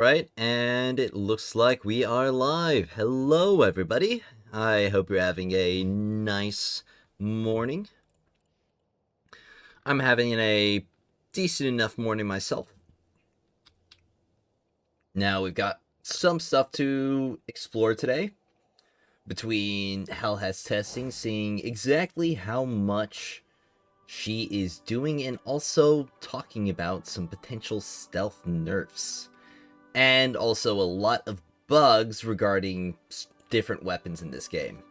Right, and it looks like we are live. Hello, everybody. I hope you're having a nice morning. I'm having a decent enough morning myself. Now, we've got some stuff to explore today between Helhest testing, seeing exactly how much she is doing, and also talking about some potential stealth nerfs. And also a lot of bugs regarding different weapons in this game.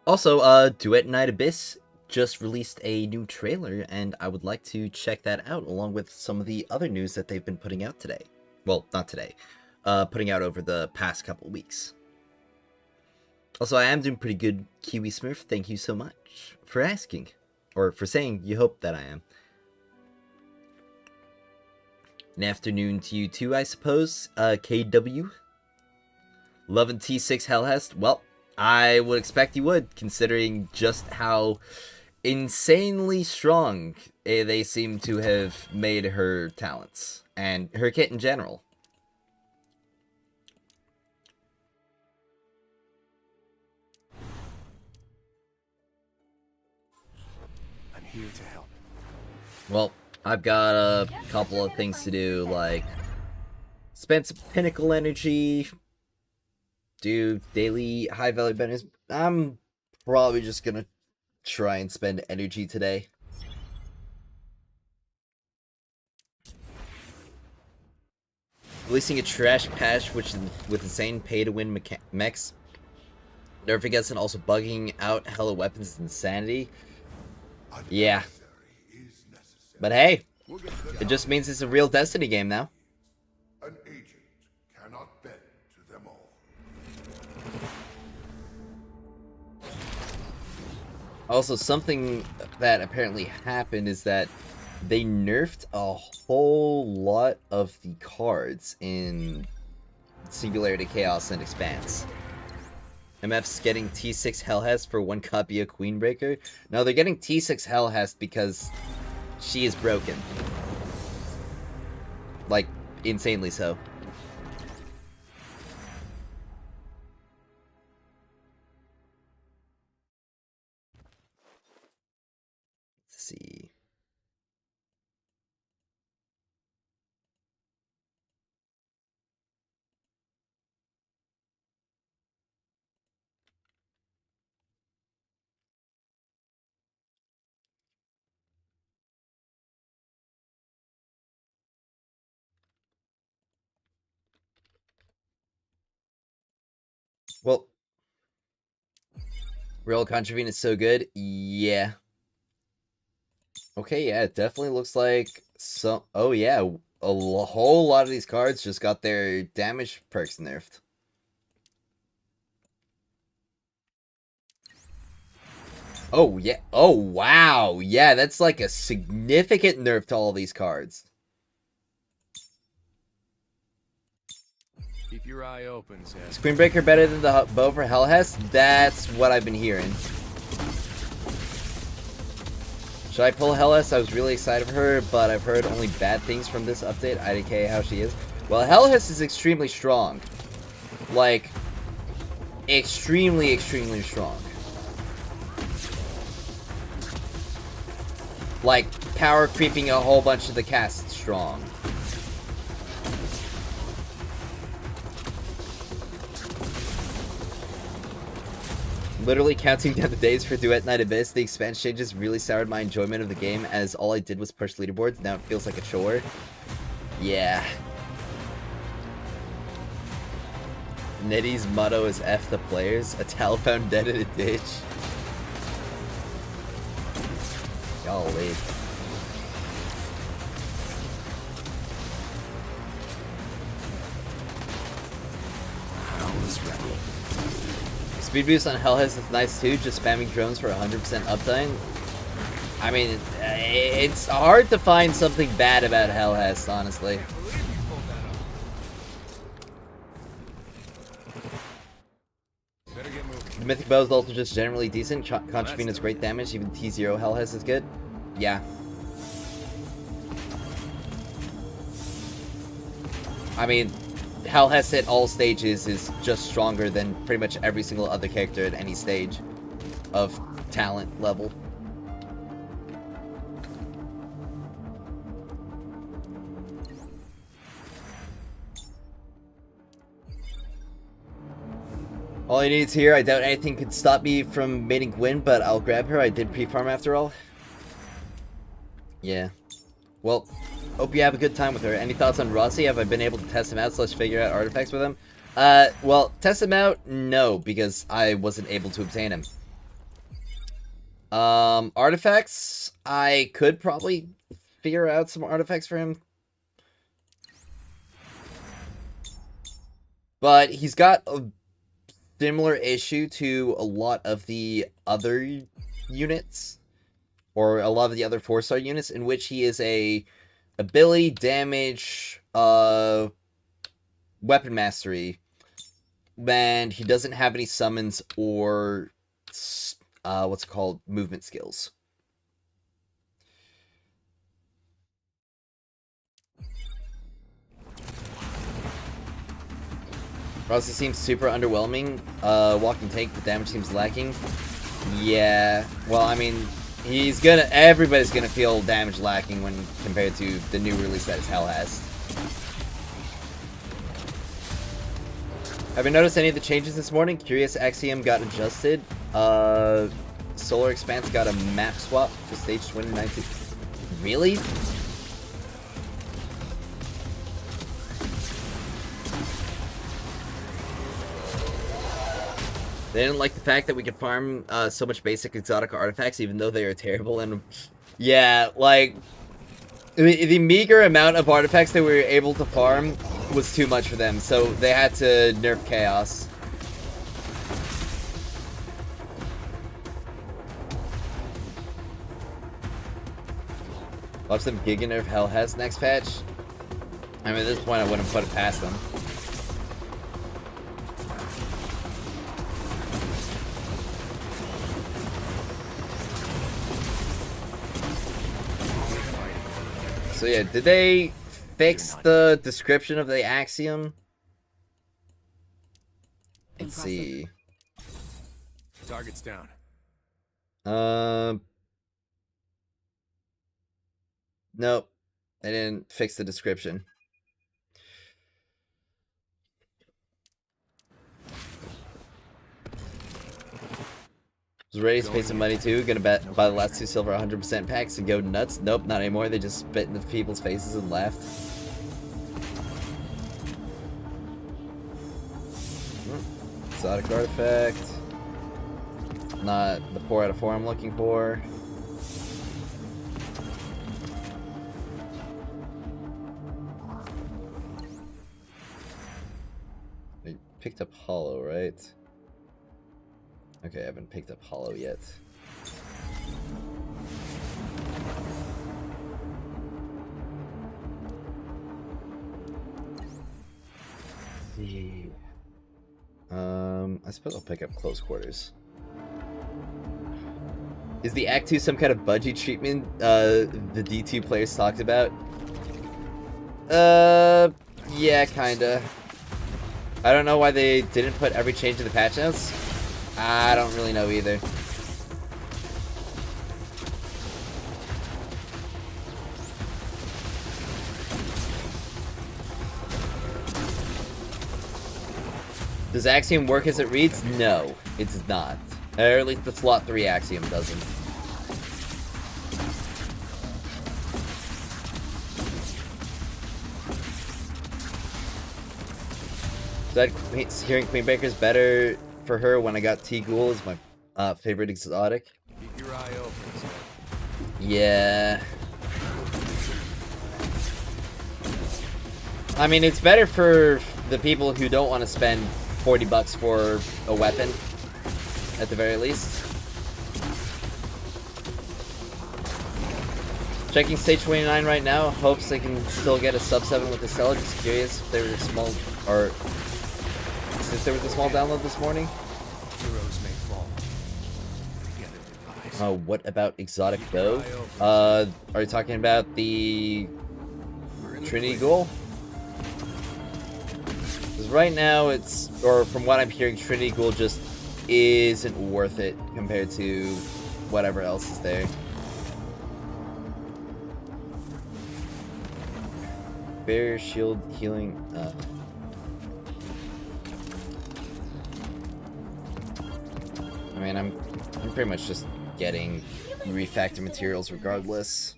Also, Duet Night Abyss just released a new trailer, and I would like to check that out along with some of the other news that they've been putting out today. Well, not today. Putting out over the past couple weeks. Also, I am doing pretty good, Kiwi Smurf. Thank you so much for asking. Or for saying you hope that I am. An afternoon to you too, I suppose. KW. Loving T6 Helhest. Well, I would expect you would, considering just how insanely strong they seem to have made her talents. And her kit in general. I'm here to help. Well, I've got a couple of things to do, like spend some pinnacle energy, do daily high value bonus. I'm probably just gonna try and spend energy today. Releasing a trash patch with insane pay-to-win mechs, nerfing us and also bugging out hella weapons is insanity. Yeah. But hey, it just means it's a real Destiny game now. An agent cannot bend to them all. Also, something that apparently happened is that they nerfed a whole lot of the cards in Singularity, Chaos, and Expanse. MF's getting T6 Helhest for one copy of Queenbreaker. No, they're getting T6 Helhest because she is broken. Like, insanely so. Let's see. Well, Real Contravene is so good. Yeah. Okay, yeah, it definitely looks like some. Oh, yeah, a whole lot of these cards just got their damage perks nerfed. Oh, yeah. Oh, wow. Yeah, that's like a significant nerf to all these cards. Keep your eye open, Sam. Screenbreaker better than the bow for Helhest? That's what I've been hearing. Should I pull Helhest? I was really excited for her, but I've heard only bad things from this update. IDK how she is. Well, Helhest is extremely strong. Like, extremely, extremely strong. Like, power creeping a whole bunch of the cast strong. Literally counting down the days for Duet Night Abyss, the expansion changes really soured my enjoyment of the game as all I did was push leaderboards. Now it feels like a chore. Yeah. Nitty's motto is F the players. A towel found dead in a ditch. Golly. Speed boost on Helhest is nice too, just spamming drones for 100% uptime. I mean, it's hard to find something bad about Helhest, honestly. Mythic Bow is also just generally decent. Contravene is great damage, even T0 Helhest is good. Yeah. I mean, Helhest at all stages is just stronger than pretty much every single other character at any stage of talent level. All I need is here. I doubt anything could stop me from mating Gwen, but I'll grab her. I did pre-farm after all. Yeah. Well, hope you have a good time with her. Any thoughts on Rossi? Have I been able to test him out / figure out artifacts with him? Well, test him out? No, because I wasn't able to obtain him. Artifacts? I could probably figure out some artifacts for him. But he's got a similar issue to a lot of the other units, or a lot of the other 4-star units, in which he is a ability, damage, weapon mastery, and he doesn't have any summons or what's it called, movement skills. Rossi seems super underwhelming. Walking tank, the damage seems lacking. Yeah, well, I mean, everybody's gonna feel damage lacking when compared to the new release that is Helhest. Have you noticed any of the changes this morning? Curious Axiom got adjusted. Solar Expanse got a map swap for stage 2019. Really? They didn't like the fact that we could farm so much basic exotic artifacts, even though they are terrible. And yeah, like the meager amount of artifacts that we were able to farm was too much for them, so they had to nerf Chaos. Watch them Giga nerf Helhest next patch. I mean, at this point, I wouldn't put it past them. So yeah, did they fix the description of the Axiom? Let's see. Target's down. Nope. They didn't fix the description. Was ready to pay some money too. Gonna buy the last 2 silver 100% packs and go nuts. Nope, not anymore. They just spit in the people's faces and left. Exotic artifact. Not the 4 out of 4 I'm looking for. I picked up Hollow, right? Okay, I haven't picked up Hollow yet. See. I suppose I'll pick up Close Quarters. Is the Act 2 some kind of budgie treatment the D2 players talked about? Yeah, kinda. I don't know why they didn't put every change in the patch notes. I don't really know either. Does Axiom work as it reads? No, it does not. Or at least the slot 3 Axiom doesn't. So securing Queenbreaker is better for her when I got T-Ghoul is my favorite exotic. Keep your eye open, sir. Yeah. I mean, it's better for the people who don't want to spend 40 bucks for a weapon, at the very least. Checking stage 29 right now. Hopes they can still get a sub 7 with the seller. Just curious if they were small, or since there was a small download this morning. Heroes may fall. Together device. What about exotic bow? Are you talking about the Trinity Ghoul? Because right now it's, or from what I'm hearing, Trinity Ghoul just isn't worth it compared to whatever else is there. Barrier, shield, healing. I mean, I'm pretty much just getting refactor materials regardless.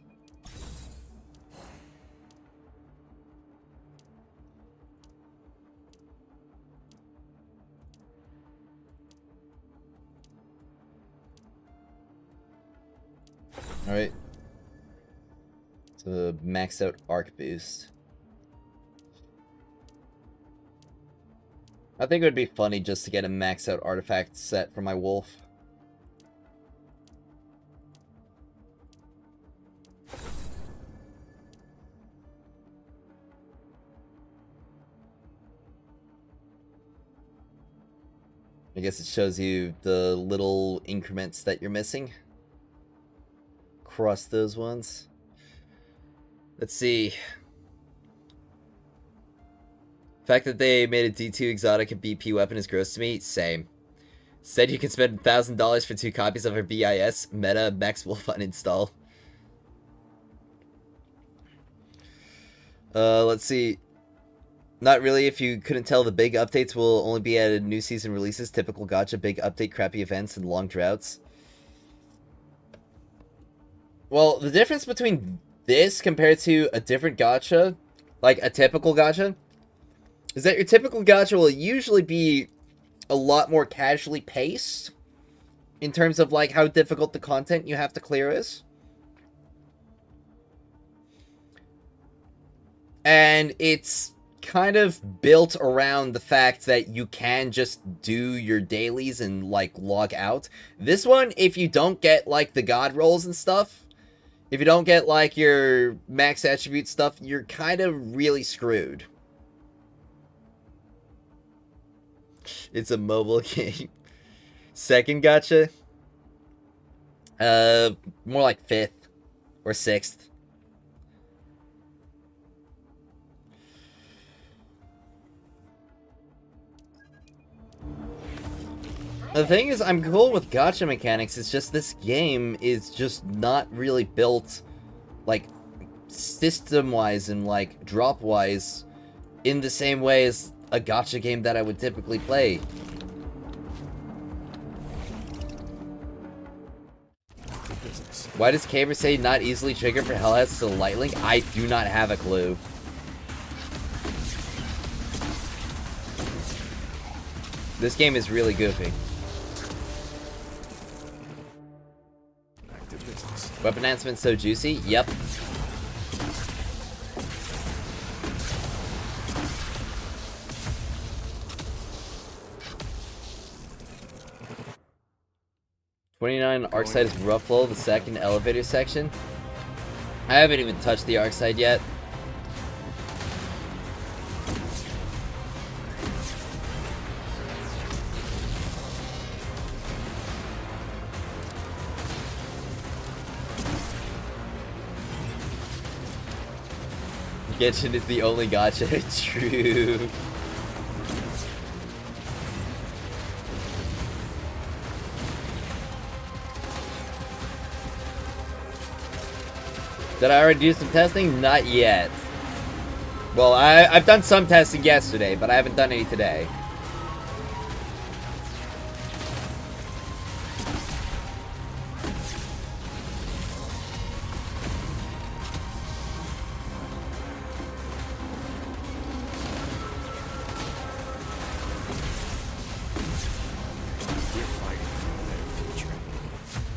Alright. So max out arc boost. I think it would be funny just to get a max out artifact set for my wolf. I guess it shows you the little increments that you're missing. Cross those ones. Let's see. The fact that they made a D2 exotic and BP weapon is gross to me. Same. Said you can spend $1,000 for 2 copies of her BIS. Meta Max Wolf uninstall. Let's see. Not really. If you couldn't tell, the big updates will only be added new season releases. Typical gacha, big update, crappy events, and long droughts. Well, the difference between this compared to a different gacha, like a typical gacha, is that your typical gacha will usually be a lot more casually paced in terms of like how difficult the content you have to clear is. And it's kind of built around the fact that you can just do your dailies and like log out. This one, if you don't get like the god rolls and stuff, if you don't get like your max attribute stuff, you're kind of really screwed. It's a mobile game. Second gacha? More like 5th or 6th. The thing is, I'm cool with gacha mechanics, it's just this game is just not really built, like, system-wise and, like, drop-wise in the same way as a gacha game that I would typically play. Why does Caber say not easily trigger for Helhest to Light Link? I do not have a clue. This game is really goofy. Weapon enhancement so juicy? Yep. $29 arc side is rough low, the second elevator section. I haven't even touched the arc side yet. Genshin is the only gacha. True. Did I already do some testing? Not yet. Well, I've done some testing yesterday, but I haven't done any today.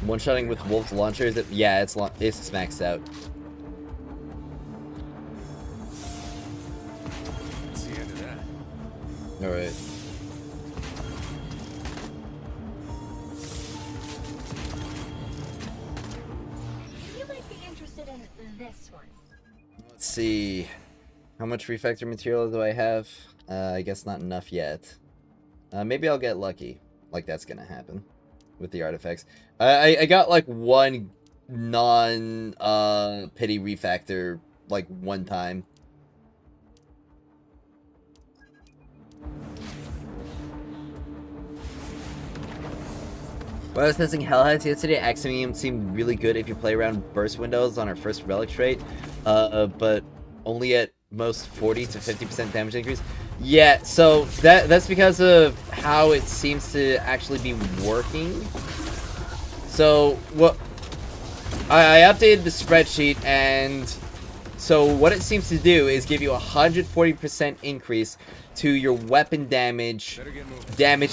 One-shotting with Wolf's launcher, is it? Yeah, it's maxed out. That's the end of that. Alright. You might be interested in this one. Let's see. How much refactor material do I have? I guess not enough yet. Maybe I'll get lucky. Like that's gonna happen with the artifacts. I got like one non-pity refactor like one time. When I was testing Helhest yesterday, Aximium seemed really good if you play around burst windows on our first relic trait, but only at most 40 to 50% damage increase. Yeah, so that's because of how it seems to actually be working. So what I updated the spreadsheet, and so what it seems to do is give you a 140% increase to your weapon damage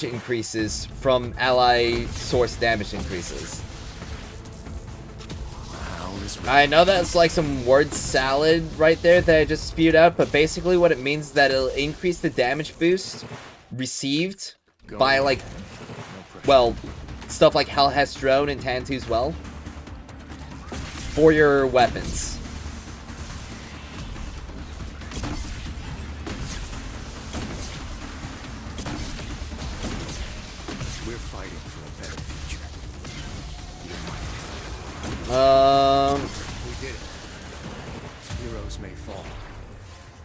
increases from ally source damage increases. I know that's like some word salad right there that I just spewed out, but basically what it means is that it'll increase the damage boost received by like, well, stuff like Helhest Drone and Tantu as well for your weapons. We did it. Heroes may fall,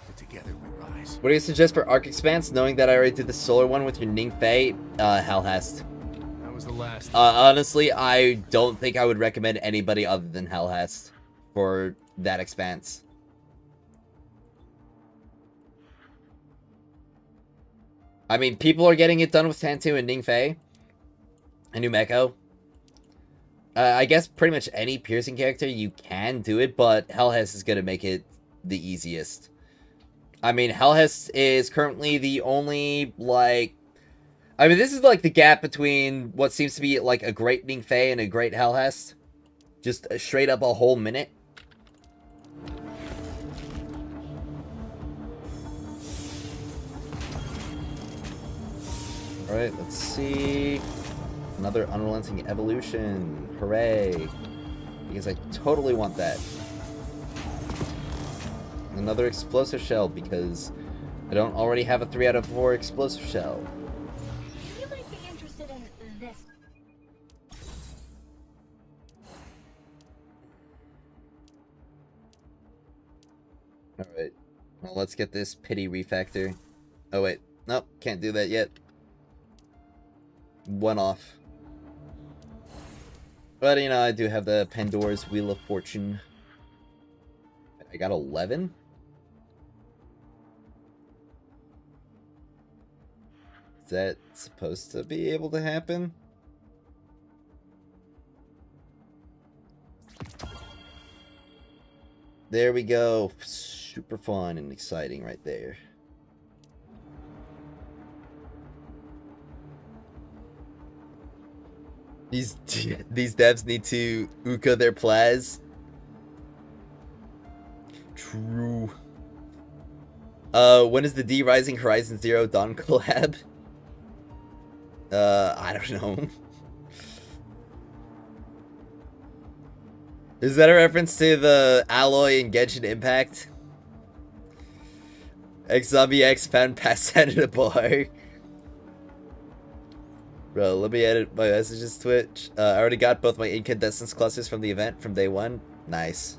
but together we rise. What do you suggest for Arc Expanse, knowing that I already did the solar one with your Ningfei? Helhest. That was the last. Honestly, I don't think I would recommend anybody other than Helhest for that expanse. I mean, people are getting it done with Tantu and Ningfei and Numeko. I guess pretty much any piercing character you can do it, but Helhest is going to make it the easiest. I mean, Helhest is currently the only, like... I mean, this is like the gap between what seems to be like a great Ningfei and a great Helhest. Just straight up a whole minute. Alright, let's see... Another unrelenting evolution. Hooray. Because I totally want that. Another explosive shell because I don't already have a 3 out of 4 explosive shell. You might be interested in this. Alright. Well, let's get this pity refactor. Oh wait. Nope, can't do that yet. One off. But, you know, I do have the Pandora's Wheel of Fortune. I got 11? Is that supposed to be able to happen? There we go. Super fun and exciting right there. These devs need to Uka their plaz. True. When is the D Rising Horizon Zero Dawn collab? I don't know. Is that a reference to the Alloy and Genshin Impact? X-Zombie X found passed out in a bar. Bro, let me edit my messages, Twitch. I already got both my incandescence clusters from the event from day one. Nice.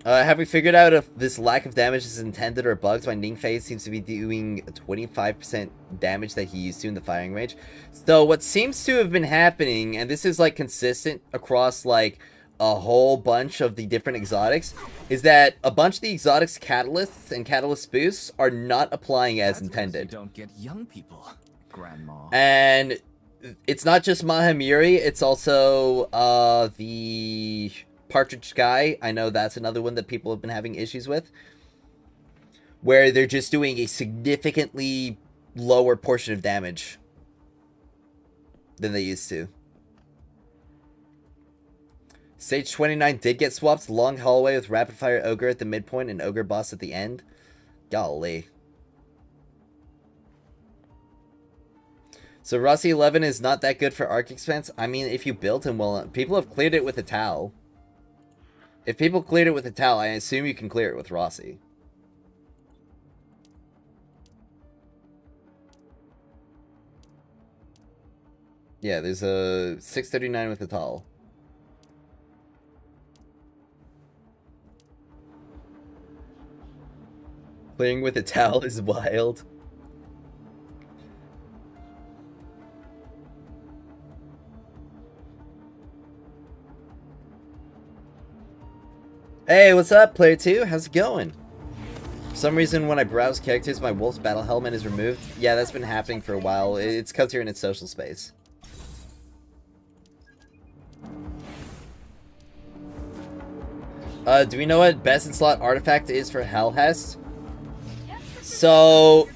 Have we figured out if this lack of damage is intended or bugged? My Ningfei seems to be doing 25% damage that he used to in the firing range. So what seems to have been happening, and this is like consistent across like a whole bunch of the different exotics, is that a bunch of the exotics catalysts and catalyst boosts are not applying as intended. You don't get young people, Grandma. And it's not just Mahamiri, it's also the Partridge Sky. I know that's another one that people have been having issues with, where they're just doing a significantly lower portion of damage than they used to. Stage 29 did get swapped. Long hallway with Rapid Fire Ogre at the midpoint and Ogre Boss at the end. Golly. So Rossi 11 is not that good for Arc Expanse. I mean, if you built him well, people have cleared it with a Tau. If people cleared it with a Tau, I assume you can clear it with Rossi. Yeah, there's a 639 with a Tal. Clearing with a Tau is wild. Hey, what's up, player 2? How's it going? For some reason, when I browse characters, my wolf's battle helmet is removed. Yeah, that's been happening for a while. It's because you're in its social space. Do we know what best in slot artifact is for Helhest? So,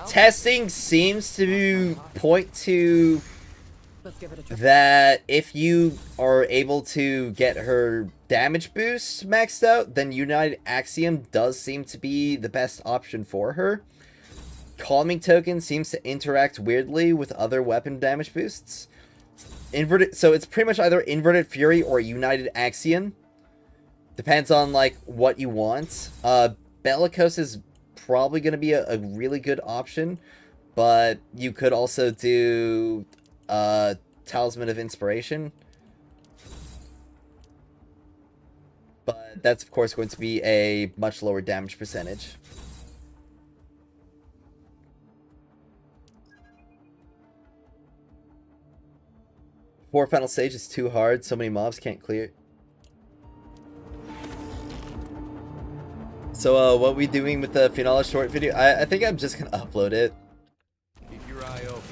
testing seems to point to that if you are able to get her damage boost maxed out, then United Axiom does seem to be the best option for her. Calming Token seems to interact weirdly with other weapon damage boosts. So it's pretty much either Inverted Fury or United Axiom. Depends on, like, what you want. Bellicose is probably going to be a really good option, but you could also do Talisman of Inspiration. But that's, of course, going to be a much lower damage percentage. Fourth final stage is too hard. So many mobs can't clear. So, what we doing with the Finale short video? I think I'm just gonna upload it. Keep your eye open.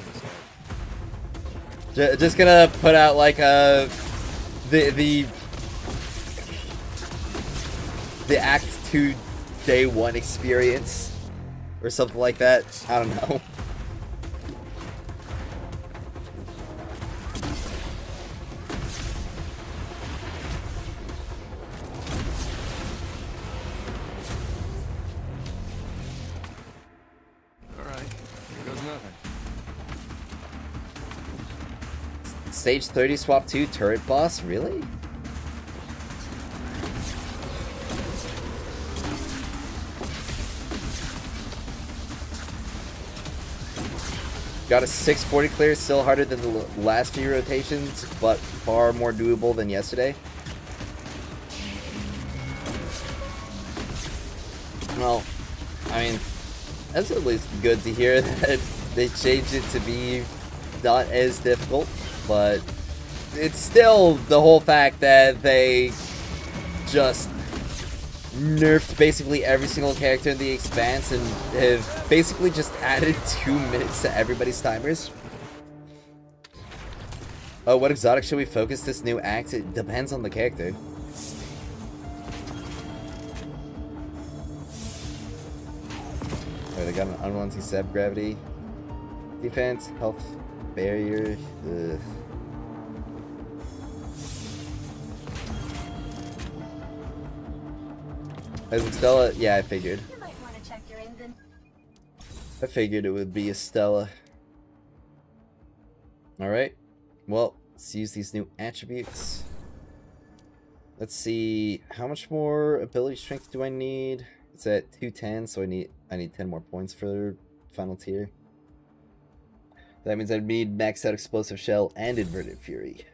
Just gonna put out like the Act 2 Day 1 experience or something like that. I don't know. Stage 30 swap 2 turret boss? Really? Got a 640 clear, still harder than the last few rotations, but far more doable than yesterday. Well, I mean, that's at least good to hear that they changed it to be not as difficult. But it's still the whole fact that they just nerfed basically every single character in the Expanse and have basically just added 2 minutes to everybody's timers. Oh, what exotic should we focus this new act? It depends on the character. Oh, they got an unwanted sub gravity. Defense, health, barrier. Ugh. As Estella, yeah, I figured. You might want to check your inventory. I figured it would be Estella. Alright. Well, let's use these new attributes. Let's see, how much more ability strength do I need? It's at 210, so I need 10 more points for final tier. That means I'd need maxed out explosive shell and inverted fury.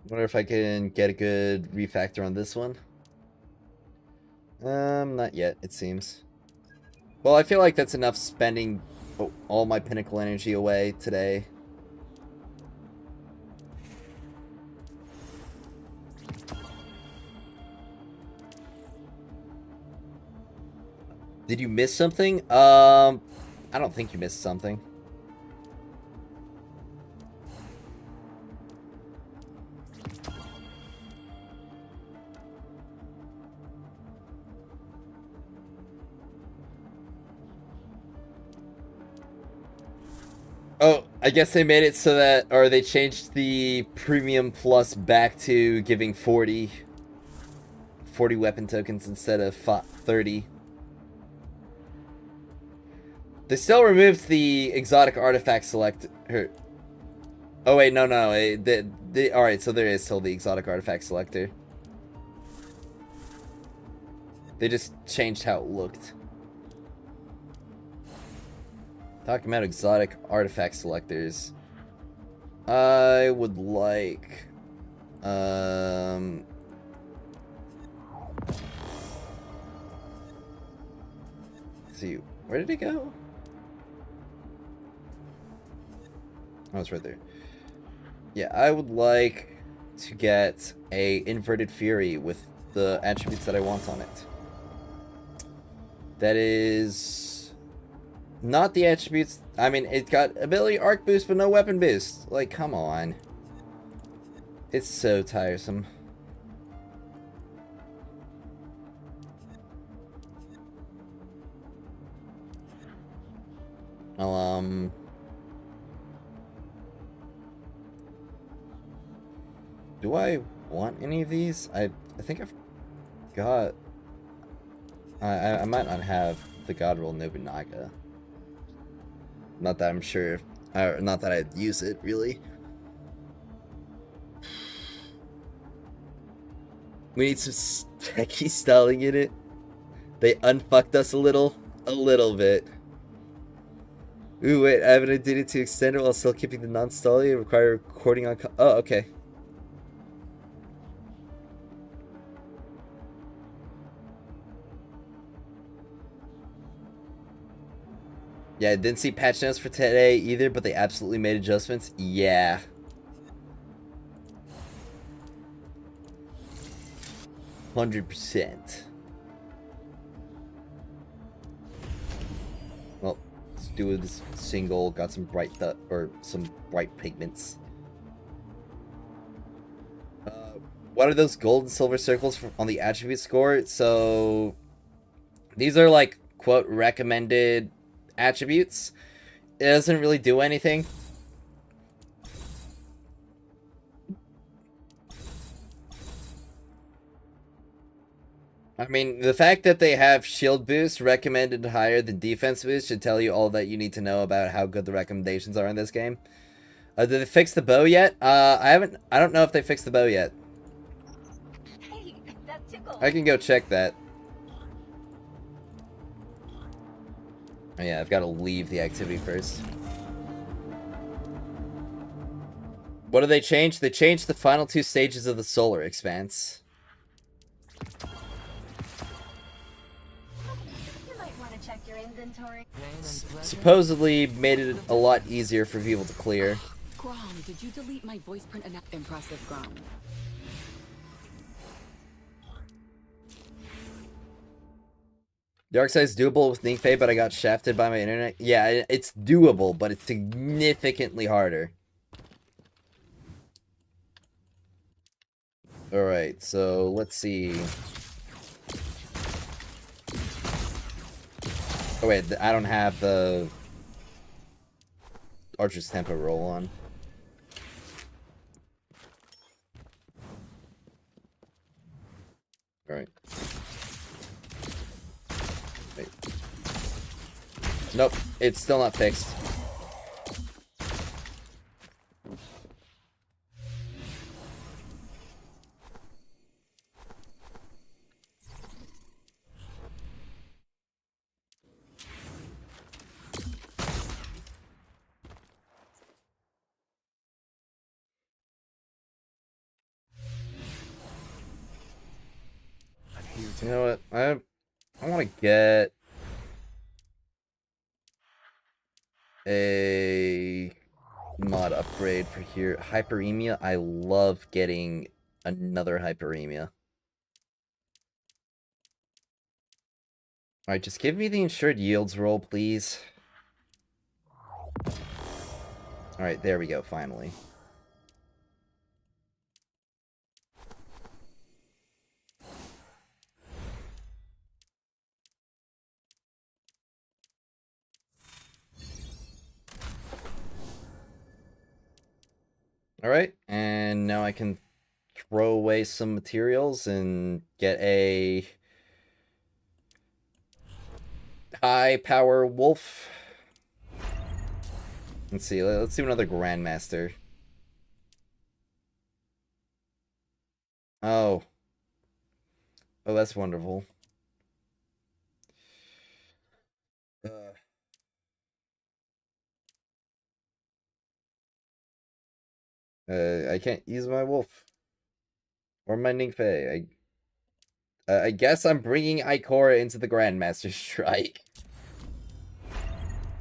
Wonder if I can get a good refactor on this one. Not yet, it seems. Well, I feel like that's enough spending all my pinnacle energy away today. Did you miss something? I don't think you missed something. Oh, I guess they made it so that, or they changed the premium plus back to giving 40 weapon tokens instead of 30. They still removed the exotic artifact select. Oh wait, no. Alright, so there is still the exotic artifact selector. They just changed how it looked. Talking about exotic artifact selectors, I would like Let's see, where did it go? Oh, it's right there. Yeah, I would like to get a inverted fury with the attributes that I want on it. That is not the attributes. I mean, it got ability arc boost, but no weapon boost. Like, come on. It's so tiresome. Well, do I want any of these? I think I've got... I might not have the God Roll Nobunaga. Not that I'm sure, not that I'd use it, really. We need some techie styling in it. They unfucked us a little bit. Ooh, wait, I haven't did it to extend it while still keeping the non-stalling. Require recording on... Oh, okay. Yeah, I didn't see patch notes for today either, but they absolutely made adjustments. Yeah. %. Well, let's do this single. Got some bright some bright pigments. What are those gold and silver circles on the attribute score? So these are like quote recommended attributes. It doesn't really do anything. I mean, the fact that they have shield boost recommended higher than defense boost should tell you all that you need to know about how good the recommendations are in this game. Did they fix the bow yet? I don't know if they fixed the bow yet. Hey, that tickled. I can go check that. Oh yeah, I've got to leave the activity first. What did they change? They changed the final 2 stages of the solar expanse. You might want to check your inventory. Supposedly made it a lot easier for people to clear. Grom, did you delete my voice print? Impressive, Grom. Darkside's doable with Ninkfei, but I got shafted by my internet. Yeah, it's doable, but it's significantly harder. Alright, so let's see. Oh wait, I don't have the Archer's Tempo roll on. Alright. Wait. Nope, it's still not fixed. You know what? I want to get a mod upgrade for here. Hyperemia. I love getting another hyperemia. Alright, just give me the insured yields roll, please. Alright, there we go, finally. Alright, and now I can throw away some materials and get a high power wolf. Let's see, let's do another Grandmaster. Oh. Oh, that's wonderful. I can't use my wolf. Or my Ningfei. I guess I'm bringing Ikora into the Grandmaster Strike.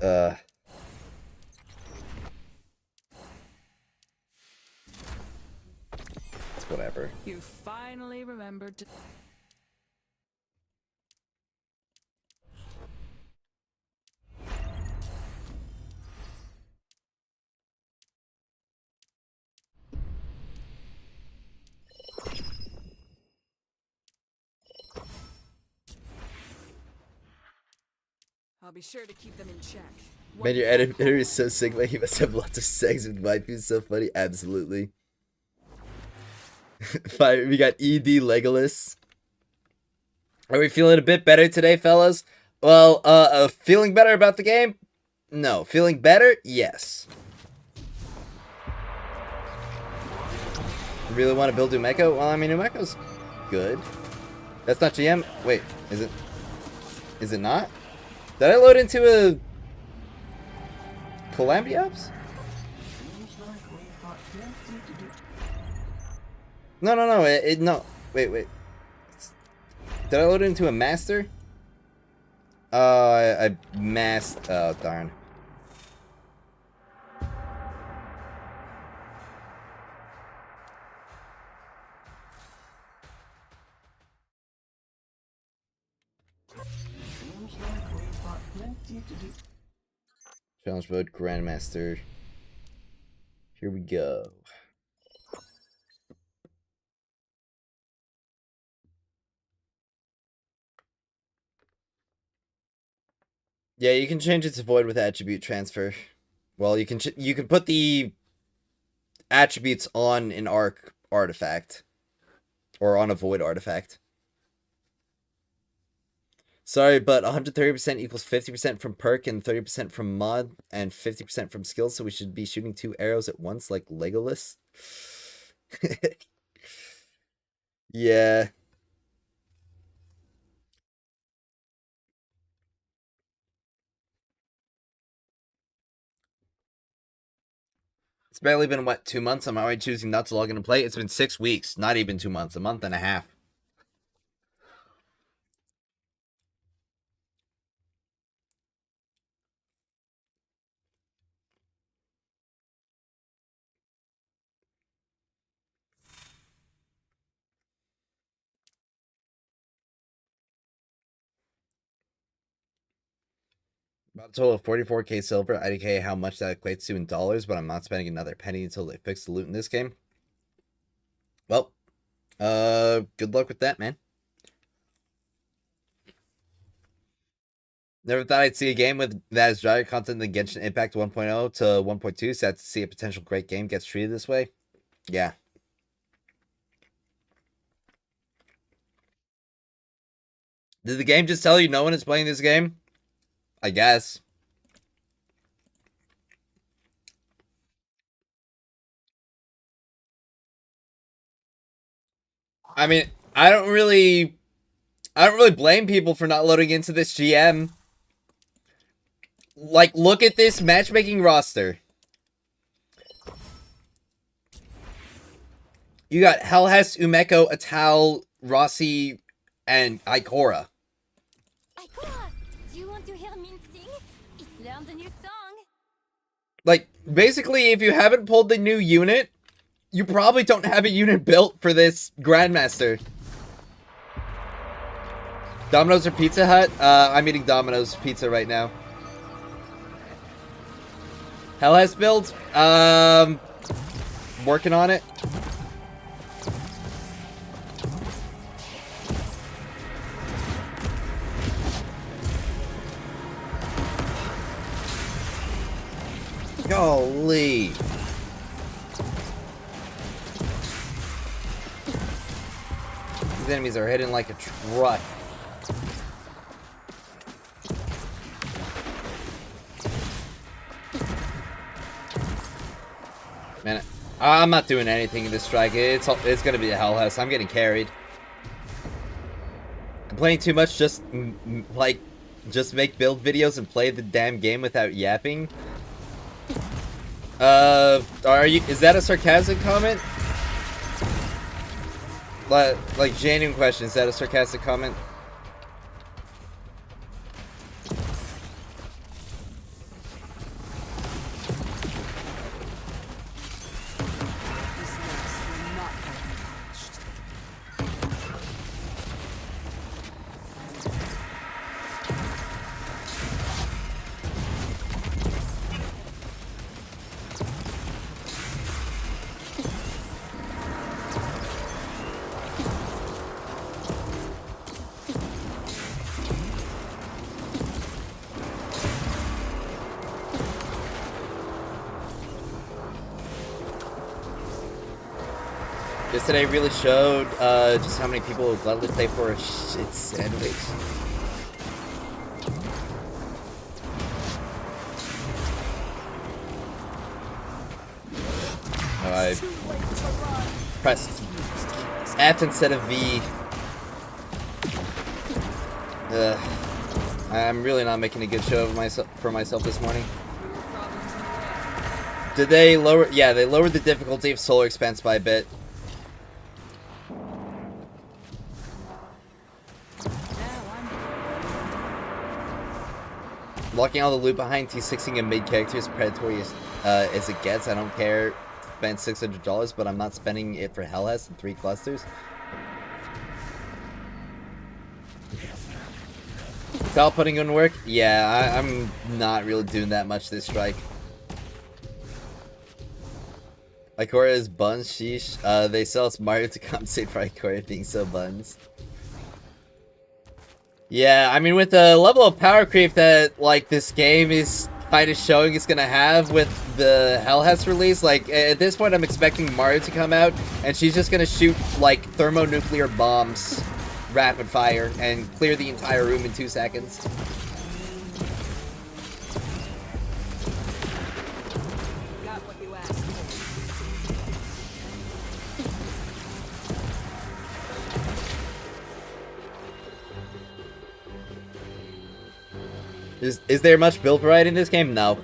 It's whatever. You finally remembered to. I'll be sure to keep them in check. Man, your editor is so sick, man. He must have lots of sex with waifus. So funny. Absolutely. Fire. We got ED Legolas. Are we feeling a bit better today, fellas? Well, feeling better about the game? No. Feeling better? Yes. Really want to build Umeko? Well, I mean, Umeko's good. That's not GM? Wait, is it? Is it not? Did I load into a Calamity Ops? No. No. Wait. Did I load into a master? I masked. Oh, darn. Challenge mode, Grandmaster. Here we go. Yeah, you can change it to void with attribute transfer. Well, you can put the attributes on an arc artifact or on a void artifact. Sorry, but 130% equals 50% from perk and 30% from mod and 50% from skill, so we should be shooting 2 arrows at once like Legolas. Yeah. It's barely been, what, 2 months? I'm already choosing not to log in and play. It's been 6 weeks, not even 2 months, a month and a half. About a total of 44k silver. IDK how much that equates to in dollars, but I'm not spending another penny until they fix the loot in this game. Well, good luck with that, man. Never thought I'd see a game with that as drier content than Genshin Impact 1.0 to 1.2. Sad to see a potential great game gets treated this way. Yeah. Did the game just tell you no one is playing this game? I guess. I mean, I don't really blame people for not loading into this GM. Like, look at this matchmaking roster. You got Helhest, Umeko, Atal, Rossi, and Ikora. Ikora, do you want to hear Min sing? It learned a new song. Like, basically, if you haven't pulled the new unit, you probably don't have a unit built for this Grandmaster. Domino's or Pizza Hut? I'm eating Domino's pizza right now. Helhest build? Working on it. Golly. These enemies are hitting like a truck. Man, I'm not doing anything in this strike. It's gonna be a Helhest. I'm getting carried. Complaining too much, just make build videos and play the damn game without yapping. Is that a sarcastic comment? Like genuine question, is that a sarcastic comment? today really showed just how many people will gladly play for a shit sandwich. Oh, I pressed F instead of V. I'm really not making a good show of myself this morning. Did they lower? Yeah, they lowered the difficulty of solar expense by a bit. Locking all the loot behind T6ing a mid character is predatory as it gets. I don't care. Spend $600, but I'm not spending it for Helhest and 3 clusters. Stop putting in work? Yeah, I'm not really doing that much this strike. Ikora is buns, sheesh. They sell us Mario to compensate for Ikora being so buns. Yeah, I mean, with the level of power creep that, like, this game is kind of showing it's gonna have with the Helhest release, like, at this point I'm expecting Mario to come out, and she's just gonna shoot, like, thermonuclear bombs rapid fire and clear the entire room in 2 seconds. Got what you asked for. Is there much build variety in this game? No.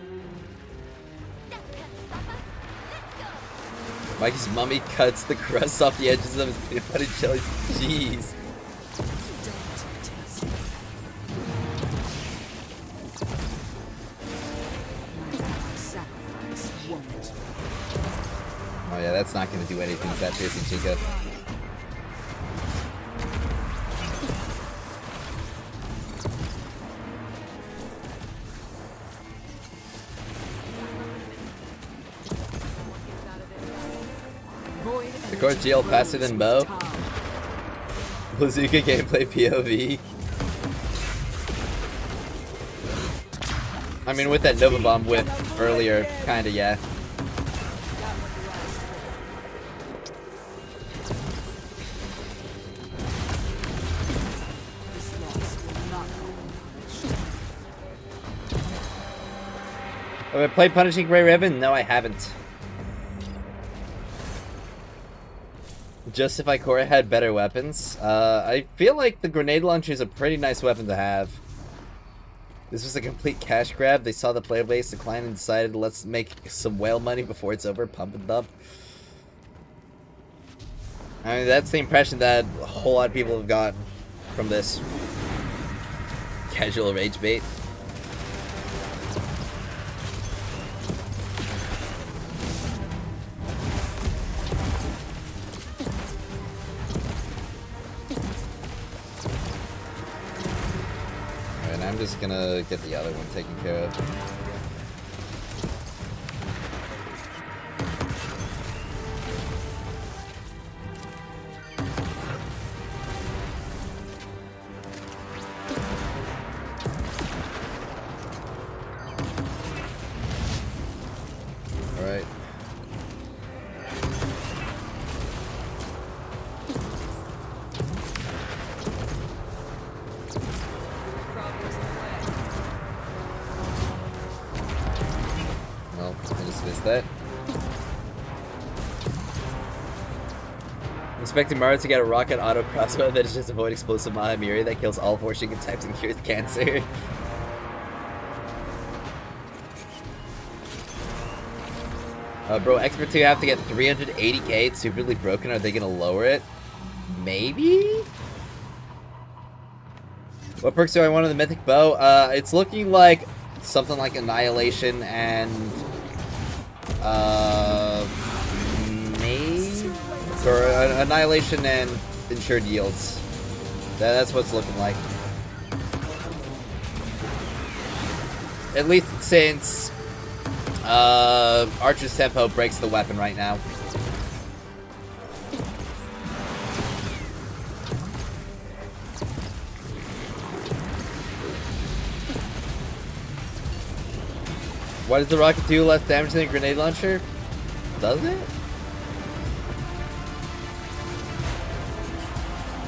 Mikey's mummy cuts the crust off the edges of his peanut butter jelly. Jeez. Oh yeah, that's not going to do anything to that piercing Chica. The core GL faster than Bo. Bazooka gameplay POV. I mean, with that Nova Bomb whip earlier, kinda, yeah. Have I played Punishing Grey Ribbon? No, I haven't. Just if Ikora had better weapons. I feel like the grenade launcher is a pretty nice weapon to have. This was a complete cash grab. They saw the player base decline and decided, let's make some whale money before it's over. Pump and dump. I mean, that's the impression that a whole lot of people have gotten from this. Casual rage bait. I'm just gonna get the other one taken care of. All right. Well, I just missed that. I'm expecting Mario to get a rocket auto crossbow that is just avoid explosive Mahamiri that kills all 4 Shinken types and cures cancer. Bro, Expert 2 have to get 380k. It's superly broken. Are they gonna lower it? Maybe? What perks do I want on the Mythic Bow? It's looking like something like Annihilation and maybe, or Annihilation and Ensured Yields. That's what it's looking like. At least since Archer's Tempo breaks the weapon right now. Why does the rocket do less damage than a grenade launcher? Does it?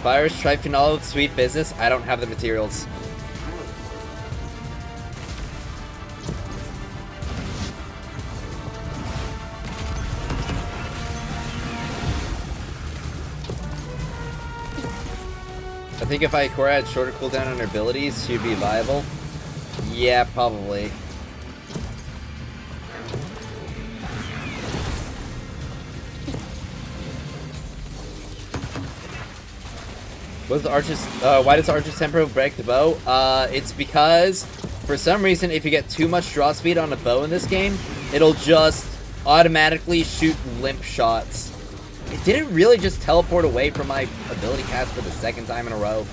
Virus Triphenol with Sweet Business. I don't have the materials. I think if Ikora had shorter cooldown on her abilities, she'd be viable. Yeah, probably. Why does Archer's Tempo break the bow? It's because, for some reason, if you get too much draw speed on a bow in this game, it'll just automatically shoot limp shots. It didn't really just teleport away from my ability cast for the second time in a row.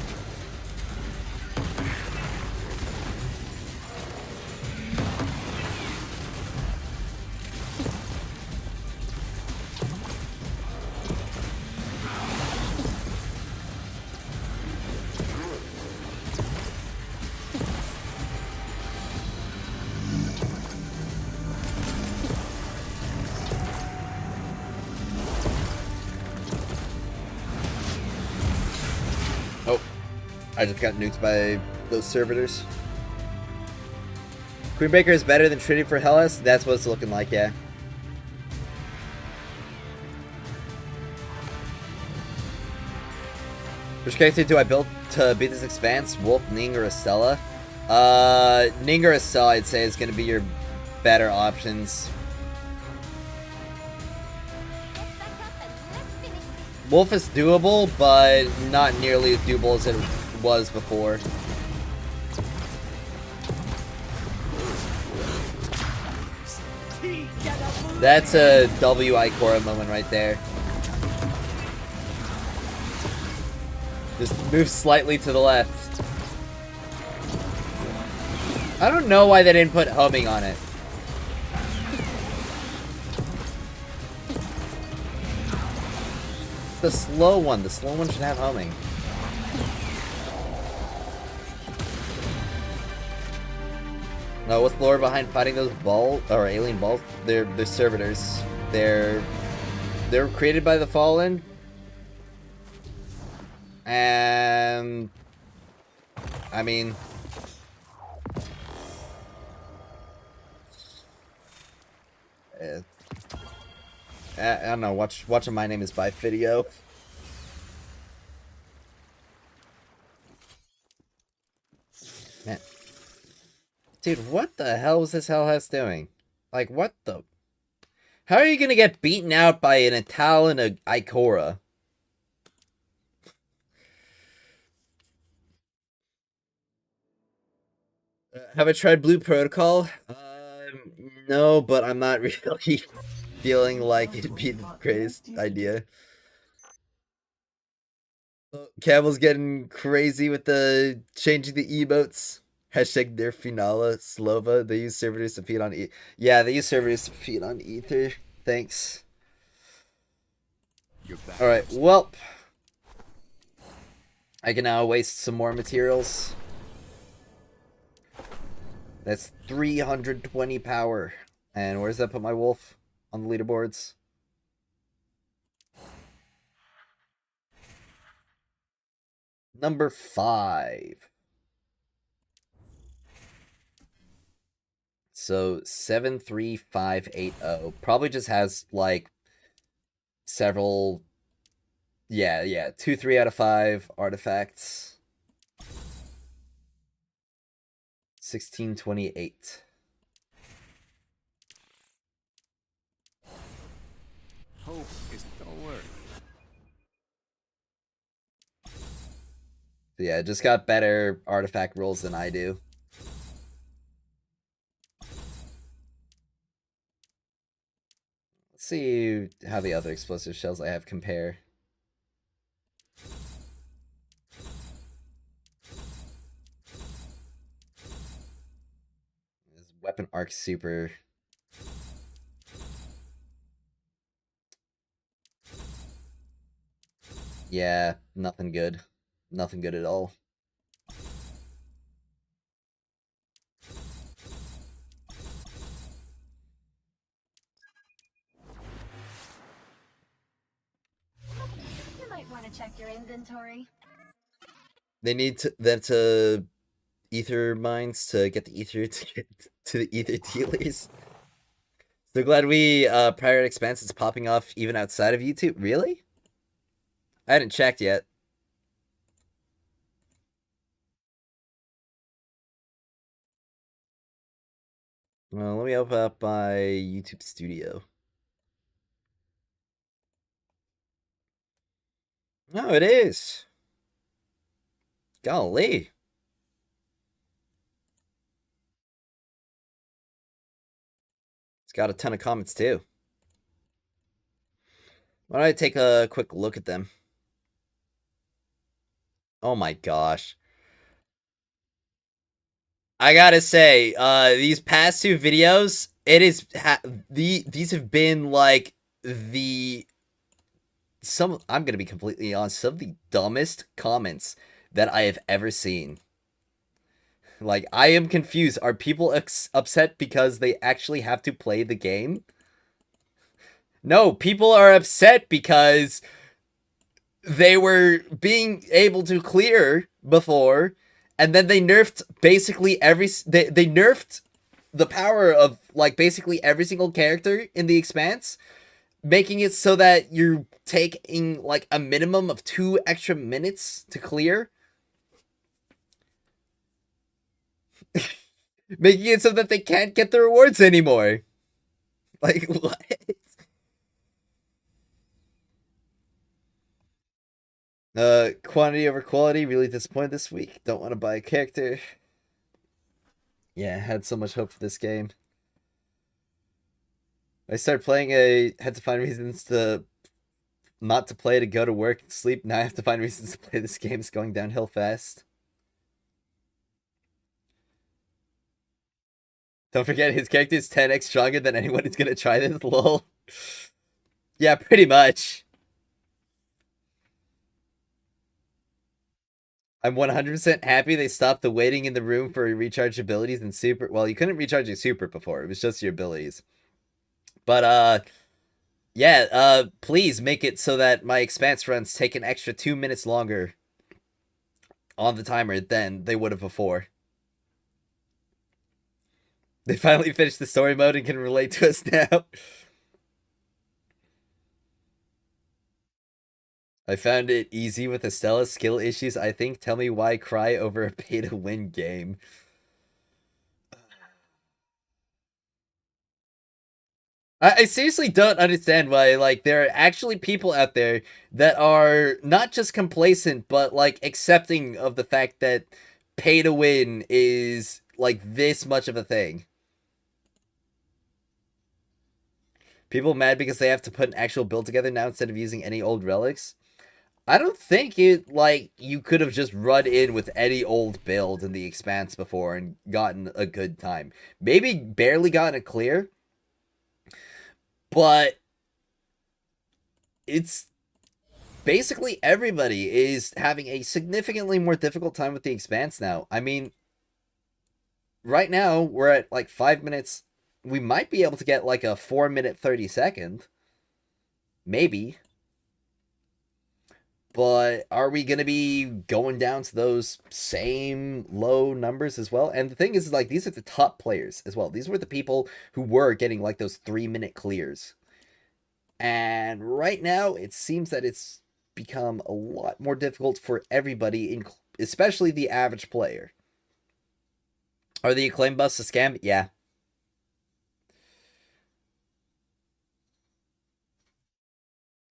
I just got nuked by those servitors. Queenbreaker is better than Trinity for Helhest? That's what it's looking like, yeah. Which character do I build to beat this expanse? Wolf, Ning, or Estella? Ning or Estella, I'd say, is going to be your better options. Wolf is doable, but not nearly as doable as it was before. That's a W Ikora moment right there. Just move slightly to the left. I don't know why they didn't put homing on it. The slow one should have homing. No, what's the lore behind fighting those balls or alien balls? They're servitors. They're created by the Fallen, and I mean, I don't know. Watch a My Name Is By video. Man. Dude, what the hell was this Helhest doing? Like, what the... How are you gonna get beaten out by an Italian Ikora? Have I tried Blue Protocol? No, but I'm not really feeling like it'd be the greatest idea. Campbell's getting crazy with the changing the emotes. Hashtag Nerfinala Slova. They use servitors to feed on yeah, they use servitors to feed on ether. Thanks. Alright, well. I can now waste some more materials. That's 320 power. And where does that put my wolf on the leaderboards? Number 5. So 73580 probably just has like several, yeah, 2, 3 out of 5 artifacts. 1628. Hope isn't gonna work. So yeah, just got better artifact rolls than I do. Let's see how the other explosive shells I have compare. This weapon arc super. Yeah, nothing good. Nothing good at all. You might want to check your inventory. inventory. They need them to ether mines to get the ether to get to the ether dealers. So glad we prior expanse is popping off even outside of YouTube. Really? I hadn't checked yet. Well, let me open up my YouTube Studio. No, it is. Golly. It's got a ton of comments too. Why don't I take a quick look at them? Oh my gosh. I gotta say, these past two videos, it is these have been like I'm gonna be completely honest, some of the dumbest comments that I have ever seen. Like, I am confused. Are people upset because they actually have to play the game? No, people are upset because they were being able to clear before, and then they nerfed basically they nerfed the power of like basically every single character in the expanse, making it so that you're taking like a minimum of 2 extra minutes to clear. Making it so that they can't get the rewards anymore. Like, what? Quantity over quality, really disappointed this week. Don't want to buy a character. Yeah, had so much hope for this game. I started playing, I had to find reasons to not to play, to go to work and sleep. Now I have to find reasons to play this game. It's going downhill fast. Don't forget, his character is 10x stronger than anyone who's gonna try this, lol. Yeah, pretty much. I'm 100% happy they stopped the waiting in the room for recharge abilities and super. Well, you couldn't recharge your super before. It was just your abilities. But, yeah, please make it so that my expanse runs take an extra 2 minutes longer on the timer than they would have before. They finally finished the story mode and can relate to us now. I found it easy with Estella. Skill issues, I think. Tell me why cry over a pay-to-win game. I seriously don't understand why, like, there are actually people out there that are not just complacent, but, like, accepting of the fact that pay-to-win is, like, this much of a thing. People mad because they have to put an actual build together now instead of using any old relics. I don't think you could have just run in with any old build in the Expanse before and gotten a good time. Maybe barely gotten it clear, but it's basically everybody is having a significantly more difficult time with the Expanse now. I mean, right now we're at like 5 minutes. We might be able to get like a 4-minute 30-second. Maybe. But are we going to be going down to those same low numbers as well? And the thing is, like, these are the top players as well. These were the people who were getting, like, those 3-minute clears. And right now, it seems that it's become a lot more difficult for everybody, especially the average player. Are the acclaim buffs a scam? Yeah.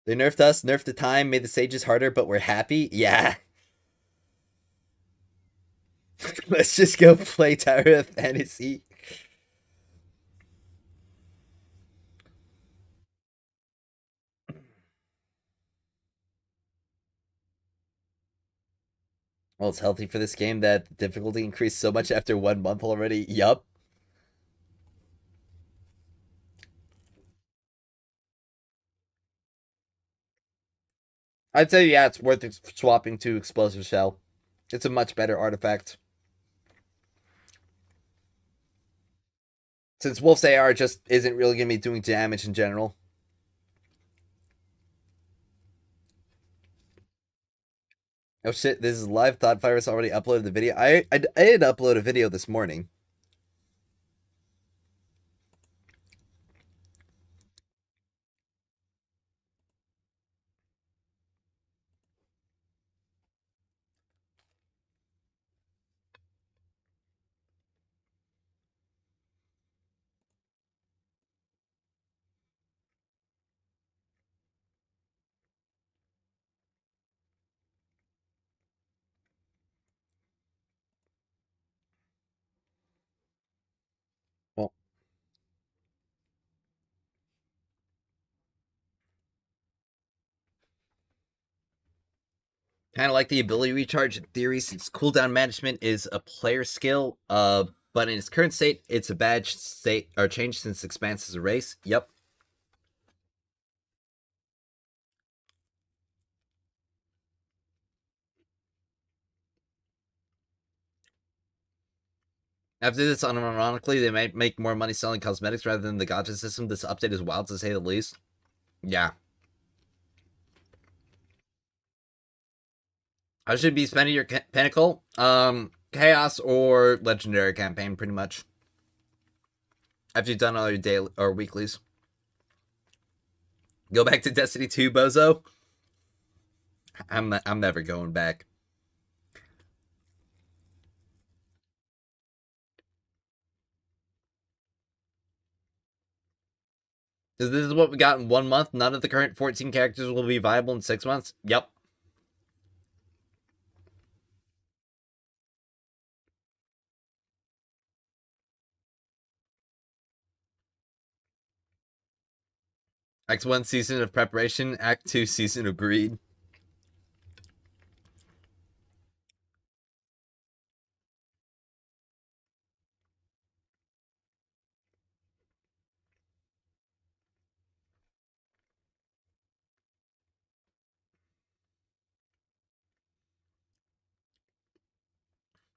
They nerfed us, nerfed the time, made the stages harder, but we're happy? Yeah. Let's just go play Tower of Fantasy. Well, it's healthy for this game that the difficulty increased so much after 1 month already. Yup. I'd say, yeah, it's worth swapping to Explosive Shell. It's a much better artifact. Since Wolf's AR just isn't really going to be doing damage in general. Oh shit, this is live. Thought Virus already uploaded the video. I did upload a video this morning. Well, kind of like the ability recharge in theory, since cooldown management is a player skill. But in its current state, it's a bad state or change since Expanse is a race. Yep. After this, unironically, they might make more money selling cosmetics rather than the gacha system. This update is wild to say the least. Yeah. I should be spending your pinnacle, chaos or legendary campaign, pretty much. After you've done all your daily or weeklies. Go back to Destiny 2, bozo. I'm never going back. This is what we got in 1 month. None of the current 14 characters will be viable in 6 months. Yep. Act 1 season of preparation. Act 2 season of greed.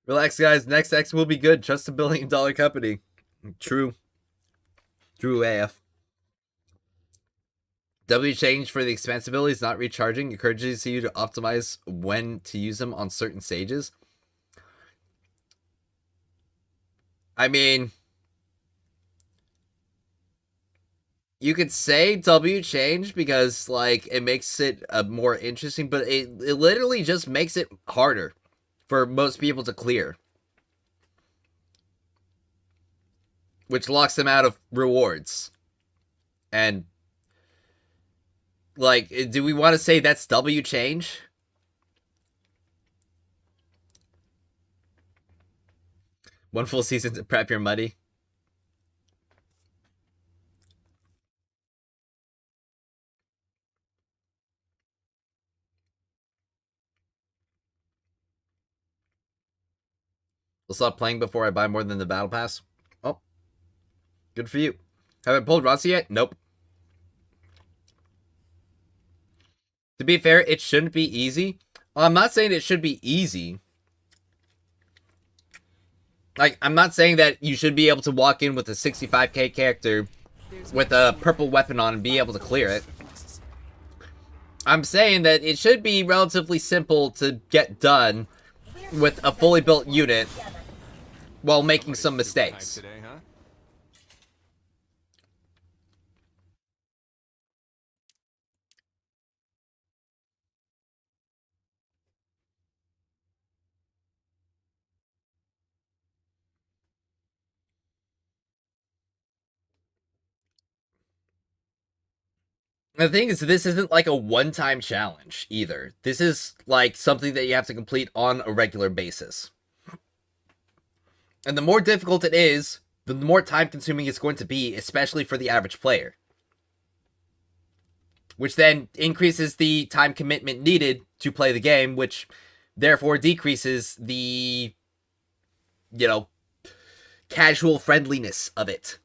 Relax, guys. Next X will be good. Trust a billion-dollar company. True. True AF. W change for the expansibility is not recharging. Encourages you to optimize when to use them on certain stages. I mean, you could say W change because like it makes it more interesting, but it literally just makes it harder for most people to clear, which locks them out of rewards. And like, do we want to say that's W change? One full season to prep your money. We'll stop playing before I buy more than the battle pass. Oh, good for you. Have I pulled Rossi yet? Nope. To be fair, it shouldn't be easy. I'm not saying it should be easy. Like, I'm not saying that you should be able to walk in with a 65k character with a purple weapon on and be able to clear it. I'm saying that it should be relatively simple to get done with a fully built unit while making some mistakes. Today, huh? The thing is, this isn't like a one-time challenge either. This is like something that you have to complete on a regular basis. And the more difficult it is, the more time-consuming it's going to be, especially for the average player. Which then increases the time commitment needed to play the game, which therefore decreases the, casual friendliness of it.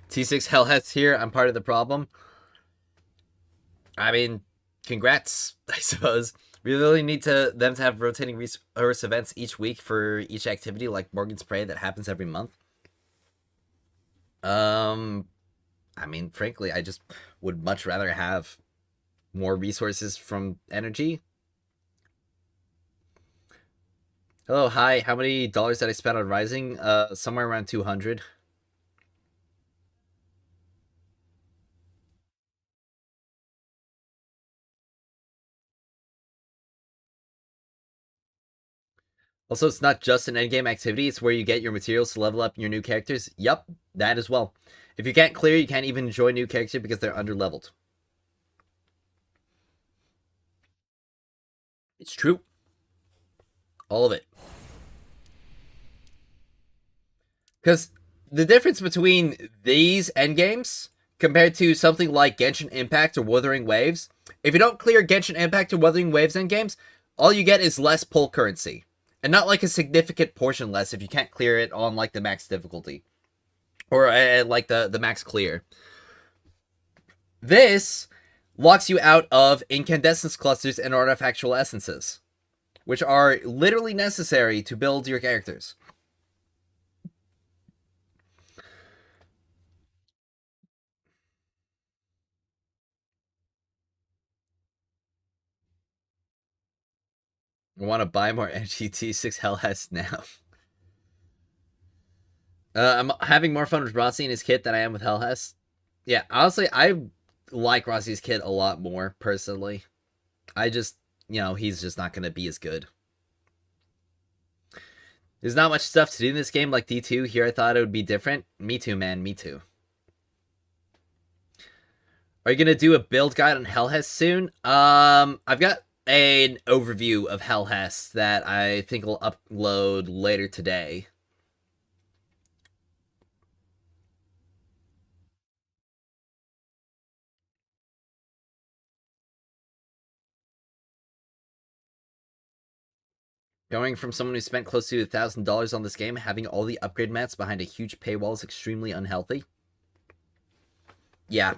T6 Helhest here. I'm part of the problem. I mean, congrats, I suppose. We really need them to have rotating resource events each week for each activity, like Morgan's Prey that happens every month. I mean, frankly, I just would much rather have more resources from energy. Hello, hi. How many dollars did I spend on Rising? Somewhere around 200. Also, it's not just an endgame activity, it's where you get your materials to level up your new characters. Yup, that as well. If you can't clear, you can't even enjoy new characters because they're underleveled. It's true. All of it. Because the difference between these endgames compared to something like Genshin Impact or Wuthering Waves, if you don't clear Genshin Impact or Wuthering Waves endgames, all you get is less pull currency. And not like a significant portion less if you can't clear it on like the max difficulty. Or like the max clear. This locks you out of incandescence clusters and artifactual essences, which are literally necessary to build your characters. I want to buy more NGT6 Helhest now. I'm having more fun with Rossi and his kit than I am with Helhest. Yeah, honestly, I like Rossi's kit a lot more, personally. I just, he's just not going to be as good. There's not much stuff to do in this game like D2. Here I thought it would be different. Me too, man. Me too. Are you going to do a build guide on Helhest soon? I've got an overview of Helhest that I think will upload later today. Going from someone who spent close to $1,000 on this game, having all the upgrade mats behind a huge paywall is extremely unhealthy. Yeah.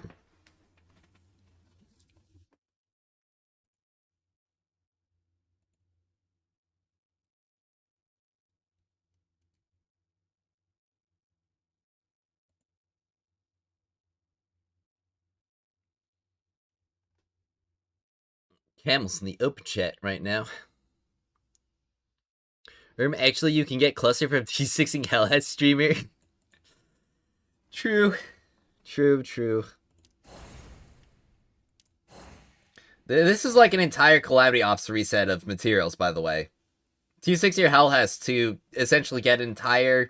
Camel's in the open chat right now. Actually, you can get cluster from T6ing Hellhead streamer. True. This is like an entire Calamity Ops reset of materials, by the way. T6 your Helhest to essentially get an entire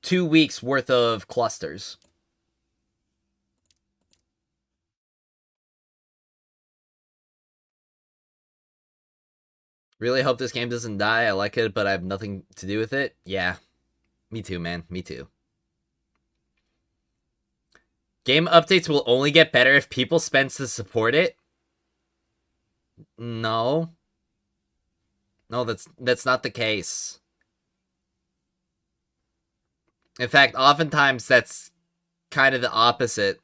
2 weeks worth of clusters. Really hope this game doesn't die. I like it, but I have nothing to do with it. Yeah. Me too, man. Me too. Game updates will only get better if people spend to support it? No. No, that's not the case. In fact, oftentimes that's kind of the opposite.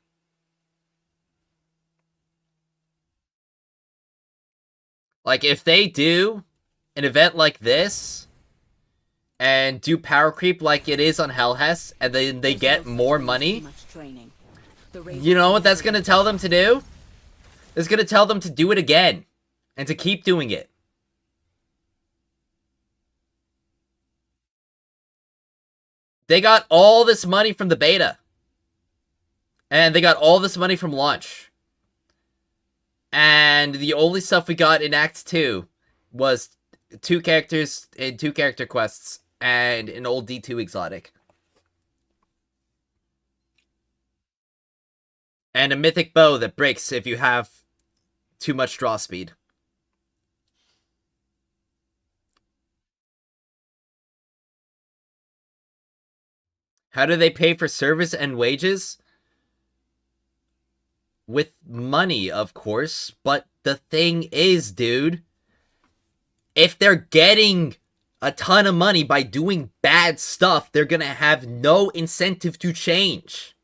Like, if they do an event like this and do power creep like it is on Helhest, and then they get more money, you know what that's going to tell them to do? It's going to tell them to do it again and to keep doing it. They got all this money from the beta. And they got all this money from launch. And the only stuff we got in Act 2 was 2 characters and 2 character quests and an old D2 exotic. And a mythic bow that breaks if you have too much draw speed. How do they pay for service and wages? With money, of course. But the thing is, dude, if they're getting a ton of money by doing bad stuff, they're gonna have no incentive to change.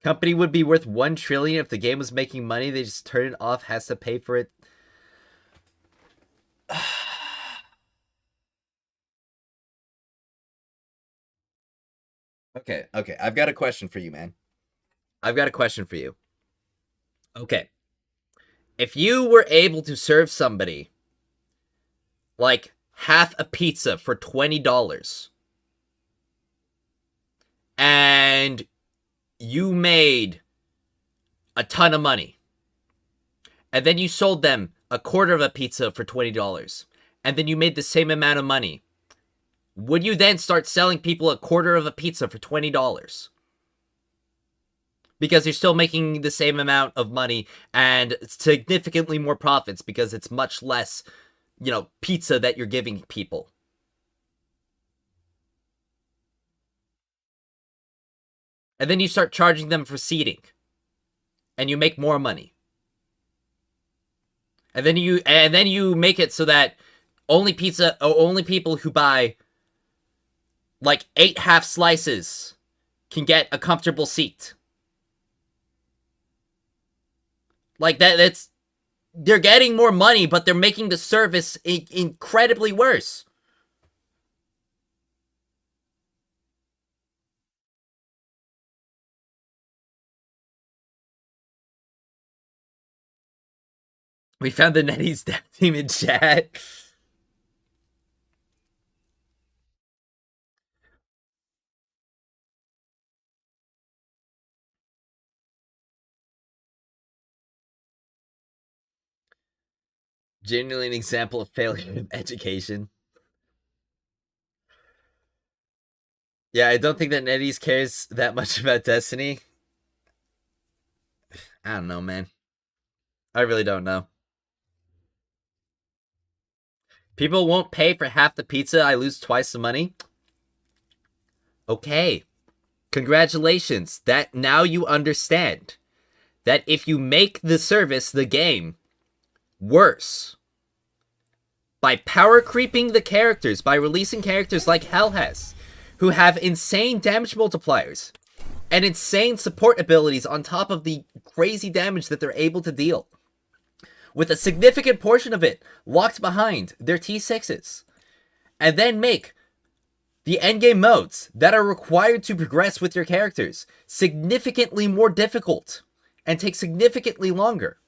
Company would be worth 1 trillion if the game was making money. They just turn it off, has to pay for it. Okay, I've got a question for you, man. I've got a question for you. Okay. If you were able to serve somebody like half a pizza for $20 and you made a ton of money, and then you sold them a quarter of a pizza for $20, and then you made the same amount of money, would you then start selling people a quarter of a pizza for $20? Because you're still making the same amount of money and significantly more profits because it's much less, pizza that you're giving people. And then you start charging them for seating. And you make more money. And then you make it so that only people who buy like 8 half slices can get a comfortable seat. Like they're getting more money, but they're making the service incredibly worse. We found the NetEase dev team in chat. Genuinely an example of failure in education. Yeah, I don't think that NetEase cares that much about Destiny. I don't know, man. I really don't know. People won't pay for half the pizza. I lose twice the money. Okay. Congratulations. That now you understand that if you make the service, the game, worse by power creeping the characters, by releasing characters like Helhest, who have insane damage multipliers and insane support abilities on top of the crazy damage that they're able to deal, with a significant portion of it locked behind their T6s, and then make the endgame modes that are required to progress with your characters significantly more difficult and take significantly longer.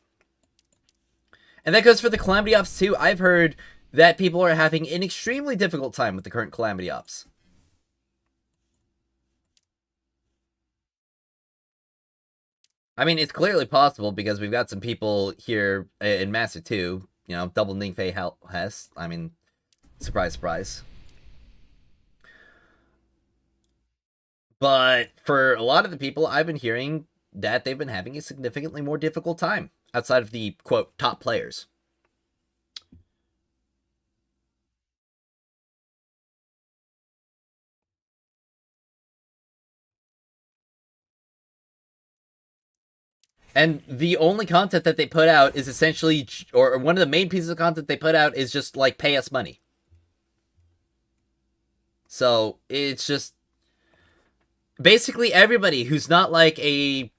And that goes for the Calamity Ops too. I've heard that people are having an extremely difficult time with the current Calamity Ops. I mean, it's clearly possible because we've got some people here in Master 2, double Ningfei Helhest. I mean, surprise, surprise. But for a lot of the people, I've been hearing that they've been having a significantly more difficult time outside of the, quote, top players. And the only content that they put out is essentially, or one of the main pieces of content they put out is just like pay us money. So it's just basically everybody who's not like a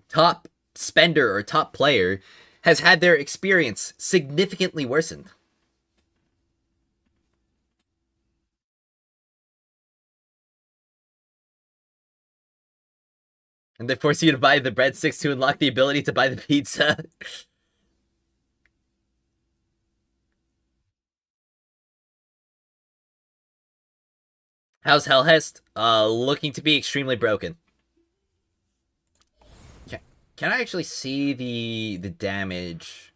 top spender or top player has had their experience significantly worsened. And they force you to buy the breadsticks to unlock the ability to buy the pizza. How's Helhest? Looking to be extremely broken. Can I actually see the damage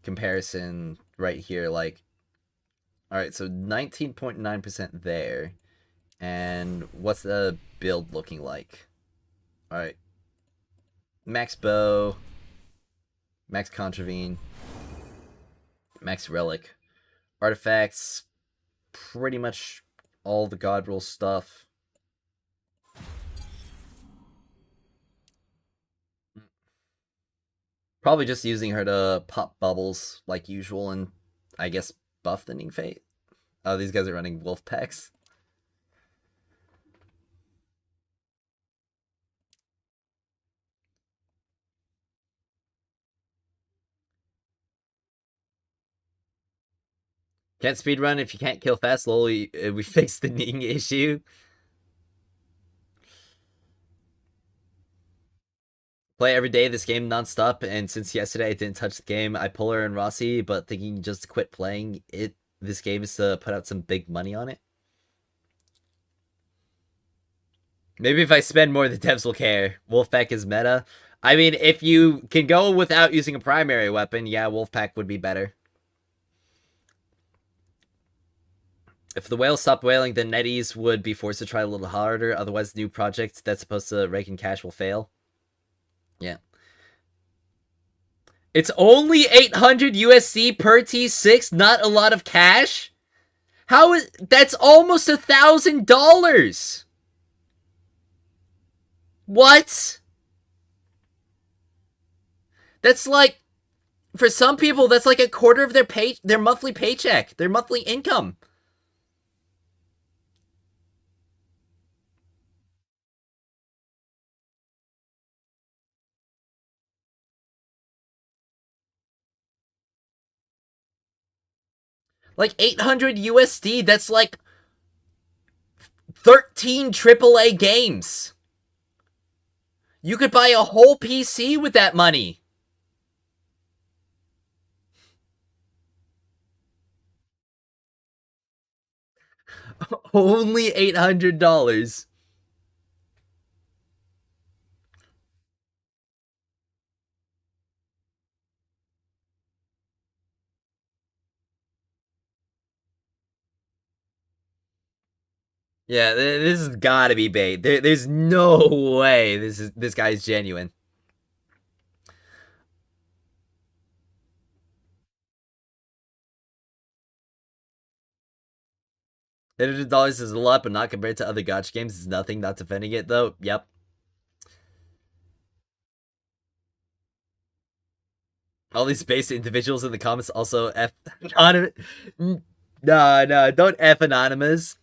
comparison right here? Like, alright, so 19.9% there. And what's the build looking like? Alright. Max Bow. Max Contravene. Max Relic. Artifacts. Pretty much all the God Roll stuff. Probably just using her to pop bubbles like usual and, I guess, buff the Ningfei. Oh, these guys are running wolf packs. Can't speedrun if you can't kill fast. Lol, we fixed the kneeing issue. Play every day this game nonstop, and since yesterday I didn't touch the game, I pull her and Rossi, but thinking just to quit playing it. This game is to put out some big money on it. Maybe if I spend more, the devs will care. Wolfpack is meta. I mean, if you can go without using a primary weapon, yeah, Wolfpack would be better. If the whales stopped whaling, then NetEase would be forced to try a little harder. Otherwise, the new project that's supposed to rake in cash will fail. Yeah. It's only 800 USD per T6, not a lot of cash? How is... That's almost $1,000! What? That's like... For some people, that's like a quarter of their monthly paycheck. Their monthly income. Like 800 USD, that's like 13 AAA games. You could buy a whole PC with that money. Only $800. Yeah, this has got to be bait. There's no way this guy's genuine. $800 is a lot, but not compared to other gacha games. It's nothing. Not defending it though. Yep. All these base individuals in the comments also F anonymous. No, don't F anonymous.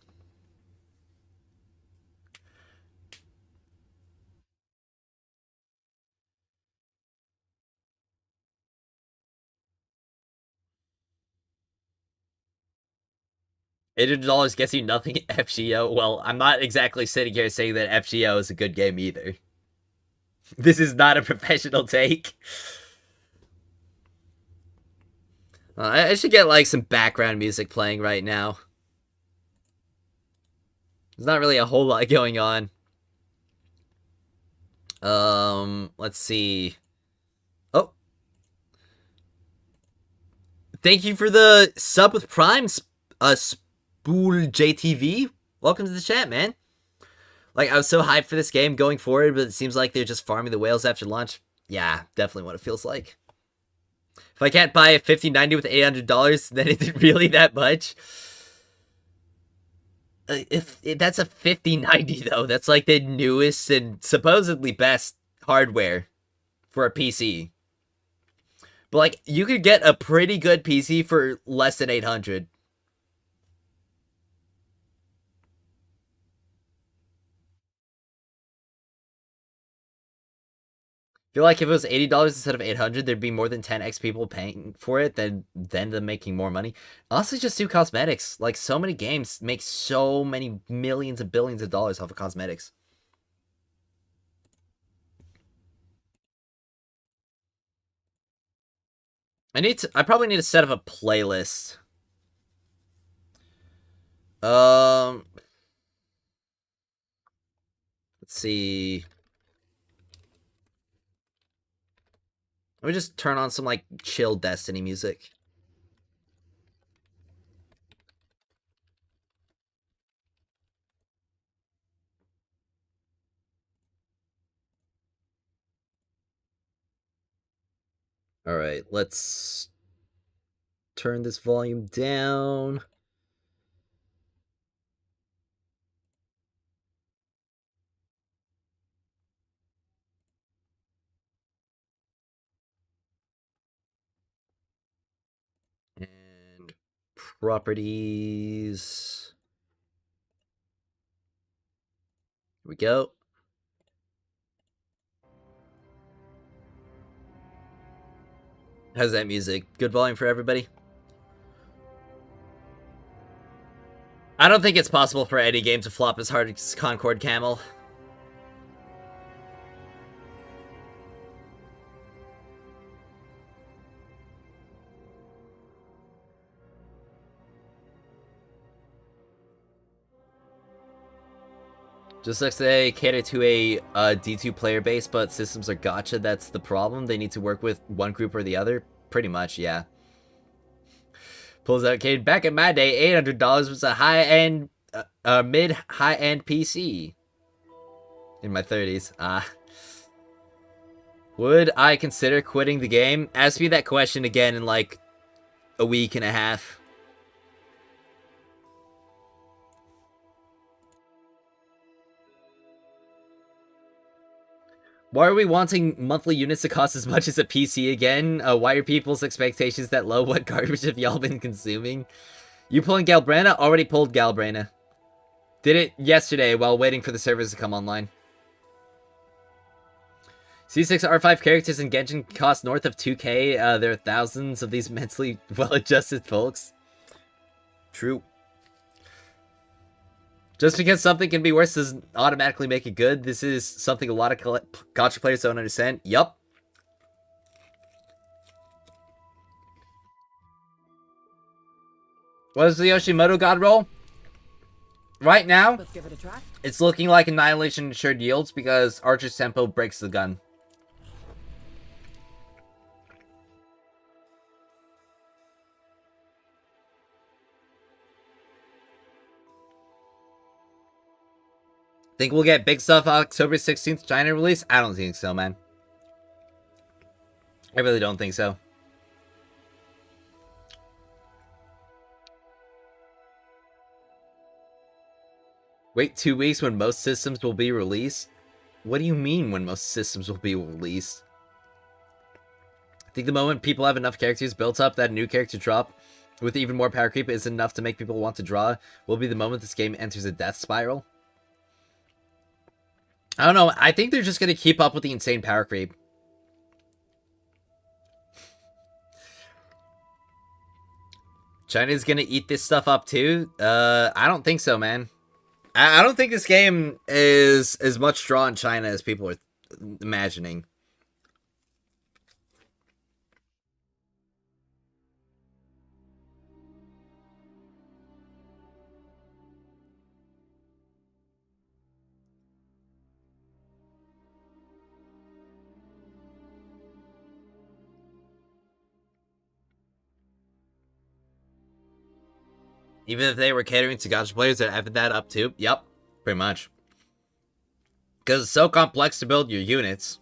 $800 gets you nothing at FGO. Well, I'm not exactly sitting here saying that FGO is a good game either. This is not a professional take. I should get like some background music playing right now. There's not really a whole lot going on. Let's see. Oh. Thank you for the sub with Prime, Spool JTV. Welcome to the chat, man. Like, I was so hyped for this game going forward, but it seems like they're just farming the whales after launch. Yeah, definitely what it feels like. If I can't buy a 5090 with $800, then is it really that much? If that's a 5090 though, that's like the newest and supposedly best hardware for a PC. But like, you could get a pretty good PC for less than 800. I feel like if it was $80 instead of 800, there'd be more than 10x people paying for it than them making more money. Honestly, just do cosmetics. Like, so many games make so many millions and billions of dollars off of cosmetics. I probably need to set up a playlist. Let's see. Let me just turn on some, like, chill Destiny music. Alright, let's turn this volume down. And properties. Here we go. How's that music? Good volume for everybody? I don't think it's possible for any game to flop as hard as Concord Camel. Just like they cater to a D2 player base, but systems are gacha, that's the problem. They need to work with one group or the other. Pretty much, yeah. Pulls out Cade. Back in my day, $800 was a high-end, mid-high-end PC. In my 30s. Would I consider quitting the game? Ask me that question again in like a week and a half. Why are we wanting monthly units to cost as much as a PC again? Why are people's expectations that low? What garbage have y'all been consuming? You pulling Galbrana? Already pulled Galbrana. Did it yesterday while waiting for the servers to come online. C6 R5 characters in Genshin cost north of 2k. There are thousands of these mentally well-adjusted folks. True. Just because something can be worse doesn't automatically make it good. This is something a lot of gacha players don't understand. Yup. What is the Yoshimoto God roll? Right now, Let's give it a try. it's looking like Annihilation ensured yields because Archer's tempo breaks the gun. Think we'll get big stuff October 16th China release? I don't think so, man. I really don't think so. Wait 2 weeks when most systems will be released? What do you mean when most systems will be released? I think the moment people have enough characters built up that a new character drop with even more power creep is enough to make people want to draw will be the moment this game enters a death spiral. I don't know. I think they're just going to keep up with the insane power creep. China's going to eat this stuff up too? I don't think so, man. I don't think this game is as much draw in China as people are imagining. Even if they were catering to gacha players that have that up too. Yep, pretty much. Because it's so complex to build your units.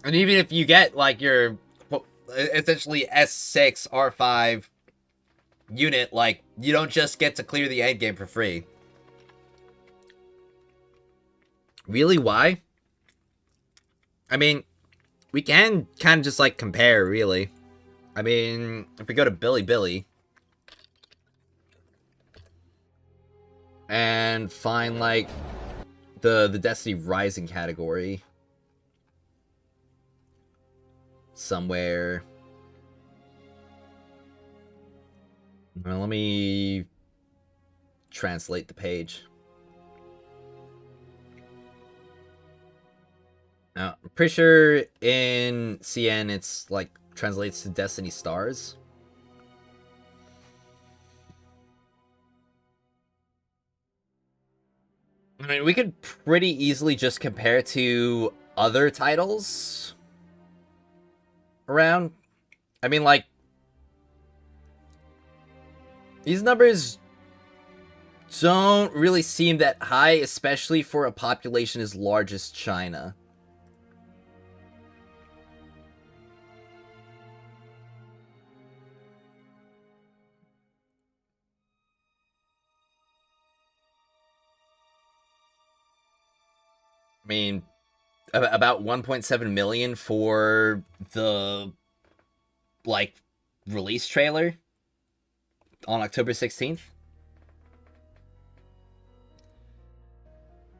And even if you get, like, your essentially S6, R5 unit, like, you don't just get to clear the endgame for free. Really, why? I mean, we can kind of just, like, compare, really. I mean, if we go to Billy, and find, like, the Destiny Rising category somewhere. Well, let me translate the page. Now, I'm pretty sure in CN it's, like, translates to Destiny Stars. I mean, we could pretty easily just compare to other titles around. I mean, like, these numbers don't really seem that high, especially for a population as large as China. I mean, about 1.7 million for the, like, release trailer on October 16th.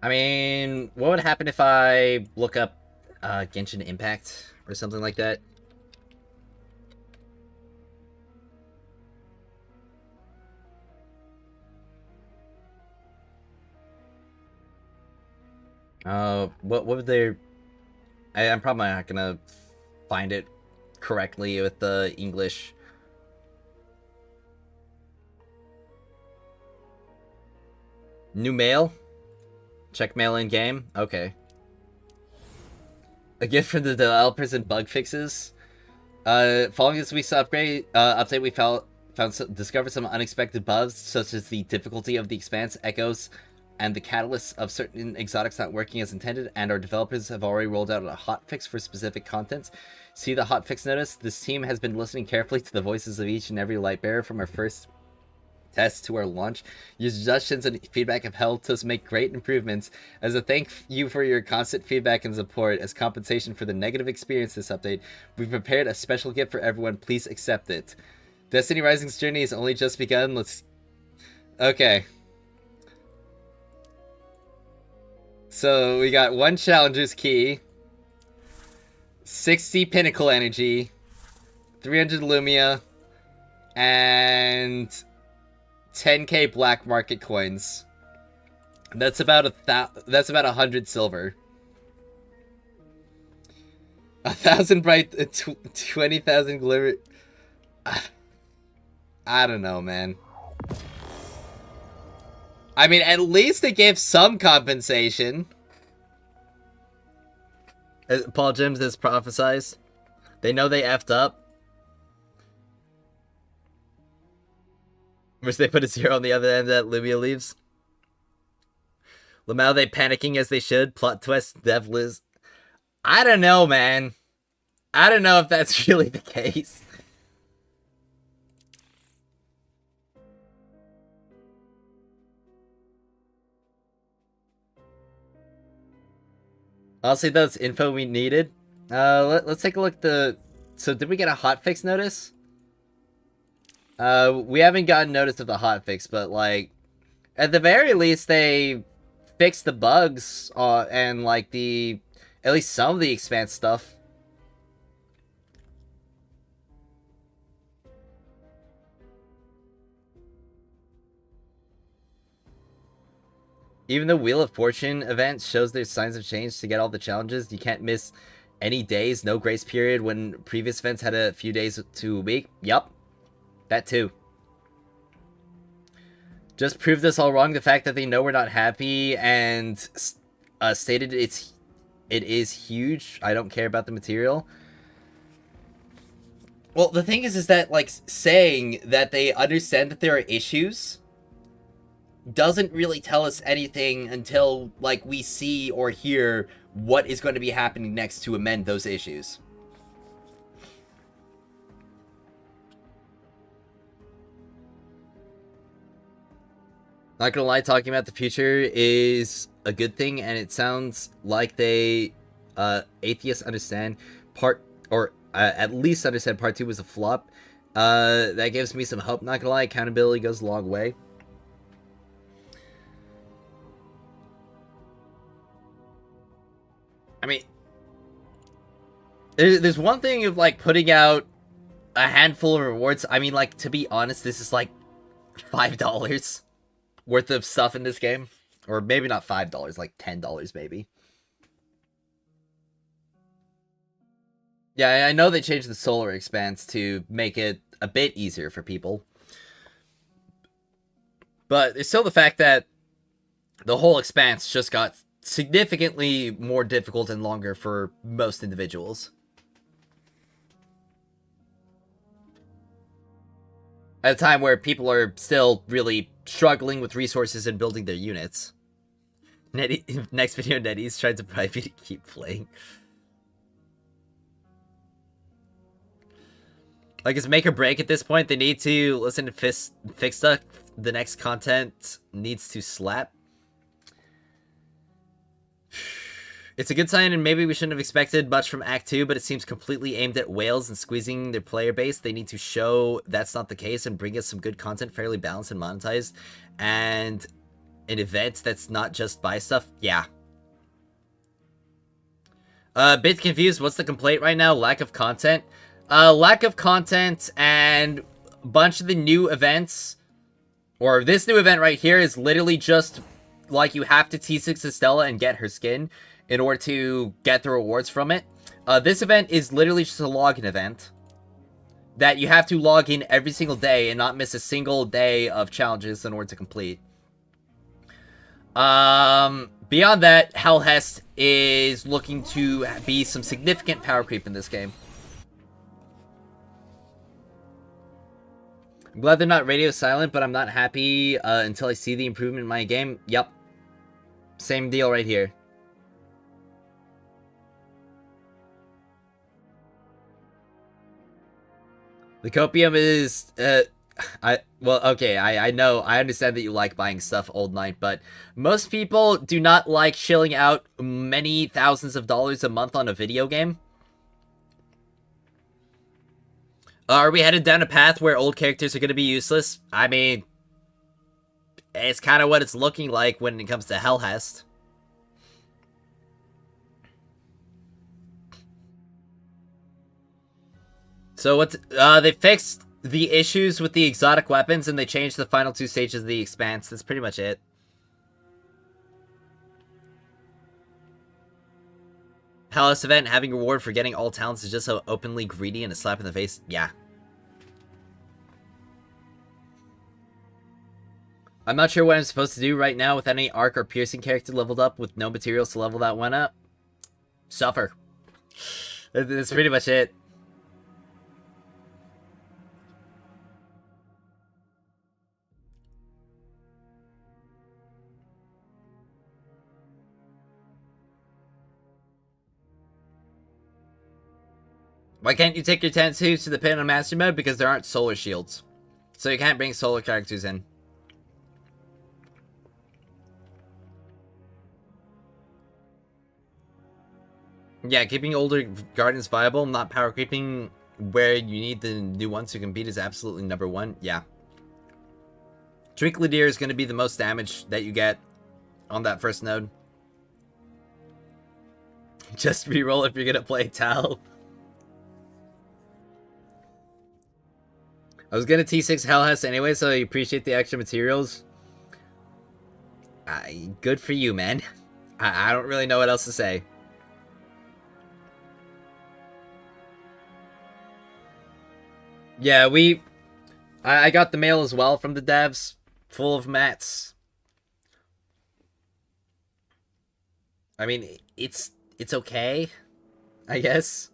I mean, what would happen if I look up Genshin Impact or something like that? What would they... I'm probably not gonna find it correctly with the English. New mail? Check mail in game? Okay. A gift from the developers and bug fixes. Following this week's update, we discovered some unexpected bugs, such as the difficulty of the expanse, echoes, and the catalysts of certain exotics not working as intended, and our developers have already rolled out a hotfix for specific contents. See the hotfix notice? This team has been listening carefully to the voices of each and every light bearer from our first test to our launch. Your suggestions and feedback have helped us make great improvements. As a thank you for your constant feedback and support, as compensation for the negative experience this update, we've prepared a special gift for everyone. Please accept it. Destiny Rising's journey has only just begun. Okay. So we got 1 Challenger's Key, 60 Pinnacle Energy, 300 Lumia, and 10k black market coins. That's about 100 silver. 1,000 bright, 20,000 glimmer. I don't know, man. I mean, at least they gave some compensation. As Paul Jims has prophesized. They know they effed up. Which they put a 0 on the other end that Lumia leaves. Lamau, they panicking as they should. Plot twist, Dev Liz. I don't know, man. I don't know if that's really the case. Honestly, that's info we needed. Let's take a look at the... So, did we get a hotfix notice? We haven't gotten notice of the hotfix, but, like... At the very least, they fixed the bugs, and, like, the... At least some of the expanse stuff. Even the Wheel of Fortune event shows there's signs of change to get all the challenges. You can't miss any days, no grace period when previous events had a few days to a week. Yup. That too. Just proved us all wrong. The fact that they know we're not happy and stated it is huge. I don't care about the material. Well, the thing is that, like, saying that they understand that there are issues doesn't really tell us anything until, like, we see or hear what is going to be happening next to amend those issues. Not gonna lie, talking about the future is a good thing, and it sounds like they, atheists understand at least understand part 2 was a flop. That gives me some hope, not gonna lie. Accountability goes a long way. I mean, there's one thing of, like, putting out a handful of rewards. I mean, like, to be honest, this is, like, $5 worth of stuff in this game. Or maybe not $5, like $10 maybe. Yeah, I know they changed the solar expanse to make it a bit easier for people. But it's still the fact that the whole expanse just got significantly more difficult and longer for most individuals. At a time where people are still really struggling with resources and building their units. Next video, Nettie's trying to bribe you to keep playing. Like, it's make or break at this point. They need to listen to fix stuff. The next content needs to slap. It's a good sign, and maybe we shouldn't have expected much from Act 2, but it seems completely aimed at whales and squeezing their player base. They need to show that's not the case and bring us some good content, fairly balanced and monetized, and an event that's not just buy stuff. Yeah. Bit confused. What's the complaint right now? Lack of content? Lack of content, and a bunch of the new events, or this new event right here, is literally just like you have to T6 Estella and get her skin in order to get the rewards from it. This event is literally just a login event that you have to log in every single day and not miss a single day of challenges in order to complete. Beyond that, Helhest is looking to be some significant power creep in this game. I'm glad they're not radio silent, but I'm not happy until I see the improvement in my game. Yep. Same deal right here. The copium is, I know, I understand that you like buying stuff old night, but most people do not like shelling out many thousands of dollars a month on a video game. Are we headed down a path where old characters are going to be useless? I mean, it's kind of what it's looking like when it comes to Helhest. So what? They fixed the issues with the exotic weapons and they changed the final 2 stages of the Expanse. That's pretty much it. Helhest event, having a reward for getting all talents is just so openly greedy and a slap in the face. Yeah. I'm not sure what I'm supposed to do right now with any arc or piercing character leveled up with no materials to level that one up. Suffer. That's pretty much it. Why can't you take your tattoos to the pin on Master Mode? Because there aren't solar shields. So you can't bring solar characters in. Yeah, keeping older gardens viable, not power creeping where you need the new ones to compete is absolutely number one. Yeah. Trinkladier is going to be the most damage that you get on that first node. Just reroll if you're going to play Tal. I was gonna T6 Helhest anyway, so I appreciate the extra materials. Good for you, man. I don't really know what else to say. Yeah, I got the mail as well from the devs, full of mats. I mean, it's okay, I guess.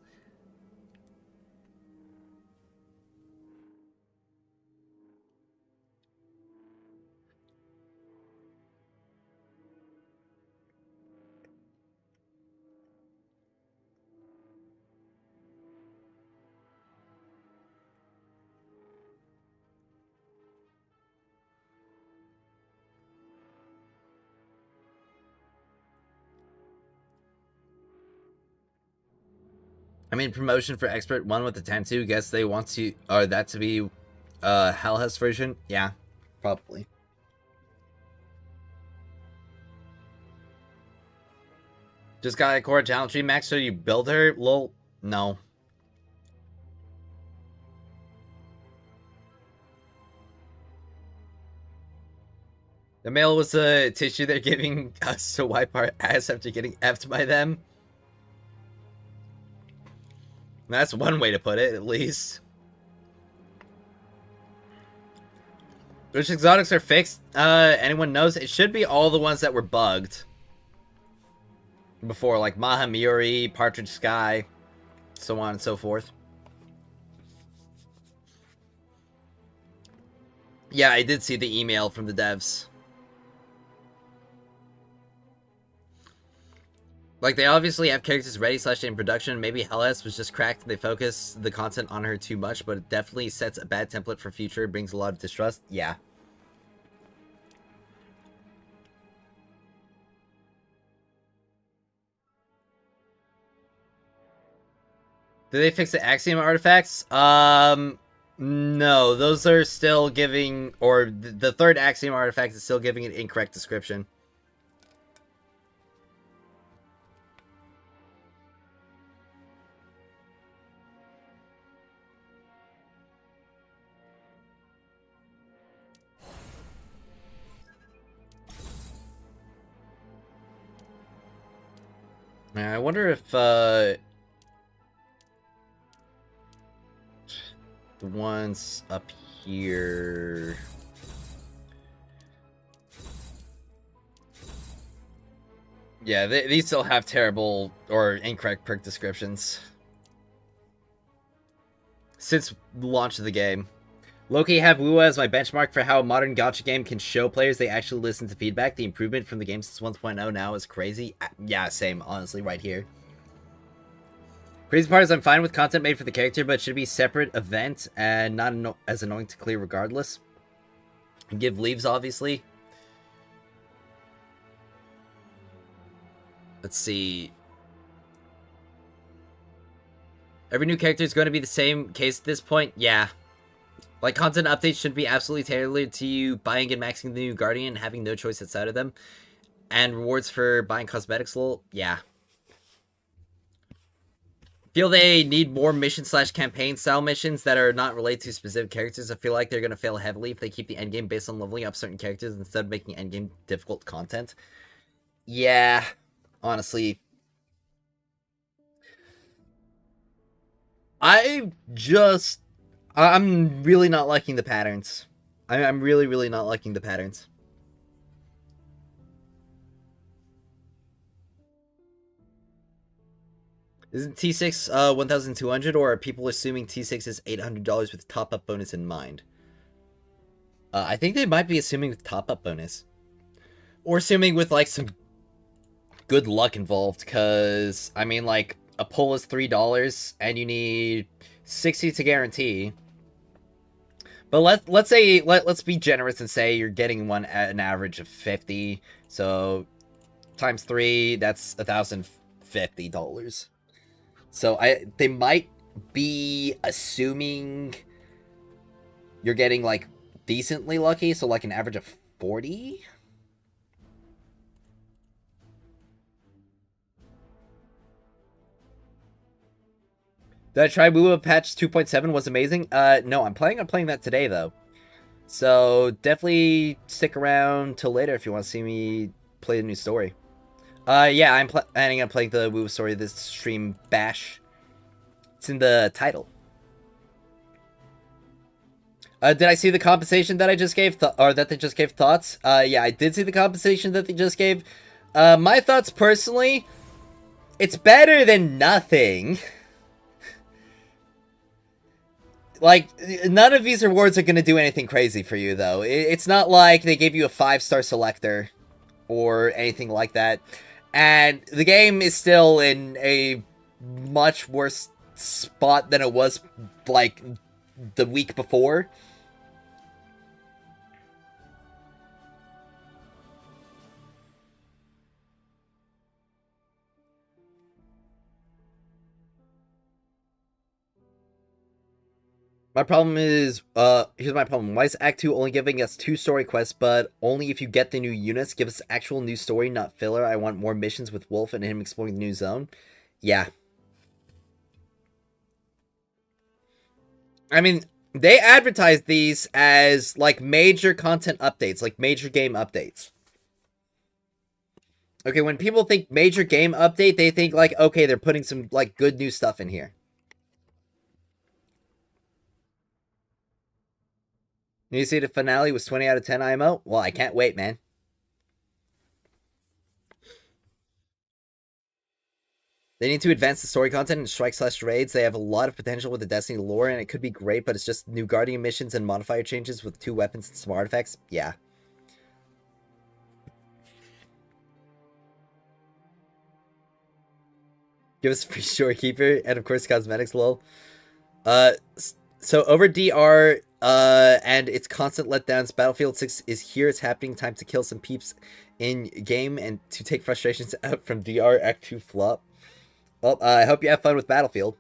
I mean, promotion for expert 1 with the tattoo. Guess they want to, or that to be, Helhest version. Yeah, probably. Just got a core talent tree max, so you build her. Lol. No. The mail was a tissue they're giving us to wipe our ass after getting effed by them. That's one way to put it, at least. Which exotics are fixed? Anyone knows? It should be all the ones that were bugged before, like Mahamiri, Partridge Sky, so on and so forth. Yeah, I did see the email from the devs. Like, they obviously have characters ready / in production. Maybe Helhest was just cracked and they focus the content on her too much, but it definitely sets a bad template for future. It brings a lot of distrust. Yeah. Did they fix the Axiom artifacts? No, those are still giving, or the third Axiom artifact is still giving an incorrect description. I wonder if the ones up here. Yeah, these still have terrible or incorrect perk descriptions. Since the launch of the game. Loki have Wua as my benchmark for how a modern gacha game can show players they actually listen to feedback. The improvement from the game since 1.0 now is crazy. Yeah, same, honestly, right here. Crazy part is I'm fine with content made for the character, but it should be a separate event and not as annoying to clear regardless. And give leaves, obviously. Let's see. Every new character is going to be the same case at this point? Yeah. Like, content updates should be absolutely tailored to you buying and maxing the new Guardian and having no choice outside of them. And rewards for buying cosmetics, lol. Yeah. Feel they need more mission/campaign style missions that are not related to specific characters. I feel like they're going to fail heavily if they keep the endgame based on leveling up certain characters instead of making endgame difficult content. Yeah, honestly. I'm really not liking the patterns. I'm really, really not liking the patterns. Isn't T6 $1,200, or are people assuming T6 is $800 with top-up bonus in mind? I think they might be assuming with top-up bonus. Or assuming with, like, some good luck involved, because, I mean, like, a pull is $3, and you need 60 to guarantee. But let's be generous and say you're getting one at an average of 50, so times 3, that's $1,050. So they might be assuming you're getting, like, decently lucky, so like an average of 40? Did I try Wuwa patch 2.7? Was amazing? No, I'm planning on playing that today, though. So definitely stick around till later if you want to see me play the new story. Yeah, I'm planning on playing the Wuwa story this stream bash. It's in the title. Did I see the compensation that I just gave, or that they just gave thoughts? Yeah, I did see the compensation that they just gave. My thoughts personally, it's better than nothing. Like, none of these rewards are going to do anything crazy for you, though. It's not like they gave you a 5-star selector or anything like that. And the game is still in a much worse spot than it was, like, the week before. My problem is, here's my problem. Why is Act 2 only giving us 2 story quests, but only if you get the new units? Give us actual new story, not filler. I want more missions with Wolf and him exploring the new zone. Yeah. I mean, they advertise these as, like, major content updates, like major game updates. Okay, when people think major game update, they think, like, okay, they're putting some, like, good new stuff in here. You see the finale was 20 out of 10 IMO? Well, I can't wait, man. They need to advance the story content and strike/raids. They have a lot of potential with the Destiny lore, and it could be great, but it's just new Guardian missions and modifier changes with 2 weapons and some artifacts. Yeah. Give us a free storekeeper, and of course cosmetics, lol. So over DR, and its constant letdowns, Battlefield 6 is here. It's happening. Time to kill some peeps in game and to take frustrations out from DR Act 2 flop. Well, I hope you have fun with Battlefield.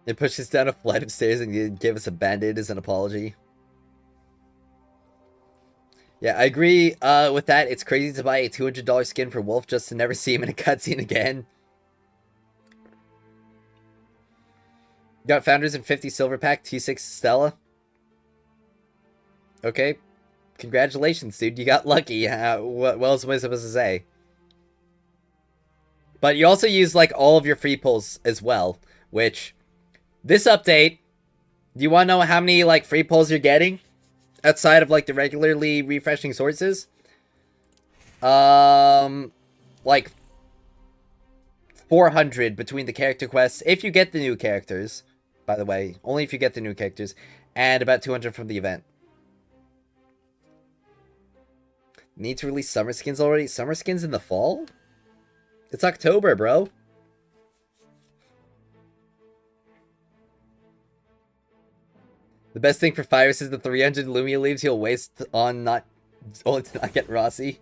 It pushes down a flight of stairs and give us a band-aid as an apology. Yeah, I agree with that. It's crazy to buy a $200 skin for Wolf just to never see him in a cutscene again. Got Founders and 50 Silver Pack, T6 Stella. Okay, congratulations, dude. You got lucky. What else am I supposed to say? But you also use, like, all of your free pulls as well, which, this update, do you want to know how many, like, free pulls you're getting? Outside of, like, the regularly refreshing sources? Like, 400 between the character quests, if you get the new characters, by the way, only if you get the new characters, and about 200 from the event. Need to release summer skins already? Summer skins in the fall? It's October, bro. The best thing for Fyrus is the 300 Lumia leaves he'll waste on only to not get Rossi.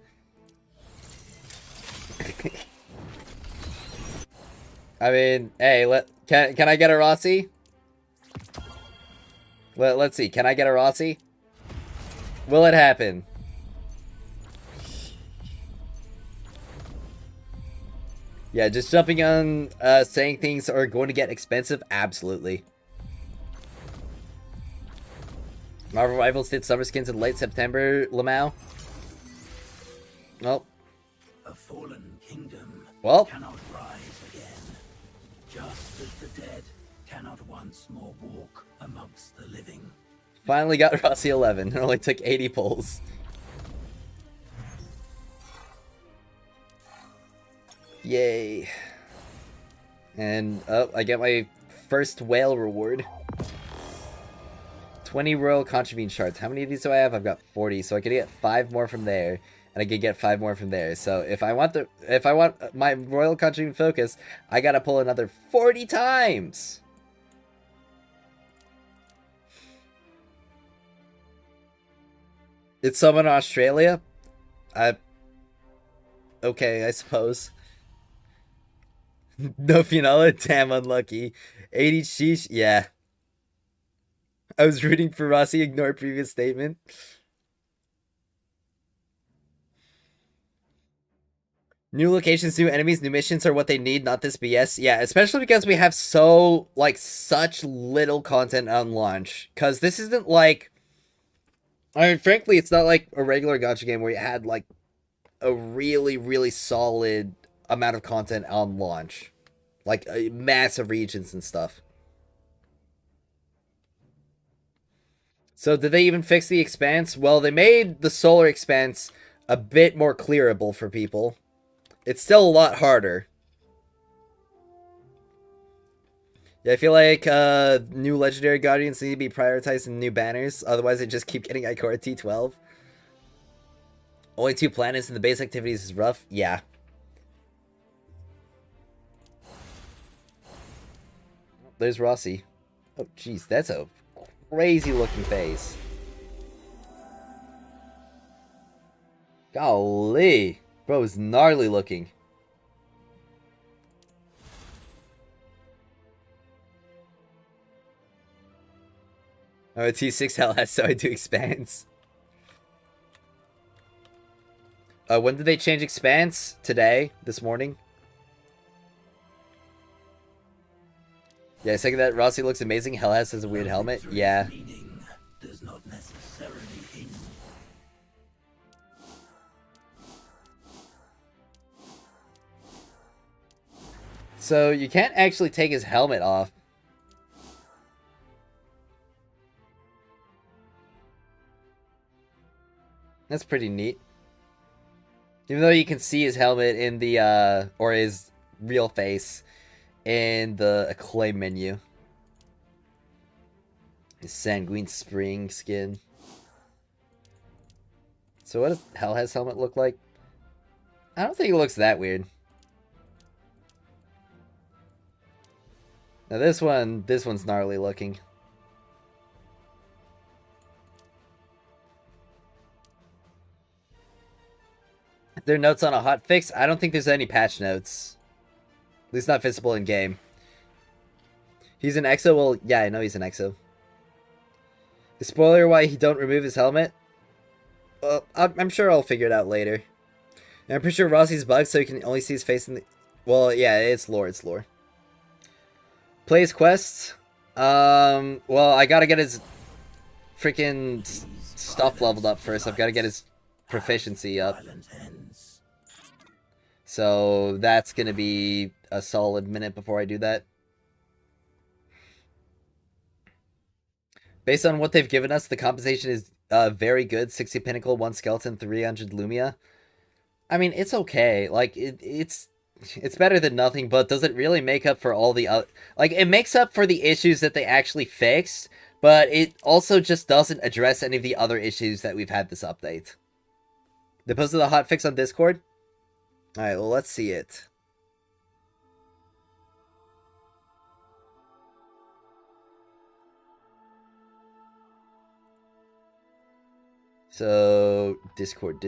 I mean, hey, can I get a Rossi? Let's see. Can I get a Rossi? Will it happen? Yeah, just jumping on saying things are going to get expensive. Absolutely. Marvel Rivals did summer skins in late September. Lamau. Well. A fallen kingdom cannot rise again, just as the dead cannot once more walk amongst the living. Finally got Rossi 11. It only took 80 pulls. Yay. And, oh, I get my first whale reward. 20 royal contravene shards. How many of these do I have? I've got 40, so I could get 5 more from there. And I could get 5 more from there. So if I want my royal contravene focus, I gotta pull another 40 times. It's someone in Australia? Okay, I suppose. No Finola? Damn unlucky. 80 sheesh? Yeah. I was rooting for Rossi, ignore previous statement. New locations, new enemies, new missions are what they need, not this BS. Yeah, especially because we have such little content on launch. Because this isn't like... I mean, frankly, it's not like a regular gacha game where you had, like, a really, really solid amount of content on launch. Like, massive regions and stuff. So, did they even fix the expanse? Well, they made the solar expanse a bit more clearable for people. It's still a lot harder. Yeah, I feel like new Legendary Guardians need to be prioritized in new banners. Otherwise, they just keep getting Ikora T12. Only 2 planets in the base activities is rough. Yeah. There's Rossi. Oh, jeez, that's a crazy looking face. Golly. Bro, it's gnarly looking. Oh, T6 Helhest, so I do expanse. When did they change expanse? Today? This morning? Yeah, second that Rossi looks amazing. Helhest has a weird helmet. Yeah. Does not necessarily hinge. So you can't actually take his helmet off. That's pretty neat. Even though you can see his helmet in the, or his real face in the Acclaim menu. His Sanguine Spring skin. So what does Helhest's helmet look like? I don't think it looks that weird. Now this one's gnarly looking. There are notes on a hotfix? I don't think there's any patch notes. At least not visible in game. He's an EXO? Well, yeah, I know he's an EXO. The spoiler why he don't remove his helmet? Well, I'm sure I'll figure it out later. And I'm pretty sure Rossi's bugged so you can only see his face in the... Well, yeah, it's lore, it's lore. Plays quests? Well, I gotta get his freaking stuff leveled up first. I've got to get his proficiency up. So that's going to be a solid minute before I do that. Based on what they've given us, the compensation is very good. 60 Pinnacle, 1 Skeleton, 300 Lumia. I mean, it's okay. Like, it's better than nothing, but does it really make up for all the other... Like, it makes up for the issues that they actually fixed, but it also just doesn't address any of the other issues that we've had this update. They posted the hotfix on Discord? Alright, well, let's see it. So, Discord.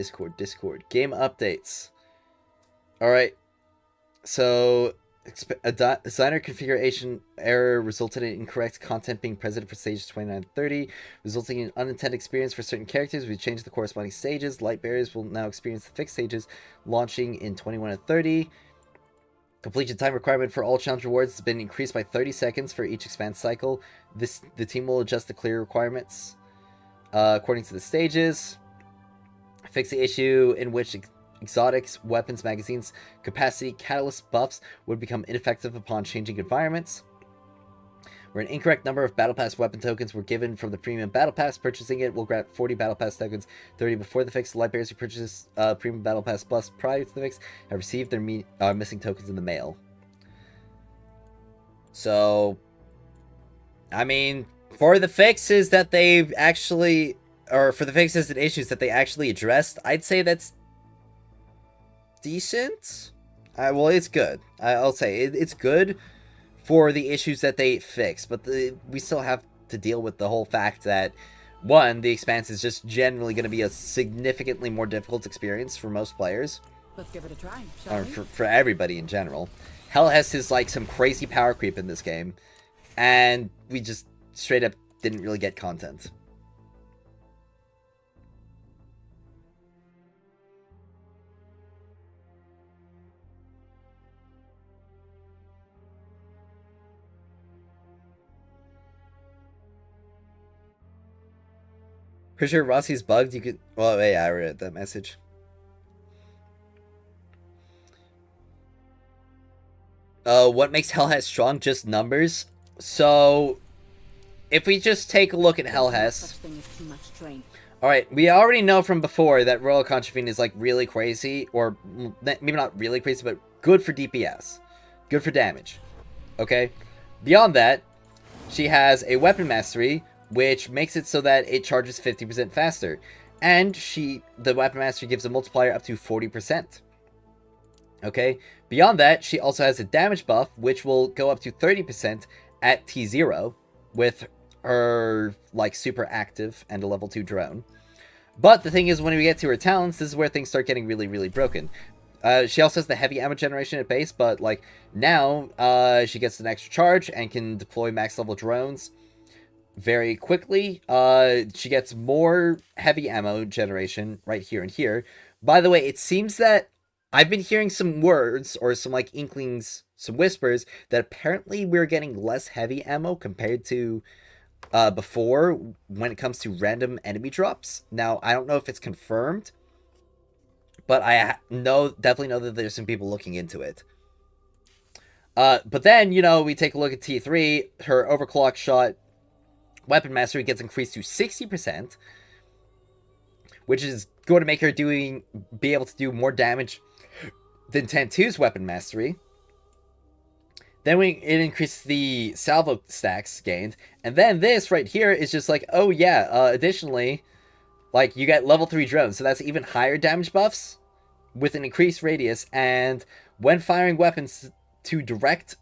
Game updates. Alright. So, a designer configuration error resulted in incorrect content being present for stages 29 and 30, resulting in unintended experience for certain characters. We changed the corresponding stages. Light barriers will now experience the fixed stages, launching in 21 and 30. Completion time requirement for all challenge rewards has been increased by 30 seconds for each expanse cycle. The team will adjust the clear requirements according to the stages. Fix the issue in which exotics, weapons, magazines, capacity, catalyst buffs would become ineffective upon changing environments. Where an incorrect number of Battle Pass weapon tokens were given from the Premium Battle Pass, purchasing it will grant 40 Battle Pass tokens, 30 before the fix. Light bearers who purchase Premium Battle Pass Plus prior to the fix have received their missing tokens in the mail. So, I mean, for the fixes that they've actually, or for the fixes and issues that they actually addressed, I'd say that's decent. Well, it's good. I'll say it's good for the issues that they fixed, but we still have to deal with the whole fact that, one, the Expanse is just generally going to be a significantly more difficult experience for most players. Let's give it a try, shall Or we? for everybody in general. Helhest is like some crazy power creep in this game, and we just straight up didn't really get content. Pretty sure Rossi's bugged. You could. Well, yeah, I read that message. What makes Helhest strong? Just numbers. So, if we just take a look at Such Helhest. thing as too much train. Alright, we already know from before that Royal Contravene is like really crazy, or maybe not really crazy, but good for DPS. Good for damage. Okay? Beyond that, she has a weapon mastery, which makes it so that it charges 50% faster. And the weapon mastery gives a multiplier up to 40%. Okay? Beyond that, she also has a damage buff, which will go up to 30% at T0 with her, like, super active and a level 2 drone. But the thing is, when we get to her talents, this is where things start getting really, really broken. She also has the heavy ammo generation at base, but, like, now she gets an extra charge and can deploy max level drones very quickly. She gets more heavy ammo generation right here and here. By the way, it seems that I've been hearing some words or some like inklings, some whispers that apparently we're getting less heavy ammo compared to before when it comes to random enemy drops. Now, I don't know if it's confirmed, but I definitely know that there's some people looking into it. But then, you know, we take a look at T3, her overclock shot weapon mastery gets increased to 60%, which is going to make her be able to do more damage than Tantu's weapon mastery. Then it increases the salvo stacks gained, and then this right here is just like, oh yeah, additionally, like, you get level 3 drones, so that's even higher damage buffs with an increased radius, and when firing weapons to direct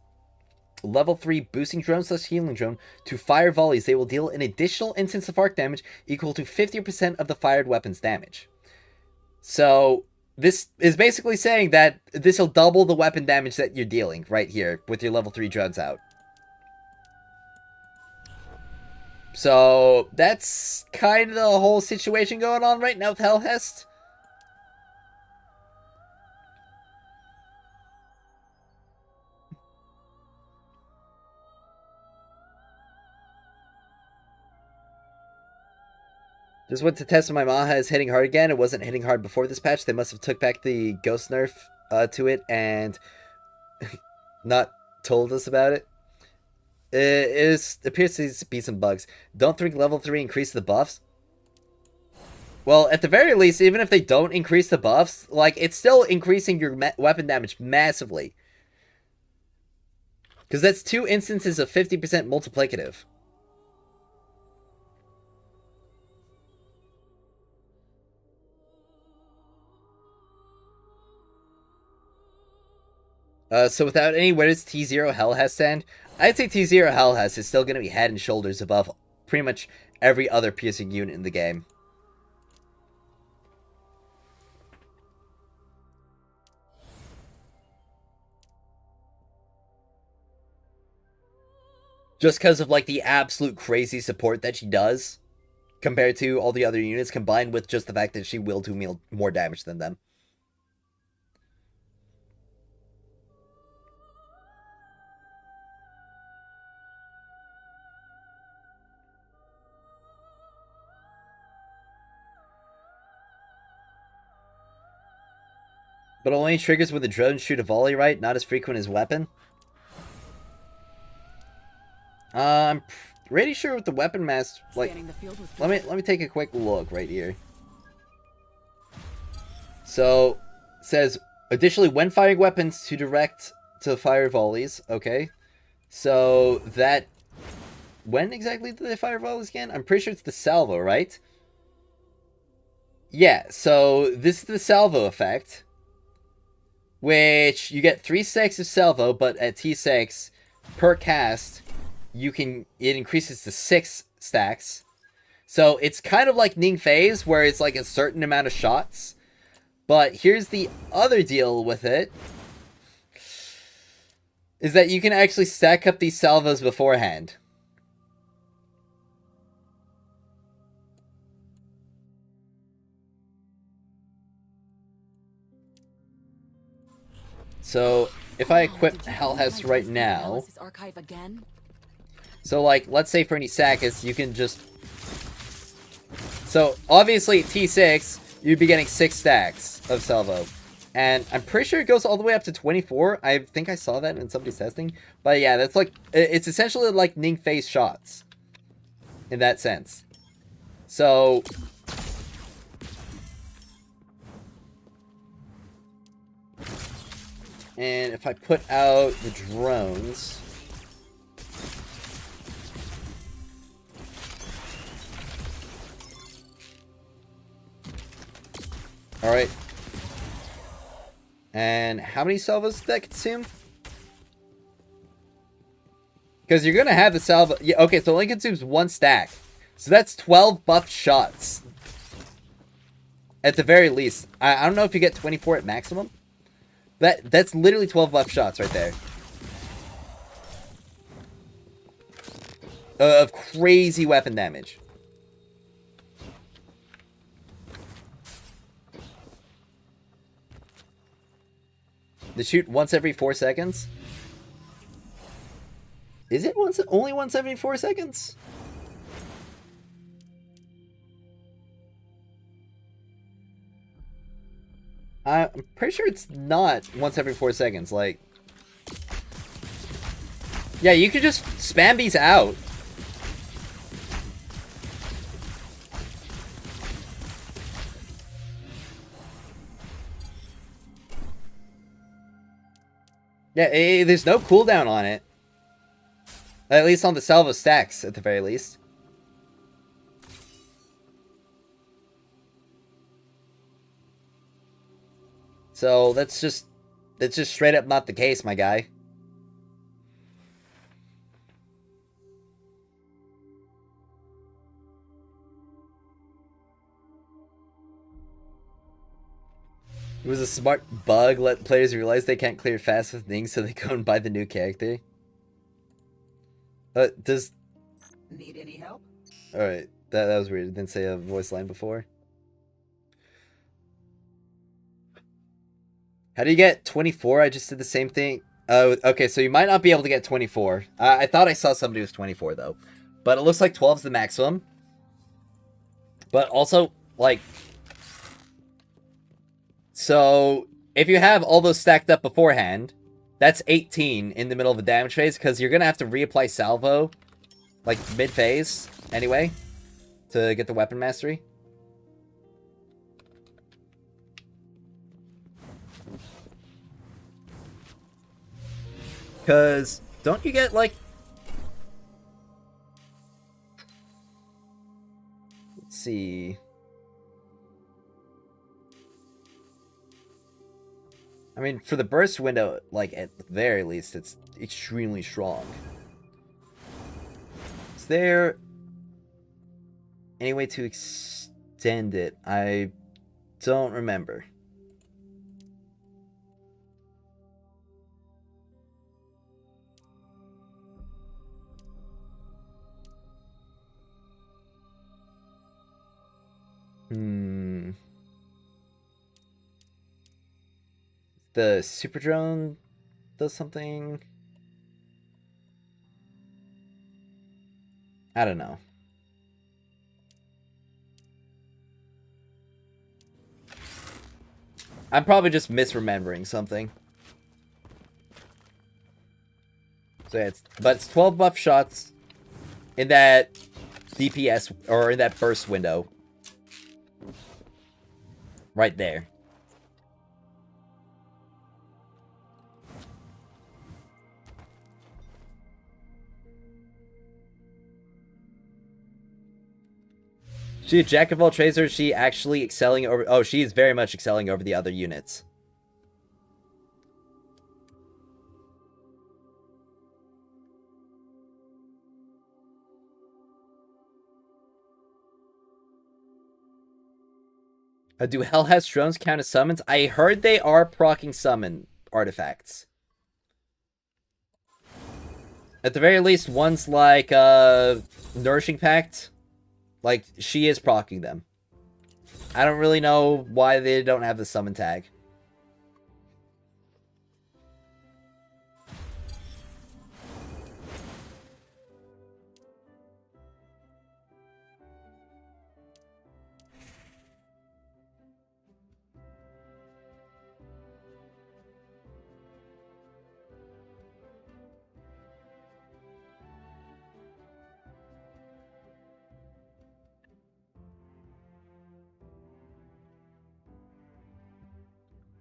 level 3 boosting drone / healing drone to fire volleys, they will deal an additional instance of arc damage equal to 50% of the fired weapon's damage. So this is basically saying that this will double the weapon damage that you're dealing right here with your level 3 drones out. So that's kind of the whole situation going on right now with Helhest. Just went to test if my Maha is hitting hard again. It wasn't hitting hard before this patch. They must have took back the ghost nerf to it and not told us about it. It appears to be some bugs. Don't think level 3 increase the buffs? Well, at the very least, even if they don't increase the buffs, like, it's still increasing your weapon damage massively. Because that's 2 instances of 50% multiplicative. So without any, where does T0 Helhest stand? I'd say T0 Helhest is still going to be head and shoulders above pretty much every other piercing unit in the game. Just because of, like, the absolute crazy support that she does compared to all the other units, combined with just the fact that she will do more damage than them. But only triggers when the drone shoot a volley, right? Not as frequent as weapon? I'm pretty sure with the weapon mask, like, let me take a quick look right here. So, it says, additionally, when firing weapons to direct to fire volleys, okay. So, that, when exactly do they fire volleys again? I'm pretty sure it's the salvo, right? Yeah, so this is the salvo effect, which you get 3 stacks of salvo, but at T6 per cast, it increases to 6 stacks. So it's kind of like Ning Phase, where it's like a certain amount of shots. But here's the other deal with it, is that you can actually stack up these salvos beforehand. So, if I equip Helhest right now... So, like, let's say for any Sakis, you can just... So, obviously, at T6, you'd be getting 6 stacks of salvo. And I'm pretty sure it goes all the way up to 24. I think I saw that in somebody's testing. But yeah, that's like... It's essentially like Ning Phase shots. In that sense. So... And if I put out the drones... Alright. And how many salvos does that consume? Because you're going to have the salvo... Yeah, okay, so it only consumes 1 stack. So that's 12 buffed shots. At the very least. I don't know if you get 24 at maximum. That's literally 12 buff shots right there. Of crazy weapon damage. They shoot once every 4 seconds? Is it only once every 4 seconds? I'm pretty sure it's not once every 4 seconds, like... Yeah, you could just spam these out. Yeah, there's no cooldown on it. At least on the salvo stacks, at the very least. So that's just straight up not the case, my guy. It was a smart bug, let players realize they can't clear fast with Ning, so they go and buy the new character. Does... Need any help? Alright, that was weird. It didn't say a voice line before. How do you get 24? I just did the same thing. Oh, okay, so you might not be able to get 24. I thought I saw somebody with 24, though. But it looks like 12 is the maximum. But also, like... So, if you have all those stacked up beforehand, that's 18 in the middle of the damage phase, because you're going to have to reapply salvo, like, mid-phase, anyway, to get the weapon mastery. Because, don't you get, like... Let's see... I mean, for the burst window, like, at the very least, it's extremely strong. Is there any way to extend it? I don't remember. The super drone does something. I don't know. I'm probably just misremembering something. So yeah, it's 12 buff shots in that DPS or in that burst window. Right there. She a jack of all trades, or is she actually excelling over... Oh, she is very much excelling over the other units. Do Helhest drones count as summons? I heard they are proccing summon artifacts. At the very least, ones like Nourishing Pact... Like, she is proccing them. I don't really know why they don't have the summon tag.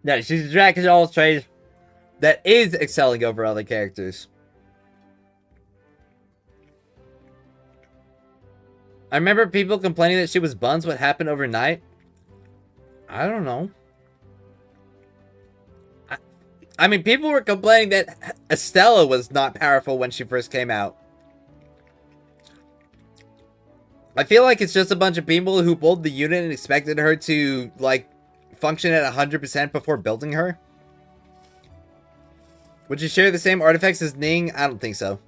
No, she's a jack of all trades that is excelling over other characters. I remember people complaining that she was buns. What happened overnight? I don't know. I mean, people were complaining that Estella was not powerful when she first came out. I feel like it's just a bunch of people who pulled the unit and expected her to, like, function at 100% before building her. Would you share the same artifacts as Ning? I don't think so.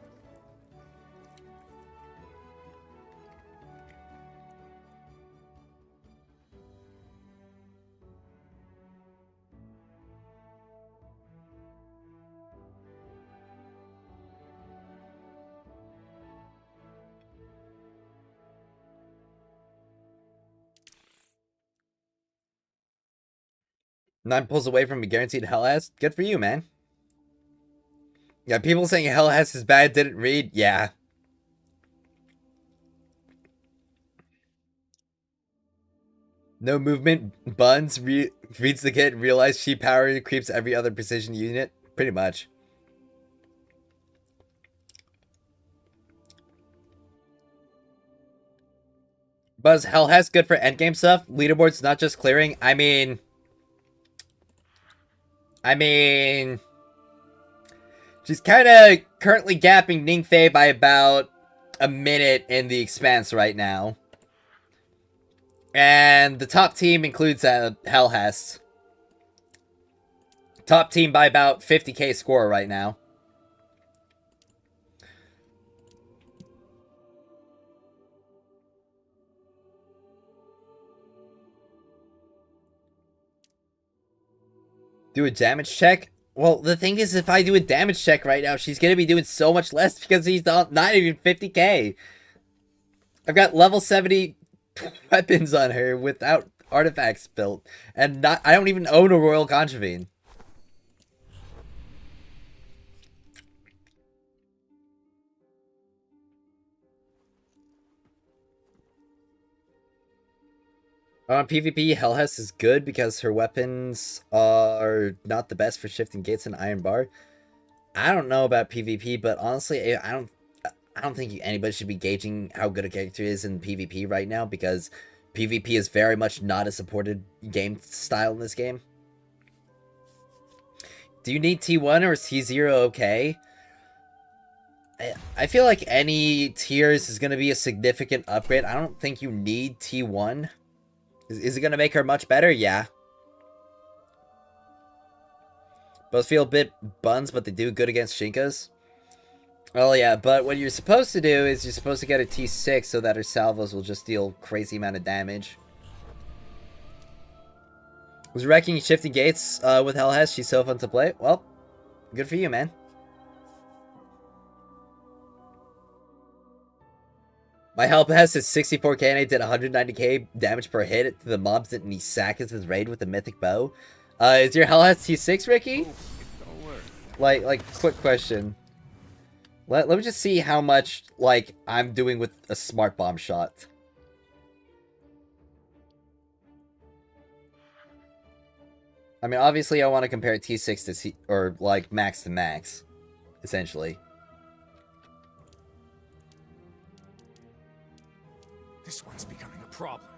Nine pulls away from a guaranteed Helhest. Good for you, man. Yeah, people saying Helhest is bad didn't read. Yeah. No movement. Buns reads the kit. Realize she power creeps every other precision unit. Pretty much. But is Helhest good for endgame stuff? Leaderboard's not just clearing. I mean, she's kind of currently gapping Ningfei by about a minute in the Expanse right now. And the top team includes Helhest. Top team by about 50k score right now. Do a damage check? Well, the thing is, if I do a damage check right now, she's going to be doing so much less because he's not even 50k. I've got level 70 weapons on her without artifacts built, and I don't even own a Royal Conchavine. On PvP, Helhest is good because her weapons are not the best for shifting gates and iron bar. I don't know about PvP, but honestly, I don't think anybody should be gauging how good a character is in PvP right now, because PvP is very much not a supported game style in this game. Do you need T1 or is T0 okay? I feel like any tiers is going to be a significant upgrade. I don't think you need T1. Is it going to make her much better? Yeah. Both feel a bit buns, but they do good against Shinkas. Well, yeah, but what you're supposed to do is you're supposed to get a T6 so that her salvos will just deal crazy amount of damage. Was wrecking shifting gates with Helhest. She's so fun to play. Well, good for you, man. My Helhest is 64k and I did 190k damage per hit to the mobs that he sacked his raid with the mythic bow. Is your Helhest T6, Ricky? Don't worry. Like, quick question. Let me just see how much, like, I'm doing with a smart bomb shot. I mean, obviously I want to compare T6 to C, or, like, max to max, essentially. This one's becoming a problem.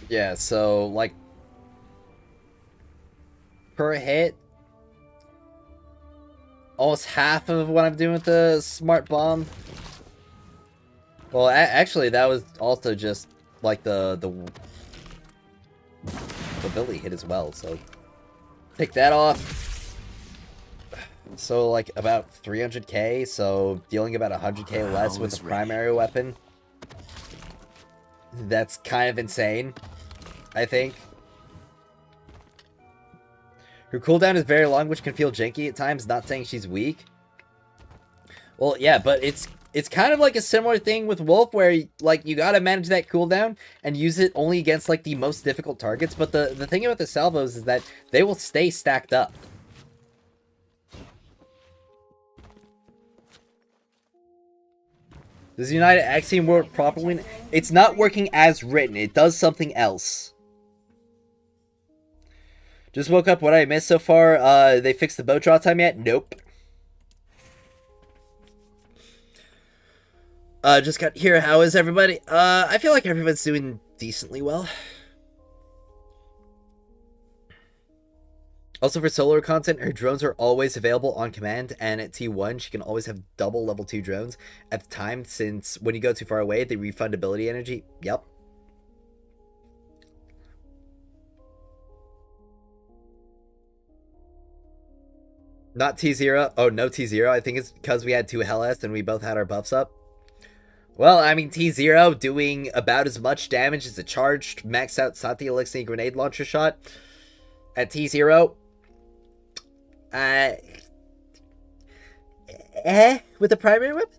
Yeah, so, like, per hit, almost half of what I'm doing with the smart bomb. Well, actually, that was also just, like, the ability hit as well, so take that off. So, like, about 300k, so dealing about 100k less with the primary weapon. That's kind of insane, I think. Her cooldown is very long, which can feel janky at times, not saying she's weak. Well, yeah, but it's kind of like a similar thing with Wolf, where, like, you gotta manage that cooldown and use it only against, like, the most difficult targets, but the thing about the salvos is that they will stay stacked up. Does United Axiom work properly? It's not working as written. It does something else. Just woke up. What I missed so far? They fixed the boat draw time yet? Nope. Just got here. How is everybody? I feel like everyone's doing decently well. Also, for solo content, her drones are always available on command, and at T1, she can always have double level 2 drones at the time, since when you go too far away, they refund ability energy. Yep. Not T0. Oh, no T0. I think it's because we had 2 Helhest and we both had our buffs up. Well, I mean, T0 doing about as much damage as a charged, maxed out Sati Elixir grenade launcher shot. At T0, with a primary weapon?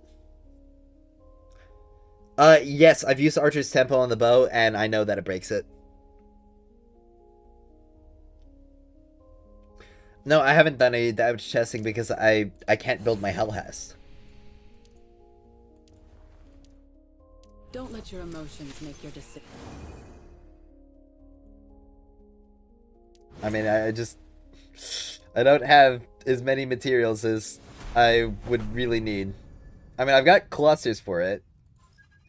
Yes, I've used Archer's Tempo on the bow, and I know that it breaks it. No, I haven't done any damage testing because I can't build my Helhest. Don't let your emotions make your decision. I mean, I don't have as many materials as I would really need. I mean, I've got clusters for it,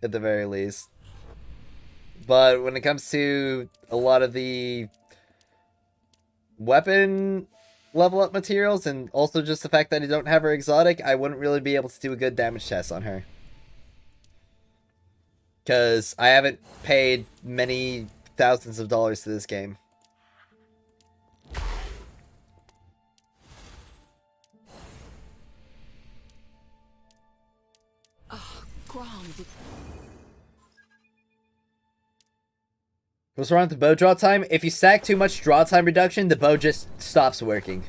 at the very least. But when it comes to a lot of the weapon level up materials, and also just the fact that I don't have her exotic, I wouldn't really be able to do a good damage test on her. Because I haven't paid many thousands of dollars to this game. What's wrong with the bow draw time? If you stack too much draw time reduction, the bow just stops working.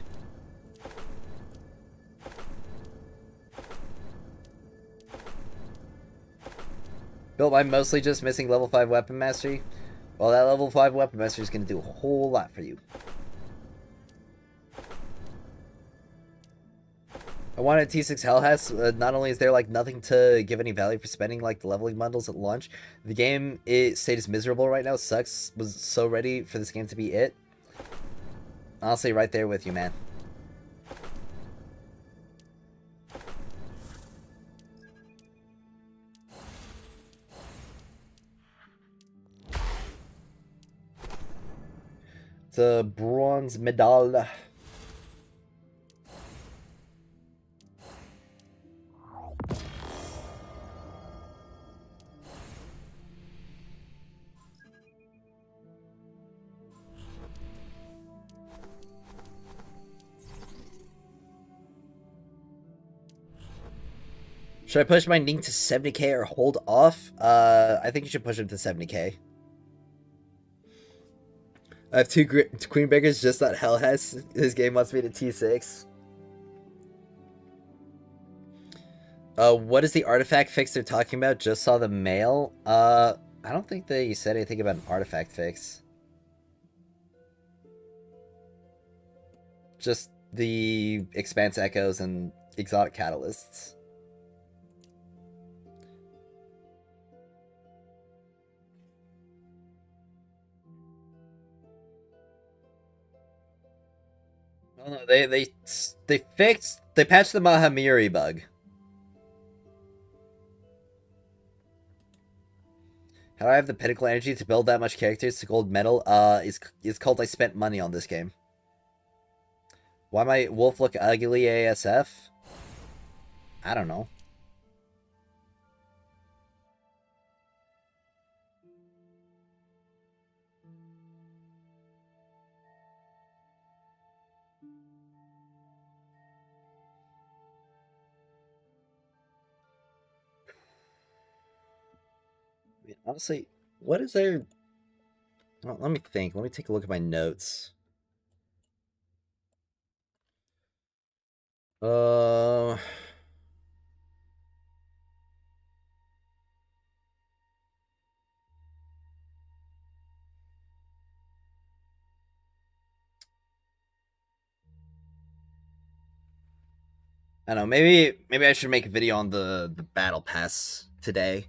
Built by mostly just missing level 5 weapon mastery. Well, that level 5 weapon mastery is going to do a whole lot for you. I wanted T6 Helhest. Not only is there like nothing to give any value for spending like the leveling bundles at launch, the game state is miserable right now. Sucks. Was so ready for this game to be it. Honestly, right there with you, man. The bronze medal. Should I push my Ning to 70k or hold off? I think you should push him to 70k. I have two Queen Breakers, just not Helhest. This game wants me to T6. What is the artifact fix they're talking about? Just saw the mail. I don't think they said anything about an artifact fix. Just the Expanse Echoes and Exotic Catalysts. Oh no, they patched the Mahamiri bug. How do I have the pinnacle energy to build that much characters to gold medal? Is called I spent money on this game. Why my wolf look ugly ASF? I don't know. I mean, honestly, what is there? Well, let me think. Let me take a look at my notes. Uh, I don't know. Maybe I should make a video on the battle pass today.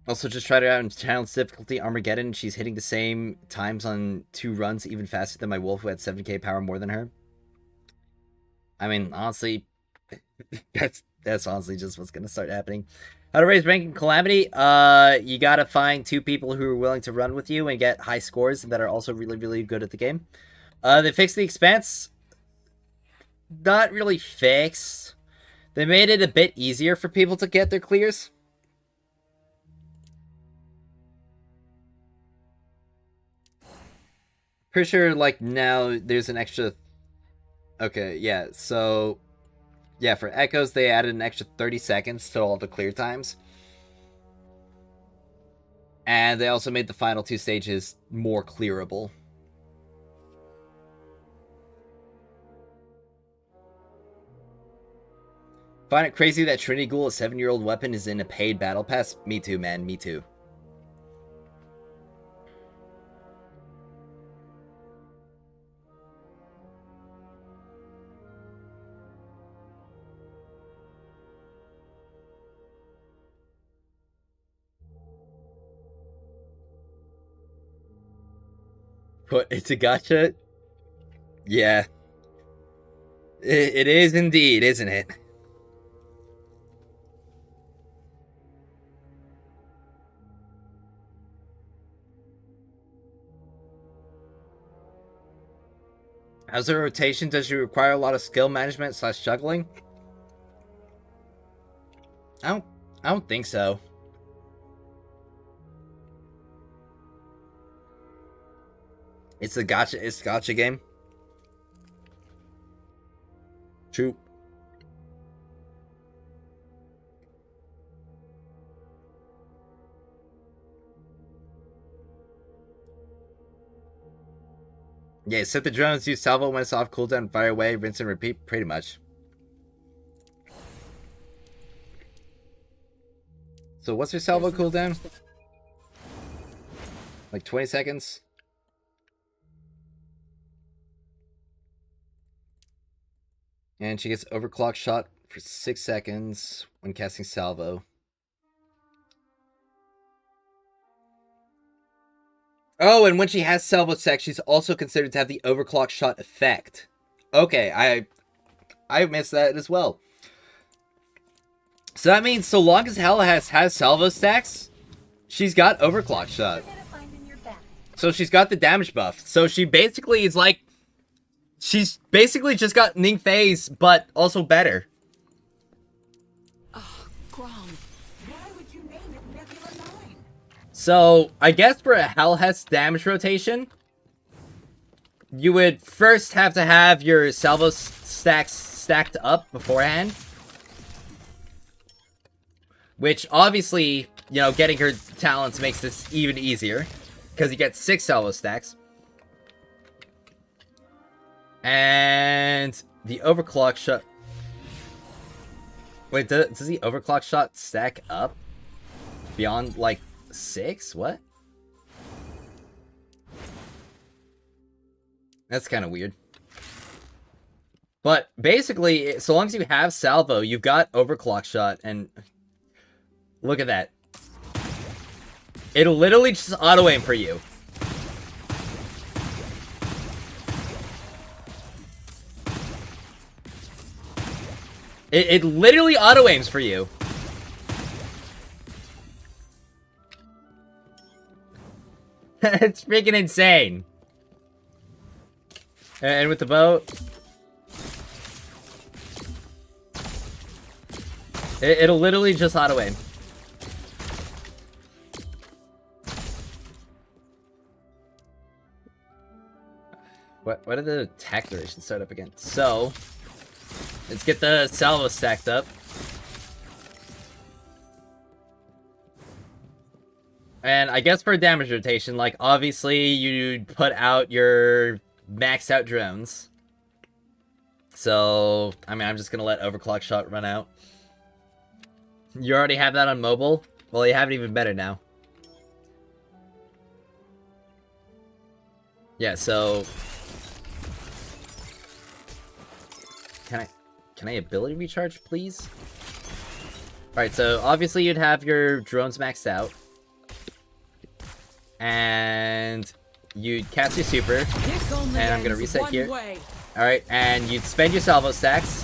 Also, just tried it out in challenge difficulty Armageddon. She's hitting the same times on 2 runs even faster than my wolf who had 7k power more than her. I mean, honestly, that's honestly just what's gonna start happening. How to raise rank in Calamity? You gotta find 2 people who are willing to run with you and get high scores that are also really, really good at the game. They fixed the Expanse. Not really fixed. They made it a bit easier for people to get their clears. Pretty sure, like, now there's an extra... Okay, yeah, so... Yeah, for Echoes, they added an extra 30 seconds to all the clear times. And they also made the final 2 stages more clearable. Find it crazy that Trinity Ghoul, a 7-year-old weapon, is in a paid battle pass? Me too, man, me too. But it's a gacha? Yeah. It is indeed, isn't it? How's the rotation? Does you require a lot of skill management / juggling? I don't think so. It's a gacha game. True. Yeah, set the drones, use salvo when it's off cooldown, fire away, rinse and repeat, pretty much. So what's her salvo cooldown? Like 20 seconds? And she gets overclock shot for 6 seconds when casting salvo. Oh, and when she has salvo stack, she's also considered to have the overclock shot effect. Okay, I missed that as well. So that means so long as Helhest has salvo stacks, she's got overclock shot. So she's got the damage buff. So she basically is like, she's basically just got Ning Phase, but also better. Oh, Grom. Why would you name it Nebula 9? So I guess for a Helhest damage rotation, you would first have to have your salvo stacks stacked up beforehand. Which, obviously, you know, getting her talents makes this even easier. Because you get 6 salvo stacks. And the overclock shot... Wait, does the overclock shot stack up? Beyond, like, 6? What? That's kind of weird. But, basically, so long as you have salvo, you've got overclock shot, and... Look at that. It'll literally just auto-aim for you. It literally auto-aims for you. It's freaking insane. And with the bow... It'll literally just auto-aim. What did the attack duration start up again? So, let's get the salvo stacked up. And I guess for damage rotation, like, obviously, you'd put out your maxed out drones. So, I mean, I'm just gonna let overclock shot run out. You already have that on mobile? Well, you have it even better now. Yeah, so... Can I ability recharge, please? Alright, so obviously you'd have your drones maxed out. And you'd cast your super. And I'm gonna reset here. Alright, and you'd spend your salvo stacks.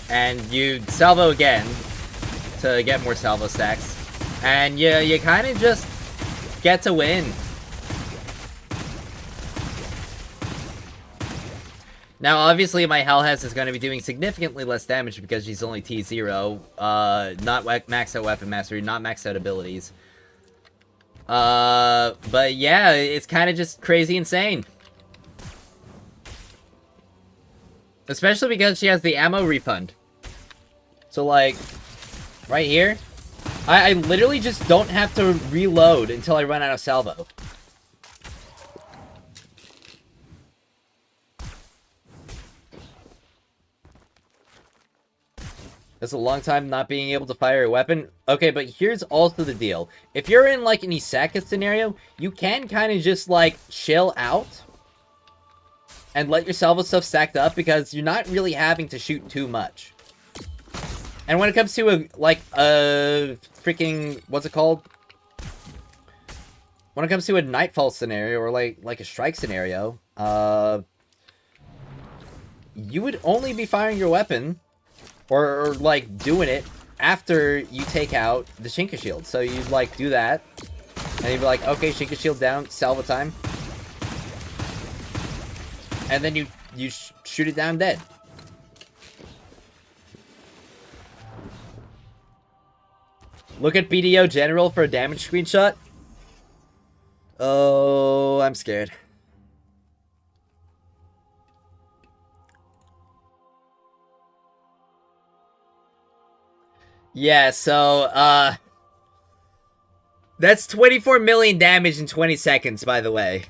And you'd salvo again to get more salvo stacks. And you kind of just get to win. Now, obviously, my Helhest is going to be doing significantly less damage because she's only T0. Not maxed out weapon mastery, not maxed out abilities. But yeah, it's kind of just crazy insane. Especially because she has the ammo refund. So, like, right here, I literally just don't have to reload until I run out of salvo. That's a long time not being able to fire a weapon. Okay, but here's also the deal. If you're in, like, an Isaka scenario, you can kind of just, like, chill out and let your salvo stuff stacked up because you're not really having to shoot too much. And when it comes to, a freaking... What's it called? When it comes to a Nightfall scenario or, like a Strike scenario, you would only be firing your weapon... Or, like, doing it after you take out the Shinka Shield. So you'd, like, do that. And you'd be like, okay, Shinka Shield down, salvo time. And then you shoot it down dead. Look at BDO General for a damage screenshot. Oh, I'm scared. Yeah, so, that's 24 million damage in 20 seconds, by the way.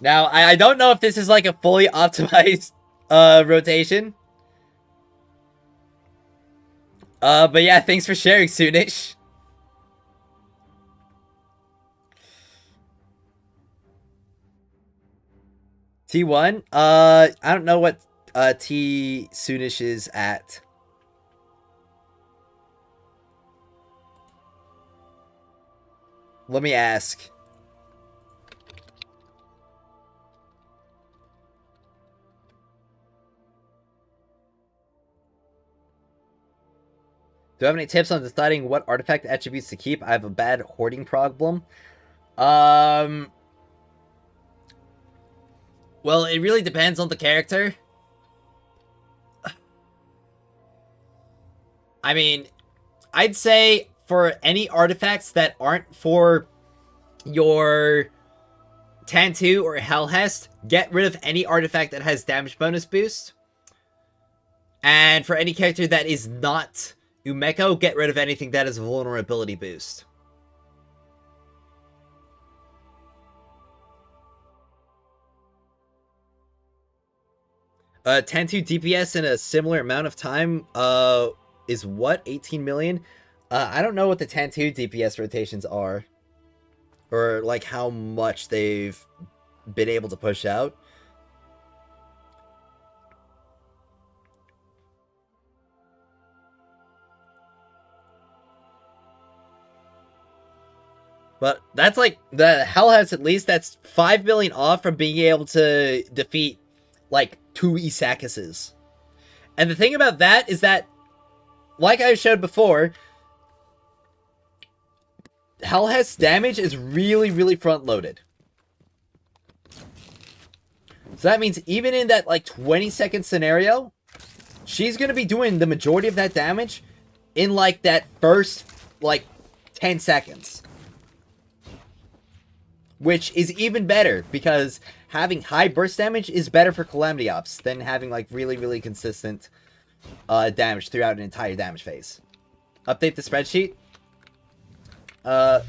Now, I don't know if this is like a fully optimized rotation. But yeah, thanks for sharing, Soonish. T1? I don't know what T Soonish is at. Let me ask. Do I have any tips on deciding what artifact attributes to keep? I have a bad hoarding problem. Well, it really depends on the character. I mean, I'd say for any artifacts that aren't for your Tantu or Helhest, get rid of any artifact that has damage bonus boost. And for any character that is not Umeko, get rid of anything that has a vulnerability boost. Tantu DPS in a similar amount of time is what? 18 million? I don't know what the Tantu DPS rotations are. Or like how much they've been able to push out. But that's like, the Helhest at least, that's 5 million off from being able to defeat, like, 2 Isakuses. And the thing about that is that, like I showed before, Helhest's damage is really, really front-loaded. So that means even in that, like, 20-second scenario, she's gonna be doing the majority of that damage in, like, that first, like, 10 seconds. Which is even better, because having high burst damage is better for Calamity Ops than having, like, really, really consistent damage throughout an entire damage phase. Update the spreadsheet?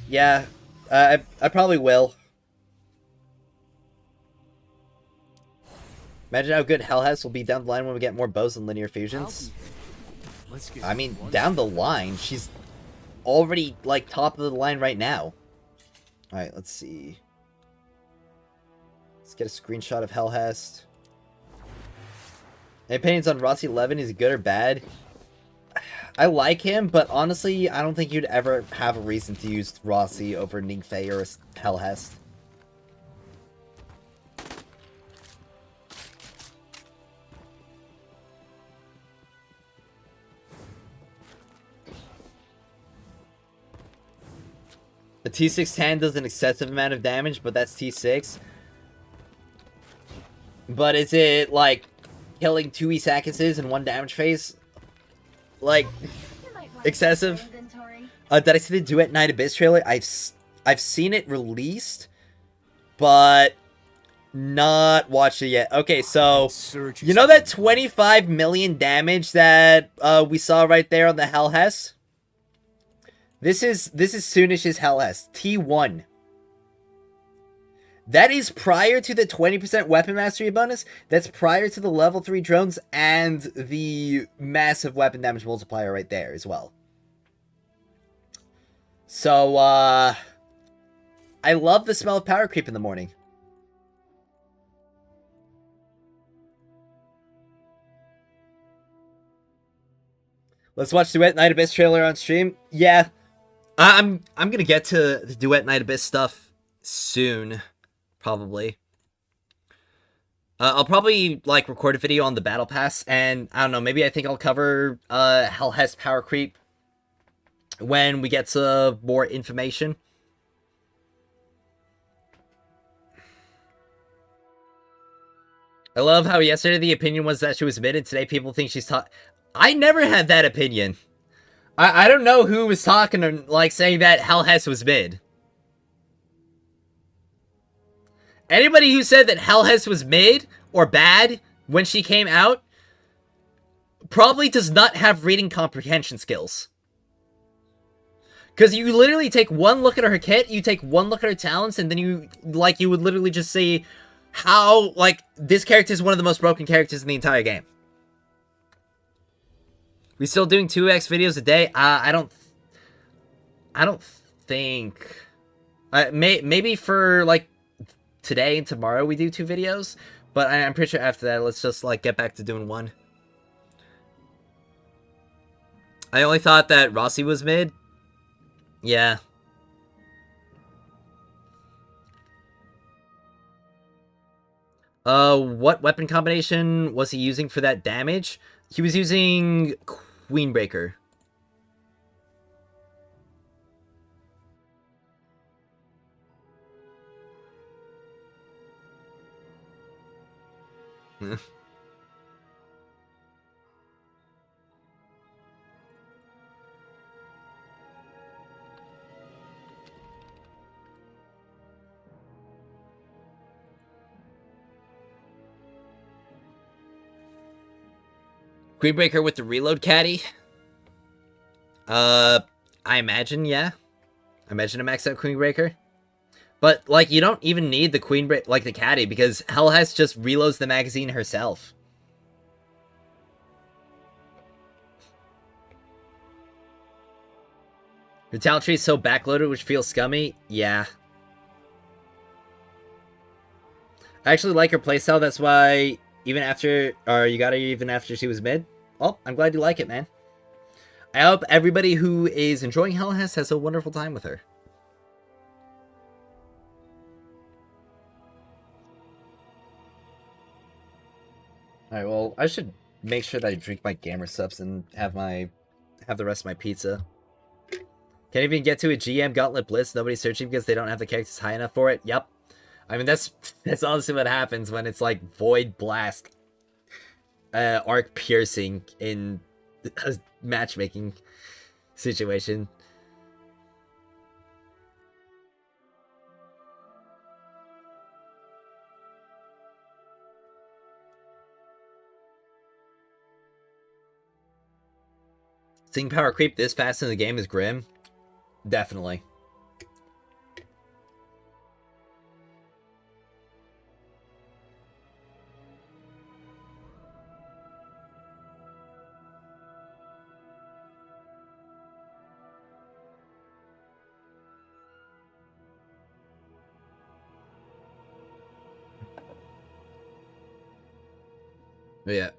Yeah. I probably will. Imagine how good Helhest will be down the line when we get more bows and linear fusions. I mean, down the line, she's already, like, top of the line right now. Alright, let's see. Let's get a screenshot of Helhest. Any opinions on Rossi 11? Is he good or bad? I like him, but honestly, I don't think you'd ever have a reason to use Rossi over Ningfei or Helhest. The T6 hand does an excessive amount of damage, but that's T6. But is it, like, killing 2 Isakuses in 1 damage phase? Like, excessive? Did I see the Duet Night Abyss trailer? I've seen it released, but not watched it yet. Okay, so, you know that 25 million damage that we saw right there on the Helhest? This is Soonish's Helhest, T1. That is prior to the 20% weapon mastery bonus. That's prior to the level 3 drones and the massive weapon damage multiplier right there as well. So, I love the smell of power creep in the morning. Let's watch Duet Night Abyss trailer on stream. Yeah. I'm gonna get to the Duet Night Abyss stuff soon, probably. I'll probably, like, record a video on the Battle Pass, and, I don't know, maybe I think I'll cover, Helhest Power Creep when we get to more information. I love how yesterday the opinion was that she was mid, and today people think she's top. I never had that opinion. I don't know who was talking or, like, saying that Helhest was mid. Anybody who said that Helhest was mid or bad when she came out probably does not have reading comprehension skills. Because you literally take one look at her kit, you take one look at her talents, and then you would literally just say, how, like, this character is one of the most broken characters in the entire game. We still doing 2x videos a day? I don't think... maybe for, like, today and tomorrow we do 2 videos, but I'm pretty sure after that, let's just, like, get back to doing 1. I only thought that Rossi was mid. Yeah. What weapon combination was he using for that damage? He was using Queenbreaker. Queenbreaker with the reload caddy? I imagine, yeah. I imagine a max out Queenbreaker. But, like, you don't even need the Queenbreaker, like, the caddy, because Helhest just reloads the magazine herself. Her talent tree is so backloaded, which feels scummy. Yeah. I actually like her playstyle, that's why even after, or you got her even after she was mid. Well, I'm glad you like it, man. I hope everybody who is enjoying Helhest has a wonderful time with her. Alright, well, I should make sure that I drink my gamer subs and have the rest of my pizza. Can't even get to a GM Gauntlet Blitz. Nobody's searching because they don't have the characters high enough for it. Yep. I mean, that's honestly what happens when it's like Void Blast, arc piercing in a matchmaking situation. Seeing power creep this fast in the game is grim. Definitely. But yeah.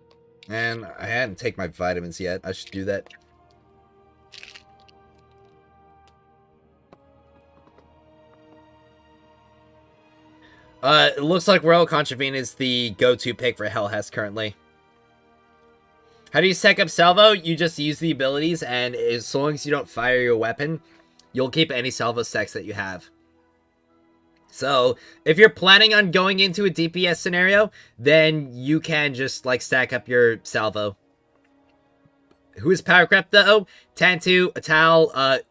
And I hadn't taken my vitamins yet. I should do that. It looks like Royal Contravene is the go-to pick for Helhest currently. How do you stack up salvo? You just use the abilities, and as long as you don't fire your weapon, you'll keep any salvo stacks that you have. So, if you're planning on going into a DPS scenario, then you can just, like, stack up your salvo. Who is power crept, though? Tantu, Atal,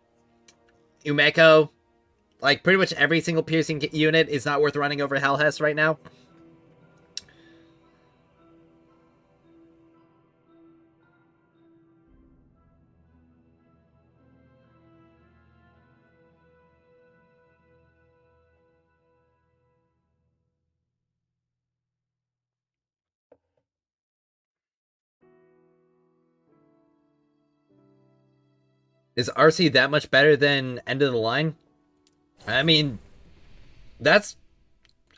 Umeko. Like, pretty much every single piercing unit is not worth running over Helhest right now. Is RC that much better than End of the Line? I mean,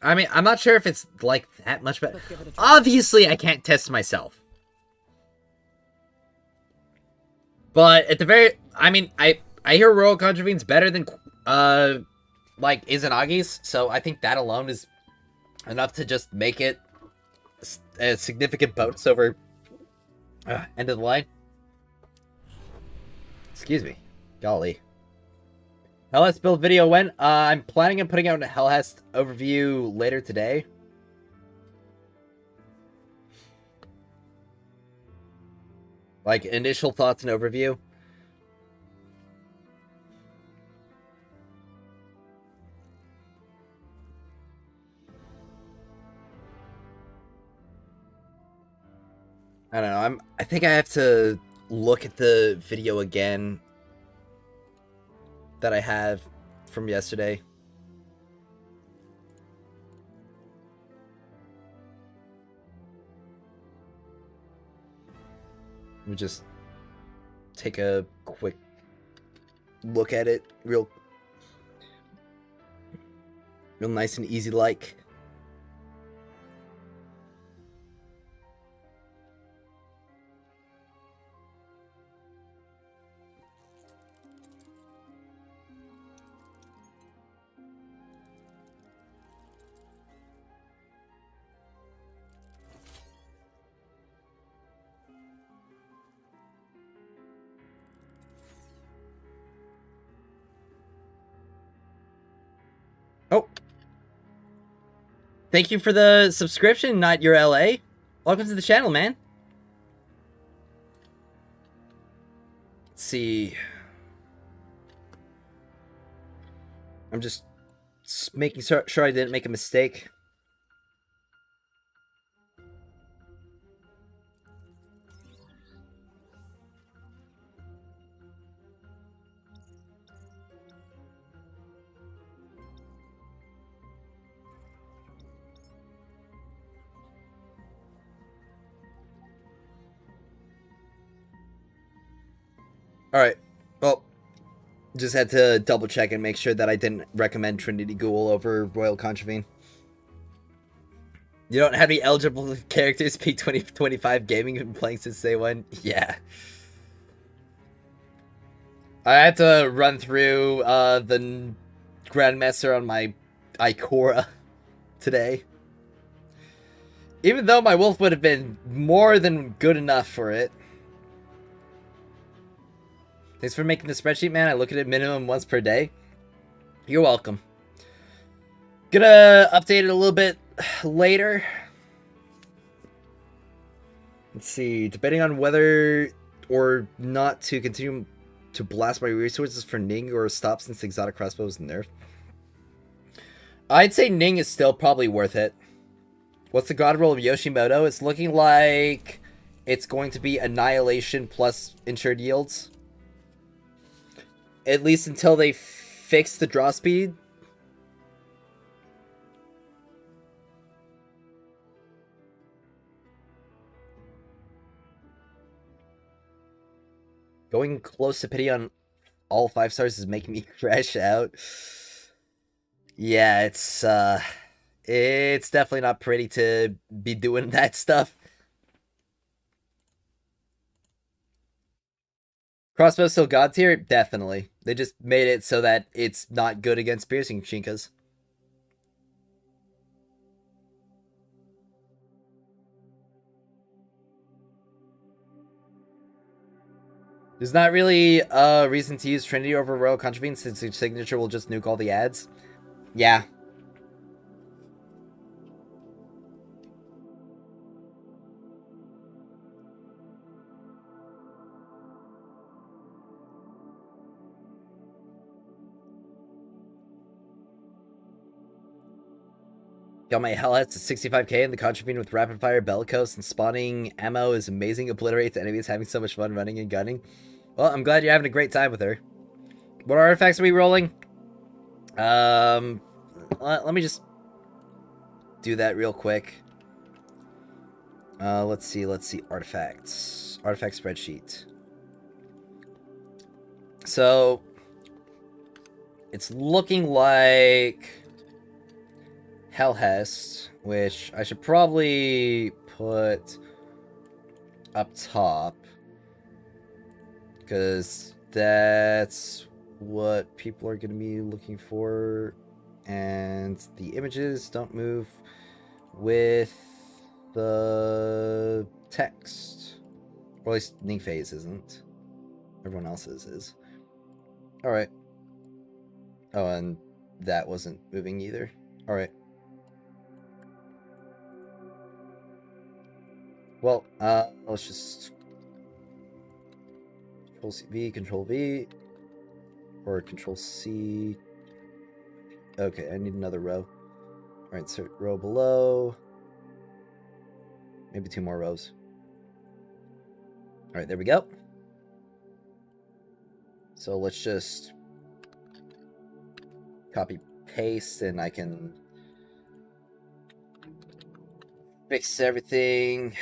I'm not sure if it's, like, that much better. Obviously, I can't test myself. But, at the very... I mean, I hear Royal Contravene's better than, like, Izanagi's, so I think that alone is enough to just make it a significant bonus over End of the Line. Excuse me. Golly. Helhest build video when? I'm planning on putting out a Helhest overview later today. Like, initial thoughts and overview. I don't know, I think I have to look at the video again that I have from yesterday. Let me just take a quick look at it, real nice and easy like. Oh. Thank you for the subscription, not your LA. Welcome to the channel, man. Let's see. I'm just making sure I didn't make a mistake. Alright, well, just had to double check and make sure that I didn't recommend Trinity Ghoul over Royal Contravene. You don't have any eligible characters P2025 gaming and playing since day one? Yeah. I had to run through the Grandmaster on my Ikora today. Even though my Wolf would have been more than good enough for it. Thanks for making the spreadsheet, man. I look at it minimum once per day. You're welcome. Gonna update it a little bit later. Let's see. Debating on whether or not to continue to blast my resources for Ning or stop since exotic crossbow is nerfed. I'd say Ning is still probably worth it. What's the god roll of Yoshimoto? It's looking like it's going to be Annihilation plus insured yields. At least until they fix the draw speed. Going close to pity on all 5 stars is making me crash out. Yeah, it's definitely not pretty to be doing that stuff. Crossbow still god tier? Definitely. They just made it so that it's not good against piercing Shinkas. There's not really a reason to use Trinity over Royal Contravene since each signature will just nuke all the ads. Yeah. Got my Helhest to 65k and the Contravene with rapid fire, bellicose, and spawning ammo is amazing. Obliterate the enemies, having so much fun running and gunning. Well, I'm glad you're having a great time with her. What artifacts are we rolling? Let me just do that real quick. Let's see, artifacts. Artifact spreadsheet. So, it's looking like Helhest, which I should probably put up top, because that's what people are going to be looking for, and the images don't move with the text, or at least Ning Phase isn't. Everyone else's is. Alright. Oh, and that wasn't moving either. Alright. Well, let's just Control V, or Control C. Okay, I need another row. Alright, so row below. Maybe 2 more rows. Alright, there we go. So let's just copy paste and I can fix everything.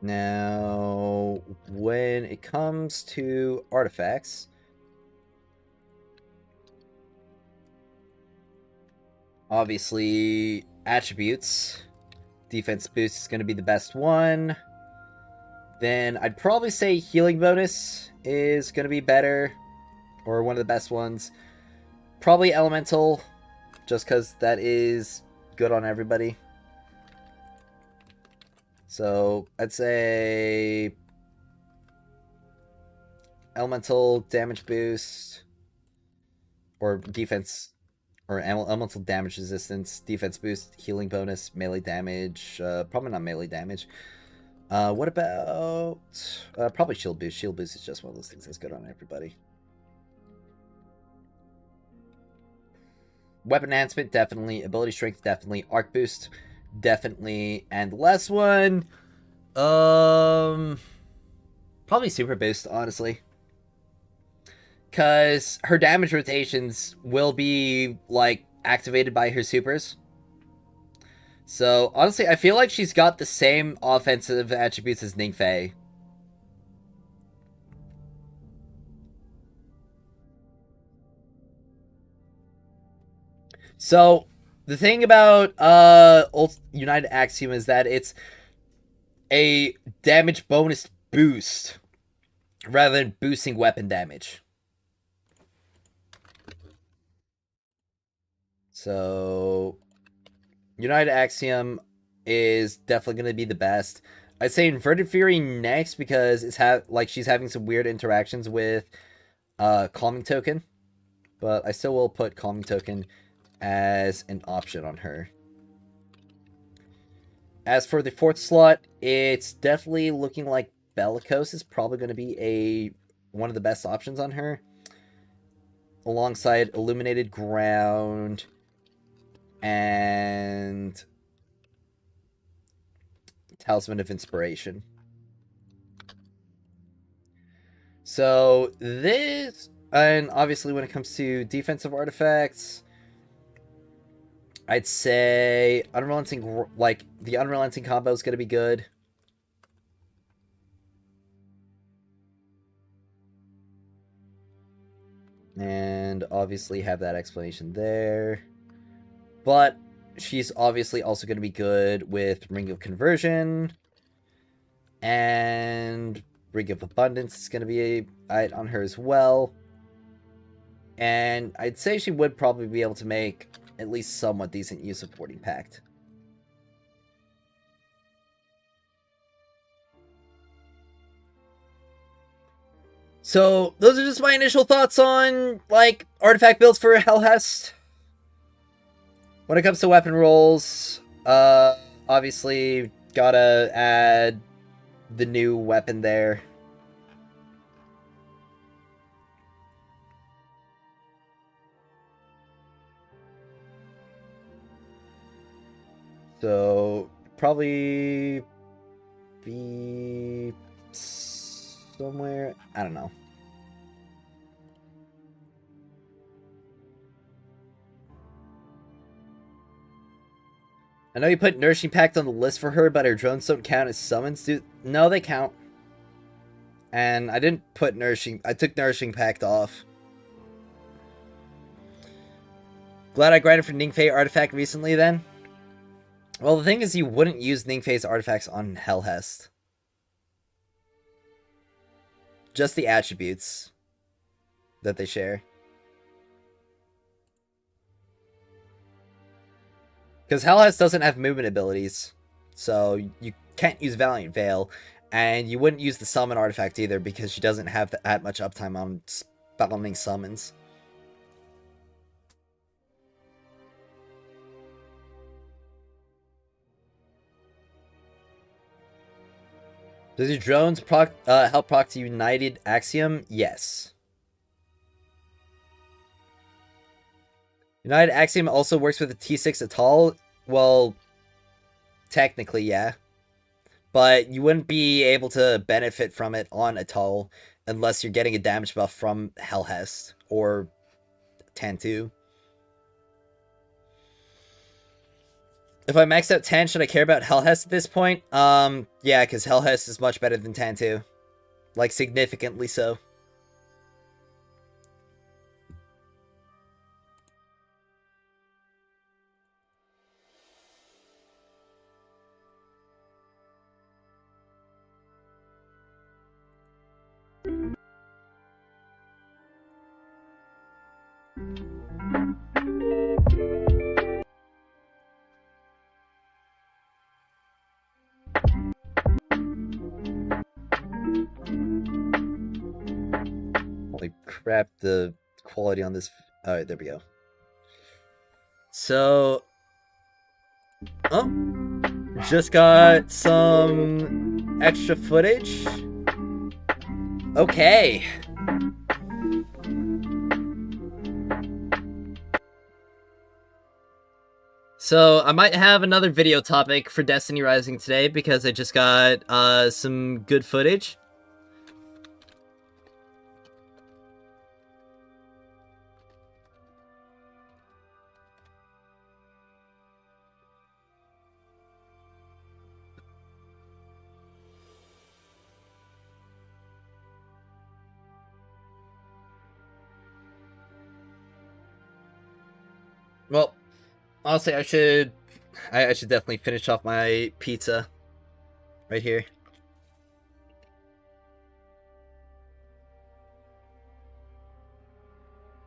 Now, when it comes to artifacts, obviously attributes, defense boost is going to be the best one. Then I'd probably say healing bonus is going to be better, or one of the best ones. Probably elemental, just because that is good on everybody. So I'd say elemental damage boost, or defense, or elemental damage resistance, defense boost, healing bonus, melee damage, probably not melee damage. What about probably shield boost? Shield boost is just one of those things that's good on everybody. Weapon enhancement, definitely. Ability strength, definitely. Arc boost, definitely. And the last one, probably super boost, honestly. Because her damage rotations will be, like, activated by her supers. So, honestly, I feel like she's got the same offensive attributes as Ningfei. So, the thing about United Axiom is that it's a damage bonus boost rather than boosting weapon damage. So, United Axiom is definitely going to be the best. I'd say Inverted Fury next because it's she's having some weird interactions with Calming Token. But I still will put Calming Token as an option on her. As for the fourth slot, it's definitely looking like Bellicose is probably going to be one of the best options on her. Alongside Illuminated Ground and Talisman of Inspiration. So this, and obviously when it comes to defensive artifacts, I'd say Unrelenting, like the Unrelenting combo is going to be good. And obviously have that explanation there. But she's obviously also going to be good with Ring of Conversion. And Ring of Abundance is going to be on her as well. And I'd say she would probably be able to make at least somewhat decent use of Warding Pact. So, those are just my initial thoughts on, like, artifact builds for Helhest. When it comes to weapon rolls, obviously gotta add the new weapon there. So, probably be somewhere, I don't know. I know you put Nourishing Pact on the list for her, but her drones don't count as summons. No, they count. And I didn't put Nourishing... I took Nourishing Pact off. Glad I grinded for Ningfei artifact recently, then. Well, the thing is, you wouldn't use Ningfei's artifacts on Helhest. Just the attributes that they share. Because Helhest doesn't have movement abilities, so you can't use Valiant Veil, and you wouldn't use the Summon artifact either because she doesn't have that much uptime on spawning summons. Does your drones help proc to United Axiom? Yes. United Axiom also works with a T6 Atoll. Well, technically, yeah. But you wouldn't be able to benefit from it on Atoll unless you're getting a damage buff from Helhest or Tantu. If I max out Tan, should I care about Helhest at this point? Yeah, because Helhest is much better than Tan too. Like, significantly so. Holy crap, the quality on this... Alright, there we go. So... Oh, just got some extra footage. Okay. So, I might have another video topic for Destiny Rising today because I just got some good footage. Well, honestly, I should definitely finish off my pizza right here.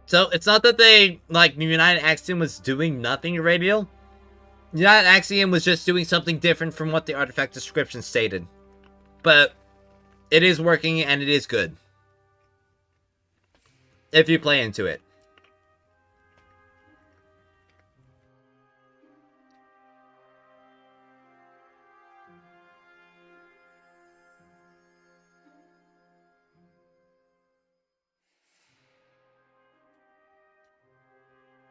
So it's not that they like United Axiom was doing nothing to Radial. United Axiom was just doing something different from what the artifact description stated, but it is working and it is good if you play into it.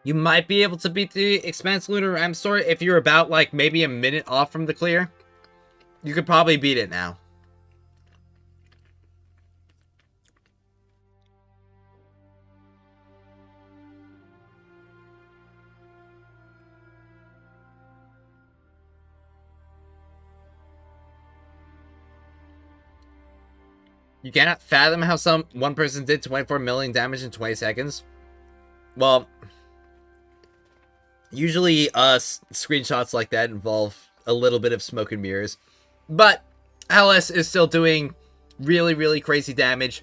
You might be able to beat the Expanse Lunar Ram story if you're about, like, maybe a minute off from the clear. You could probably beat it now. You cannot fathom how one person did 24 million damage in 20 seconds. Well... Usually, screenshots like that involve a little bit of smoke and mirrors. But, Helhest is still doing really, really crazy damage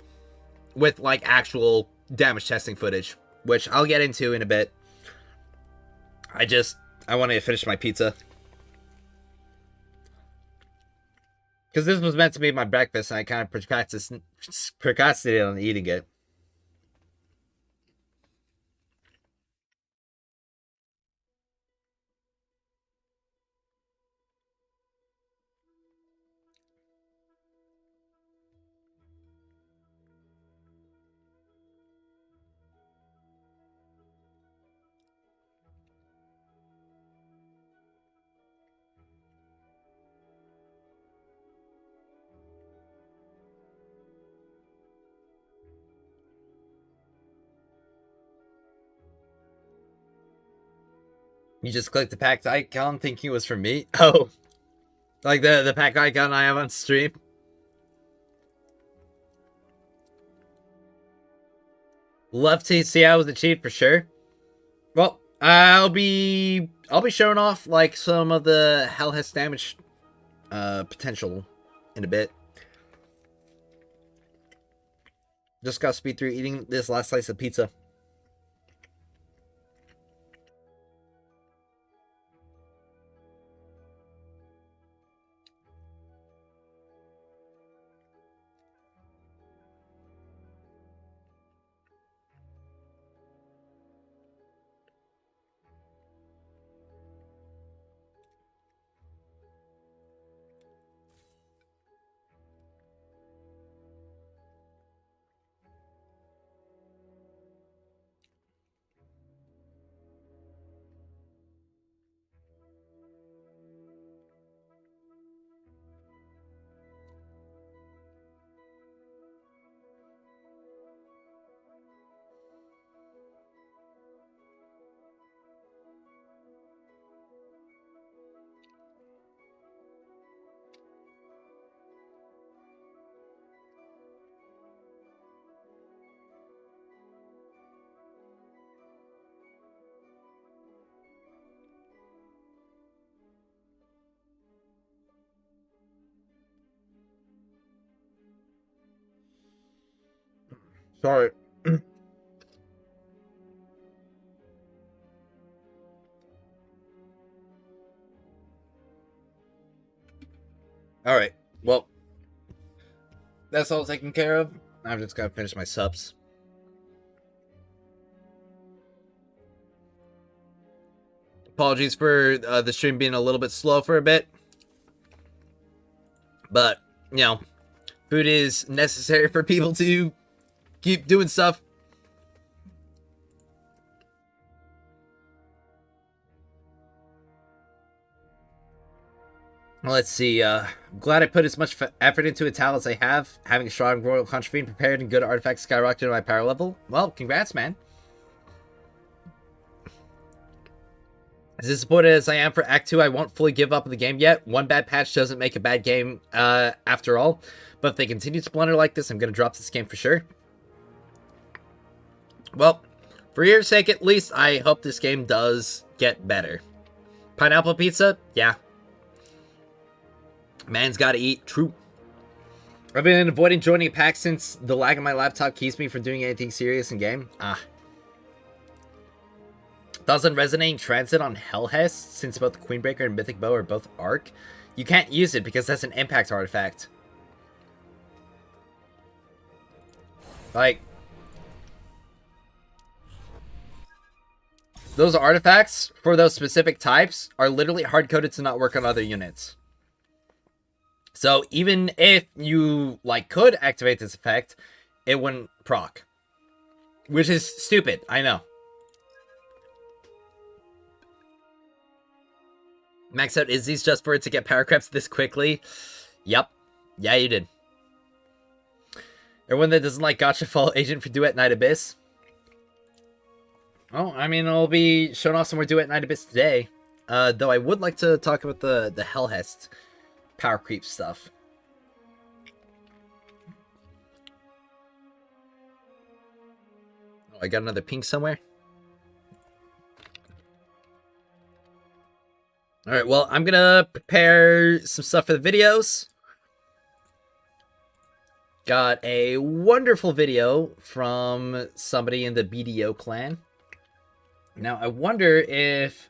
with, like, actual damage testing footage. Which I'll get into in a bit. I want to finish my pizza. Because this was meant to be my breakfast, and I kind of procrastinated on eating it. You just clicked the packed icon thinking it was for me? Oh. Like the pack icon I have on stream? Love to see how it was achieved for sure. Well, I'll be showing off like some of the Helhest damage potential in a bit. Just got speed through eating this last slice of pizza. Sorry. Alright, well, that's all taken care of. I'm just gonna finish my subs. Apologies for the stream being a little bit slow for a bit. But, you know, food is necessary for people to keep doing stuff. Let's see. I'm glad I put as much effort into a talent as I have. Having a strong royal contravene prepared and good artifacts skyrocketed my power level. Well, congrats, man. As disappointed as I am for Act 2, I won't fully give up on the game yet. One bad patch doesn't make a bad game after all. But if they continue to blunder like this, I'm going to drop this game for sure. Well, for your sake at least, I hope this game does get better. Pineapple pizza? Yeah. Man's gotta eat. True. I've been avoiding joining a pack since the lag on my laptop keeps me from doing anything serious in game. Doesn't Resonating Transit on Helhest, since both the Queenbreaker and Mythic Bow are both Arc? You can't use it because that's an impact artifact. Like, those artifacts for those specific types are literally hard-coded to not work on other units. So even if you, like, could activate this effect, it wouldn't proc. Which is stupid, I know. Max out Izzy's just for it to get power creeps this quickly. Yep. Yeah, you did. Everyone that doesn't like gacha follow Agent for Duet Night Abyss. Oh, I mean, I'll be showing off some more Duet Night Abyss today. Though I would like to talk about the Helhest power creep stuff. Oh, I got another pink somewhere. Alright, well, I'm gonna prepare some stuff for the videos. Got a wonderful video from somebody in the BDO clan. Now, I wonder if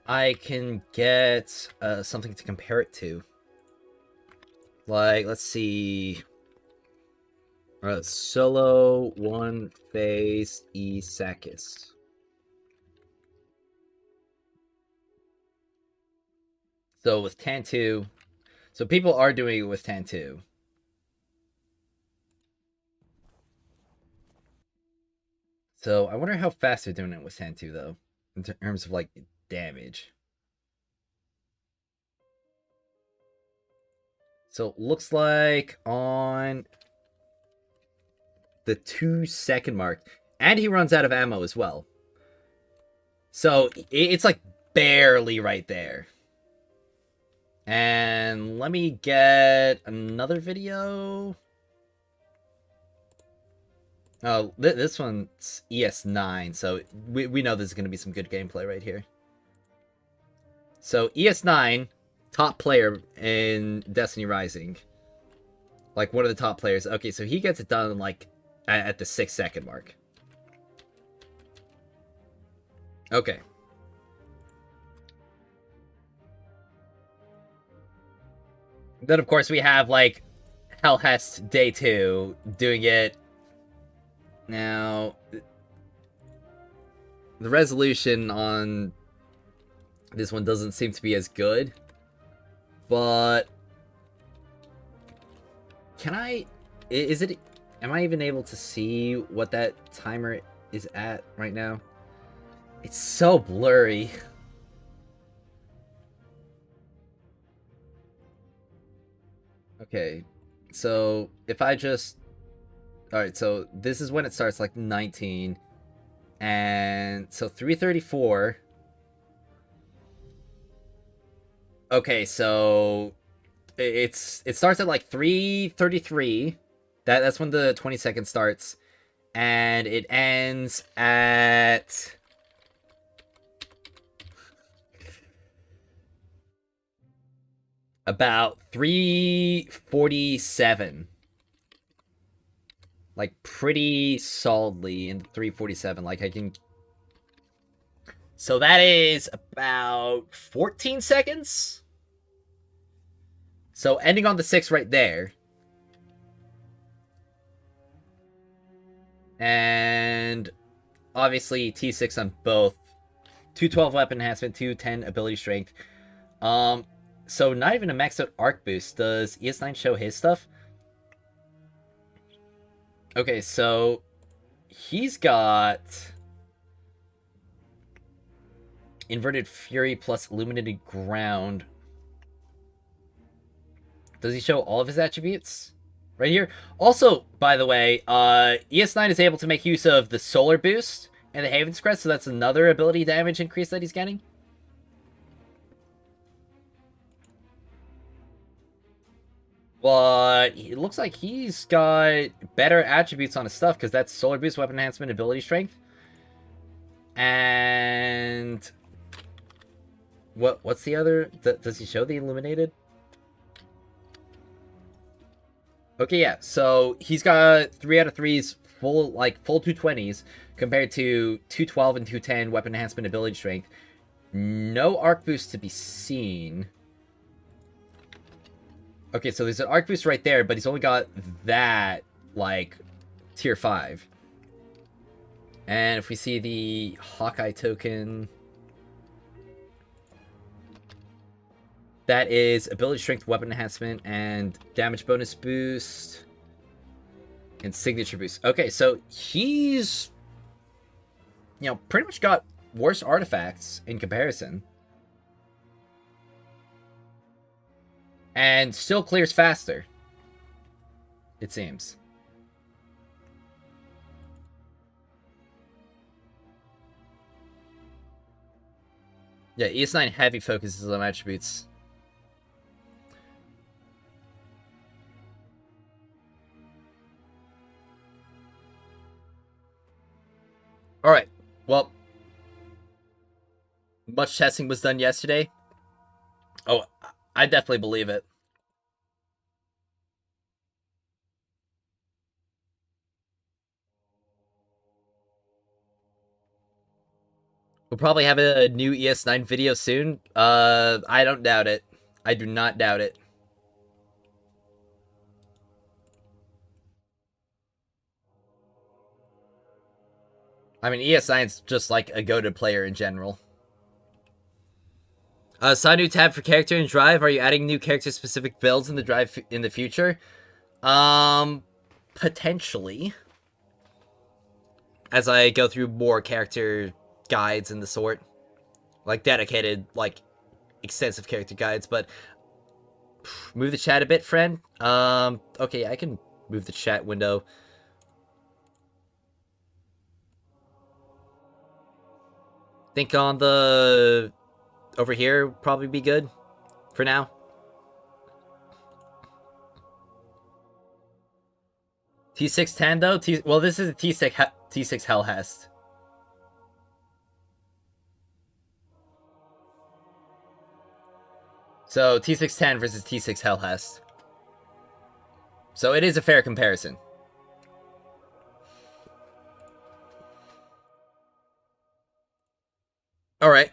I can get something to compare it to. Like, let's see. Solo, one face, Sakis. So with Tantu, so people are doing it with Tantu. So I wonder how fast they're doing it with Tantu, though, in terms of, like, damage. So it looks like on the 2-second mark. And he runs out of ammo as well. So it's like barely right there. And let me get another video. Oh, this one's ES9, so we know there's going to be some good gameplay right here. So ES9, top player in Destiny Rising. Like, one of the top players. Okay, so he gets it done, like, at the 6-second mark. Okay. Then, of course, we have, like, Helhest Day 2 doing it. Now, the resolution on this one doesn't seem to be as good. But can I... Is it... Am I even able to see what that timer is at right now? It's so blurry. Okay, so if I just... Alright, so this is when it starts, like 19. And so 3:34. Okay, so it starts at like 3:33. That's when the 20 seconds starts. And it ends at about 3:47. like pretty solidly in the 347. Like I can. So that is about 14 seconds. So ending on the 6 right there. And obviously T6 on both. 212 weapon enhancement, 210 ability strength. So not even a maxed out arc boost. Does ES9 show his stuff? Okay, so he's got Inverted Fury plus Illuminated Ground. Does he show all of his attributes? Right here. Also, by the way, ES9 is able to make use of the Solar Boost and the Haven's Crest, so that's another ability damage increase that he's getting. But it looks like he's got better attributes on his stuff, because that's Solar Boost, Weapon Enhancement, Ability Strength. And what's the other? Does he show the Illuminated? Okay, yeah. So he's got 3 out of 3s, full 220s, compared to 212 and 210 Weapon Enhancement, Ability Strength. No arc boost to be seen. Okay, so there's an arc boost right there, but he's only got that, like, tier 5. And if we see the Hawkeye token, that is ability strength, weapon enhancement, and damage bonus boost, and signature boost. Okay, so he's, pretty much got worse artifacts in comparison. And still clears faster, it seems. Yeah, ES9 heavy focuses on attributes. Alright, well, much testing was done yesterday. Oh, I definitely believe it. We'll probably have a new ES9 video soon. I don't doubt it. I do not doubt it. I mean, ES9's just like a go-to player in general. Saw a new tab for character and drive. Are you adding new character-specific builds in the drive in the future? Potentially. As I go through more character guides and the sort. Like, dedicated, like, extensive character guides, but... Move the chat a bit, friend. Okay, I can move the chat window. Think on the... over here would probably be good for now. T610 though? Well, this is a T6 Helhest. So T610 versus T6 Helhest. So it is a fair comparison. Alright.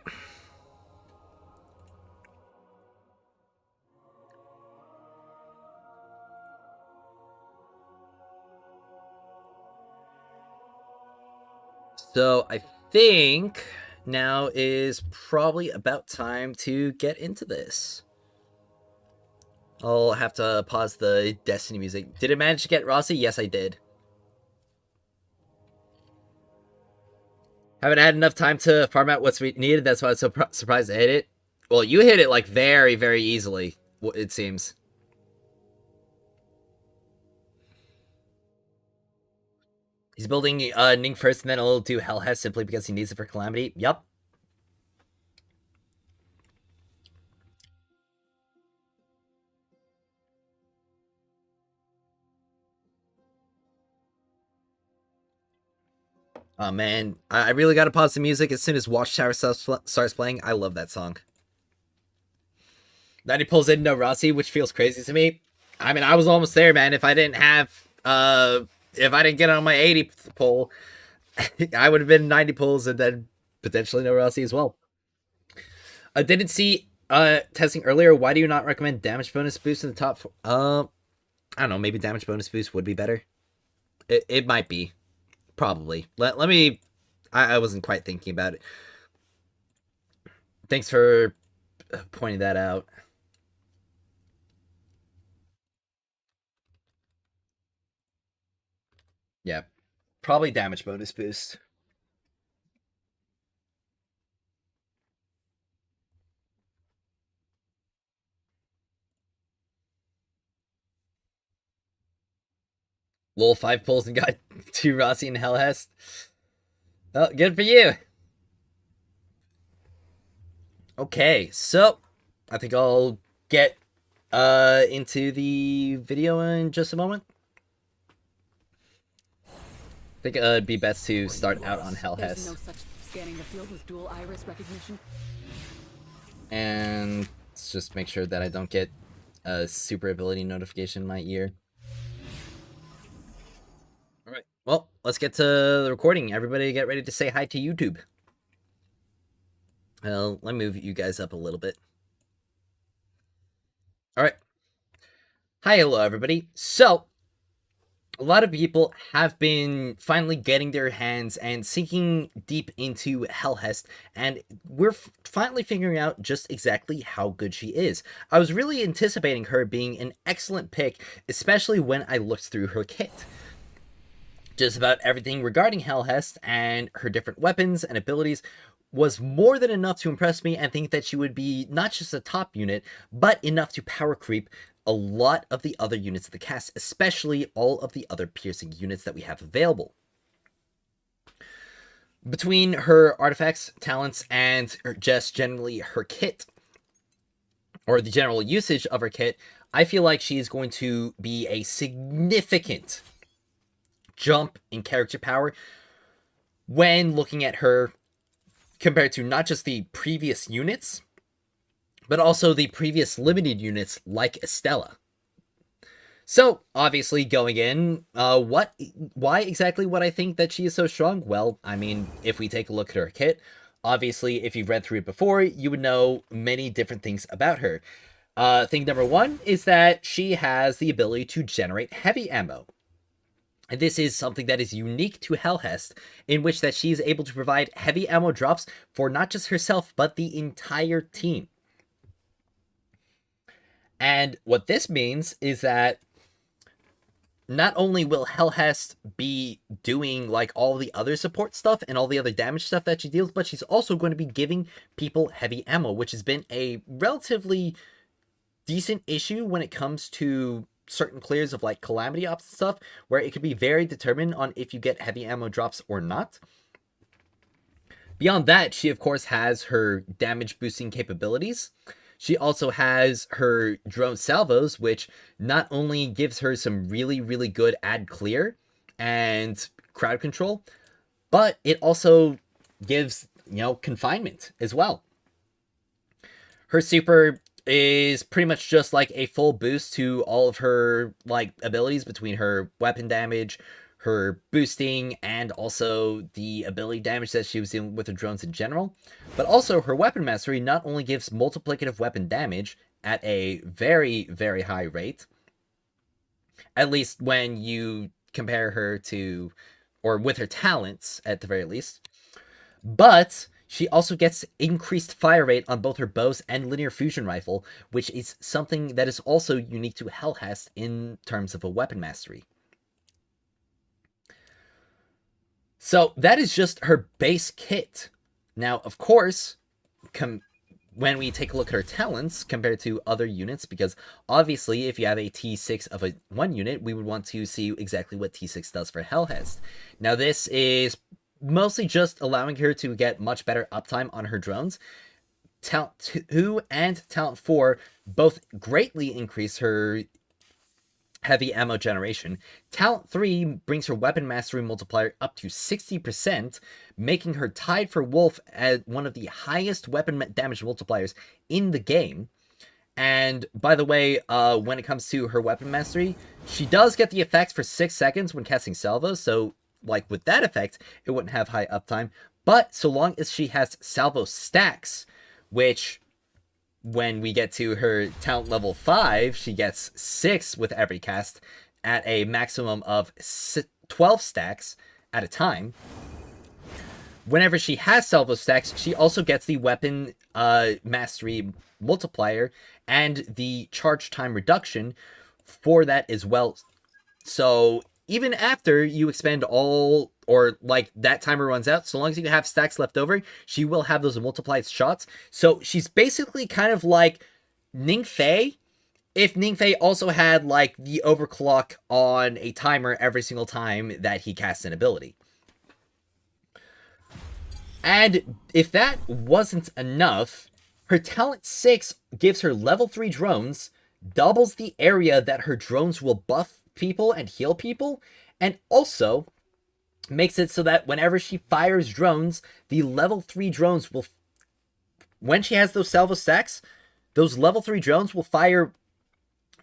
So I think now is probably about time to get into this. I'll have to pause the Destiny music. Did I manage to get Rossi? Yes, I did. Haven't had enough time to farm out what's needed. That's why I was so surprised to hit it. Well, you hit it like very, very easily, it seems. He's building Ning first, and then he'll do Helhest simply because he needs it for Calamity. Yup. Oh man, I really gotta pause the music as soon as Watchtower starts playing. I love that song. Then he pulls in No Rossi, which feels crazy to me. I mean, I was almost there, man. If I didn't have if I didn't get on my 80 pull, I would have been 90 pulls and then potentially nowhere else as well. I didn't see testing earlier. Why do you not recommend damage bonus boost in the top four? I don't know. Maybe damage bonus boost would be better. It might be. Probably. Let me... I wasn't quite thinking about it. Thanks for pointing that out. Yeah. Probably damage bonus boost. Lol, 5 pulls and got 2 Rossi and Helhest. Oh, good for you. Okay, so I think I'll get into the video in just a moment. I think it'd be best to start out on Helhest. There's no such scanning the field with dual iris recognition. And let's just make sure that I don't get a super ability notification in my ear. Alright, well, let's get to the recording. Everybody get ready to say hi to YouTube. Well, let me move you guys up a little bit. Alright. Hi, hello everybody. So, a lot of people have been finally getting their hands and sinking deep into Helhest, and we're finally figuring out just exactly how good she is. I was really anticipating her being an excellent pick, especially when I looked through her kit. Just about everything regarding Helhest and her different weapons and abilities was more than enough to impress me and think that she would be not just a top unit, but enough to power creep a lot of the other units of the cast, especially all of the other piercing units that we have available. Between her artifacts, talents, and just generally her kit, or the general usage of her kit, I feel like she is going to be a significant jump in character power when looking at her compared to not just the previous units, but also the previous limited units like Estella. So, obviously, going in, why exactly would I think that she is so strong? Well, I mean, if we take a look at her kit, obviously, if you've read through it before, you would know many different things about her. Thing number one is that she has the ability to generate heavy ammo. And this is something that is unique to Helhest, in which that she is able to provide heavy ammo drops for not just herself, but the entire team. And what this means is that not only will Helhest be doing like all the other support stuff and all the other damage stuff that she deals, but she's also going to be giving people heavy ammo, which has been a relatively decent issue when it comes to certain clears of like calamity ops and stuff, where it can be very determined on if you get heavy ammo drops or not. Beyond that, she of course has her damage boosting capabilities. She also has her drone salvos, which not only gives her some really, really good ad clear and crowd control, but it also gives, confinement as well. Her super is pretty much just like a full boost to all of her like abilities between her weapon damage, her boosting, and also the ability damage that she was dealing with the drones in general. But also her weapon mastery not only gives multiplicative weapon damage at a very, very high rate, at least when you compare her to, or with her talents at the very least, but she also gets increased fire rate on both her bows and linear fusion rifle, which is something that is also unique to Helhest in terms of a weapon mastery. So that is just her base kit. Now, of course, when we take a look at her talents compared to other units, because obviously if you have a T6 of one unit, we would want to see exactly what T6 does for Helhest. Now this is mostly just allowing her to get much better uptime on her drones. Talent 2 and Talent 4 both greatly increase her heavy ammo generation. Talent 3 brings her weapon mastery multiplier up to 60%, making her tied for Wolf as one of the highest weapon damage multipliers in the game. And by the way, when it comes to her weapon mastery, she does get the effect for 6 seconds when casting salvos. So, like with that effect, it wouldn't have high uptime. But so long as she has salvo stacks, which when we get to her talent level 5, she gets 6 with every cast at a maximum of 12 stacks at a time. Whenever she has salvo stacks, she also gets the weapon mastery multiplier and the charge time reduction for that as well. So even after you expend all, or like that timer runs out, so long as you have stacks left over, she will have those multiplied shots. So she's basically kind of like Ningfei, if Ningfei also had like the overclock on a timer every single time that he casts an ability. And if that wasn't enough, her talent 6 gives her level 3 drones, doubles the area that her drones will buff people and heal people, and also makes it so that whenever she fires drones, the level 3 drones will, when she has those salvo stacks, those level 3 drones will fire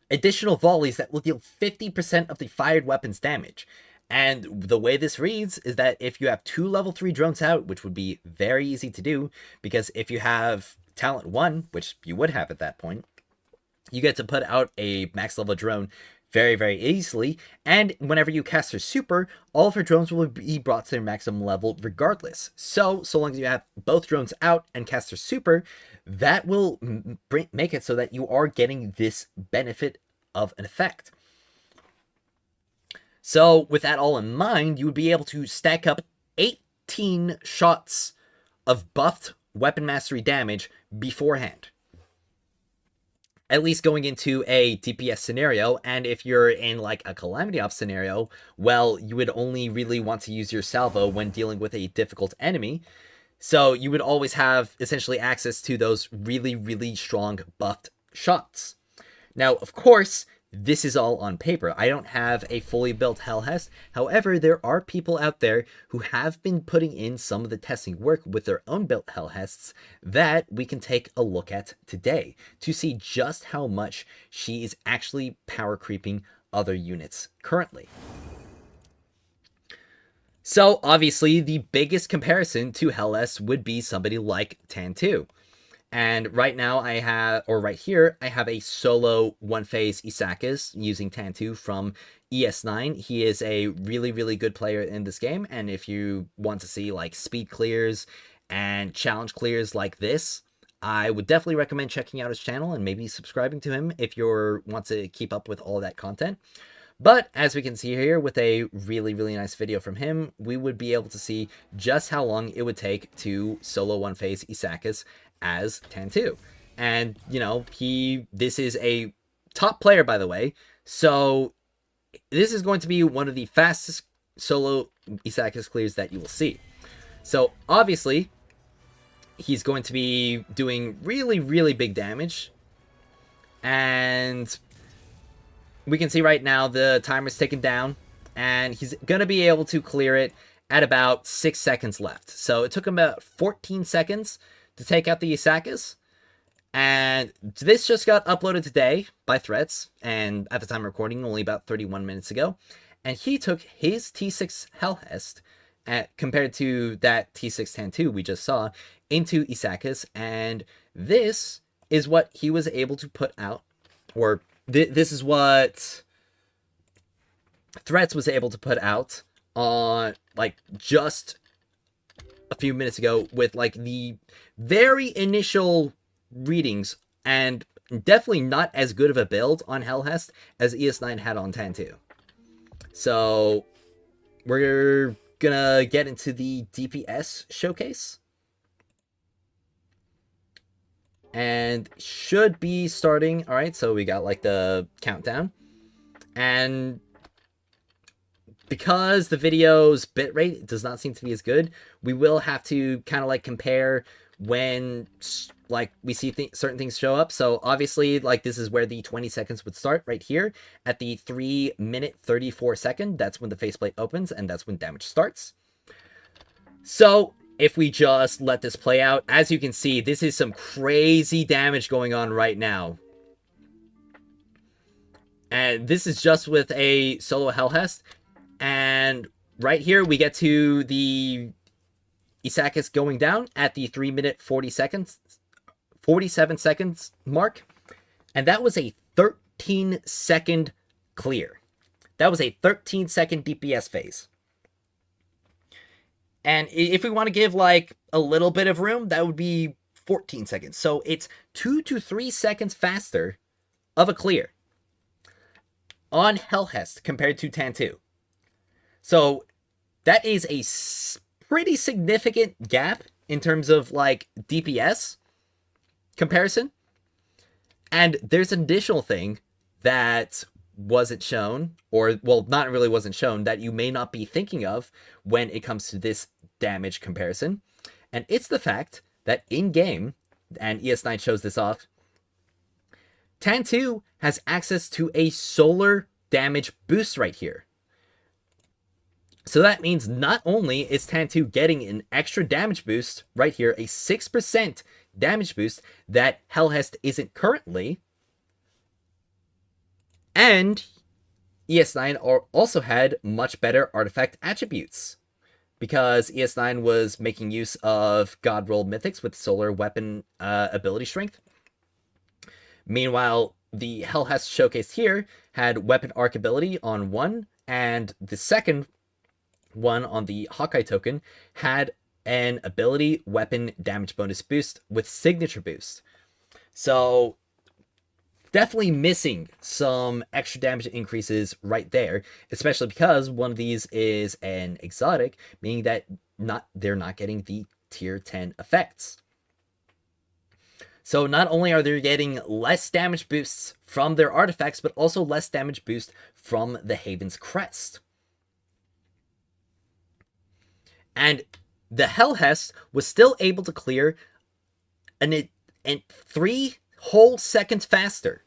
additional volleys that will deal 50% of the fired weapon's damage. And the way this reads is that if you have 2 level 3 drones out, which would be very easy to do, because if you have talent 1, which you would have at that point, you get to put out a max level drone very, very easily, and whenever you cast her super, all of her drones will be brought to their maximum level regardless. So long as you have both drones out and cast her super, that will make it so that you are getting this benefit of an effect. So with that all in mind, you would be able to stack up 18 shots of buffed weapon mastery damage beforehand. At least going into a DPS scenario, and if you're in like a Calamity Ops scenario, well, you would only really want to use your salvo when dealing with a difficult enemy. So you would always have essentially access to those really, really strong buffed shots. Now, of course, this is all on paper. I don't have a fully built Helhest. However, there are people out there who have been putting in some of the testing work with their own built Helhests that we can take a look at today to see just how much she is actually power creeping other units currently. So obviously the biggest comparison to Helhest would be somebody like Tan2. And right now I have, or right here, I have a solo one-phase Isaacus using Tan2 from ES9. He is a really, really good player in this game. And if you want to see like speed clears and challenge clears like this, I would definitely recommend checking out his channel and maybe subscribing to him if you want to keep up with all that content. But as we can see here with a really, really nice video from him, we would be able to see just how long it would take to solo one-phase Isaacus as Tan2. And, you know, this is a top player, by the way, so this is going to be one of the fastest solo Isaacus clears that you will see. So, obviously, he's going to be doing really, really big damage, and we can see right now the timer's taken down, and he's going to be able to clear it at about 6 seconds left. So, it took him about 14 seconds to take out the Isaacus, and this just got uploaded today by Threads, and at the time of recording, only about 31 minutes ago, and he took his T6 Helhest, compared to that T6 Tan2 we just saw, into Isaacus, and this is what he was able to put out, or this is what Threads was able to put out on, like, just a few minutes ago with like the very initial readings, and definitely not as good of a build on Helhest as ES9 had on Tan2. So we're gonna get into the DPS showcase, and should be starting. All right, so we got like the countdown, and because the video's bitrate does not seem to be as good, we will have to kind of like compare when like we see certain things show up. So obviously, like, this is where the 20 seconds would start right here at the 3-minute 34-second. That's when the faceplate opens, and that's when damage starts. So if we just let this play out, as you can see, this is some crazy damage going on right now. And this is just with a solo Helhest. And right here, we get to the Isakis going down at the 3 minute 47 seconds mark. And that was a 13-second clear. That was a 13-second DPS phase. And if we want to give like a little bit of room, that would be 14 seconds. So it's 2 to 3 seconds faster of a clear on Helhest compared to Tantu. So that is a pretty significant gap in terms of like DPS comparison. And there's an additional thing that wasn't shown, or well, not really wasn't shown, that you may not be thinking of when it comes to this damage comparison. And it's the fact that in-game, and ES9 shows this off, Tantu has access to a solar damage boost right here. So that means not only is Tantu getting an extra damage boost right here, a 6% damage boost that Helhest isn't currently, and ES9 also had much better artifact attributes, because ES9 was making use of God Roll Mythics with solar weapon ability strength. Meanwhile, the Helhest showcased here had weapon arc ability on one, and the second one on the Hawkeye token had an ability weapon damage bonus boost with signature boost. So definitely missing some extra damage increases right there, especially because one of these is an exotic, meaning that they're not getting the tier 10 effects. So not only are they getting less damage boosts from their artifacts, but also less damage boost from the Haven's Crest. And the Helhest was still able to clear and 3 whole seconds faster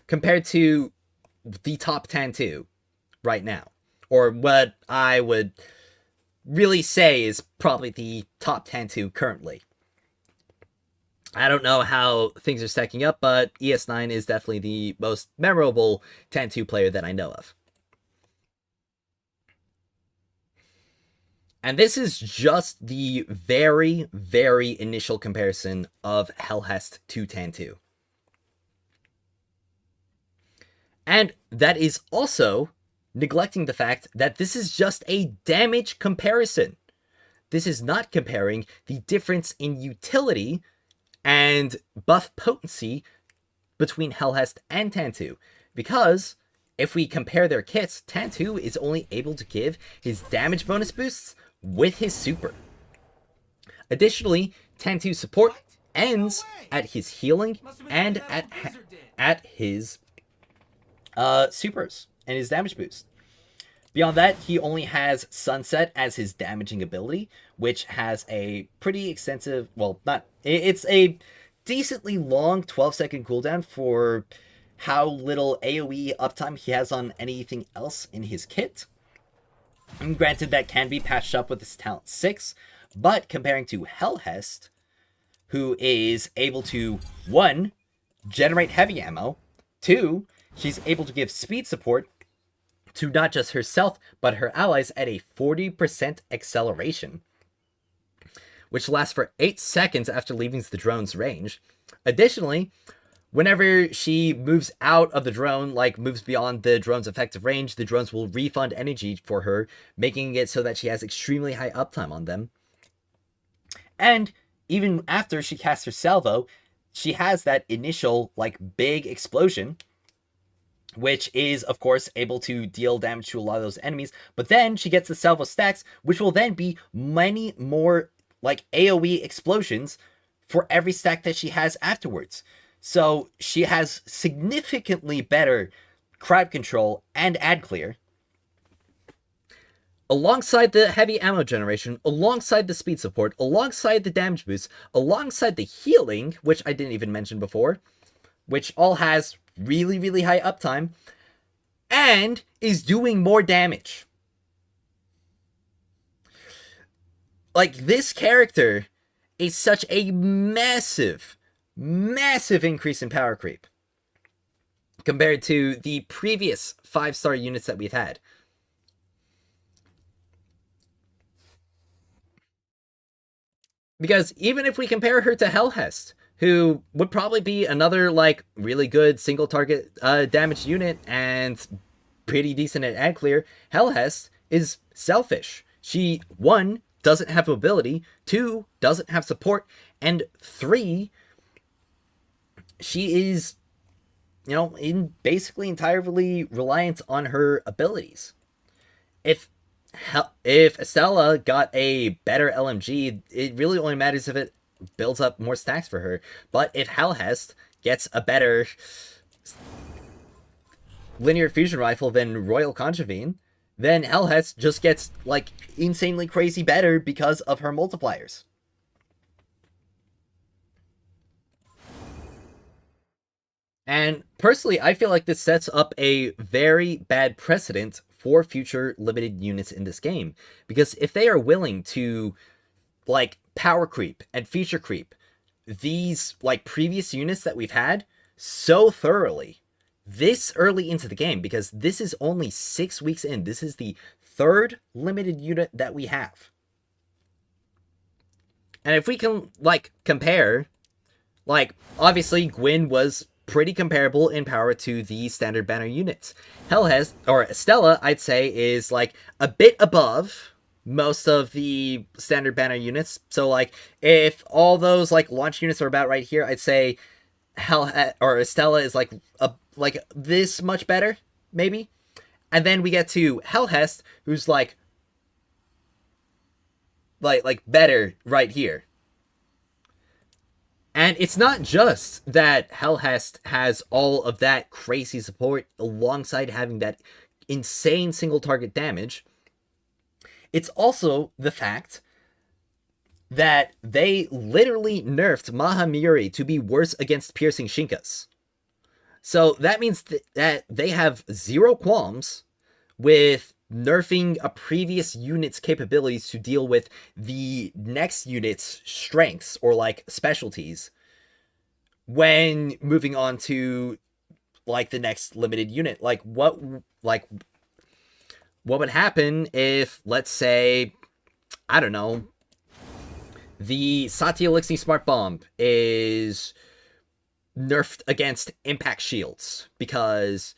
compared to the top Tantu right now. Or what I would really say is probably the top Tantu currently. I don't know how things are stacking up, but ES9 is definitely the most memorable Tantu player that I know of. And this is just the very, very initial comparison of Helhest to Tantu. And that is also neglecting the fact that this is just a damage comparison. This is not comparing the difference in utility and buff potency between Helhest and Tantu. Because if we compare their kits, Tantu is only able to give his damage bonus boosts with his super. Additionally, Tantu's support ends at his healing and at his supers and his damage boost. Beyond that, he only has Sunset as his damaging ability, which has a pretty extensive, well, it's a decently long 12-second cooldown for how little AoE uptime he has on anything else in his kit. And granted, that can be patched up with his talent 6, but comparing to Helhest, who is able to, 1, generate heavy ammo, 2, she's able to give speed support to not just herself, but her allies at a 40% acceleration, which lasts for 8 seconds after leaving the drone's range. Additionally, whenever she moves out of the drone, like moves beyond the drone's effective range, the drones will refund energy for her, making it so that she has extremely high uptime on them. And even after she casts her salvo, she has that initial, like, big explosion, which is, of course, able to deal damage to a lot of those enemies. But then she gets the salvo stacks, which will then be many more, like, AoE explosions for every stack that she has afterwards. So she has significantly better crowd control and ad clear. Alongside the heavy ammo generation, alongside the speed support, alongside the damage boost, alongside the healing, which I didn't even mention before, which all has really, really high uptime, and is doing more damage. Like, this character is such a massive increase in power creep. compared to the previous 5-star units that we've had. Because even if we compare her to Helhest, who would probably be another, like, really good single target damage unit and pretty decent at ad clear, Helhest is selfish. She, 1, doesn't have ability, 2, doesn't have support, and 3, she is, you know, basically entirely reliant on her abilities. If Estella got a better LMG, it really only matters if it builds up more stacks for her. But if Helhest gets a better linear fusion rifle than Royal Conjuvine, then Helhest just gets, like, insanely crazy better because of her multipliers. And personally, I feel like this sets up a very bad precedent for future limited units in this game. Because if they are willing to, like, power creep and feature creep these, like, previous units that we've had so thoroughly this early into the game, because this is only 6 weeks in, this is the 3rd limited unit that we have. And if we can, like, compare, like, obviously Gwyn was pretty comparable in power to the standard banner units. Helhest, or Estella, I'd say, is, like, a bit above most of the standard banner units. So, like, if all those, like, launch units are about right here, I'd say Estella is, like, this much better, maybe. And then we get to Helhest, who's, like better right here. And it's not just that Helhest has all of that crazy support alongside having that insane single target damage. It's also the fact that they literally nerfed Mahamiri to be worse against piercing Shinkas. So that means that they have zero qualms with nerfing a previous unit's capabilities to deal with the next unit's strengths or, like, specialties when moving on to, like, the next limited unit. Like, what would happen if, let's say, I don't know, the Satya Elixir Smart Bomb is nerfed against impact shields because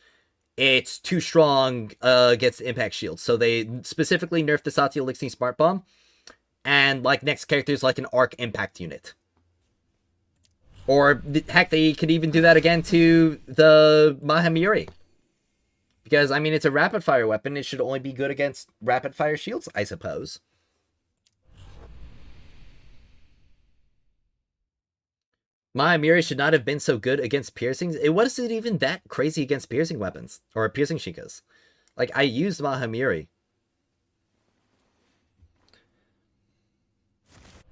it's too strong against impact shields. So they specifically nerfed the Satya Elixir Smart Bomb, and, like, next characters like an arc impact unit. Or heck, they could even do that again to the Mahamiri. Because, I mean, it's a rapid fire weapon, it should only be good against rapid fire shields, I suppose. Mahamiri should not have been so good against piercings. It wasn't even that crazy against piercing weapons, or piercing Shinkas. Like, I used Mahamiri.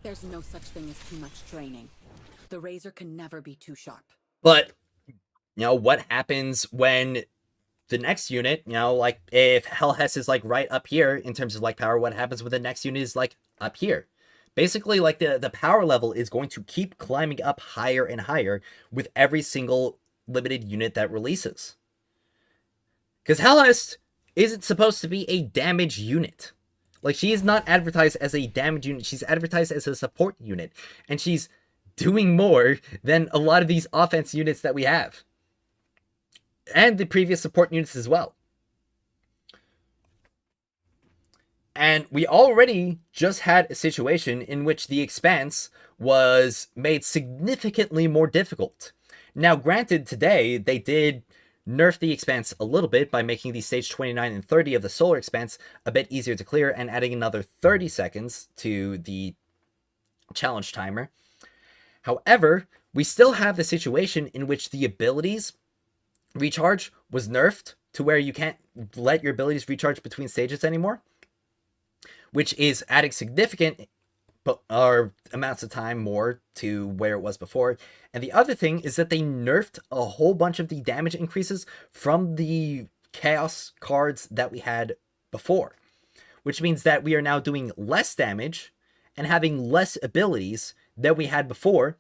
There's no such thing as too much training. The razor can never be too sharp. But, you know, what happens when the next unit, you know, like, if Helhest is, like, right up here in terms of, like, power, what happens when the next unit is, like, up here? Basically, like, the power level is going to keep climbing up higher and higher with every single limited unit that releases. Because Helhest isn't supposed to be a damage unit. Like, she is not advertised as a damage unit. She's advertised as a support unit. And she's doing more than a lot of these offense units that we have. And the previous support units as well. And we already just had a situation in which the Expanse was made significantly more difficult. Now, granted, today they did nerf the Expanse a little bit by making the stage 29 and 30 of the Solar Expanse a bit easier to clear and adding another 30 seconds to the challenge timer. However, we still have the situation in which the abilities recharge was nerfed to where you can't let your abilities recharge between stages anymore, which is adding significant amounts of time more to where it was before. And the other thing is that they nerfed a whole bunch of the damage increases from the chaos cards that we had before, which means that we are now doing less damage and having less abilities than we had before.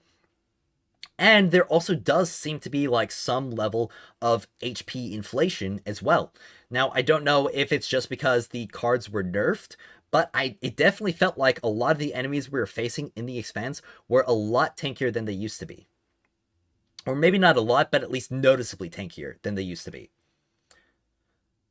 And there also does seem to be like some level of HP inflation as well. Now, I don't know if it's just because the cards were nerfed, but it definitely felt like a lot of the enemies we were facing in the Expanse were a lot tankier than they used to be. Or maybe not a lot, but at least noticeably tankier than they used to be.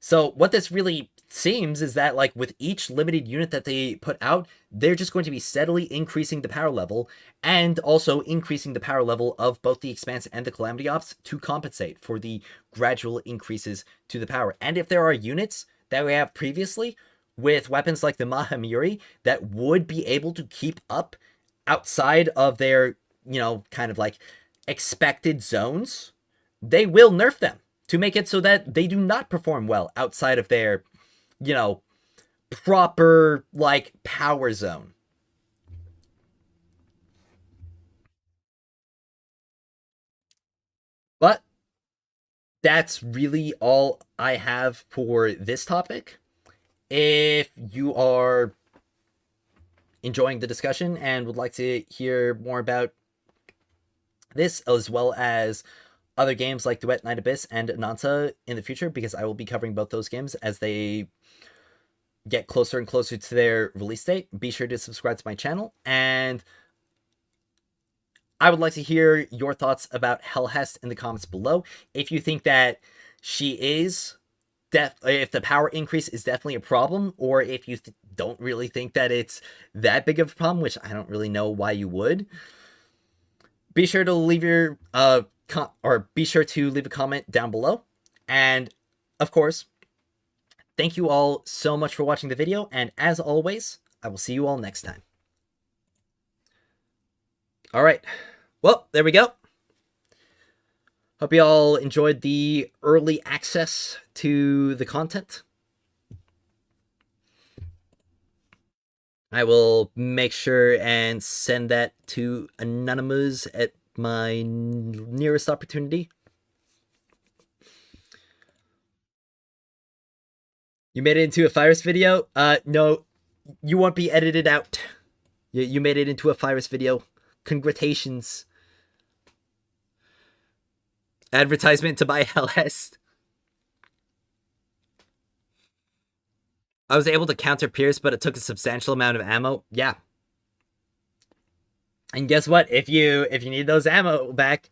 So what this really seems is that, like, with each limited unit that they put out, they're just going to be steadily increasing the power level, and also increasing the power level of both the Expanse and the Calamity Ops to compensate for the gradual increases to the power. And if there are units that we have previously with weapons like the Mahamiri that would be able to keep up outside of their, you know, kind of like expected zones, they will nerf them to make it so that they do not perform well outside of their, you know, proper, like, power zone. But that's really all I have for this topic. If you are enjoying the discussion and would like to hear more about this, as well as other games like Duet, Night Abyss, and Ananta in the future, because I will be covering both those games as they get closer and closer to their release date, be sure to subscribe to my channel. And I would like to hear your thoughts about Helhest in the comments below. If you think that she is, if the power increase is definitely a problem, or if you don't really think that it's that big of a problem, which I don't really know why you would, be sure to leave your be sure to leave a comment down below. And of course, thank you all so much for watching the video, and as always, I will see you all next time. Alright, well, there we go. Hope you all enjoyed the early access to the content. I will make sure and send that to Anonymous at my nearest opportunity. You made it into a virus video? No, you won't be edited out. You made it into a virus video. Congratulations. Advertisement to buy Helhest. I was able to counter Pierce, but it took a substantial amount of ammo. Yeah. And guess what? If you need those ammo back,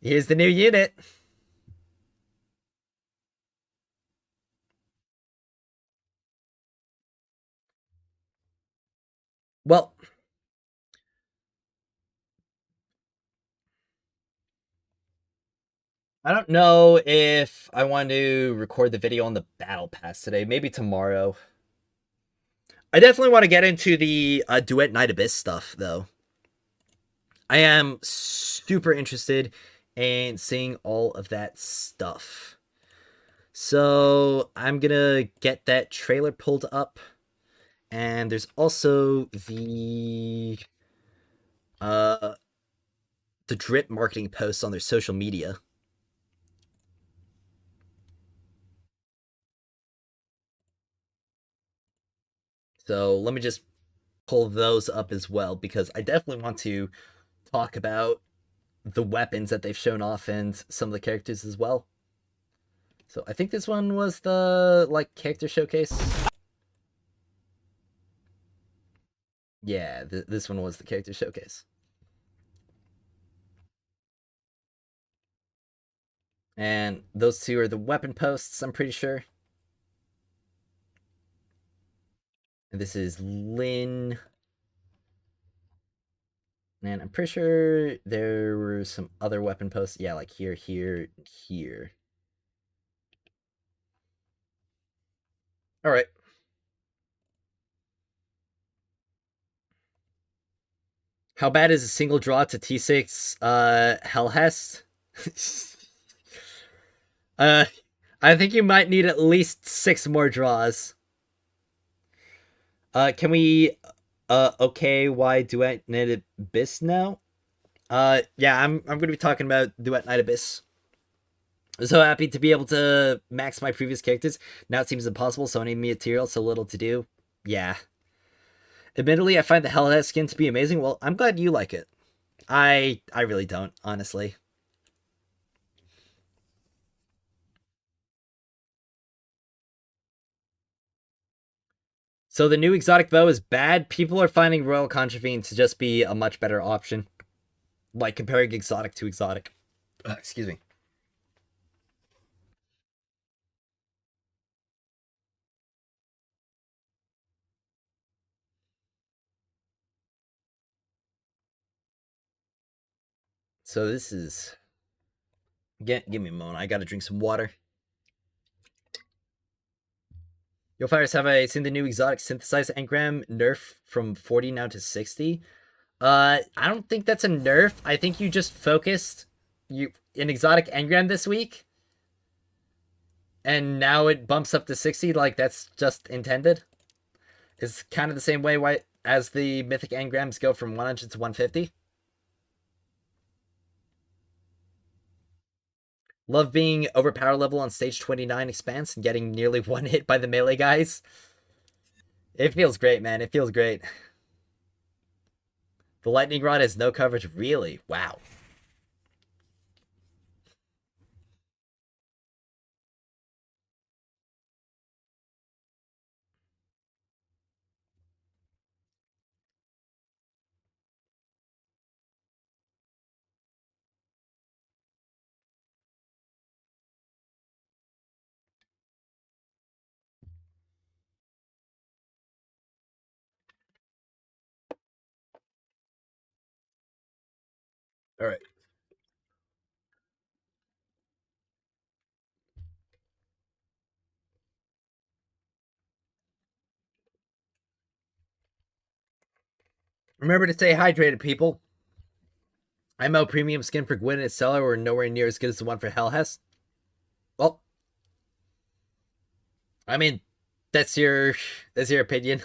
here's the new unit. Well, I don't know if I want to record the video on the Battle Pass today. Maybe tomorrow. I definitely want to get into the Duet Night Abyss stuff, though. I am super interested in seeing all of that stuff. So I'm gonna get that trailer pulled up. And there's also the drip marketing posts on their social media. So let me just pull those up as well, because I definitely want to talk about the weapons that they've shown off and some of the characters as well. So I think this one was the, like, character showcase. Yeah, this one was the character showcase. And those two are the weapon posts, I'm pretty sure. And this is Lynn. And I'm pretty sure there were some other weapon posts. Yeah, like here, here, here. Alright. How bad is a single draw to T6 Helhest? I think you might need at least 6 more draws. Can we okay why Duet Night Abyss now? Yeah, I'm gonna be talking about Duet Night Abyss. I'm so happy to be able to max my previous characters. Now it seems impossible, so many material, so little to do. Yeah. Admittedly, I find the Helhest skin to be amazing. Well, I'm glad you like it. I really don't, honestly. So the new exotic bow is bad. People are finding Royal Contravene to just be a much better option. Like comparing exotic to exotic. Excuse me. So this is... Give me a moment. I gotta drink some water. Yo, Fires, have I seen the new exotic synthesized engram nerf from 40 now to 60? I don't think that's a nerf. I think you just focused an exotic engram this week, and now it bumps up to 60. Like that's just intended. It's kind of the same way as the mythic engrams go from 100 to 150. Love being overpower level on stage 29 expanse and getting nearly one hit by the melee guys. It feels great, man. It feels great. The lightning rod has no coverage. Really? Wow. All right. Remember to stay hydrated, people. IMO premium skin for Gwyn and Estella were nowhere near as good as the one for Helhest. Well, I mean, that's your opinion.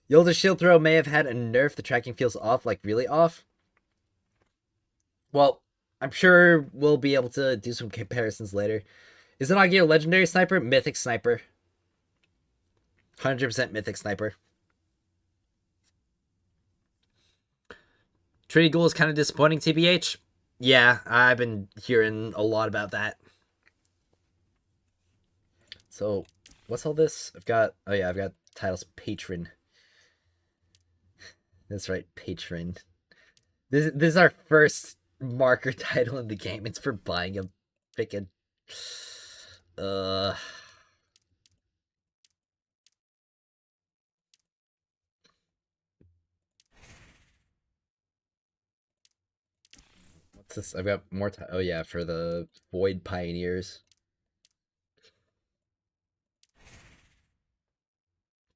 The older shield throw may have had a nerf. The tracking feels off, like really off. Well, I'm sure we'll be able to do some comparisons later. Is it Agio legendary sniper? Mythic sniper. 100% mythic sniper. Trinity Ghoul is kind of disappointing, TBH. Yeah, I've been hearing a lot about that. So, what's all this? I've got titles patron. That's right, patron. This is our first marker title in the game. It's for buying a freaking what's this? I've got more time. Oh yeah, for the Void Pioneers.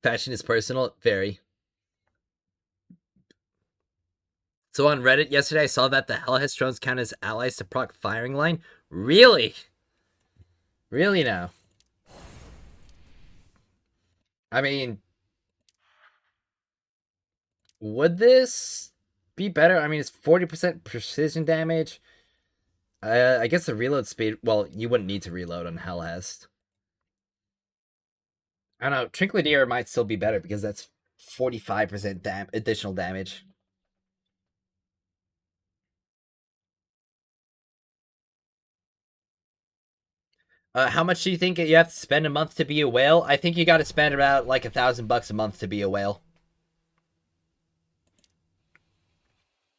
Fashion is personal, very. So on Reddit yesterday, I saw that the Helhest drones count as allies to proc firing line. Really? Really now? I mean, would this be better? I mean, it's 40% precision damage. I guess the reload speed. Well, you wouldn't need to reload on Helhest. I don't know. Trinkladier might still be better because that's 45% additional damage. How much do you think you have to spend a month to be a whale? I think you got to spend about like $1,000 a month to be a whale.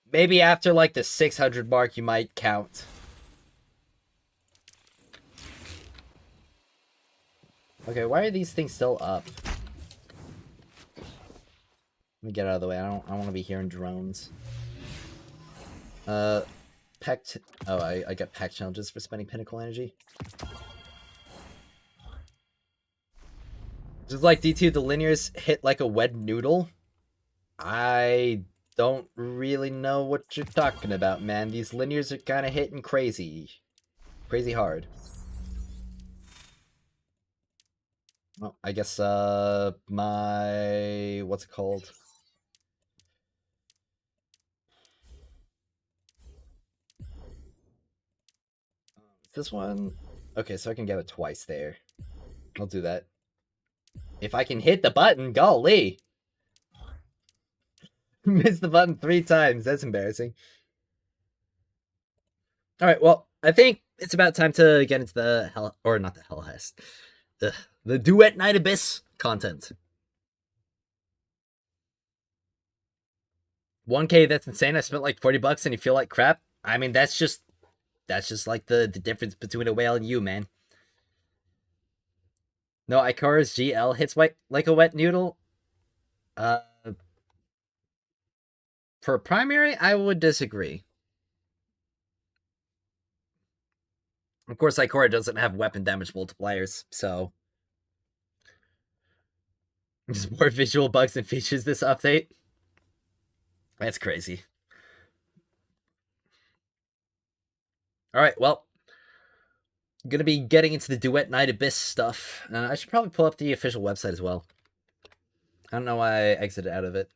Maybe after like the 600 mark, you might count. Okay, why are these things still up? Let me get out of the way. I want to be hearing drones. Packed. Oh, I got pack challenges for spending pinnacle energy. Just like D2, the linears hit like a wet noodle. I don't really know what you're talking about, man. These linears are kind of hitting crazy. Crazy hard. Well, I guess, my... What's it called? This one? Okay, so I can get it twice there. I'll do that. If I can hit the button, golly! Missed the button 3 times. That's embarrassing. Alright, well, I think it's about time to get into the hell, or not the Helhest. The Duet Night Abyss content. 1K, that's insane. I spent like $40 and you feel like crap. I mean, that's just like the difference between a whale and you, man. No, Ikara's GL hits white like a wet noodle. For primary, I would disagree. Of course, Ikora doesn't have weapon damage multipliers, so just more visual bugs and features this update. That's crazy. Alright, well, I'm gonna be getting into the Duet Night Abyss stuff. I should probably pull up the official website as well. I don't know why I exited out of it.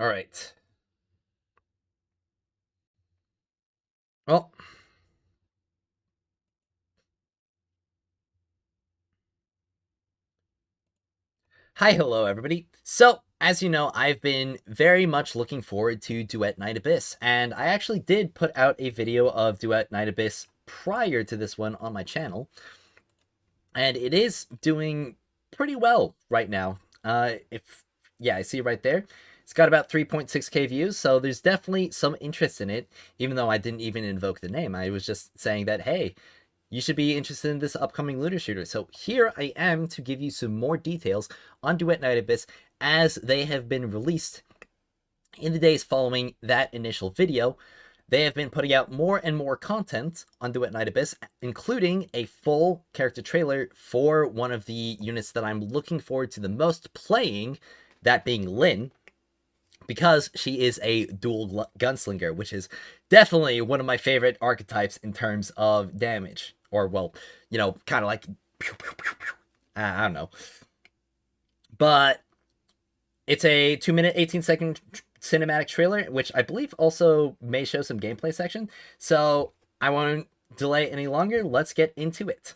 Alright. Well, hi, hello, everybody. So, as you know, I've been very much looking forward to Duet Night Abyss, and I actually did put out a video of Duet Night Abyss prior to this one on my channel, and it is doing pretty well right now. Yeah, I see it right there. It's got about 3.6k views, so there's definitely some interest in it, even though I didn't even invoke the name. I was just saying that, hey, you should be interested in this upcoming looter shooter. So here I am to give you some more details on Duet Night Abyss as they have been released in the days following that initial video. They have been putting out more and more content on Duet Night Abyss, including a full character trailer for one of the units that I'm looking forward to the most playing, that being Lyn, because she is a dual gunslinger, which is definitely one of my favorite archetypes in terms of damage. Or, well, you know, kind of like, I don't know. But it's a 2-minute, 18-second cinematic trailer, which I believe also may show some gameplay section. So I won't delay any longer. Let's get into it.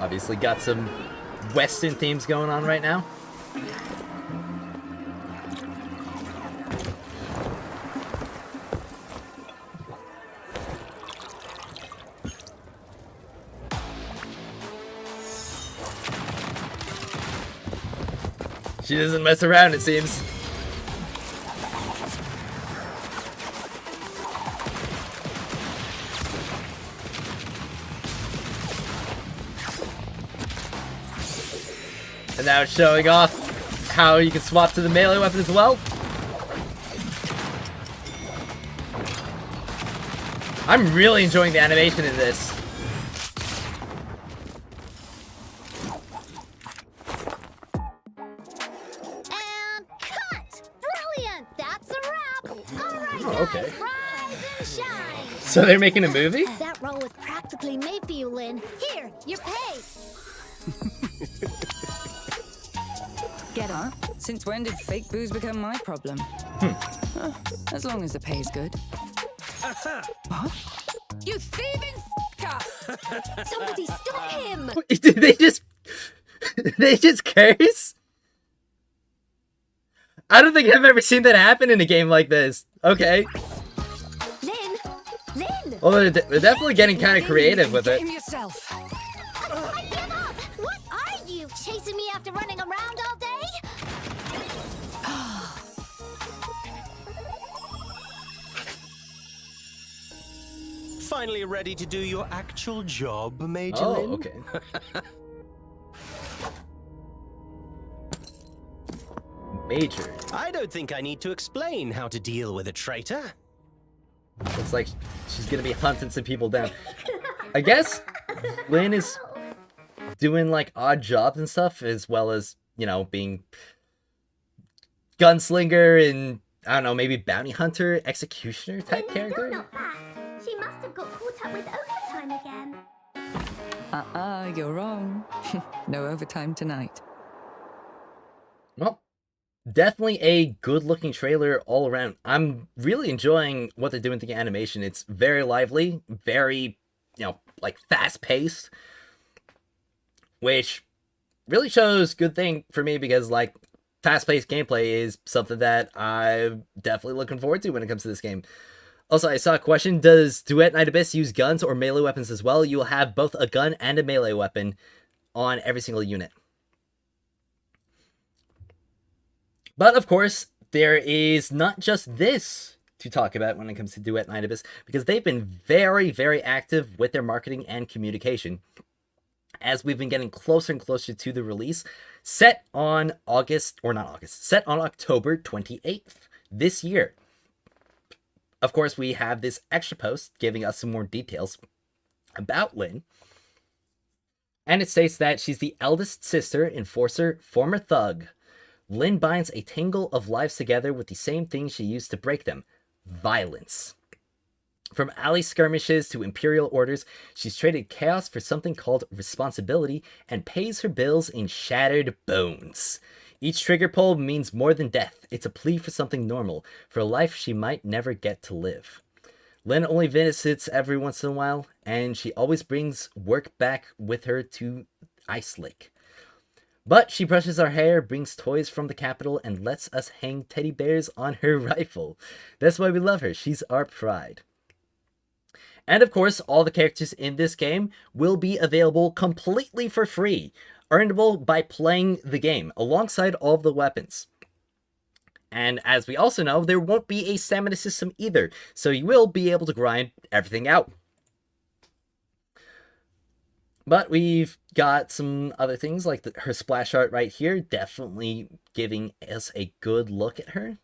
Obviously got some Western themes going on right now. She doesn't mess around, it seems. And now it's showing off how you can swap to the melee weapon as well. I'm really enjoying the animation in this. And cut! Brilliant! That's a wrap! Alright, Oh, okay. guys, rise and shine! So they're making a movie? That role was practically made for you, Lyn. Here, your pay! Get on. Since when did fake booze become my problem? As long as the pay's good. What? You thieving f***er! Somebody stop him! Did they just curse? I don't think I've ever seen that happen in a game like this. Okay. Lyn! Lyn! Well, they're definitely getting kind of creative with it. Get him yourself. I give up! What are you, chasing me after running around all day? Finally ready to do your actual job, Major Oh, Lyn? okay. Major. I don't think I need to explain how to deal with a traitor. Looks like she's gonna be hunting some people down. I guess Lyn is doing like odd jobs and stuff, as well as, you know, being gunslinger and, I don't know, maybe bounty hunter, executioner type character. Not that. She must have got caught up with overtime again. You're wrong. No overtime tonight. Well, definitely a good-looking trailer all around. I'm really enjoying what they're doing with the animation. It's very lively, very, like fast-paced, which really shows good thing for me because, like, fast-paced gameplay is something that I'm definitely looking forward to when it comes to this game. Also, I saw a question, does Duet Night Abyss use guns or melee weapons as well? You will have both a gun and a melee weapon on every single unit. But, of course, there is not just this to talk about when it comes to Duet Night Abyss, because they've been very, very active with their marketing and communication as we've been getting closer and closer to the release, set on October 28th this year. Of course, we have this extra post giving us some more details about Lynn. And it states that she's the eldest sister, enforcer, former thug. Lynn binds a tangle of lives together with the same thing she used to break them: violence. From alley skirmishes to imperial orders, she's traded chaos for something called responsibility and pays her bills in shattered bones. Each trigger pull means more than death. It's a plea for something normal, for a life she might never get to live. Lynn only visits every once in a while, and she always brings work back with her to Ice Lake. But she brushes our hair, brings toys from the capital, and lets us hang teddy bears on her rifle. That's why we love her. She's our pride. And of course, all the characters in this game will be available completely for free, earnable by playing the game, alongside all of the weapons. And as we also know, there won't be a stamina system either, so you will be able to grind everything out. But we've got some other things, like her splash art right here, definitely giving us a good look at her,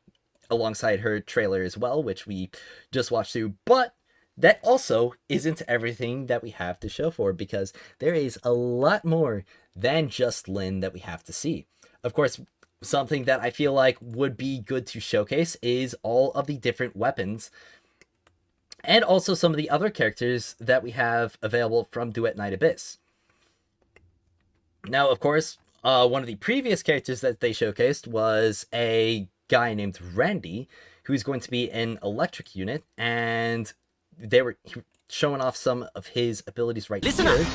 alongside her trailer as well, which we just watched through. But that also isn't everything that we have to show for, because there is a lot more than just Lynn that we have to see. Of course, something that I feel like would be good to showcase is all of the different weapons, and also some of the other characters that we have available from Duet Night Abyss. Now, of course, one of the previous characters that they showcased was a guy named Randy, who's going to be an electric unit, and they were showing off some of his abilities right Listen here. up.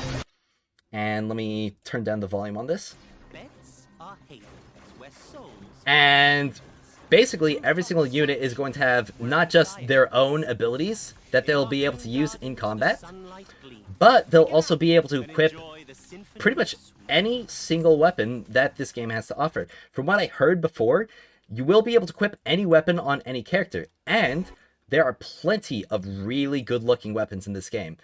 And let me turn down the volume on this. Bets are haters, where souls And basically, every single unit is going to have not just their own abilities that they'll be able to use in combat, but they'll also be able to equip pretty much any single weapon that this game has to offer. From what I heard before, you will be able to equip any weapon on any character, and there are plenty of really good-looking weapons in this game.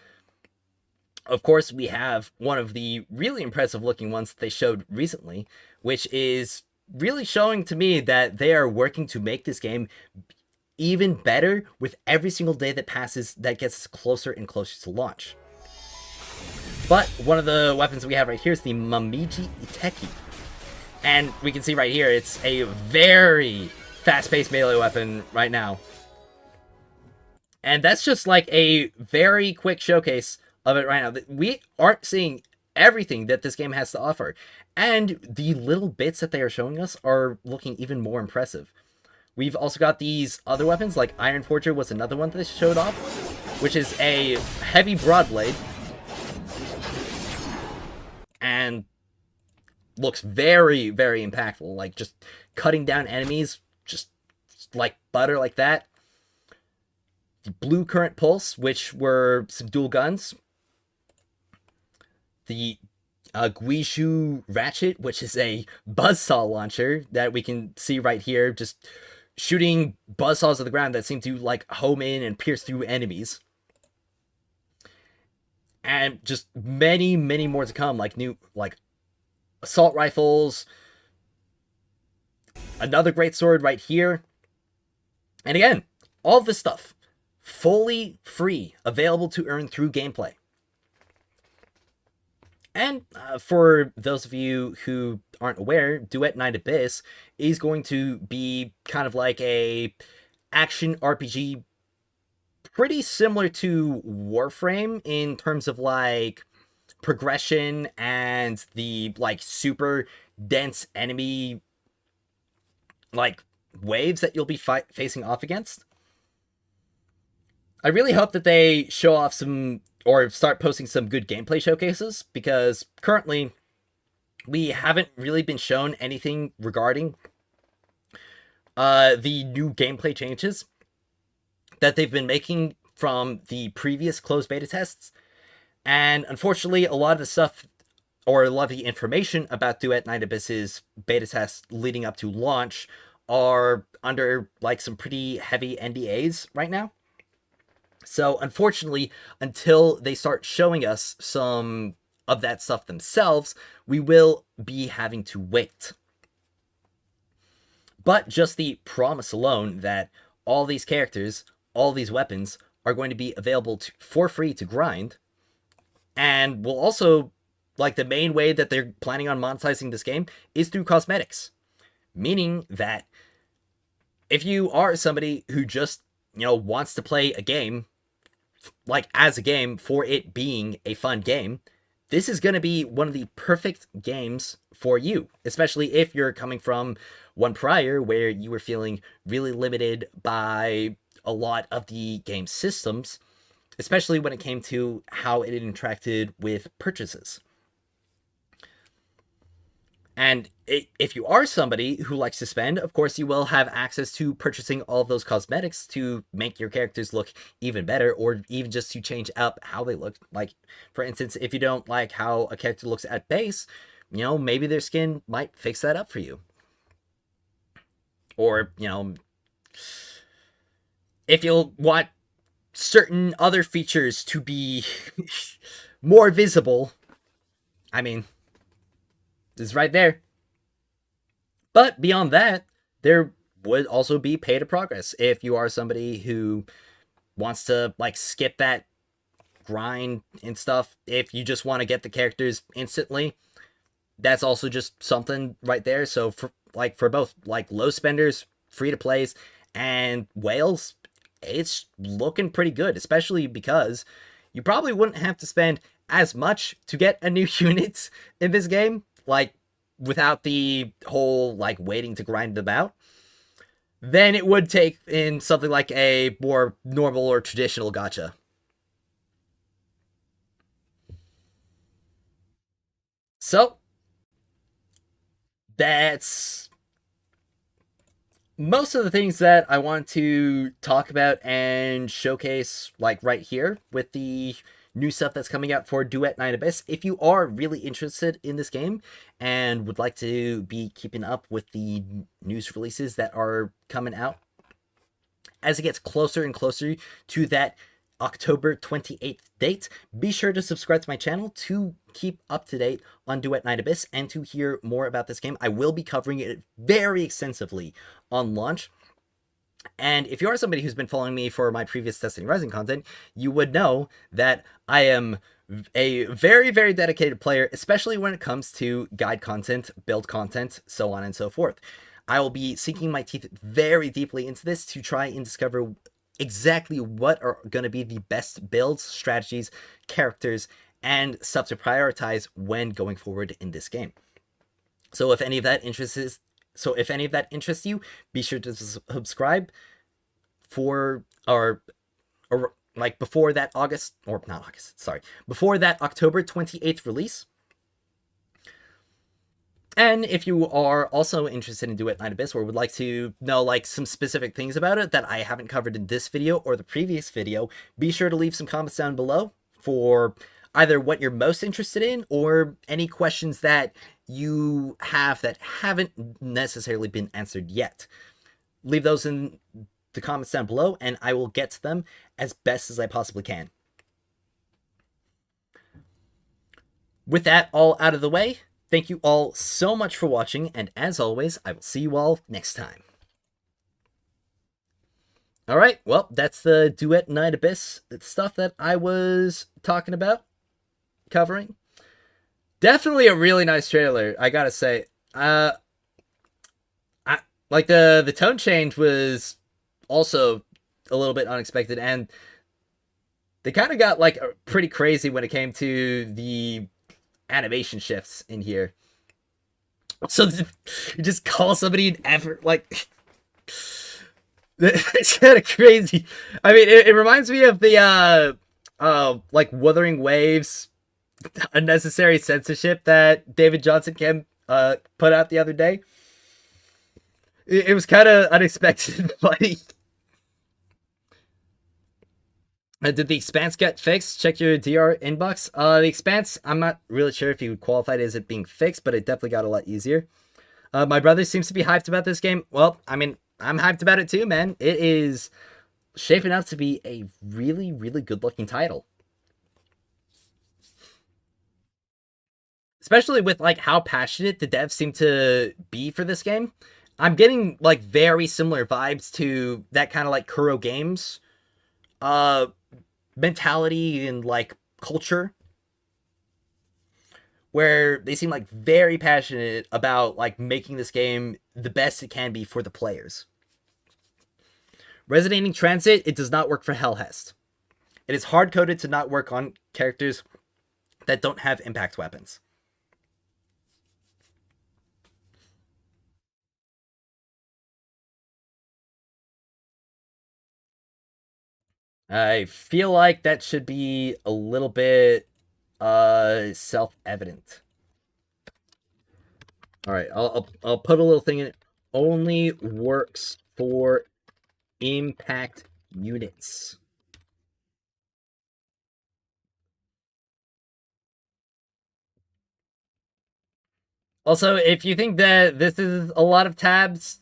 Of course, we have one of the really impressive looking ones that they showed recently, which is really showing to me that they are working to make this game even better with every single day that passes that gets us closer and closer to launch. But one of the weapons we have right here is the Mamiji Iteki. And we can see right here, it's a very fast-paced melee weapon right now. And that's just like a very quick showcase of it right now. We aren't seeing everything that this game has to offer. And the little bits that they are showing us are looking even more impressive. We've also got these other weapons, like Iron Forger was another one that they showed off, which is a heavy broadblade. And looks very, very impactful. Like, just cutting down enemies, just like butter like that. The Blue Current Pulse, which were some dual guns. The Guishu Ratchet, which is a buzzsaw launcher that we can see right here, just shooting buzzsaws at the ground that seem to like home in and pierce through enemies. And just many, many more to come, like new, like assault rifles. Another great sword right here. And again, all this stuff fully free, available to earn through gameplay. And for those of you who aren't aware, Duet Night Abyss is going to be kind of like a action RPG, pretty similar to Warframe in terms of like progression and the like super dense enemy like waves that you'll be facing off against. I really hope that they show off some or start posting some good gameplay showcases, because currently we haven't really been shown anything regarding the new gameplay changes that they've been making from the previous closed beta tests. And unfortunately, a lot of the stuff, or a lot of the information about Duet 9 Abyss's beta tests leading up to launch are under like some pretty heavy NDAs right now. So unfortunately, until they start showing us some of that stuff themselves, we will be having to wait. But just the promise alone that all these characters, all these weapons are going to be available for free to grind, and will also, like, the main way that they're planning on monetizing this game is through cosmetics. Meaning that if you are somebody who just, wants to play a game, like, as a game, for it being a fun game, this is going to be one of the perfect games for you, especially if you're coming from one prior where you were feeling really limited by a lot of the game systems, especially when it came to how it interacted with purchases. And if you are somebody who likes to spend, of course, you will have access to purchasing all of those cosmetics to make your characters look even better, or even just to change up how they look. Like, for instance, if you don't like how a character looks at base, maybe their skin might fix that up for you. Or, if you'll want certain other features to be more visible, I mean, is right there. But beyond that, there would also be pay to progress. If you are somebody who wants to like skip that grind and stuff, if you just want to get the characters instantly, that's also just something right there. So for both like low spenders, free to plays, and whales, it's looking pretty good, especially because you probably wouldn't have to spend as much to get a new unit in this game, like, without the whole, like, waiting to grind them out, than it would take in something like a more normal or traditional gacha. So, that's most of the things that I want to talk about and showcase, like, right here with the new stuff that's coming out for Duet 9 Abyss. If you are really interested in this game and would like to be keeping up with the news releases that are coming out as it gets closer and closer to that October 28th date, be sure to subscribe to my channel to keep up to date on Duet 9 Abyss and to hear more about this game. I will be covering it very extensively on launch. And if you are somebody who's been following me for my previous Destiny Rising content, you would know that I am a very, very dedicated player, especially when it comes to guide content, build content, so on and so forth. I will be sinking my teeth very deeply into this to try and discover exactly what are going to be the best builds, strategies, characters, and stuff to prioritize when going forward in this game. So if any of that interests you, be sure to subscribe for before that before that October 28th release. And if you are also interested in Duet 9 Abyss or would like to know like some specific things about it that I haven't covered in this video or the previous video, be sure to leave some comments down below for either what you're most interested in or any questions that you have that haven't necessarily been answered yet. Leave those in the comments down below and I will get to them as best as I possibly can. With that all out of the way, thank you all so much for watching, and as always, I will see you all next time. Alright, well, that's the Duet 9 Abyss stuff that I was talking about, covering. Definitely a really nice trailer, I gotta say. The tone change was also a little bit unexpected, and they kind of got, like, pretty crazy when it came to the animation shifts in here. So you just call somebody an effort, like it's kind of crazy. I mean, it reminds me of the like Wuthering Waves unnecessary censorship that David Johnson Kim put out the other day. It was kind of unexpected and funny. Did the Expanse get fixed? Check your DR inbox. The Expanse, I'm not really sure if you would qualify it as it being fixed, but it definitely got a lot easier. My brother seems to be hyped about this game. Well, I mean, I'm hyped about it too, man. It is shaping up to be a really, really good-looking title. Especially with, like, how passionate the devs seem to be for this game. I'm getting, like, very similar vibes to that kind of, like, Kuro Games mentality and, like, culture. Where they seem, like, very passionate about, like, making this game the best it can be for the players. Resonating Transit, it does not work for Helhest. It is hard-coded to not work on characters that don't have impact weapons. I feel like that should be a little bit self-evident. All right, I'll put a little thing in. It only works for impact units. Also, if you think that this is a lot of tabs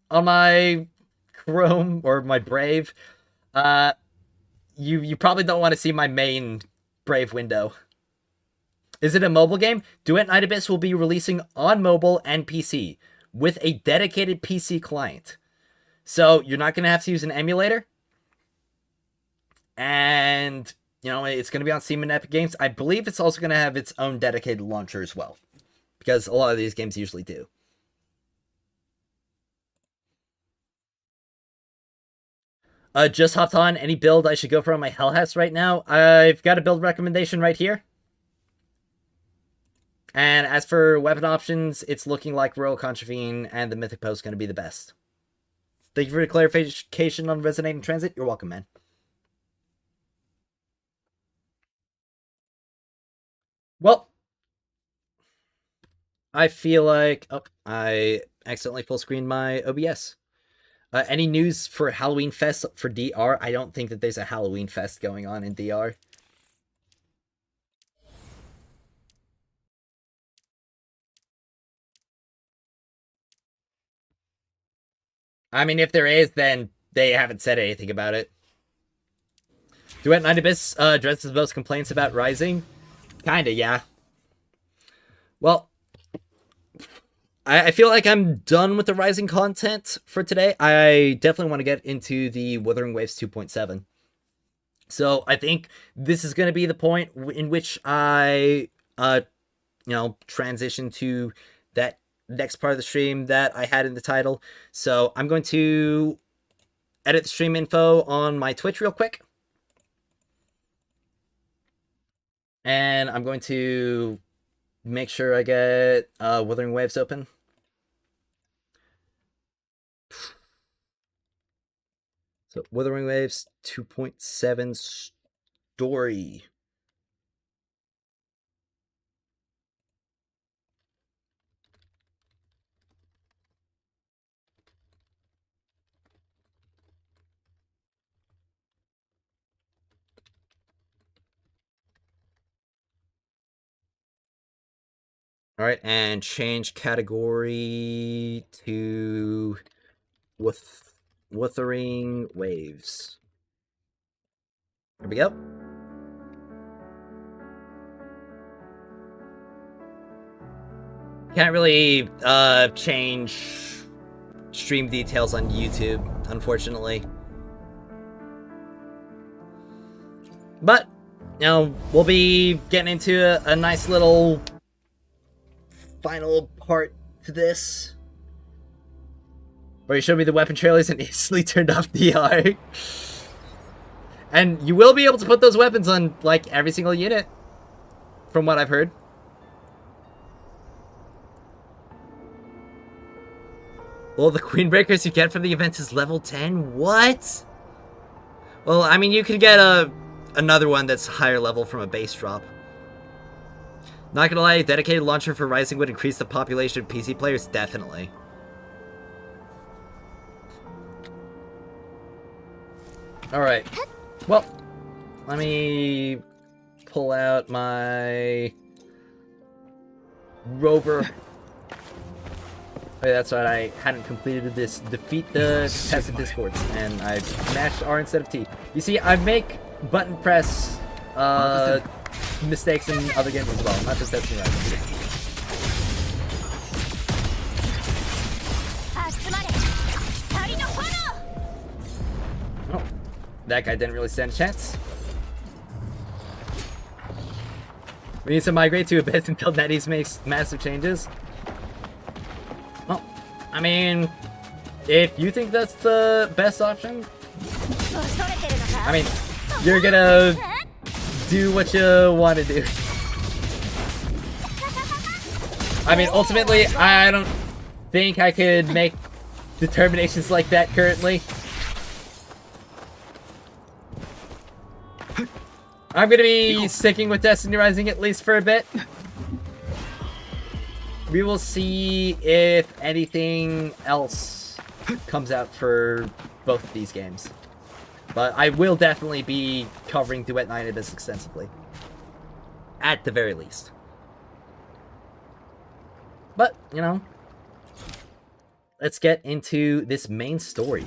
on my Chrome or my Brave, you probably don't want to see my main Brave window. Is it a mobile game? Duet Night Abyss will be releasing on mobile and PC with a dedicated PC client. So you're not going to have to use an emulator. And, you know, it's going to be on Steam and Epic Games. I believe it's also going to have its own dedicated launcher as well. Because a lot of these games usually do. Just hopped on. Any build I should go for on my Helhest right now? I've got a build recommendation right here. And as for weapon options, it's looking like Royal Contravene and the Mythic Post going to be the best. Thank you for the clarification on Resonating Transit. You're welcome, man. Well, I feel like... Oh, I accidentally full screened my OBS. Any news for Halloween Fest for DR? I don't think that there's a Halloween Fest going on in DR. I mean, if there is, then they haven't said anything about it. Duet Night Abyss addresses most complaints about Rising? Kinda, yeah. Well, I feel like I'm done with the Rising content for today. I definitely want to get into the Wuthering Waves 2.7. So I think this is going to be the point in which I, transition to that next part of the stream that I had in the title. So I'm going to edit the stream info on my Twitch real quick. And I'm going to make sure I get Wuthering Waves open. So Wuthering Waves 2.7 story. All right, and change category to Wuthering Waves. There we go. Can't really change stream details on YouTube, unfortunately. But, we'll be getting into a nice little final part to this. Where you showed me the weapon trailers and instantly turned off DR. And you will be able to put those weapons on, like, every single unit. From what I've heard. Well, the Queen Breakers you get from the event is level 10? What? Well, I mean, you could get another one that's higher level from a base drop. Not gonna lie, a dedicated launcher for Rising would increase the population of PC players, definitely. Alright. Well, let me pull out my rover. Okay, that's right, I hadn't completed this. Defeat the contested discords, and I mashed R instead of T. You see, I make button press mistakes in other games as well, not just Destiny Rising. Oh, that guy didn't really stand a chance. We need to migrate to Abyss until NetEase makes massive changes. Well, I mean, if you think that's the best option, I mean, you're gonna do what you want to do. I mean, ultimately, I don't think I could make determinations like that currently. I'm gonna be sticking with Destiny Rising at least for a bit. We will see if anything else comes out for both of these games. But I will definitely be covering Duet 9 Abyss extensively. At the very least. But, you know, let's get into this main story.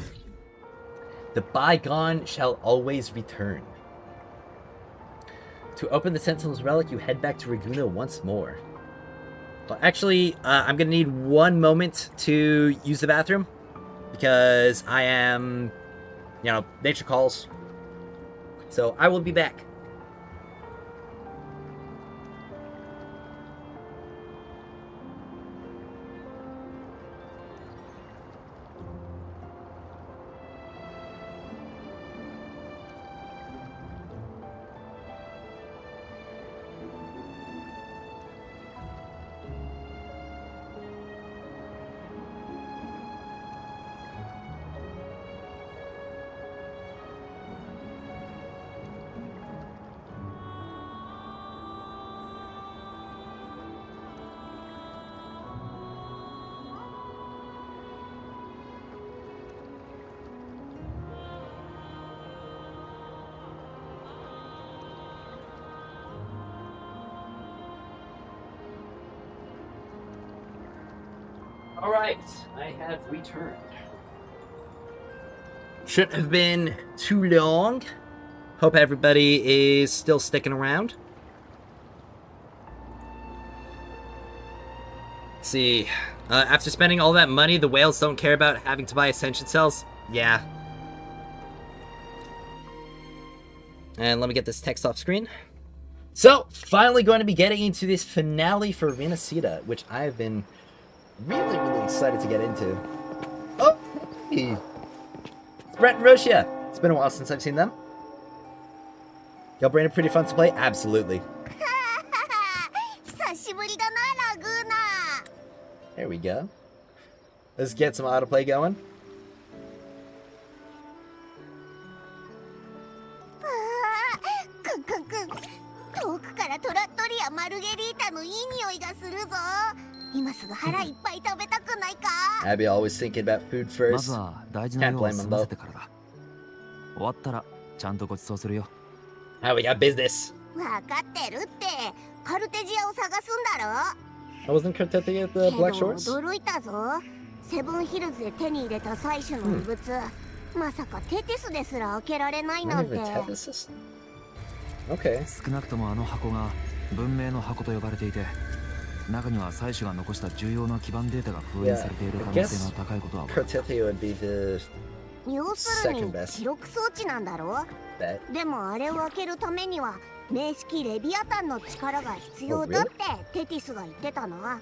The bygone shall always return. To open the Sentinel's Relic, you head back to Raguna once more. Well, actually, I'm gonna need one moment to use the bathroom. Because I am, you know, nature calls. So I will be back. Alright, I have returned. Shouldn't have been too long. Hope everybody is still sticking around. Let's see. After spending all that money, the whales don't care about having to buy ascension cells? Yeah. And let me get this text off screen. So, finally going to be getting into this finale for Renacida, which I've been really excited to get into. Oh, hey. It's Brett and Roshia. It's been a while since I've seen them. Y'all brain are pretty fun to play? Absolutely. There we go. Let's get some autoplay going. Abby always thinking about food first. Can't blame him though. How we got business? I wasn't Cartetti at the Black Shores? Okay. 少なくともあの箱が文明の箱と呼ばれていて、中には採取が残した重要な基盤データが封印されている可能性が高いことは。Cartetti would be the 要するに記録装置なんだろ。でもあれを開けるためには名式レビアタンの力が必要だってテティスが言ってたな。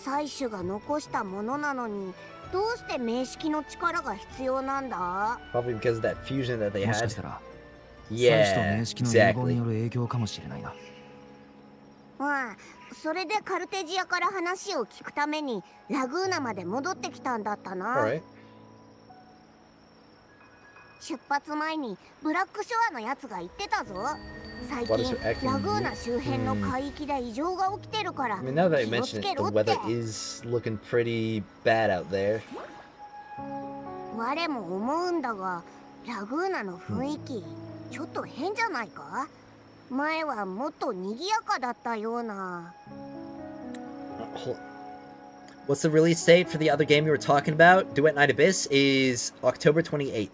採取が残したものなのにどうして名式の力が必要なんだ？ Probably because of that fusion that they もしか had. したら Yeah, 採取と名式の融合による影響かもしれないな。ああ、それでカルテジアから話を聞くためにラグーナまで戻ってきたんだったな。Alright. 出発前にブラックショアのやつが言ってたぞ。最 What is 近 your acting? ラグーナ周辺の海域で異常が起きてるから I mean, now that I 気を mention つ it, け the ろって。 weather is looking pretty bad out there. 我も思うんだが、ラグーナの雰囲気ちょっと変じゃないか？前はもっと賑やかだったような。What's the release date for the other game you were talking about? Duet Night Abyss is October 28th.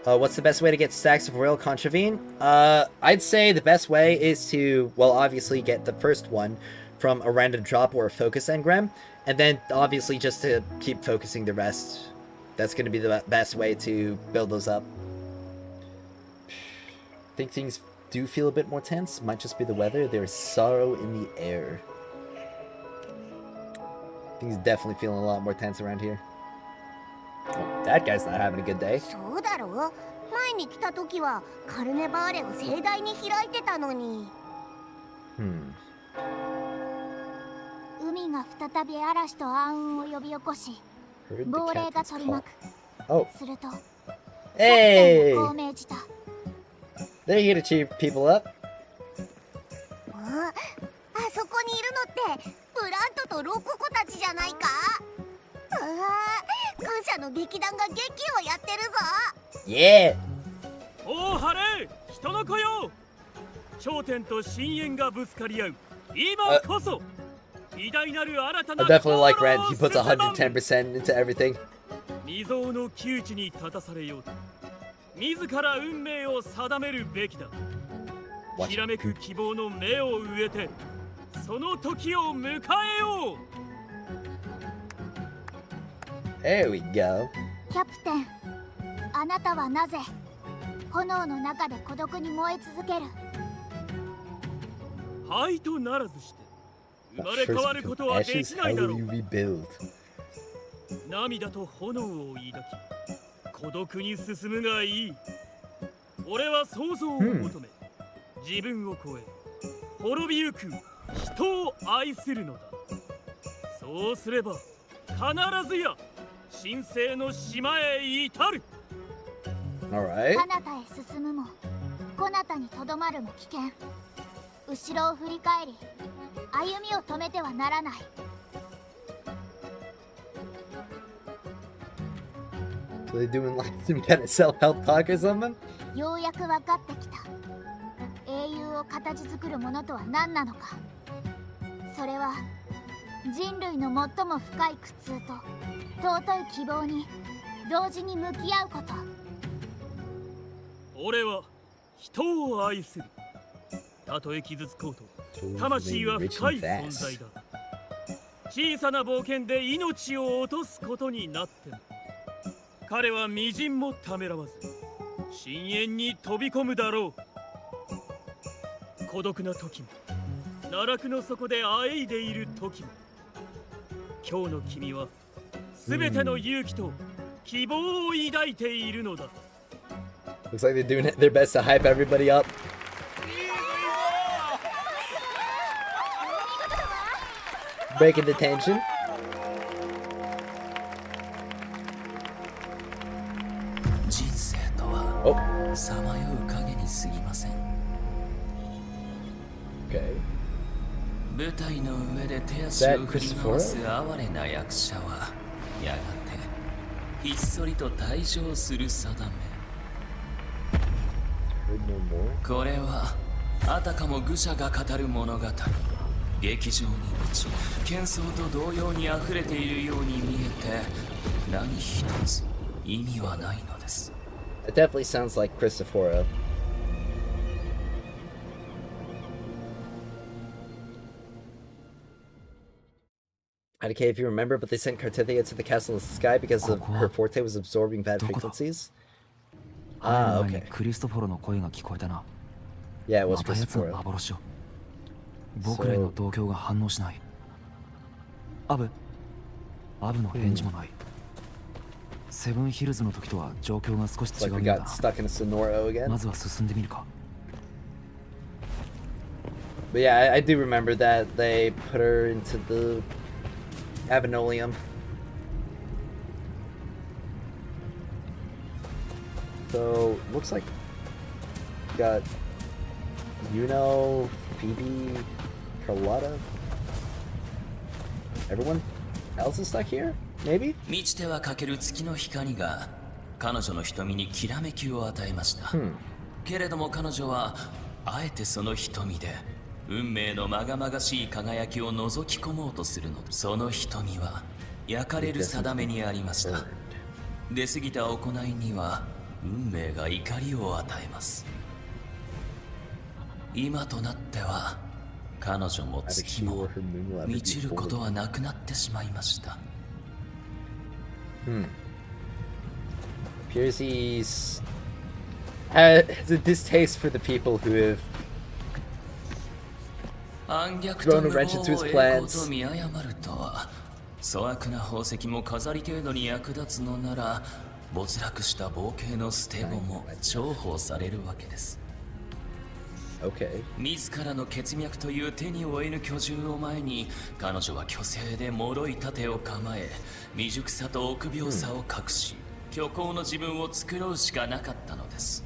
What's the best way to get stacks of Royal Contravene? I'd say the best way is to, well, obviously get the first one from a random drop or a focus engram, and then obviously just to keep focusing the rest. That's going to be the best way to build those up. I think things do feel a bit more tense. Might just be the weather. There's sorrow in the air. Things definitely feeling a lot more tense around here. Oh, that guy's not having a good day. そうだろう。前に来た時はカルネバーレを盛大に開いてたのに。海が再び嵐と暗雲を呼び起こし、亡霊が取り巻く。すると、Hey! こう命じた。They're here to cheer people up. あそこにいるのってブラントとロココたちじゃないか？感謝の劇団が劇をやってるぞ。Yeah! おー晴れ、人の子よ。頂点と深淵がぶつかり合う今こそ偉大なる新た I な definitely like Red. He puts 110% into everything. 未曾有の窮地に立たされようと自ら運命を定めるべきだ。ひらめく希望の芽を植えてその時を迎えよう。 There we go. キャプテン、あなたはなぜ炎の中で孤独に燃え続ける？灰とならずして生まれ変わることはでき Ashes, ない how だ will ろ you う。 rebuild? 涙と炎を抱き孤独に進むがいい。俺は想像を求め、自分を超え滅びゆく人を愛するのだ。そうすれば必ずや神聖の島へ至る。 Alright. 彼方へ進むもこなたにとどまるも危険。後ろを振り返り歩みを止めてはならない。 So they're doing like some kind of self-help talk or something? ようやく分かってきた。英雄を形作るものとは何なのか。それは人類の最も深い苦痛と尊い希望に同時に向き合うこと。俺は人を愛する。たとえ傷つこうと魂は深い存在だ。小さな冒険で命を落とすことになっても彼は微塵もためらわず深淵に飛び込むだろう。孤独な時も奈落の底であえいでいる時も今日の君は全ての勇気と希望を抱いているのだ。 Looks like they're doing their best to hype everybody up. Breaking the tension. 人生とはさまよう影に過ぎません。 Okay. 舞台の上で手足を振り回す哀れな役者はやがてひっそりと退場する定め。これはあたかも愚者が語る物語。劇場に満ち喧騒と動揺にあふれているように見えて何一つ意味はないのです。 It definitely sounds like Christophoro. I don't care if you remember, but they sent Cartithia to the castle in the sky because of her forte was absorbing bad frequencies. Ah, okay. クリストフォロの声が聞こえたな。 Yeah, it was また奴の Christophoro. 幻を。僕らへの同居が反応しない。アブの返事もない。セブンヒルズの時とは状況が少し It's 違 like う we よう got だ。 stuck in a Sonoro again. まずは進んでみるか。But yeah, I do remember that they put her into the Avenolium. So, looks like we got Yuno, Phoebe, Carlotta. Everyone else is stuck here? Maybe? 満ちてはかける月の光が彼女の瞳にきらめきを与えました、けれども彼女はあえてその瞳で運命のまがまがしい輝きを覗き込もうとするのです。その瞳は焼かれる定めにありました。出過ぎた行いには運命が怒りを与えます。今となっては彼女も月も満ちることはなくなってしまいました。Appears he's has a distaste for the people who have thrown a wrench into his plans. 見誤るとは粗悪な宝石も飾り程度に役立つのなら没落した冒険の捨て子も重宝されるわけです。Okay. 自らの血脈という手に負えぬ巨獣を前に彼女は虚勢で脆い盾を構え未熟さと臆病さを隠し、虚構の自分を繕うしかなかったのです。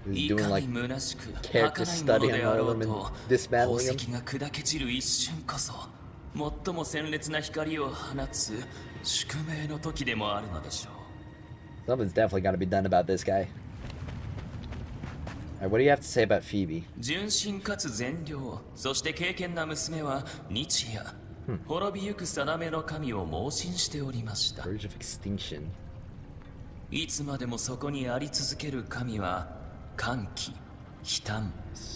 いかに虚しく儚いものであろうと宝石が砕け散る一瞬こそ最も鮮烈な光を放つ宿命の時でもあるのでしょう。 Something's definitely got to be done about this guy. Alright, what do you have to say about Phoebe? 純真かつ善良、そして敬虔な娘は日夜、滅びゆく定めの神を盲信しておりました。 Verge of extinction. いつまでもそこにあり続ける神は歓喜、悲嘆、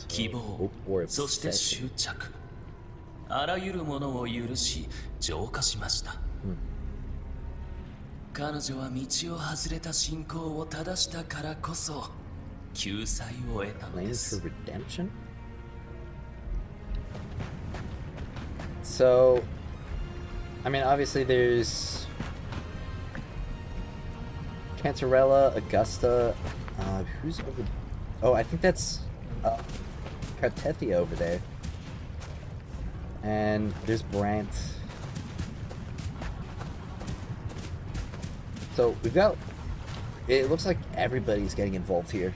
希望、そして執着、あらゆるものを許し浄化しました、彼女は道を外れた信仰を正したからこそ救済を得たのです。 For redemption? So, I mean, obviously there's Cantarella, Augusta, who's over? Oh, I think that's Cartethia over there. And there's Brant. So we've got, it looks like everybody's getting involved here.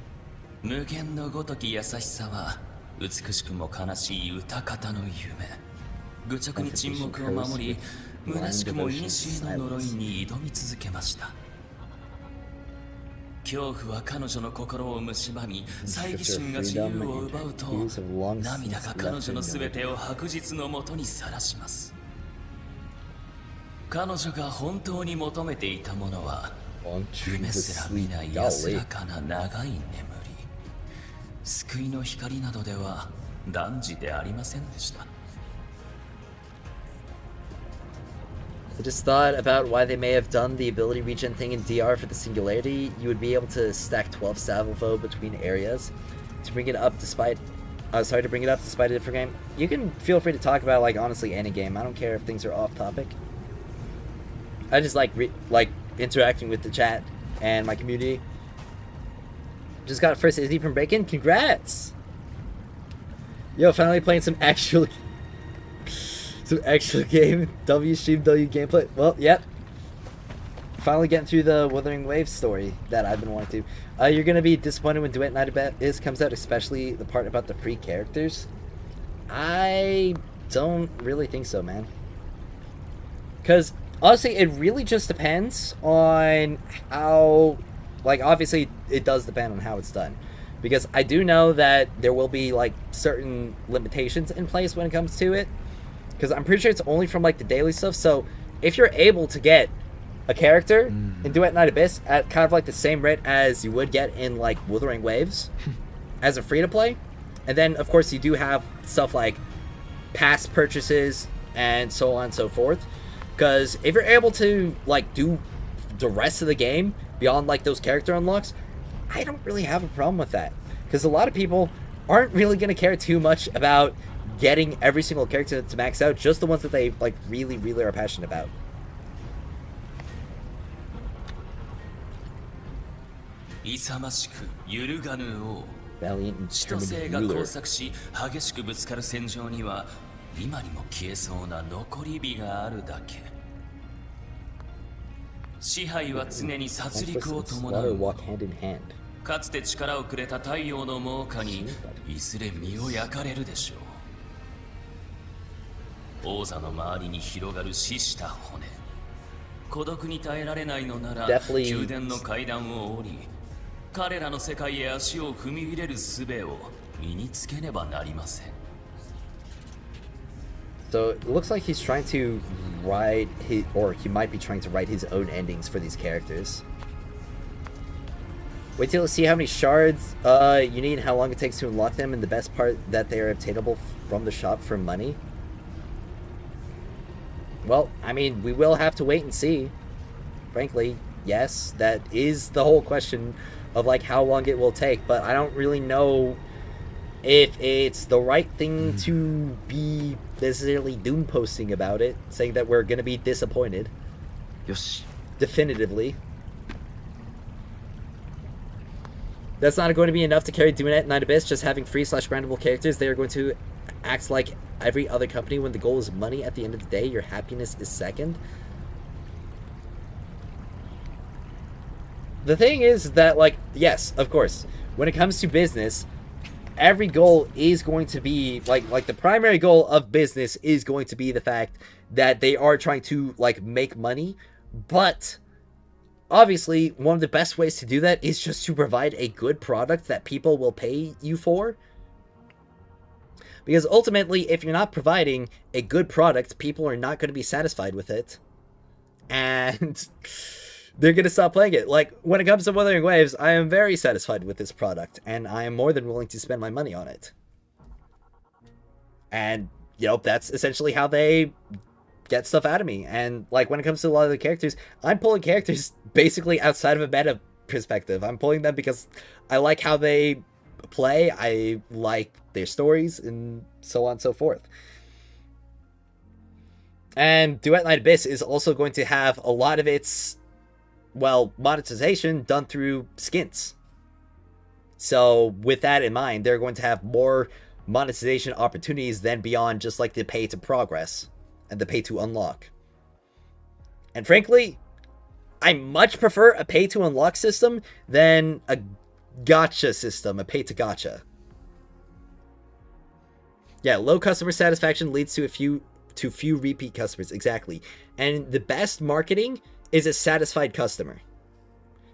無限のごとき優しさは美しくも悲しい歌方の夢。愚直に沈黙を守り、虚しくも古の呪いに挑み続けました。恐怖は彼女の心を蝕み、猜疑心が自由を奪うと、涙が彼女の全てを白日のもとにさらします。彼女が本当に求めていたものは、夢すら見ない安らかな長い眠り。救いの光などでは断じてありませんでした。I just thought about why they may have done the ability regen thing in DR for the singularity. You would be able to stack 12 salvo between areas to bring it up despite to bring it up despite a different game. You can feel free to talk about, like, honestly any game. I don't care if things are off topic. I just like interacting with the chat and my community. Just got first Izzy from Breakin'. Congrats! Yo, finally playing some actual game. W stream, W gameplay. Well, yep. Finally getting through the Wuthering Waves story that I've been wanting to. You're gonna be disappointed when Duet Night Abyss comes out, especially the part about the free characters. I don't really think so, man. Because honestly, it really just depends on how. Like, obviously, it does depend on how it's done. Because I do know that there will be, like, certain limitations in place when it comes to it. Because I'm pretty sure it's only from, like, the daily stuff. So, if you're able to get a character in Duet Night Abyss at kind of, like, the same rate as you would get in, like, Wuthering Waves as a free-to-play. And then, of course, you do have stuff like pass purchases and so on and so forth. Because if you're able to, like, do the rest of the game beyond, like, those character unlocks, I don't really have a problem with that. Because a lot of people aren't really going to care too much about getting every single character to max out, just the ones that they, like, really, really are passionate about. valiant and 千歳 determined が交 ruler. 錯し激しくぶつかる戦場には今にも消えそうな残り火があるだけ。支配は常に殺戮を Conquest and 伴 slaughter うも walk の。 hand in hand. かつて力をくれた太陽の猛火にいずれ身を焼かれるでしょう。王座の周りに広がる死した骨。孤独に耐えられないのなら Definitely 宮殿の階段を降り、彼らの世界へ足を踏み入れる術を身につけねばなりません。 So it looks like he's trying to write his, or he might be trying to write his own endings for these characters. Wait till you see how many shards you need and how long it takes to unlock them, and the best part that they are obtainable from the shop for money. Well, I mean, we will have to wait and see. Frankly, yes, that is the whole question of like how long it will take, but I don't really know if it's the right thing to be necessarily doom posting about it, saying that we're gonna be disappointed. Yoshi. Definitively. That's not going to be enough to carry Duet and Night Abyss, just having free/grindable characters. They are going to act like every other company when the goal is money. At the end of the day, your happiness is second. The thing is that, like, yes, of course, when it comes to business, every goal is going to be, like the primary goal of business is going to be the fact that they are trying to, like, make money, but obviously, one of the best ways to do that is just to provide a good product that people will pay you for. Because ultimately, if you're not providing a good product, people are not going to be satisfied with it. And they're going to stop playing it. Like, when it comes to Wuthering Waves, I am very satisfied with this product, and I am more than willing to spend my money on it. And, you know, that's essentially how they get stuff out of me. And like when it comes to a lot of the characters, I'm pulling characters basically outside of a meta perspective. I'm pulling them because I like how they play, I like their stories, and so on and so forth. And Duet Night Abyss is also going to have a lot of its, well, monetization done through skins. So with that in mind, they're going to have more monetization opportunities than beyond just like the pay to progress and the pay to unlock. And frankly, I much prefer a pay to unlock system than a gacha system, a pay to gacha. Yeah, low customer satisfaction leads to few repeat customers, exactly. And the best marketing is a satisfied customer.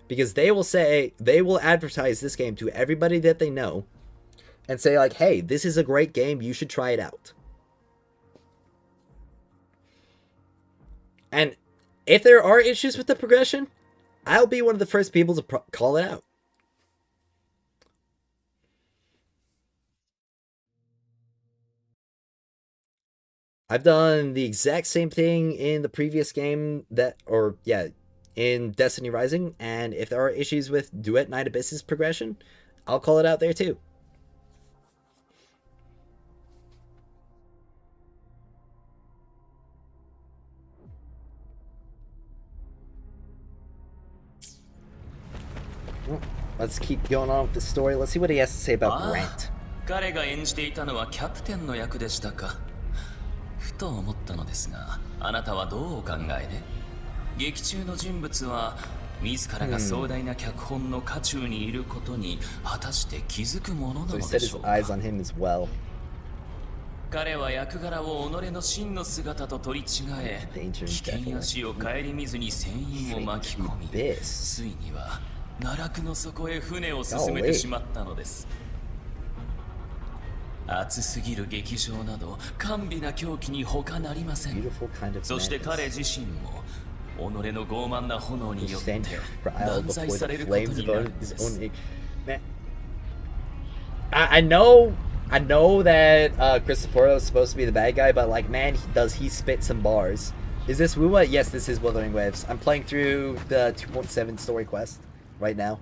Because they will advertise this game to everybody that they know and say like, hey, this is a great game, you should try it out. And if there are issues with the progression, I'll be one of the first people to call it out. I've done the exact same thing in the previous game in Destiny Rising, and if there are issues with Duet Night Abyss's progression, I'll call it out there too. Well, let's keep going on with the story. Let's see what he has to say about Grant. 彼が演じていたのはキャプテンの役でしたか。ふと思ったのですが、あなたはどうお考えで？劇中の人物は自らが壮大な脚本の渦中にいることに果たして気づくものなのでしょうか。彼は役柄を己の真の姿と取り違え、危険や死を顧みずに船員を巻き込み、ついには奈落の底へ船を進めてしまったのです。熱すぎる劇場など甘美な狂気に他なりません。そして彼自身も己の傲慢な炎によって断罪されることになるんです。I know that Cristoforo is supposed to be the bad guy, but like, man, does he spit some bars. Is this Wuwa? Yes, this is Wuthering Waves. I'm playing through the 2.7 story quest right now.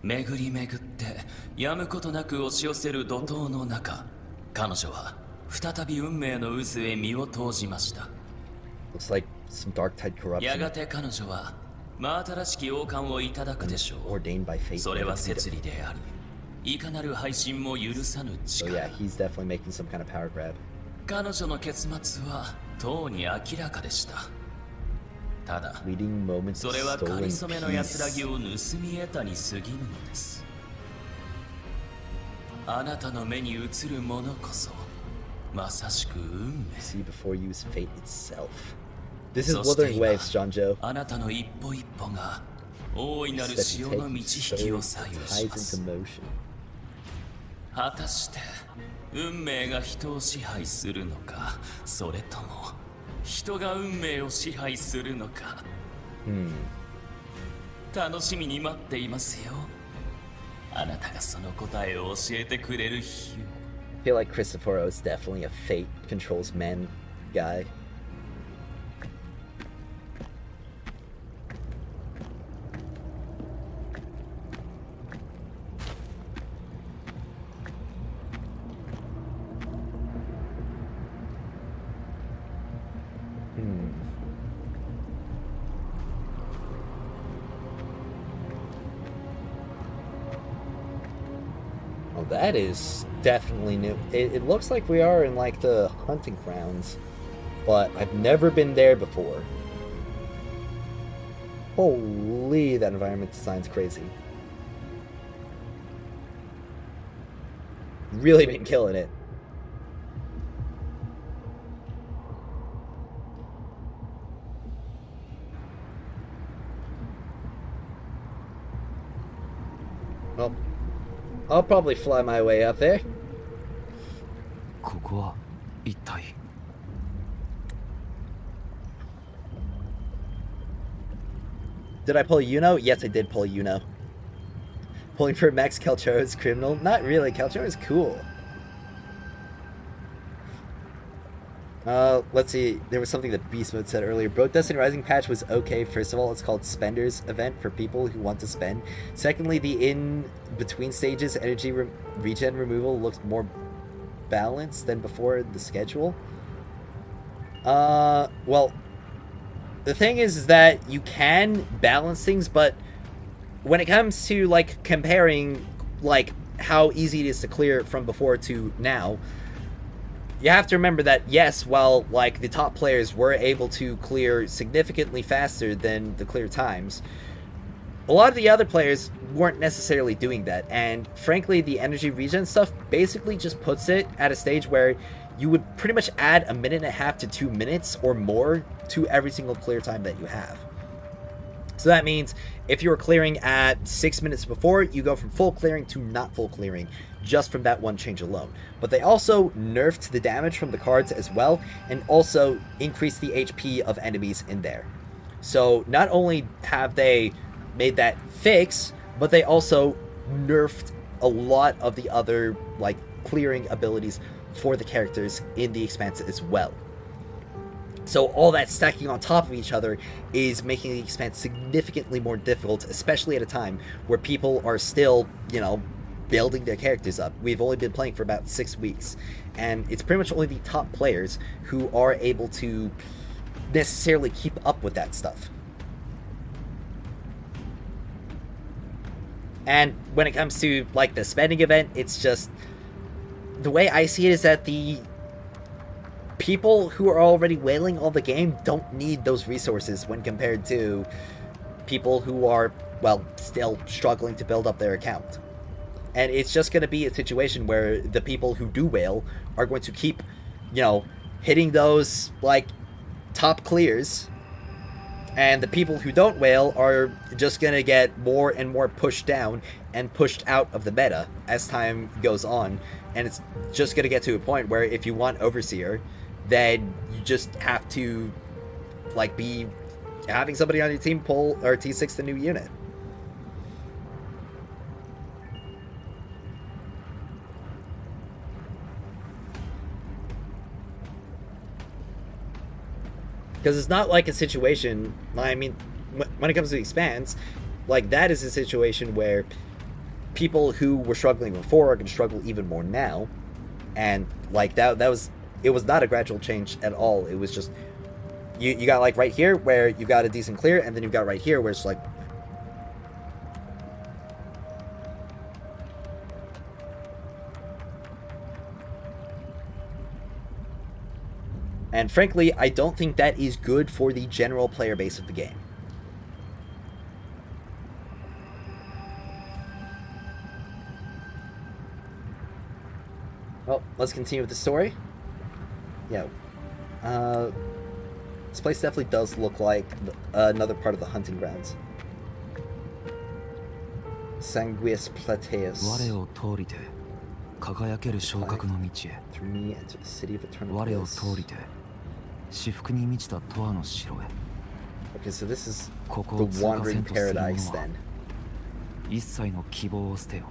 巡り巡ってやむことなく押し寄せる怒涛の中、彼女は再び運命の渦へ身を投じました。Looks like some dark tide corruption. やがて彼女は真新しき王冠をいただくでしょう。Ordained by fate. それは摂理であり、いかなる配信も許さぬ So 力 yeah, he's definitely making some kind of power grab. 彼女の結末はとうに明らかでしたただ Fleeting moments そ of れは stolen かりそめの安らぎ peace. を盗み得たに過ぎぬのですあなたの目に映るものこそまさしく運命 See before you is fate itself. This is そして Wuthering 今 Waves, John Joe. あなたの一歩一歩が大いなる Step 潮 you の take, 満 you ち引き stir を左右 it しま tides す into motion. 果たして運命が人を支配するのかそれとも人が運命を支配するのか、楽しみに待っていますよあなたがその答えを教えてくれる日を I feel like Cristoforo is definitely a fate controls men guy. Oh, that is definitely new. It looks like we are in like the hunting grounds, but I've never been there before. Holy, that environment design's crazy. Really been killing it. Well, I'll probably fly my way up there. ここは一体 Did I pull Yuno? Yes, I did pull Yuno. Pulling for Max Calcharo is criminal? Not really. Calcharo is cool. Let's see. There was something that Beast Mode said earlier. Broke Destiny Rising patch was okay. First of all, it's called Spenders event for people who want to spend. Secondly, the in-between stages energy regen removal looks more balanced than before the schedule. Well, the thing is that you can balance things, but when it comes to like comparing like how easy it is to clear from before to now, you have to remember that yes, while like the top players were able to clear significantly faster than the clear times, a lot of the other players weren't necessarily doing that, and frankly the energy regen stuff basically just puts it at a stage where you would pretty much add 1.5 minutes to 2 minutes or more to every single clear time that you have. So that means if you were clearing at 6 minutes before, you go from full clearing to not full clearing just from that one change alone. But they also nerfed the damage from the cards as well, and also increased the HP of enemies in there. So not only have they made that fix, but they also nerfed a lot of the other like clearing abilities for the characters in the Expanse as well. So all that stacking on top of each other is making the Expanse significantly more difficult, especially at a time where people are still, you know, building their characters up. We've only been playing for about 6 weeks, and it's pretty much only the top players who are able to necessarily keep up with that stuff. And when it comes to like the spending event, it's just the way I see it is that the people who are already whaling on the game don't need those resources when compared to people who are, well, still struggling to build up their account. And it's just going to be a situation where the people who do whale are going to keep, you know, hitting those, like, top clears. And the people who don't whale are just going to get more and more pushed down and pushed out of the meta as time goes on. And it's just going to get to a point where if you want Overseer, then you just have to, like, be having somebody on your team pull or T6 the new unit. Because it's not like a situation, I mean, when it comes to the Expanse, like, that is a situation where people who were struggling before are going to struggle even more now. And, like, that was, it was not a gradual change at all. It was just, you got, like, right here where you got a decent clear, and then you've got right here where it's like, And frankly, I don't think that is good for the general player base of the game. Well, let's continue with the story. Yeah. This place definitely does look like another part of the hunting grounds. Sanguis Plateus. 我を通りて輝ける昇格の道へ Through me enter the city of eternal 我を bliss. 通りて至福に満ちた永遠の城へ Okay, so this is ここ the を通過せ wandering んとする者 paradise は then. 一切の希望を捨てよ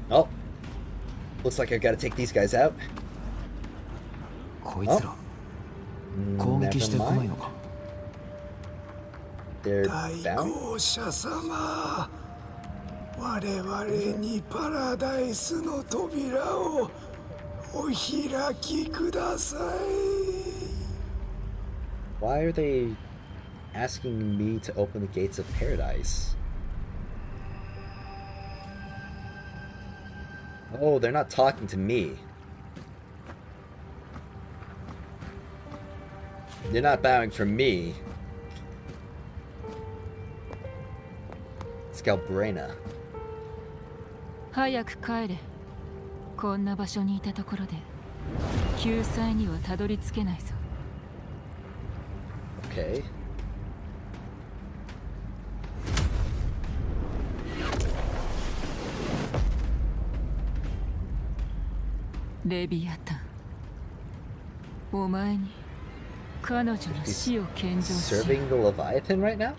Oh. Looks like I gotta take these guys out. こいつら攻撃してこないのか They're 大 bound? 公者様、我々にパラダイスの扉をお開きください。 Why are they asking me to open the gates of paradise? Oh, they're not talking to me. They're not bowing for me. Scalbrena. 早く帰れ。こんな場所にいたところで救済にはたどり着けないぞ。 Okay. レビアタン、お前に彼女の死を献上しよう。 Serving the Leviathan right now?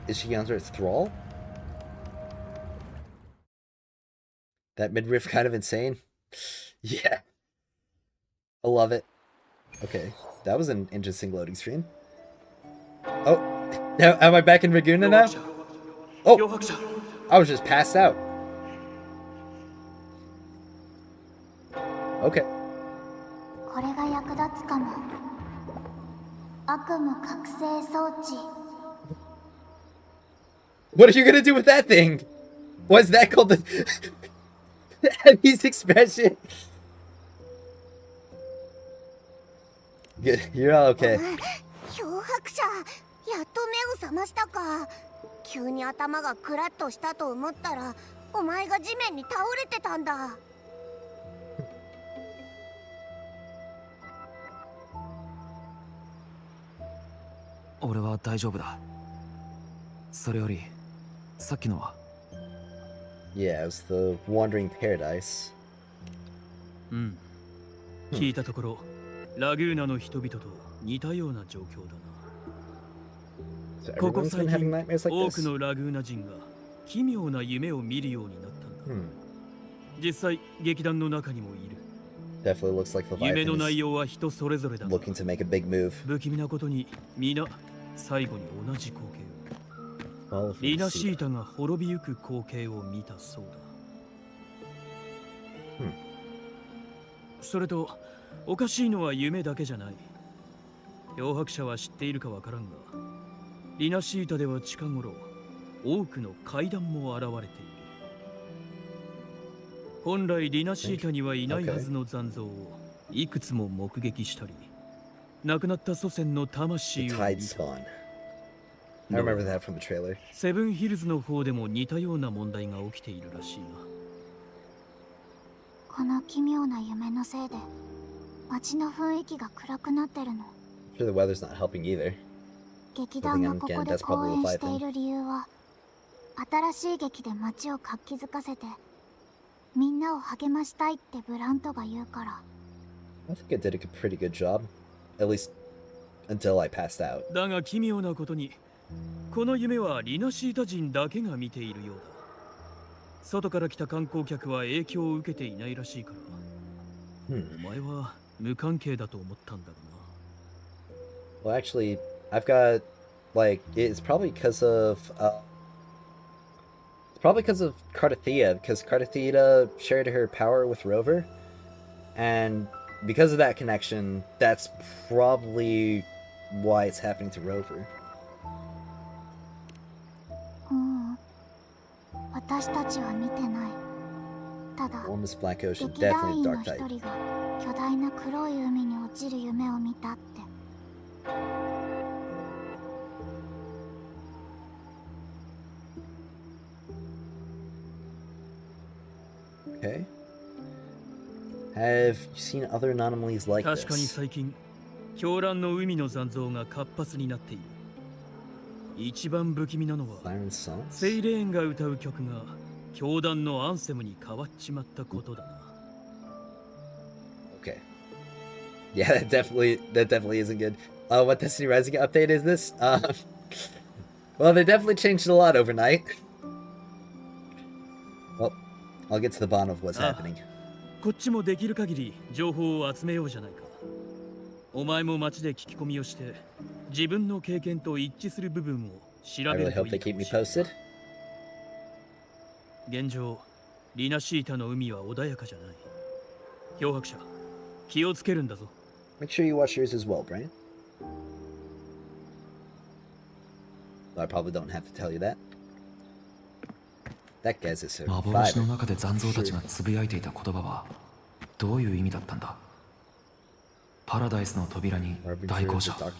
Is she under its thrall? That midriff kind of insane. Yeah. I love it. Okay. That was an interesting loading screen. Oh. Now, am I back in Raguna now? Oh. I was just passed out. Okay. これが役立つかも。悪夢覚醒装置。 What are you gonna do with that thing? What's that called? The Eddie's expression. Good. You're all okay. 漂白者、やっと目を覚ましたか。急に頭がクラッとしたと思ったら、お前が地面に倒れてたんだ。俺は大丈夫だ。それよりさっきのは Yeah, it was the Wandering Paradise. 聞いたところ、ラグーナの人々と似たような状況だ So な。ここ everyone's 最 been having 近、 nightmares like 多く this? のラグーナ人が奇妙な夢を見るようになったんだ。 実際、劇団の中にもいる。 Definitely looks like 夢の Leviathan 内 is 容は人それぞれだが、 looking to make a big move. 不気味なことに皆最後に同じ光景を。 Well, if リ we ナ see シータが滅びゆく光景を見たそうだ。それと、おかしいのは夢だけじゃない。漂白者は知っているかわからんが、リナシータでは近頃、多くの怪談も現れている。本来リナシータにはいないはずの残像をいくつも目撃したり、亡くなった祖先の魂 the を Tide 見た。 Spawn. I remember that from the trailer. セブンヒルズの方でも似たような問題が起きているらしいな。この奇妙な夢のせいで街の雰囲気が暗くなってるの。 I'm sure the weather's not helping either. 劇団がここで公演している理由は、新しい劇で街を活気づかせてみんなを励ましたいってブラントが言うから。 I think I did a pretty good job. At least until I passed out. だが奇妙なことに、この夢はリナシータ人だけが見ているようだ。外から来た観光客は影響を受けていないらしいから、お前は無関係だと思ったんだろうな。 Well, actually, I've got like it's probably because of Cartathea, because Cartathea shared her power with Rover, and because of that connection, that's probably why it's happening to Rover. 私たちは見てない。ただ、 Warmest Black Ocean, 劇団 definitely 員 a の dark 一 type. 人が巨大な黒い海に落ちる夢を見たって。Okay. Have you seen other anomalies like 確かに this? 最近狂乱の海の残像が活発になっている。一番不気味なのは Siren songs? セイレーンが歌う曲が教団のアンセムに変わっちまったことだな。 Okay. Yeah, that definitely isn't good. What Destiny Rising update is this? Well, they definitely changed a lot overnight. Well, I'll get to the bottom of what's happening. こっちもできる限り情報を集めようじゃないか。お前も街で聞き込みをして自分の経験と一致する部分を調 I べ really ると hope い they いか keep も me しれない。 posted. 現状、リナシータの海は穏やかじゃない。漂白者、気をつけるんだぞ。 Make sure you watch yours as well, Brian. Well, I probably don't have to tell you that. That guy's a 幻の survivor. 中で残像たちがつぶやいていた言葉はどういう意味だったんだ。パラダイスの扉に Harbinger 代 of 行 the 者、 Dark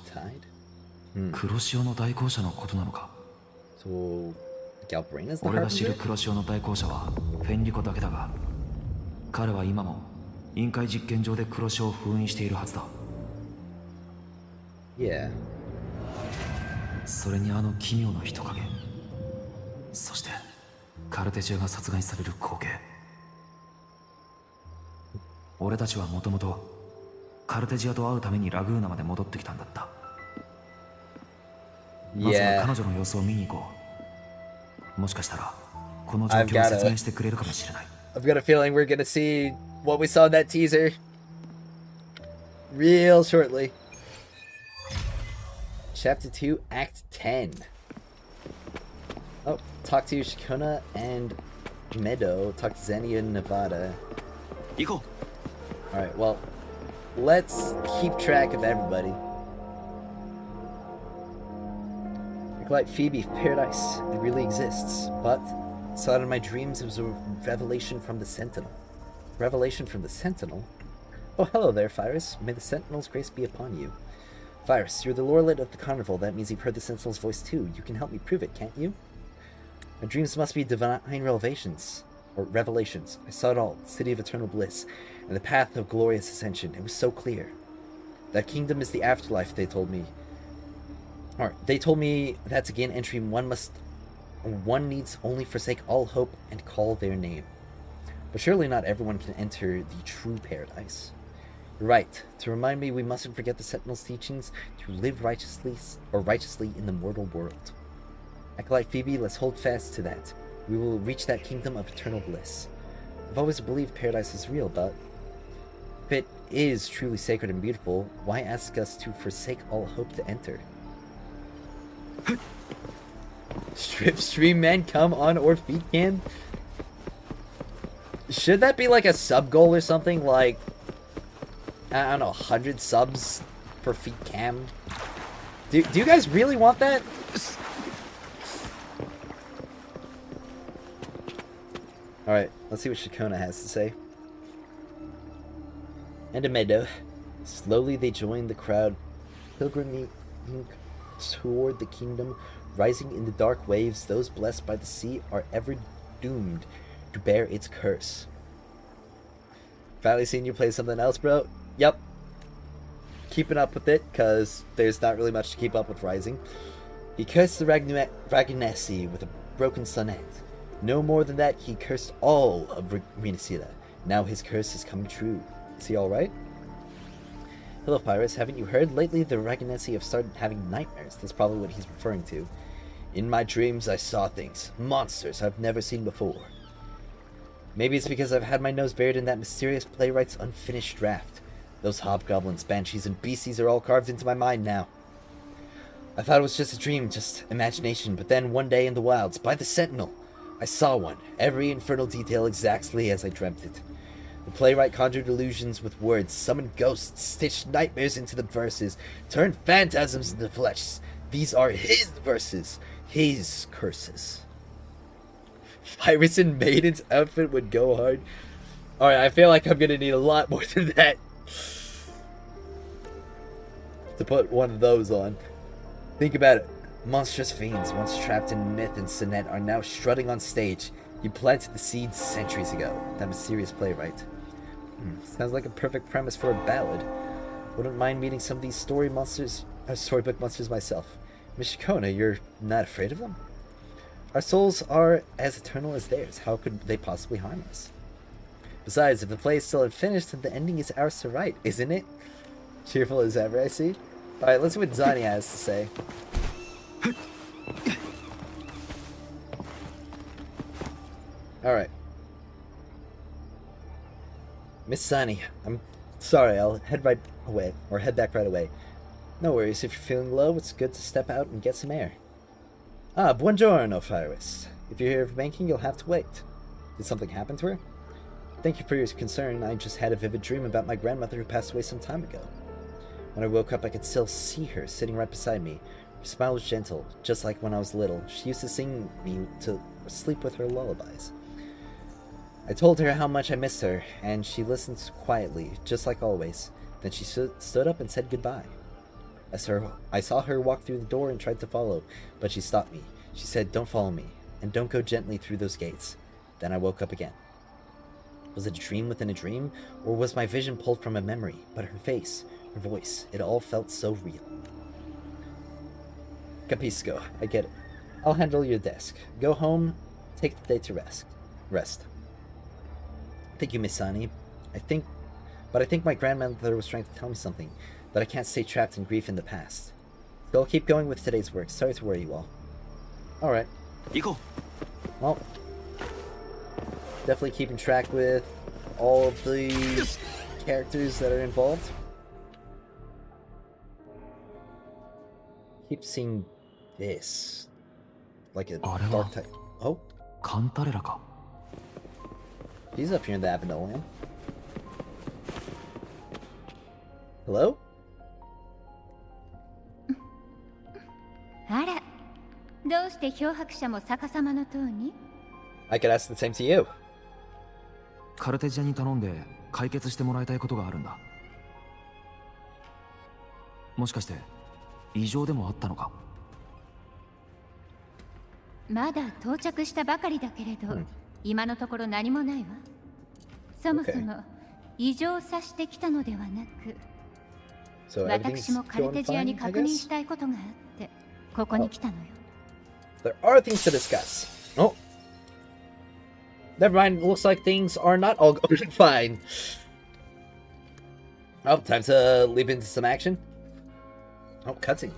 Tide. 黒潮の代行者のことなのか。 So, Galbraina's the 俺が知る Harbinger? 黒潮の代行者はフェンリコだけだが、彼は今も臨界実験場で黒潮を封印しているはずだ。 Yeah. それにあの奇妙な人影、そしてカルテジアが殺害される光景。俺たちはもともとカルテジアと会うためにラグーナまで戻ってきたんだった。まずは Yeah. 彼女の様子を見に行こう。もしかしたらこの状況を説明してくれるかもしれない。 I've got a feeling we're gonna see what we saw in that teaser real shortly. Chapter 2, Act 10. Oh, talk to Shikona and Meadow. Talk to Xenia and Nevada. 行こ Alright, well, let's keep track of everybody. Like Phoebe, paradise, it really exists, but saw it in my dreams. It was a revelation from the Sentinel. Revelation from the Sentinel? Oh, hello there, Phyrus. May the Sentinel's grace be upon you. Phyrus, you're the Lorlet of the Carnival. That means you've heard the Sentinel's voice too. You can help me prove it, can't you? My dreams must be divine revelations. Or revelations. I saw it all. The city of eternal bliss. And the path of glorious ascension. It was so clear. That kingdom is the afterlife, they told me. Or they told me that to gain entry, one needs only forsake all hope and call their name. But surely not everyone can enter the true paradise. You're right. To remind me, we mustn't forget the Sentinel's teachings to live righteously in the mortal world. Acolyte Phoebe, let's hold fast to that. We will reach that kingdom of eternal bliss. I've always believed paradise is real, but if it is truly sacred and beautiful, why ask us to forsake all hope to enter? Strip stream men come on or feed cam? Should that be like a sub goal or something? Like, I don't know, 100 subs per feed cam? Do you guys really want that? Alright, let's see what Shikona has to say. And a meadow. Slowly they join the crowd, pilgriming toward the kingdom, rising in the dark waves. Those blessed by the sea are ever doomed to bear its curse. Finally seen you play something else, bro? Yep. Keeping up with it, because there's not really much to keep up with Rising. He cursed the Ragnesi with a broken sonnet. No more than that, he cursed all of Renacida. Now his curse is coming true. Is he alright? Hello, Pyrus. Haven't you heard? Lately, the Ragnesi have started having nightmares. That's probably what he's referring to. In my dreams, I saw things. Monsters I've never seen before. Maybe it's because I've had my nose buried in that mysterious playwright's unfinished draft. Those hobgoblins, banshees, and beasties are all carved into my mind now. I thought it was just a dream, just imagination, but then one day in the wilds, by the Sentinel, I saw one, every infernal detail exactly as I dreamt it. The playwright conjured illusions with words, summoned ghosts, stitched nightmares into the verses, turned phantasms into flesh. These are his verses, his curses. Pirates and Maidens outfit would go hard. Alright, I feel like I'm gonna need a lot more than that to put one of those on. Think about it. Monstrous fiends, once trapped in myth and sonnet, are now strutting on stage. You planted the seeds centuries ago. That mysterious playwright. Sounds like a perfect premise for a ballad. Wouldn't mind meeting some of these storybook monsters myself. Mishikona, you're not afraid of them? Our souls are as eternal as theirs. How could they possibly harm us? Besides, if the play is still unfinished, then the ending is ours to write, isn't it? Cheerful as ever, I see. Alright, let's see what Zani has to say. Alright. Miss Zani, I'm sorry, I'll head back right away. No worries, if you're feeling low, it's good to step out and get some air. Ah, buongiorno, Pyrus. If you're here for banking, you'll have to wait. Did something happen to her? Thank you for your concern. I just had a vivid dream about my grandmother who passed away some time ago. When I woke up, I could still see her sitting right beside me. Her smile was gentle, just like when I was little. She used to sing me to sleep with her lullabies. I told her how much I missed her, and she listened quietly, just like always. Then she stood up and said goodbye. I saw her walk through the door and tried to follow, but she stopped me. She said, "Don't follow me, and don't go gently through those gates." Then I woke up again. Was it a dream within a dream, or was my vision pulled from a memory? But her face, her voice, it all felt so real. Capisco, I get it. I'll handle your desk. Go home, take the day to rest. Thank you, Miss Sani. I think my grandmother was trying to tell me something, that I can't stay trapped in grief in the past. So I'll keep going with today's work. Sorry to worry you all. Alright. Well, definitely keeping track with all of the characters that are involved. Keep seeing this. Like a dark type. Oh. He's up here in the Avenel land. Hello? あら、どうして漂白者も逆さまの塔に？ I could ask the same to you. カルテジャに頼んで解決してもらいたいことがあるんだ。もしかして異常でもあったのか？まだ到着したばかりだけれど、今のところ何もないわ。そもそも異常を察してきたのではなく、私もカルテジアに確認したいことがあって、ここに来たのよ。There are things to discuss. Oh. Never mind, looks like things are not all going fine. Oh, time to leap into some action. Oh, cutscene.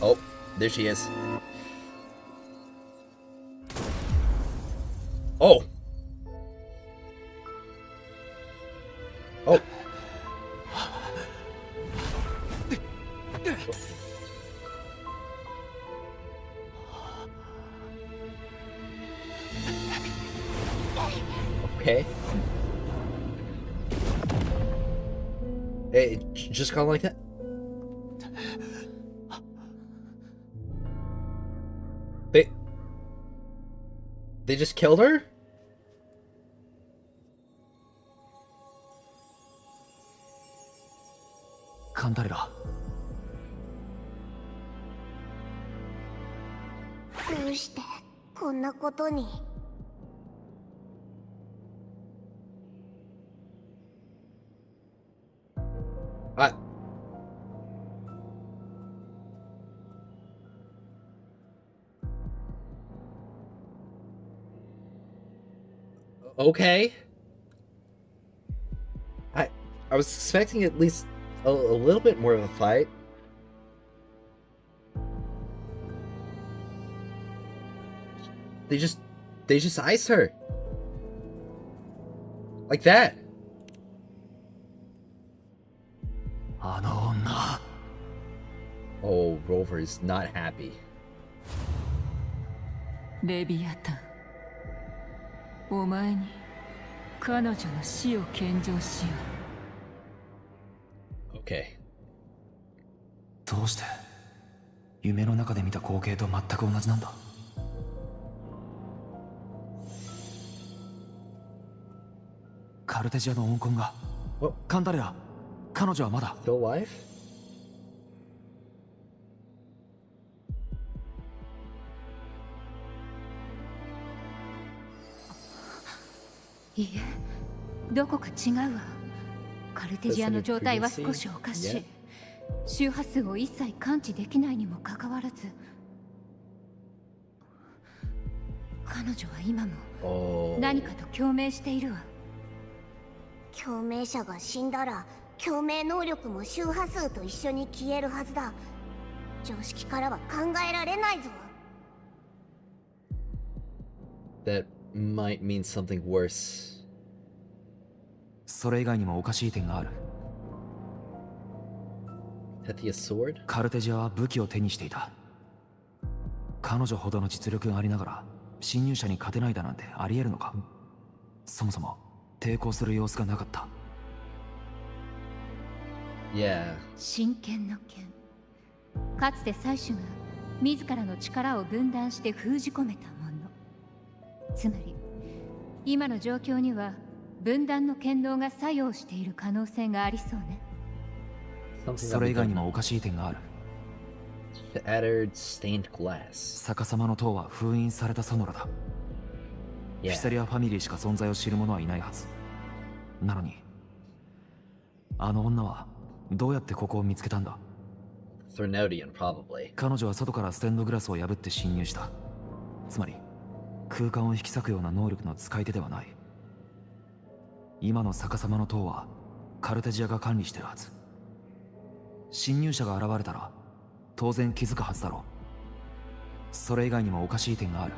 Oh, there she is. Oh. Oh. Okay. Hey, just gone like that? They just killed her? Kantarera. どうしてこんなことに。Okay. I was expecting at least a little bit more of a fight. They just iced her. Like that. Oh, Rover is not happy. レビアタン、お前に彼女の死を献上しよう。Okay. どうして夢の中で見た光景と全く同じなんだ？カルテジアの怨恨が。カンタレラ、彼女はまだ。Still alive? いいえ、どこか違うわ。カルテジアの状態は少しおかしい。周波数を一切感知できないにもかかわらず、彼女は今も何かと共鳴しているわ。共鳴者が死んだら共鳴能力も周波数と一緒に消えるはずだ。常識からは考えられないぞ。That might mean something worse. それ以外にもおかしい点がある。Tethia's sword? カルテジアは武器を手にしていた。彼女ほどの実力がありながら侵入者に勝てないだなんてありえるのか。そもそも抵抗する様子がなかった。Yeah. 真剣の剣。かつて妻子が自らの力を分断して封じ込めたもの。つまり今の状況には分断の剣道が作用している可能性がありそうね。それ以外にもおかしい点がある。Shattered stained glass. 逆さまの塔は封印されたソノラだ。フィサリアファミリーしか存在を知る者はいないはず。なのにあの女はどうやってここを見つけたんだ。 Threnodian, probably. 彼女は外からステンドグラスを破って侵入した。つまり空間を引き裂くような能力の使い手ではない。今の逆さまの塔はカルテジアが管理してるはず。侵入者が現れたら当然気づくはずだろう。それ以外にもおかしい点がある。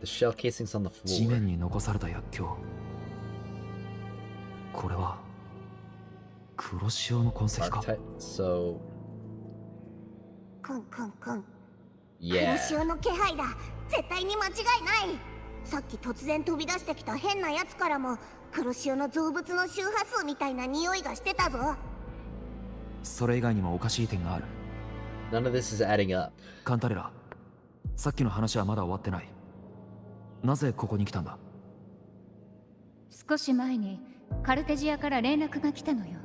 The shell casings on the 地 floor. 面に残された薬莢。これは黒潮の痕跡か。 Archetype. So, クンクンクン。 yeah. 黒潮の気配だ。絶対に間違いない。さっき突然飛び出してきた変なやつからも黒潮の造物の周波数みたいな匂いがしてたぞ。それ以外にもおかしい点がある。 None of this is adding up. カンタレラ、さっきの話はまだ終わってない。なぜここに来たんだ。少し前にカルテジアから連絡が来たのよ。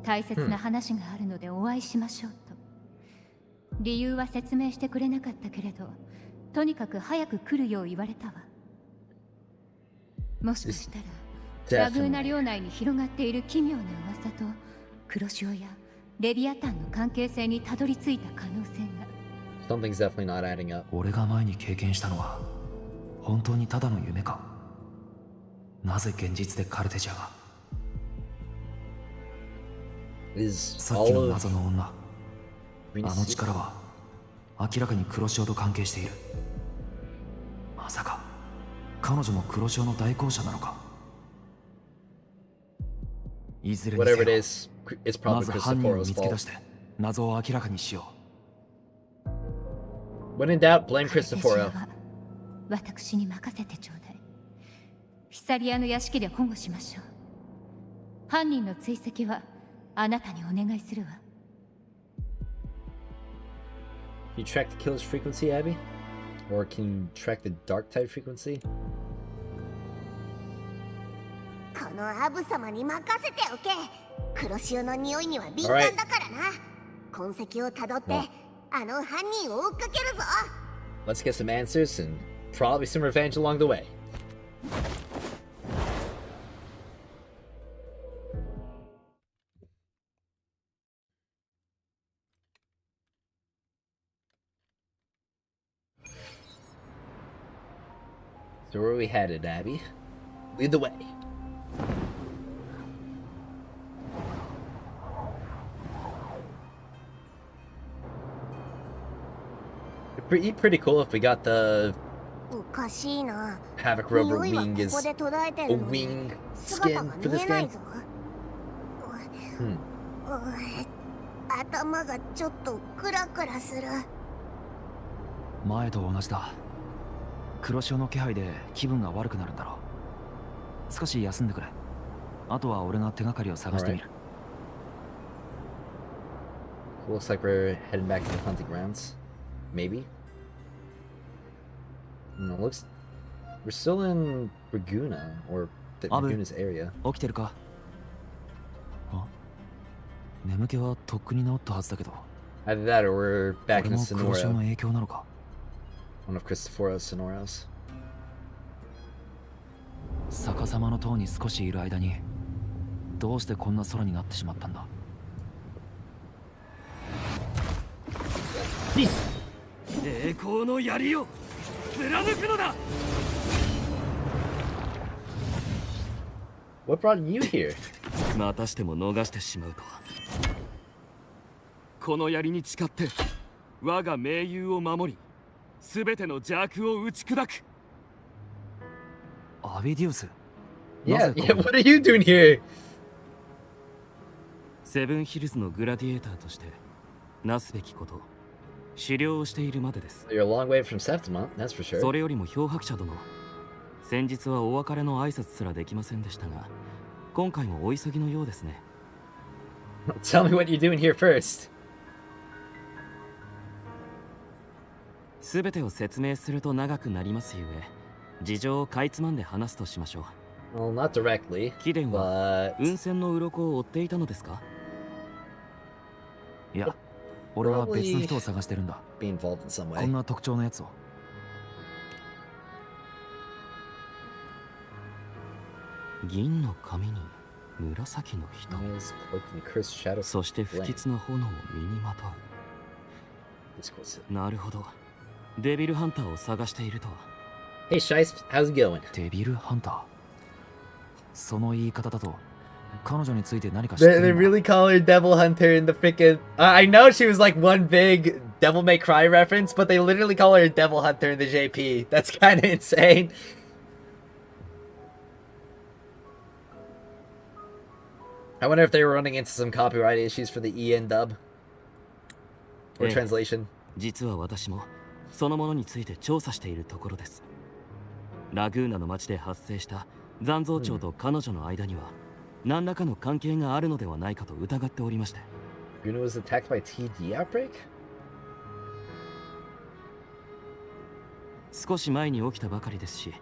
大切な話があるのでお会いしましょうと。理由は説明してくれなかったけれど、とにかく早く来るよう言われたわ。もしかしたらラグーナ領内に広がっている奇妙な噂と黒潮やレビアタンの関係性にたどり着いた可能性が。 Something's definitely not adding up. 俺が前に経験したのは本当にただの夢か。なぜ現実でカルテジアが。 Is さっきの all 謎 of の女、あ Venus の力は明らかに黒潮と関係している。まさか彼女も黒潮の代行者なのか。いずれにせ whatever it よ is, it's ま probably ず犯人を Cristoforo's 見つけ出 fault. して謎を明らかにしよ When in doubt, blame カルテジア Cristoforo. は私に任せてちょうだい。フィサリアの屋敷で保護しましょう。犯人の追跡はあなたにお願いするわ。 Can you track the killer's frequency, Abby? Or can you track the dark type frequency? このアブ様に任せておけ。黒潮の匂いには敏感だからな。痕跡をたどってあの犯人を追っかけるぞ。 Let's get some answers and probably some revenge along the way. So where are we headed, Abby? Lead the way. It'd be pretty cool if we got the おかしいな。 Havoc Rover 匂いは wing こ is こで途絶えて a るのに wing 姿 skin が for 見 this えない game. ぞ。 Hmm. 頭がちょっとクラクラする。う。前と同じだ。黒潮の気配で気分が悪くなるんだろう。少し休んでくれ。あとは俺が手がかりを探してみる。 Looks like we're heading back to the hunting grounds. Maybe. No, looks we're still in Raguna or the アブ、 Laguna's area. 起きてるか？あ、眠気はとっくに治ったはずだけど。 Either that or we're back これ in も黒潮の Sonora. 影響なのか？ One of Cristoforo's Sonoros. 逆さまの塔に少しいる間にどうしてこんな空になってしまったんだ？栄光の槍を貫くのだ。 What brought you here? またしても逃してしまうとは。この槍に誓って我が盟友を守り、すべての邪悪を打ち砕く。アビディウス。 Yeah, yeah, what are you doing here? セブンヒルズのグラディエーターとしてなすべきこと、狩猟をしているまでです。 You're a long way from Septima, that's for sure. それよりも漂白者殿、先日はお別れの挨拶すらできませんでしたが、今回もお急ぎのようですね。Tell me what you're doing here first. すべてを説明すると長くなりますゆえ、事情をかいつまんで話すとしましょう。 Well, not directly, 貴殿は but 雲仙の鱗を追っていたのですか？いや、俺は別の人を探してるんだ。 be involved in some こ way. んな特徴のやつを。銀の髪に紫の人、 Eyes cloaked in cursed shadow. そして不吉な炎を身にまと Discourse. う。なるほど。デビルハンターを探しているとは。 Hey, Shice, how's it going? デビルハンター。その言い方だと彼女について何か知って They るんだ。 really call her Devil Hunter in the freaking. I know she was like one big Devil May Cry reference, but they literally call her Devil Hunter in the JP. That's kind of insane. I wonder if they were running into some copyright issues for the EN dub or translation. 実は私もそのものについて調査しているところです。ラグーナの町で発生した残像長と彼女の間には何らかの関係があるのではないかと疑っておりまして。 Bruno was attacked by TD outbreak? 少し前に起きたばかりですし、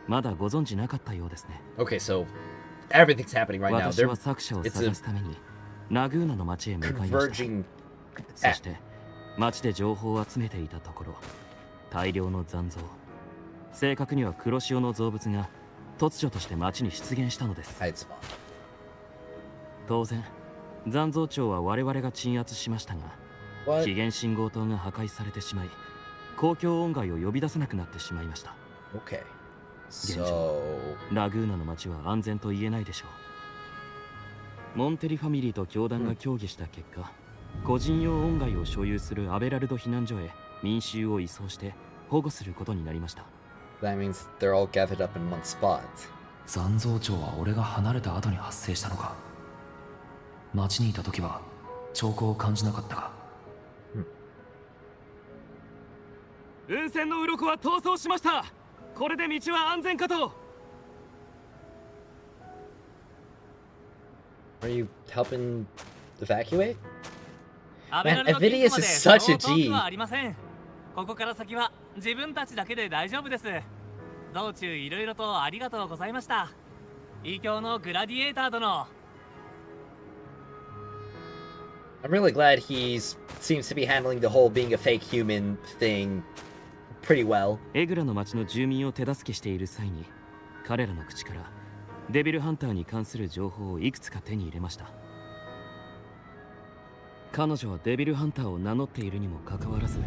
まだご存知なかったようですね。 Okay, so everything's happening right now. 私 They're は作者を it's 探 a すためにラグーナの町へ向かいました。 converging. そして町で情報を集めていたところ、大量の残像、正確には黒潮の造物が突如として町に出現したのです。 Hide spawn. 当然残像庁は我々が鎮圧しましたが、 What? 起源信号塔が破壊されてしまい、公共音外を呼び出せなくなってしまいました。 Okay. 現 So 状ラグーナの町は安全と言えないでしょう。モンテリファミリーと教団が協議した結果、個人用音外を所有するアベラルド避難所へ民衆を移送して保護することになりました。 that means they're all gathered up in one spot. 残像長は俺が離れた後に発生したのか。町にいた時は兆候を感じなかったが。雲仙の鱗は逃走しました。これで道は安全かと。 Are you helping evacuate? アベラルド Avidius キングまで is そう such a 遠 G. くはありません。ここから先は自分たちだけで大丈夫です。道中いろいろとありがとうございました。異教のグラディエーター殿。 I'm really glad he seems to be handling the whole being a fake human thing pretty well. エグラの町の住民を手助けしている際に、彼らの口からデビルハンターに関する情報をいくつか手に入れました。彼女はデビルハンターを名乗っているにもかかわらず、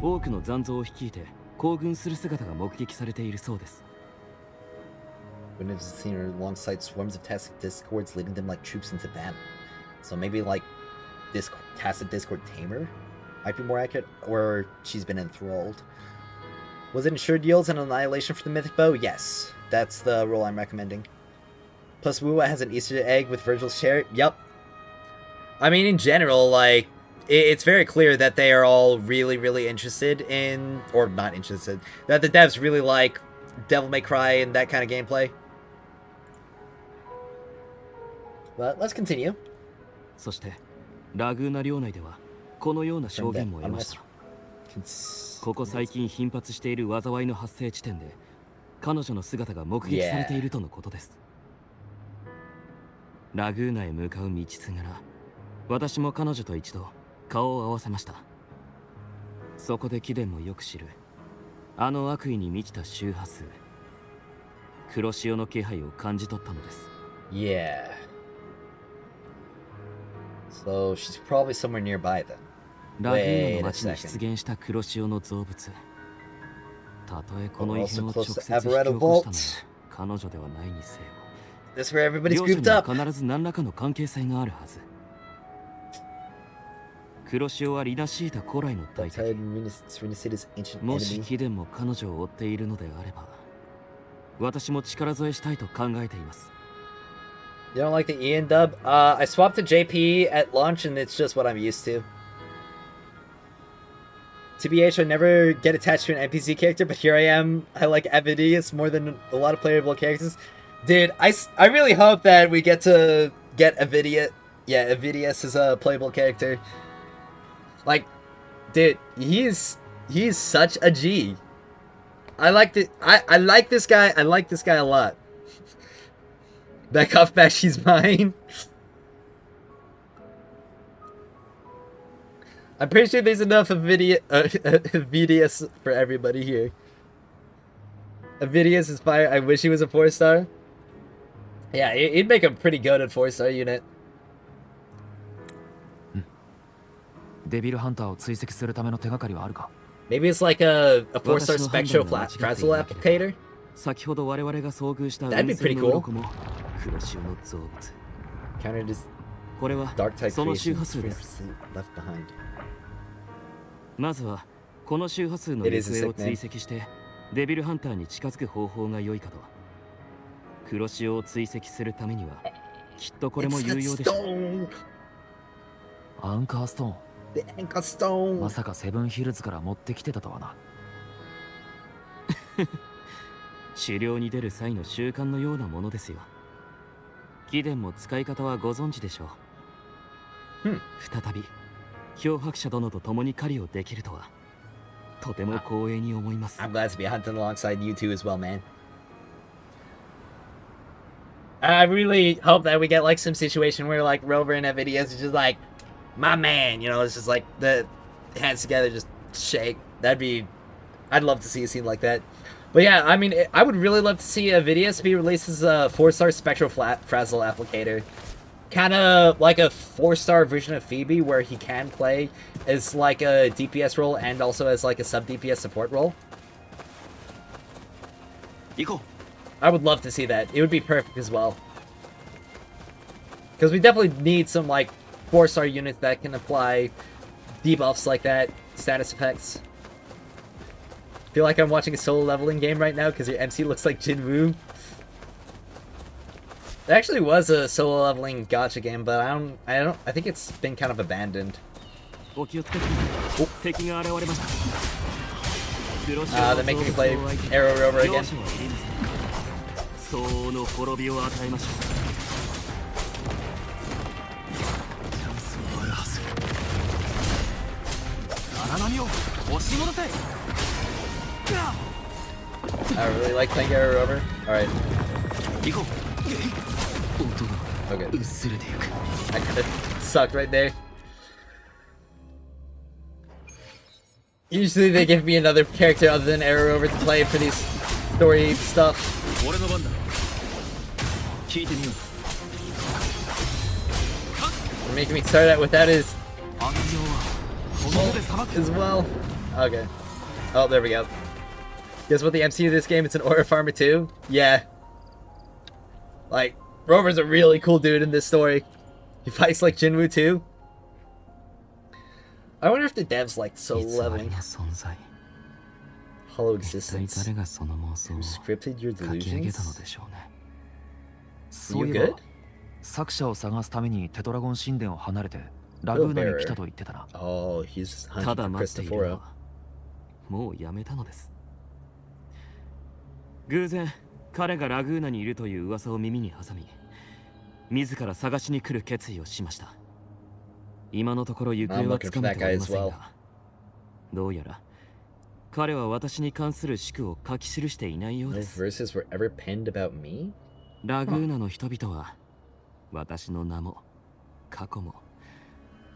多くの残像を率いて行軍する姿が目撃されているそうです。 When it's seen her alongside swarms of tacit discords leading them like troops into battle. So maybe like this tacit discord tamer might be more accurate, or she's been enthralled. Was it ensured yields and annihilation for the mythic bow? Yes, that's the role I'm recommending. Plus Wuwa has an Easter egg with Virgil's share. Yup. I mean, in general, like, it's very clear that they are all really interested in, or not interested, that the devs really like Devil May Cry and that kind of gameplay. But let's continue. そしてラグーナ領内ではこのような証言も得ました。ここ最近頻発している災いの発生地点で彼女の姿が目撃されているとのことです。ラグーナへ向かう道すがら、私も彼女と一度顔を合わせました。そこで貴殿もよく知るあの悪意に満ちた周波数、黒潮の気配を感じ取ったのです。 Yeah. So she's probably somewhere nearby then. ラグーナの町に出現した黒潮の造物、たとえこの異変を直接引き起こしたのは彼女ではないにせよ、 That's where everybody's 両者 grouped には up. 必ず何らかの関係性があるはず。黒潮はリナシータ古来の大敵。もし貴殿も彼女を追っているのであれば、私も力添えしたいと考えています。 You don't like the Ian dub? I swapped to JP at launch and it's just what I'm used to. TBH, I never get attached to an NPC character, but here I am. I like Avidius more than a lot of playable characters. Dude, I really hope that we get to get Avidius. Yeah, Avidius is a playable character. Like, dude, he's such a G. I like this guy. I like this guy a lot. Back off, back, she's mine. I'm pretty sure there's enough Avidius for everybody here. Avidius is fire. I wish he was a 4-star. Yeah, he'd make a pretty good at 4-star unit. デビルハンターを追跡するための手がかりはあるか？ Maybe it's like a 4-star spectral frazzle applicator. 先ほど我々が遭遇した That'd be pretty cool. 黒潮の造物。 Counter this これは dark type その周 creation 波数です。 left behind. まずはこの周波数の行方を追跡してデビルハンターに近づく方法が良いかと。黒潮を追跡するためにはきっとこれも有用でしょう。アンカーストーン。 The anchor stone. まさかセブンヒルズから持ってきてたとはな。狩猟に出る際の習慣のようなものですよ。貴殿も使い方はご存知でしょう。再び漂白者殿と共に狩りをできるとはとても光栄に思います。 I'm glad to be hunting alongside you two as well, man. I really hope that we get like some situation where like Rover and Avidius is just like, my man, you know, it's just like the hands together, just shake. I'd love to see a scene like that. But yeah, I mean, I would really love to see Avidius be released as a 4-star spectral frazzle applicator. Kind of like a 4-star version of Phoebe, where he can play as like a DPS role and also as like a sub DPS support role. I would love to see that. It would be perfect as well. Because we definitely need some like 4-star units that can apply debuffs like that, status effects. I feel like I'm watching a solo leveling game right now because your MC looks like Jinwoo. There actually was a solo leveling gacha game, but I think it's been kind of abandoned. They're making me play Arrow Rover again. I really like playing Arrow Rover. Alright. Okay. I kinda sucked right there. Usually they give me another character other than Arrow Rover to play for these story stuff. They're making me start out without his as well. Okay. Oh, there we go. Guess what the MC of this game? It's an Aura Farmer too? Yeah. Like, Rover's a really cool dude in this story. He fights like Jinwoo too. I wonder if the devs like solo leveling. Hollow existence. Who scripted your delusions? You good? 作者を探すためにテトラゴン神殿を離れてラグーナに来たと言ってたな。Oh, he's hunting ただ for 待っているの Cristoforo. はもうやめたのです。偶然彼がラグーナにいるという噂を耳に挟み、自ら探しに来る決意をしました。今のところ行方はつかめておりませんが、どうやら彼は私に関する宿を書き記していないよう No です。 verses were ever penned about me? ラグーナの人々は私の名も過去も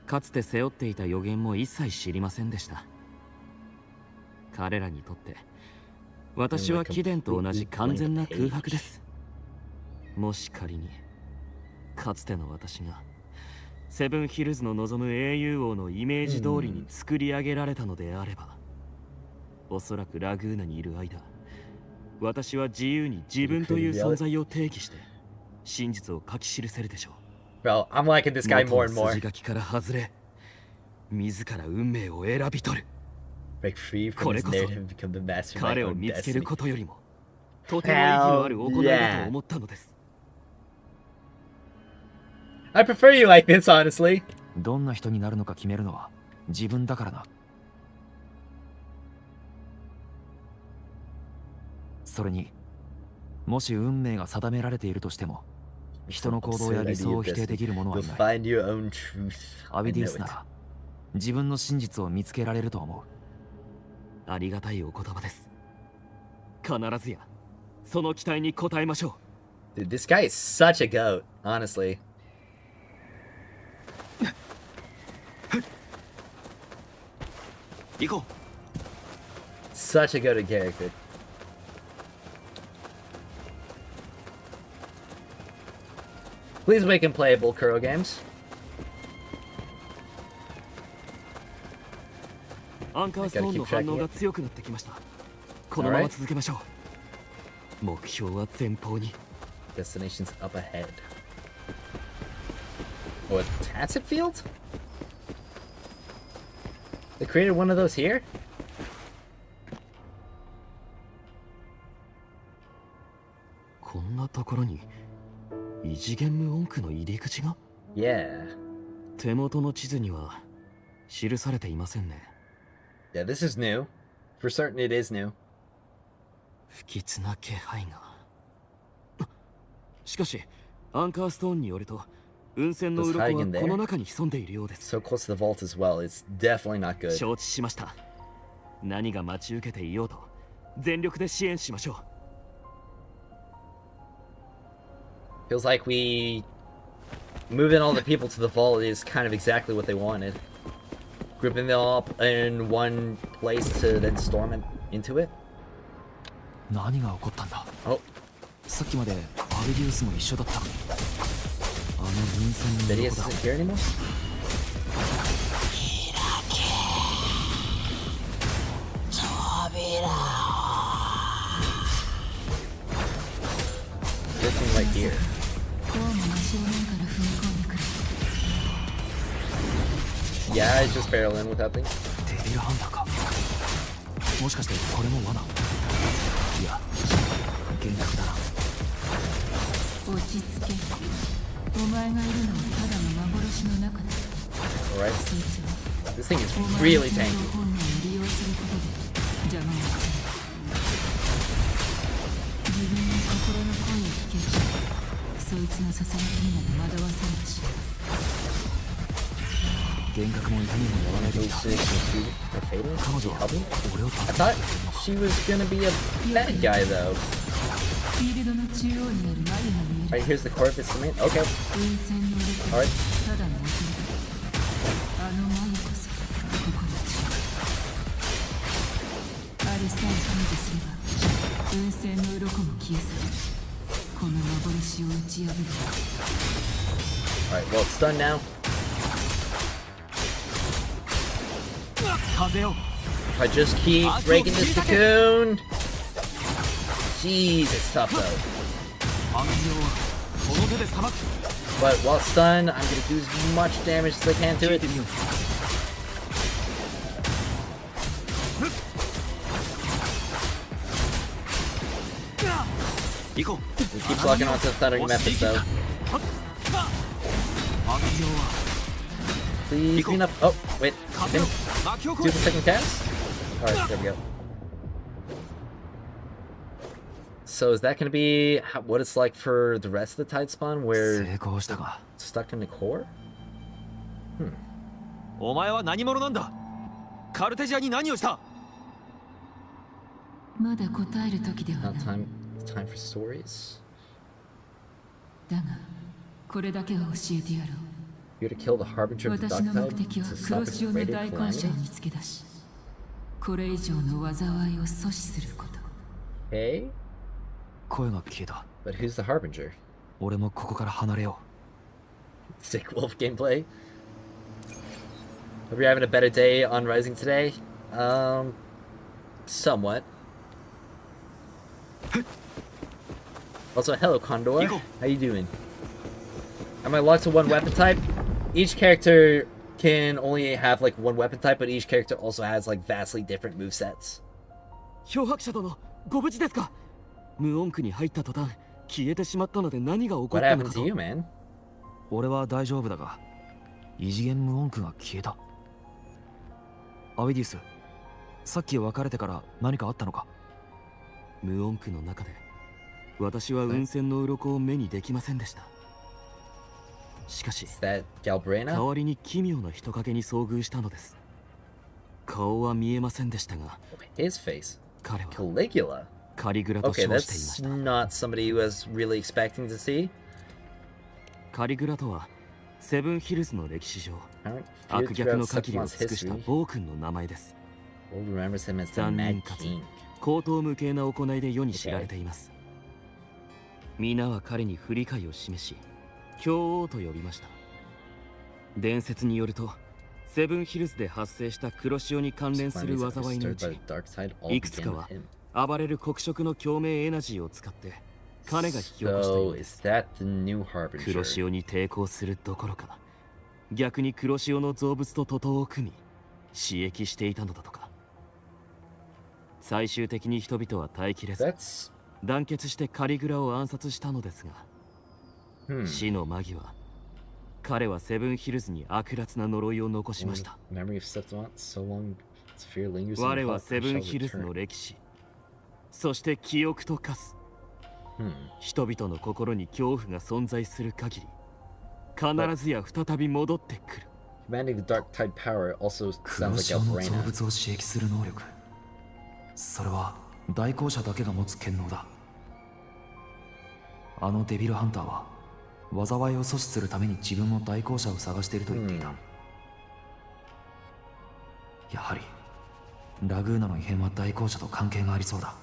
かつて背負っていた予言も一切知りませんでした。彼らにとって私は貴殿と同じ完全な空白です。もし仮にかつての私がセブンヒルズの望む英雄王のイメージ通りに作り上げられたのであれば、おそらくラグーナにいる間、私は自由に自分という存在を定義して真実を書き記せるでしょう。 Bro, I'm liking this guy more and more. 筋書きから外れ、自ら運命を選び取る。Break free from his narrative and become the master of my 彼を own 見つける destiny. ことよりもとても意義のある行いだと思ったのです。 I prefer you like this, honestly. どんな人になるのか決めるのは自分だからな。それにもし運命が定められているとしても、人の行動や理想を否定できるものはいない。 Find your own truth. アビディウスなら自分の真実を見つけられると思う。ありがたいお言葉です。必ずやその期待に応えましょう。Dude, this guy is such a goat, honestly. 行こう。 Such a goated character. Please make him playable, Kuro games. アンカーストーンの反応が強くなってきました。このまま続けましょう。目標は前方に。 Destination's up ahead. Oh, a tacit field? They created one of those here? こんなところに異次元無音区の入り口が？ Yeah. 手元の地図には記されていませんね。 Yeah, this is new. For certain it is new. 不吉な気配が。しかし、アンカーストーンによると、運船の鱗はこの中に潜んでいるようです。 So close to the vault as well. It's definitely not good. 承知しました。何が待ち受けていようと、全力で支援しましょう。Feels like moving all the people to the vault is kind of exactly what they wanted. Grouping them all up in one place to then storm into it. 何が起こったんだ。 Oh. さっきまでアビディウスも一緒だった。あの分線の Vidius isn't here anymore? This thing right here. Yeah, it's just barreling with that thing. デビルハンターか。もしかしてこれも罠。いや、幻覚だな。落ち着け。お前がいるのはただの幻の中だ。Alright. This thing is really tanky. 利用することで邪魔をする。自分の心の声を聞けば、そいつのささやきにまで惑わされるし。幻覚も痛みもやらないでいた。彼女は俺を助けてくれるのか。 I thought she was gonna be a bad guy though. フィールドの中央にあるマリが見える。 Alright, here's the core of its cement. Okay. 運線の鱗は Alright. ただの恐れだ。あのマリこそ心地。ありさえ排除すれば運線の鱗も消え去る。この幻を打ち破る。 Alright, well it's done now. 風を。 If I just keep breaking this cocoon. Jeez, it's tough though. But while it's stunned, I'm gonna do as much damage as I can to it. It keeps locking onto the thundering methods though. Please clean up. Oh, wait. Do the second cast? Alright, there we go. So is that going to be what it's like for the rest of the Tide Spawn, where stuck in the core? お前は何者なんだ。カルテジアに何をした。まだ答える時ではない。 Not time for stories. だがこれだけは教えてやろう。 You're to kill the harbinger of the 私 dark の目 type 的は to 黒 stop 潮 its の radiant 大感謝を calamity? 見つけ出し、これ以上の災いを阻止すること。 Okay, 声が消えた。 but who's the harbinger? 俺もここから離れよ Sick wolf gameplay. Hope you're having a better day on Rising today. Somewhat. Also, hello Condor. How you doing? Am I locked to one weapon type? Each character can only have like one weapon type, but each character also has like vastly different movesets. 漂白者殿、ご無事ですか？無音区に入った途端、消えてしまったので何が起こ What ったの happened か to と。 you, man? う。俺は大丈夫だが、異次元無音符が消えた。アウィディウス、さっき別れてから何かあったのか？無音区の中で、私は雲仙の鱗を目にできませんでした。しかし、 Is that Galbrena? 代わりに奇妙な人影に遭遇したのです。顔は見えませんでしたが、 His face. 彼は Caligula. カリグラと Okay, 称していまし that's た。 not somebody who was really expecting to see. カリグラとは、セブンヒルズの歴史上、 Alright, 悪 viewed 逆の throughout 限りを Sephiroth's 尽くした history, 暴君の名前です。 world remembers him as the 残 Mad 忍かつ King. 高等無形な行いで世に知られています。皆は彼に不理解を示し、狂王と呼びました。伝説によると、セブンヒルズで発生した黒潮に関連する Findings 災いの understood うち by the dark side all いくつ began か with は him. 暴れる黒色の共鳴エナジーを使って彼が引き起こしたよ So うで is す。 that the new 黒 harbinger? 潮に抵抗するどころか、逆に黒潮の造物と徒党を組み刺激していたのだとか。最終的に人々は耐えきれず That's 団結してカリグラを暗殺したのですが、 hmm. 死の間際、彼はセブンヒルズに悪辣な呪いを残しました。 Memory of Sephiroth, so long its fear lingers in the 我は heart, セ I ブ shall ンヒルズ return. の歴史、そして記憶と化す。 Hmm. 人々の心に恐怖が存在する限り、必ずや再び戻ってくる。 Commanding the dark tide power also 黒 sounds like 潮の造 Galbrena. 物を刺激する能力。それは代行者だけが持つ権能だ。あのデビルハンターは災いを阻止するために自分も代行者を探していると言っていた。やはりラグーナの異変は代行者と関係がありそうだ。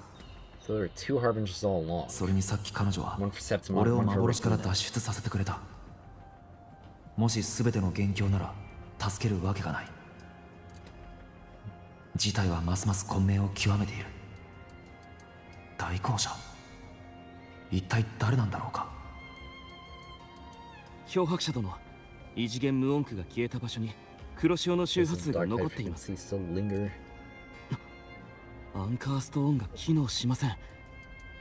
So there were two harbingers all along. それにさっき彼女は One for Septimon, 俺を one for 幻から Regina. 脱出させてくれた。もし全ての元凶なら助けるわけがない。事態はますます混迷を極めている。代行者、一体誰なんだろうか。漂白者殿、異次元無音区が消えた場所に黒潮の周波 Does 数 the が dark 残 tide っています。 frequency still linger? アンカーストーンが機能しません。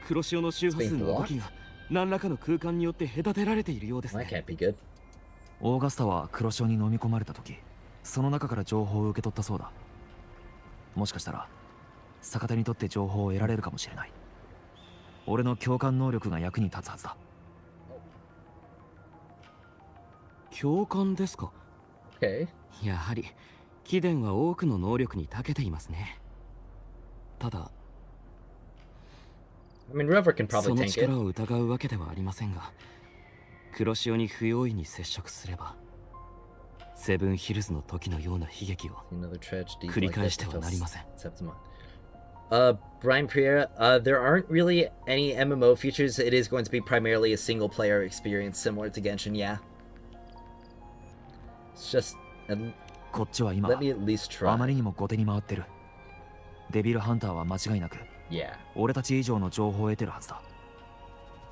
黒潮の周波数の動きが何らかの空間によって隔てられているようです That ね。 can't be good. オーガスタは黒潮に飲み込まれた時、その中から情報を受け取ったそうだ。もしかしたら逆手にとって情報を得られるかもしれない。俺の共感能力が役に立つはずだ。共感ですか？ Okay. やはり貴殿は多くの能力に長けていますね。ただ I mean, Rover can そ probably の tank 力 it. を疑うわけではありませんが、黒潮に不用意に接触すればセブンヒルズの時のような悲劇を Another tragedy 繰り like 返 that しては befell なりません。 Septimon. Brian Pereira, there aren't really any MMO features. It is going to be primarily a single player experience similar to Genshin, yeah. It's just, こっちは今 let me at least あま try. りにも後手に回ってる。デビルハンターは間違いなく Yeah. 俺たち以上の情報を得てるはずだ。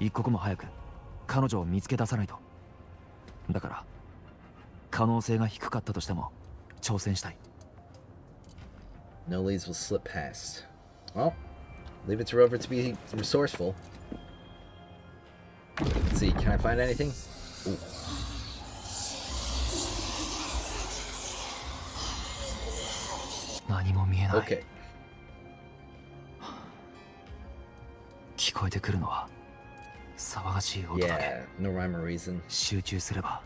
一刻も早く彼女を見つけ出さないと。だから可能性が低かったとしても挑戦したい。 No leads will slip past. Well, leave it to Rover to be resourceful. Let's see, can I find anything? Ooh. 何も見えない。 Okay. 聞こえてくるのは騒がしい音だけ。 Yeah, no rhyme or reason. 集中すれば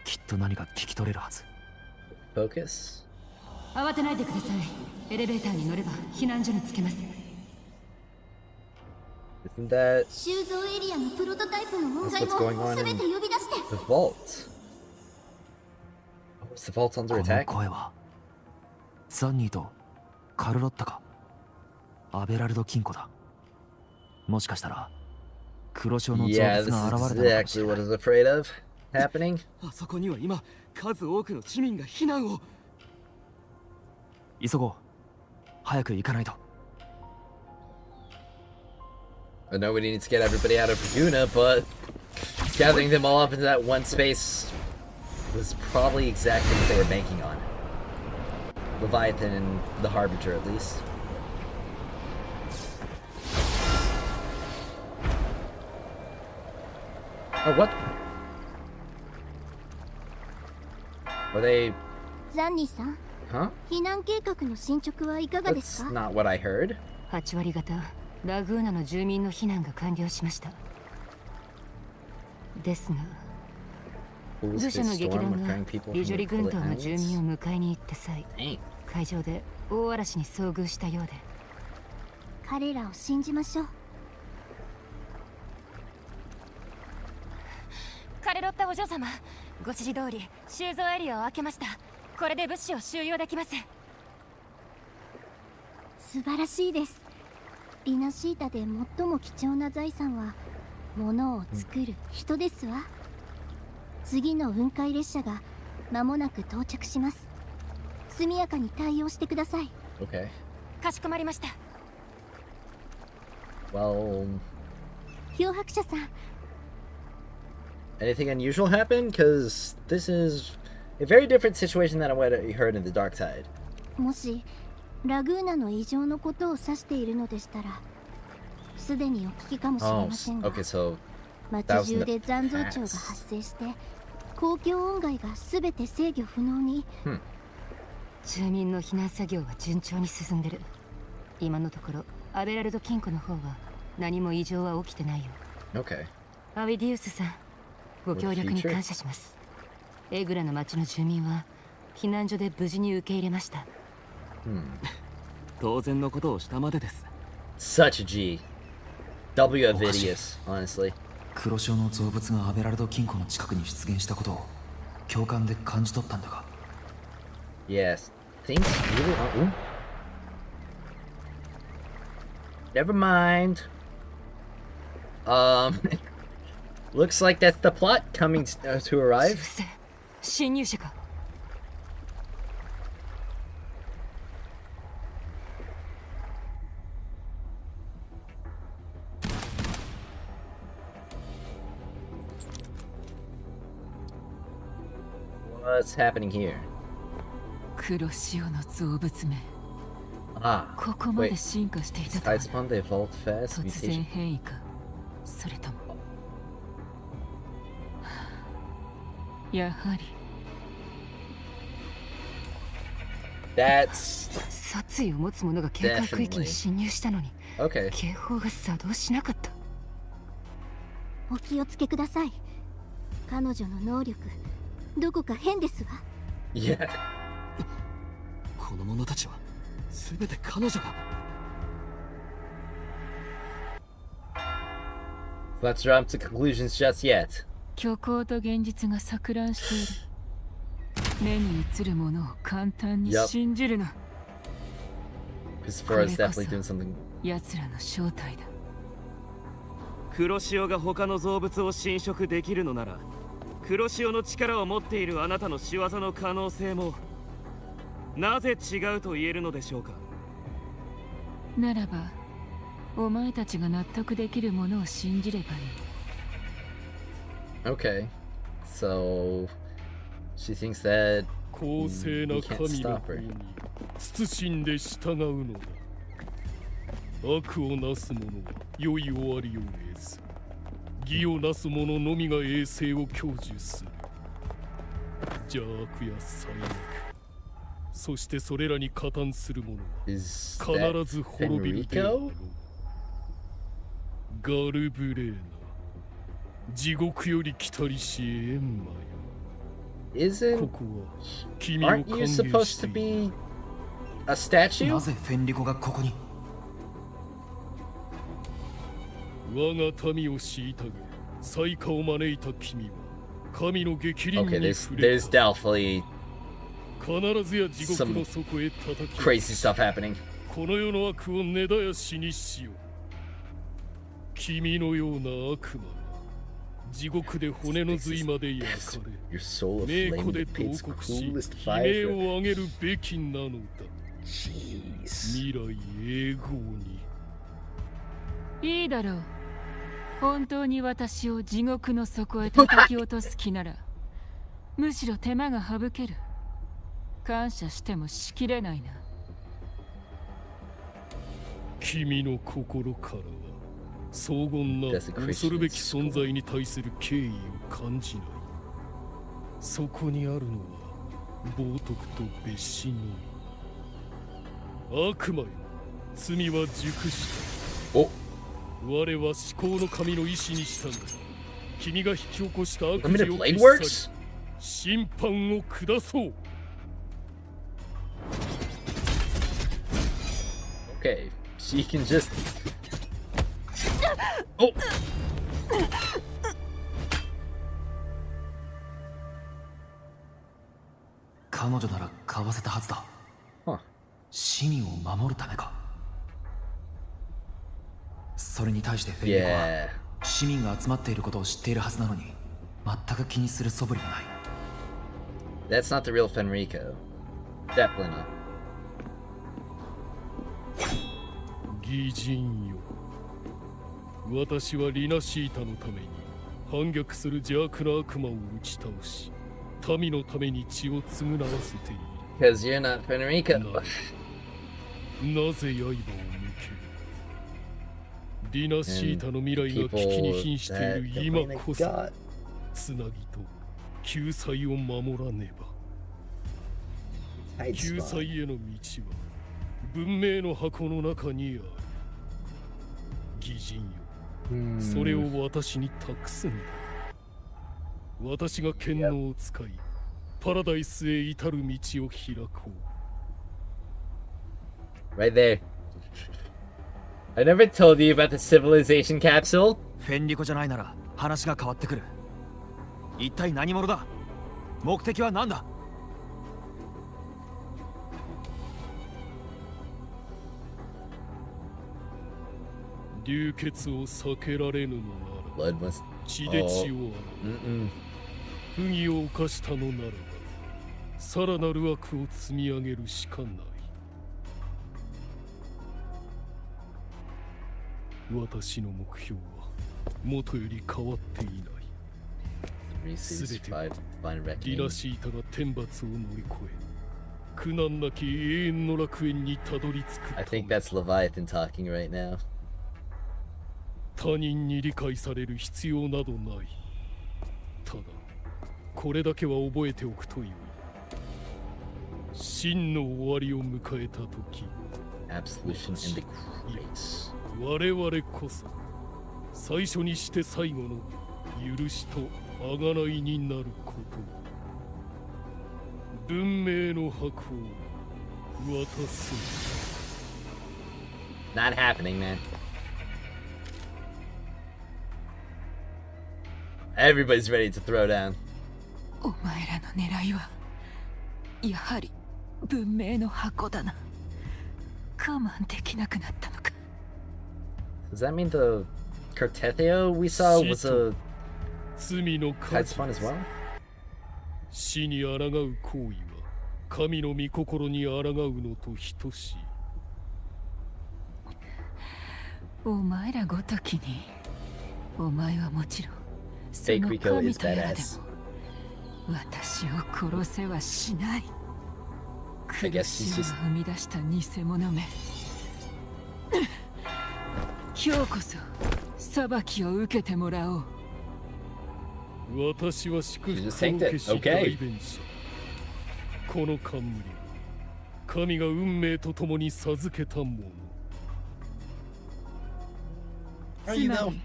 きっと何か聞き取れるはず。 Focus. 慌てないでください。エレベーターに乗れば避難所に着けます。Isn't that 収蔵エリアのプロトタイプの音 that's 階 what's going も on 全 in て呼び出して the vault? Oh, is the vault こ under の attack? 声はサンニーとカルロッタかアベラルド金庫だ。もしかしたら黒潮の洞 Yeah, 窟 this が is 現れたのかもし exactly れな what い。 I was afraid of happening. あそこには今数多くの市民が避難を。急ごう。早く行かないと。I know we need to get everybody out of Laguna, but gathering them all up into that one space was probably exactly what they were banking on. Leviathan and the Harbinger, at least. Oh, what? Are they... ザンニーさん Huh? 避難計画の進捗はいかがです That's か？ not what I heard. 8割方ラグーナの住民の避難が完了しました。ですが Who's 愚 this 者の劇 storm 団が occurring people リ from ジョ the リ軍 Bullet 島の住 Islands? 民を迎えに行った際 Dang. 海上で大嵐に遭遇したようで彼らを信じましょう。カレロッタお嬢様、ご指示通り収蔵エリアを開けました。これで物資を収容できます。素晴らしいです。リナシータで最も貴重な財産は物を作る人ですわ。次の雲海列車が間もなく到着します。速やかに対応してください。 Okay. かしこまりました。 Well... 漂白者さん、 Anything unusual happen? Because this is a very different situation than what I heard in the Dark Tide. もしラグーナの異常のことを指しているのでしたら、すでにお聞きかもしれ Oh, ませんが、 okay, so 街中で残像潮が発生して公共音外がすべて制御不能に。住民の避難作業は順調に進んでる。今のところアベラルド金庫の方は何も異常は起きてないよ。 okay. アウィディウスさん、ご協力に感謝します。エグラの町の住民は避難所で無事に受け入れました。当然のことをしたまでです。 Such a G. W Avidius, honestly. 黒潮の造物がアベラルド金庫の近くに出現したことを共感で感じ取ったんだが。 Yes. Things really are. Ooh. Never mind. Looks like that's the plot coming to arrive. 侵入者か。What's happening here? 黒潮の造物め。 Ah, ここまで wait. 進化していたとは Side spawn the Vault Fast 突然 mutation. 変異か、それともやはり That's 殺意を持つ者が警戒区域に侵入したのに okay. 警報が作動しなかった。お気をつけください。彼女の能力、どこか変ですわ。Yeah. この者たちは全て彼女が。 Let's jump to conclusions just yet. 虚構と現実が錯乱している。目に映るものを簡単に信じるな。 Christopher is definitely doing something. 奴らの正体だ。黒潮が他の造物を侵食できるのなら、黒潮の力を持っているあなたの仕業の可能性もなぜ違うと言えるのでしょうか。ならばお前たちが納得できるものを信じればいい。 Okay. So she thinks that 公正な we can't 神の stop 方 her. に慎んで従うのだ。悪をなす者は良い終わりを得ず、義をなす者のみが栄光を享受する。邪悪や最悪、そしてそれらに加担する者は Is 必 that ず滅びるであろう。 Fenrico? ガルブレーナ、地獄より来たりしエンマよ。 Isn't ここは君を歓 aren't you 迎 supposed して to いる。 be a statue? なぜフェンリコがここに？我が民を虐げ災禍を招いた君は神の逆鱗に触れ there's た。 definitely 必ずや地獄の底へ叩き crazy stuff happening. この世の悪を根絶やしにしよう。君のような悪魔は地獄で骨の髄まで焼か Your soul れ、 of 名庫 flame で that 慟 paints 哭し、 coolest 悲鳴 fire. を上げるべきなのだ。 Jeez. 未来永劫に。いいだろう。本当に私を地獄の底へ叩き落とす気ならむしろ手間が省ける。感謝してもしきれないな。君の心からは荘厳な恐るべき存在に対する敬意を感じない。そこにあるのは冒涜と蔑視のみ。悪魔よ、罪は熟した。お、我は至高の神の意志に従い、君が引き起こした悪 Limited 事を blade 消し works? 去り、審判を下そう。 Okay, she can just. Oh. 彼女ならかわせたはずだ。 Huh. 市民を守るためか。それに対してフェイリコは Yeah. 市民が集まっていることを知っているはずなのに全く気にする素振りがない。 That's not the real Fenrico. Definitely not. 義人よ、私はリナシータのために反逆する邪悪な悪魔を打ち倒し、民のために血を償わせている。 Because you're not Fenrico. なぜ刃を向ける。リナシータの未来が危機に瀕している今こそ、つなぎと救済を守らねば。救済への道は文明の箱の中にある。義人よ、それを私に託すんだ。私が剣能を使い、パラダイスへ至る道を開こう。Right there. I never told you about the civilization capsule. フェンリコじゃないなら話が変わってくる。一体何者だ。目的は何だ。流血を避けられぬのなら、血で血を洗う。不義を犯したのならば、さらなる悪を積み上げるしかない。私の目標は元より変わっていない。すべてはリナシータが天罰を乗り越え、苦難なき永遠の楽園にたどり着く。 I think that's Leviathan talking right now. 他人に理解される必要などない。ただこれだけは覚えておくとよい。真の終わりを迎えた時、 Absolution and the grace. 我々こそ最初にして最後の許しと贖いになること。文明の箱を渡す。 Not happening, man. Everybody's ready to throw down. お前らの狙いはやはり文明の箱だな。我慢できなくなったのか。 Does that mean the Cartethio we saw was a tight spawn as well? 死に抗う行為は神の御心に抗うのと等しい。お前らごときに、お前はもちろんそ Fake の Rico 神 is とやらで badass. も私を殺せはしない。 I guess he's 苦 just しみを生み出した偽物め。今日こそ裁きを受けてもらおう。私は祝福を受けし代弁者。この冠は神が運命とともに授けたもの。つまり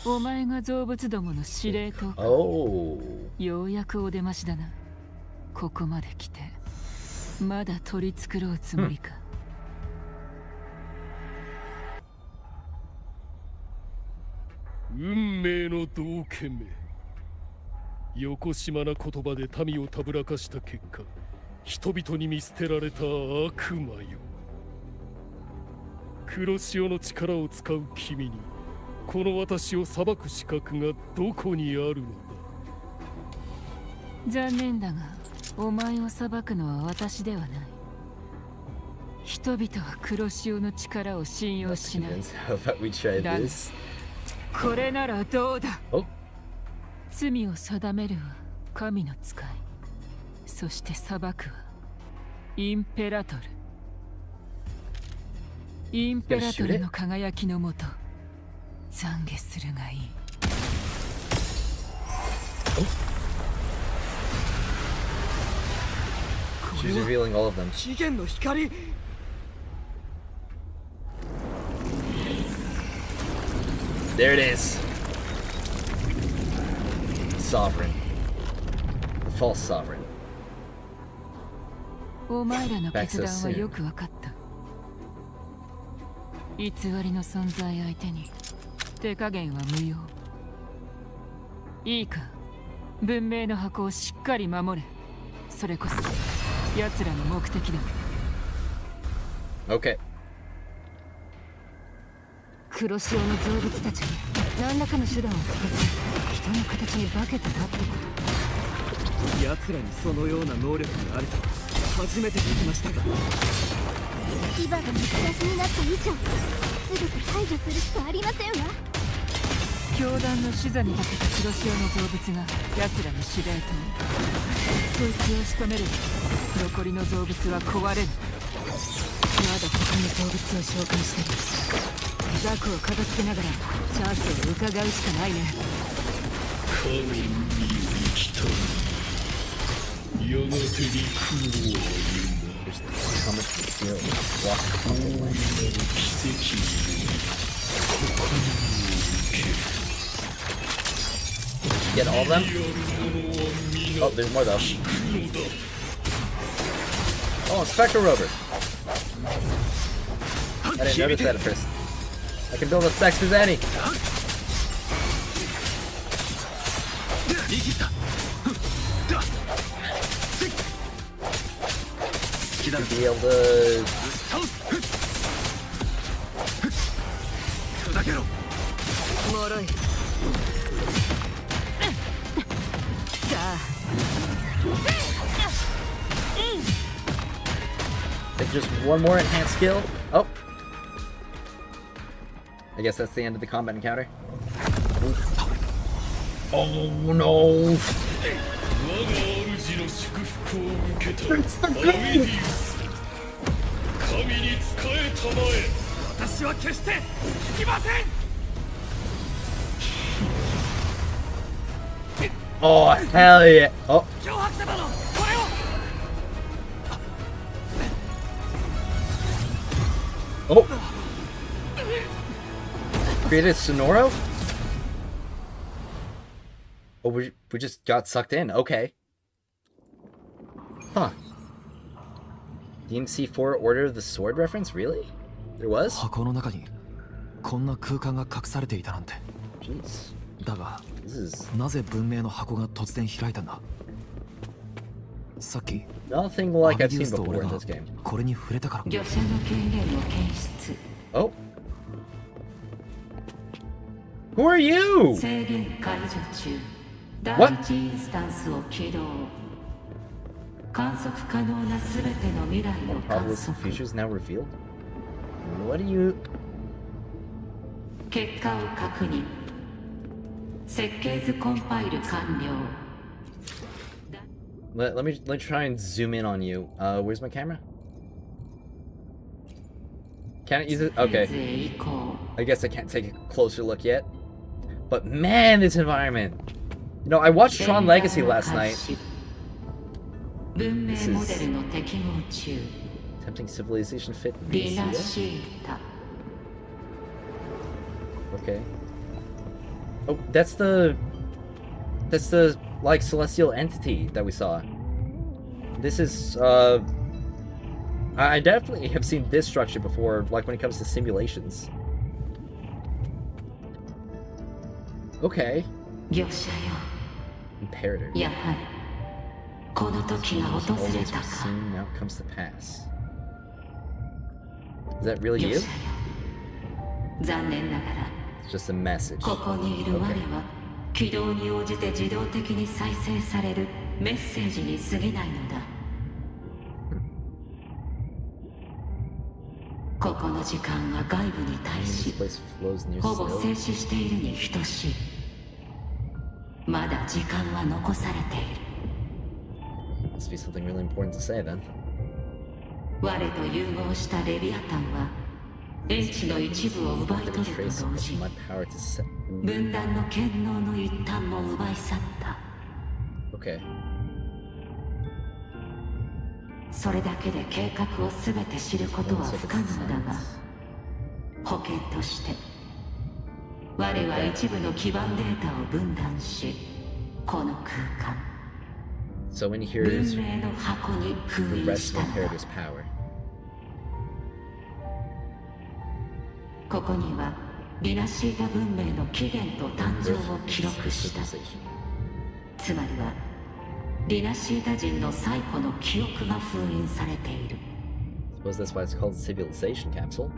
お前が造物どもの司令塔か。ようやくお出ましだな。ここまで来てまだ取り繕うつもりか。めの道家め。よこしまな言葉で民をたぶらかした結果、人々に見捨てられた悪魔よ。黒潮の力を使う君に、この私を裁く資格がどこにあるのだ。残念だが、お前を裁くのは私ではない。人々は黒潮の力を信用しない。だが、これならどうだ。罪を定めるは神の使い、そして裁くはインペラトル。インペラトルの輝きのもと懺悔するがいい。She's revealing all of them. 起源の光。There it is. Sovereign. The false sovereign. お前らの決断はよくわかった。偽りの存在相手に手加減は無用。いいか、文明の箱をしっかり守れ。それこそ奴らの目的だ。 Okay. 黒潮の造物たちに何らかの手段をつけて人の形に化けただってこと。奴らにそのような能力があると初めて聞きましたが、牙がむき出しになった以上、全て排除するしかありませんわ。教団の視座にかけた黒潮の造物が奴らの司令塔。そいつを仕留めると残りの造物は壊れる。まだ他の造物を召喚してる。ザクを片付けながらチャンスを伺うしかないね。神に生きたやがて陸を歩む。Get all of them? Oh, there's more though. Oh, Spectre Rover. I didn't notice that at first. I can build a Spectre's Annie. To be able to... Like just one more enhanced skill. Oh. I guess that's the end of the combat encounter. Oh no. It's the goal. Oh hell yeah. Oh. Oh. Created Sonoro? Oh, we just got sucked in. Okay. Huh. DMC4 Order of the Sword reference? Really? There was? 箱の中にこんな空間が隠されていたなんて。 Jeez. だが、なぜ文明の箱が突然開いたんだ？さっき Nothing like I've seen before in this game. これに触れたから。漁者の権限を検出。 Oh. Who are you? 制限解除中。 What? 第一インスタンスを起動。観測可能なすべての未来を観 Probabilistic 測。 futures now revealed? What do you... 結果を確認。設計図コンパイル完了。 Let me try and zoom in on you. Where's my camera? Can it use it? Okay. I guess I can't take a closer look yet. But man, this environment. You know, I watched Tron Legacy last night. This is... Tempting Civilization Fit VC. Okay. Oh, that's the like celestial entity that we saw. This is I definitely have seen this structure before, like when it comes to simulations. Okay. 業者よ。 Imperator. やはりこの時が訪れ Always たか。 foreseen, now it comes to pass. Is that really 業 you? 者よ。残念ながら It's just a message. ここにいる我 Okay. は軌道に応じて自動的に再生されるメッセージに過ぎないのだ。ここの時間は外部に対 This し place flows near ほぼ静 still. 止しているに等しい。まだ時間は残されている。 Must be something really important to say then. 我と融合したレビアタンは英知の一部を奪い Get 取 a る trace と同 of 時に my power to set. 分断の権能の一端も奪い去った。 Okay. それだけで計画を全て知ることは So 不 it's 可能だが sense. 保険として我は一部の基盤データを分断しこの空間 So in here 文 is 明の箱に封 the 印 rest し of たのだ。 Imperator's power. ここにはリナシータ文明の起源と誕生を記録した。 Civilization. つまりはリナシータ人の最古の記憶が封印されている。 Suppose that's why it's called the civilization capsule.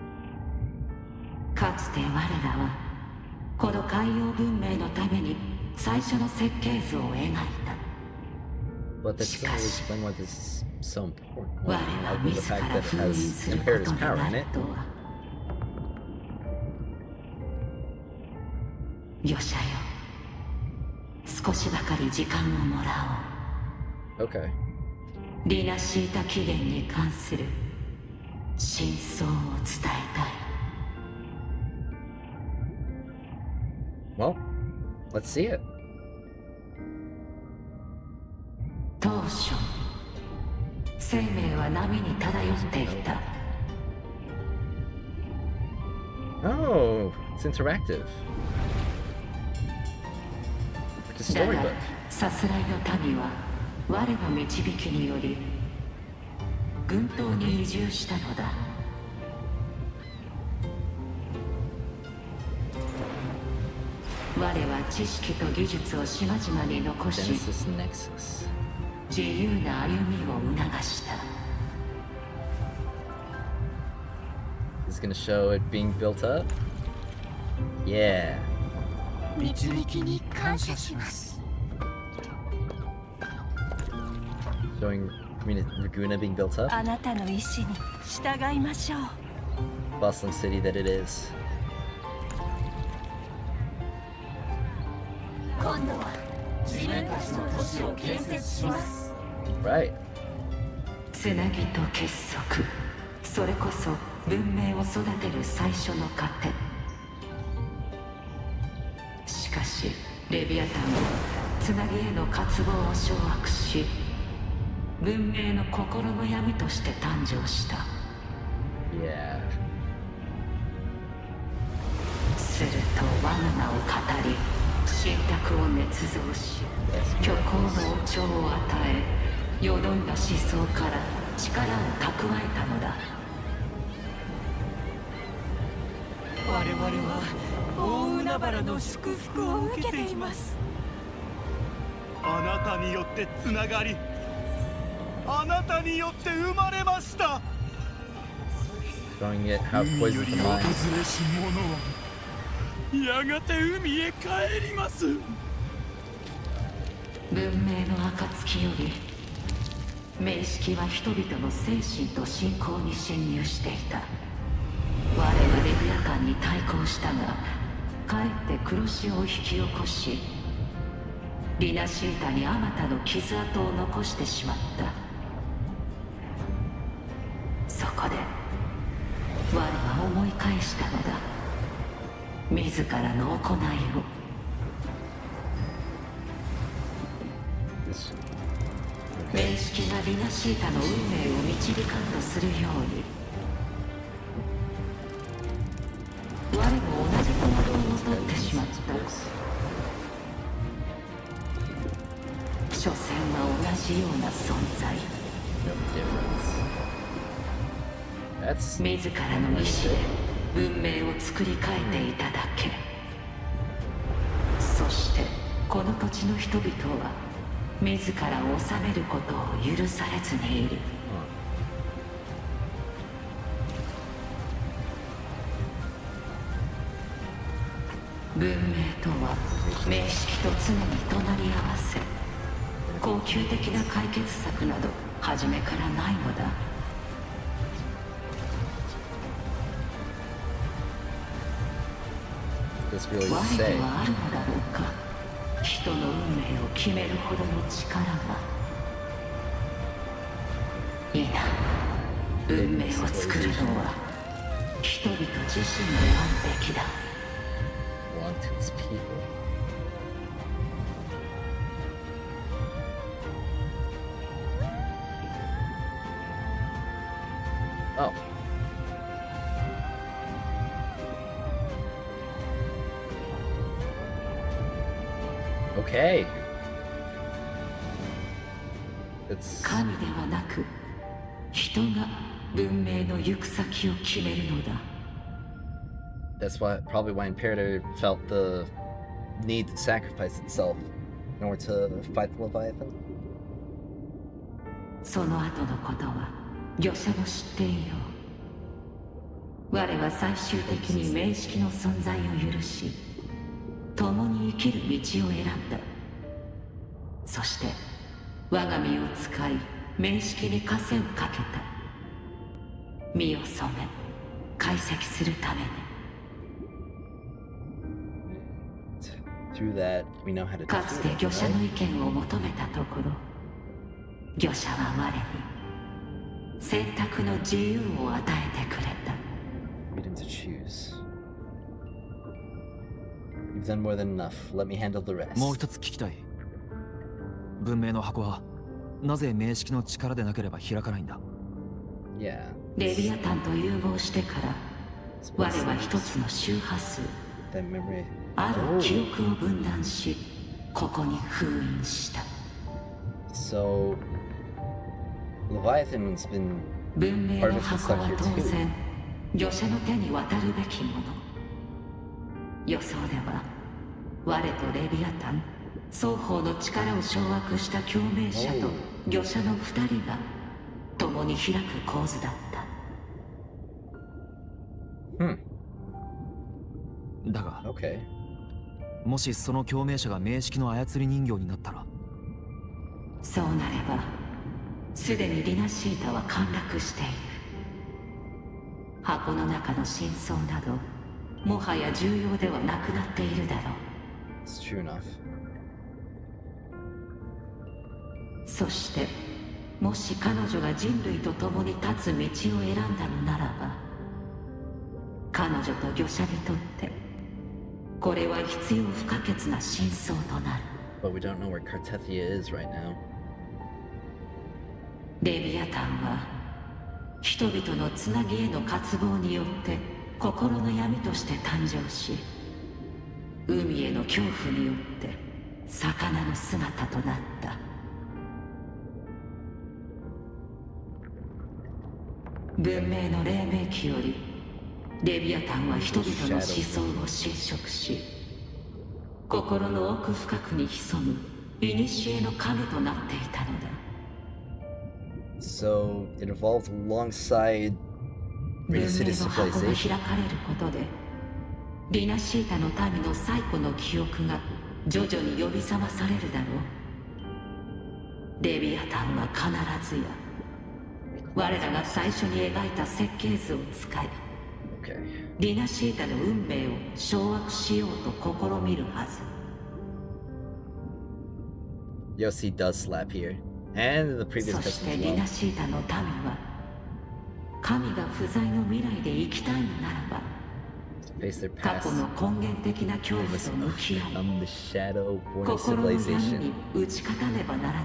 かつて我らはこの海洋文明のために最初の設計図を描いた。 But that doesn't really explain why this is so important. 我 Well, が other than the 自 fact ら that it 封印 has すること Imperator's に power な in る it. とは。業者よ、少しばかり時間をもらおう。 Okay. リナシータ起源に関する真相を伝えたい。 Well, let's see it. 当初生命は波に漂っていた。 Oh, it's interactive. It's a だが storybook. さすらいの民は我の導きにより群島に移住したのだ。我は知識と技術を島々に残し Genesis Nexus. 自由な歩みを促した。 Is it gonna show it being built up? Yeah. 導きに感謝します。 Showing Laguna being built up. あなたの意志に従いましょう。 Bustling city that it is. 今度は自分たちの都市を建設します。 Right. つなぎと結束、それこそ文明を育てる最初の糧。しかしレビアタンはつなぎへの渇望を掌握し文明の心の闇として誕生した。 Yeah. すると我が名を語り信託を捏造し虚構の王朝を与えよどんだ思想から力を蓄えたのだ。我々は大海原の祝福を受けています。あなたによってつながり、あなたによって生まれました。 Showing it how it poisons the mind. 訪れし者はやがて海へ帰ります。文明の暁より明式は人々の精神と信仰に侵入していた。我はレビアタンに対抗したがかえって黒潮を引き起こしリナシータにあまたの傷跡を残してしまった。そこで我は思い返したのだ。自らの行いを。明式がリナシータの運命を導かんとするように我も同じ行動をとってしまった。所詮は同じような存在。 That's 自らの意志で文明を作り変えていただけ。そこの土地の人々は自らを治めることを許されずにいる。文明とは名式と常に隣り合わせ、恒久的な解決策など初めからないのだ。我にはあるのだろうか、人の運命を決めるほどの力が。いいな、運命を作るのは人々自身であるべきだ。Want its people. Oh. Okay. It's 神ではなく人が文明の行く先を決めるのだ。That's probably why Imperator felt the need to sacrifice itself in order to fight the Leviathan. その後のことは御者も知っていよう。我は最終的に名式の存在を許し、共に生きる道を選んだ。そして我が身を使い名式に枷をかけた。身を染め解析するために。かつて御者の意見を求めたところ、御者は我に選択の自由を与えてくれた。Freedom to choose. You've done more than enough. Let me handle the rest. もう一つ聞きたい。文明の箱はなぜ名式の力でなければ開かないんだ？ Yeah. レビアタンと融合してから我は一つの周波数、ある記憶を分断し、ここに封印した。 So Leviathan's been 文明 part の of the 箱 stuff は here 当 too. 然御者の手に渡るべきもの。予想では我とレビアタン双方の力を掌握した共鳴者と御者の二人が共に開く構図だった。だが、Okay. もしその共鳴者が名式の操り人形になったら、そうなればすでにリナシータは陥落している。箱の中の真相などもはや重要ではなくなっているだろう。 It's true enough. そしてもし彼女が人類と共に立つ道を選んだのならば、彼女と御者にとってこれは必要不可欠な真相となる。 But we don't know where Cartethia is right now. レビアタンは人々のつなぎへの渇望によって心の闇として誕生し、海への恐怖によって魚の姿となった。文明の黎明期よりレビアタンは人々の思想を侵食し、心の奥深くに潜む古の影となっていたのだ。So it evolved alongside 文明 Ring の City 箱が開 civilization. かれることでリナシータの民の最古の記憶が徐々に呼び覚まされるだろう。レビアタンは必ずや我らが最初に描いた設計図を使い、リナシータの運命を掌握しようと試みるはず。 Yossi does slap here. And the previous そして person as リ well. ナシータの民は神が不在の未来で生きたいのならば、 Face their 過 past. 去の根源的な恐怖と向き合い、 I'm the shadow born of 心の闇 civilization. に打ち勝たねばならない。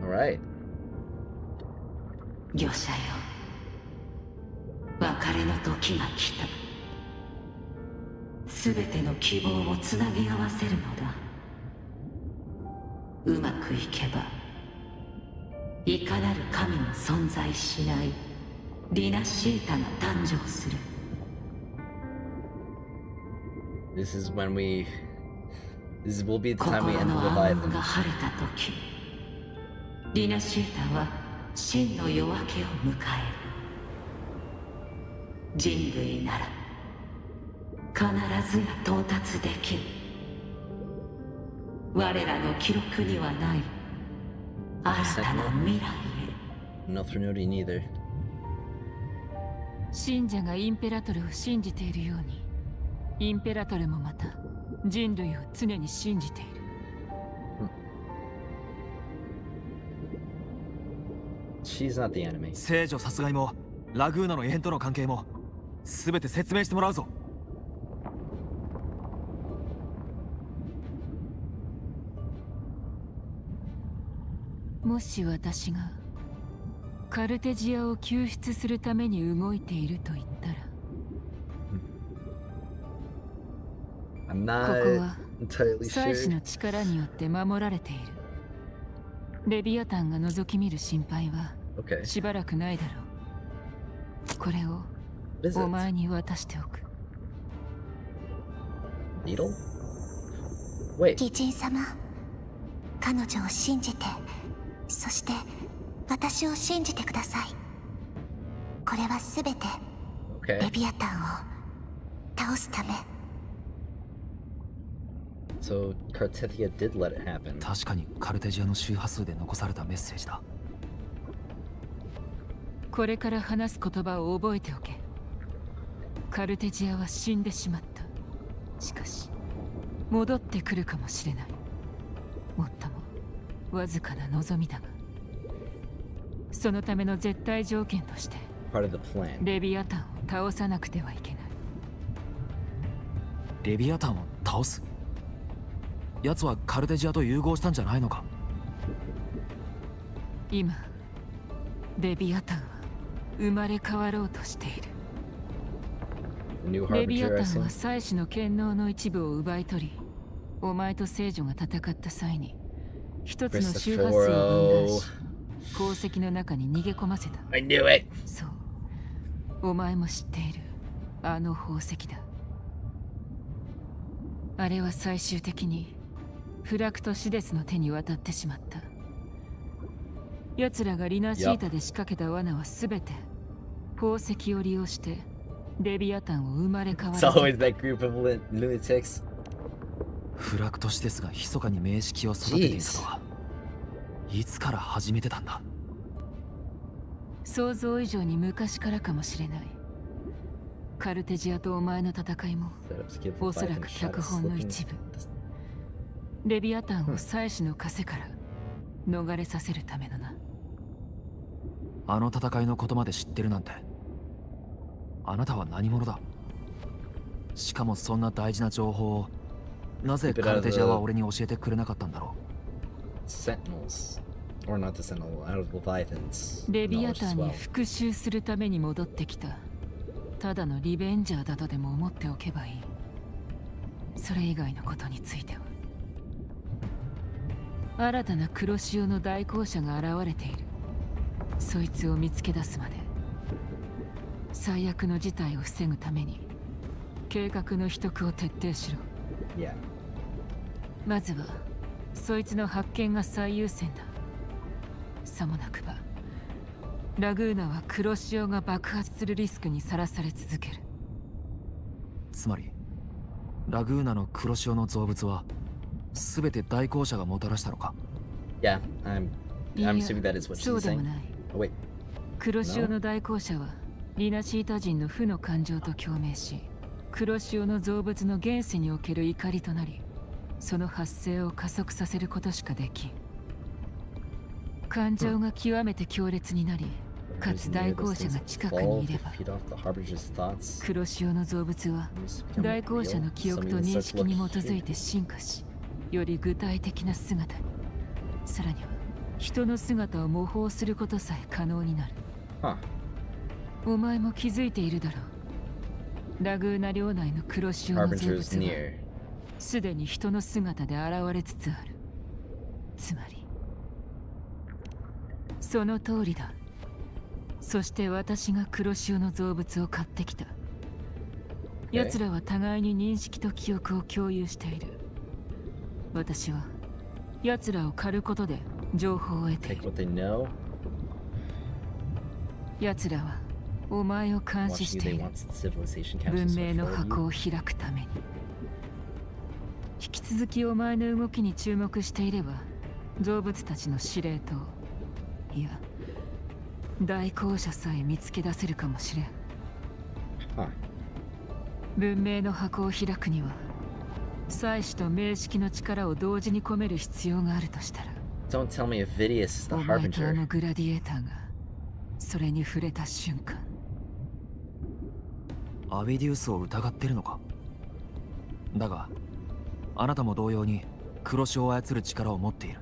Alright. 御者よ、別れの時が来た。すべての希望をつなぎ合わせるのだ。うまくいけばいかなる神も存在しないリナシータが誕生する。This will be the 心 time we end the の暗雲 Leviathan. が晴れた時、リナシータは真の夜明けを迎える。人類なら必ずや到達できる。我らの記録にはない新たな未来へ。 Nothrnodi neither. 信者がインペラトルを信じているように、インペラトルもまた人類を常に信じている。She's not the enemy. 聖女殺害もラグーナの異変との関係も全て説明してもらうぞ。もし私がカルテジアを救出するために動いていると言ったら、I'm こ not こは entirely 祭司 sure. の力によって守られている。レビアタンが覗き見る心配は Okay. しばらくないだろう。これを What is お it? 前に渡しておく。 Needle? Wait. 義人様、彼女を信じて、そして私を信じてください。これはすべて Okay. レビアタンを倒すため。 So Cartethia did let it happen. 確かにカルテジアの周波数で残されたメッセージだ。これから話す言葉を覚えておけ。カルテジアは死んでしまった。しかし戻ってくるかもしれない。もっともわずかな望みだが、そのための絶対条件として Part of the plan. レビアタンを倒さなくてはいけない。レビアタンを倒す？奴はカルテジアと融合したんじゃないのか？今レビアタンは生まれ変わろうとしている。 New レビア Harbinger, I タンは assume? 祭司の権能の一部を奪い取り、お前と聖女が戦った際に一つの周波数を分断し、鉱石の中に逃げ込ませた。 I knew it! そう、お前も知っているあの宝石だ。あれは最終的にフラクトシデスの手に渡ってしまった。奴らがリナシータで仕掛けた罠はすべて宝石を利用してレビアタンを生まれ変わ It's らせ always that group of lunatics. フラクトシデスが密かに名式を育てていたとは、いつから始めてたんだ？想像以上に昔からかもしれない。カルテジアとお前の戦いも Setups give おそら Leviathan く a shot 脚 at 本の slipping 一部。レビアタンを祭司の枷から逃れさせるためのな。あの戦いのことまで知ってるなんて。あなたは何者だ？しかもそんな大事な情報をなぜカルテジアは俺に教えてくれなかったんだろう？ Sentinels. Or not the Sentinel, out of Leviathan's レビア knowledge タ as ンに well. 復讐するために戻ってきた。ただのリベンジャーだとでも思っておけばいい。それ以外のことについては。新たな黒潮の代行者が現れている。そいつを見つけ出すまで最悪の事態を防ぐために計画の秘匿を徹底しろ。Yeah. まずはそいつの発見が最優先だ。さもなくばラグーナは黒潮が爆発するリスクにさらされ続ける。つまりラグーナの黒潮の造物は全て代行者がもたらしたのか？ Yeah, I'm いや assuming that is what そ she's うでも saying. ない。 Oh, wait. 黒潮の代行者はリナシータ人の負の感情と共鳴し、黒潮の造物の現世における怒りとなり、その発生を加速させることしかできん。感情が極めて強烈になり、かつ代行者が近くにいれば、 feed off the Harbinger's thoughts. 黒潮の造物は代行者の記憶と認識に基づいて進化し、より具体的な姿に、さらには人の姿を模倣することさえ可能になる。Huh. お前も気づいているだろう。ラグーナ領内の黒潮の造 Harbinger's 物は near. すでに人の姿で現れつつある。つまりその通りだ。そして私が黒潮の造物を買ってきた。奴らは互いに認識と記憶を共有している。私は奴らを狩ることで情報を得ている。奴らはお前を監視している。文明の箱を開くために。引き続きお前の動きに注目していれば、造物たちの司令塔、いや代行者さえ見つけ出せるかもしれん。文明の箱を開くには祭司と明式の力を同時に込める必要があるとしたら、Don't tell me if Vidius is the お前と Harbinger. グラディエーターがそれに触れた瞬間。アビディウスを疑ってるのか。だがあなたも同様に黒潮を操る力を持っている。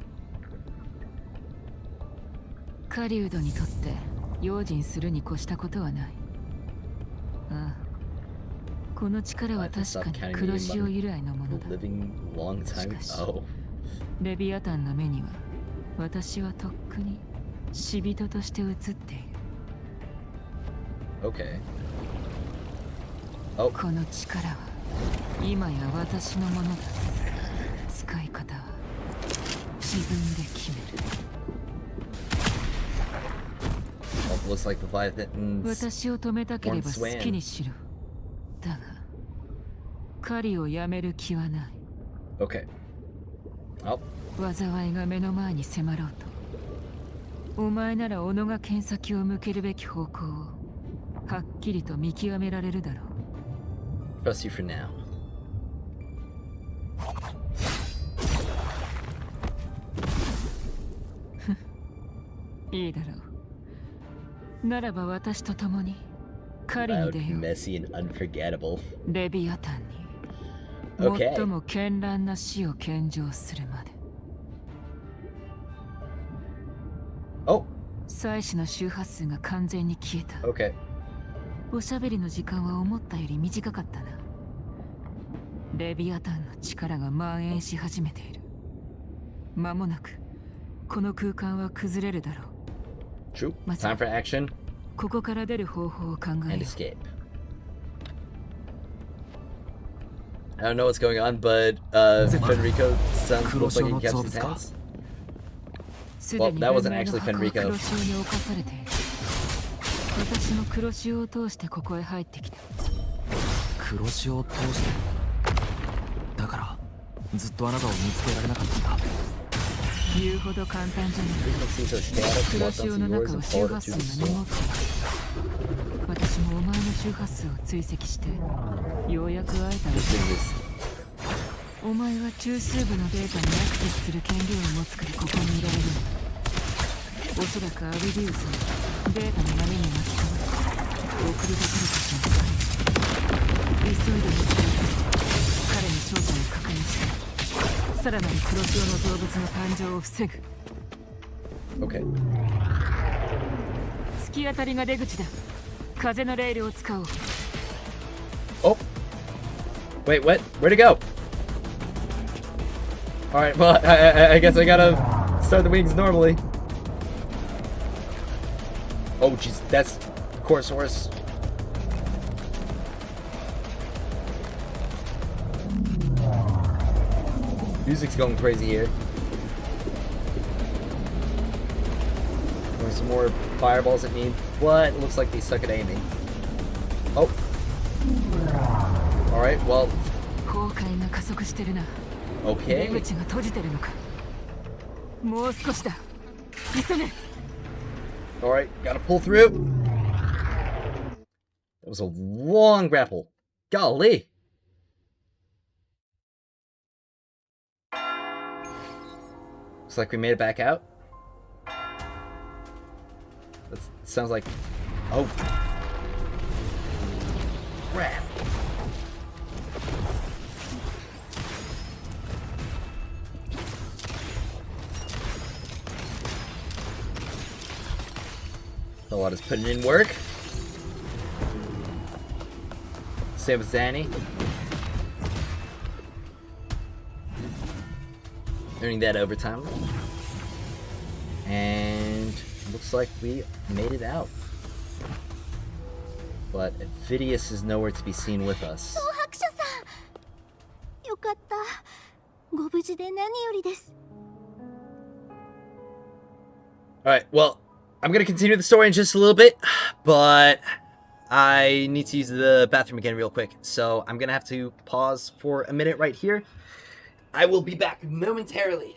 狩人にとって用心するに越したことはない。ああ、この力は確かに黒潮由来のものだ。しかし、レビアタンの目には私はとっくに死人として映っている。この力は今や私のものだ。使い方は自分で決める。私を止めたければ好きにしろ。だが狩りをやめる気はない。災いが目の前に迫ろうと、お前なら己が剣先を向けるべき方向をはっきりと見極められるだろう。Trust you for now. いいだろう。ならば私と共に狩りに出よう。Messy and unforgettable. レビアタンに最も絢爛な死を献上するまで。祭司の周波数が完全に消えた。おしゃべりの時間は思ったより短かったな。レビアタンの力が蔓延し始めている。間もなくこの空間は崩れるだろう。まずここから出る方法を考えよう。I don't know what's going on, but Fenrico sounds looks like he kept his hands. Well, that wasn't actually Fenrico. 私も黒潮を通してここへ入ってきた。黒潮を通して。だからずっとあなたを見つけられなかったんだ。言うほど簡単じゃない。黒潮の中を周波数が濁っている。私もお前の周波数を追跡してようやく会えたのだ。お前は中枢部のデータにアクセスする権限を持つからここにいられるのだ。おそらくアビディウスはデータの波に巻き込まれ送り出された瞬間、急いで見つけ出せ彼の正体を確認してさらなる黒潮の動物の誕生を防ぐ。突き当たりが出口だ。風のレールを使おう。Wait, what? Where'd it go? Alright, well, I guess I gotta start the wings normally. Oh, jeez, that's Course Horse. Music's going crazy here. There's some more fireballs at me, but it looks like they suck at aiming. Oh. Alright, well. Okay. Alright, gotta pull through. That was a long grapple. Golly. Looks like we made it back out. That sounds like... Oh. Crap. A lot is putting in work. Same with Zanny. Earning that overtime. And looks like we made it out. But Vidius is nowhere to be seen with us. 伯爵さん、よかった。ご無事で何よりです。 Alright, well, I'm gonna continue the story in just a little bit, but I need to use the bathroom again real quick. So I'm gonna have to pause for a minute right here. I will be back momentarily.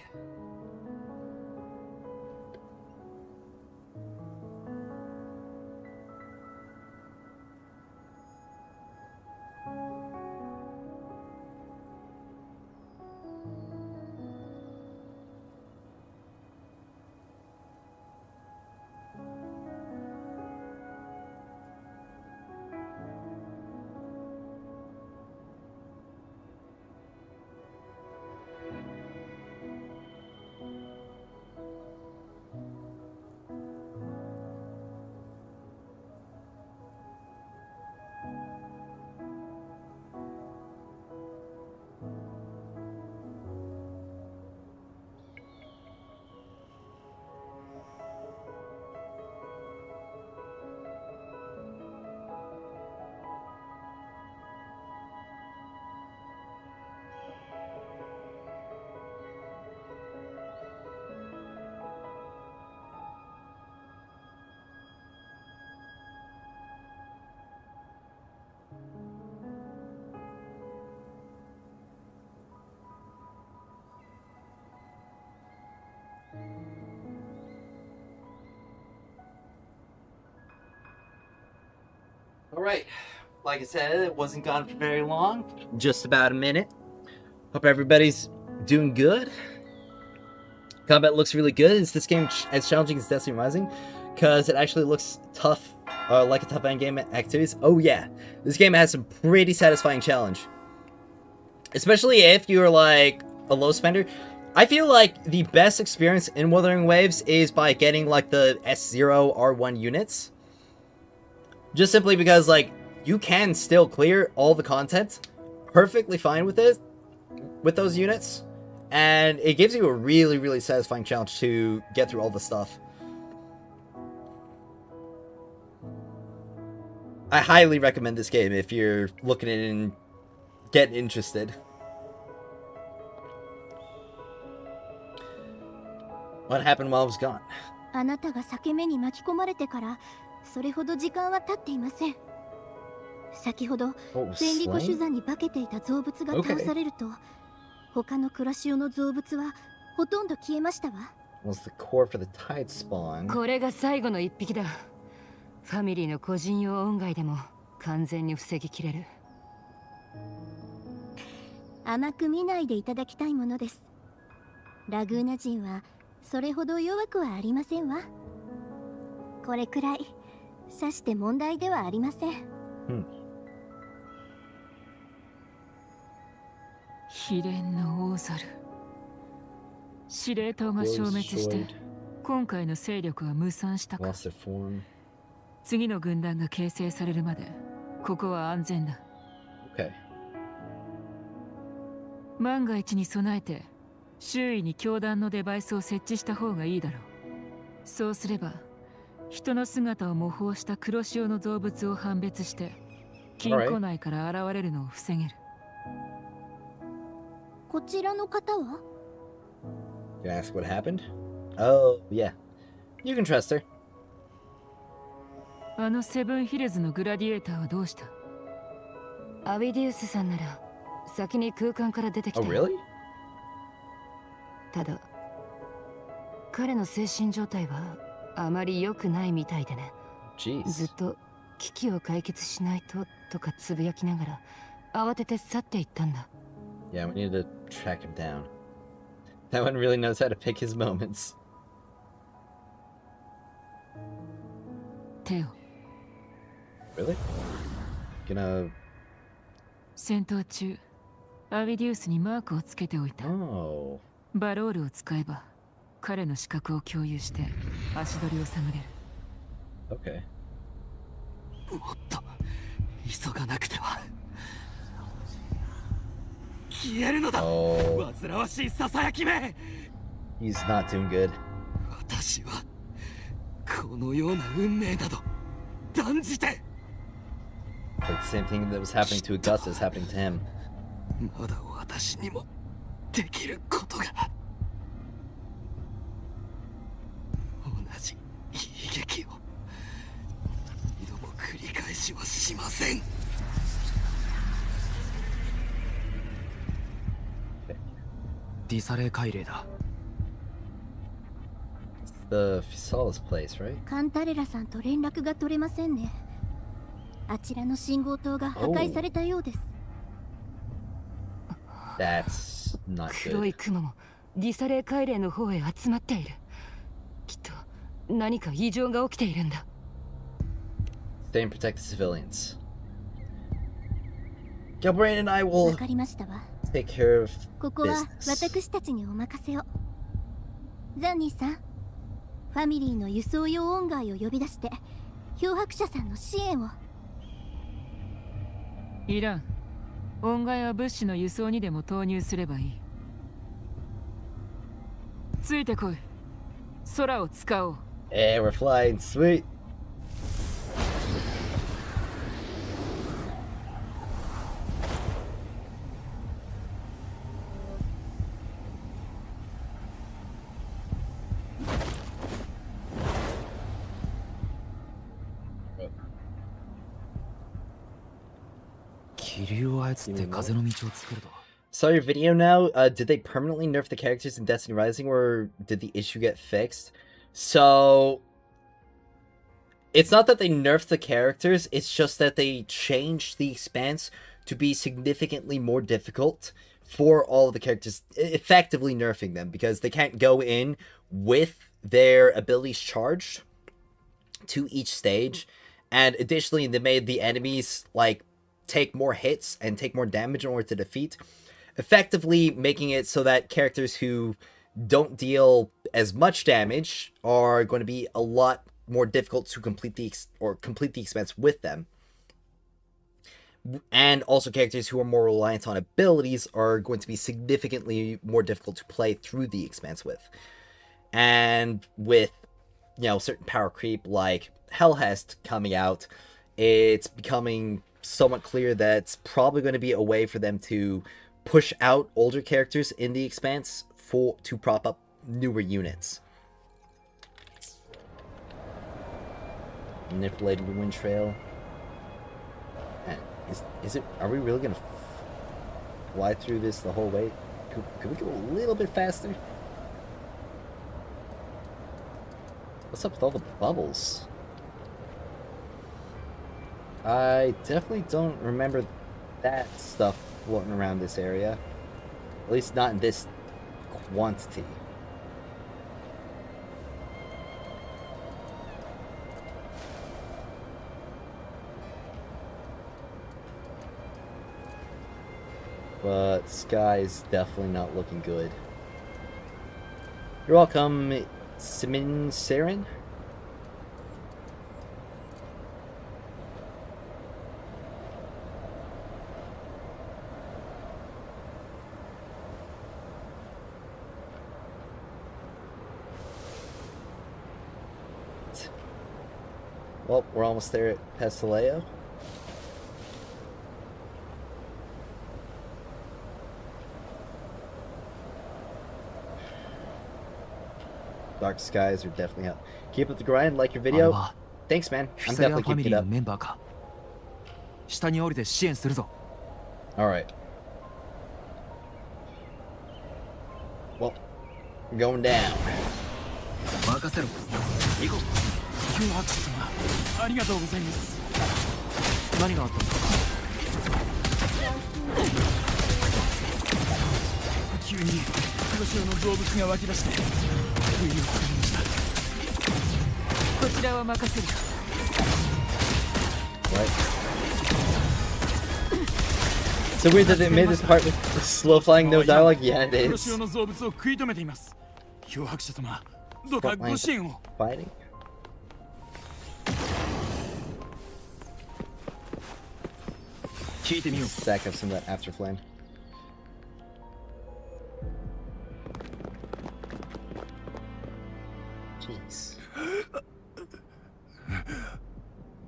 Alright, like I said, it wasn't gone for very long. Just about a minute. Hope everybody's doing good. Combat looks really good. Is this game as challenging as Destiny Rising? Because it actually looks tough, like a tough endgame activities. Oh yeah, this game has some pretty satisfying challenge. Especially if you're like a low spender. I feel like the best experience in Wuthering Waves is by getting like the S0 R1 units. Just simply because, like, you can still clear all the content perfectly fine with it, with those units, and it gives you a really, really satisfying challenge to get through all the stuff. I highly recommend this game if you're looking at it and getting interested. What happened while I was gone? あなたが裂け目に巻き込まれてからそれほど時間は経っていません。先ほど天理湖手山に化けていた造物が倒されると、他の暮らし用の造物はほとんど消えましたわ。これが最後の一匹だ。ファミリーの個人用音階でも完全に防ぎきれる。甘く見ないでいただきたいものです。ラグーナ人はそれほど弱くはありませんわ。これくらいさして問題ではありません。秘伝の大猿。司令塔が消滅して今回の勢力は無産したか。次の軍団が形成されるまでここは安全だ。万が一に備えて周囲に教団のデバイスを設置した方がいいだろう。そうすれば人の姿を模倣した黒潮の造物を判別して金庫内から現れるのを防げる。こちらの方は You ask what happened? Oh, yeah. You can trust her. あのセブンヒルズのグラディエーターはどうした？アビディウスさんなら先に空間から出てきた。Oh, really? ただ彼の精神状態はあまり良くないみたいでね。ずっと危機を解決しないとかつぶやきながら慌てて去っていったんだ。Yeah, we need to track him down. That one really knows how to pick his moments. テオ。Really? Gonna... 戦闘中、アビディウスにマークをつけておいた。バロールを使えば彼の視覚を共有して足取りを探れる。Okay. もっと急がなくては。消えるのだ。煩わしいささやきめ。He's not doing good. 私はこのような運命など断じて。Like the same thing that was happening to Augusta is happening to him. まだ私にもできることが。同じ悲劇を二度も繰り返しはしません。ディサレー海嶺だ。The Fisala's place, right? カンタレラさんと連絡が取れませんね。あちらの信号塔が破壊されたようです。That's not 黒い good. 雲もディサレー海嶺の方へ集まっている。きっと何か異常が起きているんだ。Stay and protect the civilians. Gilbrain and I will わかりましたわ。 take care of ここは business. 私たちにお任せを。ザンニーさん、ファミリーの輸送用音階を呼び出して漂白者さんの支援を。いらん。音階は物資の輸送にでも投入すればいい。ついてこい。空を使おう。Hey, we're flying, sweet. Saw your video now. Did they permanently nerf the characters in Destiny Rising, or did the issue get fixed? So it's not that they nerfed the characters, it's just that they changed the expanse to be significantly more difficult for all of the characters, effectively nerfing them because they can't go in with their abilities charged to each stage. And additionally, they made the enemies like take more hits and take more damage in order to defeat, effectively making it so that characters who don't deal as much damage are going to be a lot more difficult to complete the expense with them. And also characters who are more reliant on abilities are going to be significantly more difficult to play through the expanse with. And with, you know, certain power creep like Helhest coming out, it's becoming somewhat clear that it's probably going to be a way for them to push out older characters in the expanse to prop up newer units. Manipulating the wind trail. And is it? Are we really gonna fly through this the whole way? Could we go a little bit faster? What's up with all the bubbles? I definitely don't remember that stuff floating around this area. At least not in this quantity. But sky is definitely not looking good. You're welcome, Simin Saren. Well, we're almost there at Pestaleo. Dark skies are definitely up. Keep up the grind, like your video. Thanks, man. I'm definitely keeping it up. Alright. Well, we're going down. ありがとうございます。何があったの？急に黒潮の動物が湧き出して不意をつかみました。こちらは任せる。What? So weird that they made this part with slow flying, no dialogue. Yeah, it is. 黒潮の動物を食い止めています。漂白者様、どうかご支援を。Fighting. Stack up some of that after flame. Jeez.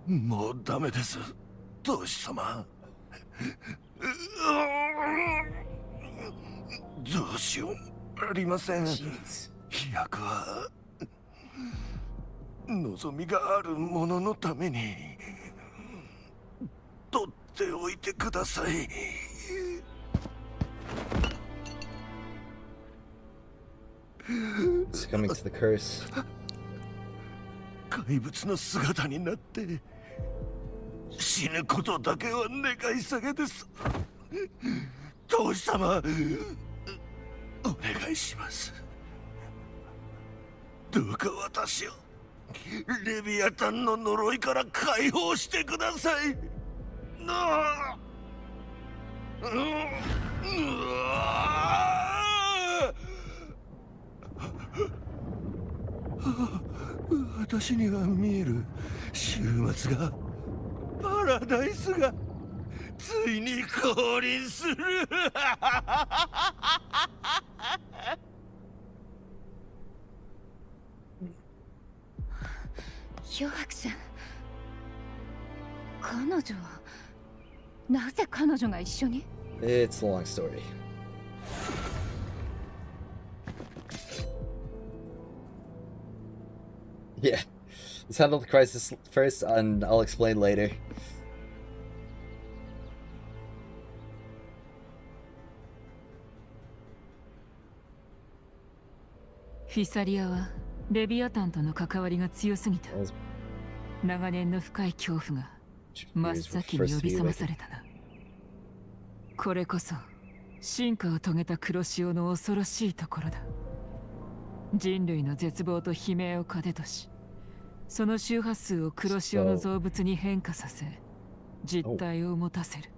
もうダメです。同志様。どうしようありません。飛躍は望みがある者のために取っておいてください。Succumbing to the curse. 怪物の姿になって死ぬことだけは願い下げです。当主様、お願いします。どうか私をレビアタンの呪いから解放してください。私には見える終末が、パラダイスがついに降臨する。漂白者、彼女はなぜ彼女が一緒に？ It's a long story. Yeah, let's handle the crisis first, and I'll explain later. フィサリアはレビアタンとの関わりが強すぎた。長年の深い恐怖が真っ先に呼び覚まされたな。これこそ進化を遂げた黒潮の恐ろしいところだ。人類の絶望と悲鳴を糧とし、その周波数を黒潮の造物に変化させ、実体を持たせる。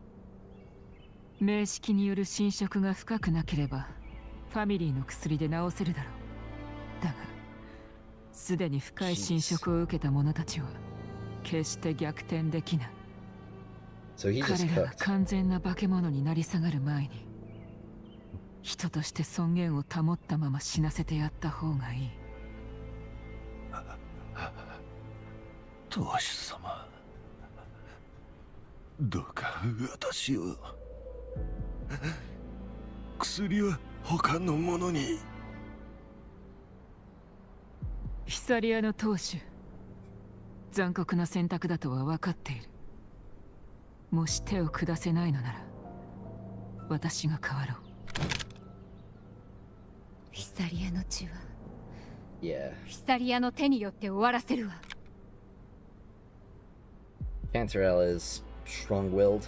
名式による侵食が深くなければファミリーの薬で治せるだろう。だがすでに深い侵食を受けた者たちは決して逆転できない。彼らが完全な化け物になり下がる前に、人として尊厳を保ったまま死なせてやった方がいい。当主様、どうか私を。薬は他の者に。フィサリアの当主、残酷な選択だとは分かっている。もし手を下せないのなら私が変わろう。フィサリアの血は、Yeah. フィサリアの手によって終わらせるわ。Cantarell is strong-willed.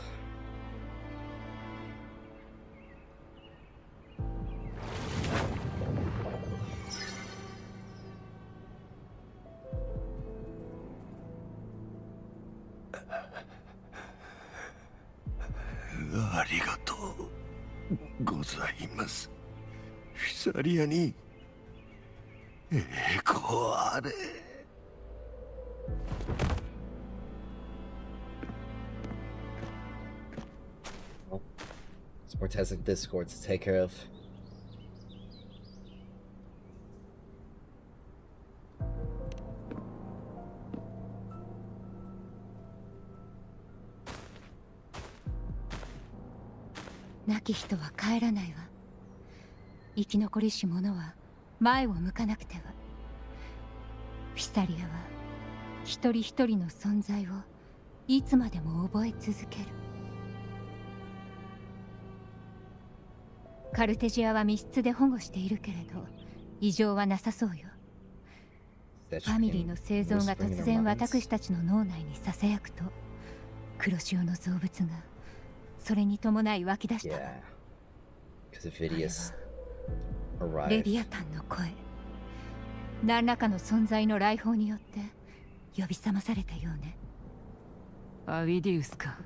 Arigatou gozaimasu. フィサリアに栄光あれ。Sportesic Discord to take care of. 亡き人は帰らないわ。生き残りし者は前を向かなくては。フィサリアは一人一人の存在をいつまでも覚え続ける。カルテジアは密室で保護しているけれど異常はなさそうよ。ファミリーの生存が突然私たちの脳内にささやくと、黒潮の造物がそれに伴い湧き出したわ。レビアタンの声、何らかの存在の来訪によって呼び覚まされたようね。アビディウスか。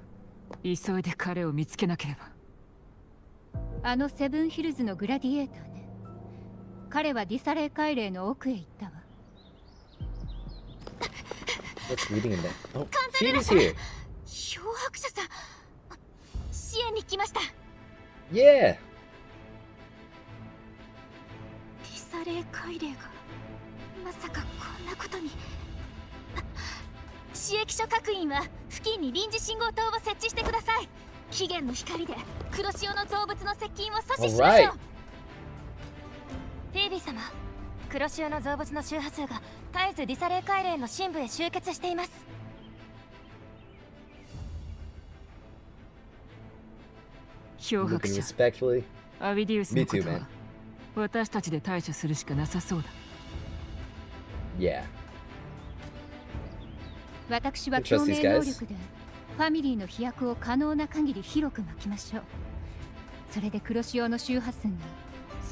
急いで彼を見つけなければ。あのセブンヒルズのグラディエーターね。彼はディサレー海嶺の奥へ行ったわ。What's reading in there? Oh, 漂 Phoebe's here. 白者さん、支援に来ました。 Yeah. ディサレー海嶺がまさかこんなことに。市役所各員は付近に臨時信号灯を設置してください。期限の光で黒潮の造物の接近を阻止しましょう。フィービー様、黒潮の造物の周波数が絶えずディサレイ海嶺の深部へ集結しています。漂白者 respectfully. アビディウスの Me こ too, とは man. 私たちで対処するしかなさそうだ。Yeah. 私は Trust 共 these 鳴能 guys. 力でファミリーの飛躍を可能な限り広く巻きましょう。それで黒潮の周波数が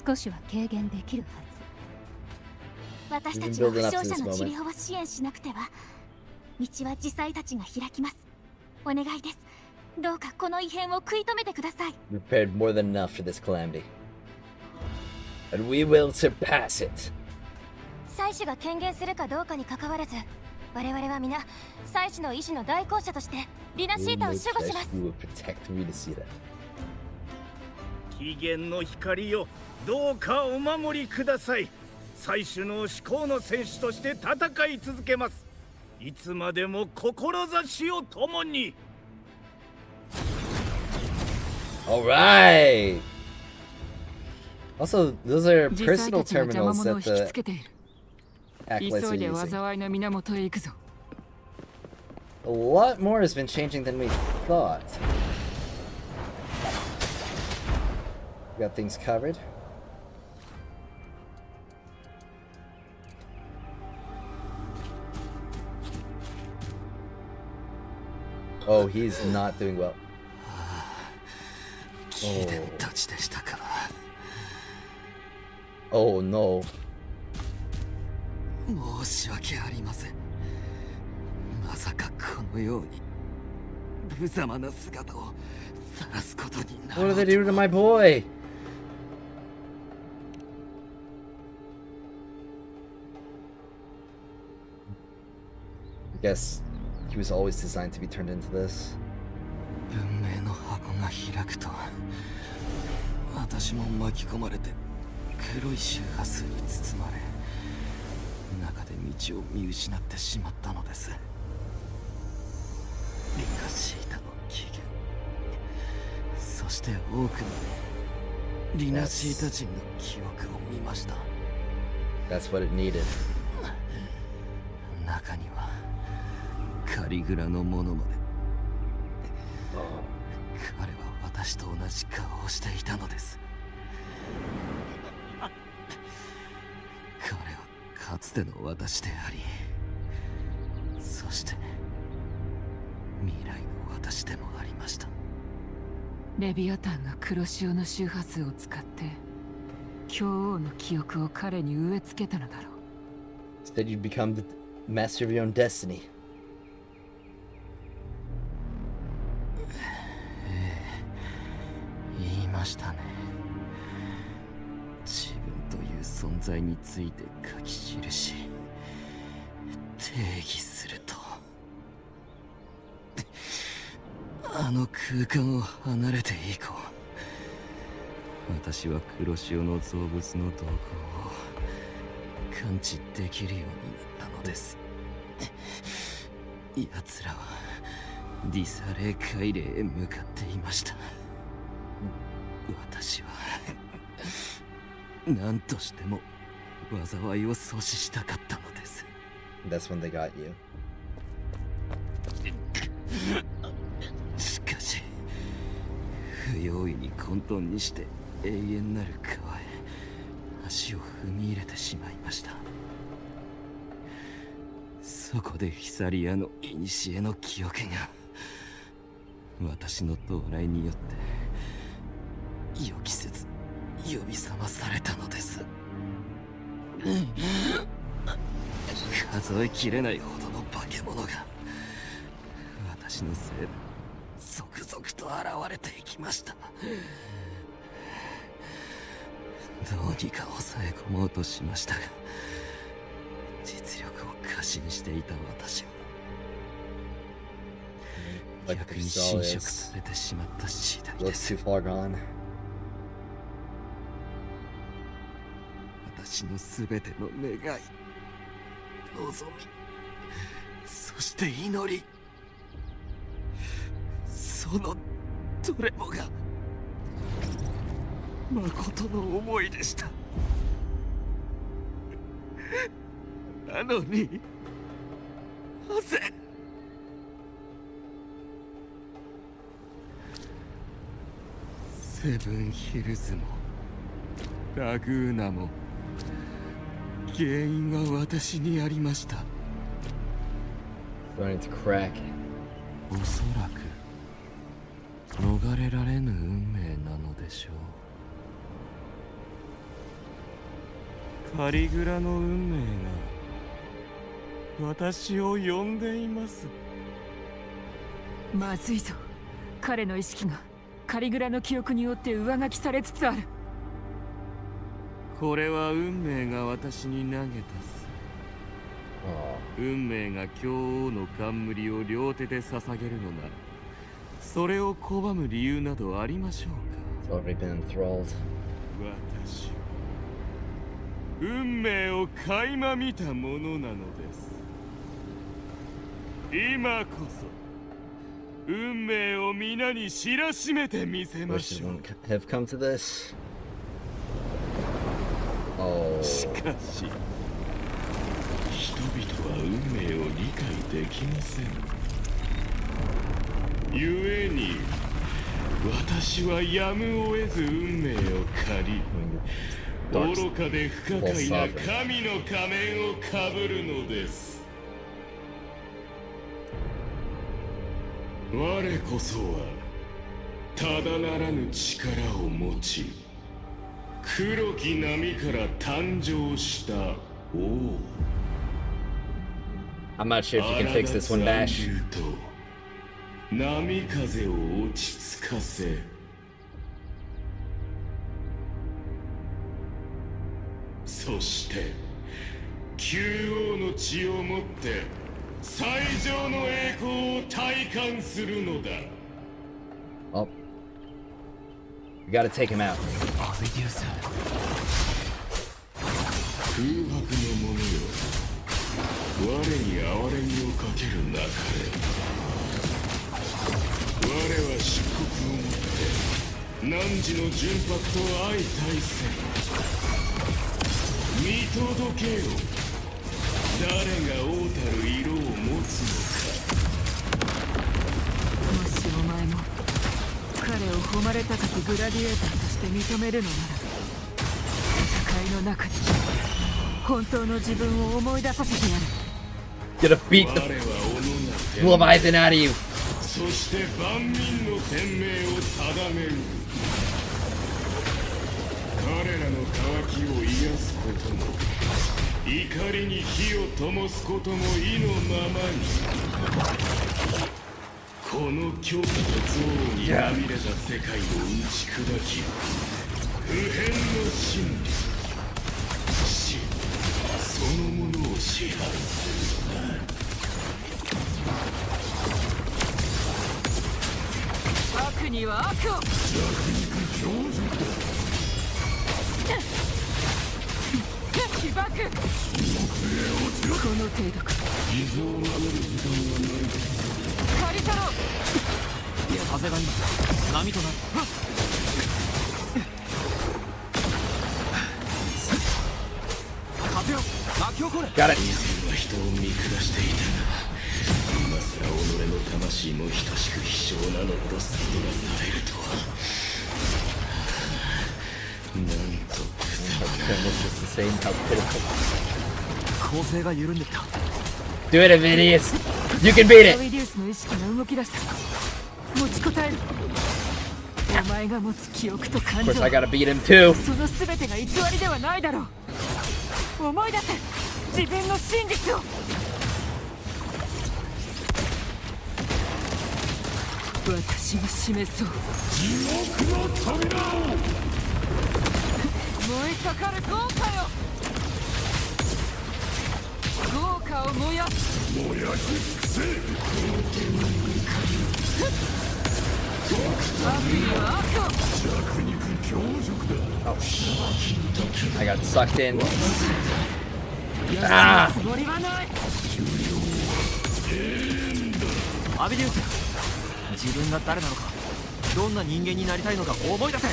少しは軽減できるはず。私たちは負傷者の治療を支援しなくては。道は自祭たちが開きます。お願いです。どうかこの異変を食い止めてください。 Prepared more than enough for this calamity. And we will surpass it. 祭司が権限するかどうかにかかわらず、我々は皆祭司の意志の代行者としてリナシータを守護します。 We will protect Rinashita. 期限の光よ、どうかお守りください。最終の至高の戦士として戦い続けます。いつまでも志を共に。All right. Also, those are 実際 personal たちが邪魔 terminals 者を that 引き the つけている。 acolytes 急 are いで using. 災いの源へ行くぞ。 A lot more has been changing than we thought. Got things covered. Oh, he's not doing well. 貴殿たちでしたか。 Oh no. 申し訳ありません。まさかこのように無様な姿を晒すことになる。 What did they do to my boy? I guess he was always designed to be turned into this. 運命の箱が開くと私も巻き込まれて黒い周波数に包まれ中で道を見失ってしまったのです。リカシータの起源、そして多くのリナシータ人の記憶を見ました。 That's what it needed. 中にはカリグラのものまで。彼は私と同じ顔をしていたのです。彼はかつての私であり、そして未来の私でもありました。レビアタンが黒潮の周波数を使って教王の記憶を彼に植え付けたのだろう。 Instead, you'd become the master of your own destiny. 言いましたね。自分という存在について書き記し定義するとあの空間を離れて以降、私は黒潮の造物の動向を感知できるようになったのです。奴らはディサレー海嶺へ向かっていました。私は何としても災いを阻止したかったのです。 That's when they got you. しかし不用意に混沌にして永遠なる川へ足を踏み入れてしまいました。そこでヒサリアの古の記憶が私の到来によって予期せず呼び覚まされたのです。数えきれないほどの化け物が私のせいで続々と現れていきました。どうにか抑え込もうとしましたが、実力を過信していた私は逆に侵食されてしまった次第です。 Looks too far gone. 私のすべての願い、望み、そして祈り、そのどれもが誠の思いでした。なのになぜセブンヒルズもラグーナも原因は私にありました。Starting to crack. おそらく逃れられぬ運命なのでしょう。カリグラの運命が私を呼んでいます。まずいぞ。彼の意識がカリグラの記憶によって上書きされつつある。これは運命が私に投げたす。運命が教王の冠を両手で捧げるのなら、それを拒む理由などありましょうか。私は運命を垣間見たものなのです。今こそ運命を皆に知らしめてみせましょう。Have come to this. しかし人々は運命を理解できません。ゆえに私はやむを得ず運命を借り、愚かで不可解な神の仮面をかぶるのです。我こそはただならぬ力を持ち、黒き波から誕生した王。I'm not sure if you can fix this one, Bash. 波風を落ち着かせ、そして旧王の血をもって最上の栄光を体感するのだ。Oh. We gotta take him out. 空白の者よ、我に憐れみをかけるなかれ。我は漆黒をもって汝の純白と相対せ。見届けよ、誰が王たる色を持つのか。もしお前も彼を誉れ高きグラディエーターとして認めるのなら、戦いの中で本当の自分を思い出させてやる。 Gonna beat the Leviathan out of you. そして万民の天命を定める。彼らの渇きを癒すことも、怒りに火を灯すことも意のままに。この狂気と憎悪にまみれた世界を打ち砕き、不変の真理、死そのものを支配するのだ。悪には悪を。弱肉強食だ。起爆。この程度か。傷を舐める時間はないです。借りたろ。風がいい。波となる。風よ、巻き起これ。Got it. 以前は人を見下していたが、今すら己の魂も等しく卑小なのほど悟らされるとは。なんと無様な。構成が緩んできた。Do it, Avidius. You can beat it. アビディウスの意識が動き出した。持ちこたえる。お前が持つ記憶と感情。Of course, I gotta beat him too. その全てが偽りではないだろう。思い出せ、自分の真実を。私が示そう。地獄の扉を。燃え盛る豪華よ。豪華を燃やす。燃やし尽くせ。悪には悪を。弱肉強食だ。I got sucked in. 休むつもりはない。アビディウス、自分が誰なのか、どんな人間になりたいのか思い出せ。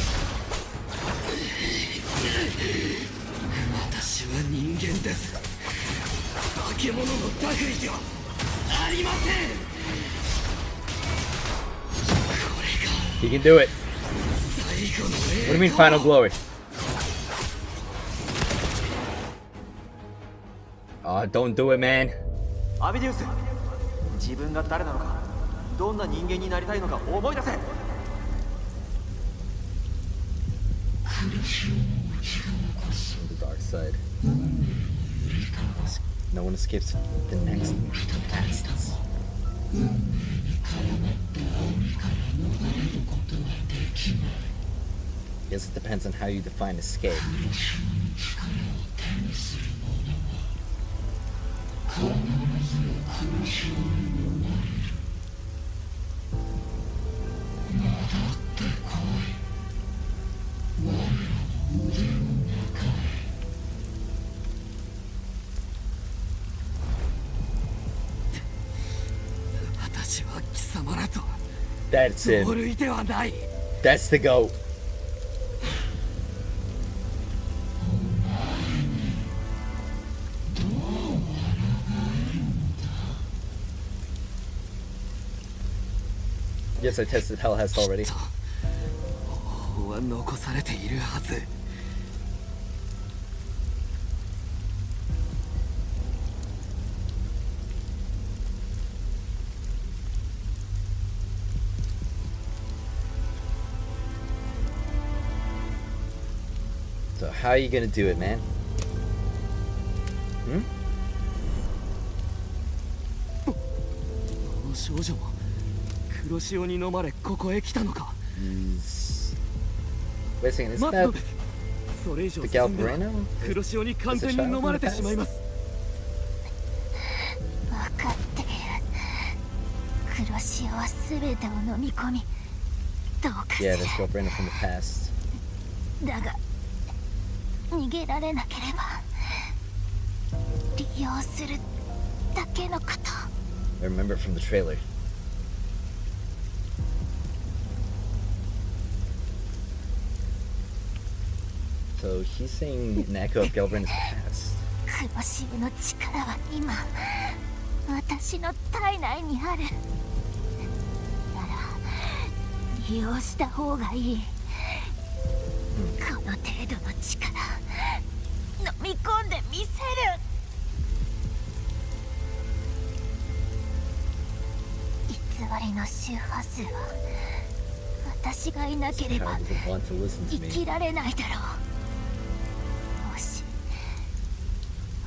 私は人間です。化け物の類ではありません。 He can do it. What do you mean final glory? Oh, don't do it, man. アビディウス、自分が誰なのか、どんな人間になりたいのか思い出せ。 The dark side. No one escapes the next pasts. Guess it depends on how you define escape. That's it. That's the goat. Yes, I tested Helhest already. So how are you gonna do it, man? Hmm? Wait a second, isn't that the Galbreno? Is it a child in the past? 分かっている。黒潮は全てを飲み込み、どうかする。 Yeah, that's Galbreno from the past. だが逃げられなければ利用するだけのこと。 I remember it from the trailer. So he's saying an echo of Galbreno's past. 黒潮の力は今私の体内にある。なら利用した方がいい。この程度の力飲み込んでみせる。偽りの周波数は私がいなければ生きられないだろう。もし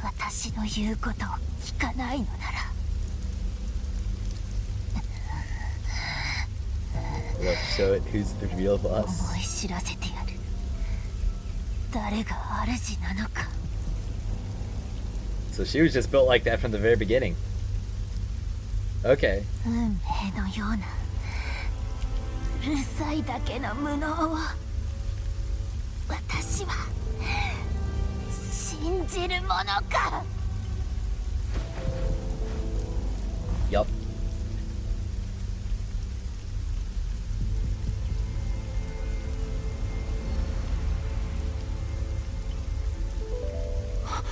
私の言うことを聞かないのなら。 Let's show it. Who's the real boss? 思い知らせてやる。誰が主なのか。 So she was just built like that from the very beginning. Okay. 運命のようなうるさいだけの無能を私は信じるものか。 Yup.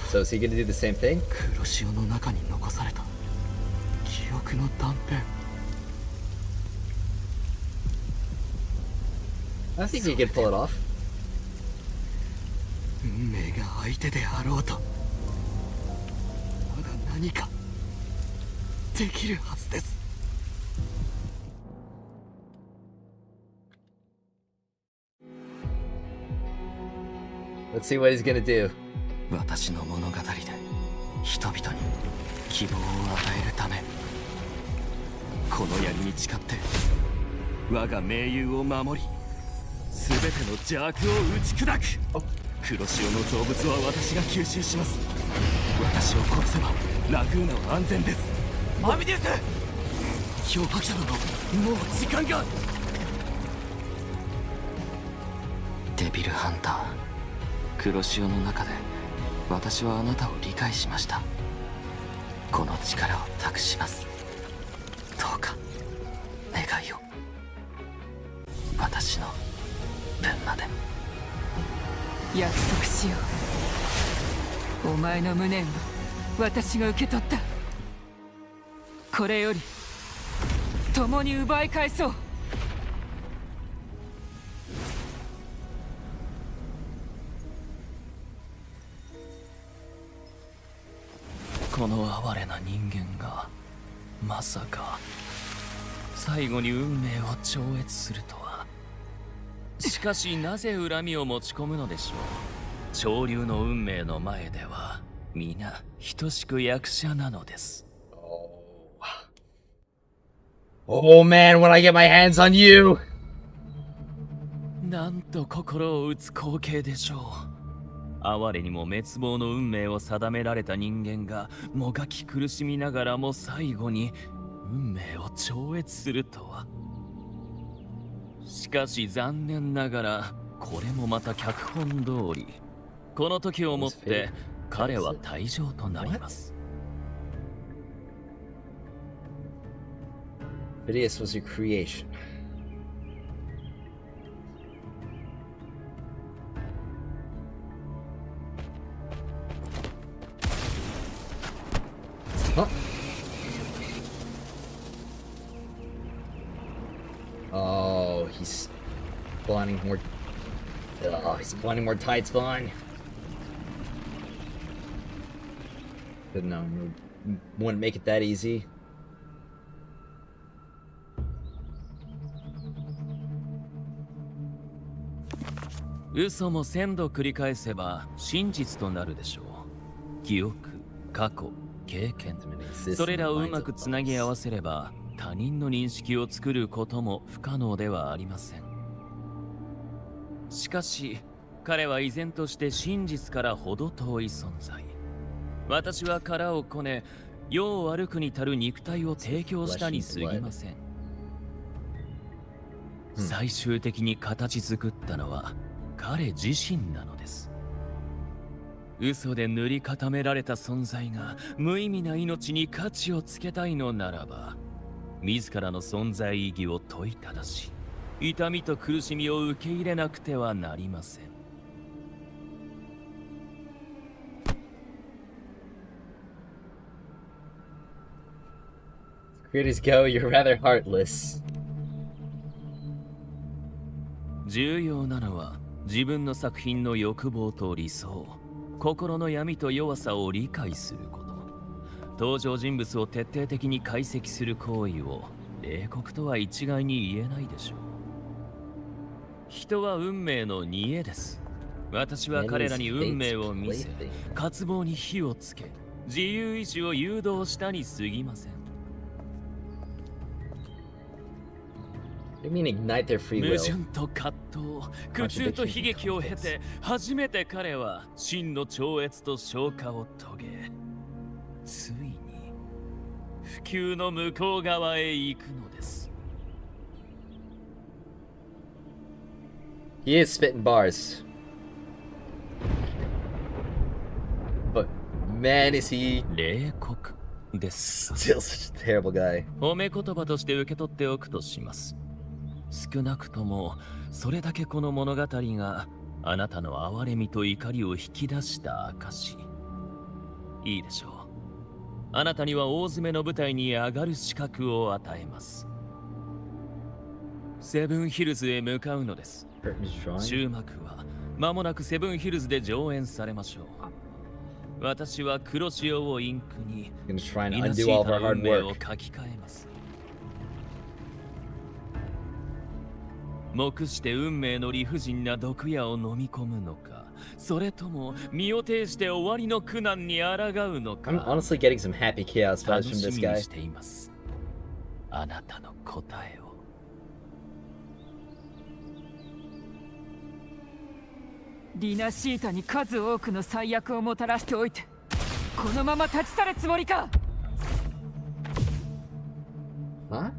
So is he gonna do the same thing? 黒潮の中に残された記憶の断片。 I think he can pull it off. 運命が相手であろうとまだ何かできるはずです。 Let's see what he's gonna do. 私の物語で人々に希望を与えるためこの槍に誓って我が盟友を守り全ての邪悪を打ち砕く。黒潮の造物は私が吸収します。私を殺せばラグーナは安全です。アビディウス、漂白者殿、もう時間が。デビルハンター、黒潮の中で私はあなたを理解しました。この力を託します。どうか願いを私の分まで約束しよう。お前の無念は私が受け取った。これより共に奪い返そう。この哀れな人間がまさか最後に運命を超越するとは。しかしなぜ恨みを持ち込むのでしょう。潮流の運命の前では皆等しく役者なのです。Oh man, when I get my hands on you! なんと心を打つ光景でしょう。哀れにも滅亡の運命を定められた人間がもがき苦しみながらも最後に運命を超越するとは。しかし残念ながらこれもまた脚本通り、この時をもって彼は退場となります。Phidias was your creation. Huh? Oh, he's spawning more. Oh, he's spawning more tide spawn. But no, wouldn't make it that easy. 嘘も1000度繰り返せば真実となるでしょう。記憶、過去、経験、それらをうまくつなぎ合わせれば他人の認識を作ることも不可能ではありません。しかし彼は依然として真実から程遠い存在。私は殻をこね、世を歩くに足る肉体を提供したに過ぎません。最終的に形作ったのは彼自身なのです。嘘で塗り固められた存在が無意味な命に価値をつけたいのならば、自らの存在意義を問いただし、痛みと苦しみを受け入れなくてはなりません。Creators go, you're rather heartless. 重要なのは自分の作品の欲望と理想、心の闇と弱さを理解すること。登場人物を徹底的に解析する行為を冷酷とは一概に言えないでしょう。人は運命の煮えです。私は彼らに運命を見せ、渇望に火をつけ、自由意志を誘導したに過ぎません。矛盾と葛藤、苦痛と悲劇を経て初めて彼は真の超越と昇華を遂げ、ついに不朽の向こう側へ行くのです。 He is spitting bars, but man is he 冷酷です。 still such a terrible guy. 褒め言葉として受け取っておくとします。少なくともそれだけこの物語があなたの哀れみと怒りを引き出した証。いいでしょう。あなたには大詰めの舞台に上がる資格を与えます。セブンヒルズへ向かうのです。終幕は間もなくセブンヒルズで上演されましょう。私は黒潮をインクにイナシータの運命を書き換えます。目して運命の理不尽な毒矢を飲み込むのか、それとも身を挺して終わりの苦難に抗うのか。I'm honestly getting some happy chaos vibes from this guy. しています。あなたの答えを。リナシータに数多くの災厄をもたらしておいて、このまま立ち去るつもりか。は？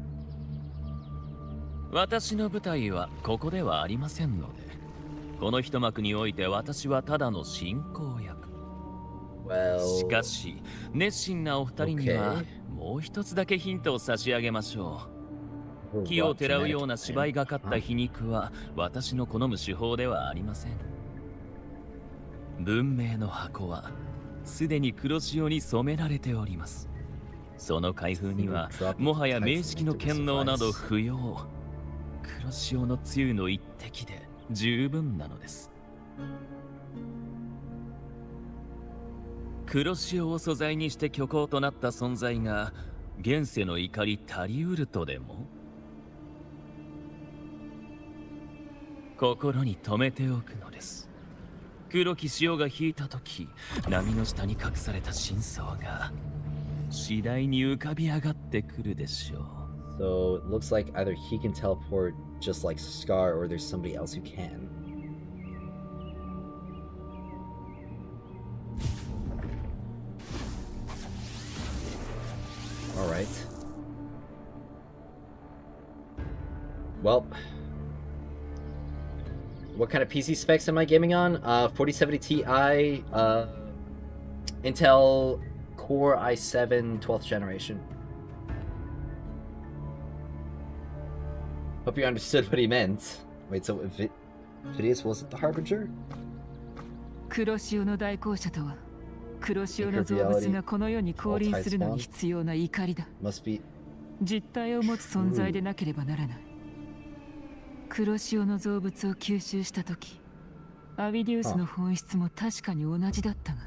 私の舞台はここではありませんので、この一幕において私はただの進行役。しかし熱心なお二人にはもう一つだけヒントを差し上げましょう。木をてらうような芝居がかった皮肉は私の好む手法ではありません。文明の箱はすでに黒潮に染められております。その開封にはもはや名式の権能など不要。黒潮のつゆの一滴で十分なのです。黒潮を素材にして虚構となった存在が現世の怒り足りうるとでも？心に留めておくのです。黒き潮が引いた時、波の下に隠された真相が次第に浮かび上がってくるでしょう。So it looks like either he can teleport just like Scar or there's somebody else who can. Alright. Well, what kind of PC specs am I gaming on? 4070 Ti, Intel Core i7 12th generation. Hope you understood what he meant. Wait, so Vidius wasn't the Harbinger? 黒潮の代行者とは黒潮の造物がこの世に降臨するのに必要な怒りだ。実体を持つ存在でなければならない。黒潮の造物を吸収したとき、アビディウスの本質も確かに同じだったが。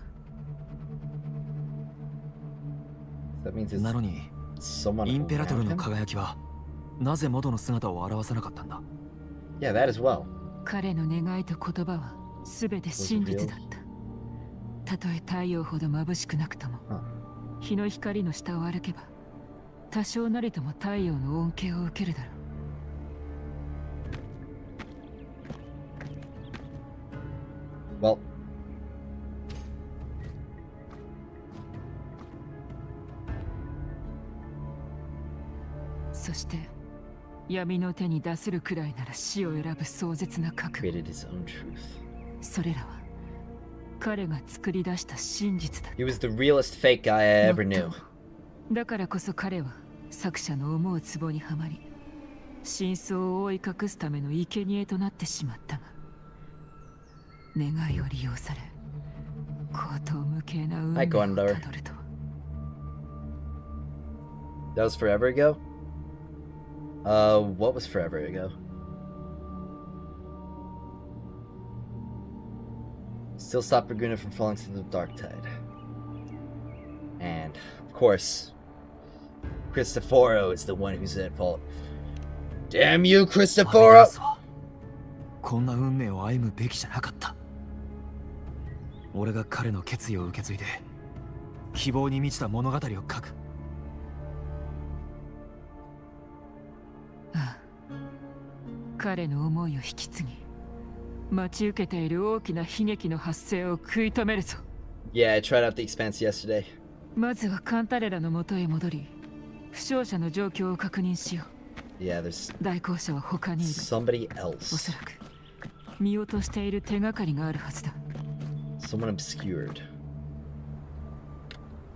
なのに、インペラトルの輝きはなぜ元の姿を表さなかったんだ？ Yeah, that as well. 彼の願いと言葉は全て真実だった。たとえ太陽ほど眩しくなくとも、日の光の下を歩けば、多少なりとも太陽の恩恵を受けるだろう。Well,そして闇の手に出せるくらいなら死を選ぶ壮絶な覚悟。それらは彼が作り出した真実だ。He was the realest fake guy I ever knew. だからこそ彼は作者の思う壺にはまり、真相を覆い隠すための生贄となってしまったが、願いを利用され、荒唐無稽な運命をたどるとは。That was forever ago? What was forever ago? Still stop Laguna from falling to the dark tide. And, of course, Cristoforo is the one who's at fault. Damn you, Cristoforo! こんな運命を歩むべきじゃなかった。俺が彼の決意を受け継いで、希望に満ちた物語を書く。ああ、彼の思いを引き継ぎ、待ち受けている大きな悲劇の発生を食い止めるぞ。Yeah, I tried out the Expanse yesterday. まずはカンタレラの元へ戻り、負傷者の状況を確認しよう。Yeah, there's 代行者は他にいる。somebody else. おそらく見落としている手がかりがあるはずだ。Someone obscured.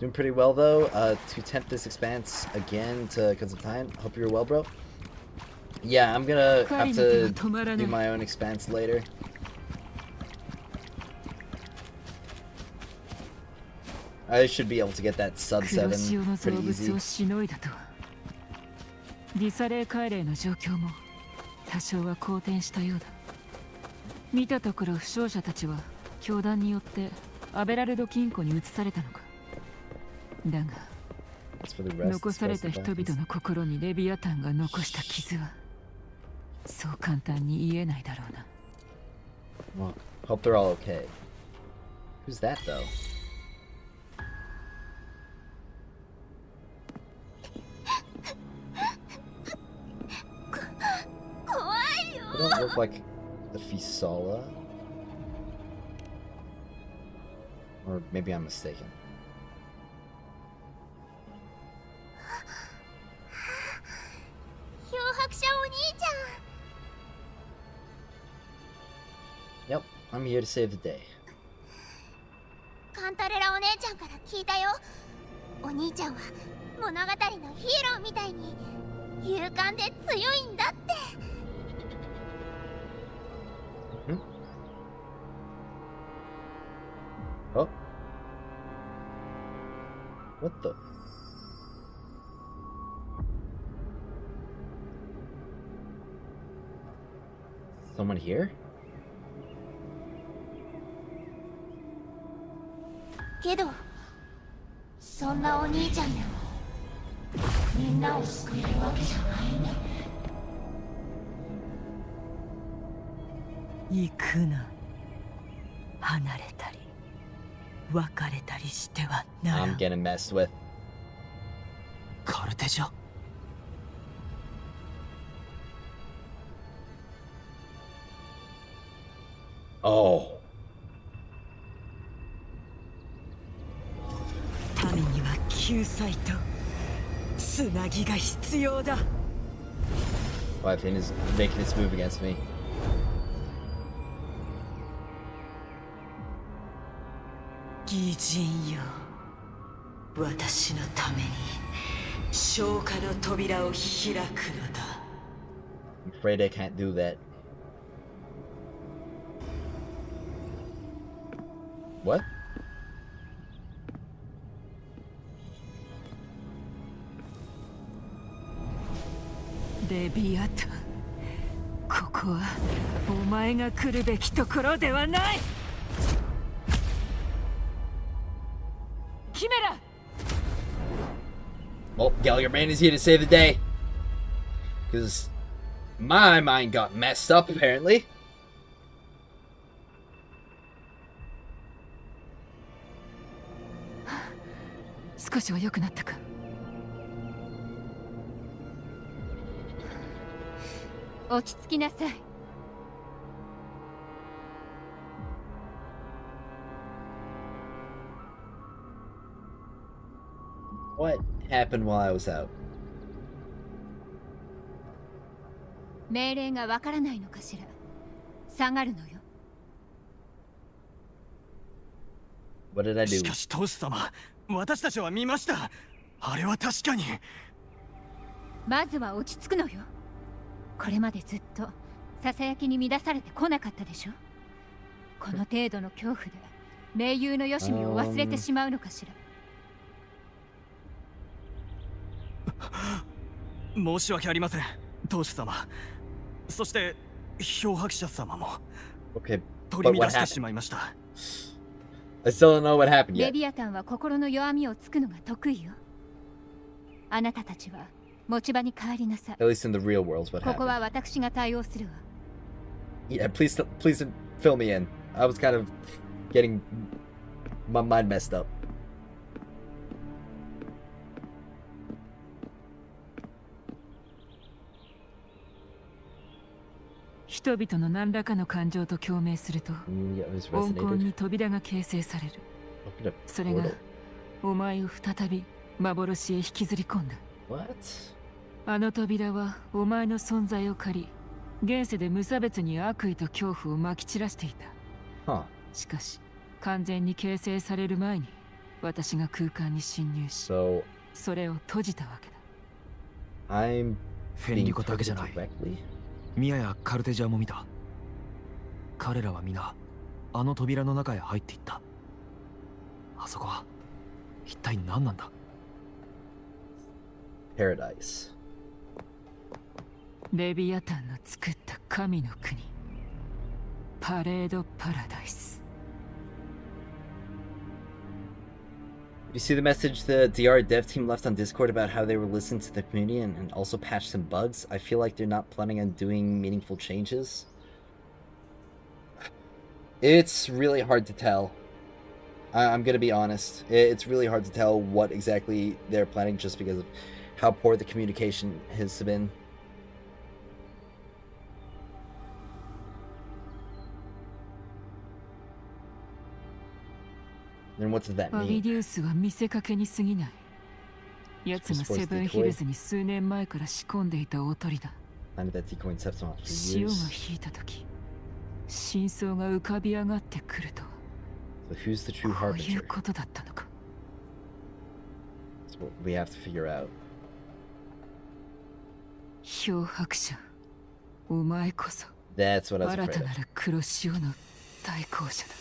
Doing pretty well though. To tempt this Expanse again to cut some time. Hope you're well, bro. Yeah, I'm gonna have to do my own Expanse later. I should be able to get that sub 7 pretty easy. リサレー海嶺の状況も多少は好転したようだ。見たところ負傷者たちは教団によってアベラルド金庫に移されたのか。だが残された人々の心にレビアタンが残した傷はそう簡単に言えないだろうな。Well, hope they're all okay. Who's that though? They don't look like the Fisala. Or maybe I'm mistaken. Yep, I'm here to save the day. カンタレラお姉ちゃんから聞いたよ。お兄ちゃんは物語のヒーローみたいに勇敢で強いんだって。Oh. What the? Someone here? けどそんなお兄ちゃんでもみんなを救えるわけじゃないね。行くな。離れたり別れたりしてはならん。 I'm getting messed with. カルテジャ。Oh. 民には救済とつなぎが必要だ。 Well, Finn is making this move against me. 義人よ、私のために消化の扉を開くのだ。 I'm afraid I can't do that. What? レビアタン、ここはお前が来るべきところではない。キメラ。 Well, Gallagher Man is here to save the day. Because my mind got messed up, apparently. 少しは良くなったか。落ち着きなさい。What happened while I was out? 命令がわからないのかしら。下がるのよ。 What did I し do? かし当主様、私たちは見ました。あれは確かに。まずは落ち着くのよ。これまでずっとささやきに乱されてこなかったでしょ。この程度の恐怖で盟友のよしみを忘れてしまうのかしら。申し訳ありません、当主様。そして漂白者様も Okay, 取 but り what 乱して happened? しまいました。I still don't know what happened レ yet. ビアタンは心の弱みをつくのが得意よ。あなたたちは持ち場に帰りなさい。 At least in the real world, what ここ happened? は私が対応するわ。 Yeah, please fill me in. I was kind of getting my mind messed up. 人々の何らかの感情と共鳴すると Yeah, it was 温魂 resonated. に扉が形成される。 Opened a それが portal. お前を再び幻へ引きずり込んだ。 What? あの扉はお前の存在を借り、現世で無差別に悪意と恐怖をまき散らしていた。 Huh. しかし完全に形成される前に私が空間に侵入し、 So それを閉じたわけだ。 I'm フェンリ being コだけじゃ targeted ない。 directly. ミアやカルテジャーも見た。彼らは皆あの扉の中へ入っていった。あそこは一体何なんだ。 Paradise. レビアタンの作った神の国、パレードパラダイス。 You see the message the DR dev team left on Discord about how they were listening to the community and also patched some bugs? I feel like they're not planning on doing meaningful changes. It's really hard to tell. I'm gonna be honest. It's really hard to tell what exactly they're planning just because of how poor the communication has been. And what does that アビ mean? デュースは見せかけに過ぎない。奴がセブンヒルズに数年前から仕込んでいたおとりだ。 Planted that decoy in Septon for 潮が years. 引いた時、真相が浮かび上がってくるとは、 So who's the true こういう harbinger? ことだったのか。 That's what we have to figure out. 漂白者、お前こそ That's what I was 新 afraid た of. なる黒潮の対抗者だ。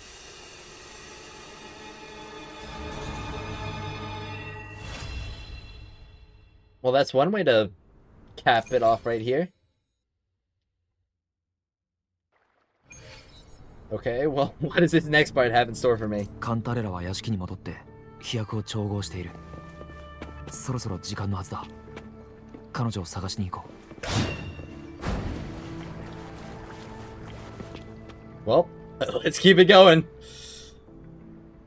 Well, that's one way to cap it off right here. Okay, well, what does this next part have in store for me? カンタレラは屋敷に戻って飛躍を調合している。そろそろ時間のはずだ。彼女を探しに行こう。Well, let's keep it going.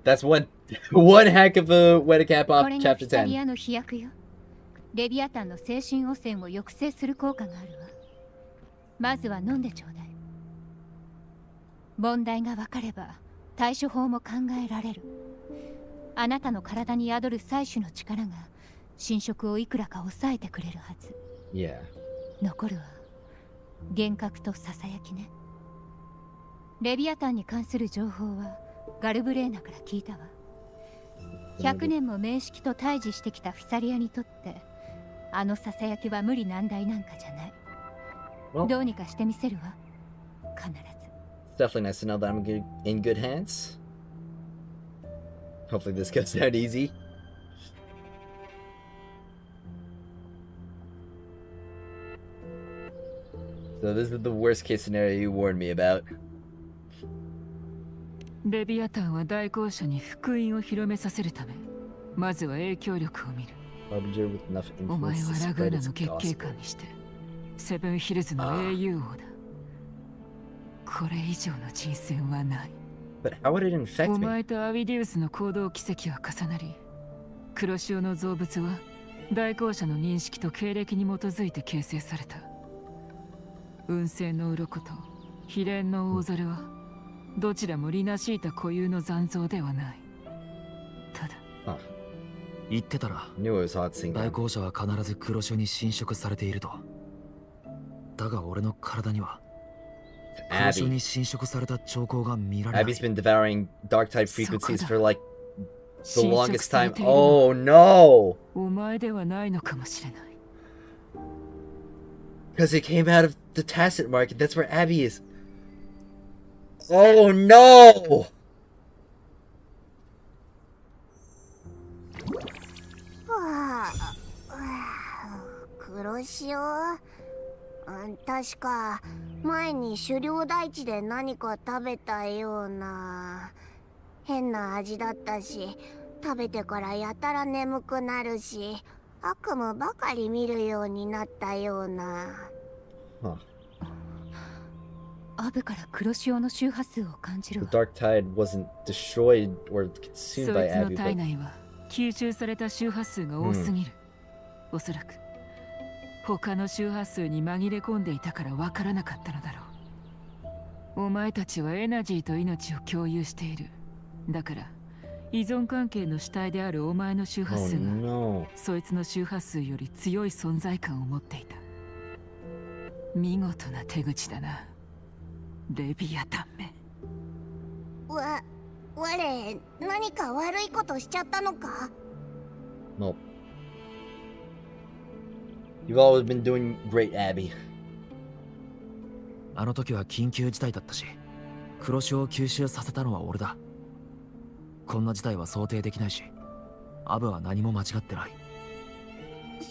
That's one heck of a way to cap off これが chapter フィサリ 10. アの飛躍よ。レビアタンの精神汚染を抑制する効果があるわ。まずは飲んでちょうだい。問題が分かれば対処法も考えられる。あなたの体に宿る採取の力が侵食をいくらか抑えてくれるはず。Yeah. 残るは幻覚とささやきね。レビアタンに関する情報はガルブレーナから聞いたわ。100年も名式と対峙してきたフィサリアにとってあのささやきは無理難題なんかじゃない。どうにかしてみせるわ。必ず。Definitely nice to know that I'm in good hands. Hopefully this goes down easy. So this is the worst case scenario you warned me about. レビアタンは代行者に福音を広めさせるため、まずは影響力を見る。お前はラグーナの月桂冠にしてセブンヒルズの英雄王だ。これ以上の人選はない。お前とアビディウスの行動軌跡は重なり、黒潮の造物は代行者の認識と経歴に基づいて形成された。運勢の鱗と秘蓮の大猿はどちらもリナシータ固有の残像ではない。ただ言ってたら代行者は必ず黒潮に侵食されていると。だが俺の体には黒潮に侵食された兆候が見られない。 Abby's been devouring dark type frequencies for like the longest time. Oh no! お前ではないのかもしれない。 Because it came out of the tacit market. That's where Abby is. Oh no! 黒潮、確か前に狩猟台地で何か食べたような。変な味だったし、食べてからやたら眠くなるし、悪夢ばかり見るようになったような。アブから黒潮の周波数を感じる The dark tide wasn't destroyed or consumed by そいつの Abby, 体 but 内は吸収された周波数が多すぎる。おそらく他の周波数に紛れ込んでいたからわからなかったのだろう。お前たちはエナジーと命を共有している。だから依存関係の主体であるお前の周波数が、そいつの周波数より強い存在感を持っていた。見事な手口だな、レビアタンめ。我、何か悪いことしちゃったのか？ No. You've always been doing great, Abby. あの時は緊急事態だったし、黒潮を吸収させたのは俺だ。こんな事態は想定できないし、アブは何も間違ってない。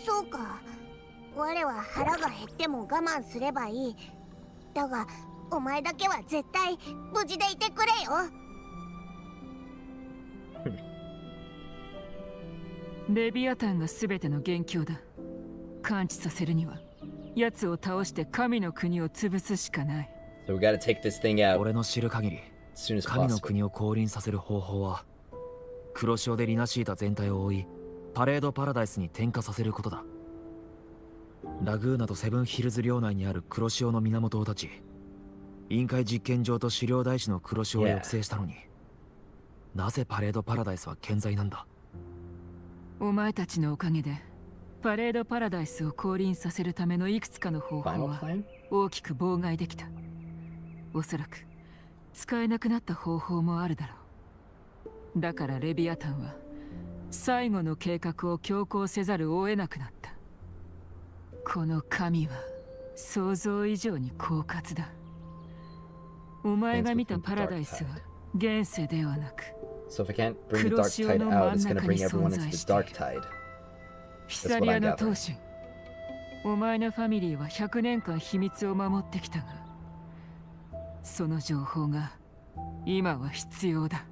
そうか。我は腹が減っても我慢すればいい。だが、お前だけは絶対無事でいてくれよ。レビアタンが全ての元凶だ。感知させるには奴を倒して神の国を潰すしかない。 So we gotta take this thing out. 俺の知る限り、神の国を降臨させる方法は黒潮でリナシータ全体を覆い、パレードパラダイスに点火させることだ。ラグーナとセブンヒルズ領内にある黒潮の源を断ち、臨界実験場と狩猟台地の黒潮を抑制したのに、なぜパレードパラダイスは健在なんだ？お前たちのおかげでパレードパラダイスを降臨させるためのいくつかの方法は大きく妨害できた。おそらく使えなくなった方法もあるだろう。だからレビアタンは最後の計画を強行せざるを得なくなった。この神は想像以上に狡猾だ。お前が見たパラダイスは現世ではなく、 So if I can't bring the dark tide out, it's gonna bring everyone into the dark tide. フィサリアの当主、お前のファミリーは100年間秘密を守ってきたが、その情報が今は必要だ。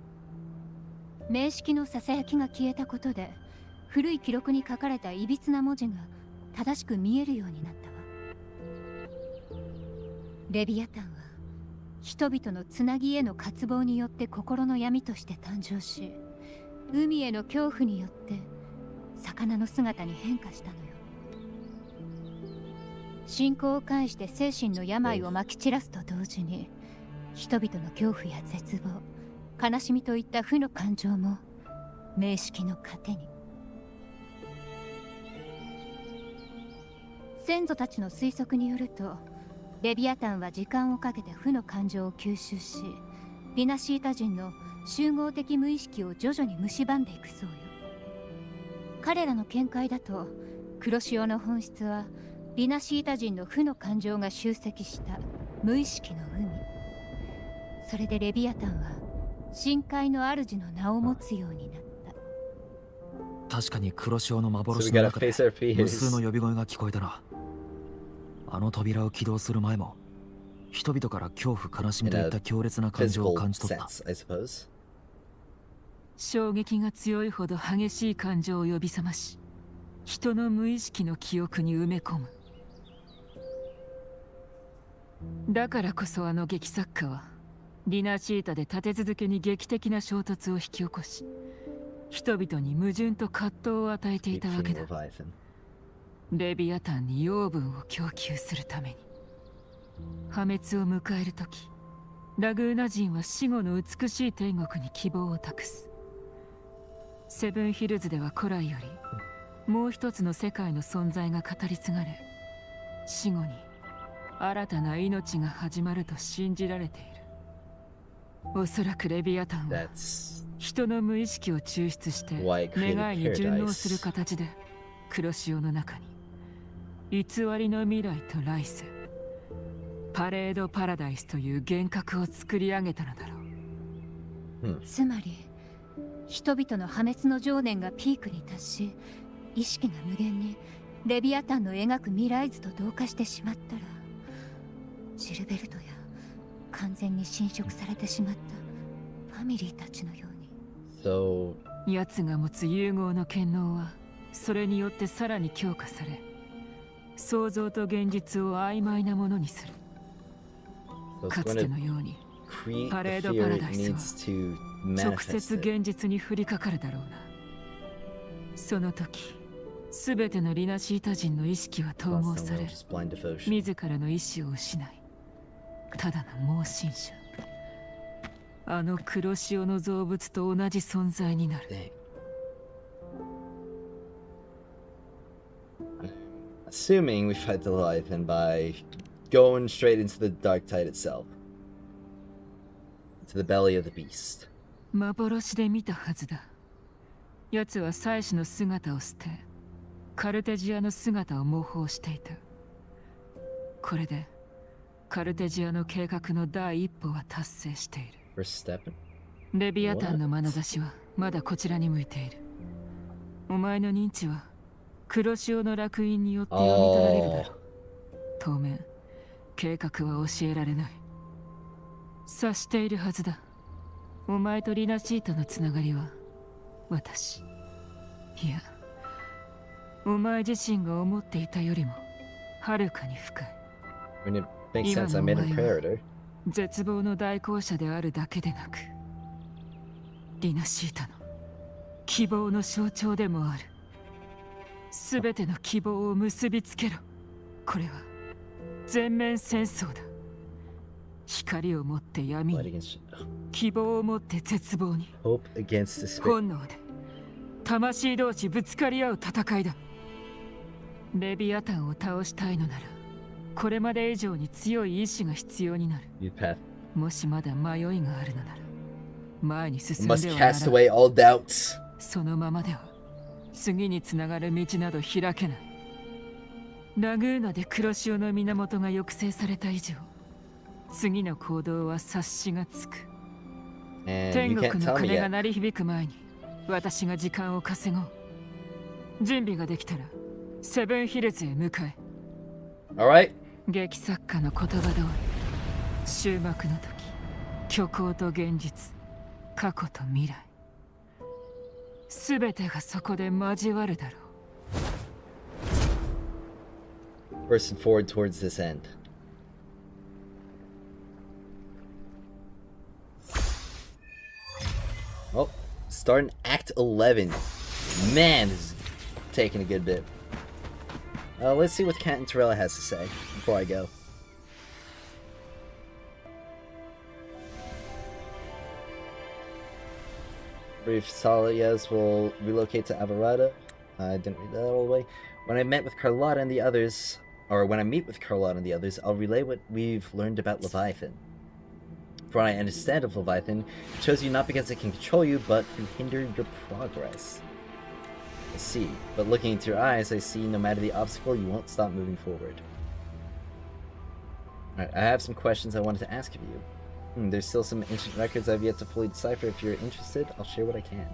名式のささやきが消えたことで、古い記録に書かれたいびつな文字が正しく見えるようになったわ。レビアタンは人々のつなぎへの渇望によって心の闇として誕生し、海への恐怖によって魚の姿に変化したのよ。信仰を介して精神の病をまき散らすと同時に、人々の恐怖や絶望、悲しみといった負の感情も名式の糧に。先祖たちの推測によると、レビアタンは時間をかけて負の感情を吸収し、リナシータ人の集合的無意識を徐々に蝕んでいくそうよ。彼らの見解だと、黒潮の本質はリナシータ人の負の感情が集積した無意識の海。それでレビアタンは深海の主の名を持つようになった。確かに黒潮の幻の中で無数の呼び声が聞こえたな。あの扉を起動する前も、人々から恐怖悲しみといった強烈な感情を感じ取った。衝撃が強いほど激しい感情を呼び覚まし、人の無意識の記憶に埋め込む。だからこそあの劇作家はリナシータで立て続けに劇的な衝突を引き起こし、人々に矛盾と葛藤を与えていたわけだ。レビアタンに養分を供給するために。破滅を迎えるとき、ラグーナ人は死後の美しい天国に希望を託す。セブンヒルズでは古来よりもう一つの世界の存在が語り継がれ、死後に新たな命が始まると信じられている。おそらくレビアタンは人の無意識を抽出して願いに順応する形で黒潮の中に偽りの未来と来世、パレードパラダイスという幻覚を作り上げたのだろう。つまり人々の破滅の情念がピークに達し、意識が無限にレビアタンの描く未来図と同化してしまったら、ジルベルトや完全に侵食されてしまったファミリーたちのように。奴が持つ融合の権能はそれによってさらに強化され、想像と現実を曖昧なものにする。かつてのようにパレードパラダイスは直接現実に降りかかるだろうな。その時、すべてのリナシータ人の意識は統合され、自らの意志を失い、ただの盲信者、あの黒潮の造物と同じ存在になる。Assuming we fight the Leviathan by going straight into the dark tide itself, to the belly of the beast. 幻で見たはずだ。奴は祭司の姿を捨て、カルテジアの姿を模倣していた。これでカルテジアの計画の第一歩は達成している。レビアタンの眼差しはまだこちらに向いている。お前の認知は黒潮の烙印によって読み取られるだろう。当面計画は教えられない。察しているはずだ。お前とリナシータのつながりは私、いやお前自身が思っていたよりもはるかに深い。今のお前は絶望の代行者であるだけでなく、リナシータの希望の象徴でもある。すべての希望を結びつけろ。これは全面戦争だ。光を持って闇に、希望を持って絶望に、本能で魂同士ぶつかり合う戦いだ。レビアタンを倒したいのなら、これまで以上に強い意志が必要になる。もしまだ迷いがあるのなら、前に進んではならない。そのままでは次につながる道など開けない。ラグーナで黒潮の源が抑制された以上、次の行動は察しがつく。天国の鐘が鳴り響く前に私が時間を稼ごう。準備ができたらセブンヒルズへ向かえ。Alright. 劇作家の言葉通り、終幕の時、虚構と現実、過去と未来、すべてがそこで交わるだろう。Bursting forward towards this end. Oh, starting Act 11. Man, this is taking a good bit. Let's see what Cat and Torella has to say before I go. Brief Salias will relocate to Alvarado. I didn't read that all the way. When I met with Carlotta and the others, or when I meet with Carlotta and the others, I'll relay what we've learned about Leviathan. For what I understand of Leviathan, it shows you not because it can control you, but to hinder your progress. I see, but looking into your eyes, I see no matter the obstacle, you won't stop moving forward. Alright, I have some questions I wanted to ask of you. There's still some ancient records I've yet to fully decipher. If you're interested, I'll share what I can.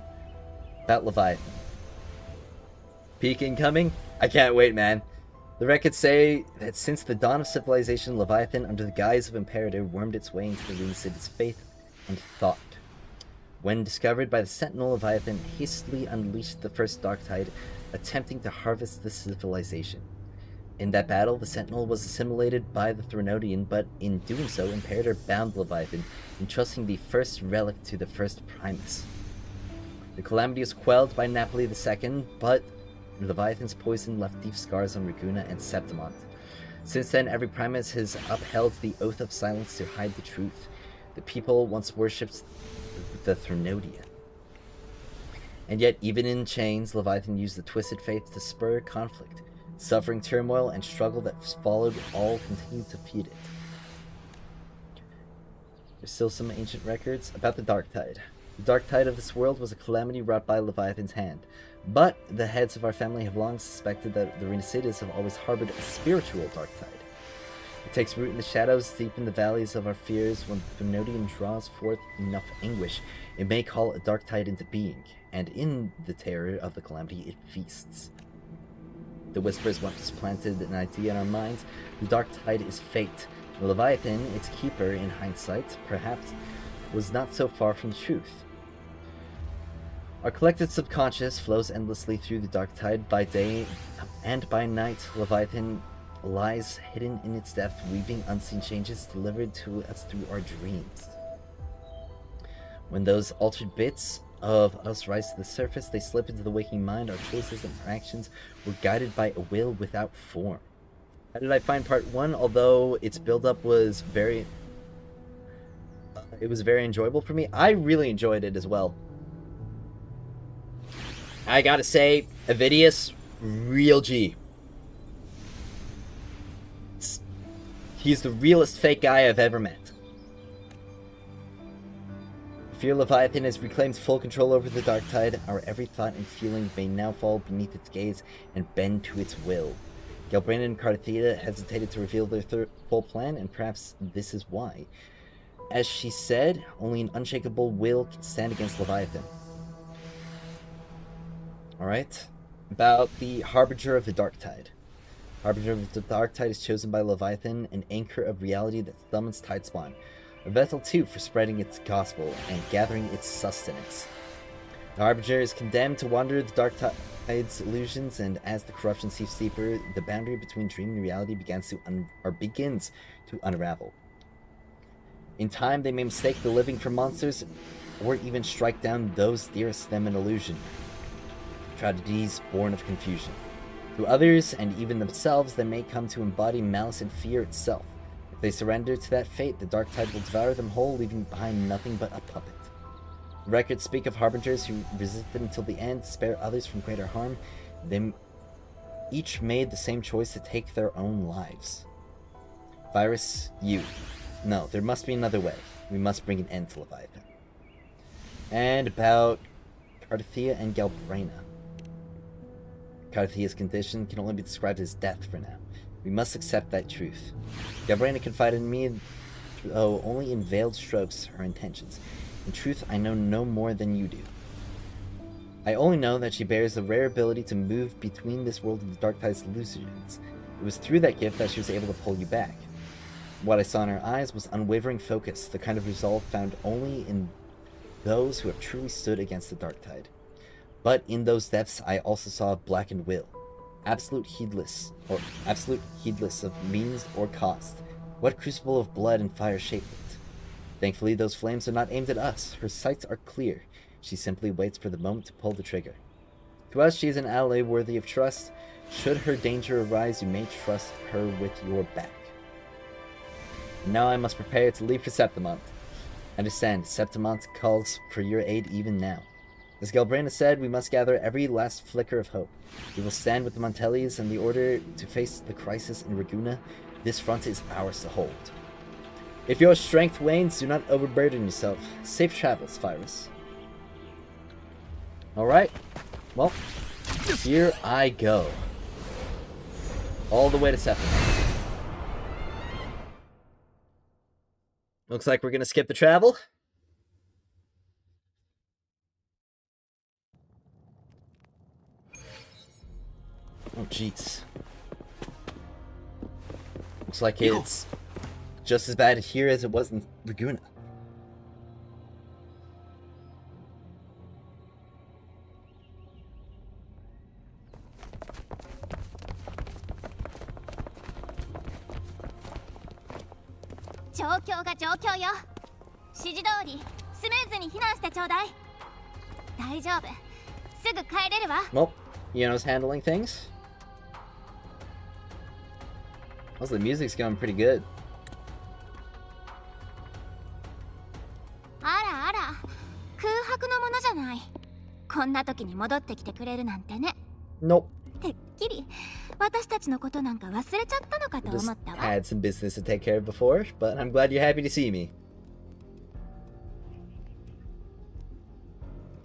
About Leviathan. Peak incoming? I can't wait, man. The records say that since the dawn of civilization, Leviathan, under the guise of Imperator, wormed its way into the Rune City's faith and thought. When discovered by the Sentinel, Leviathan hastily unleashed the first dark tide, attempting to harvest the civilization. In that battle, the Sentinel was assimilated by the Threnodian, but in doing so, Imperator bound Leviathan, entrusting the first relic to the first Primus. The calamity was quelled by Napoli II, but Leviathan's poison left deep scars on Reguna and Septimont. Since then, every Primus has upheld the oath of silence to hide the truth. The people once worshipped the Threnodian. And yet, even in chains, Leviathan used the twisted faith to spur conflict. Suffering turmoil and struggle that followed all continued to feed it. There's still some ancient records about the Dark Tide. The Dark Tide of this world was a calamity wrought by Leviathan's hand. But the heads of our family have long suspected that the Renacidas have always harbored a spiritual Dark Tide. It takes root in the shadows, deep in the valleys of our fears. When the Threnodian draws forth enough anguish, it may call a Dark Tide into being, and in the terror of the calamity it feasts. The whispers once planted an idea in our minds. The Dark Tide is fate. Leviathan, its keeper in hindsight, perhaps was not so far from the truth. Our collective subconscious flows endlessly through the Dark Tide. By day and by night, Leviathan lies hidden in its depth, weaving unseen changes delivered to us through our dreams. When those altered bits of us rise to the surface, they slip into the waking mind. Our choices and our actions were guided by a will without form. How did I find part 1? Although its build-up was very... it was very enjoyable for me. I really enjoyed it as well. I gotta say, Avidius, real G. He's the realest fake guy I've ever met. Fear Leviathan has reclaimed full control over the Dark Tide. Our every thought and feeling may now fall beneath its gaze and bend to its will. Galbraina and Carthea hesitated to reveal their full plan, and perhaps this is why. As she said, only an unshakable will can stand against Leviathan. Alright, about the Harbinger of the Dark Tide. Harbinger of the Dark Tide is chosen by Leviathan, an anchor of reality that summons Tidespawn. A vessel too for spreading its gospel and gathering its sustenance. The Harbinger is condemned to wander the Dark Tide's illusions, and as the corruption seeps deeper, the boundary between dream and reality begins to unravel. In time, they may mistake the living for monsters, or even strike down those dearest to them in illusion. Tragedies born of confusion. To others, and even themselves, they may come to embody malice and fear itself. If they surrender to that fate, the Dark Tide will devour them whole, leaving behind nothing but a puppet. Records speak of harbingers who resist them until the end, spare others from greater harm. They each made the same choice to take their own lives. Virus, you. No, there must be another way. We must bring an end to Leviathan. And about Carthea and Galbraina. Carthia's condition can only be described as death for now. We must accept that truth. Galbrina confided in me, though only in veiled strokes, her intentions. In truth, I know no more than you do. I only know that she bears a rare ability to move between this world and the Darktide's illusions. It was through that gift that she was able to pull you back. What I saw in her eyes was unwavering focus, the kind of resolve found only in those who have truly stood against the Darktide. But in those depths, I also saw blackened will, absolute heedless of means or cost. What crucible of blood and fire shaped it? Thankfully, those flames are not aimed at us. Her sights are clear. She simply waits for the moment to pull the trigger. To us, she is an ally worthy of trust. Should her danger arise, you may trust her with your back. Now I must prepare to leave for Septimont. Understand, Septimont calls for your aid even now. As Galbrina said, we must gather every last flicker of hope. We will stand with the Montellis in the order to face the crisis in Raguna. This front is ours to hold. If your strength wanes, do not overburden yourself. Safe travels, Virus. Alright, well, here I go. All the way to Septimont. Looks like we're gonna skip the travel. Oh, jeez. Looks like it's just as bad here as it was in Laguna. Well, Yuno's handling things. Also, the music's going pretty good. Nope. Just had some business to take care of before, but I'm glad you're happy to see me.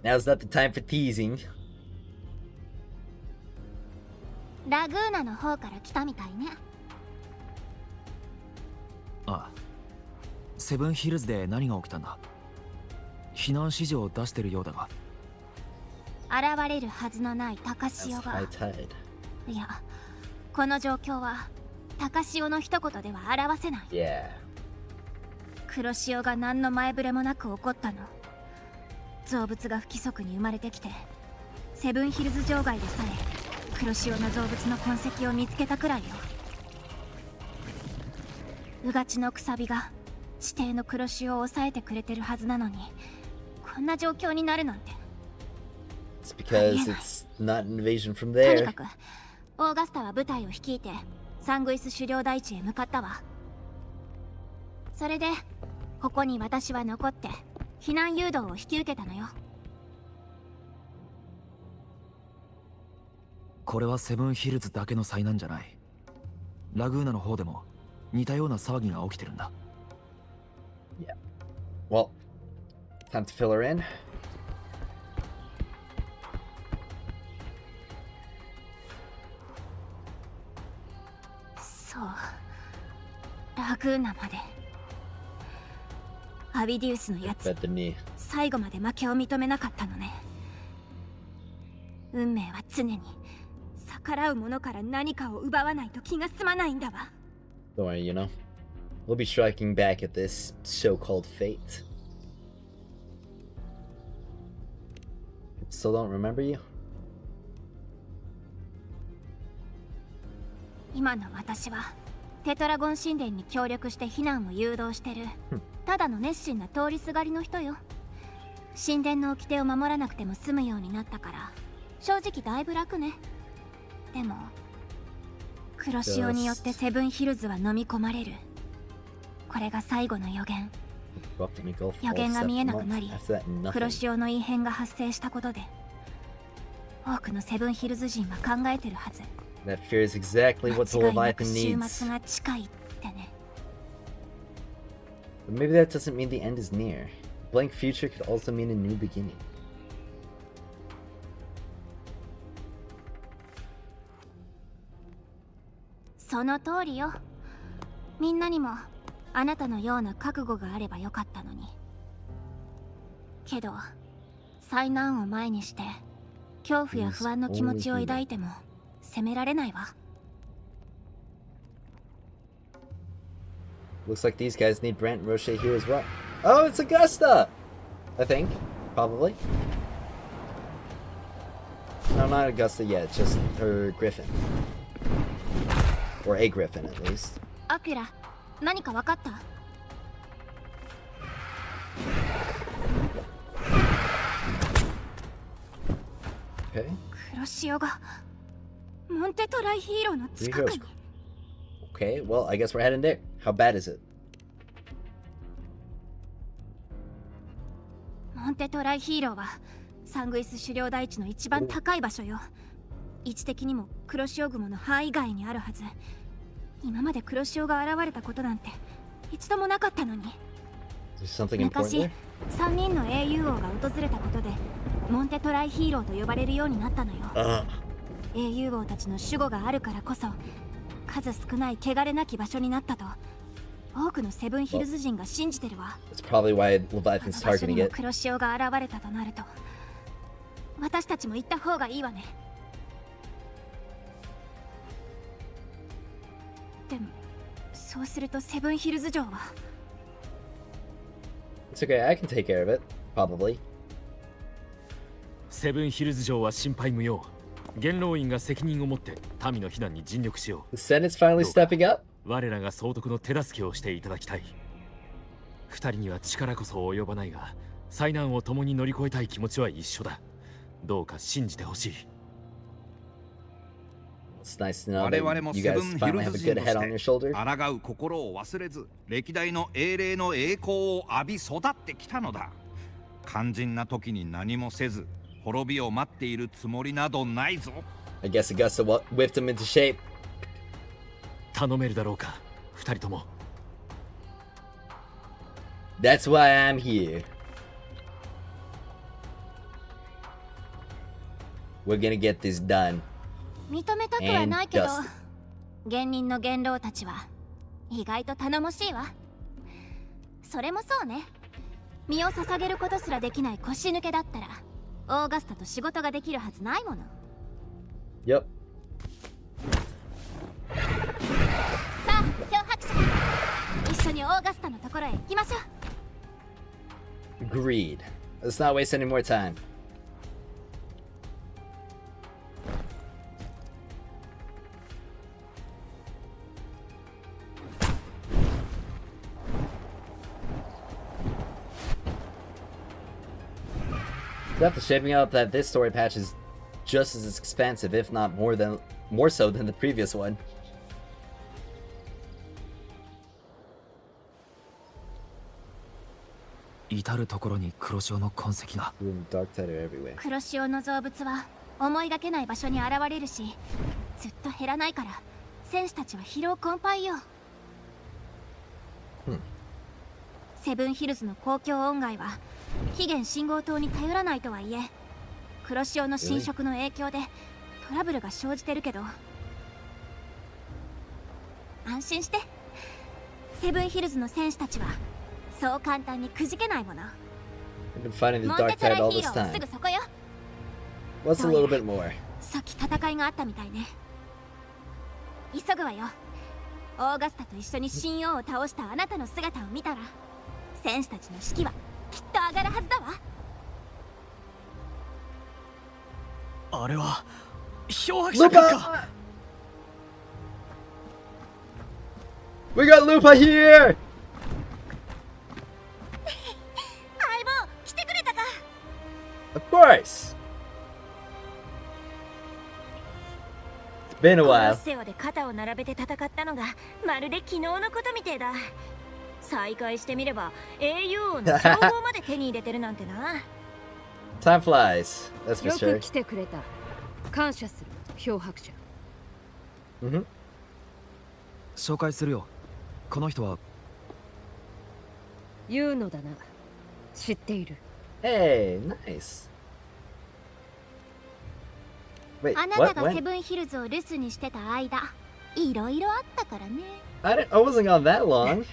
Now's not the time for teasing. ラグーナの方から来たみたいね。ああ、セブンヒルズで何が起きたんだ？避難指示を出してるようだが。現れるはずのない高潮が。いや、この状況は高潮の一言では表せない。黒潮が何の前触れもなく起こったの。造物が不規則に生まれてきて、セブンヒルズ場外でさえ黒潮の造物の痕跡を見つけたくらいよ。うがちのくさびが地底の黒潮を抑えてくれてるはずなのに、こんな状況になるなんて。It's because it's not an invasion from と there. にかくオーガスタは部隊を率いてサングイス狩猟台地へ向かったわ。それでここに私は残って避難誘導を引き受けたのよ。これはセブンヒルズだけの災難じゃない。ラグーナの方でも似たような騒ぎが起きてるんだ。Yeah. Well, time to fill her in. そう、ラグーナまで。アビディウスのやつ、最後まで負けを認めなかったのね。運命は常に逆らう者から何かを奪わないと気が済まないんだわ。Don't worry, you know. We'll be striking back at this so-called fate. Still don't remember you? 今の私はテトラゴン神殿に協力して避難を誘導してるただの熱心な通りすがりの人よ。神殿の掟を守らなくても済むようになったから正直だいぶ楽ね。でも黒潮によってセブンヒルズは飲み込まれる。これが最後の予言。予言が見えなくなり黒潮の異変が発生したことで多くのセブンヒルズ人は考えてるはず。That fear is exactly what the Leviathan needs. But maybe that doesn't mean the end is near. Blank future could also mean a new beginning. その通りよ。みんなにもあなたのような覚悟があればよかったのに。けど災難を前にして恐怖や不安の気持ちを抱いても責められないわ。Looks like these guys need Brent and Roche here as well. Oh, it's Augusta! I think. Probably. No, not Augusta yet. Just her Griffin. Or a Griffin, at least. アキュラ、何か分かった？Okay. 黒潮がモンテトライヒーローの近くに。Okay, well, I guess we're heading there. How bad is it? モンテトライヒーローはサングイス狩猟台地の一番高い場所よ。位置的にも黒潮雲の範囲外にあるはず。今まで黒潮が現れたことなんて一度もなかったのに。昔3人の英雄王が訪れたことでモンテトライヒーローと呼ばれるようになったのよ。英雄王たちの守護があるからこそ数少ない汚れなき場所になったと多くのセブンヒルズ人が信じてるわ。That's probably why Leviathan's 場所に targeting も it. 黒潮が現れたとなると私たちも行った方がいいわね。でもそうするとセブンヒルズ城は It's okay, I can take care of it. Probably. セブンヒルズ城は心配無用。元老院が責任を持って民の避難に尽力しよう。 The Senate's finally stepping up? 我らが総督の手助けをしていただきたい。二人には力こそ及ばないが、災難を共に乗り越えたい気持ちは一緒だ。どうか信じてほしい。It's nice to know that you guys finally have a good head on your shoulder. 抗う心を忘れず、歴代の英霊の栄光を浴び育ってきたのだ。肝心な時に何もせず、滅びを待っているつもりなどないぞ。I guess Augusta whipped him into shape. 頼めるだろうか、二人とも。That's why I'm here. We're gonna get this done. 認めたくはないけど現任の元老たちは意外と頼もしいわ。それもそうね。身を捧げることすらできない腰抜けだったらオーガスタと仕事ができるはずないもの。 Yep. さあ、漂白者一緒にオーガスタのところへ行きましょう。 Agreed. Let's not waste any more time. Definitely shaping up that this story patch is just as expansive, if not more so than the previous one. 至る所に黒潮の痕跡が。黒潮の造物は思いがけない場所に現れるし、ずっと減らないから戦士たちは疲労困憊よ。セブンヒルズの公共音外は期限信号灯に頼らないとはいえ、黒潮の侵食の影響でトラブルが生じてるけど安心して、セブンヒルズの戦士たちはそう簡単にくじけないもの。 I've been fighting the モン dark テトラ tide all ヒー this ローはす time. ぐそこよ。 What's a little bit more? さっき戦いがあったみたいね。急ぐわよ。オーガスタと一緒に神王を倒したあなたの姿を見たら戦士たちの士気はきっと上がるはずだわ。あれは漂白者か。 We got Lupa here! 相棒、来てくれたか。 Of course! It's been a コロ while. ッセオで肩を並べて戦ったのがまるで昨日のことみてえだ。再会してみれば英雄王の称号まで手に入れてるなんてな。Time flies. That's for よ sure. く来てくれた。感謝する、漂白者。紹介するよ。この人は言うのだな。知っている。Hey, nice. Wait, あなた what? がセ When? ブンヒルズを留守にしてた間、いろいろあったからね。I wasn't gone that long.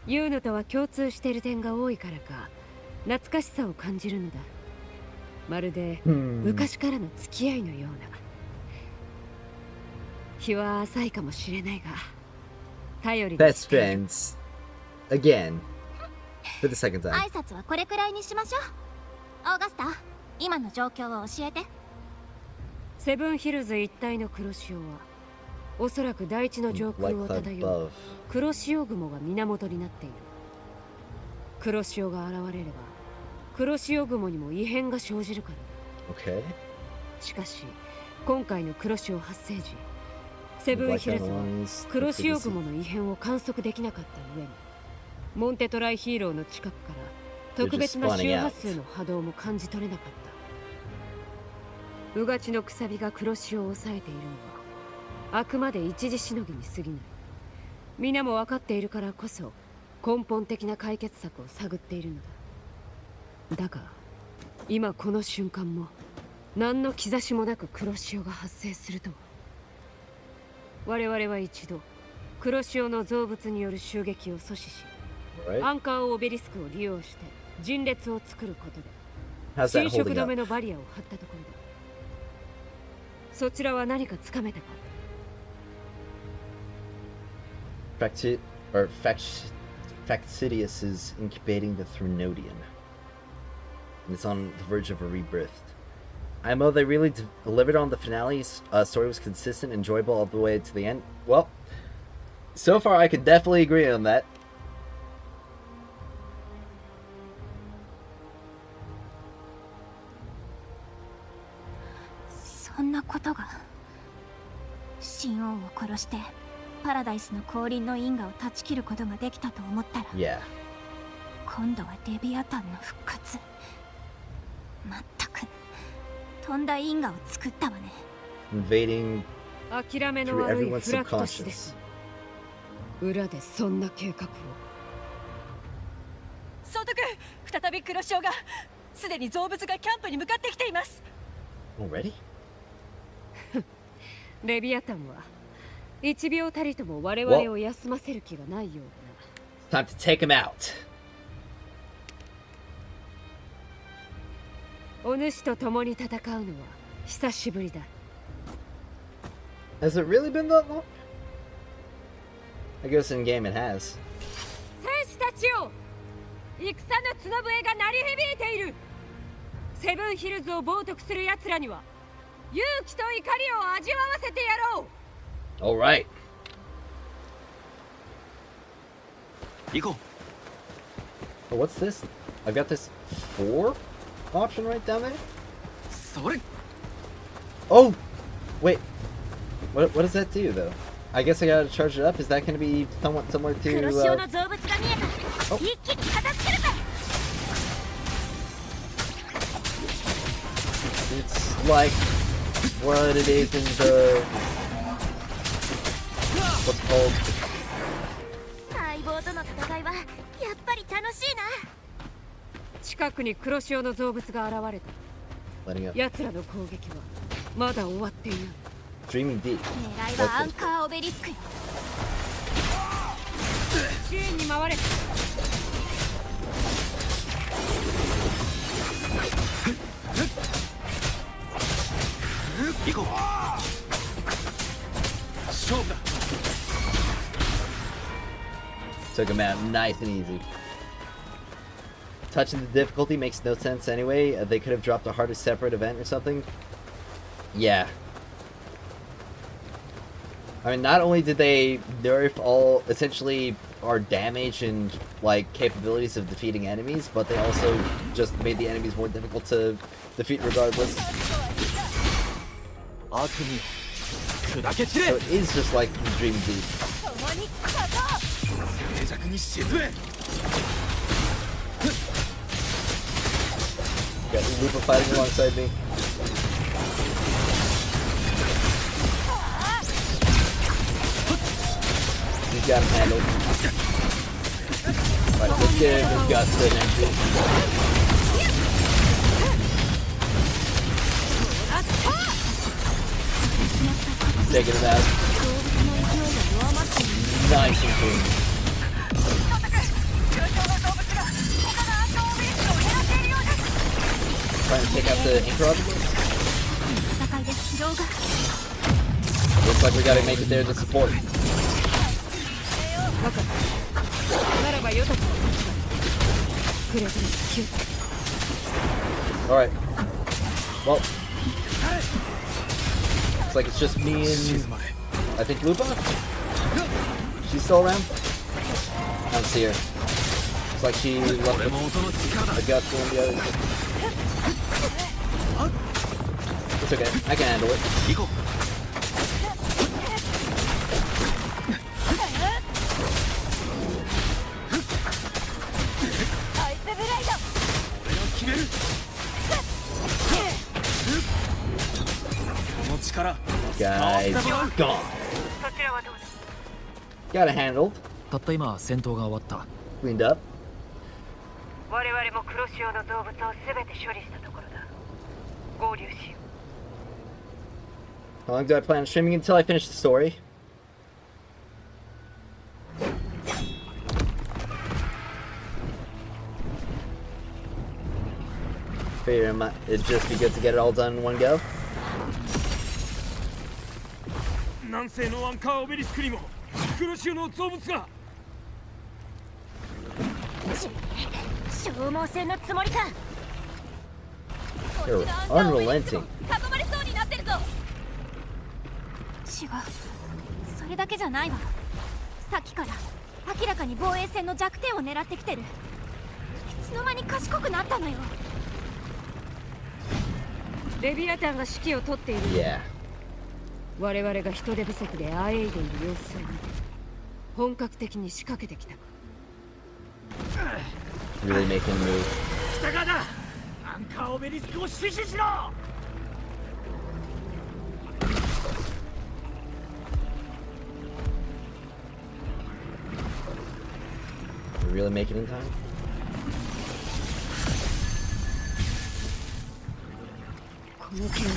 ユーノとは共通している点が多いからか懐かしさを感じるのだ。まるで昔からの付き合いのような。日は浅いかもしれないが頼りにしている。 Best friends again for the second time. 挨拶はこれくらいにしましょう。オーガスタ、今の状況を教えて。セブンヒルズ一帯の黒潮はおそらく大地の上空を漂う黒潮雲が源になっている。黒潮が現れれば黒潮雲にも異変が生じるからだ。Okay. しかし今回の黒潮発生時、セブンヒルズは黒潮雲の異変を観測できなかった上に、モンテトライヒーローの近くから特別な周波数の波動も感じ取れなかった。うがちのくさびが黒潮を抑えているのはあくまで一時しのぎに過ぎない。皆も分かっているからこそ根本的な解決策を探っているのだ。だが今この瞬間も何の兆しもなく黒潮が発生するとは。我々は一度黒潮の造物による襲撃を阻止し、アンカーオベリスクを利用して陣列を作ることで侵食止めのバリアを張ったところだ。そちらは何かつかめたか。Factidius is incubating the Threnodian. And it's on the verge of a rebirth. I know they really delivered on the finale's story was consistent, enjoyable all the way to the end. Well, so far I could definitely agree on that. そんなことが。神王を殺してパラダイスの降臨の因果を断ち切ることができたと思ったら、今度はレビアタンの復活。まったくとんだ因果を作ったわね。Invading 諦めの悪いフラット氏です。裏でそんな計画を。総督、再び黒潮が、すでに造物がキャンプに向かってきています。Already? レビアタンは1秒たりとも我々を休ませる気がないようだな。Time to take him out. お主と共に戦うのは久しぶりだ。Has it really been that long? I guess in game it has. 戦士たちよ、戦の角笛が鳴り響いている。セブンヒルズを冒涜する奴らには勇気と怒りを味わわせてやろう。All right. 行こう。What's this? I've got this 4 option right down there. それ。Oh, wait. What does that do though? I guess I gotta charge it up. Is that gonna be somewhat similar to? 黒潮の造物が見えた。一気に片付けるぜ。It's like what it is in the what's called. 相棒との戦いはやっぱり楽しいな。近くに黒潮の造物が現れた。奴らの攻撃はまだ終わっていない。Dreaming deep. 狙いはアンカーオベリスクよ。支援に回れ。行こう。勝負だ。Took him out nice and easy. Touching the difficulty makes no sense anyway. They could have dropped a harder separate event or something. Yeah. I mean, not only did they nerf all essentially our damage and like capabilities of defeating enemies, but they also just made the enemies more difficult to defeat regardless. So it is just like Dream Deep. Got Lupa fighting alongside me. He's got him handled. Alright, let's get his guts to next week. Taking him out. Nice and clean. Trying to take out the ink rod. Looks like we gotta make it there to support. Alright. Well. Looks like it's just me and I think Lupa? She's still around? I don't see her. Looks like she left the guts and the others. It's okay. I can handle it. Guys, gone. Got it handled. たった今戦闘が終わった。 Cleaned up. 我々も黒潮の動物をすべて処理したところだ。合流しよう。 How long do I plan on streaming until I finish the story? Figure it'd just be good to get it all done in one go. 南西のアンカーオベリスクにも黒潮の造物が。消耗戦のつもりか。 You're unrelenting. 囲まれそうになってるぞ。違う。それだけじゃないわ。さっきから明らかに防衛線の弱点を狙ってきてる。いつの間に賢くなったのよ。レビアタンが指揮を取っている。Yeah. 我々が人手不足であえいでいる様子を見て本格的に仕掛けてきた。Really make him move. 北側だ。アンカーオベリスクを死守しろ。 We really make it in time? この剣を取り戻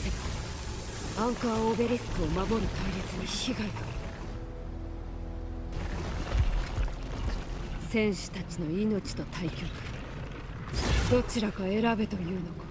せばアンカーオベリスクを守る隊列に被害が。戦士たちの命と対局、どちらか選べというのか。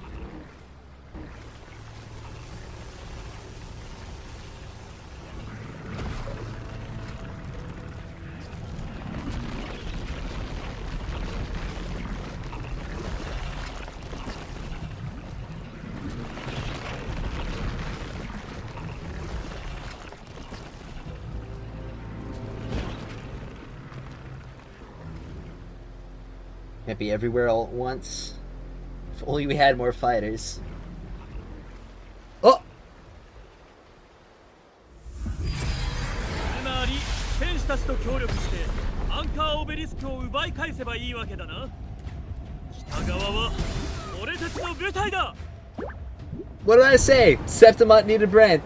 Can't be everywhere all at once. If only we had more fighters. Oh! つまり戦士たちと協力してアンカーオベリスクを奪い返せばいいわけだな。北側は俺たちの部隊だ。 What did I say? Septimont needed Brent.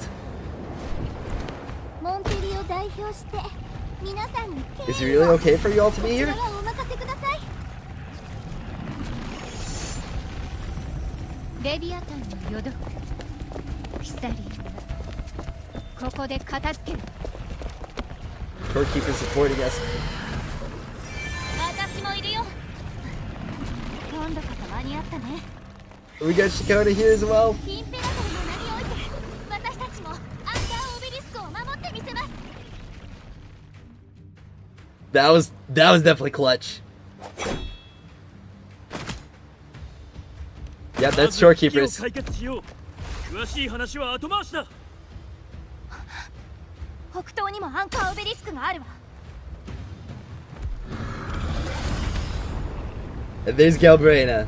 モンペリを代表して皆さんに Is it really okay for you all to be here? お任せください。レビアタンの余毒ピサリンはここで片付ける。 Doorkeeper supporting us. 私もいるよ。今度こそ間に合ったね。 We got Shikota here as well. インペラトルの名において私たちもアンカーオベリスクを守ってみせます。 That was definitely clutch. Yeah, that's Shorekeepers. 詳しい話は後回しだ。北東にもアンカーオベリスクがあるわ。 And there's Galbraina.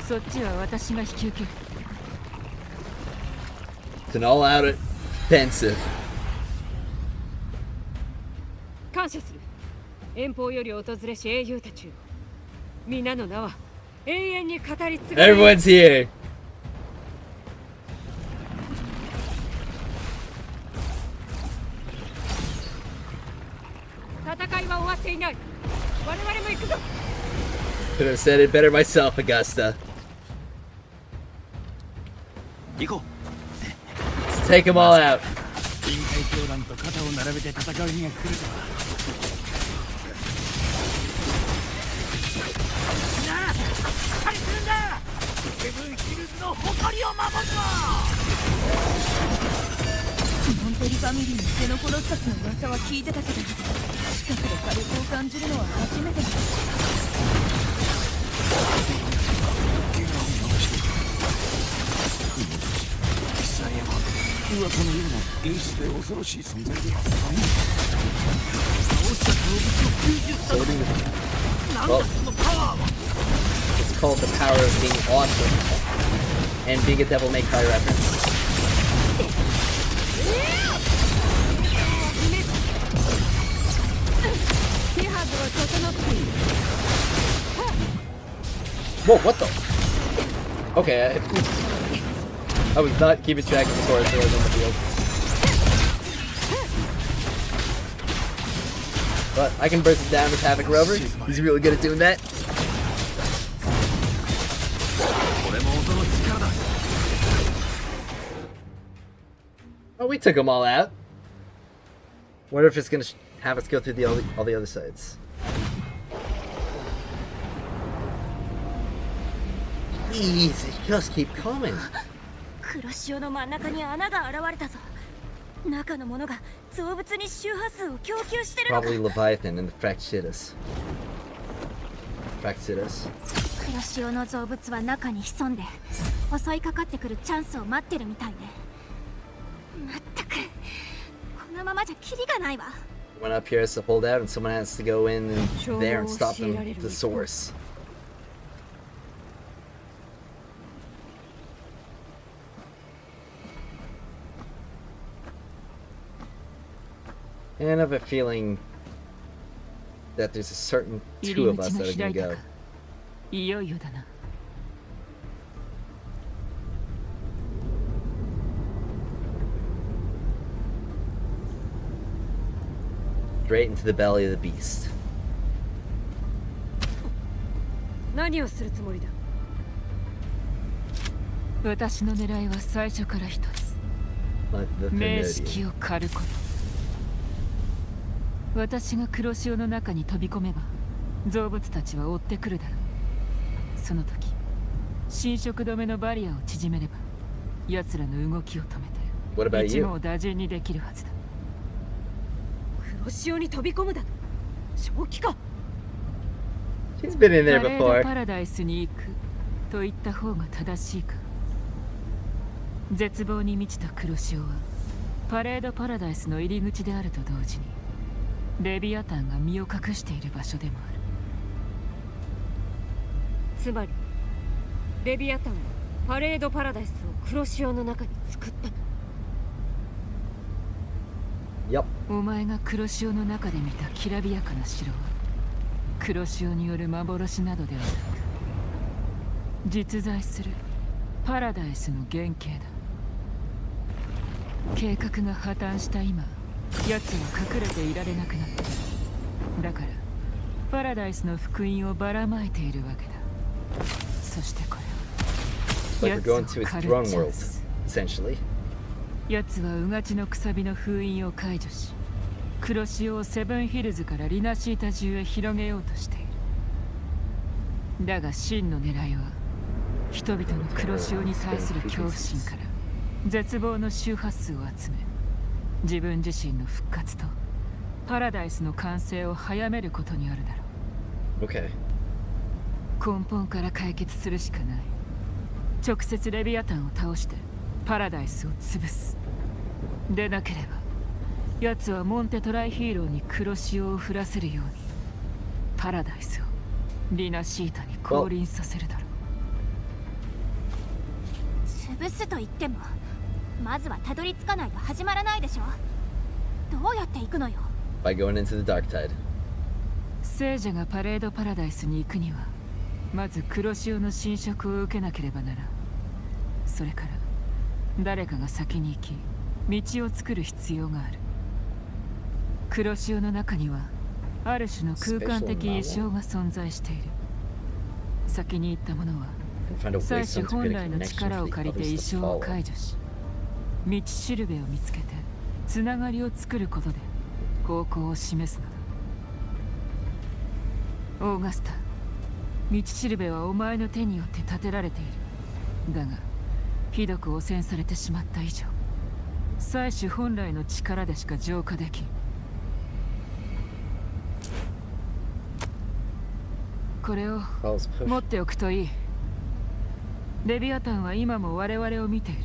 そっちは私が引き受ける。 It's an all-out offensive. 感謝する。遠方より訪れし英雄たちよ。皆の名は永遠に語り継がれる。 Everyone's here. 戦いは終わっていない。我々も行くぞ。 Could have said it better myself, Augusta. 行こう。 Let's take them all out. 臨海狂乱と肩を並べて戦う日が来るとは。なあ、しっかりするんだ。セブンヒルズの誇りを守るぞ。モンテリファミリーのゼノコロッサスの噂は聞いてたけど、近くで火力を感じるのは初めてだ。噂のような演出で恐ろしい存在ではない。倒した動物を吸収したなんだそのパワーは。 It's called the power of being awesome and being a Devil May Cry reference. Whoa, what the? Okay, I was not keeping track of the sorcerers in the field. But I can burst it down with Havoc Rover. He's really good at doing that. Oh, we took them all out. Wonder if it's gonna have us go through all the other sides. Easy, just keep coming. 黒潮の真ん中に穴が現れたぞ。中のものが造物に周波数を供給してるのか。 Probably Leviathan and the Fractitus. Fractitus. 黒潮の造物は中に潜んで襲いかかってくるチャンスを待ってるみたいね。まったくこのままじゃキリがないわ。 One up here has to hold out, and someone has to go in there and stop them. The source. And I have a feeling that there's a certain two of us that are gonna go. いよいよだな。 Straight into the belly of the beast. 何をするつもりだ。私の狙いは最初から一つ。名式を狩ること。私が黒潮の中に飛び込めば造物たちは追ってくるだろう。その時侵食止めのバリアを縮めれば奴らの動きを止めて一網打尽にできるはずだ。黒潮に飛び込むだと正気か。 She's been in there パレー before. ドパラダイスに行くと言った方が正しいか。絶望に満ちた黒潮はパレードパラダイスの入り口であると同時にレビアタンが身を隠している場所でもある。つまりレビアタンはパレードパラダイスを黒潮の中に作ったの。お前が黒潮の中で見たきらびやかな城は黒潮による幻などではなく実在するパラダイスの原型だ。計画が破綻した今奴は隠れていられなくなった。だからパラダイスの福音をばらまいているわけだ。そしてこれは奴を狩るチャンス。奴はうがちのくさびの封印を解除し黒潮をセブンヒルズからリナシータ中へ広げようとしている。だが真の狙いは人々の黒潮に対する恐怖心から絶望の周波数を集め自分自身の復活とパラダイスの完成を早めることにあるだろう。 Okay. 根本から解決するしかない。直接レビアタンを倒してパラダイスを潰す。でなければ奴はモンテトライヒーローに黒潮を降らせるようにパラダイスをリナシータに降臨させるだろう。潰すと言ってもまずはたどり着かないと始まらないでしょ。どうやって行くのよ。 By going into the dark tide. 聖者がパレードパラダイスに行くにはまず黒潮の侵食を受けなければならん。それから誰かが先に行き道を作る必要がある。黒潮の中にはある種の空間的異象が存在している。先に行った者は祭司本来の力を借りて異象を解除し道しるべを見つけてつながりを作ることで方向を示すのだ。オーガスタ、道しるべはお前の手によって立てられている。だがひどく汚染されてしまった以上、採取本来の力でしか浄化できん。これを持っておくといい。レビアタンは今も我々を見ている。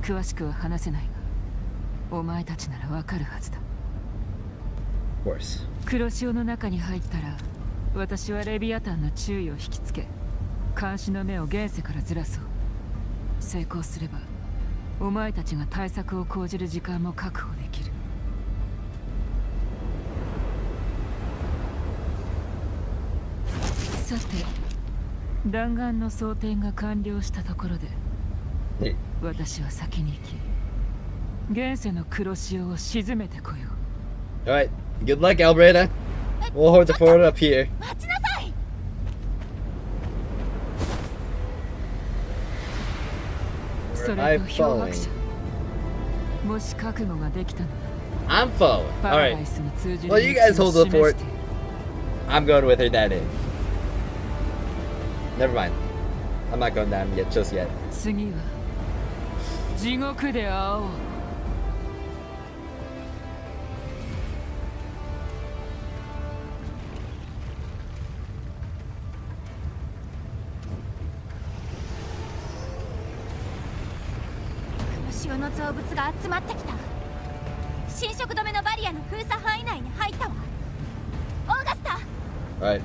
詳しくは話せないが、お前たちならわかるはずだ。黒潮の中に入ったら、私はレビアタンの注意を引きつけ、監視の目を現世からずらそう。成功すれば、お前たちが対策を講じる時間も確保できる。さて、弾丸の装填が完了したところで、私は先に行き、現世の黒潮を沈めてこよう。Alright, good luck, Albreda. We'll hold the fort up here. 待ちなさい。それと漂白者、もし覚悟ができたのなら I'm following. Alright. Well, you guys hold the fort. I'm going with her down in. Never mind. I'm not going down yet, just yet. 次は地獄で会おう。黒潮の造物が集まってきた。侵食止めのバリアの封鎖範囲内に入ったわ。オーガスタ。Alright,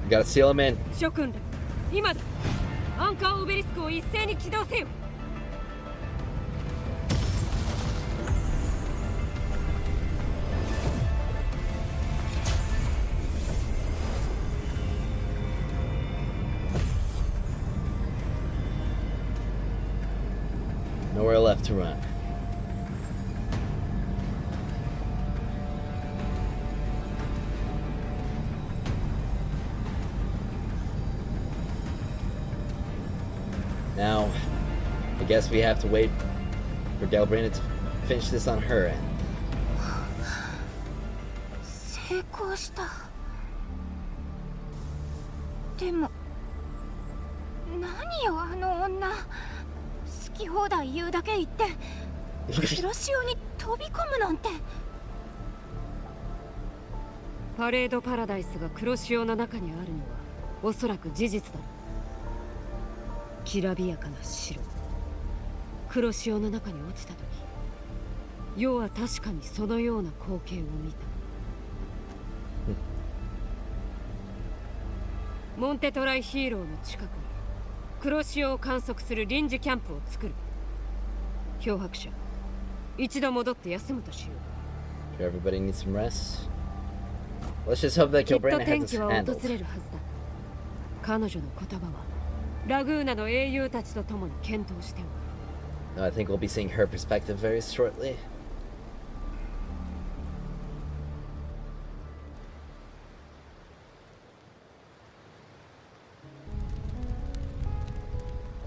we gotta seal him in. 諸君ら、今だ。アンカーオベリスクを一斉に起動せよ。Nowhere left to run. Now, I guess we have to wait for Galbrina to finish this on her end. 成功した。でも何よあの女。好き放題言うだけ言って黒潮に飛び込むなんて。パレードパラダイスが黒潮の中にあるのはおそらく事実だ。きらびやかな城、黒潮の中に落ちた時、世は確かにそのような光景を見た。モンテトライヒーローの近くに黒潮を観測する臨時キャンプを作る。漂白者、一度戻って休むとしよう。Everybody needs some rest. Let's just hope that Galbrina has this handled. きっと天気は訪れるはずだ。彼女の言葉はラグーナの英雄たちと共に検討しておる。I think we'll be seeing her perspective very shortly.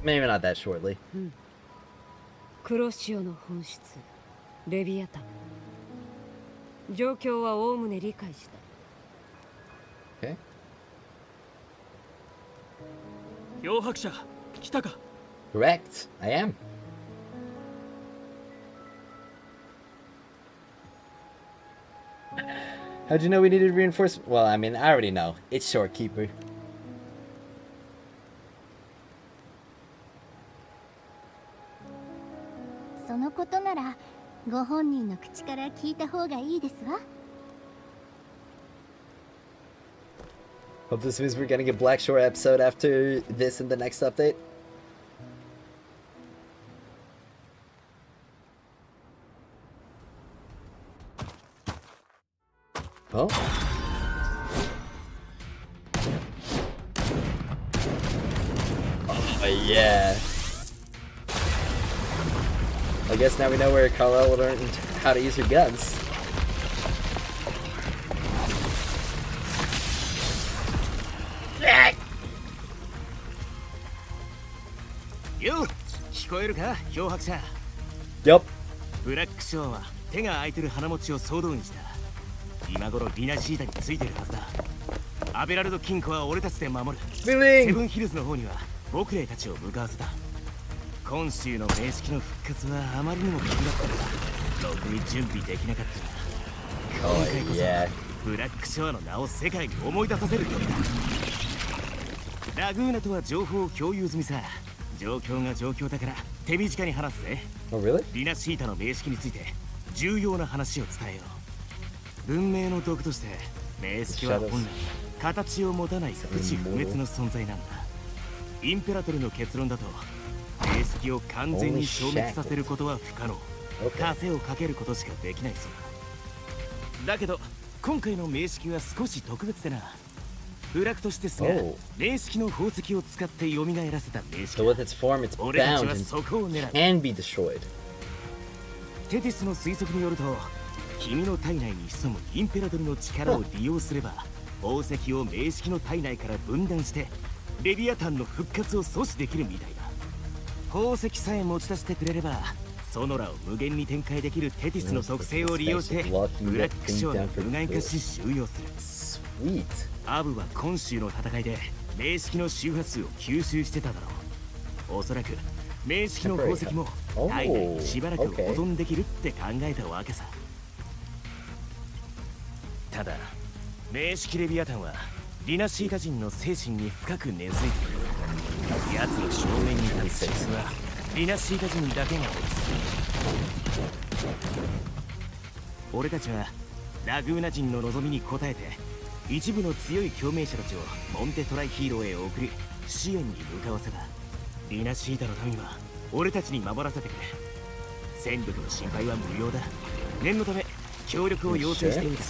Maybe not that shortly. 黒潮の本質、レビアタン。状況はおおむね理解した。Okay. 漂白者、来たか。Correct, I am. How'd you know we needed reinforcement? Well, I mean, I already know. It's Shorekeeper. そのことならご本人の口から聞いた方がいいですわ。Hope this means we're getting a Black Shore episode after this in the next update. Oh. Oh, yeah. I guess now we know where Carlisle learned how to use her guns. You, 聞こえるか、漂白者。Yup. ブラックショアは手が空いてる花持ちを総動員した。今頃リナシータについてるはずだ。アベラルド金庫は俺たちで守る。セブンヒルズの方には僕らたちを向かわせた。今週の名式の復活はあまりにも急だったからろくに準備できなかったが、今回こそブラックショアの名を世界に思い出させる時だ。ラグーナとは情報を共有済みさ。状況が状況だから手短に話すぜ。リナシータの名式について重要な話を伝えよう。文明の毒として名式は本来形を持たない不死不滅の存在なんだ。インペラトルの結論だと名式を完全に消滅させることは不可能。枷をかけることしかできないそうだ。だけど今回の名式は少し特別でな。部落としてすが名式の宝石を使って蘇らせた名式。俺たちはそこを狙う。テティスの推測によると、君の体内に潜むインペラトルの力を利用すれば宝石を名式の体内から分断してレビアタンの復活を阻止できるみたいだ。宝石さえ持ち出してくれればソノラを無限に展開できるテティスの特性を利用してブラックショアを無害化し収容する。アブは今週の戦いで名式の周波数を吸収してただろう。おそらく名式の宝石も体内にしばらく保存できるって考えたわけさ。ただ名式レビアタンはリナシータ人の精神に深く根付いている。奴の正面に立つシスはリナシータ人だけが持つ。俺たちはラグーナ人の望みに応えて一部の強い共鳴者たちをモンテトライヒーローへ送り支援に向かわせた。リナシータの民は俺たちに守らせてくれ。戦力の心配は無用だ。念のため協力を要請してみた。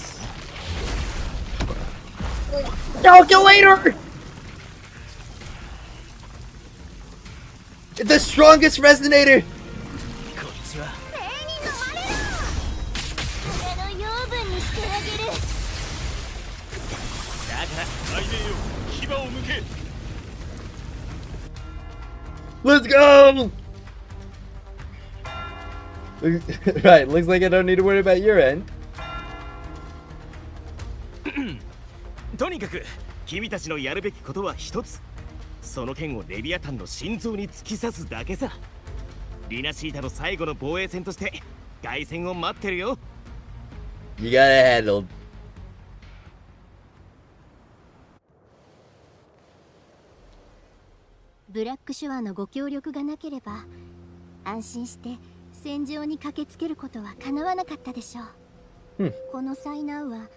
Calculator! The strongest resonator! こっちは俺の養分にしてあげる。だから来年よ牙を向け。 Let's go! Right, looks like I don't need to worry about your end. とにかく君たちのやるべきことは一つ。その剣をレビアタンの心臓に突き刺すだけさ。リナシータの最後の防衛戦として凱旋を待ってるよ。 You got it handled. ブラックシュアのご協力がなければ安心して戦場に駆けつけることは叶わなかったでしょう。この災難は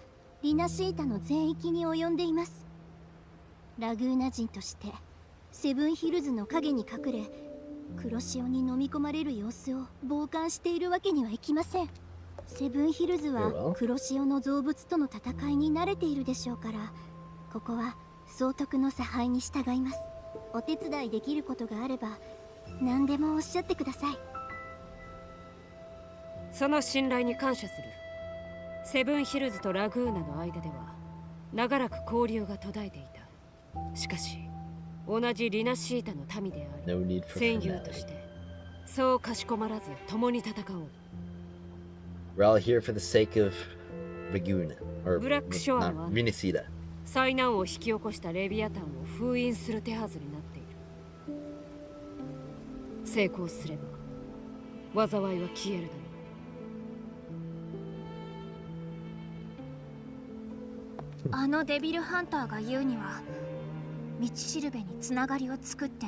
リナシータの全域に及んでいます。ラグーナ人としてセブンヒルズの陰に隠れ黒潮に飲み込まれる様子を傍観しているわけにはいきません。セブンヒルズは黒潮の造物との戦いに慣れているでしょうから、ここは総督の差配に従います。お手伝いできることがあれば何でもおっしゃってください。その信頼に感謝する。セブンヒルズとラグーナの間では長らく交流が途絶えていた。しかし同じリナシータの民である戦友としてそうかしこまらず共に戦おう。 We're all here for the sake of Raguna, or ブラックショアは Minicida. 災難を引き起こしたレビアタンを封印する手はずになっている。成功すれば災いは消えるだろう。あのデビルハンターが言うには道しるべにつながりを作って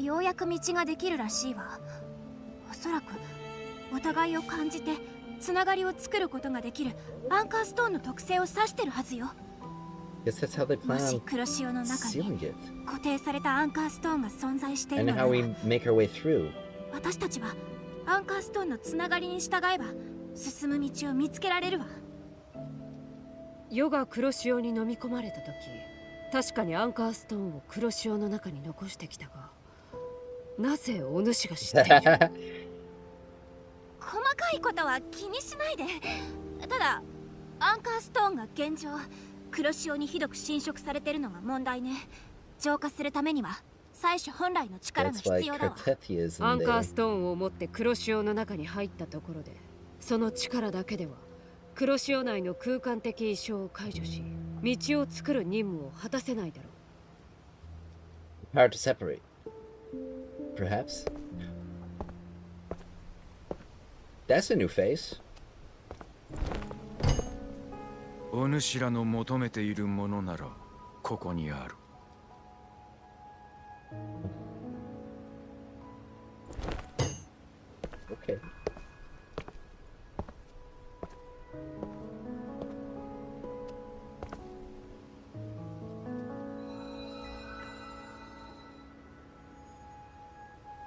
ようやく道ができるらしいわ。おそらくお互いを感じてつながりを作ることができるアンカーストーンの特性を指してるはずよ。Guess that's how they も plan し on 黒潮の中 sealing に it. 固定されたアンカーストーンが存在している And の how な we ら make our way through. 私たちはアンカーストーンのつながりに従えば進む道を見つけられるわ。世が黒潮に飲み込まれた時、確かにアンカーストーンを黒潮の中に残してきたが、なぜお主が知っている？細かいことは気にしないで。ただアンカーストーンが現状黒潮にひどく侵食されてるのが問題ね。浄化するためには採取本来の力が That's 必 why 要だわ。 Cartethi is ア in ンカー there. ストーンを持って黒潮の中に入ったところでその力だけでは黒潮内の空間的異象を解除し、道を作る任務を果たせないだろう。 Power to separate. Perhaps. That's a new face. お主らの求めているものならここにある。Okay.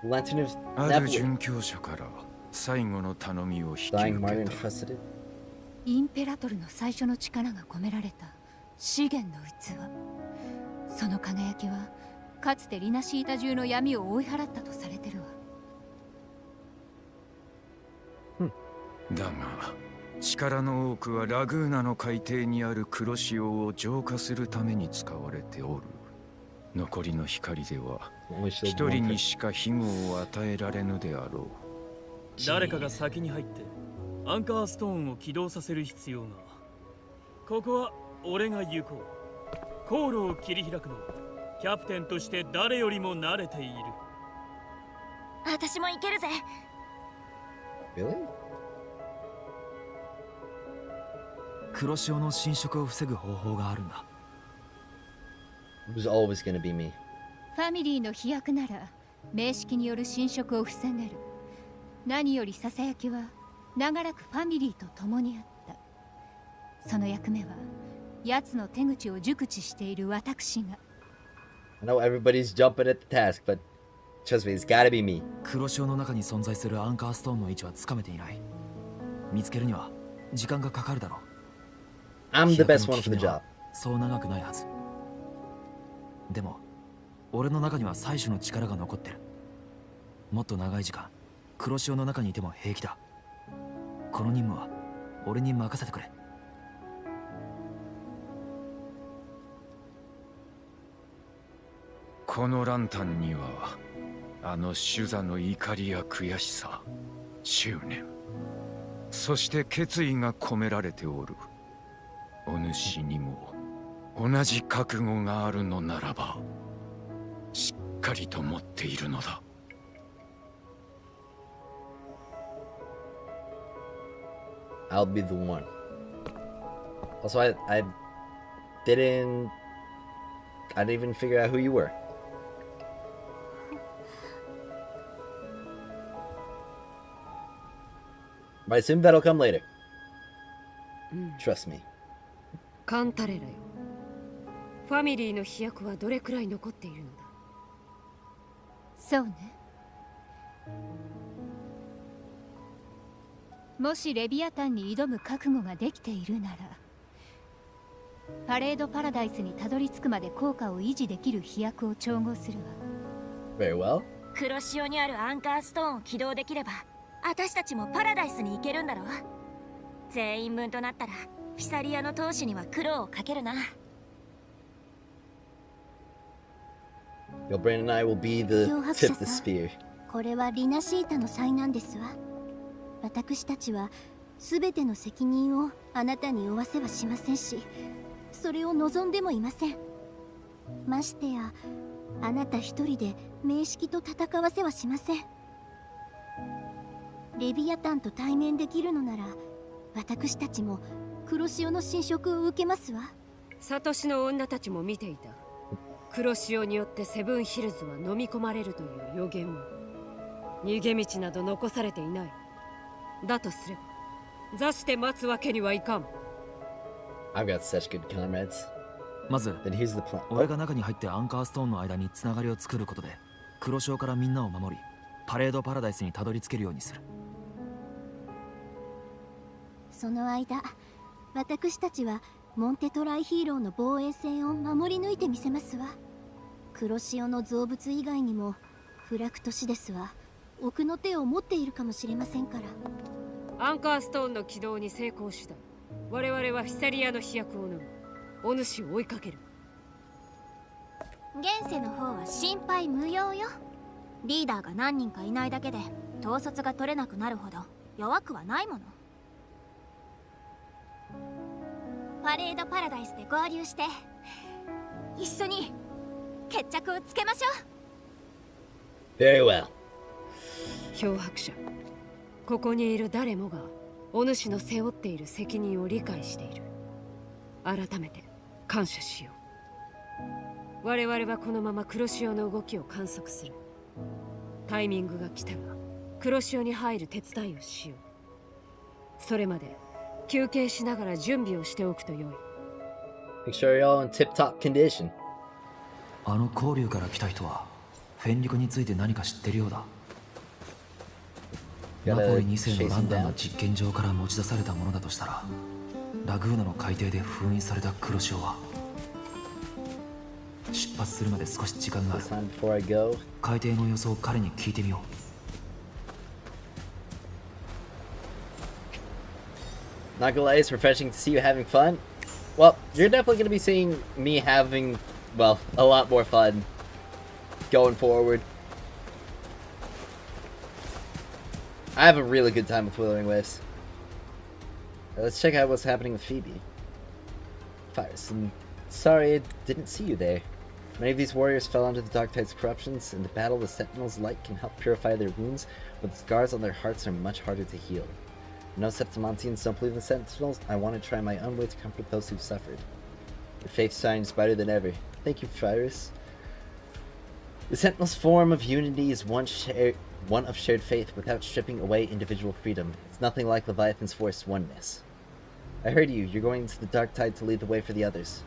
Lantern of ある殉教者から最後の頼みを引き受けた。インペラトルの最初の力が込められた資源の器。その輝きはかつてリナシータ中の闇を追い払ったとされてるわ。だが力の多くはラグーナの海底にある黒潮を浄化するために使われておる。残りの光では一人にしか庇護を与えられぬであろう。誰かが先に入ってアンカーストーンを起動させる必要が。ここは俺が行こう。航路を切り開くのはキャプテンとして誰よりも慣れている。私も行けるぜ。 Really? 黒潮の侵食を防ぐ方法があるんだ。It was always gonna be me. ファミリーの飛躍なら名式による侵食を防げる。何よりささやきは長らくファミリーと共にあった。その役目は奴の手口を熟知している私が。I know everybody's jumping at the task, but trust me, it's gotta be me. 黒潮の中に存在するアンカーストーンの位置はつかめていない。見つけるには時間がかかるだろう。I'm the best one for the job. そう長くないはず。でも俺の中には採取の力が残ってる。もっと長い時間黒潮の中にいても平気だ。この任務は俺に任せてくれ。このランタンにはあのシュザの怒りや悔しさ、執念、そして決意が込められておる。お主にも同じ覚悟があるのならばしっかりと持っているのだ。I'll be the one. Also, I didn't even figure out who you were. But I assume that'll come later. Trust me. カンタレラよ。ファミリーの飛躍はどれくらい残っているのだ。そうね。もしレビアタンに挑む覚悟ができているなら、パレードパラダイスにたどり着くまで効果を維持できる飛躍を調合するわ。Very well. 黒潮にあるアンカーストーンを起動できれば私たちもパラダイスに行けるんだろう。全員分となったらフィサリアの闘士には苦労をかけるな。 Your brain and I will be the 漂白 tip 者 of the さん、 spear. これはリナシータの災難ですわ。私たちは全ての責任をあなたに負わせはしませんし、それを望んでもいません。ましてやあなた一人で名式と戦わせはしません。レビアタンと対面できるのなら私たちも黒潮の侵食を受けますわ。サトシの女たちも見ていた。黒潮によってセブンヒルズは飲み込まれるという予言を。逃げ道など残されていない。だとすれば座して待つわけにはいかん。 I've got such good comrades. まず Then here's the plan. 俺が中に入ってアンカーストーンの間につながりを作ることで黒潮からみんなを守りパレードパラダイスにたどり着けるようにする。その間私たちはモンテトライヒーローの防衛線を守り抜いてみせますわ。黒潮の造物以外にもフラクトシデスは奥の手を持っているかもしれませんから。アンカーストーンの起動に成功した。我々はフィサリアの飛躍を飲む。お主を追いかける。現世の方は心配無用よ。リーダーが何人かいないだけで統率が取れなくなるほど弱くはないもの。パレードパラダイスで合流して一緒に決着をつけましょう。 Very well. 漂白者、ここにいる誰もがお主の背負っている責任を理解している。改めて感謝しよう。我々はこのまま黒潮の動きを観測する。タイミングが来たら黒潮に入る手伝いをしよう。それまで休憩しながら準備をしておくとよい。 Make sure you're all in tip-top condition. あの交流から来た人はフェンリコについて何か知ってるようだ。ナポリ2世のランダムが実験場から持ち出されたものだとしたら、ラグーナの海底で封印された黒潮は出発するまで少し時間がある。海底の様子を彼に聞いてみよう。Not gonna lie, it's refreshing to see you having fun. Well, you're definitely gonna be seeing me having, well, a lot more fun going forward. I have a really good time with Wuthering Waves. Let's check out what's happening with Phoebe. Fires, I'm sorry I didn't see you there. Many of these warriors fell under the Dark Tide's corruptions. In the battle, the Sentinel's light can help purify their wounds, but the scars on their hearts are much harder to heal. No Septimontians don't believe in Sentinels. I want to try my own way to comfort those who've suffered. Your faith shines brighter than ever. Thank you, Fires. The Sentinel's form of unity is one of shared faith without stripping away individual freedom. It's nothing like Leviathan's forced oneness. I heard you. You're going into the Dark Tide to lead the way for the others.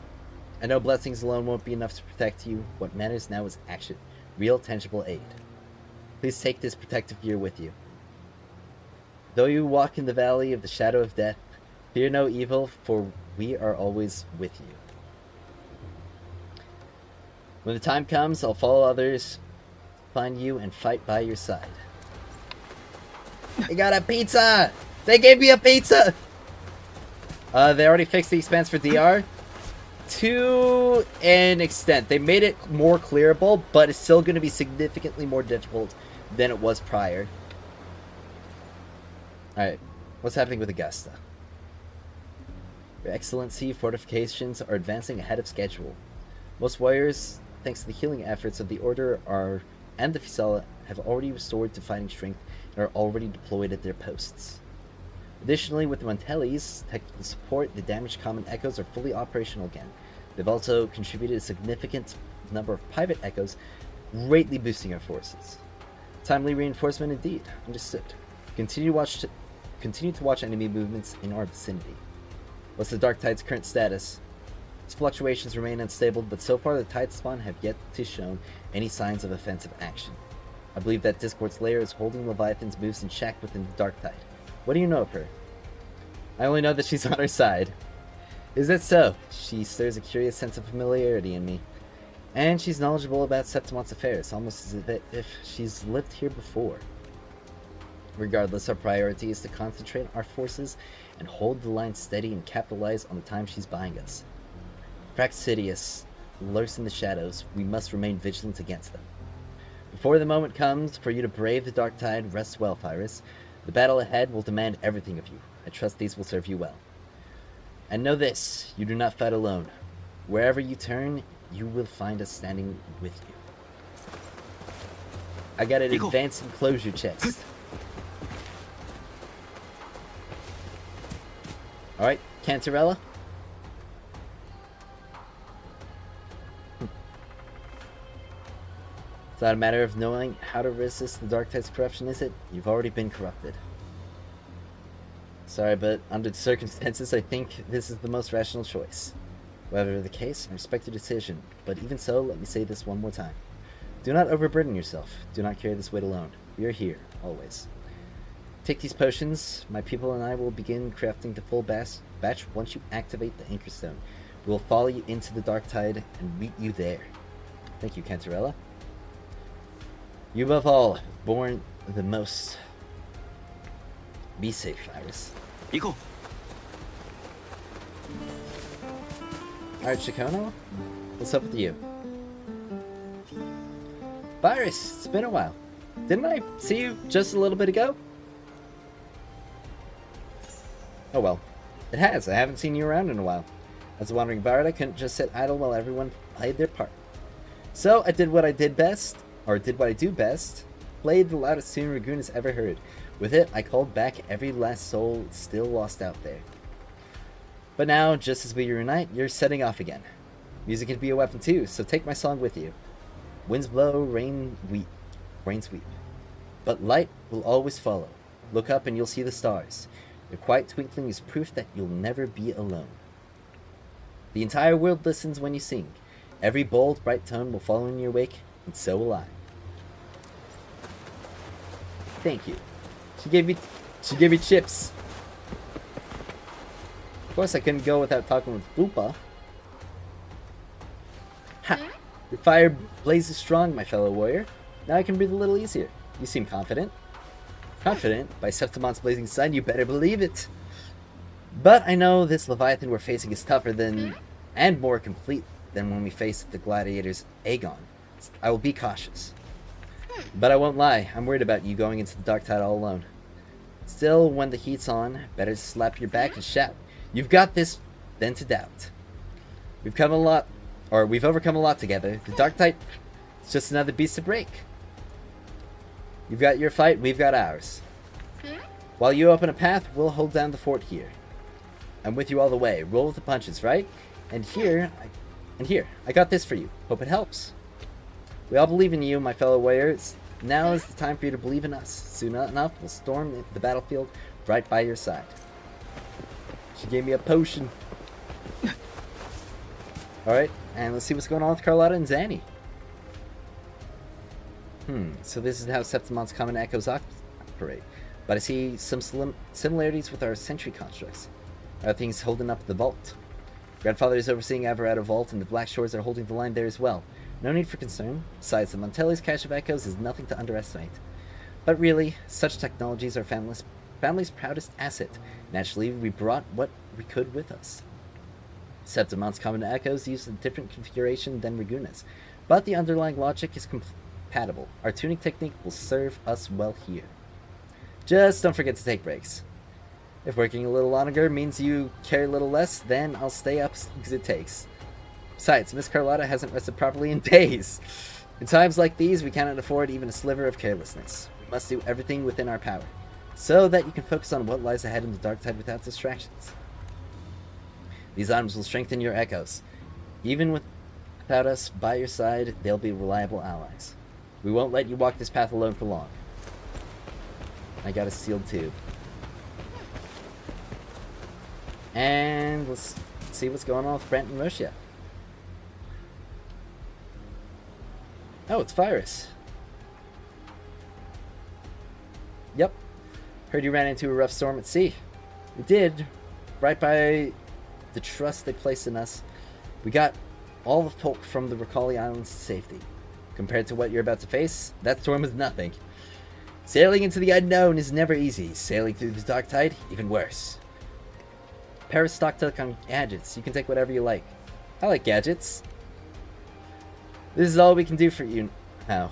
I know blessings alone won't be enough to protect you. What matters now is action. Real, tangible aid. Please take this protective gear with you. Though you walk in the valley of the shadow of death, fear no evil, for we are always with you. When the time comes, I'll follow others, find you, and fight by your side. I got a pizza! They gave me a pizza! They already fixed the expanse for DR. To an extent. They made it more clearable, but it's still going to be significantly more difficult than it was prior. Alright, what's happening with Augusta? Your Excellency, fortifications are advancing ahead of schedule. Most warriors, thanks to the healing efforts of the Order and the Fisala, have already restored to fighting strength and are already deployed at their posts. Additionally, with the Montelli's technical support, the damaged Common Echoes are fully operational again. They've also contributed a significant number of private Echoes, greatly boosting our forces. Timely reinforcement indeed. Understood. Continue to watch enemy movements in our vicinity. What's the Dark Tide's current status? Its fluctuations remain unstable, but so far the Tide Spawn have yet to show any signs of offensive action. I believe that Discord's lair is holding Leviathan's moves in check within the Dark Tide. What do you know of her? I only know that she's on our side. Is that so? She stirs a curious sense of familiarity in me. And she's knowledgeable about Septimont's affairs, almost as if she's lived here before. Regardless, our priority is to concentrate our forces and hold the line steady and capitalize on the time she's buying us. Praxidius lurks in the shadows. We must remain vigilant against them. Before the moment comes for you to brave the Dark Tide, rest well, Pyrus. The battle ahead will demand everything of you. I trust these will serve you well. And know this, you do not fight alone. Wherever you turn, you will find us standing with you. I got an advanced enclosure chest. Alright, Cantarella. It's not a matter of knowing how to resist the Dark Tide's corruption, is it? You've already been corrupted. Sorry, but under the circumstances, I think this is the most rational choice. Whatever the case, I respect your decision, but even so, let me say this one more time. Do not overburden yourself. Do not carry this weight alone. We are here, always. Take these potions. My people and I will begin crafting the full batch once you activate the Anchor Stone. We will follow you into the Dark Tide and meet you there. Thank you, Cantarella. You above all have borne the most. Be safe, Iris. Iko. Alright, Shikono, what's up with you? Virus, it's been a while. Didn't I see you just a little bit ago? Oh well. It has. I haven't seen you around in a while. As a wandering bard, I couldn't just sit idle while everyone played their part. So I did what I do best, played the loudest tune Ragoon has ever heard. With it, I called back every last soul still lost out there. But now, just as we reunite, you're setting off again. Music can be a weapon too, so take my song with you. Winds blow, rains weep. But light will always follow. Look up and you'll see the stars. Their quiet twinkling is proof that you'll never be alone. The entire world listens when you sing. Every bold, bright tone will follow in your wake, and so will I. Thank you. She gave me chips. Of course I couldn't go without talking with Lupa. Ha! Your fire blazes strong, my fellow warrior. Now I can breathe a little easier. You seem confident. Confident? By Septimon's blazing sun, you better believe it. But I know this Leviathan we're facing is tougher than, and more complete than when we faced the gladiators Aegon. I will be cautious. But I won't lie, I'm worried about you going into the dark tide all alone. Still, when the heat's on, better slap your back and shout, "You've got this," than to doubt. We've overcome a lot together. The dark tide is just another beast to break. You've got your fight, we've got ours. While you open a path, we'll hold down the fort here. I'm with you all the way. Roll with the punches, right? And here, I got this for you. Hope it helps. We all believe in you, my fellow warriors. Now is the time for you to believe in us. Soon enough, we'll storm the battlefield right by your side. She gave me a potion. Alright, and let's see what's going on with Carlotta and Zanny. So this is how Septimon's common echoes operate. But I see some similarities with our sentry constructs. Are things holding up the vault? Grandfather is overseeing Alvarado Vault, and the Black Shores are holding the line there as well. No need for concern. Besides, the Montelli's cache of echoes is nothing to underestimate. But really, such technologies are family's proudest asset. Naturally, we brought what we could with us. Septimon's common echoes use a different configuration than Raguna's, but the underlying logic is compatible. Our tuning technique will serve us well here. Just don't forget to take breaks. If working a little longer means you care a little less, then I'll stay up as it takes. Besides, Miss Carlotta hasn't rested properly in days. In times like these, we cannot afford even a sliver of carelessness. We must do everything within our power, so that you can focus on what lies ahead in the dark tide without distractions. These items will strengthen your echoes. Even without us by your side, they'll be reliable allies. We won't let you walk this path alone for long. I got a sealed tube. And let's see what's going on with Brent and Roshia. Oh, it's Virus. Yep. Heard you ran into a rough storm at sea. We did. Right by the trust they placed in us. We got all the folk from the Ricali Islands to safety. Compared to what you're about to face, that storm is nothing. Sailing into the unknown is never easy. Sailing through the dark tide, even worse. Paris stocked up on gadgets. You can take whatever you like. I like gadgets. This is all we can do for you now.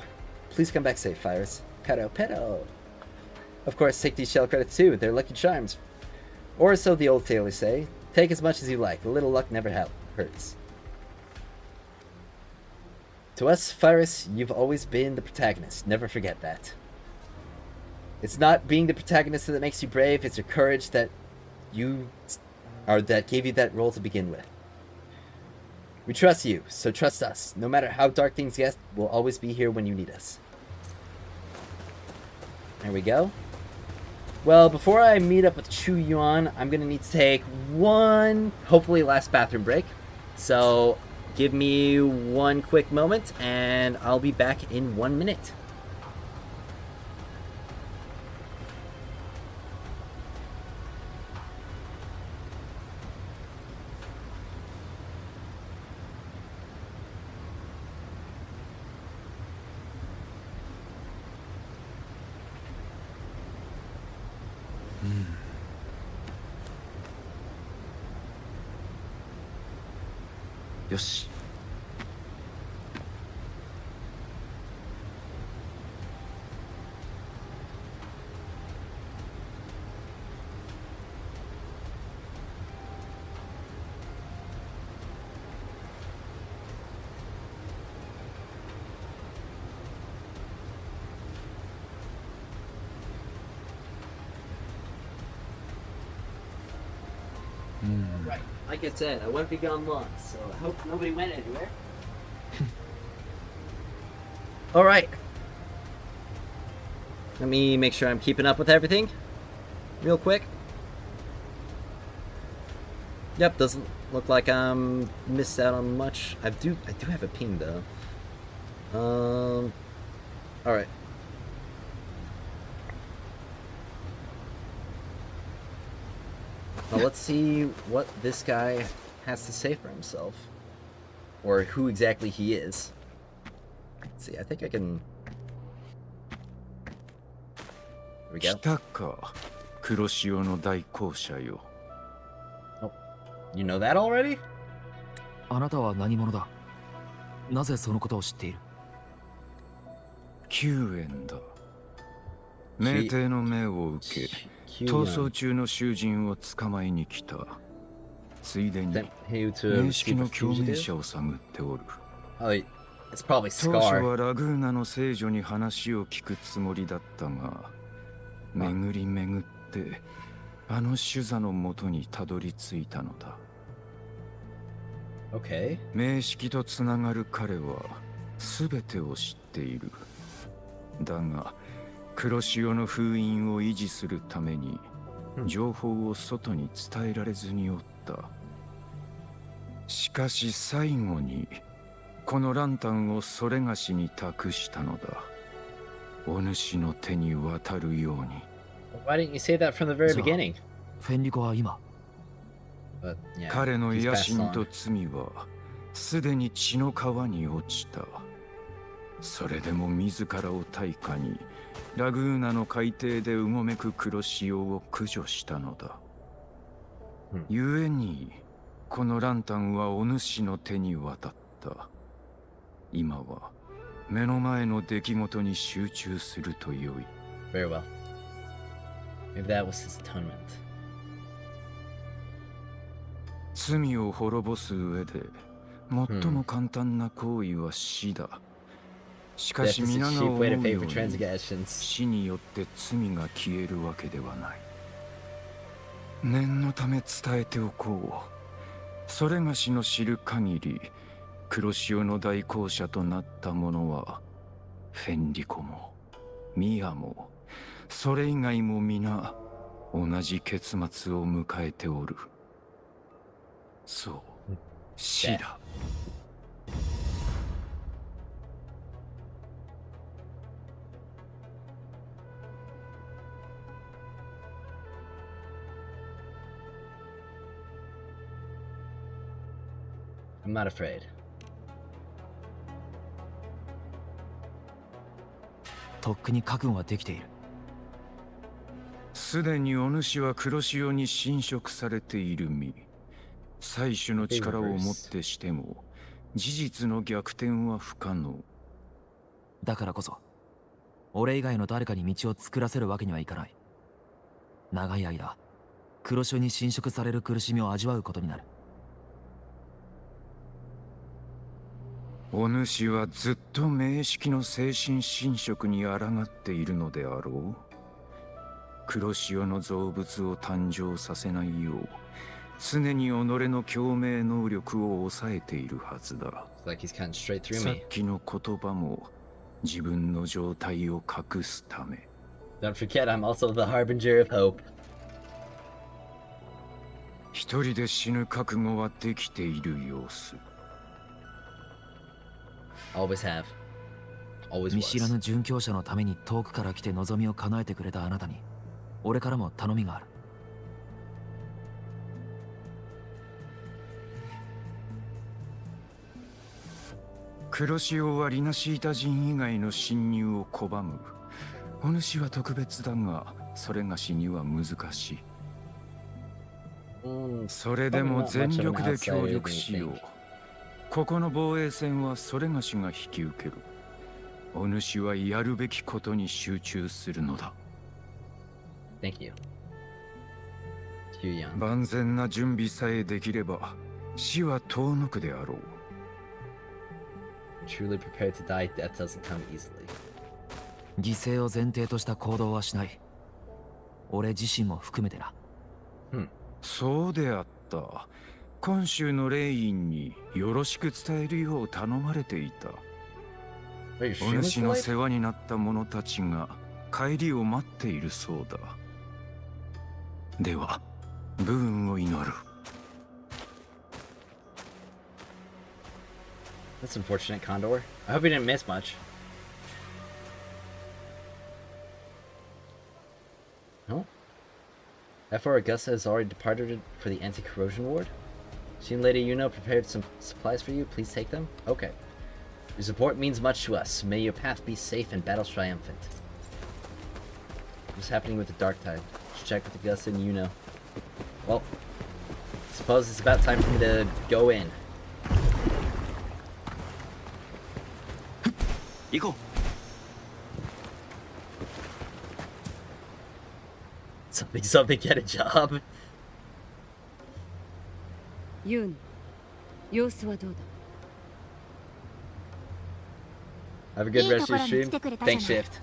Please come back safe, Virus. Pedo, pedo. Of course, take these shell credits too. They're lucky charms. Or so the old sailors say. Take as much as you like. A little luck never hurts. To us, Virus, you've always been the protagonist. Never forget that. It's not being the protagonist that makes you brave. It's your courage that gave you that role to begin with. We trust you, so trust us. No matter how dark things get, we'll always be here when you need us. There we go. Well, before I meet up with Chu Yuan, I'm going to need to take one, hopefully last bathroom break. So, give me one quick moment, and I'll be back in 1 minute. Yoし。Right. Like I said, I won't be gone long, so I hope nobody went anywhere. Alright. Let me make sure I'm keeping up with everything. Real quick. Yep, doesn't look like I'm missed out on much. I do have a ping though. Alright. Well, let's see what this guy has to say for himself. Or who exactly he is. Let's see, I think I can... Here we go. 来たか、黒潮の大公社よ。 Oh, you know that already? あなたは何者だ？なぜそのことを知っている？救援だ。命帝の命を受け、逃走中の囚人を捕まえに来た。ついでに面識の共鳴者を探っておる。当初はラグーナの聖女に話を聞くつもりだったが、巡り巡ってあの主座のもとにたどり着いたのだ。名式とつながる彼は全てを知っている。だが黒潮の封印を維持するために情報を外に伝えられずにおった。しかし最後にこのランタンをそれがしに託したのだ。お主の手に渡るように。Why didn't you say that from the very beginning? フェンリコは今。彼の野心と罪はすでに血の川に落ちた。それでも自らを対価にラグーナの海底でうごめく黒潮を駆除したのだ。故にこのランタンはお主の手に渡った。今は目の前の出来事に集中するとよい。Very well. Maybe that was his atonement. 罪を滅ぼす上で最も簡単な行為は死だ。しかし皆が思うように死によって罪が消えるわけではない。念のため伝えておこう。それがしの知る限り黒潮の大公社となった者はフェンリコもミアもそれ以外も皆同じ結末を迎えておる。そう、死だ。I'm not afraid. とっくに覚悟はできている。すでにお主は黒潮に侵食されている身。採取の力をもってしても事実の逆転は不可能。だからこそ俺以外の誰かに道を作らせるわけにはいかない。長い間黒潮に侵食される苦しみを味わうことになる。お主はずっと名式の精神侵食に抗っているのであろう。黒潮の造物を誕生させないよう常に己の共鳴能力を抑えているはずだ。さっきの言葉も自分の状態を隠すため。Don't forget, I'm also the harbinger of hope. 一人で死ぬ覚悟はできている様子。Always have. Always was. 見知らぬ殉教者のために遠くから来て望みを叶えてくれたあなたに俺からも頼みがある。黒潮はリナシータ人以外の侵入を拒む。お主は特別だがそれがしには難しい。それでも全力で協力しよう。ここの防衛戦はそれがしが引き受ける。お主はやるべきことに集中するのだ。Thank you. 万全な準備さえできれば死は遠のくであろう。Truly prepared to die, death doesn't come easily. 犠牲を前提とした行動はしない。俺自身も含めてな。そうであっった今週の霊院によろしく伝えるよう頼まれていた。お主の世話になった者たちが帰りを待っているそうだ。では武運を祈る。 That's unfortunate, Condor. I hope you didn't miss much. No? Therefore, Augusta has already departed for the anti-corrosion ward. She and Lady Yuno prepared some supplies for you. Please take them. Okay. Your support means much to us. May your path be safe and battles triumphant. What's happening with the Dark Tide? Should check with Augusta and Yuno. Well, I suppose it's about time for me to go in. Go. Something, get a job. ユーノ、様子はどうだ? Have a good rest of your stream. Thanks, Shift.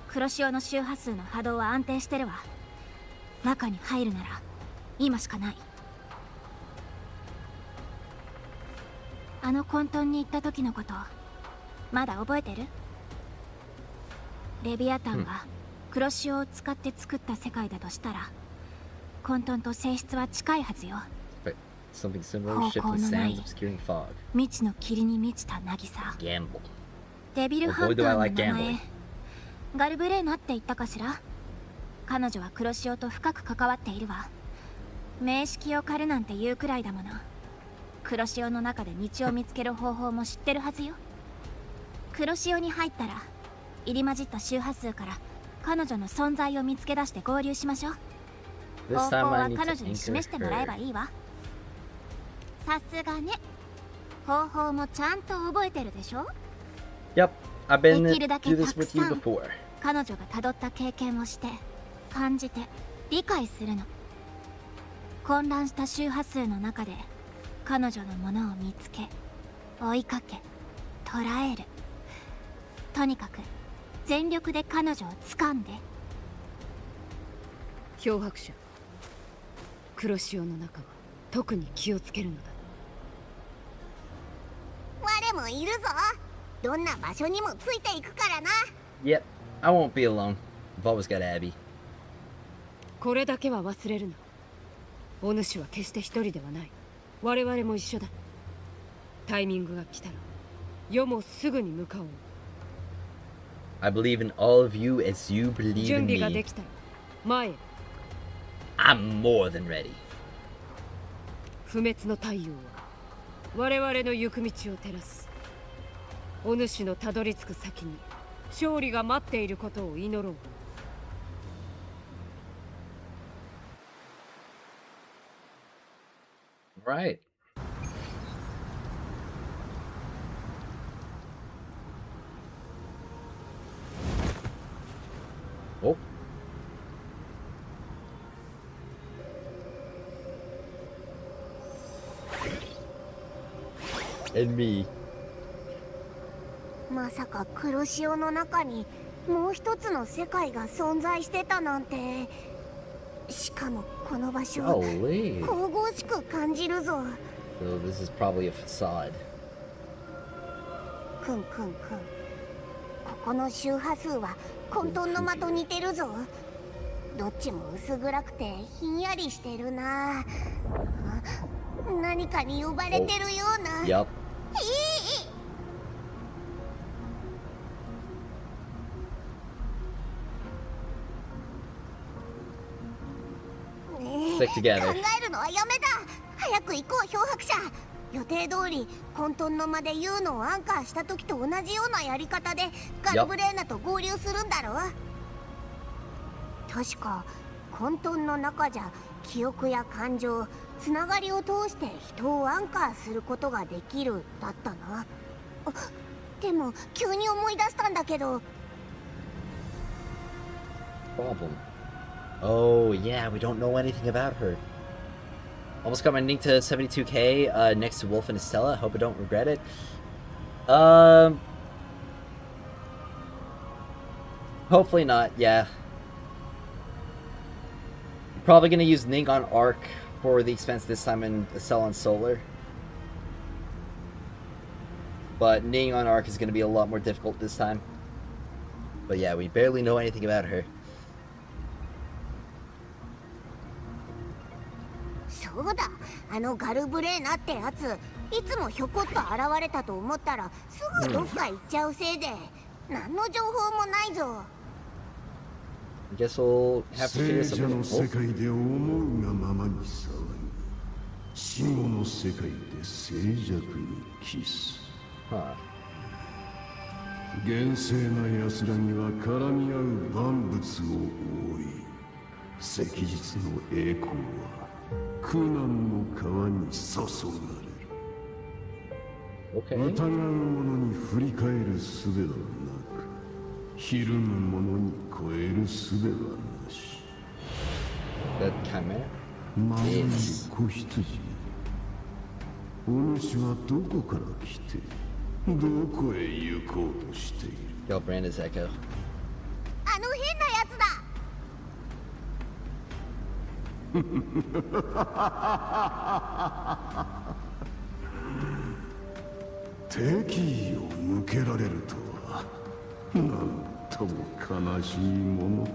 黒潮の周波数の波動は安定してるわ。中に入るなら今しかない。あの混沌に行った時のことまだ覚えてる？レビアタンが黒潮を使って作った世界だとしたら混沌と性質は近いはずよ。Something similar, shift with sands obscuring fog. 未知の霧に満ちた渚。 Gamble. デビルハンターの名前、ガルブレーナって言ったかしら？彼女は黒潮と深く関わっているわ。名式を狩るなんて言うくらいだもの。黒潮の中で道を見つける方法も知ってるはずよ。黒潮に入ったら入り混じった周波数から彼女の存在を見つけ出して合流しましょう。方法は彼女に示してもらえばいいわ。さすがね。方法もちゃんと覚えてるでしょ？ Yep, I've been できるだけ through た this く with you さん before. 彼女がたどった経験をして感じて理解するの。混乱した周波数の中で彼女のものを見つけ追いかけ捉える。とにかく全力で彼女を掴んで。漂白者、黒潮の中は特に気をつけるのだ。我もいるぞ。どんな場所にもついていくからな。 Yep, I won't be alone. I've always got Abby. これだけは忘れるな。お主は決して一人ではない。我々も一緒だ。タイミングが来たら世もすぐに向かおう。 I believe in all of you as you believe 準 in 備が me. できた。前へ。 I'm more than ready. 不滅の太陽は我々の行く道を照らす。お主のたどり着く先に勝利が待っていることを祈ろう。 Right. Oh. And me. まさか黒潮の中にもう一つの世界が存在してたなんて。しかもこの場所神々しく感じるぞ。 So this is probably a facade. くんくんくん。ここの周波数は混沌の間と似てるぞ。どっちも薄暗くてひんやりしてるな。何かに呼ばれてるような。Yup. 考えるのはやめだ。早く行こう漂白者。予定通り混沌の間でユーノをアンカーした時と同じようなやり方でガルブレーナと合流するんだろ。確か混沌の中じゃ記憶や感情つながりを通して人をアンカーすることができるだったな。でも急に思い出したんだけど。 Problem. Oh, yeah, we don't know anything about her. Almost got my link to 72k next to Wolf and Estella. Hope I don't regret it. Hopefully not, yeah. Probably gonna use Ning on Arc for the expense this time and sell on solar. But Ning on Arc is going to be a lot more difficult this time. But yeah, we barely know anything about her. そうだ、あのガルブレーナってやつ、いつもひょこっと現れたと思ったらすぐどっか行っちゃうせいで、何の情報もないぞ。I guess we'll have to figure something out. 聖者の世界で思うがままに騒ぎ、死後の世界で静寂にキス。厳正な奴らには絡み合う万物を覆い、昔日の栄光は苦難の川に注がれる。疑う者に振り返る術はなく、ひるむ者に超える術はなし。守る子羊、お主はどこから来てどこへ行こうとしている。 Yo, Brandon's Echo. あの変なやつだ。敵意を向けられるとはなんとも悲しいもの。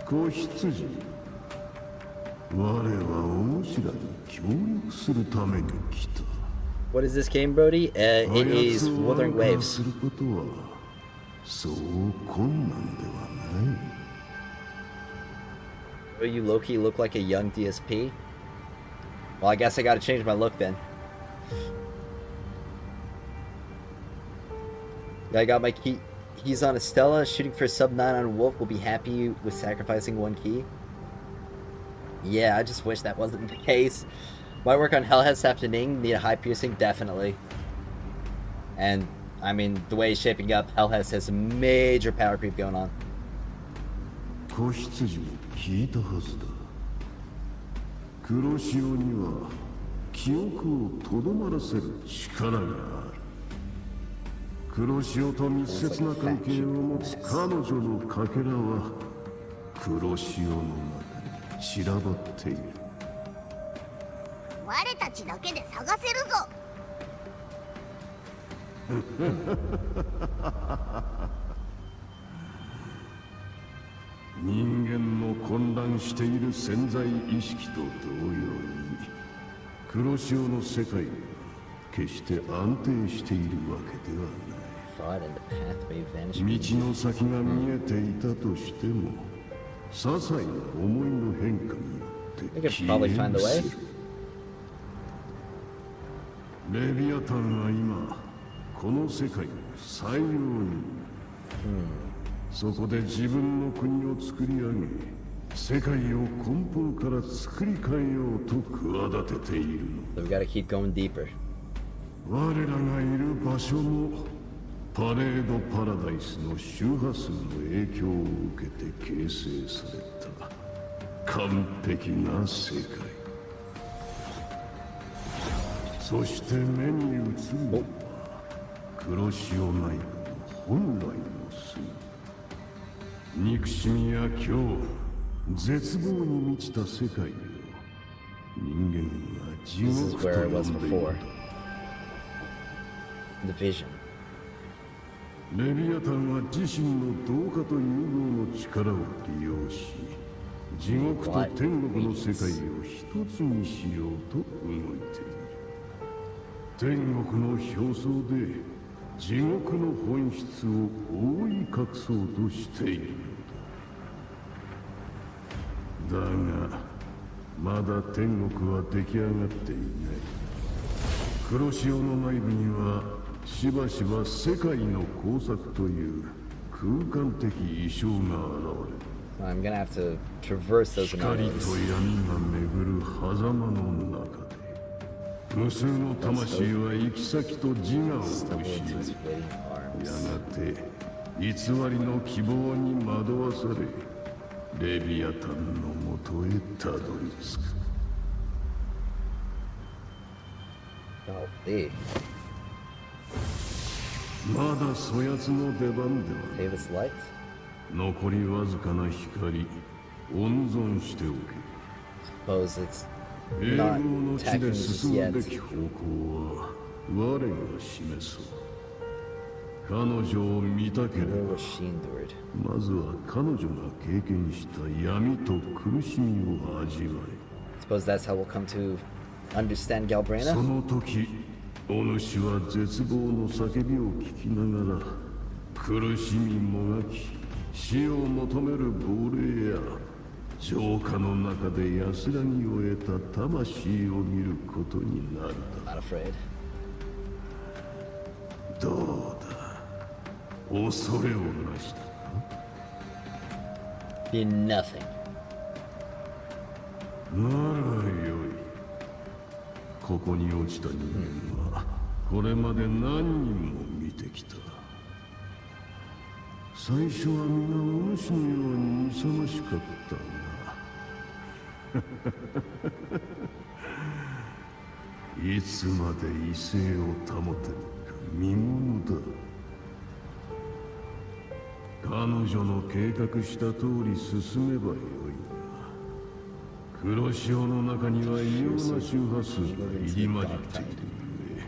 子羊、我はお主らに協力するために来た。 What is this game, Brody? It is Wuthering Waves. することはそう困難ではない。 Oh, you low-key look like a young DSP? Well, I guess I gotta change my look then. I got my key. He's on Estella, shooting for sub 9 on Wolf. Will be happy with sacrificing one key. Yeah, I just wish that wasn't the case. Might work on Helhest after Ning. Need a high piercing? Definitely. And, I mean, the way he's shaping up, Helhest has a major power creep going on. 子羊も聞いたはずだ。黒潮には記憶をとどまらせる力がある。黒潮と密接な関係を持つ彼女のかけらは黒潮の中に散らばっている。我たちだけで探せるぞ。人間の混乱している潜在意識と同様に、黒潮の世界は決して安定しているわけではない。道の先が見えていたとしても、些細な思いの変化によって消え失せる。レビアタンは今この世界の最良に、そこで自分の国を作り上げ、世界を根本から作り変えようと企てているの。 So we gotta keep going deeper. 我らがいる場所もパレードパラダイスの周波数の影響を受けて形成された完璧な世界。そして目に映るのは黒潮内部の本来の姿。憎しみや恐怖、絶望に満ちた世界を人間が地獄と呼んでいる。 The vision. レビアタンは自身の同化と融合の力を利用し、地獄と天国の世界を一つにしようと動いている。天国の表層で地獄の本質を覆い隠そうとしているのだ。だが、まだ天国は出来上がっていない。黒潮の内部にはしばしば世界の工作という空間的異象が現れる。I'm gonna have to traverse those 光と闇が巡る狭間の中で、無数の魂は行き先と自我を失い、やがて偽りの希望に惑わされ、レビアタンのもとへたどり着く。まだそやつの出番ではない。残りわずかな光、温存しておけ。suppose it's not tackling just yet. 彼女を見たければ、まずは彼女が経験した闇と苦しみを味わえ。Suppose that's how we'll come to understand Galbrana? その時、お主は絶望の叫びを聞きながら、苦しみもがき、死を求める亡霊や、浄化の中で安らぎを得た魂を見ることになるだ。Not afraid. どうだ、恐れをなしたか？ In nothing. ならよい。ここに落ちた人間はこれまで何人も見てきた。最初は皆お主のように勇ましかったがいつまで威勢を保てるか見ものだ。彼女の計画した通り進めばよいが、黒潮の中には異様な周波数が入り混じっているゆえ、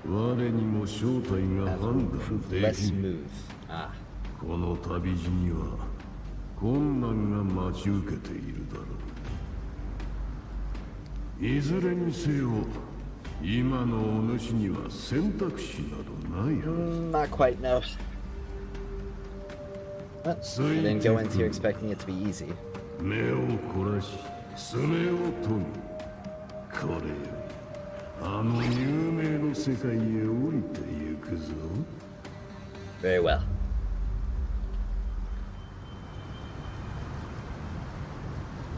我にも正体が判断できぬ。この旅路には困難が待ち受けているだろう。いずれにせよ、今のお主には選択肢などないはず。Not quite, no. I didn't go into here expecting it to be easy. 目を凝らし、爪を研ぎ、これよりあの有名の世界へ降りてゆくぞ。Very well.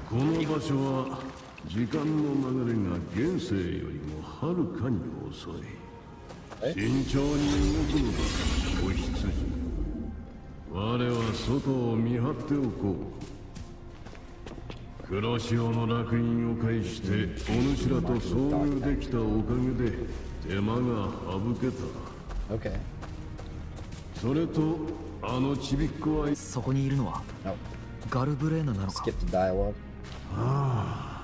この場所は時間の流れが現世よりもはるかに遅い。慎重に動くのだ、お羊。我は外を見張っておこう。黒潮の烙印を介してお主らと遭遇できたおかげで手間が省けた。Okay. それとあのちびっこはそこにいるのはガルブレーナなのか。Skip the dialogue. あ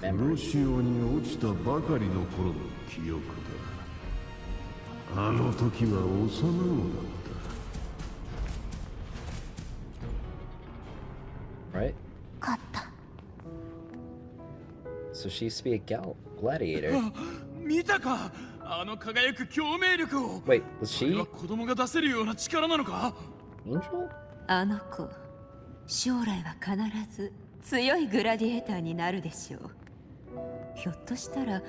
あ、黒潮に落ちたばかりの頃の記憶だ。あの時は幼子だった。Right? 勝った。So she used to be a gladiator. 見たか、あの輝く共鳴力を。Wait, was she? 子供が出せるような力なのか？ Angel? あの子、将来は必ず強いグラディエーターになるでしょう。ひょっとしたら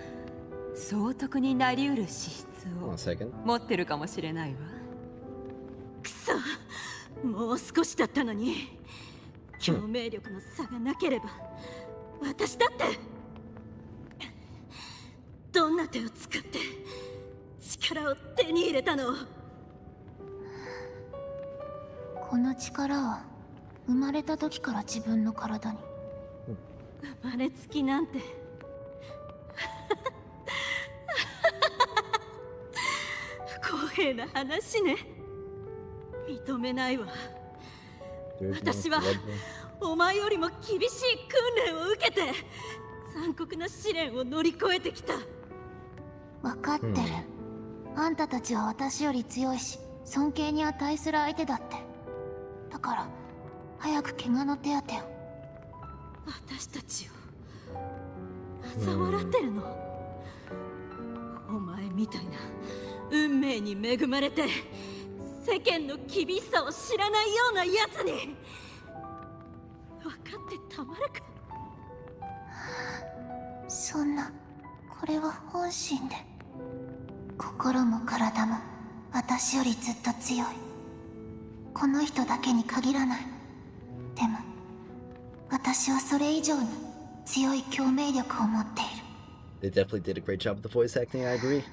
総督になりうる資質を持ってるかもしれないわ。くそ、もう少しだったのに。共鳴力の差がなければ、私だってどんな手を使って力を手に入れたの？この力は生まれた時から自分の体に。生まれつきなんて公平な話ね。認めないわ。私はお前よりも厳しい訓練を受けて残酷な試練を乗り越えてきた。分かってる。あんたたちは私より強いし尊敬に値する相手だって。だから早く怪我の手当てを。私たちを嘲笑ってるの？お前みたいな運命に恵まれて世間の厳しさを知らないようなやつに分かってたまるか。そんな、これは本心で。心も体も私よりずっと強い。この人だけに限らない。でも私はそれ以上に強い共鳴力を持っている。 They definitely did a great job with the voice acting, I agree.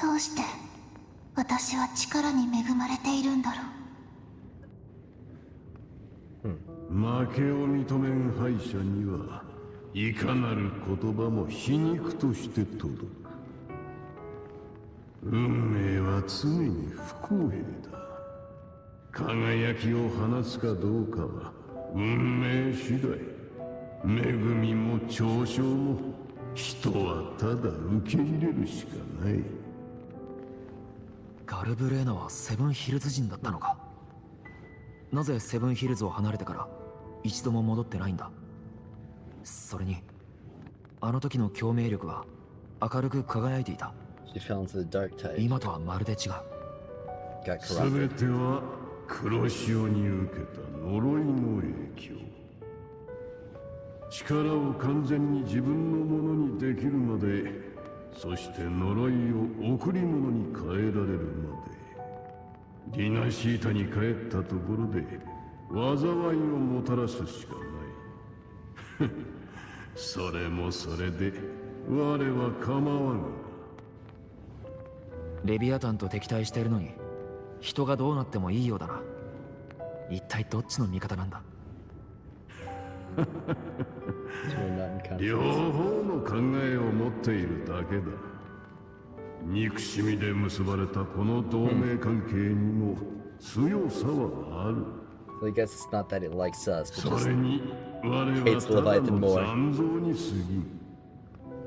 どうして私は力に恵まれているんだろう。負けを認めん敗者にはいかなる言葉も皮肉として届く。運命は常に不公平だ。輝きを放つかどうかは運命次第。恵みも嘲笑も人はただ受け入れるしかない。ガルブレーナはセブンヒルズ人だったのか。なぜセブンヒルズを離れてから一度も戻ってないんだ。それにあの時の共鳴力は明るく輝いていた。今とはまるで違う。全ては黒潮に受けた呪いの影響。力を完全に自分のものにできるまで、そして呪いを贈り物に変えられるまで、ディナシータに帰ったところで災いをもたらすしかない。それもそれで我は構わん。レビアタンと敵対しているのに人がどうなってもいいようだな。一体どっちの味方なんだ。両方の考えを持っているだけだ。憎しみで結ばれたこの同盟関係にも強さはある。So I guess it's not that it likes us, but それに我は hates ただ Leviathan の more. 残像に過ぎん。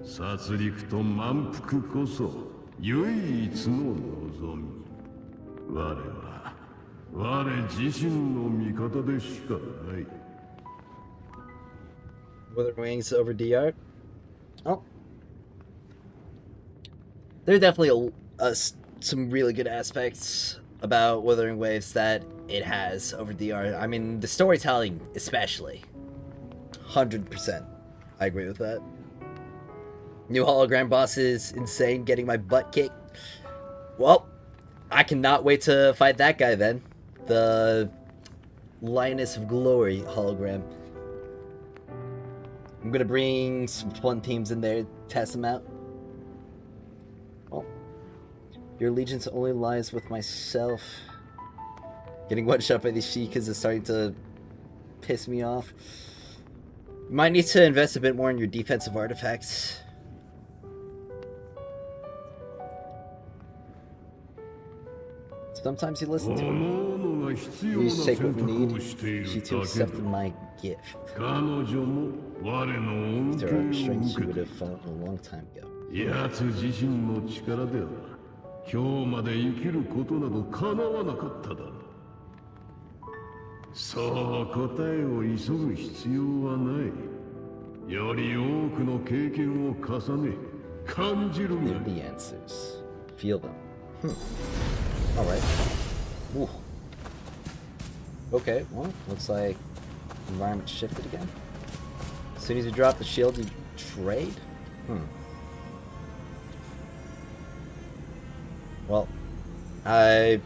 殺戮と満腹こそ唯一の望み。我自身の味方でしかない。Wuthering Wings over DR. Oh, there are definitely some really good aspects about Wuthering Waves that it has over DR. I mean, the storytelling especially. 100%. I agree with that. New hologram boss is insane, getting my butt kicked. Well, I cannot wait to fight that guy then. The Lioness of Glory hologram. I'm gonna bring some fun teams in there, test them out. Well, your allegiance only lies with myself. Getting one shot by these Shikas is starting to piss me off. You might need to invest a bit more in your defensive artifacts. Sometimes you listen to me. You sacred need. She too accepted my gift. If there are strings, she would have fallen a long time ago. 奴自身の力では今日まで生きることなど叶わなかっただろう。そう答えを急ぐ必要はない。より多くの経験を重ね感じるが。 Feel the answers. Feel them. Alright. Ooh. Okay, well, looks like environment shifted again. As soon as you drop the shield, you trade? Well, alright.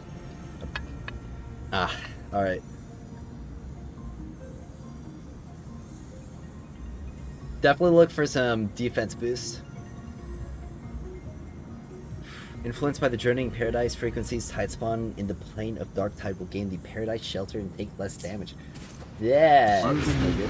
Definitely look for some defense boost. Influenced by the journeying paradise frequencies, tide spawn in the plane of dark tide will gain the paradise shelter and take less damage. Yeah, that's no good.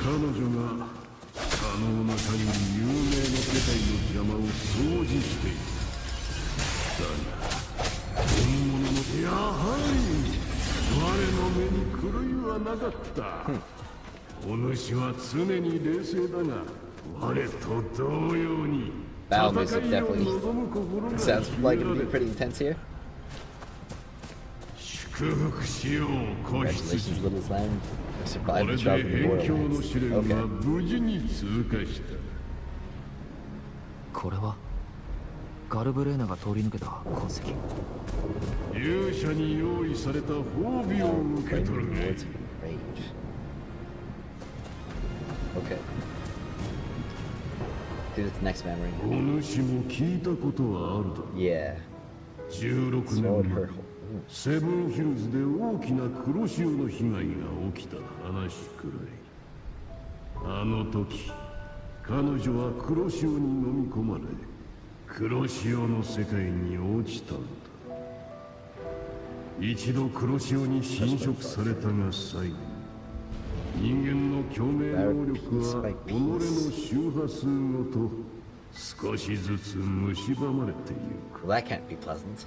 Battle music definitely sounds like it'll be pretty intense here. Congratulations, Little Slam. You survived the trials of the Borderlands. Okay. これはガルブレーナが通り抜けた痕跡。勇者に用意された褒美を受け取るね。Okay. Do the next memory. お主も聞いたことはあるだろう。Yeah. 16年前、セブンヒルズで大きな黒潮の被害が起きた話くらい。あの時、彼女は黒潮に飲み込まれ、黒潮の世界に落ちたんだ。一度黒潮に侵食されたが最後。人間の共鳴能力は己の周波数ごと少しずつ蝕まれていく。Well, that can't be pleasant.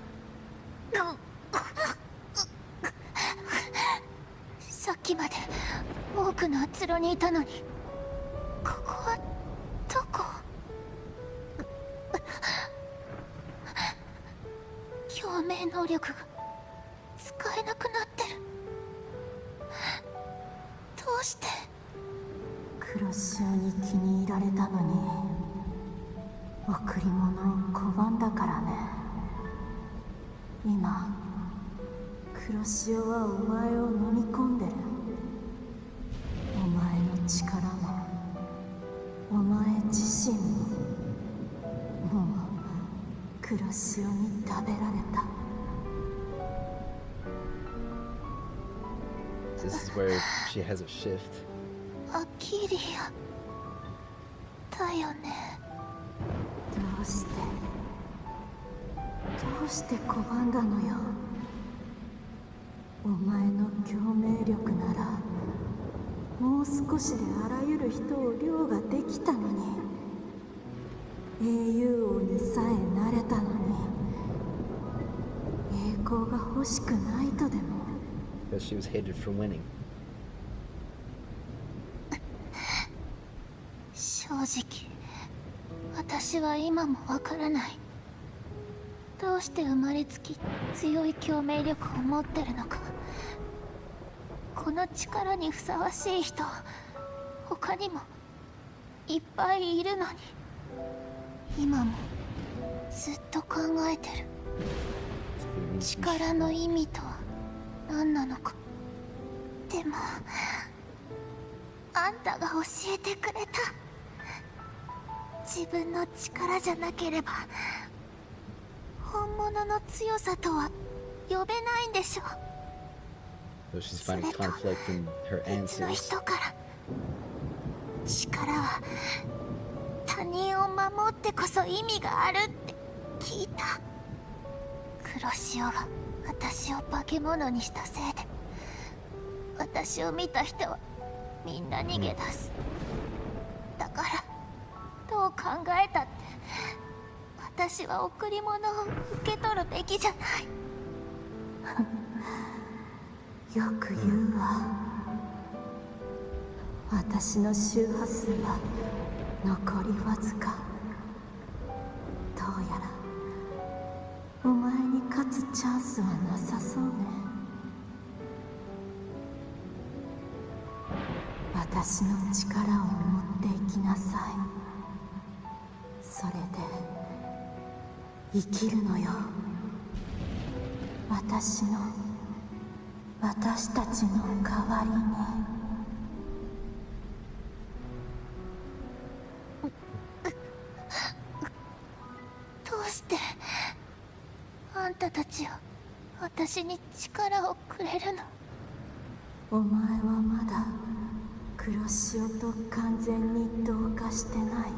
さっきまで多くのあつろにいたのに、ここ命能力が使えなくなってる。どうして黒潮に気に入られたのに贈り物を拒んだからね。今黒潮はお前を飲み込んでる。お前の力もお前自身ももう黒潮に食べられた。This is where she has a shift. アキリアだよね。どうして拒んだのよ。お前の共鳴力ならもう少しであらゆる人を凌駕できたのに、英雄王にさえなれたのに、栄光が欲しくないとでも。Because she was hated for winning. 正直私は今もわからない。どうして生まれつき強い共鳴力を持ってるのか。この力にふさわしい人他にもいっぱいいるのに、今もずっと考えてる。力の意味とは何なのか。でもあんたが教えてくれた。自分の力じゃなければ本物の強さとは呼べないんでしょ。So she's finding conflict in her 別の answers. 人から力は他人を守ってこそ意味があるって聞いた。黒潮が私を化け物にしたせいで私を見た人はみんな逃げ出す。だからどう考えたって私は贈り物を受け取るべきじゃない。よく言うわ。私の周波数は残りわずか。どうやらお前に勝つチャンスはなさそうね。私の力を持っていきなさい。それで生きるのよ。私たちの代わりに。どうしてあんたたちは私に力をくれるの。お前はまだ黒潮と完全に同化してない。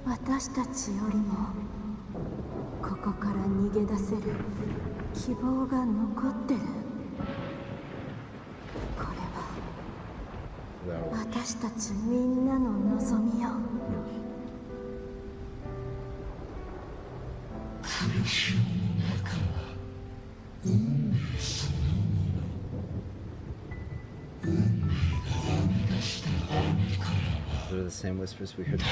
私たちよりもここから逃げ出せる希望が残ってる。これは私たちみんなの望みよ。黒潮の中は運命そのもの。運命が編み出した網からは Those are the same whispers we heard before.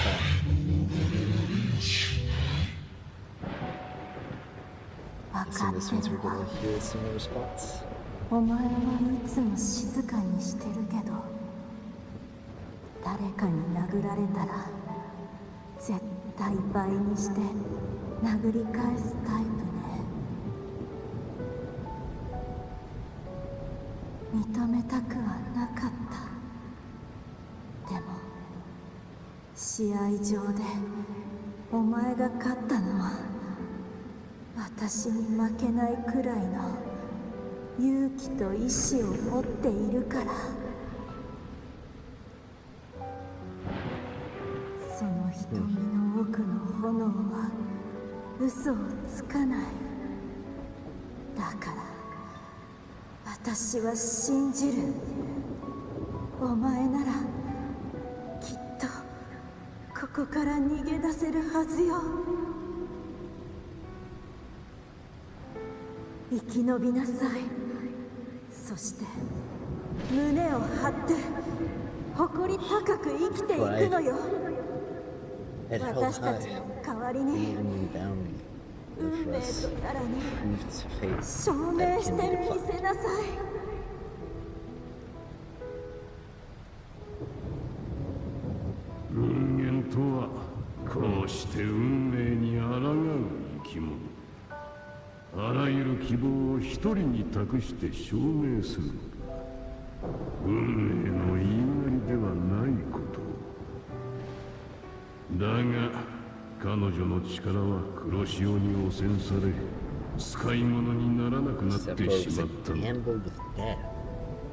Some of the ones we're gonna hear a similar response. お前はいつも静かにしてるけど、誰かに殴られたら絶対倍にして殴り返すタイプね。認めたくはなかった。でも試合場でお前が勝ったのは私に負けないくらいの勇気と意志を持っているから。その瞳の奥の炎は嘘をつかない。だから私は信じる。お前ならきっとここから逃げ出せるはずよ。生き延びなさい。そして胸を張って誇り高く生きていくのよ。私たちの代わりに for us proved fate 証明してみせなさい。人間とはこうして運命に抗う生き物。あらゆる希望を一人に託して証明するのだ。運命の言いなりではないことだが彼女の力は黒潮に汚染され使い物にならなくなってしまったのだ。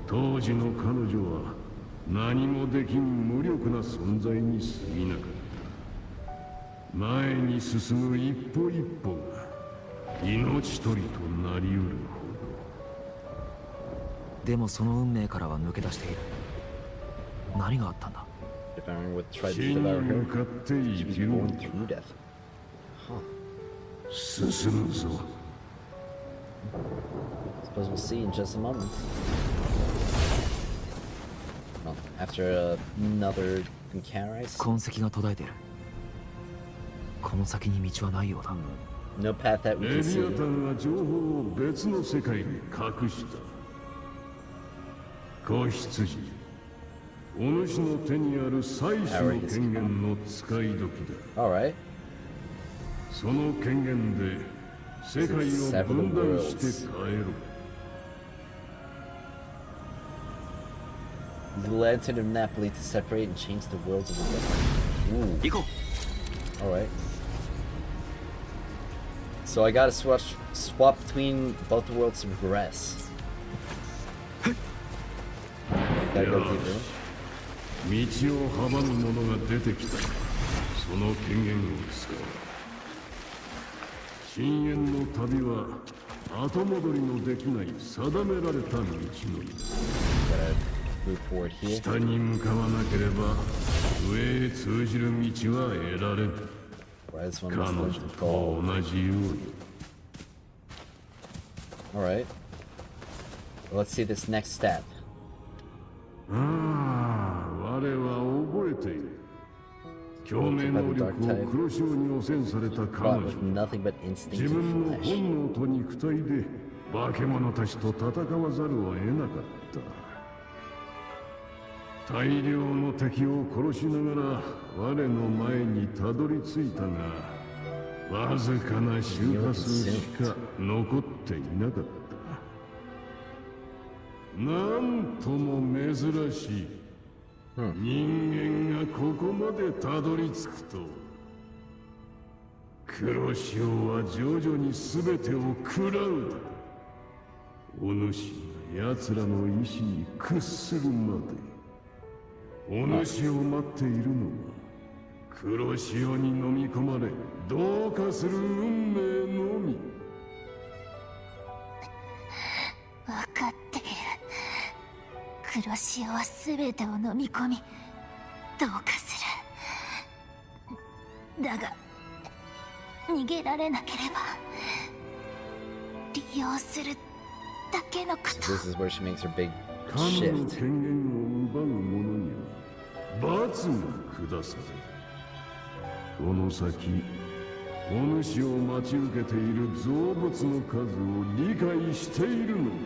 当時の彼女は何もできん無力な存在に過ぎなかった。前に進む一歩一歩が命取りとなりうるほど。でもその運命からは抜け出している。何があったんだ。死に向かって生きるのだ。進むぞ。Suppose we'll see in just a moment. Well, after another encounter, I see. 痕跡が途絶えている。この先に道はないようだ。No path that we レ can ビ see. アタンが情報を別の世界に隠した。子羊、お主の手にある最初の権限の使い時だ。Alright. その権限で世界を分断して変えろ。The lantern of Napoli to separate and change the worlds of the world. Ooh. Alright. So I gotta swap between both worlds to progress. Gotta go deeper. 道を阻む者が出てきた。その権限を使う。深淵の旅は後戻りのできない定められた道のり。下に向かわなければ上へ通じる道は得られん。彼女と同じように。Alright. Let's see this next step. ああ、我は覚えている。共鳴能力を黒潮に汚染された彼女。自分の本能と肉体で化け物たちと戦わざるを得なかった。大量の敵を殺しながら我の前にたどり着いたが、わずかな周波数しか残っていなかった。なんとも珍しい。人間がここまでたどり着くと、黒潮は徐々に全てを食らうだ。お主が奴らの意志に屈するまで。お主を待っているのは黒潮に飲み込まれ同化する運命のみ。分かっている。黒潮は全てを飲み込み同化する。だが逃げられなければ利用するだけのこと。 This is where she makes her big 神の shift. 権限を奪う者には罰が下される。この先お主を待ち受けている造物の数を理解しているのか。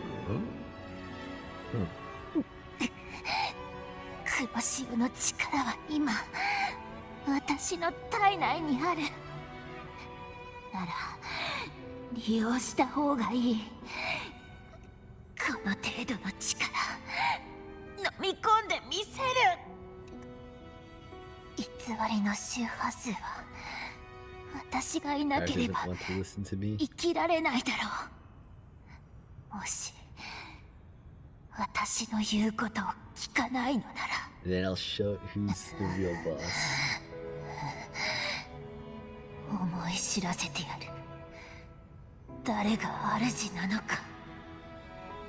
黒潮の力は今私の体内にある。なら利用した方がいい。この程度の力飲み込んでみせる。偽りの周波数は私がいなければ生きられないだろう。もし私の言うことを聞かないのなら Then I'll show who's the real boss. 思い知らせてやる。誰が主なのか。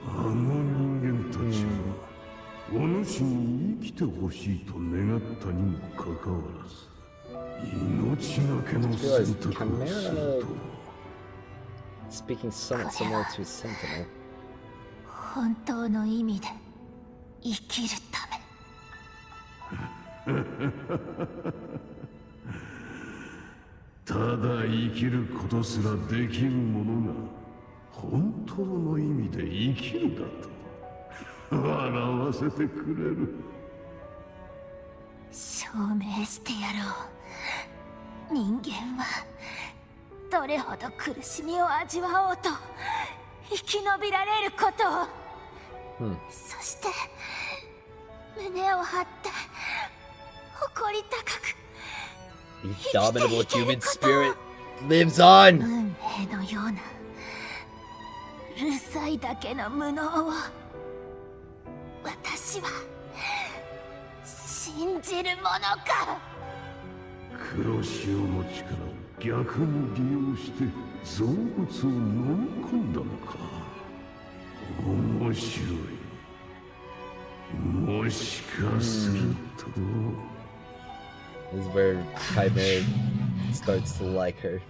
あの人間たちはお主に生きてほしいと願ったにもかかわらず命がけの選択をすると。 Speaking somewhat similar to Sentinel. 本当の意味で生きるため。ただ生きることすらできる者が本当の意味で生きるだと笑わせてくれる。証明してやろう。人間はどれほど苦しみを味わおうと生き延びられることを、そして胸を張って誇り高く The indomitable human spirit lives on. 運命のようなうるさいだけの無能を私は信じるものか。黒潮の力を逆に利用して造物を飲み込んだのか。面白い。もしかすると、This is where Chimera starts to like her.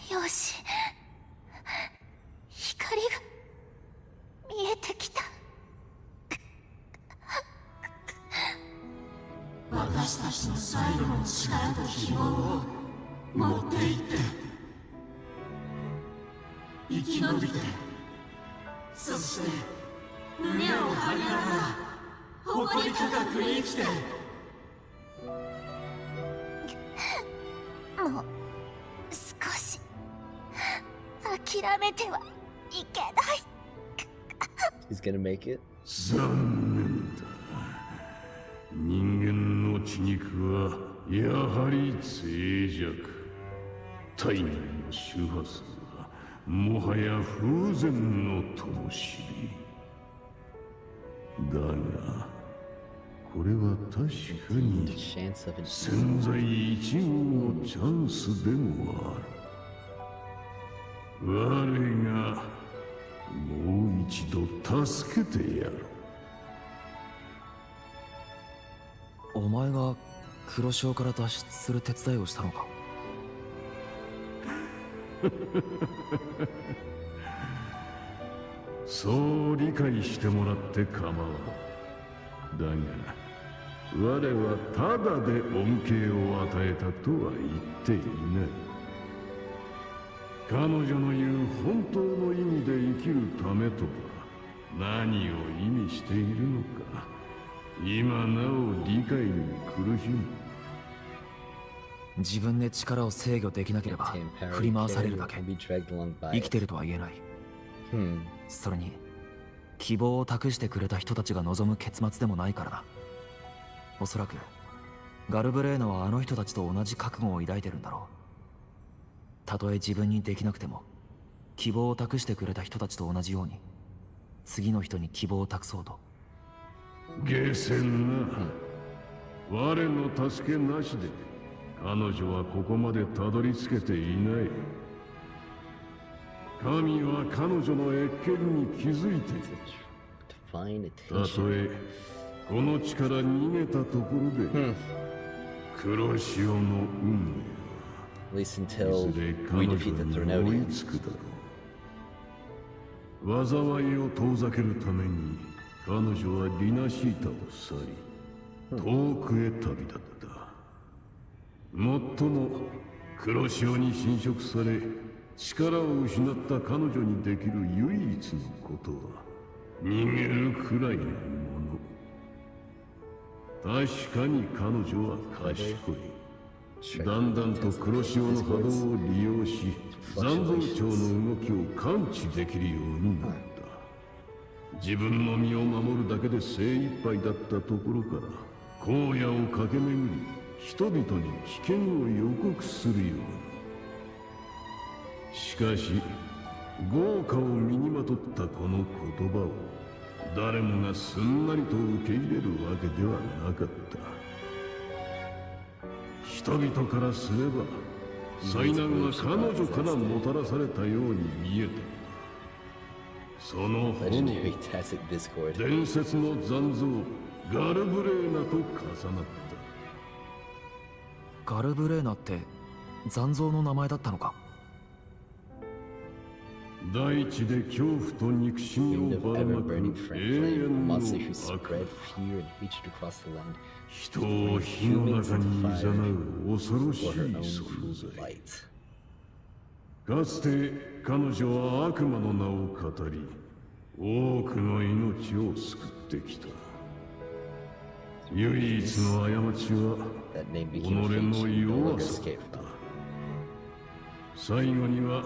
よし、光が見えてきた。私たちの最後の力と希望を持っていって生き延びて、そして胸を張りながら誇り高く生きて。もう少し諦めてはいけない。He's gonna make it. 残念だ。人間の血肉はやはり脆弱。体内の周波数はもはや風前の灯火。だがこれは確かに千載一遇のチャンスでもある。我がもう一度助けてやる。お前が黒潮から脱出する手伝いをしたのか。そう理解してもらって構わん。だが我はただで恩恵を与えたとは言っていない。彼女の言う本当の意味で生きるためとは何を意味しているのか、今なお理解に苦しむ。自分で力を制御できなければ振り回されるだけ。生きてるとは言えない。それに希望を託してくれた人たちが望む結末でもないからな。おそらくガルブレーナはあの人たちと同じ覚悟を抱いてるんだろう。たとえ自分にできなくても希望を託してくれた人たちと同じように次の人に希望を託そうと。ゲーセンな、我の助けなしで彼女はここまでたどり着けていない。神は彼女の謁見に気づいている。たとえこの地から逃げたところで、黒潮の運命は At least until we defeat the Threnodian. 追いつくだろう。災いを遠ざけるために彼女はリナシータを去り、遠くへ旅立った。もっとも黒潮に侵食され力を失った彼女にできる唯一のことは逃げるくらいのもの。確かに彼女は賢い。だんだんと黒潮の波動を利用し残像長の動きを感知できるようになった。自分の身を守るだけで精一杯だったところから荒野を駆け巡り人々に危険を予告するように。しかし豪華を身にまとったこの言葉を誰もがすんなりと受け入れるわけではなかった。人々からすれば災難は彼女からもたらされたように見えた。その炎、伝説の残像ガルブレーナと重なった。ガルブレーナって残像の名前だったのか。大地で恐怖と憎しみをばらまく永遠の悪人を火の中に誘う恐ろしい存在。かつて彼女は悪魔の名を語り、多くの命を救ってきた。唯一の過ちは己の弱さだった。最後には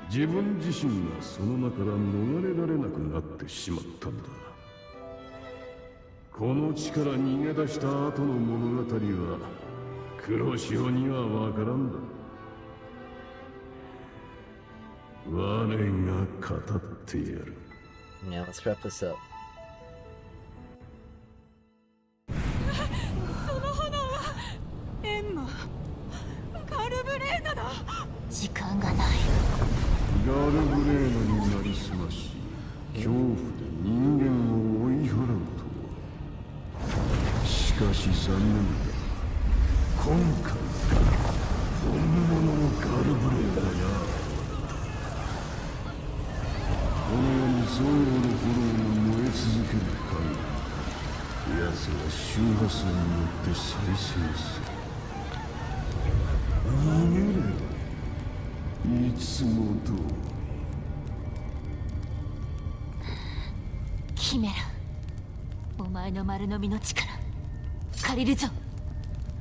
自分自身がその名から逃れられなくなってしまったんだ。この地から逃げ出した後の物語は黒潮にはわからんだ。我が語ってやる。Now let's wrap this up. その炎はエンマ、カルブレーナだ。時間がない。ガルブレーナになりすまし、恐怖で人間を追い払うとは。しかし残念だ。今回本物のガルブレーナや。この世に相互の炎が燃え続ける限り、奴は周波数によって再生する。逃げれ。いつもとキメラ、お前の丸飲みの力借りるぞ。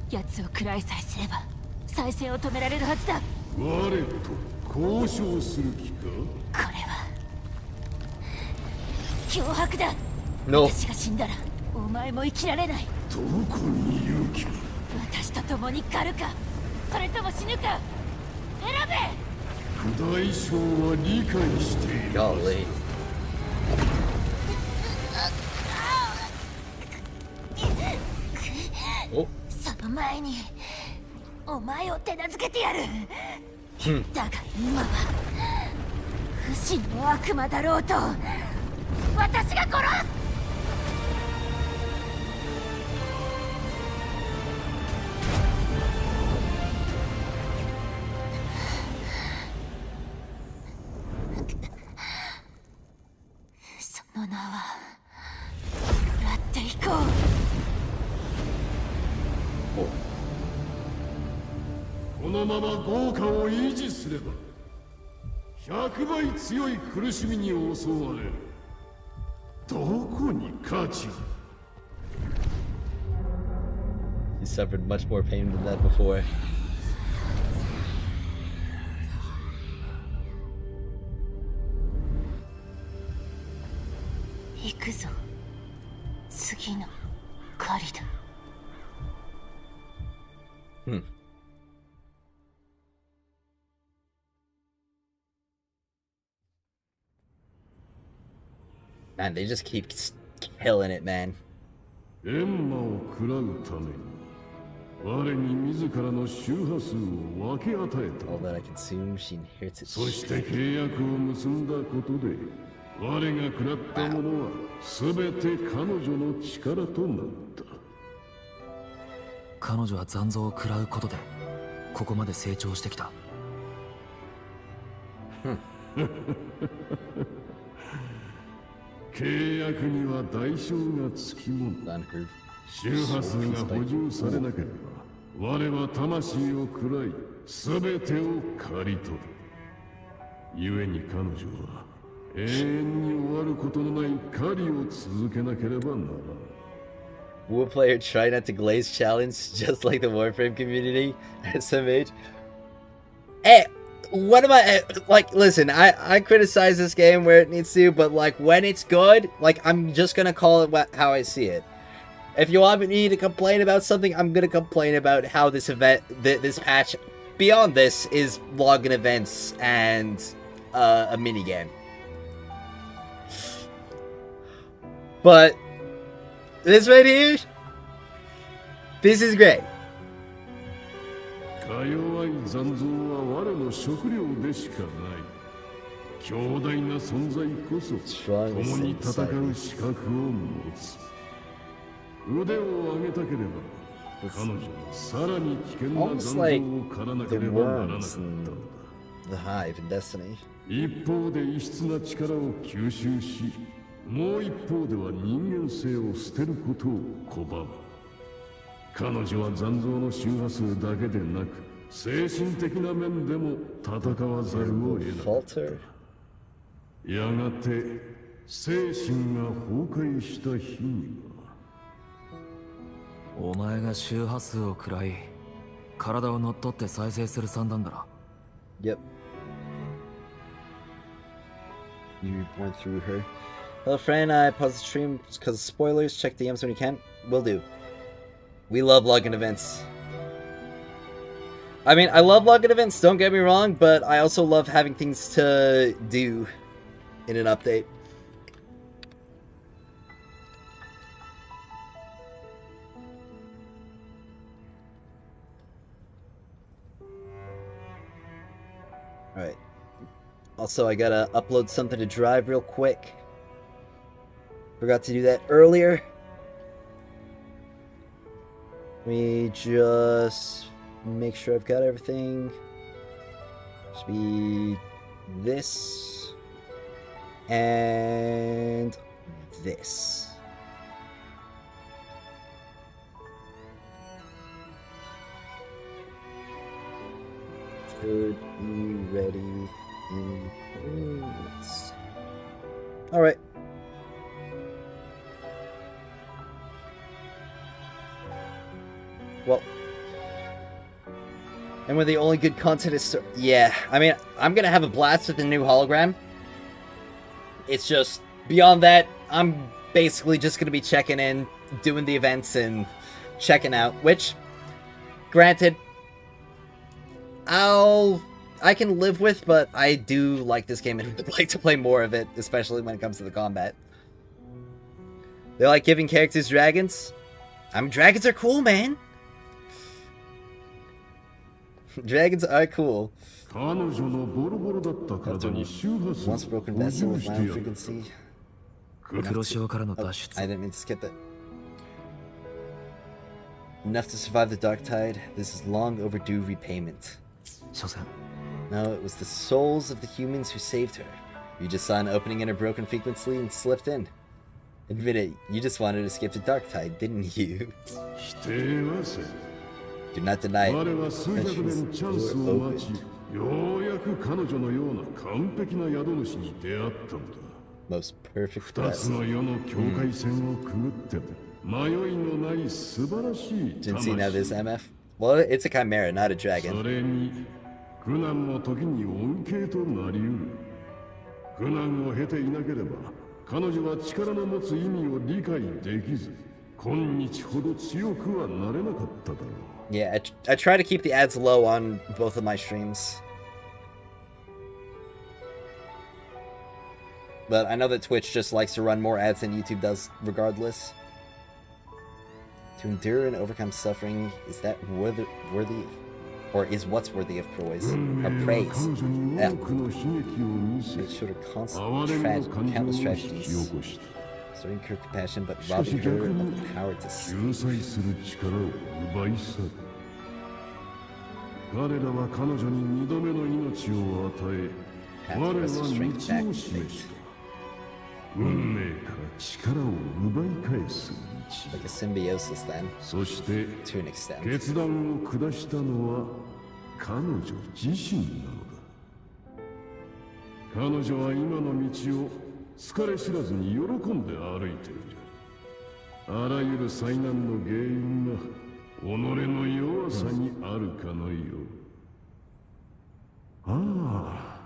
奴を食らいさえすれば再生を止められるはずだ。我と交渉する気か。これは脅迫だ。 No. 私が死んだらお前も生きられない。どこに勇気が。私と共に狩るか、それとも死ぬか選べ。大将は理解している。Golly. その前にお前を手なずけてやる。だが今は不死の悪魔だろうと私が殺す。その名はもらっていこう。このまま豪華を維持すれば100倍強い苦しみに襲われる。どこに価値が。 He suffered much more pain than that before. 行くぞ。次の狩りだ。Man, they just keep killing it, man. エンマを食らうために我に自らの周波数を分け与えた。 All that I consume, she inherits it. そして契約を結んだことで我が食らったものは全て彼女の力となった。彼女は残像を食らうことでここまで成長してきた。契約には代償がつきもの。周波数が補充されなければ我は魂を食らい全てを刈り取る。故に彼女は永遠に終わることのない狩りを続けなければならない。 Will player try not to glaze challenge just like the Warframe community SMH? Hey, what am I like? Listen, I criticize this game where it needs to, but like when it's good, like I'm just gonna call it how I see it. If you want me to complain about something, I'm gonna complain about how this event, this patch, beyond this, is login events and a minigame. But this right here, this is great. か弱い残像は我の食料でしかない。強大な存在こそ共に戦う資格を持つ。腕を上げたければ almost like the worms in the hive in Destiny. 一方で異質な力を吸収し、もう一方では人間性を捨てることを拒む。彼女は残像の周波数だけでなく、精神的な面でも戦わざるを得なかった。やがて精神が崩壊した日には。お前が周波数を食らい、体を乗っ取って再生する算段だろ。Yep. You reborn through her. Hello, friend. I paused the stream because of spoilers. Check the DMs when you can. Will do. We love login events. I mean, I love login events, don't get me wrong, but I also love having things to do in an update. Alright. Also, I gotta upload something to Drive real quick. Forgot to do that earlier. Let me just make sure I've got everything. Should be this and this. Should be ready in minutes. Alright. Well, and when the only good content is... Yeah, I mean, I'm gonna have a blast with the new hologram. It's just, beyond that, I'm basically just gonna be checking in, doing the events, and checking out, which, granted, I can live with, but I do like this game and would like to play more of it, especially when it comes to the combat. They like giving characters dragons? I mean, dragons are cool, man! Dragons are cool. Once broken vessel with loud frequency. Oh, I didn't mean to skip it. Enough to survive the dark tide. This is long overdue repayment. No, it was the souls of the humans who saved her. You just saw an opening in her broken frequency and slipped in. Admit it, you just wanted to skip the dark tide, didn't you? Do not deny it. Most perfect vessel. Didn't see now this MF? Well, it's a chimera, not a dragon. 苦難も時に恩恵となりうる。苦難を経ていなければ、彼女は力の持つ意味を理解できず、今日ほど強くはなれなかっただろう。Yeah, I try to keep the ads low on both of my streams. But I know that Twitch just likes to run more ads than YouTube does, regardless. To endure and overcome suffering, is that worthy or is what's worthy of praise? Or praise? Yeah. Make sure to constant countless tragedies. Starting her compassion, but robbing her of the power to see. Have the rest of strength back to fate. Like a symbiosis then, to an extent. 決断を下したのは彼女自身なのだ。彼女は今の道を疲れ知らずに喜んで歩いている。あらゆる災難の原因が己の弱さにあるかのよう。ああ、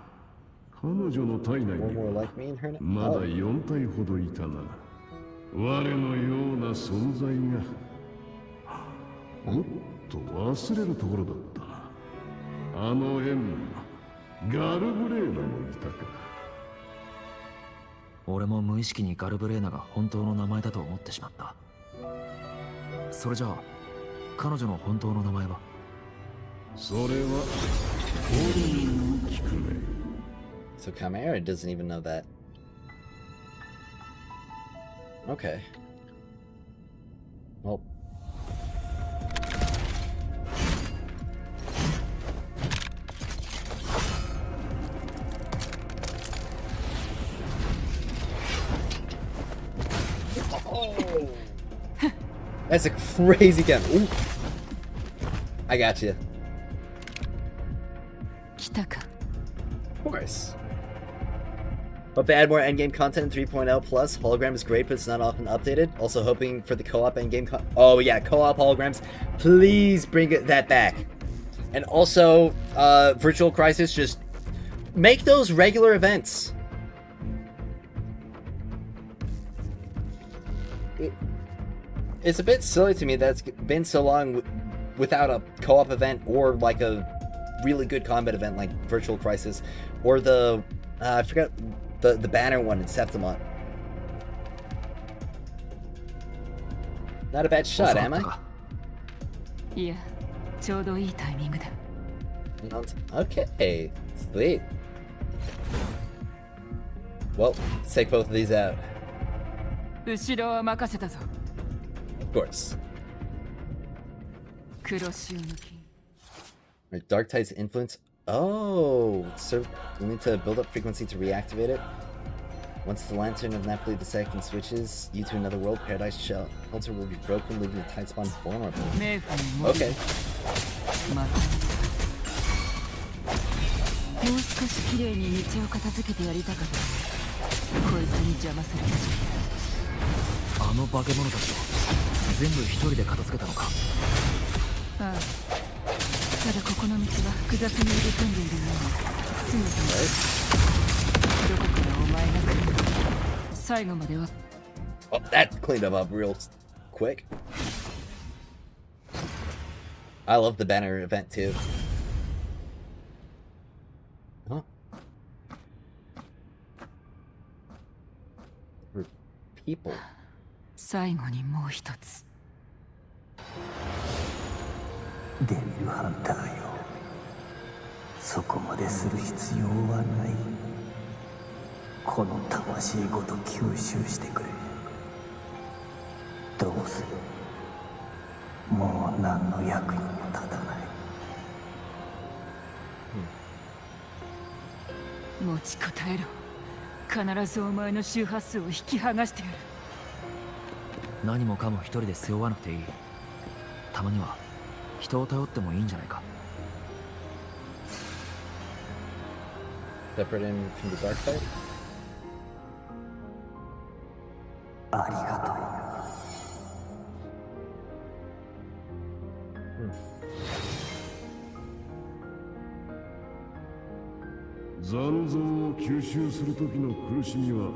彼女の体内にはまだ4体ほどいたな。我のような存在がもっと忘れるところだった。あのエンマ、ガルブレーナもいたか。俺も無意識にガルブレーナが本当の名前だと思ってしまった。それじゃあ彼女の本当の名前は？それは俺に聞くね。So Chimera doesn't even know that. Okay. Well, That's a crazy game. Ooh. I got you. Of course. Hope they add more endgame content in 3.0 plus. Hologram is great, but it's not often updated. Also hoping for the co-op endgame oh yeah, co-op holograms. Please bring that back. And also, Virtual Crisis, just make those regular events. It's a bit silly to me that it's been so long without a co-op event or like a really good combat event like Virtual Crisis or the I forgot the banner one in Septimont. Not a bad shot, am I? Yeah, ちょうどいいタイミングだ. Okay, sweet. Well, let's take both of these out. 後ろは任せたぞ. Of course. 黒潮の金. Right, Dark Tide's influence. Oh, so we need to build up frequency to reactivate it. Once the Lantern of Napoli II switches you to another world, Paradise Shelter will be broken, leaving the Tide Spawn vulnerable. Okay. もう少し綺麗に道を片付けてやりたかった。こいつに邪魔されたし。あの化け物たちを全部一人で片付けたのか。ああ。ただここの道は複雑に入れ込んでいるようにすぐとどこからお前が来るのか最後までは。Oh, that cleaned them up real quick. I love the banner event too. Huh? For people. 最後にもう一つ。デビルハンターよ、そこまでする必要はない。この魂ごと吸収してくれ。どうする？もう何の役にも立たない。持ちこたえろ。必ずお前の周波数を引き剥がしてやる。何もかも一人で背負わなくていい。たまには人を頼ってもいいんじゃないか。Separate him from the dark side? ありがとう。残像を吸収する時の苦しみは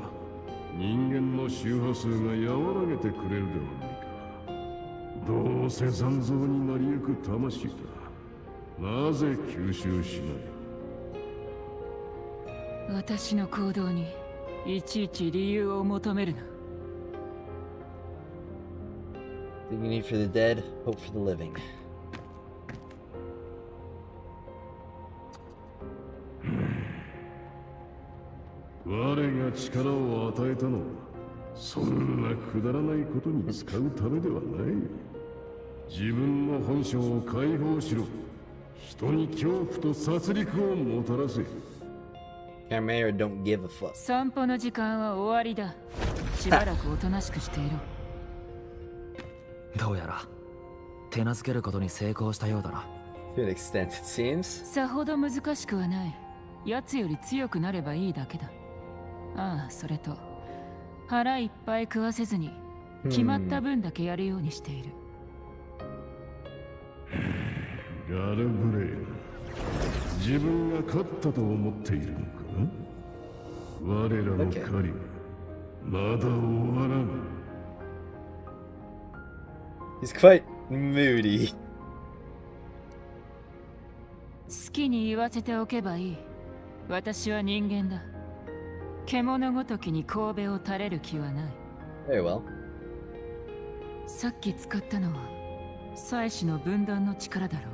人間の周波数が和らげてくれるではないか。どうせ残像になりゆく魂だ。なぜ吸収しない？私の行動にいちいち理由を求めるな。Dignity for the dead, hope for the living. 我が力を与えたのはそんなくだらないことに使うためではない。自分の本性を解放しろ。人に恐怖と殺戮をもたらせ。Carmera don't give a fuck. 散歩の時間は終わりだ。しばらくおとなしくしていろ。どうやら手なずけることに成功したようだな。To an extent, it seems. さほど難しくはない。奴より強くなればいいだけだ。ああ、それと腹いっぱい食わせずに決まった分だけやるようにしている。ガルブレイ、自分が勝ったと思っているのか？我らの狩りはまだ終わらん。He's quite moody. 好きに言わせておけばいい。私は人間だ。獣ごときに神戸を垂れる気はない。Very well. さっき使ったのは祭司の分断の力だろう。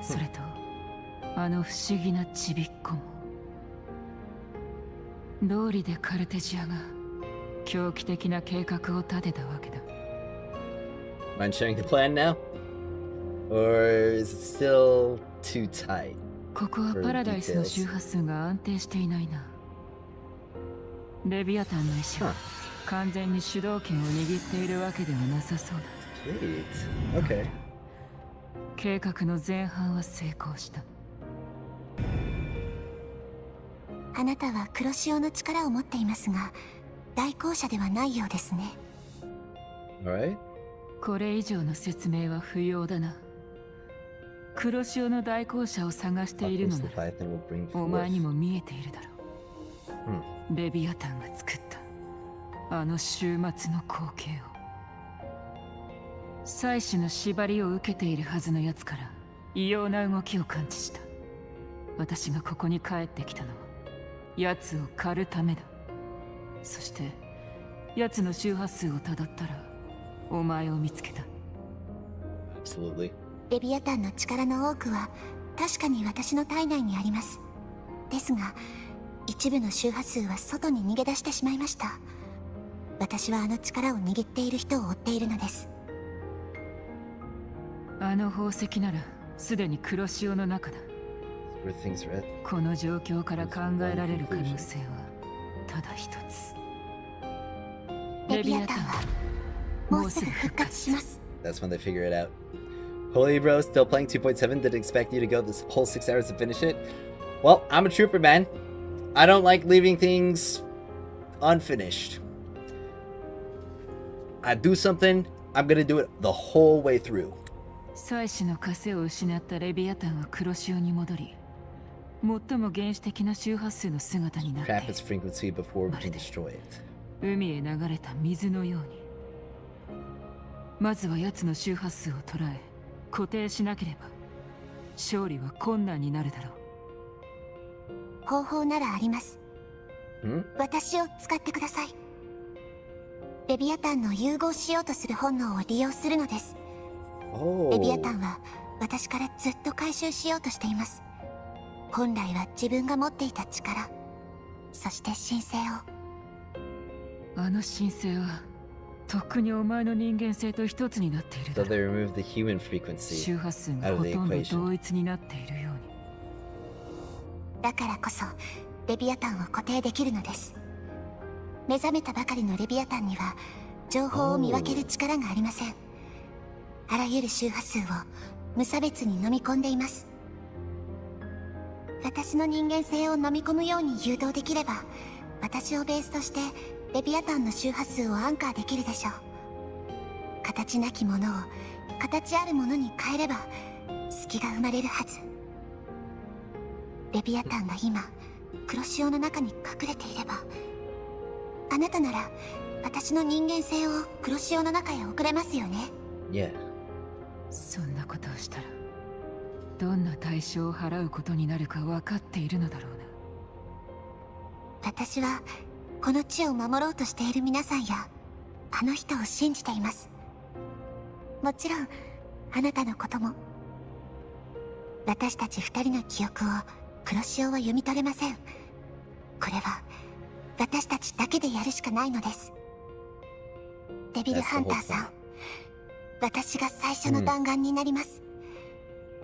それとあの不思議なちびっこも。道理でカルテジアが狂気的な計画を立てたわけだ。Mind sharing the plan now? Or is it still too tight? ここはパラダイスの周波数が安定していないな。レビアタンの意志は完全に主導権を握っているわけではなさそうだ。Sweet. Okay. 計画の前半は成功した。あなたは黒潮の力を持っていますが、代行者ではないようですね。Alright. これ以上の説明は不要だな。黒潮の代行者を探しているのなら、お前にも見えているだろう。レビアタンが作ったあの終末の光景を。妻子の縛りを受けているはずのやつから異様な動きを感知した。私がここに帰ってきたのは奴を狩るためだ。そして奴の周波数をたどったらお前を見つけた。 Absolutely. レビアタンの力の多くは確かに私の体内にあります。ですが一部の周波数は外に逃げ出してしまいました。私はあの力を握っている人を追っているのです。あの宝石ならすでに黒潮の中だ。この状況から考えられる可能性はただ一つ。レビアタンはもうすぐ復活します。 That's when they figure it out. Holy bro, still playing 2.7. Didn't expect you to go this whole 6 hours to finish it. Well, I'm a trooper, man. I don't like leaving things unfinished. I do something, I'm gonna do it the whole way through. 妻子の枷を失ったレビアタンは黒潮に戻り、最も原始的な周波数の姿になっている。 Trap its frequency before we can destroy it. 海へ流れた水のように。まずは奴の周波数を捉え固定しなければ勝利は困難になるだろう。方法ならあります。私を使ってください。レビアタンの融合しようとする本能を利用するのです。レビアタンは私からずっと回収しようとしています。本来は自分が持っていた力、そして神聖を。あの神聖はとっくにお前の人間性と一つになっているだろう。 So they remove the human frequency 周波数がほとんど同一になっているように。だからこそレビアタンを固定できるのです。目覚めたばかりのレビアタンには情報を見分ける力がありません。あらゆる周波数を無差別に飲み込んでいます。私の人間性を飲み込むように誘導できれば、私をベースとしてレビアタンの周波数をアンカーできるでしょう。形なきものを形あるものに変えれば隙が生まれるはず。レビアタンが今黒潮の中に隠れていれば、あなたなら私の人間性を黒潮の中へ送れますよね。Yeah. そんなことをしたらどんな代償を払うことになるか分かっているのだろうな。私はこの地を守ろうとしている皆さんやあの人を信じています。もちろんあなたのことも。私たち2人の記憶を黒潮は読み取れません。これは私たちだけでやるしかないのです。デビルハンターさん、私が最初の弾丸になります。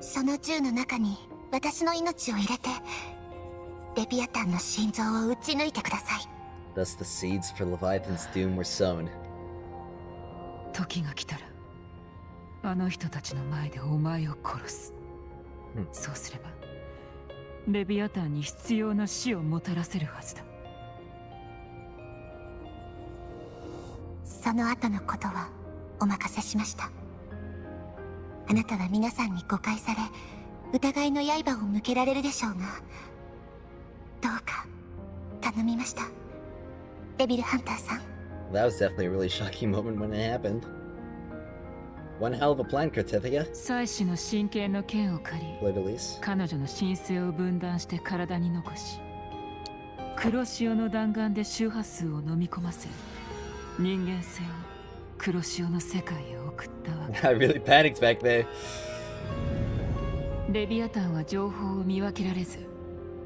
その銃の中に私の命を入れてレビアタンの心臓を撃ち抜いてください。 Thus the seeds for Leviathan's doom were sown. 時が来たらあの人たちの前でお前を殺す。そうすればレビアタンに必要な死をもたらせるはずだ。その後のことはお任せしました。あなたは皆さんに誤解され疑いの刃を向けられるでしょうが、どうか頼みました、デビルハンターさん。 That was definitely a really shocking moment when it happened. One hell of a plan, Kartithia. 妻子の神経の剣を借り、彼女の神聖を分断して体に残し、黒潮の弾丸で周波数を飲み込ませ、人間性を黒潮の世界へ送ったわけ。 I really panicked back there. レビアタンは情報を見分けられず、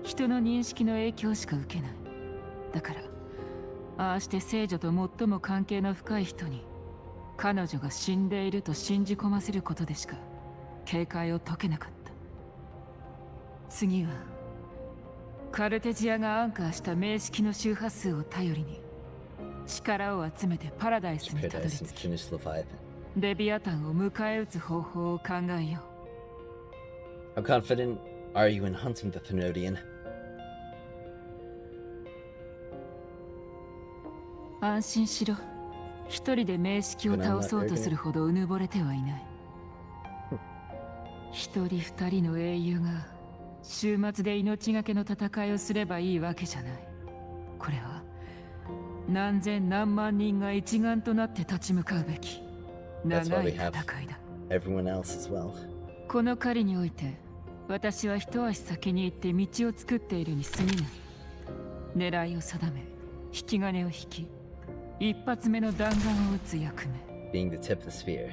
人の認識の影響しか受けない。だからああして聖女と最も関係の深い人に彼女が死んでいると信じ込ませることでしか警戒を解けなかった。次はカルテジアがアンカーした名式の周波数を頼りに力を集めてパラダイスにたどり着き、レビアタンを迎え撃つ方法を考えよう。How confident are you in hunting the Thenodian? 安心しろ。一人で名式を倒そうとするほどうぬぼれてはいない。一人二人の英雄が週末で命がけの戦いをすればいいわけじゃない。これは何千何万人が一丸となって立ち向かうべき長い戦いだ。この狩りにおいて私は一足先に行って道を作っているに過ぎない。狙いを定め、引き金を引き、一発目の弾丸を撃つ役目。 Being the tip of the spear.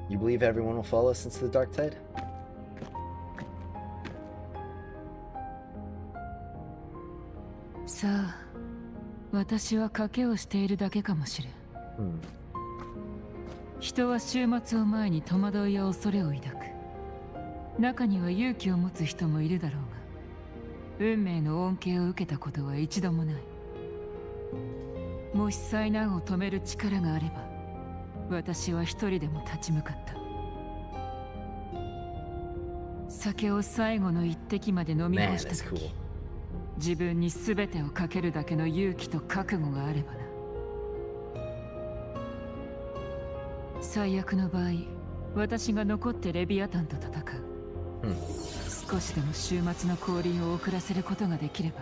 You believe everyone will follow us into the dark tide? さあ、私は賭けをしているだけかもしれん。人は週末を前に戸惑いや恐れを抱く。中には勇気を持つ人もいるだろうが、運命の恩恵を受けたことは一度もない。もし災難を止める力があれば、私は一人でも立ち向かった。酒を最後の一滴まで飲み干した時、自分に全てをかけるだけの勇気と覚悟があればな。最悪の場合、私が残ってレビアタンと戦う。少しでも週末の降臨を遅らせることができれば、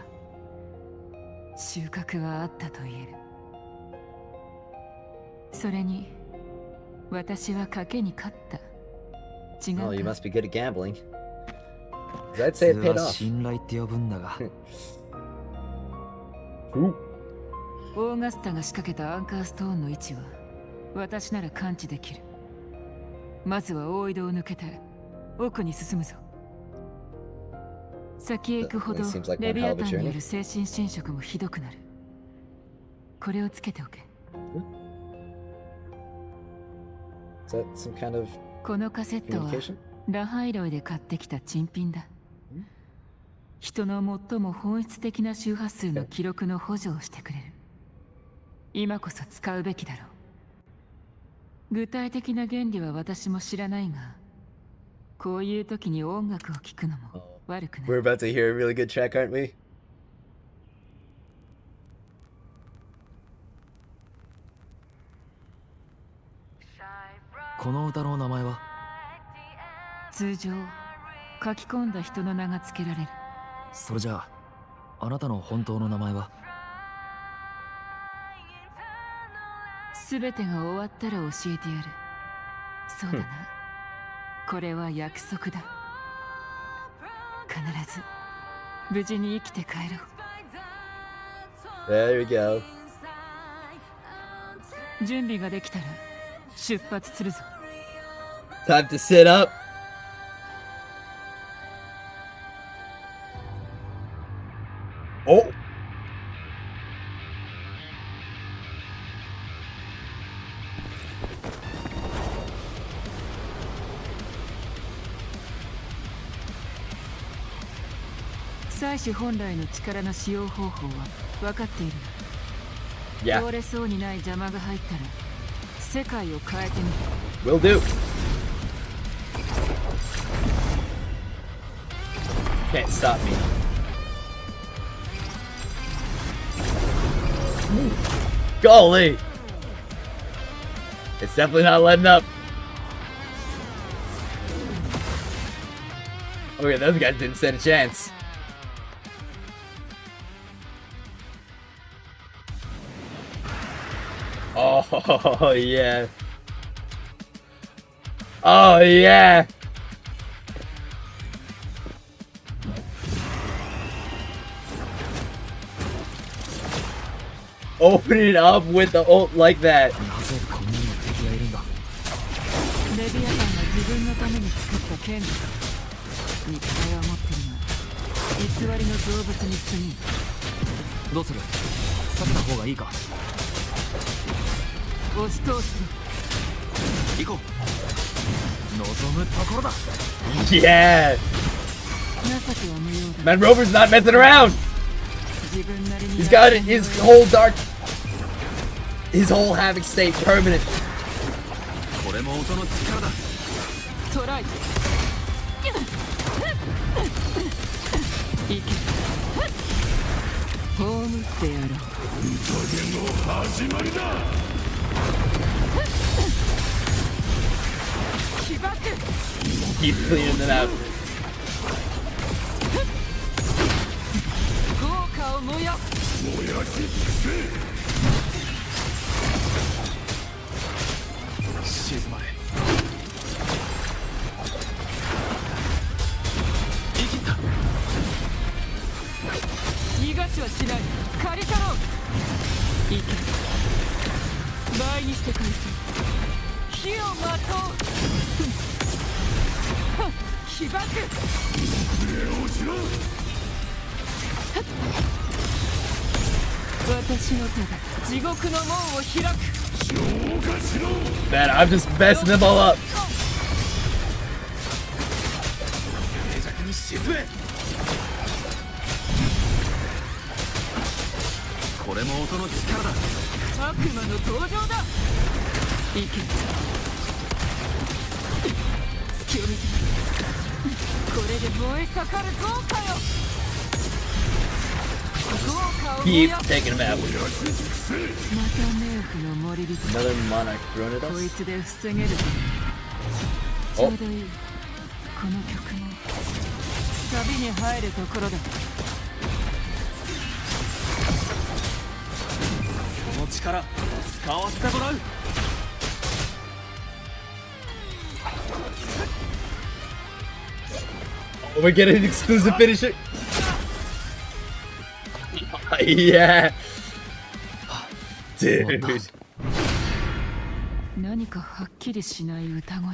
収穫はあったと言える。それに私は賭けに勝った。違うか。 Oh, you must be good at gambling. I'd say it paid off. 信頼って呼ぶんだが。オーガスタが仕掛けたアンカーストーンの位置は私なら感知できる。まずは大井戸を抜けて奥に進むぞ。先へ行くほどレビアタンによる精神侵食もひどくなる。これをつけておけ。このカセットはラハイロイで買ってきた珍品だ。人の最も本質的な周波数の記録の補助をしてくれる。今こそ使うべきだろう。具体的な原理は私も知らないが、こういう時に音楽を聴くのも悪くない。 We're about to hear a really good track, aren't we? この歌の名前は？通常書き込んだ人の名が付けられる。それじゃあ、あなたの本当の名前は？全てが終わったら教えてやる。そうだな。これは約束だ。必ず無事に生きて帰ろう。 There we go. 準備ができたら出発するぞ。 Time to sit up. Oh.祭司本来の力の使用方法は分かっている。通れそうにない邪魔が入ったら世界を変えてみる。 Will do. Can't stop me. Golly! It's definitely not letting up. Okay, those guys didn't stand a chance. Oh, yeah. Oh, yeah. Open it up with the ult like that. レビアタンが自分のために作った剣だ。肉体は持ってるが、偽りの動物に過ぎん。どうする？避けた方がいいか？押し通すぞ。行こう。望むところだ。 Yeah. 情けは無用だ。 Man, Rover's not messing around. He's got his whole dark his whole havoc state permanent. これも音の力だ。トライ。いけ。葬ってやろう。宴の始まりだ。起爆。Keep cleaning them out. 豪華を燃やす。燃やし尽くせ。静まれ。生きた。逃がしはしない。借りたろう。いけ。倍にして返す。火をまとう。起爆。上をしろ。私の手が地獄の門を開く。消化しろ。 Man, I'm just messing them all up. 静寂に沈め。これも音の力だ。悪魔の登場だ。いけ。隙を見せる。これで燃え盛る豪華よ。豪華を燃 Keep やす。 taking them out. また冥府の森人。 Another monarch thrown at こい us. つで防げる。ちょうどいい。この曲もサビに入るところだ。その力使わせてもらう。Oh, we're getting an exclusive finisher. Yeah. Dude. 何かはっきりしない歌声が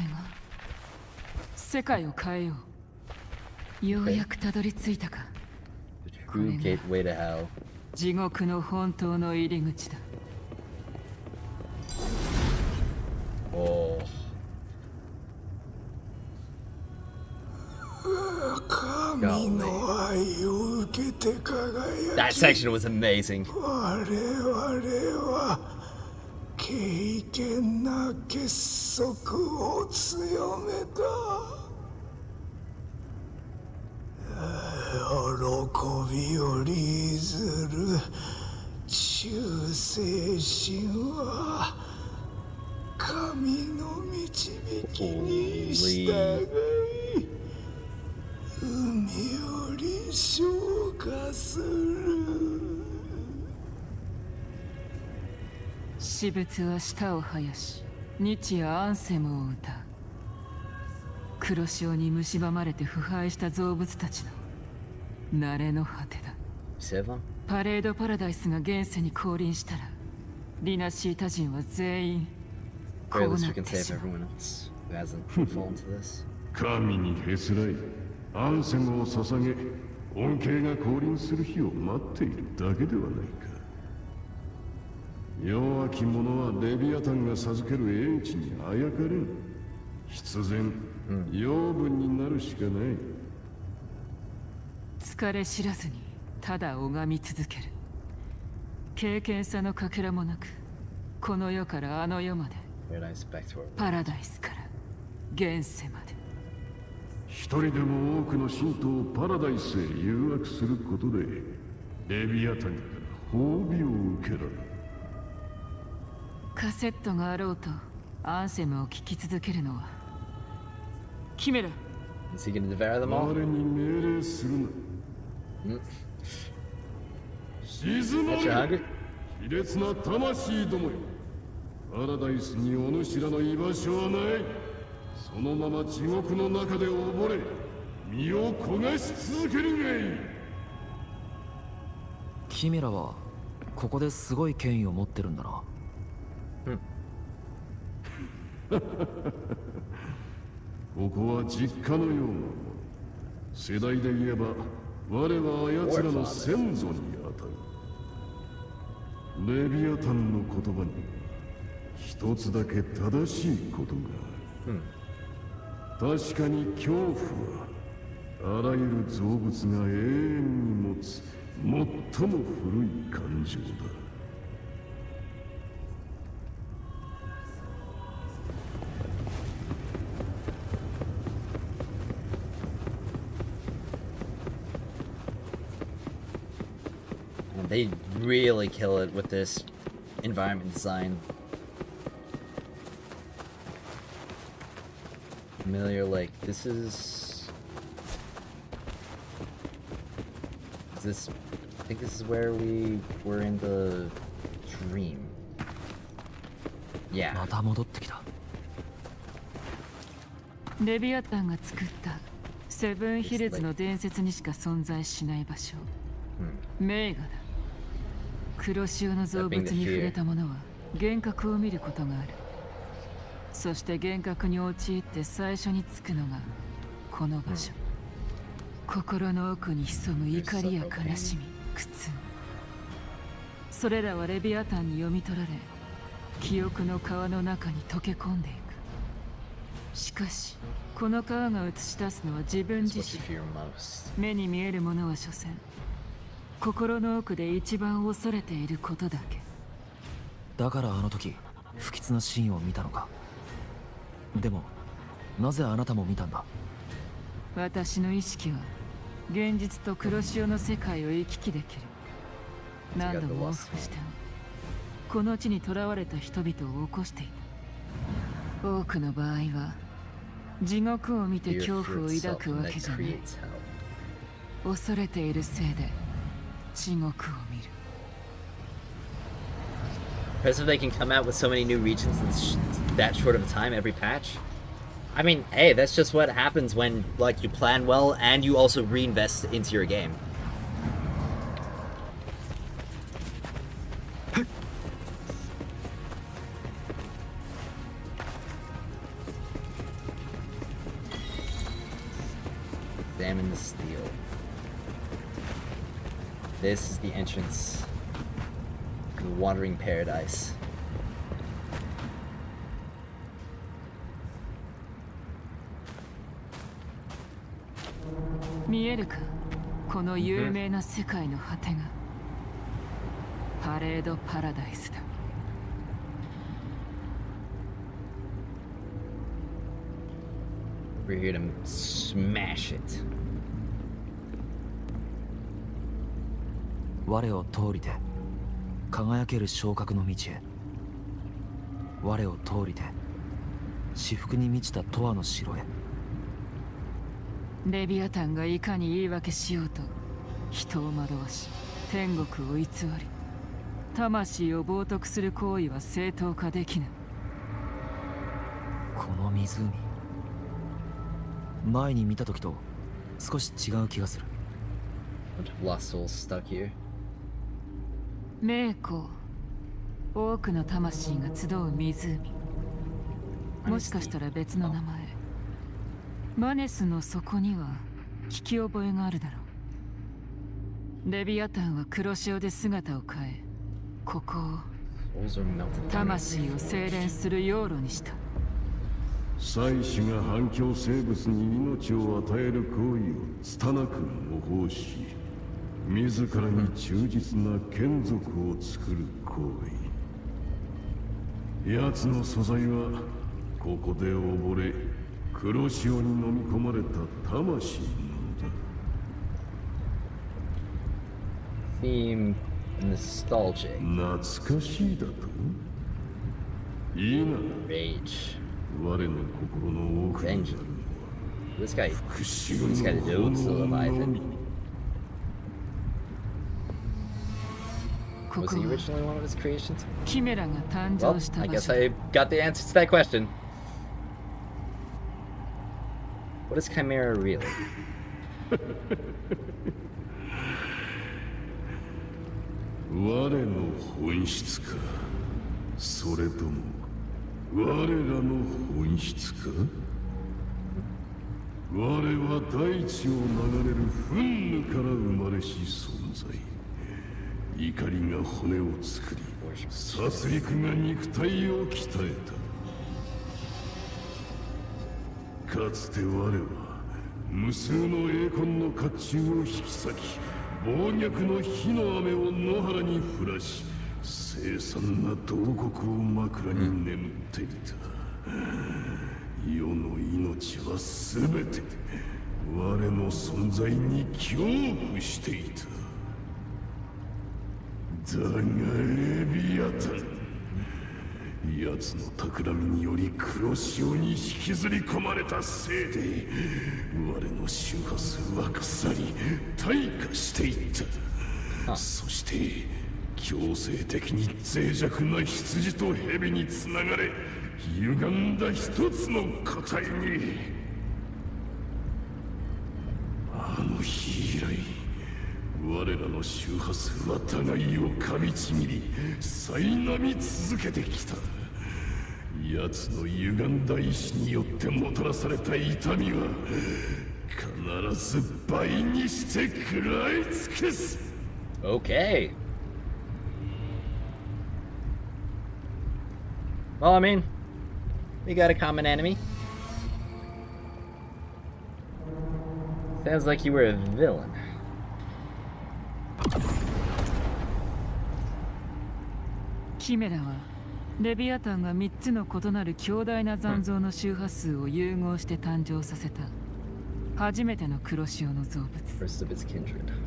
世界を変えよう。ようやくたどり着いたか。 True gateway to hell. 地獄の本当の入り口だ。 Oh. 神の愛を受けて輝き。 That section was amazing. 我々は敬虔な結束を強めた。喜びを利ずる忠誠心は神の導きに従い海より昇華する。私物は舌を生やし、日夜アンセムを歌う。黒潮に蝕まれて腐敗した造物たちの慣れの果てだ。パレードパラダイスが現世に降臨したら、リナシータ人は全員こうなってしまう。神にへつらいアンセムを捧げ、恩恵が降臨する日を待っているだけではないか。弱き者はレビアタンが授ける英知にあやかれん。必然、養分になるしかない。疲れ知らずにただ拝み続ける。経験さのかけらもなく、この世からあの世まで、パラダイスから現世まで。一人でも多くの信徒をパラダイスへ誘惑することでレビアタンから褒美を受けられる。カセットがあろうとアンセムを聴き続けるのはキメラ。Is he gonna devour them all? 我に命令するな。静まれ、卑劣な魂どもよ。パラダイスにお主らの居場所はない。そのまま地獄の中で溺れ、身を焦がし続けるがいい。キミラはここですごい権威を持ってるんだな。ここは実家のようなもの。世代で言えば我は奴らの先祖にあたる。レビアタンの言葉に一つだけ正しいことがある。確かに恐怖はあらゆる造物が永遠に持つ最も古い感情だ。They really kill it with this environment design. Familiar Lake. This is this? I think this is where we were in the dream. Yeah. また戻ってきた。レビアタンが作ったセブンヒルズの伝説にしか存在しない場所。名画だ。黒潮の造物に触れた者は幻覚を見ることがある。そして幻覚に陥って最初につくのがこの場所。心の奥に潜む怒りや悲しみ、苦痛。それらはレビアタンに読み取られ、記憶の川の中に溶け込んでいく。しかしこの川が映し出すのは自分自身。目に見えるものは所詮心の奥で一番恐れていることだけ。だからあの時不吉なシーンを見たのか。でもなぜあなたも見たんだ。私の意識は現実と黒潮の世界を行き来できる。何度も往復してもこの地に囚われた人々を起こしていた。多くの場合は地獄を見て恐怖を抱くわけじゃない。恐れているせいで地獄を見る。Impressive they can come out with so many new regions in that short of a time every patch. I mean, hey, that's just what happens when like you plan well and you also reinvest into your game. Examine the steel. This is the entrance to the Wandering Paradise. 見えるか、この有名な世界の果てがパレードパラダイスだ。We're here to smash it. 我を通りて輝ける昇格の道へ。我を通りて至福に満ちた永遠の城へ。レビアタンがいかに言い訳しようと人を惑わし天国を偽り魂を冒涜する行為は正当化できぬ。この湖、前に見た時と少し違う気がする。Lost souls stuck here. 名湖、多くの魂が集う湖。もしかしたら別の名前。マネスの底には聞き覚えがあるだろう。レビアタンは黒潮で姿を変え、ここを魂を精錬する養路にした。祭司が反響生物に命を与える行為を拙く模倣し、自らに忠実な眷属を作る行為。奴の素材はここで溺れ黒潮に飲み込まれた魂なのだ。Theme nostalgic. 懐かしいだと？いいな。Rage. 我の心の奥にあるのは This guy 復讐 this guy の knows the 炎の Leviathan. み。Was he originally one of his creations? キメラが誕 Well, 生した I 場 guess 所。 I got the answer to that question. What is Chimera really? 我の本質か、それとも我らの本質か。我は大地を流れる憤怒から生まれし存在。怒りが骨を作り、殺戮が肉体を鍛えた。かつて我は無数の栄魂の甲冑を引き裂き、暴虐の火の雨を野原に降らし、凄惨な慟哭を枕に眠っていた。世の命は全て我の存在に恐怖していた。だがレビアタン、奴の企みにより黒潮に引きずり込まれたせいで我の周波数は腐り退化していった。そして強制的に脆弱な羊と蛇につながれ歪んだ一つの個体に。あの日以来我らの周波数は互いを噛みちぎり苛み続けてきた。奴の歪んだ意志によってもたらされた痛みは必ず倍にして食らい尽くす。 Okay. Well, I mean, we got a common enemy. Sounds like you were a villain. キメラはレビアタンが3つの異なる強大な残像の周波数を融合して誕生させた初めての黒潮の造物。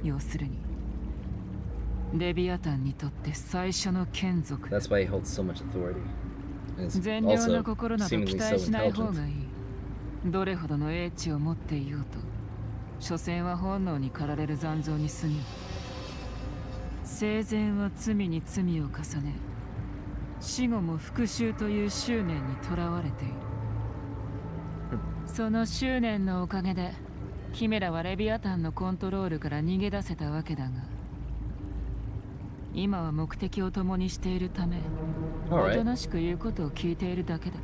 要するにレビアタンにとって最初の眷属だ。善良な心など期待しない方がいい。どれほどの英知を持っていようと所詮は本能に駆られる残像に過ぎ。生前は罪に罪を重ね死後も復讐という執念にとらわれている。その執念のおかげでキメラはレビアタンのコントロールから逃げ出せたわけだが、今は目的を共にしているためおとなしく言うことを聞いているだけだ。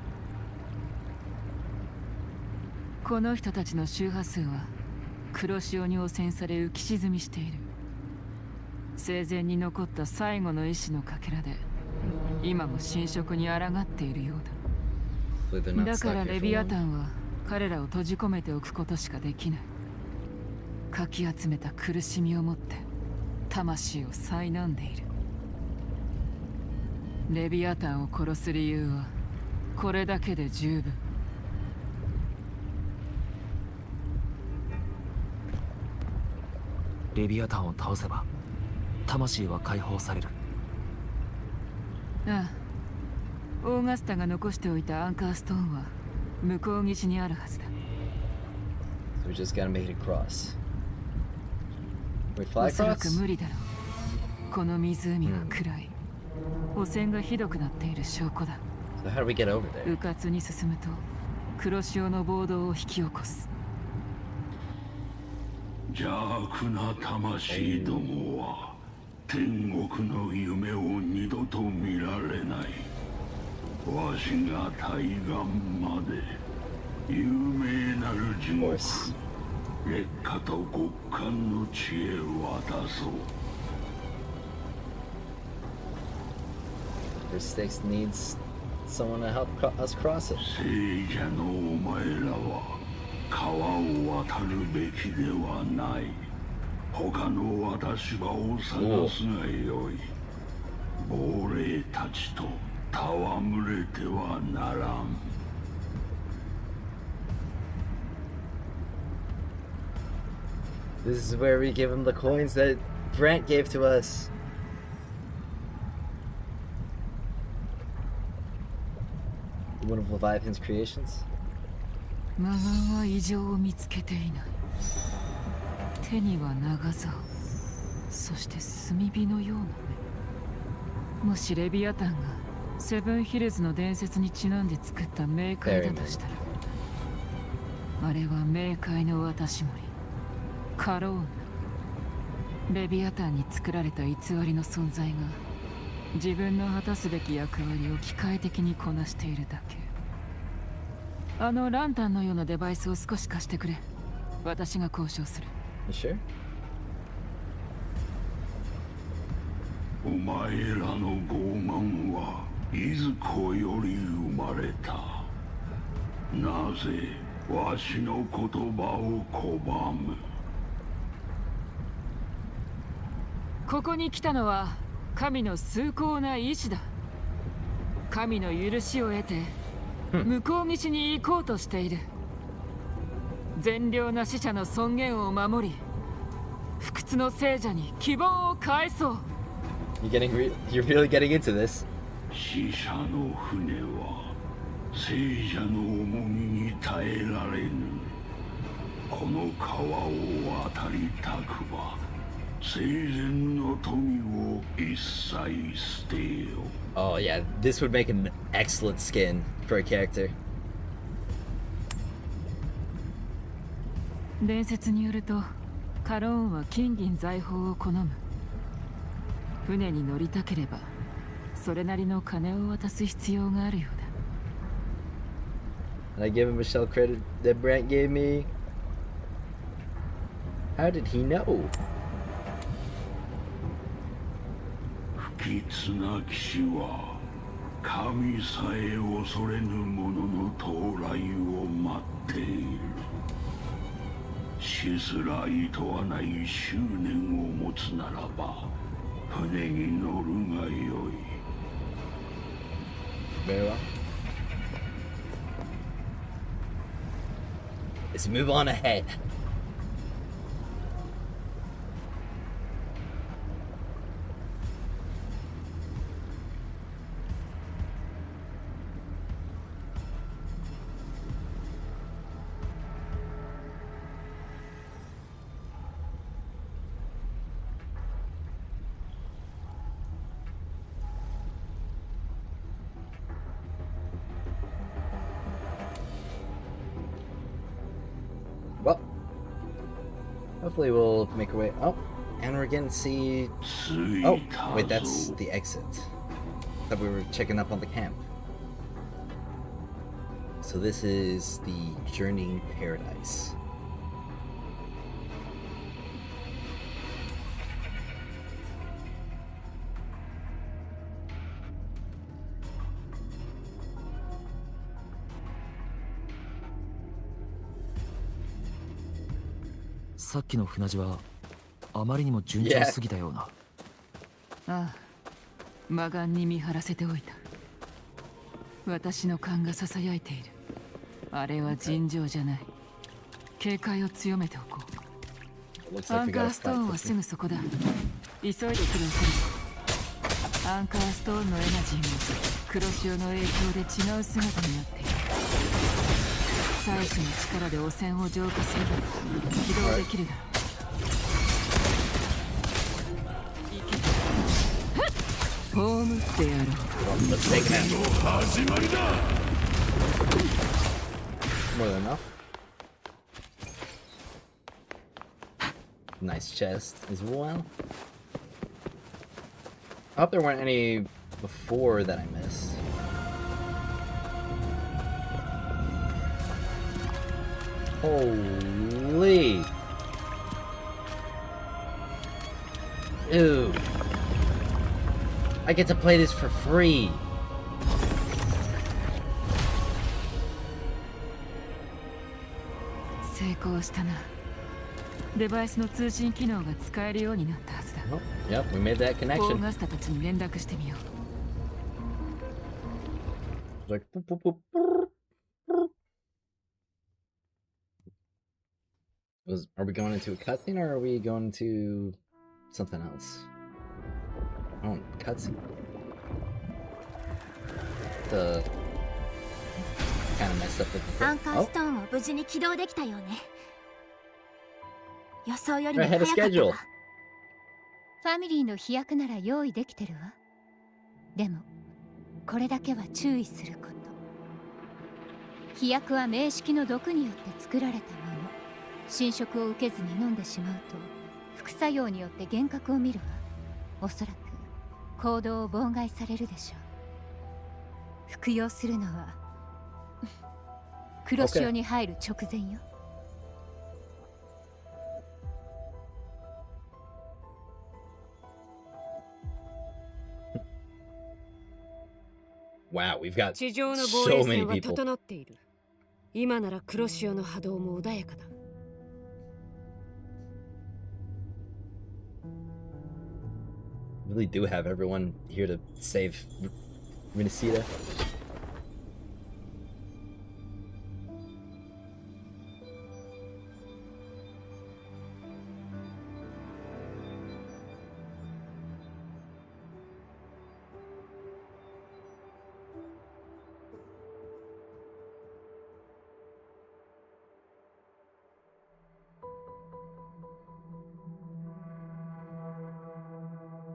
この人たちの周波数は黒潮に汚染され浮き沈みしている。生前に残った最後の意志のかけらで今も侵食に抗っているようだ。だからレビアタンは彼らを閉じ込めておくことしかできない。かき集めた苦しみを持って魂を苛んでいる。レビアタンを殺す理由はこれだけで十分。レビアタンを倒せば魂は解放される。ああ、オーガスタが残しておいたアンカーストーンは向こう岸にあるはずだ。So we just gotta make it across. We fly おそらく across? 無理だろう。この湖は暗い。汚染がひどくなっている証拠だ。So how do we get over there? 迂闊に進むと黒潮の暴動を引き起こす。邪悪な魂どもは天国の夢を二度と見られない。わしが対岸まで有名なる地獄劣化と極寒の地へ渡そう。Verse 6 needs someone to help us cross it. 聖者のお前らは川を渡るべきではない。他の渡し場を探すがよい。亡霊たちと戯れてはならん。This is where we give him the coins that Brent gave to us. One of Leviathan's creations. 魔眼は異常を見つけていない。手には長竿、そして炭火のような目。もしレビアタンがセブンヒルズの伝説にちなんで作った冥界だとしたら、あれは冥界の渡し森、カローンナ。レビアタンに作られた偽りの存在が自分の果たすべき役割を機械的にこなしているだけ。あのランタンのようなデバイスを少し貸してくれ。私が交渉する。You sure? お前らの傲慢はいずこより生まれた。なぜわしの言葉を拒む？ここに来たのは神の崇高な意志だ。神の許しを得て向こう岸に行こうとしている。善良な死者の尊厳を守り、不屈の聖者に希望を返そう。You're really getting into this. 死者の船は聖者の重みに耐えられぬ。この川を渡りたくば生前の富を一切捨てよ。 Oh yeah, this would make an excellent skin for a character. 伝説によるとカローンは金銀財宝を好む。船に乗りたければそれなりの金を渡す必要があるようだ。 And I give him a shell credit that Brent gave me. How did he know? 不吉な騎士は神さえ恐れぬ者の到来を待っている。死すらいとわない執念を持つならば船に乗るがよい。 Very well. Let's move on ahead. Well, hopefully we'll make our way. Oh, and we're getting to see. Oh, wait, that's the exit. Thought we were checking up on the camp. So this is the Journeying Paradise. Yeah. さっきの船地はあまりにも順調すぎたような。ああ、魔眼に見張らせておいた。私の勘がささやいている。あれは尋常じゃない。警戒を強めておこう。アンカーストーンはすぐそこだ。急いで起動する。アンカーストーンのエナジーも黒潮の影響で違う姿になっている。採取の力で汚染を浄化すれば起動できるだろう。葬ってやろう。始まりだ。 More than enough. Nice chest as well. I hope there weren't any before that I missed. Holy! Ew! I get to play this for free! 成功したな。デバイスの通信機能が使えるようになったはずだ。Yep, we made that オー connection. ガスタたちに連絡してみよう。 Like, boop, boop, boop, boop, boop. Are we going into a cutscene or are we going to something else? Oh, cutscene. The kind of messed up with the アンカーストーンを無事に起動できたようね。予想よりも We're 早 ahead か of った schedule. わ。ファミリーの飛躍なら用意できてるわ。でもこれだけは注意すること。飛躍は名式の毒によって作られたもの。侵食を受けずに飲んでしまうと副作用によって幻覚を見るわ。おそらく行動を妨害されるでしょう。服用するのは黒潮に入る直前よ。Wow, we've got 地上の防 so 衛 many 線は people. 整っている。今なら黒潮の波動も穏やかだ。Really do have everyone here to save Renacida.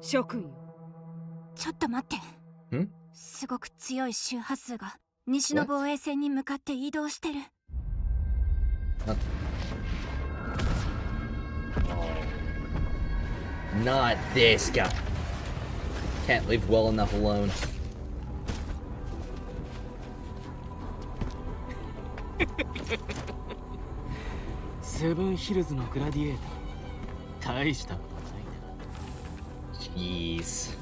諸君よ。ちょっと待って。んすごく強い周波数が西の防衛線に向かって移動してる。Not this guy. Can't live well enough alone. セブンヒルズのグラディエーター、大したことないな。Jeez.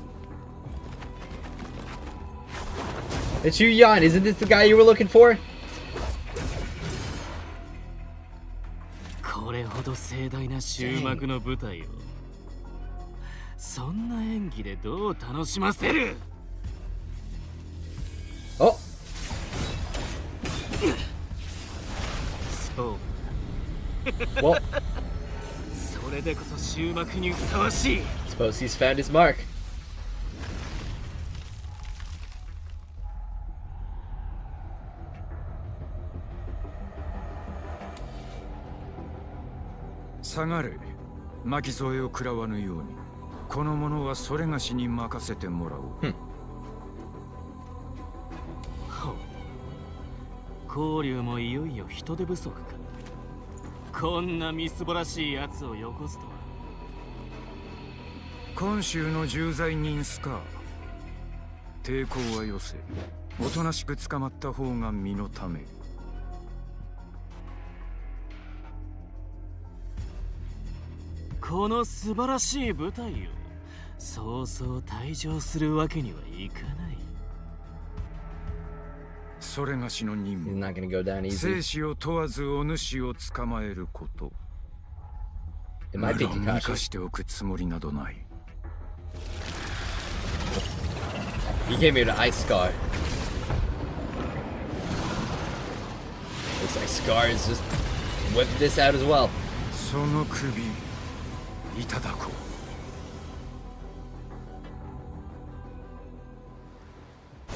It's Yu Yan. Isn't this the guy you were looking for? これほど盛大な終幕の舞台をそんな演技でどう楽しませる？おそう。Well, それでこそ終幕にふさわしい。suppose he's found his mark. 下がれ。巻き添えを食らわぬように。この者はそれがしに任せてもらおう。光龍もいよいよ人手不足か。こんなみすぼらしいやつをよこすとは。今週の重罪人スカー。抵抗はよせ。おとなしく捕まった方が身のため。この素晴らしい舞台をそうそう退場するわけにはいかない。それがしの任務。生死を問わずお主を捕まえること。無論生かしておくつもりなどない。He gave me an ice scar. Looks like Scar is just whipping this out as well. その首いただこう。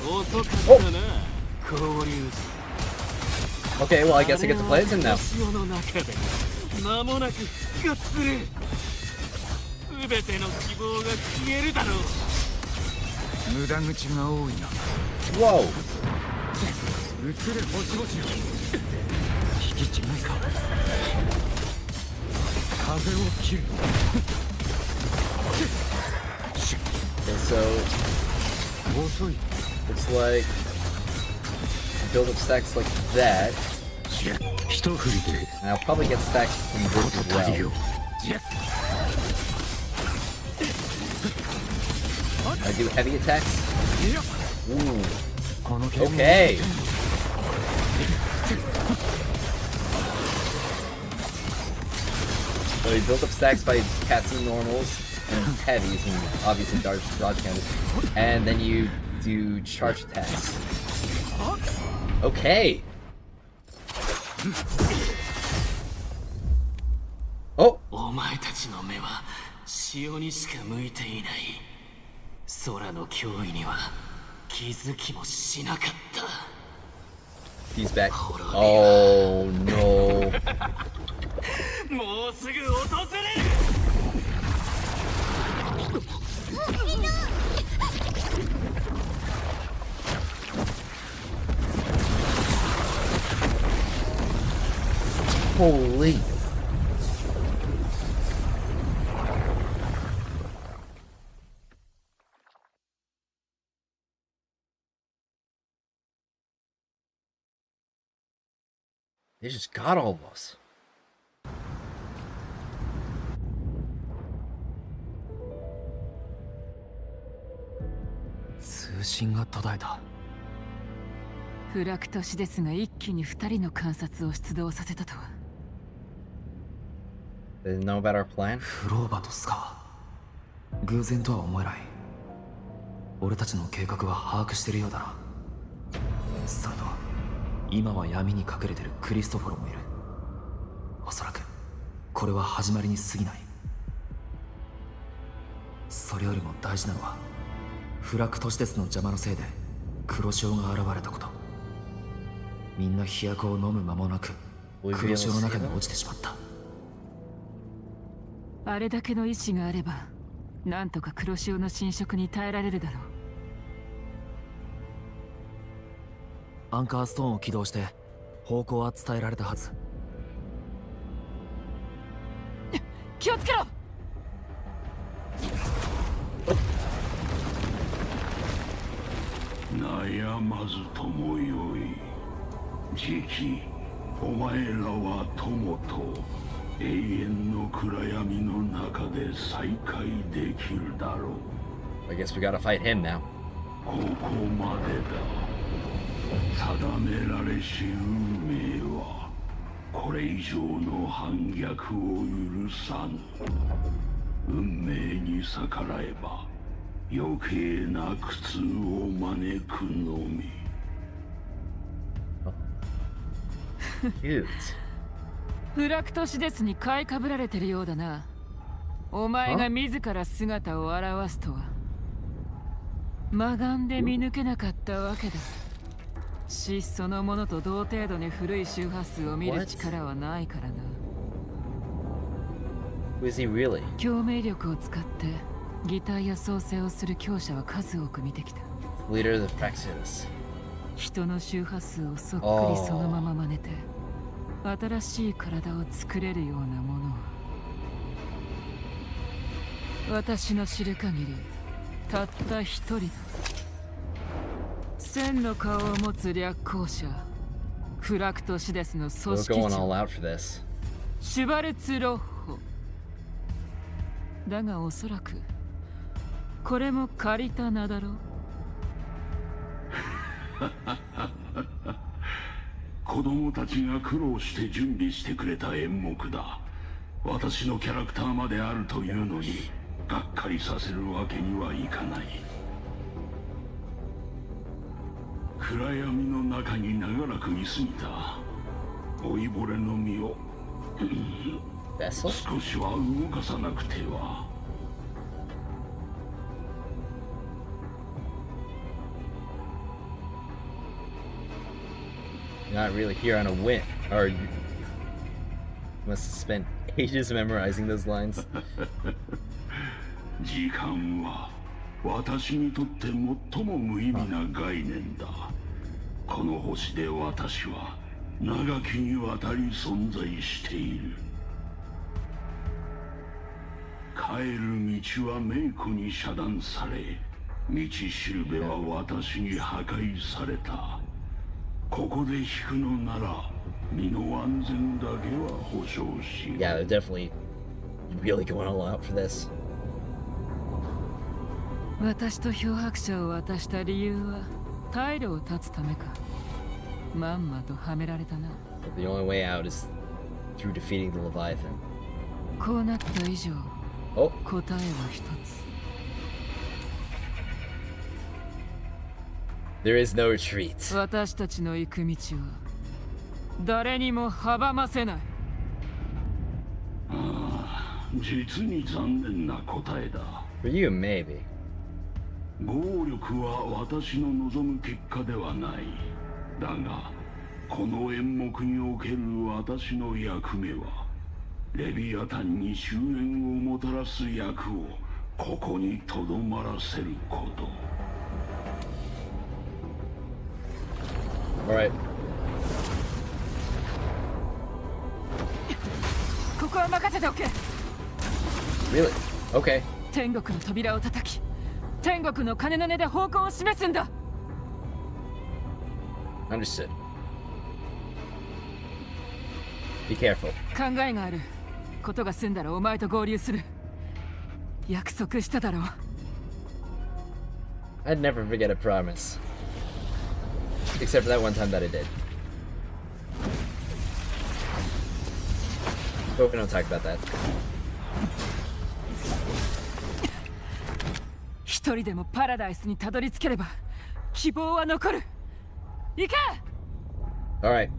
遅かったな、交流。Okay, well I guess I get to play as him now. 潮の中で間もなく復活する。すべての希望が消えるだろう。無駄口が多いな。Whoa! 映れ星々よ。引き違いか。風を切る。And so looks like build up stacks like that. And I'll probably get stacks from this as well. I do heavy attacks. Ooh. Okay. So you build up stacks by casting normals and heavies and obviously dodge counters. And then you do charge attacks. Okay. Oh! お前たちの目は潮にしか向いていない。空の脅威には気づきもしなかった。He's back. Oh no. もうすぐ訪れる。Holy. They just got all of us. 通信が途絶えた。フラクトシですが一気に2人の観察を出動させたとは。They didn't know about our plan? フローバとスカー。偶然とは思えない。俺たちの計画は把握してるようだな。それと今は闇に隠れてるクリストフォルもいる。おそらくこれは始まりに過ぎない。それよりも大事なのはフラクトシデスの邪魔のせいで黒潮が現れたこと。みんな飛躍を飲む間もなく黒潮の中に落ちてしまった。あれだけの意志があればなんとか黒潮の侵食に耐えられるだろう。アンカーストーンを起動して方向は伝えられたはず。気をつけろ。悩まずともよい。じきお前らは友と永遠の暗闇の中で再会できるだろう。 I guess we gotta fight him now. ここまでだ。定められし運命はこれ以上の反逆を許さぬ。運命に逆らえば余計な苦痛を招くのみ。フラクトシデスに買いかぶられてるようだな。お前が自ら姿を現すとは。魔眼で見抜けなかったわけだ。死そのものと同程度に古い周波数を見る力はないからな。Who is he really? 共鳴力を使って擬態や創生をする強者は数多く見てきた。Leader of the Praxis. 人の周波数をそっくりそのまま真似て新しい体を作れるようなものを私の知る限りたった一人だ。千の顔を持つ略行者フラクトシデスの組織長シュバルツ・ロッホだが、おそらくこれも借りた名だろう。子供たちが苦労して準備してくれた演目だ。私のキャラクターまであるというのにがっかりさせるわけにはいかない。暗闇の中に長らく居すぎた老いぼれの身を少しは動かさなくては。Not really here on a whim. Or you must have spent ages memorizing those lines. 時間は私にとって最も無意味な概念だ。この星で私は長きにわたり存在している。帰る道は冥府に遮断され、道しるべは私に破壊された。ここで引くのなら身の安全だけは保証しよう。Yeah, they're definitely really going all out for this. 私と漂白者を渡した理由は退路を断つためか。まんまとはめられたな。The only way out is through defeating the Leviathan. こうなった以上、答えは一つ。There is no retreat. 私たちの行く道は誰にも阻ませない。ああ、実に残念な答えだ。For you, maybe. 暴力は私の望む結果ではない。だが、この演目における私の役目は、レビアタンに終焉をもたらす役をここにとどまらせること。Alright. ここは任せておけ。 Really? Okay. 天国の扉を叩き、天国の鐘の音で方向を示すんだ。Understood. Be careful. 考えがある。ことが済んだらお前と合流する。約束しただろう。I'd never forget a promise. Except for that one time that I did. But we don't talk about that. 一人でもパラダイスにたどり着ければ希望は残る。行け！ Alright.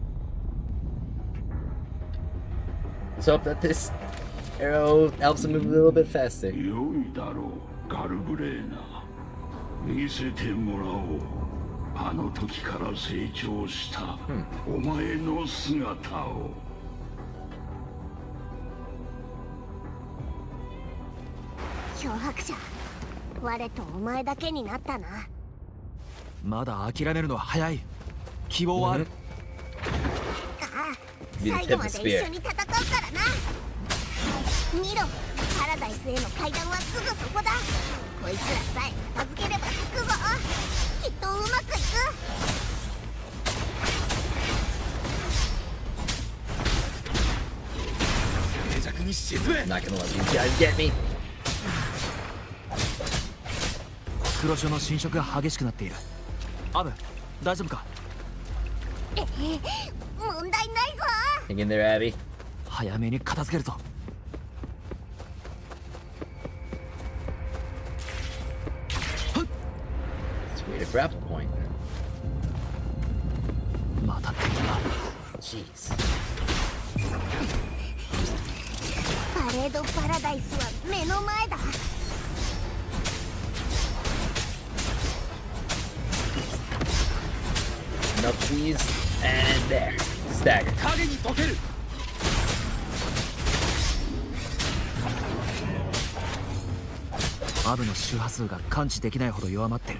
Let's hope that this arrow helps him move a little bit faster. 良いだろう、ガルブレーナ。見せてもらおう。あの時から成長したお前の姿を。脅迫者、我とお前だけになったな。まだ諦めるのは早い。希望はある。ああ、最後まで一緒に戦うからな。見ろ、パラダイスへの階段はすぐそこだ。こいつらさえ片付ければつくぞ。きっとうまくいく。静寂に沈め。 Not gonna let these guys get me. 黒潮の侵食が激しくなっている。アブ、大丈夫か？問題ないぞ。 Hang in there, Abby. 早めに片付けるぞ。Let's wait a grapple point. また敵が。Jeez. パレードパラダイスは目の前だ。 Enough, please. And there. Stagger. 影に溶ける。アブの周波数が感知できないほど弱まってる。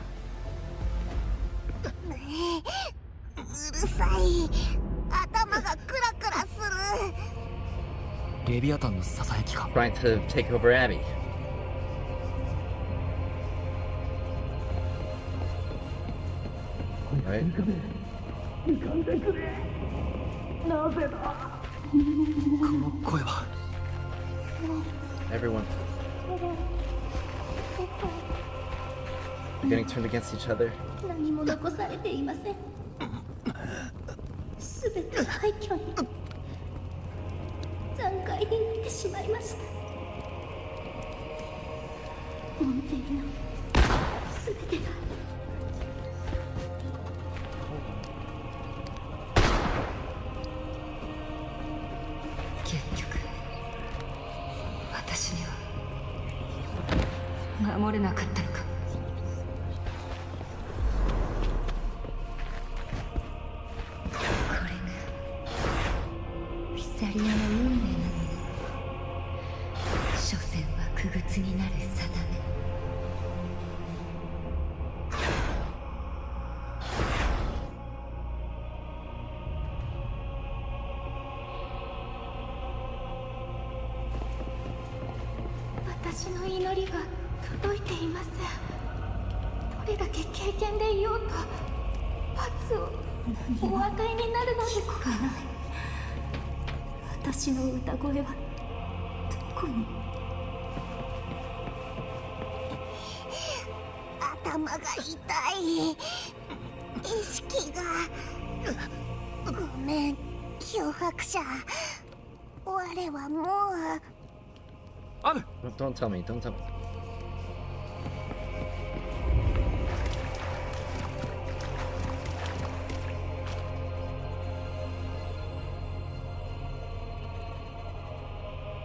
うるさい。頭がクラクラする。レビアタンのささやきか。 Trying to take over Abby. Right? なぜだ。この声は。 Everyone. They're getting turned against each other. 何も残されていません。すべて廃墟に残骸になってしまいました。モンテリのすべてが。結局私には守れなかったのか。これがフィサリアの運命なのね。所詮は傀儡になる定め。私の祈りが届いていません。どれだけ経験でいようと罰をお与えになるのですか。私の歌声はどこに。頭が痛い。意識が。ごめん、脅迫者。我はもう。Don't tell me. Don't tell me.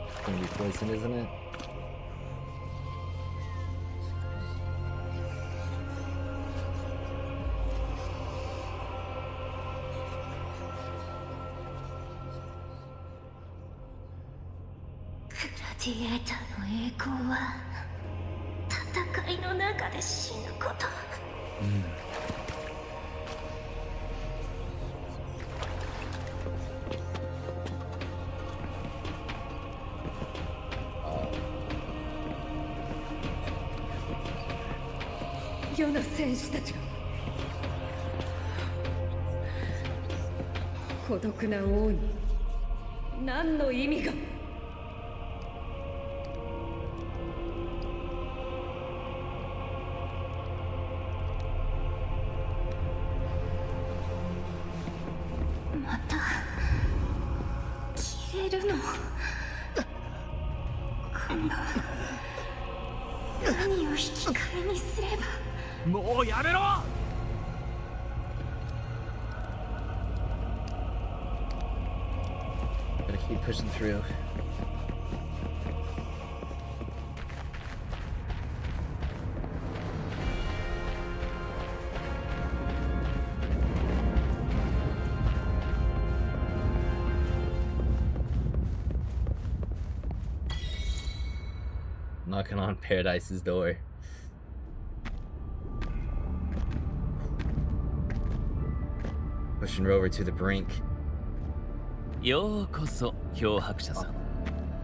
It's gonna be poison, isn't it?グラディエーターの栄光は戦いの中で死ぬこと。世の戦士たちが孤独な王に何の意味が。また消えるの。今度は何を引き換えにすれば。もうやめろ。 Gotta keep pushing through. knocking on Paradise's door. Pushing Rover to the brink. ようこそ漂白者さん。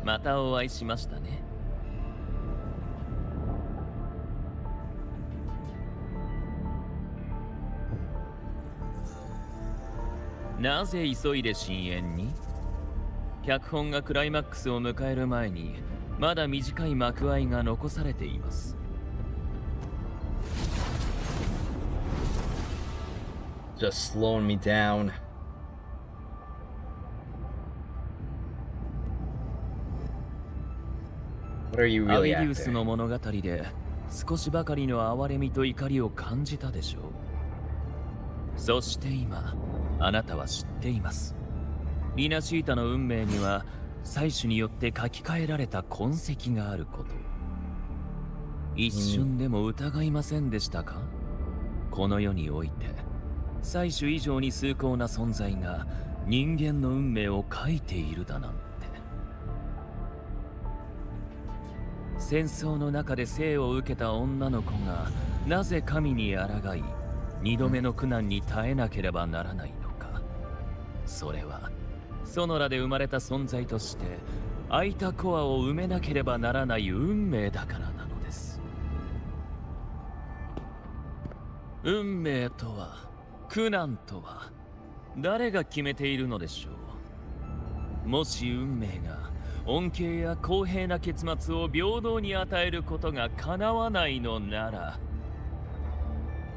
またお会いしましたね。なぜ急いで深淵に？脚本がクライマックスを迎える前にまだ短い幕間が残されています。Just slowing me down. What are you ア really ビディウス after? の物語で少しばかりの哀れみと怒りを感じたでしょう。そして今あなたは知っています。リナシータの運命には採取によって書き換えられた痕跡があること。一瞬でも疑いませんでしたか？この世において採取以上に崇高な存在が人間の運命を書いているだなんて。戦争の中で生を受けた女の子がなぜ神に抗い二度目の苦難に耐えなければならないのか。それはソノラで生まれた存在として空いたコアを埋めなければならない運命だからなのです。運命とは苦難とは誰が決めているのでしょう。もし運命が恩恵や公平な結末を平等に与えることが叶わないのなら。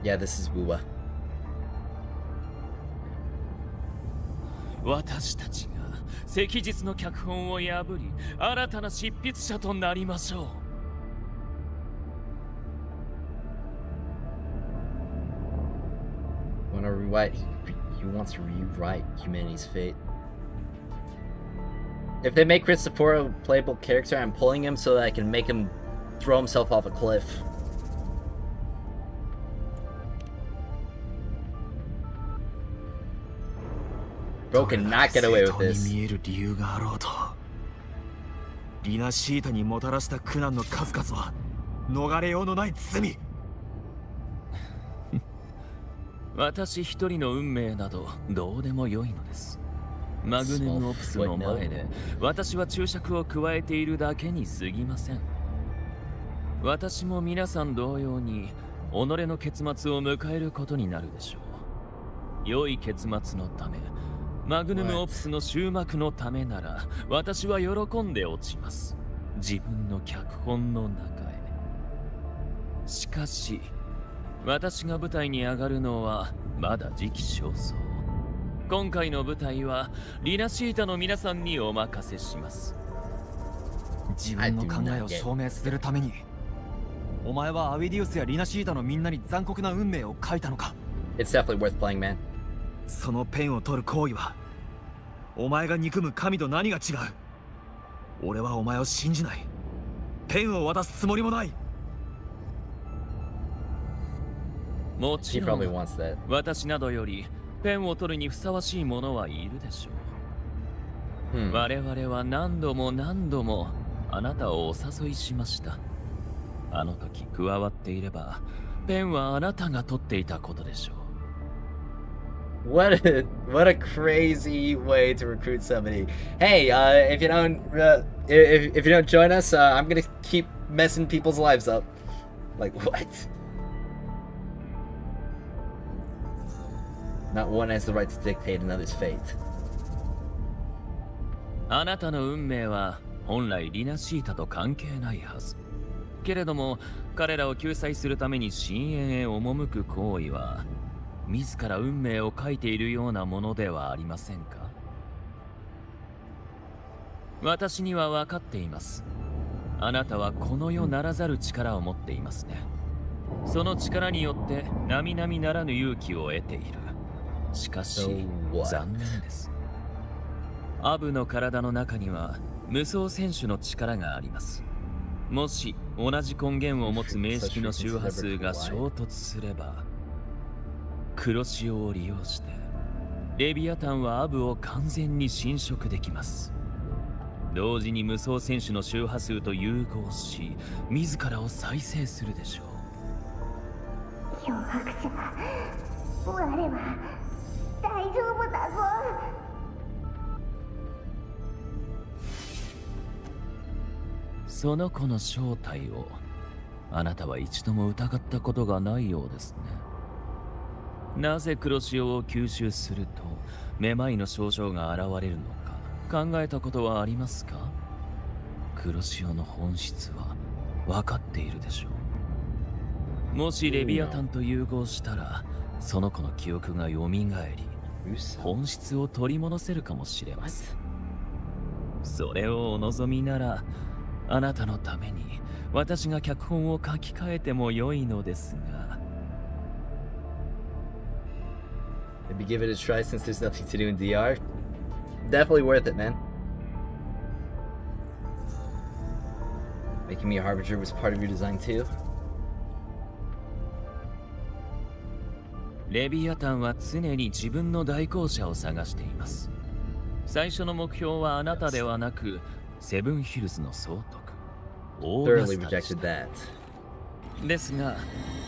Yeah, this is Wuwa. 私たちが昔日の脚本を破り新たな執筆者となりましょう。He wants to rewrite humanity's fate. If they make Chris Sapora a playable character, I'm pulling him so that I can make him throw himself off a cliff. Bro cannot get away with this. 見える理由があろうと。リナシータにもたらした苦難の数々は逃れようのない罪。私一人の運命などどうでもよいのです。マグネムオプスの前で私は注釈を加えているだけに過ぎません。私も皆さん同様に己の結末を迎えることになるでしょう。良い結末のため、マグネムオプスの終幕のためなら私は喜んで落ちます。自分の脚本の中へ。しかし私が舞台に上がるのはまだ時期尚早。今回の舞台はリナシータの皆さんにお任せします。自分の考えを証明するためにお前はアビディウスやリナシータのみんなに残酷な運命を書いたのか。 It's definitely worth playing, man. そのペンを取る行為はお前が憎む神と何が違う。俺はお前を信じない。ペンを渡すつもりもない。もちろん私などよりペンを取るにふさわしい者はいるでしょう。我々は何度も何度もあなたをお誘いしました。あの時加わっていればペンはあなたが取っていたことでしょう。What a crazy way to recruit somebody. Hey, if you don't join us, I'm gonna keep messing people's lives up. Like what? Not one has the right to dictate another's fate. あなたの運命は本来リナシータと関係ないはず。けれども彼らを救済するために深淵へ赴く行為は自ら運命を書いているようなものではありませんか。私には分かっています。あなたはこの世ならざる力を持っていますね。その力によって並々ならぬ勇気を得ている。しかし残念です。アブの体の中には無双選手の力があります。もし同じ根源を持つ名式の周波数が衝突すれば黒潮を利用してレビアタンはアブを完全に侵食できます。同時に無双選手の周波数と融合し、自らを再生するでしょう。脅迫者、我は大丈夫だぞ。その子の正体をあなたは一度も疑ったことがないようですね。なぜ黒潮を吸収するとめまいの症状が現れるのか考えたことはありますか？黒潮の本質は分かっているでしょう。もしレビアタンと融合したらその子の記憶がよみがえり本質を取り戻せるかもしれません。それをお望みならあなたのために私が脚本を書き換えても良いのですが。 Maybe give it a try since there's nothing to do in DR. Definitely worth it, man. Making me a harbinger was part of your design too. レビアタンは常に自分の代行者を探しています。最初の目標はあなたではなくセブンヒルズの総督オーガスタでした。ですが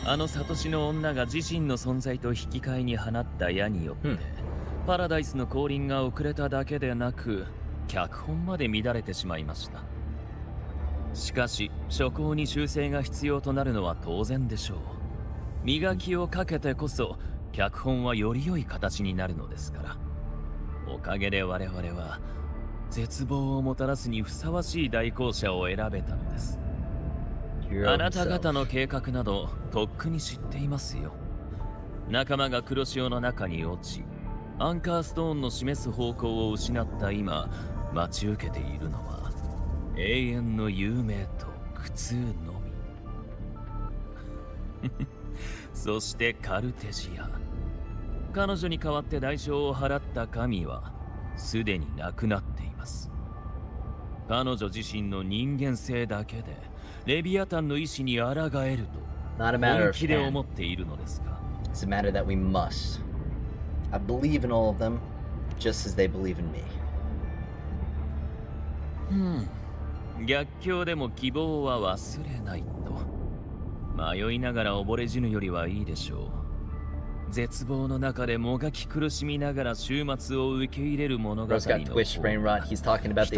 あのサトシの女が自身の存在と引き換えに放った矢によって、パラダイスの降臨が遅れただけでなく脚本まで乱れてしまいました。しかし初稿に修正が必要となるのは当然でしょう。磨きをかけてこそ脚本はより良い形になるのですから。おかげで我々は絶望をもたらすにふさわしい代行者を選べたのです。あなた方の計画などとっくに知っていますよ。仲間が黒潮の中に落ちアンカーストーンの示す方向を失った今待ち受けているのは永遠の有名と苦痛のみ。そしてカルテジア、彼女に代わって代償を払った神はすでに亡くなっています。彼女自身の人間性だけでレビアタンの意志に抗えると本気で思っているのですか？ It's a matter that we must. I believe in all of them, just as they believe in me. 逆境でも希望は忘れないと。迷いながら溺れ死ぬよりはいいでしょう。絶望の中でもがき苦しみながら終末を受け入れる物語の方が人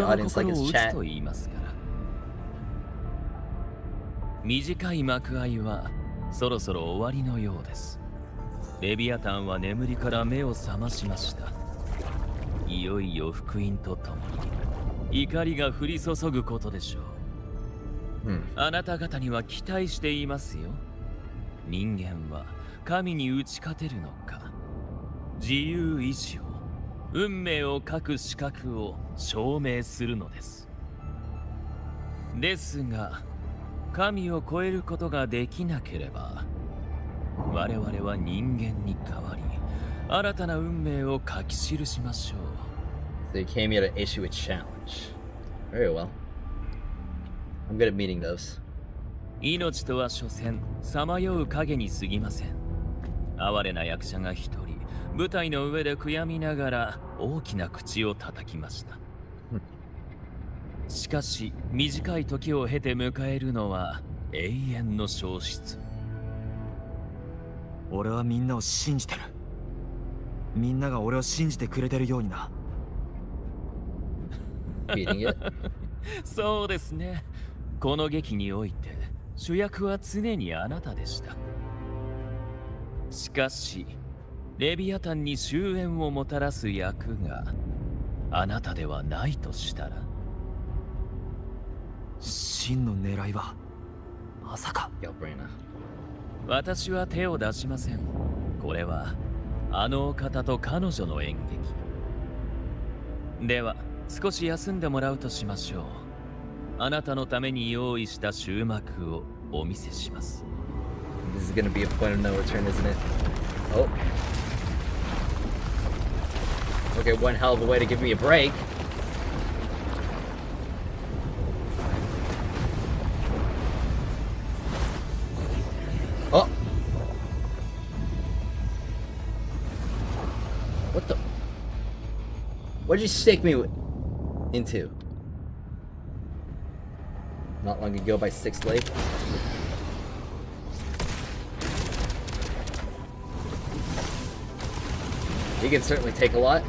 の心を打つと言いますから。短い幕合いはそろそろ終わりのようです。レビアタンは眠りから目を覚ましました。いよいよ福音とともに怒りが降り注ぐことでしょう。あなた方には期待していますよ。人間は神に打ち勝てるのか、自由意志を運命を書く資格を証明するのです。ですが神を超えることができなければ我々は人間に代わり新たな運命を書き記しましょう。 So you came here to issue a challenge. Very well. I'm good at meeting those. 命とは所詮さまよう影に過ぎません。哀れな役者が一人舞台の上で悔やみながら大きな口を叩きました。しかし短い時を経て迎えるのは永遠の消失。俺はみんなを信じてる。みんなが俺を信じてくれてるようにな。そうですね。この劇において主役は常にあなたでした。しかしレビアタンに終焉をもたらす役があなたではないとしたら、真の狙いはまさか。私は手を出しません。これはあのお方と彼女の演劇では少し休んでもらうとしましょう。あなたのために用意した終幕をお見せします。 This is gonna be a point of no return, isn't it? Oh. Okay, one hell of a way to give me a break. Oh! What the? What'd you stake me into? not long ago by Sixth Lake. He can certainly take a lot.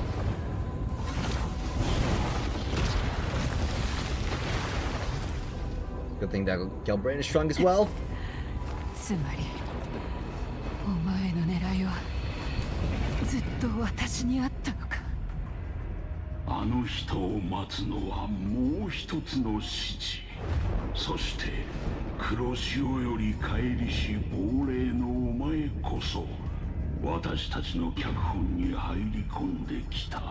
Good thing that Galbraith is strong as well. つまりお前の狙いはずっと私にあったのか。あの人を待つのはもう一つの指示。そして黒潮より帰りし亡霊のお前こそ私たちの脚本に入り込んできた。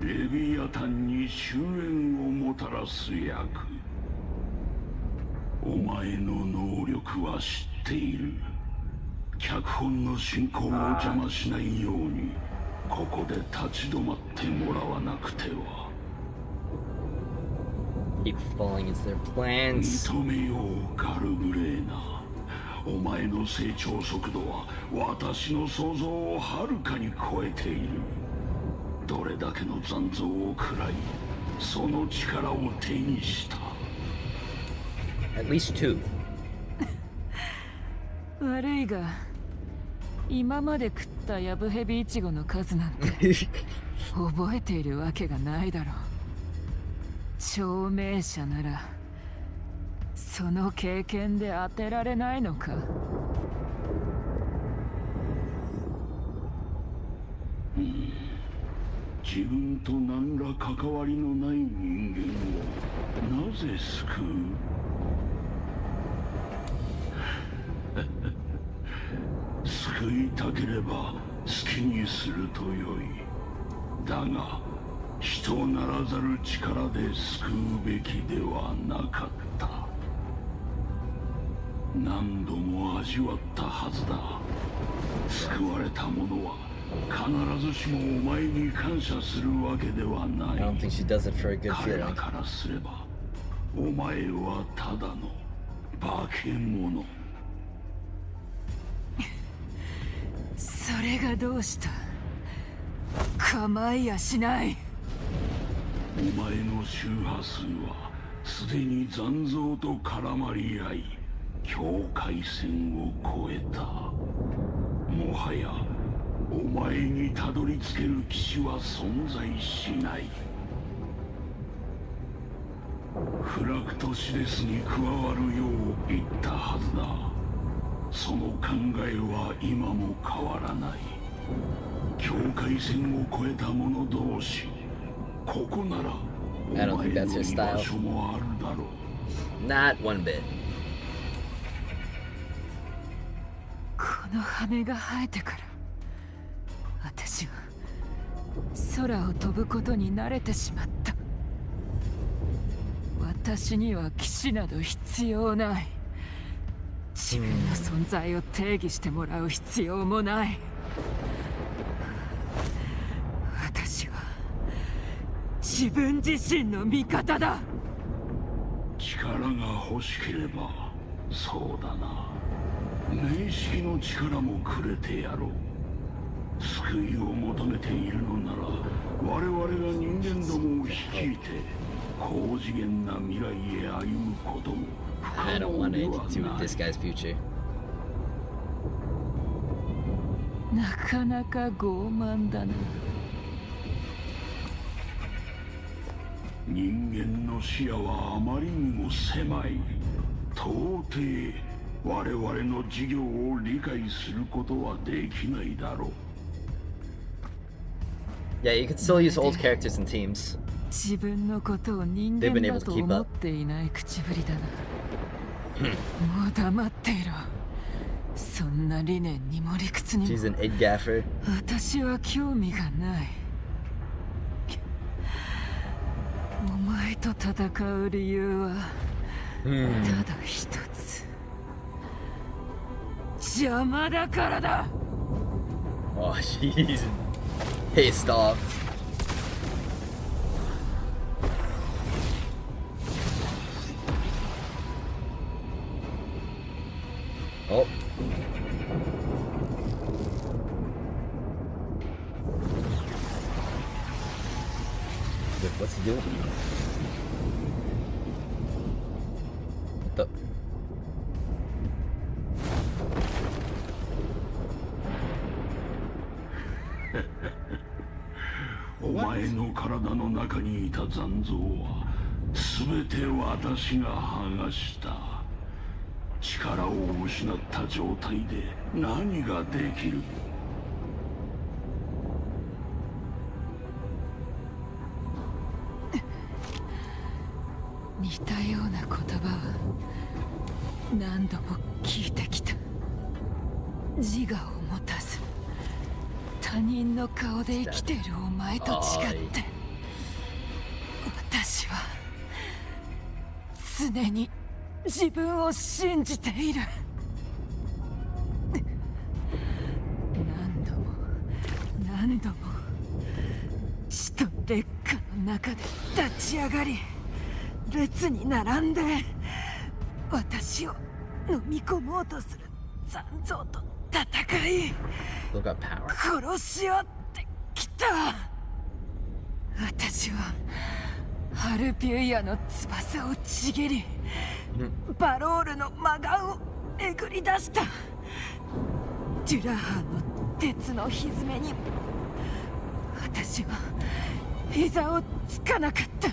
レビアタンに終焉をもたらす役。お前の能力は知っている。脚本の進行を邪魔しないようにここで立ち止まってもらわなくては。Keep falling into their plans. 認めようガルブレーナ。お前の成長速度は私の想像をはるかに超えている。どれだけの残像を食らいその力を手にした。 At least two. 悪いが今まで食ったヤブヘビイチゴの数なんて覚えているわけがないだろう。証明者ならその経験で当てられないのか。自分と何ら関わりのない人間をなぜ救う？救いたければ好きにするとよい。だが人ならざる力で救うべきではなかった。何度も味わったはずだ。救われた者は必ずしもお前に感謝するわけではない。彼らからすればお前はただの化け物。それがどうした？構いやしない。お前の周波数はすでに残像と絡まり合い境界線を越えた。もはやお前にたどり着ける騎士は存在しない。フラクトシレスに加わるよう言ったはずだ。その考えは今も変わらない。境界線を越えた者同士、ここならお前の居場所もあるだろう。 Not one bit. この羽が生えてから私は空を飛ぶことに慣れてしまった。私には騎士など必要ない。自分の存在を定義してもらう必要もない。私は自分自身の味方だ。力が欲しければそうだな。明式の力もくれてやろう。救いを求めているのなら我々が人間どもを率いて高次元な未来へ歩むことも不可 I don't 能 want で to は do な with い。 this guy's future. なかなか傲慢だな。人間の視野はあまりにも狭い。到底我々の事業を理解することはできないだろう。 Yeah, you can still use old characters and teams. 自分のことを人間だと思っていない口ぶりだな。もう黙っていろ。そんな理念にも理屈にも She's an egg gaffer. 私は興味がない。お前と戦う理由はただ一つ。邪魔だからだ。 Oh, she's pissed off. Oh. What's he doing? the... お前の体の中にいた残像は全て私が剥がした。力を失った状態で何ができる？似たような言葉は何度も聞いてきた。自我を持たず他人の顔で生きているお前と違って私は常に自分を信じている。何度も死と劣化の中で立ち上がり列に並んで私を飲み込もうとする残像と戦い殺し合ってきた。私はハルピュイアの翼をちぎりバロールの魔眼をえぐり出した。デュラハーの鉄の歪めに私は膝をつかなかった。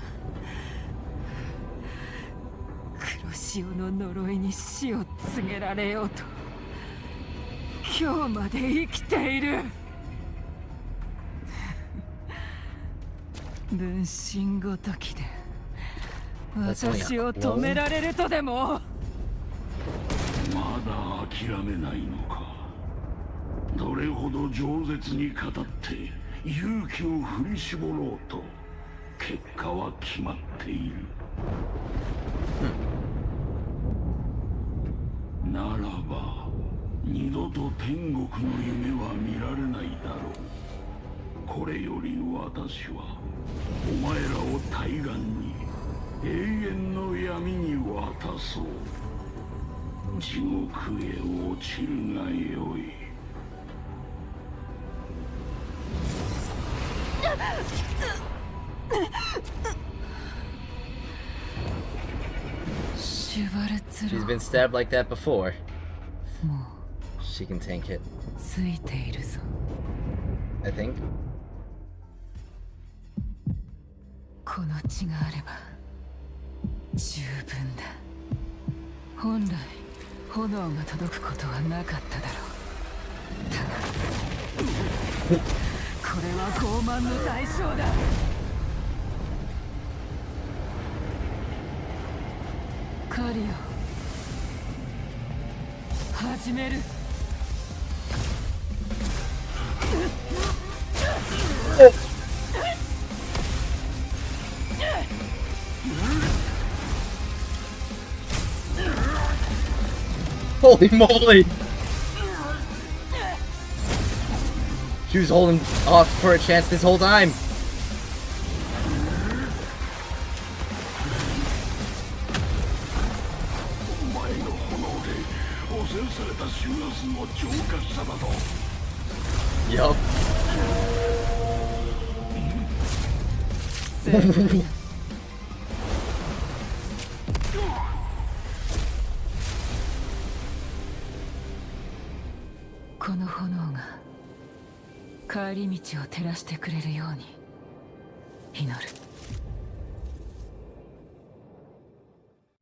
黒潮の呪いに死を告げられようと今日まで生きている。分身ごときで私を止められるとでも。まだ諦めないのか。どれほど饒舌に語って勇気を振り絞ろうと結果は決まっている。ならば二度と天国の夢は見られないだろう。これより私はお前らを対岸に永遠の闇に渡そう。地獄へ落ちるがよい。She's been stabbed like that before. She can tank it. ついているぞ。I think. この血があれば十分だ。本来炎が届くことはなかっただろう。ただこれは傲慢の代償だ。狩りを始める。Holy moly! She was holding off for a chance this whole time. Yup. この炎が帰り道を照らしてくれるように祈る。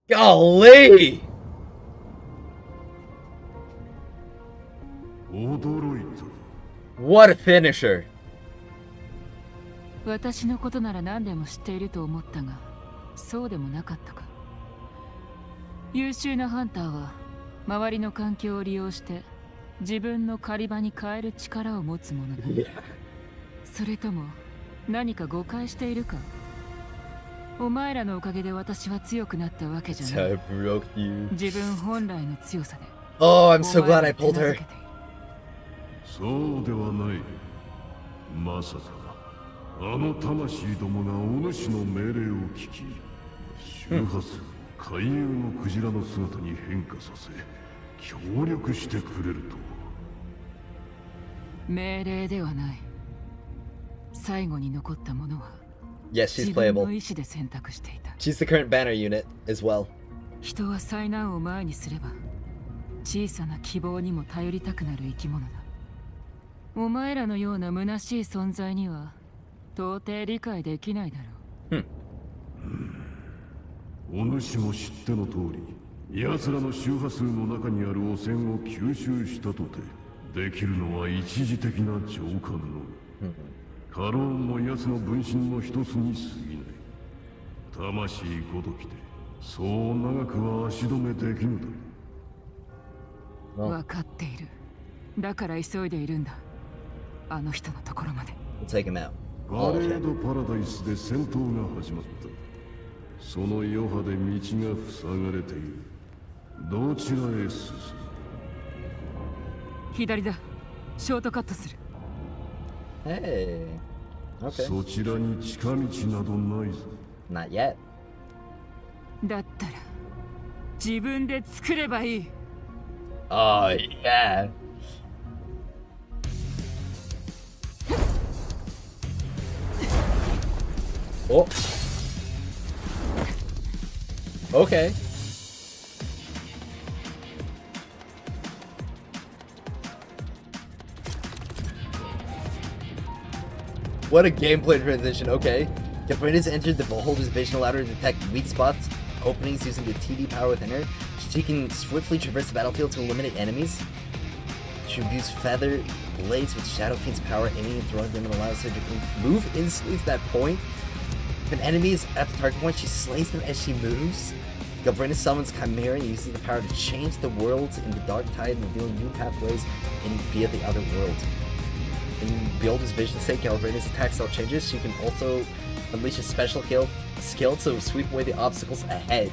Golly! 驚いた。 What a finisher! 私のことなら何でも知っていると思ったが、そうでもなかったか。優秀なハンターは周りの環境を利用して自分の狩り場に変える力を持つものだ。それとも何か誤解しているか。お前らのおかげで私は強くなったわけじゃない。自分本来の強さで。Oh, I'm so glad I pulled her. そうではない。まさかあの魂どもがお主の命令を聞き、周波数海遊のクジラの姿に変化させ協力してくれるとは。命令ではない。最後に残ったものは Yes, she's playable. 自分の意志で選択していた。 She's the current banner unit as well. 人は災難を前にすれば小さな希望にも頼りたくなる生き物だ。お前らのような虚しい存在には到底理解できないだろう。お主も知っての通り、奴らの周波数の中にある汚染を吸収したとてできるのは一時的な浄化のみ。カローンも奴の分身の一つに過ぎない。魂ごときでそう長くは足止めできぬだろう。分かっている。だから急いでいるんだ。あの人のところまで。Take him out. パレードパラダイスで戦闘が始まった。その余波で道が塞がれている。どちらへ進む？左だ。ショートカットする。Hey. Okay. そちらに近道などないぞ。Not yet. だったら自分で作ればいい。Oh yeah. Oh. Okay. What a gameplay transition. Okay. Gabrina's entered the Beholder's vision, allowed her to detect weak spots, openings using the TD power within her. She can swiftly traverse the battlefield to eliminate enemies. She imbues feather blades with Shadow Fiend's power, aiming and throwing them, and allows her to move instantly to that point. If an enemy is at the target point, she slays them as she moves. Gabrina summons Chimera and uses the power to change the worlds in the Dark Tide, revealing new pathways in via the other world. In Beholder's vision's sake, Gabrina's attack style changes. She can also unleash a special skill to sweep away the obstacles ahead.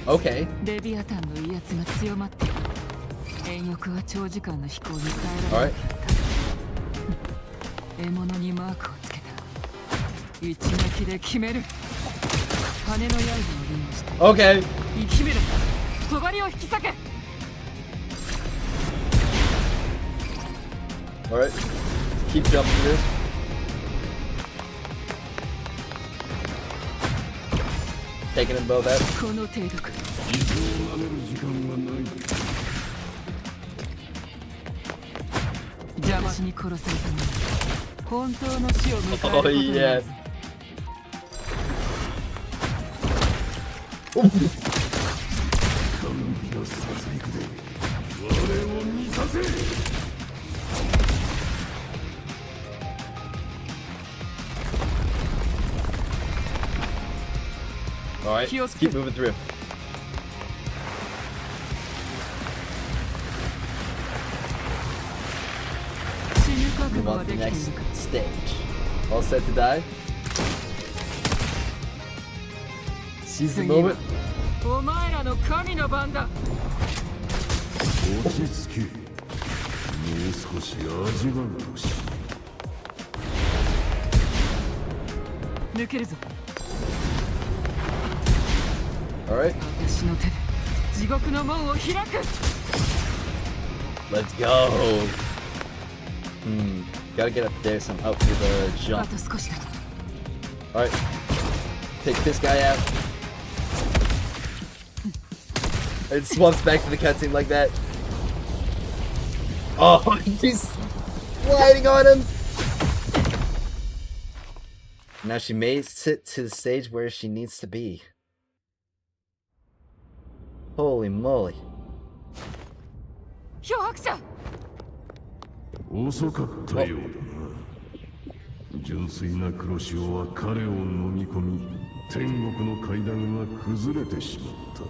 Okay. レビアタンの威圧が強まっている。遠翼は長時間の飛行に耐えられなかった。獲物にマークをつけた。一撃で決める。羽の刃を利用して。Okay. 生きめる。尖りを引き裂け。Alright. Keep jumping through. Taking them both out. この程度か。邪魔しに殺されたのは本当の死を迎えることになる。Alright, keep moving through. Move on to the next stage. All set to die? Seize the moment. お前らの神の番だ。落ち着け。もう少し味わうとし。抜けるぞ。Alright. 私の手で地獄の門を開く。Let's go. Gotta get up there, so I'm out for the jump. Alright. Take this guy out. It swamps back to the cutscene like that. Oh, he's sliding on him. Now she makes it to the stage where she needs to be. Holy moly. 漂白者。遅かったようだな。純粋な黒潮は彼を飲み込み、天国の階段が崩れてしまった。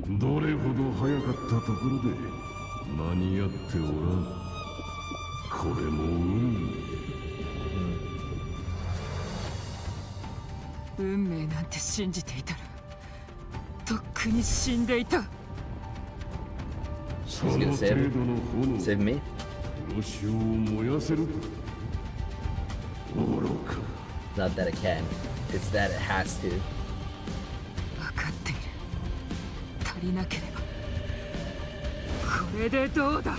どれほど早かったところで間に合っておらん。これも運命なんて信じていたらとっくに死んでいた。その程度の炎、黒潮を燃やせるか。愚か。 Not that it can. It's that it has to. 分かっている。足りなければこれでどうだ。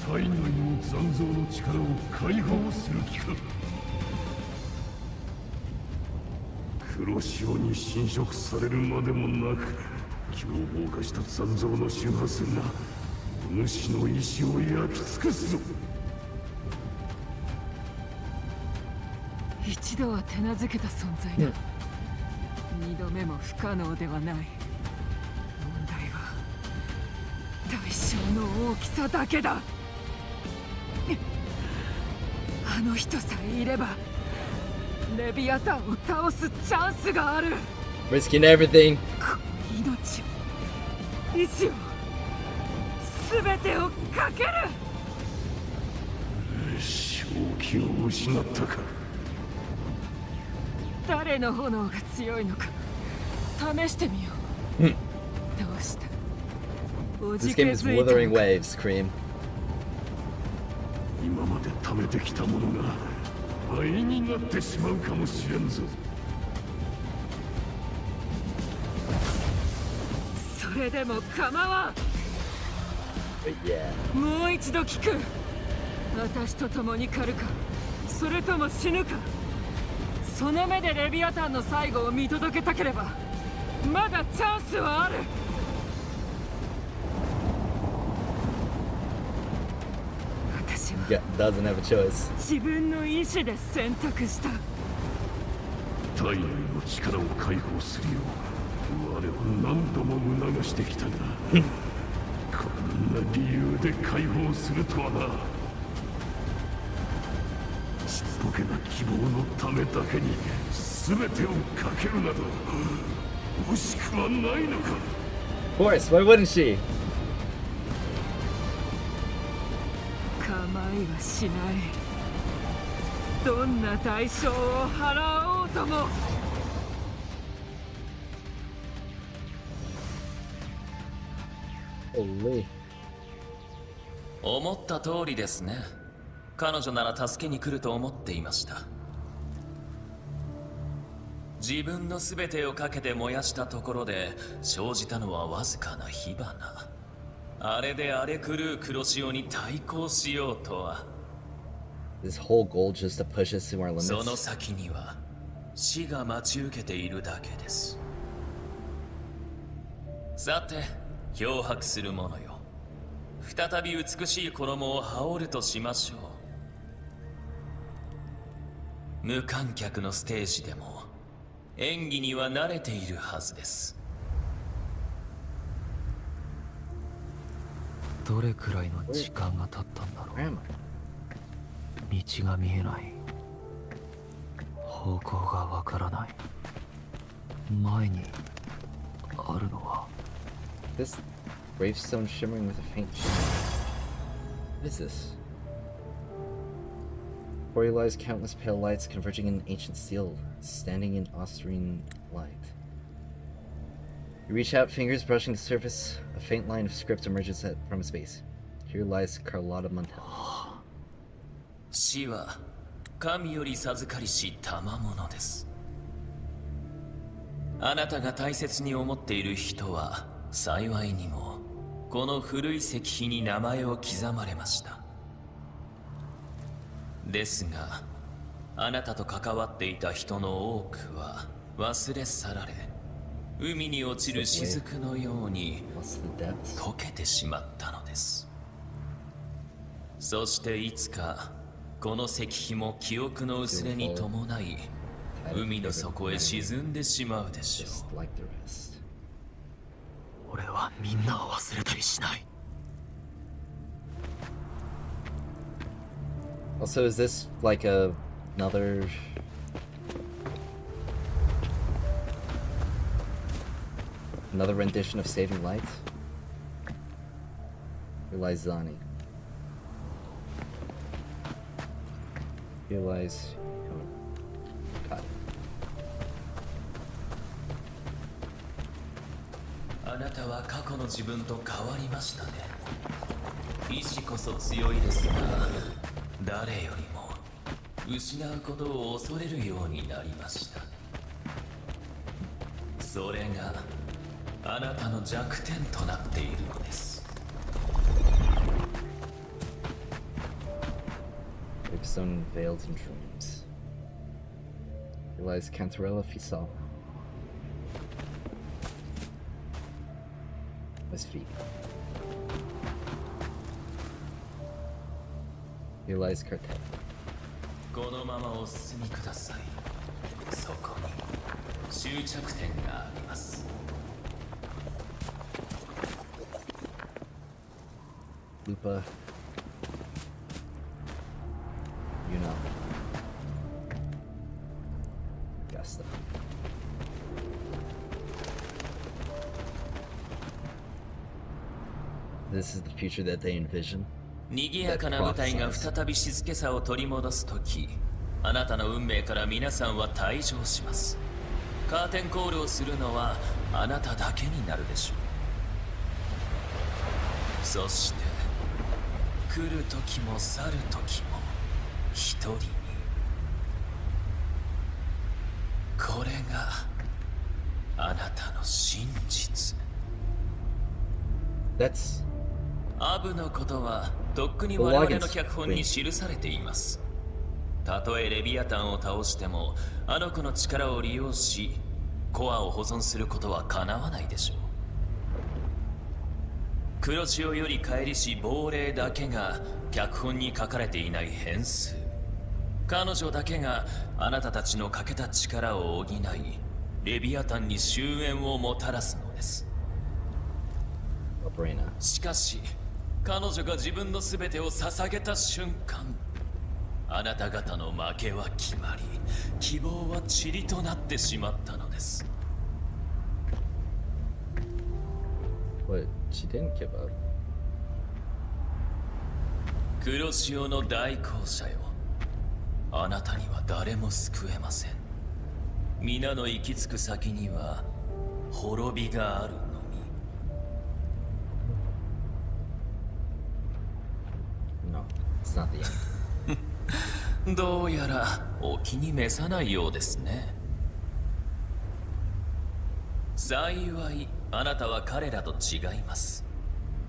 体内の残像の力を解放する気か。黒潮に侵食されるまでもなく凶暴化した残像の周波数がお主の意志を焼き尽くすぞ。一度は手なずけた存在だ。二度目も不可能ではない。問題は代償の大きさだけだ。あの人さえいればレビアタンを倒すチャンスがある。 Risking everything. 命を、意志を、全てをかける。正気を失ったか。誰の炎が強いのか試してみよう。どうした？ This game is Wuthering Waves, Cream. 今まで貯めてきたものが倍になってしまうかもしれんぞ。それでも構わん。もう一度聞く。私と共に狩るか、それとも死ぬか。その目でレビアタンの最後を見届けたければまだチャンスはある。私は doesn't have a choice. 自分の意志で選択した。体内の力を解放するよう我は何度も促してきたがこんな理由で解放するとはな。ちっぽけな希望のためだけに全てをかけるなど惜しくはないのか。 Of course, why wouldn't she? 構いはしない。どんな代償を払おうとも。思った通りですね。彼女なら助けに来ると思っていました。自分の全てをかけて燃やしたところで生じたのはわずかな火花。あれで荒れ狂う黒潮に対抗しようとは。This whole goal just to push us to our limits. その先には死が待ち受けているだけです。さて、漂白する者よ。再び美しい衣を羽織るとしましょう。無観客のステージでも演技には慣れているはずです。どれくらいの時間が経ったんだろう。道が見えない。方向がわからない。前にあるのは This gravestone shimmering with a faint shimmer. What is this? Before you lies countless pale lights converging in ancient steel, standing in Austrian light. You reach out, fingers brushing the surface. A faint line of script emerges from its base. Here lies Carlotta Montel. 死は神より授かりし賜物です。あなたが大切に思っている人は幸いにもこの古い石碑に名前を刻まれました。ですがあなたと関わっていた人の多くは忘れ去られ、海に落ちる雫のように溶けてしまったのです。そしていつかこの石碑も記憶の薄れに伴い海の底へ沈んでしまうでしょう。俺はみんなを忘れたりしない。 Also, is this like another rendition of Saving Light? Here lies Zani. Here lies Got it. あなたは過去の自分と変わりましたね。意志こそ強いですが、誰よりも失うことを恐れるようになりました。それがあなたの弱点となっているのです。Gravestone veiled in dreams. Here lies Cantarella Fisal. his feet. Realize cartel. このままお進みください。そこに終着点があります。Lupa. You know. Gusta. This is the future that they envision. 賑やかな舞台が再び静けさを取り戻すとき、あなたの運命から皆さんは退場します。カーテンコールをするのはあなただけになるでしょう。そして来る時も去る時も一人に。これがあなたの真実。アブのことはとっくに我々の脚本に記されています。たとえレビアタンを倒してもあの子の力を利用しコアを保存することは叶わないでしょう。黒潮より帰りし亡霊だけが脚本に書かれていない変数。彼女だけがあなたたちの欠けた力を補いレビアタンに終焉をもたらすのです。しかし彼女が自分の全てを捧げた瞬間、あなた方の負けは決まり、希望は塵となってしまったのです。What? She didn't give up. 黒潮の大校舎よ、あなたには誰も救えません。皆の行き着く先には滅びがあるのみ。No, it's not the end. どうやらお気に召さないようですね。幸いあなたは彼らと違います。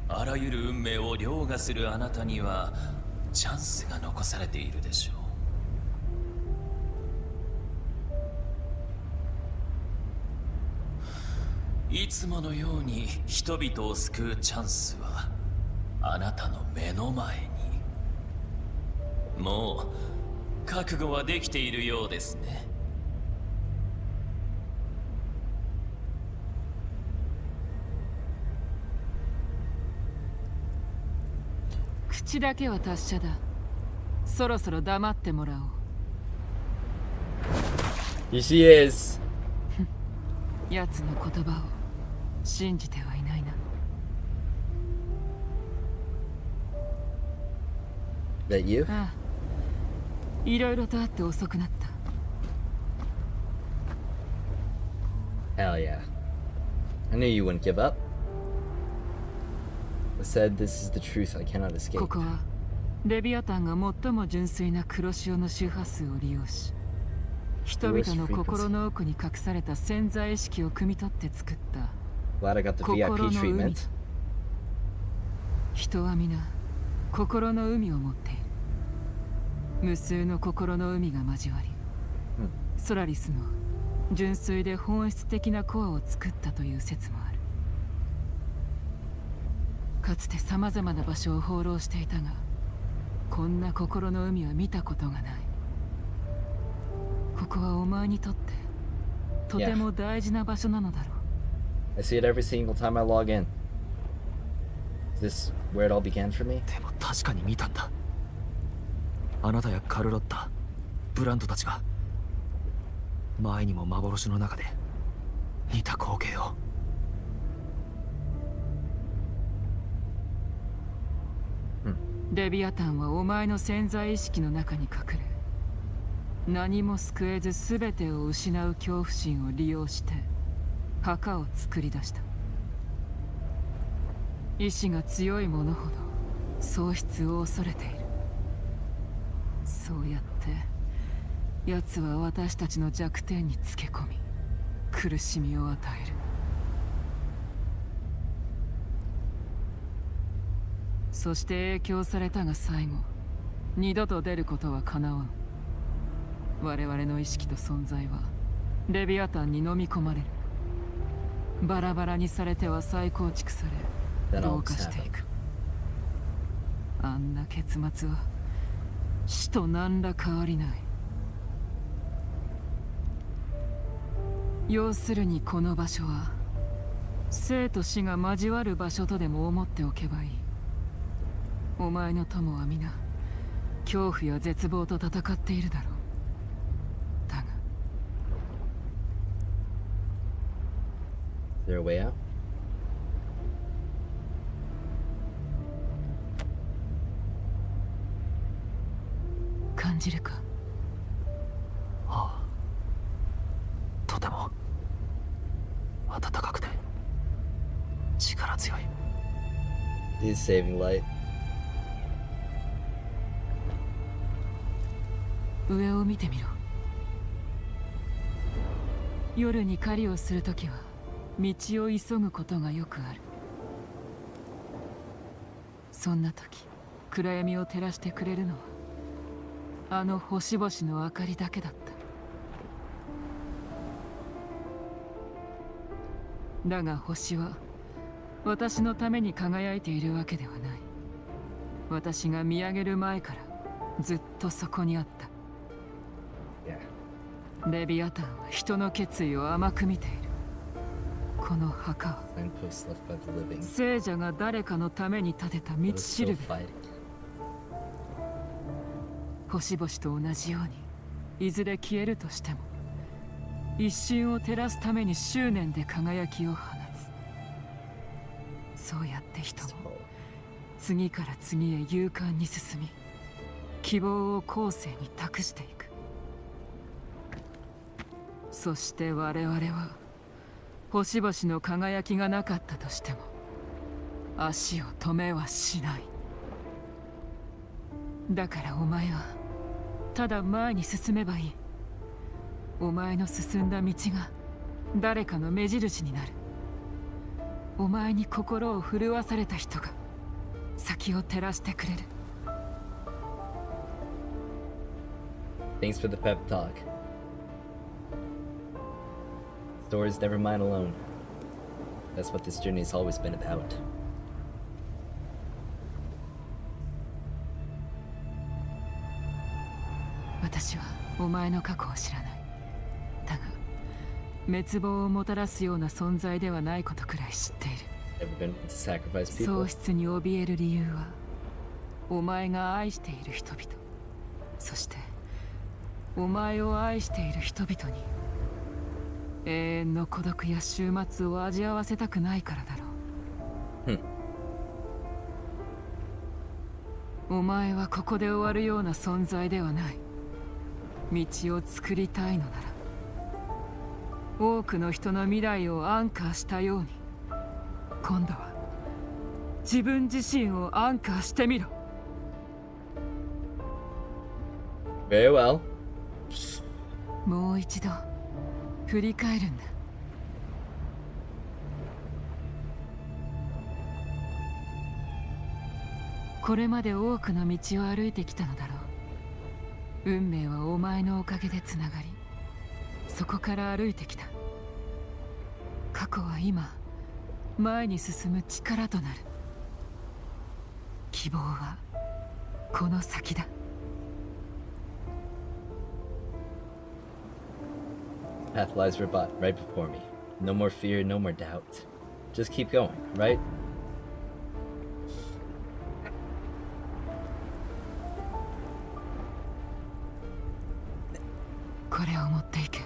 あらゆる運命を凌駕するあなたにはチャンスが残されているでしょう。いつものように人々を救うチャンスはあなたの目の前に。もう覚悟はできているようですね。口だけは達者だ。そろそろ黙ってもらおう。Here she is. 奴の言葉を信じてはいないな。That you? ああ、いろいろとあって遅くなった。 Hell yeah. I knew you wouldn't give up. I said this is the truth I cannot escape. ここはレビアタンが最も純粋な黒潮の周波数を利用し、人々の心の奥に隠された潜在意識を汲み取って作った心の海。人は皆心の海を持っている。無数の心の海が交わり、ソラリスの純粋で本質的なコアを作ったという説もある。かつて様々な場所を放浪していたが、こんな心の海は見たことがない。ここはお前にとってとても大事な場所なのだろう。 I see it every single time I log in. Is this where it all began for me? でも確かに見たんだ。あなたやカルロッタ、ブランドたちが前にも幻の中で似た光景を。レビアタンはお前の潜在意識の中に隠れ、何も救えず全てを失う恐怖心を利用して墓を作り出した。意志が強い者ほど喪失を恐れている。そうやって奴は私たちの弱点につけ込み苦しみを与える。そして影響されたが最後、二度と出ることはかなわん。我々の意識と存在はレビアタンに飲み込まれる。バラバラにされては再構築され同化していく。あんな結末は死と何ら変わりない。要するにこの場所は生と死が交わる場所とでも思っておけばいい。お前の友は皆恐怖や絶望と戦っているだろう。だが Is there a way out? 感じるか？ああ、とても暖かくて力強い。 He's saving light. 上を見てみろ。夜に狩りをするときは道を急ぐことがよくある。そんな時暗闇を照らしてくれるのはあの星々の明かりだけだった。だが星は私のために輝いているわけではない。私が見上げる前からずっとそこにあった。レビアタンは人の決意を甘く見ている。この墓は聖者が誰かのために建てた道しるべ。星々と同じようにいずれ消えるとしても一瞬を照らすために執念で輝きを放つ。そうやって人も次から次へ勇敢に進み希望を後世に託していく。そして我々は星々の輝きがなかったとしても足を止めはしない。だからお前はただ前に進めばいい。お前の進んだ道が誰かの目印になる。お前に心を震わされた人が先を照らしてくれる。 Thanks for the pep talk. Stories never mine alone. That's what this journey has always been about. 私はお前の過去を知らない。だが滅亡をもたらすような存在ではないことくらい知っている。喪失に怯える理由はお前が愛している人々、そしてお前を愛している人々に永遠の孤独や終末を味わわせたくないからだろう。お前はここで終わるような存在ではない。道を作りたいのなら多くの人の未来をアンカーしたように今度は自分自身をアンカーしてみろ。 Very well. もう一度振り返るんだ。これまで多くの道を歩いてきたのだろう。運命はお前のおかげでつながり、そこから歩いてきた。過去は今前に進む力となる。希望はこの先だ。Path lies right before me. No more fear, no more doubt. Just keep going, right? これを持っていけ。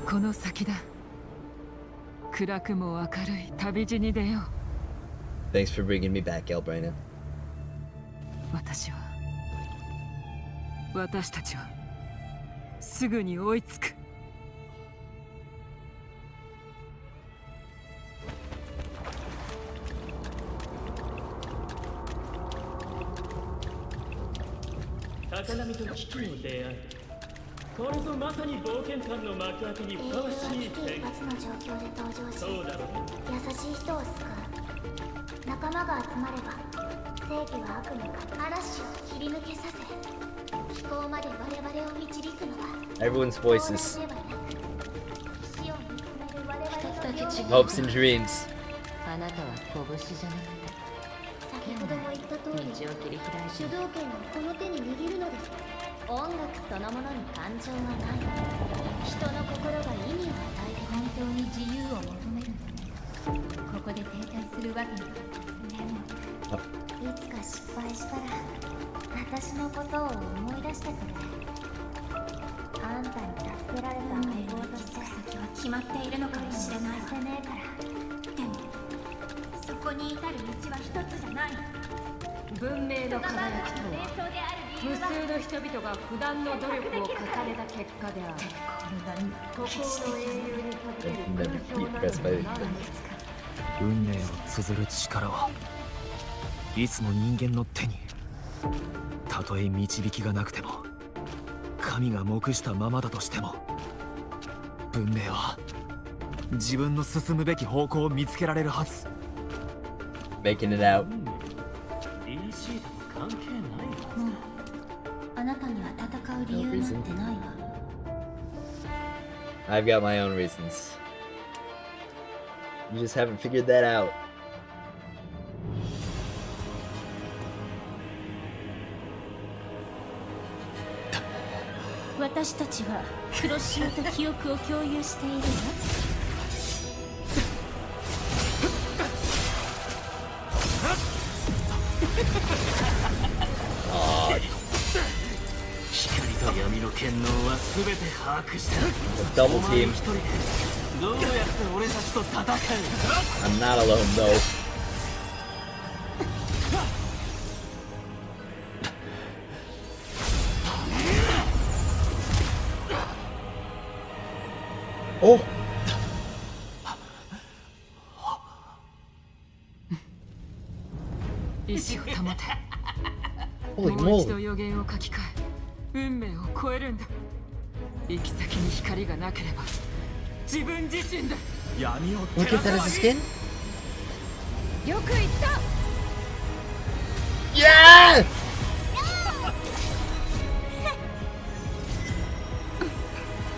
この先だ。暗くも明るい旅路に出よう。 Thanks for bringing me back, Elbrina. 私たちはすぐに追いつく。高波と危機の出会い。これぞまさに冒険館の幕開けにふさわしい点。一発の状況で登場し、そうだろう。優しい人を救う。仲間が集まれば正義は悪に嵐を切り抜けさせ Everyone's voices. Hopes and dreams. あなたは拳じゃなくて先ほども言った通り、主導権はこの手に握るのです。音楽そのものに感情はない。人の心が意味を与えて本当に自由を求めるのね。ここで停滞するわけには。でもいつか失敗したら私のことを思い出してくれ。あんたに助けられた相棒として先は決まっているのかもしれないわ。ねえからでもそこに至る道は一つじゃない。文明の輝きとは無数の人々が不断の努力を重ねた結果である。孤高の英雄にかける勲章なる運命を綴る力はいつも人間の手に。たとえ導きがなくても神が目したままだとしても文明は自分の進むべき方向を見つけられるはず。 Making it out. あなたには戦う理由なんてないわ。 I've got my own reasons. You just haven't figured that out. 私たちは黒潮と記憶を共有しているわ。光と闇の権能は全て把握した。 Double お前 team. 一人でどうやって俺たちと戦う？ I'm not alone though. Oh! Holy もう一度 moly. 予言を書き換え運命を超えるんだ。行き先に光がなければ自分自身で闇を Look at that as a skin? よく言った。 Yeah!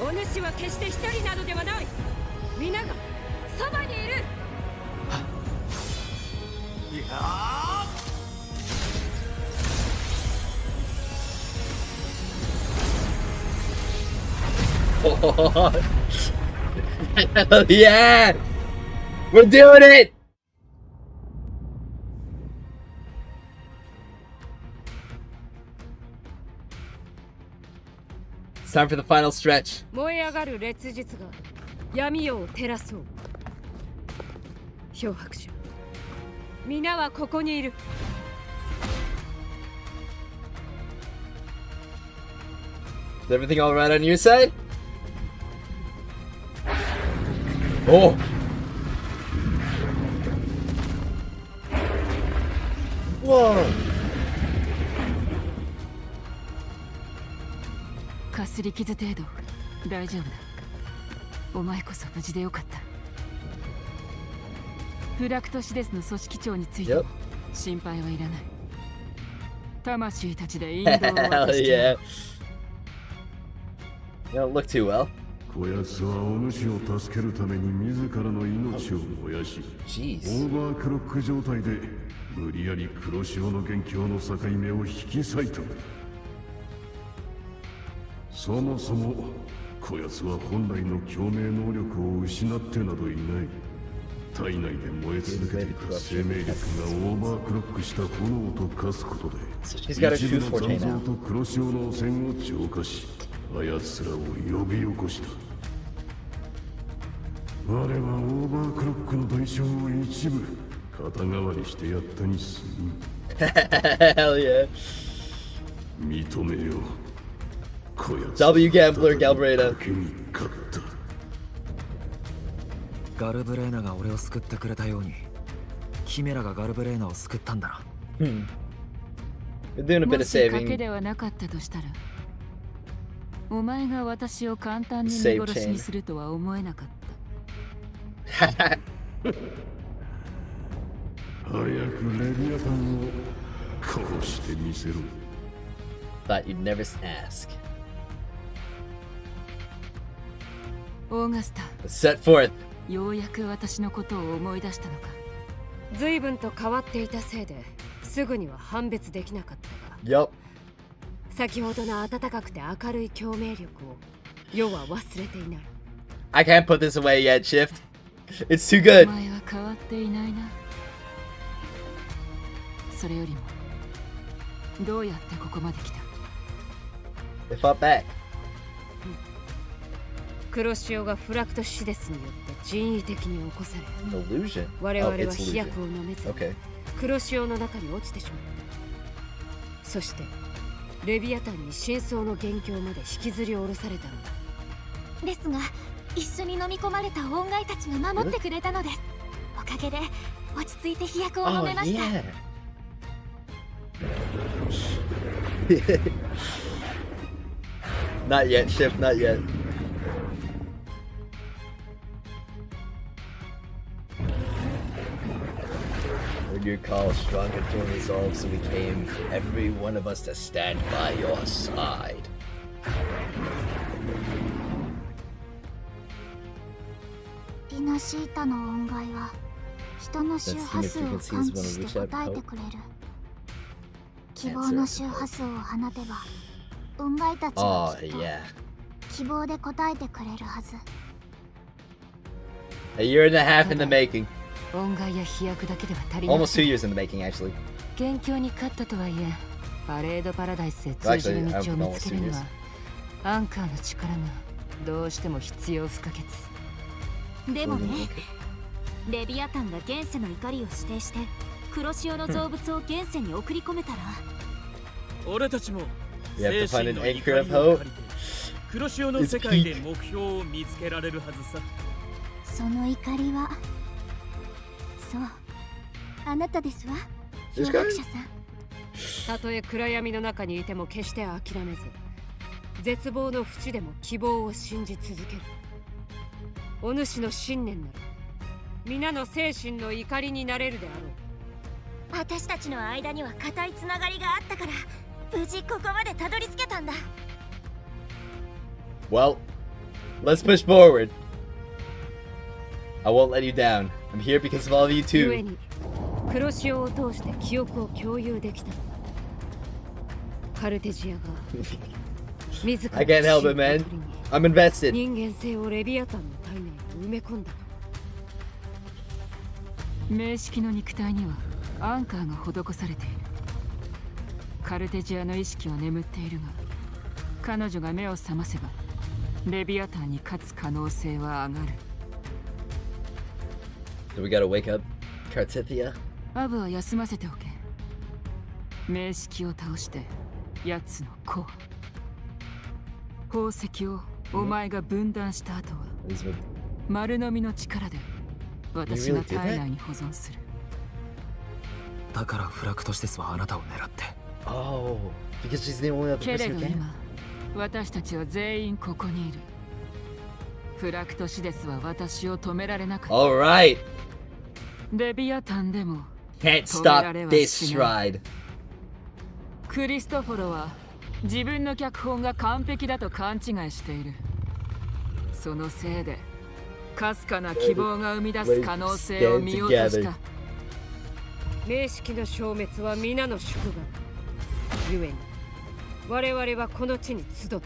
お主は決して一人などではない。皆がそばにいる。いや Hell yeah! We're doing it! It's time for the final stretch. 燃え上がる烈日が闇夜を照らそう。漂白者、皆はここにいる。 Is everything all right on your side? Oh! Whoa! かすり傷程度大丈夫だ。お前こそ無事でよかった。フラクトシデスの組織長についても心配はいらない。魂たちで引導を渡してやる。 You don't look too well. こやつはお主を助けるために自らの命を燃やし、オーバークロック状態で無理やり黒潮の元凶の境目を引き裂いた。そもそもこやつは本来の共鳴能力を失ってなどいない。体内で燃え続けていた生命力がオーバークロックした炎と化すことで、一部の残像と黒潮の汚染を浄化し、あやつらを呼び起こした。我はオーバークロックの代償を一部肩代わりしてやったにする。Hell yeah. 認めよう。こやつ W Gambler Galbraith. ガルブレーナが俺を救ってくれたようにキメラがガルブレーナを救ったんだな。We're doing a bit of もし賭け saving. ではなかったとしたらお前が私を簡単に見殺しにするとは思えなかった。早くレビアタンを殺してみせろ。thought you'd never ask. オーガスタ Set forth. ようやく私のことを思い出したのか。随分と変わっていたせいですぐには判別できなかったが、 Yup. 先ほどの温かくて明るい共鳴力を世は忘れていない。 I can't put this away yet, Shift. It's too good. お前は変わっていないな。それよりもどうやってここまで来た？ They fought back. 黒潮がフラクトシデスによって人為的に起こされ、 Illusion. 我々は it's 飛 illusion. 躍を飲めず、 Okay. 黒潮の中に落ちてしまった。そしてレビアタンに真相の元凶まで引きずり下ろされたのだ。ですが一緒に飲み込まれた恩貝たちが守ってくれたのです。おかげで落ち着いて飛躍を飲めました。 Not yet, Shift, not yet. When your call strong and firm resolve, so we came, every one of us to stand by your side. リナシータの恩貝は人の周波数を感知して答えてくれる。希望の周波数を放てば恩貝たちはきっと希望で答えてくれるはず。 A year and a half in the making. 恩貝や飛躍だけでは足りない。 Almost 2 years in the making, actually. 元凶に勝ったとはいえ、パレードパラダイスへ通じる道を見つけるにはアンカーの力がどうしても必要不可欠。でもね、レビアタンが現世の怒りを指定して黒潮の造物を現世に送り込めたら、俺たちも We have to 精 find 神 an の anchor 怒 of りを hope. 借りて黒潮の世界で目標を見つけられるはずさ。その怒りは、そう、あなたですわ、氷学者さん。たとえ暗闇の中にいても決して諦めず、絶望の淵でも希望を信じ続ける。お主の信念なら皆の精神の怒りになれるであろう。私たちの間には固いつながりがあったから無事ここまでたどり着けたんだ。 Well, let's push forward. I won't let you down. I'm here because of all of you 故 too. に黒潮を通して記憶を共有できたのだ。カルテジアが自ら I can't help it, man. I'm invested. 人間性をレビアタンの体内に埋め込んだと。名式の肉体にはアンカーが施されている。カルテジアの意識は眠っているが、彼女が目を覚ませばレビアタンに勝つ可能性は上がる。 So we gotta wake up Cartithia? アブは休ませておけ。名式を倒して奴のコア、宝石をお前が分断した後は丸飲みの力で私が体内に保存する。だからフラクトシデスはあなたを狙って。 Oh, because she's the only other けれ person ど who can. 今私たちは全員ここにいる。フラクトシデスは私を止められなかった。 Alright. レビアタンでも Can't 止めら stop れは this しない。 stride. クリストフォロは自分の脚本が完璧だと勘違いしている。そのせいでかすかな希望が生み出す可能性を見落とした。名式の消滅は皆の宿願。故に我々はこの地に集った。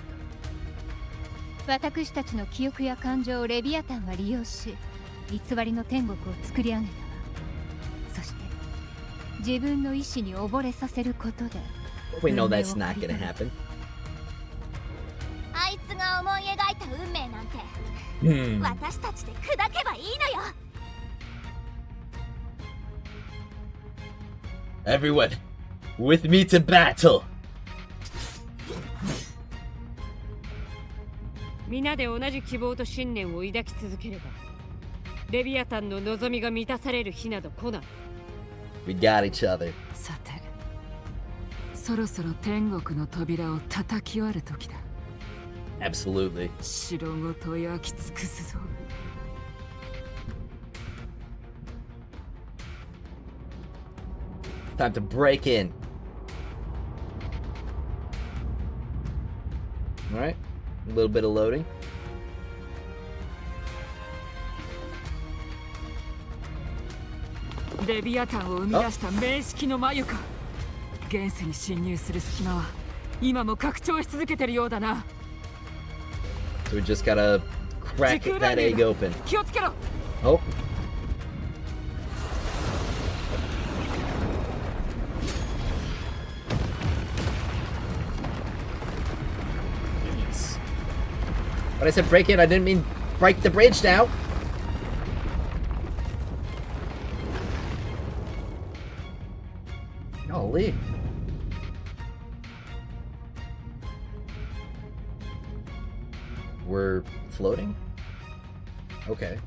私たちの記憶や感情をレビアタンは利用し、偽りの天国を作り上げたわ。そして自分の意志に溺れさせることで We know that's not gonna happen. あいつが思い描いた運命なんて、私たちで砕けばいいのよ。 Everyone, with me to battle. 皆で同じ希望と信念を抱き続ければ、レビアタンの望みが満たされる日など来ない。 We got each other. さて、そろそろ天国の扉を叩き割る時だ。 Absolutely. 城ごと焼き尽くすぞ。Time to break in. Alright, a little bit of loading.レビアタンを生み出した名式の眉か。現世に侵入する隙間は今も拡張し続けてるようだな。So we just gotta crack that egg open. 気をつけろ。Oh. But I said break it, I didn't mean break the bridge now. Golly. We're floating? Okay.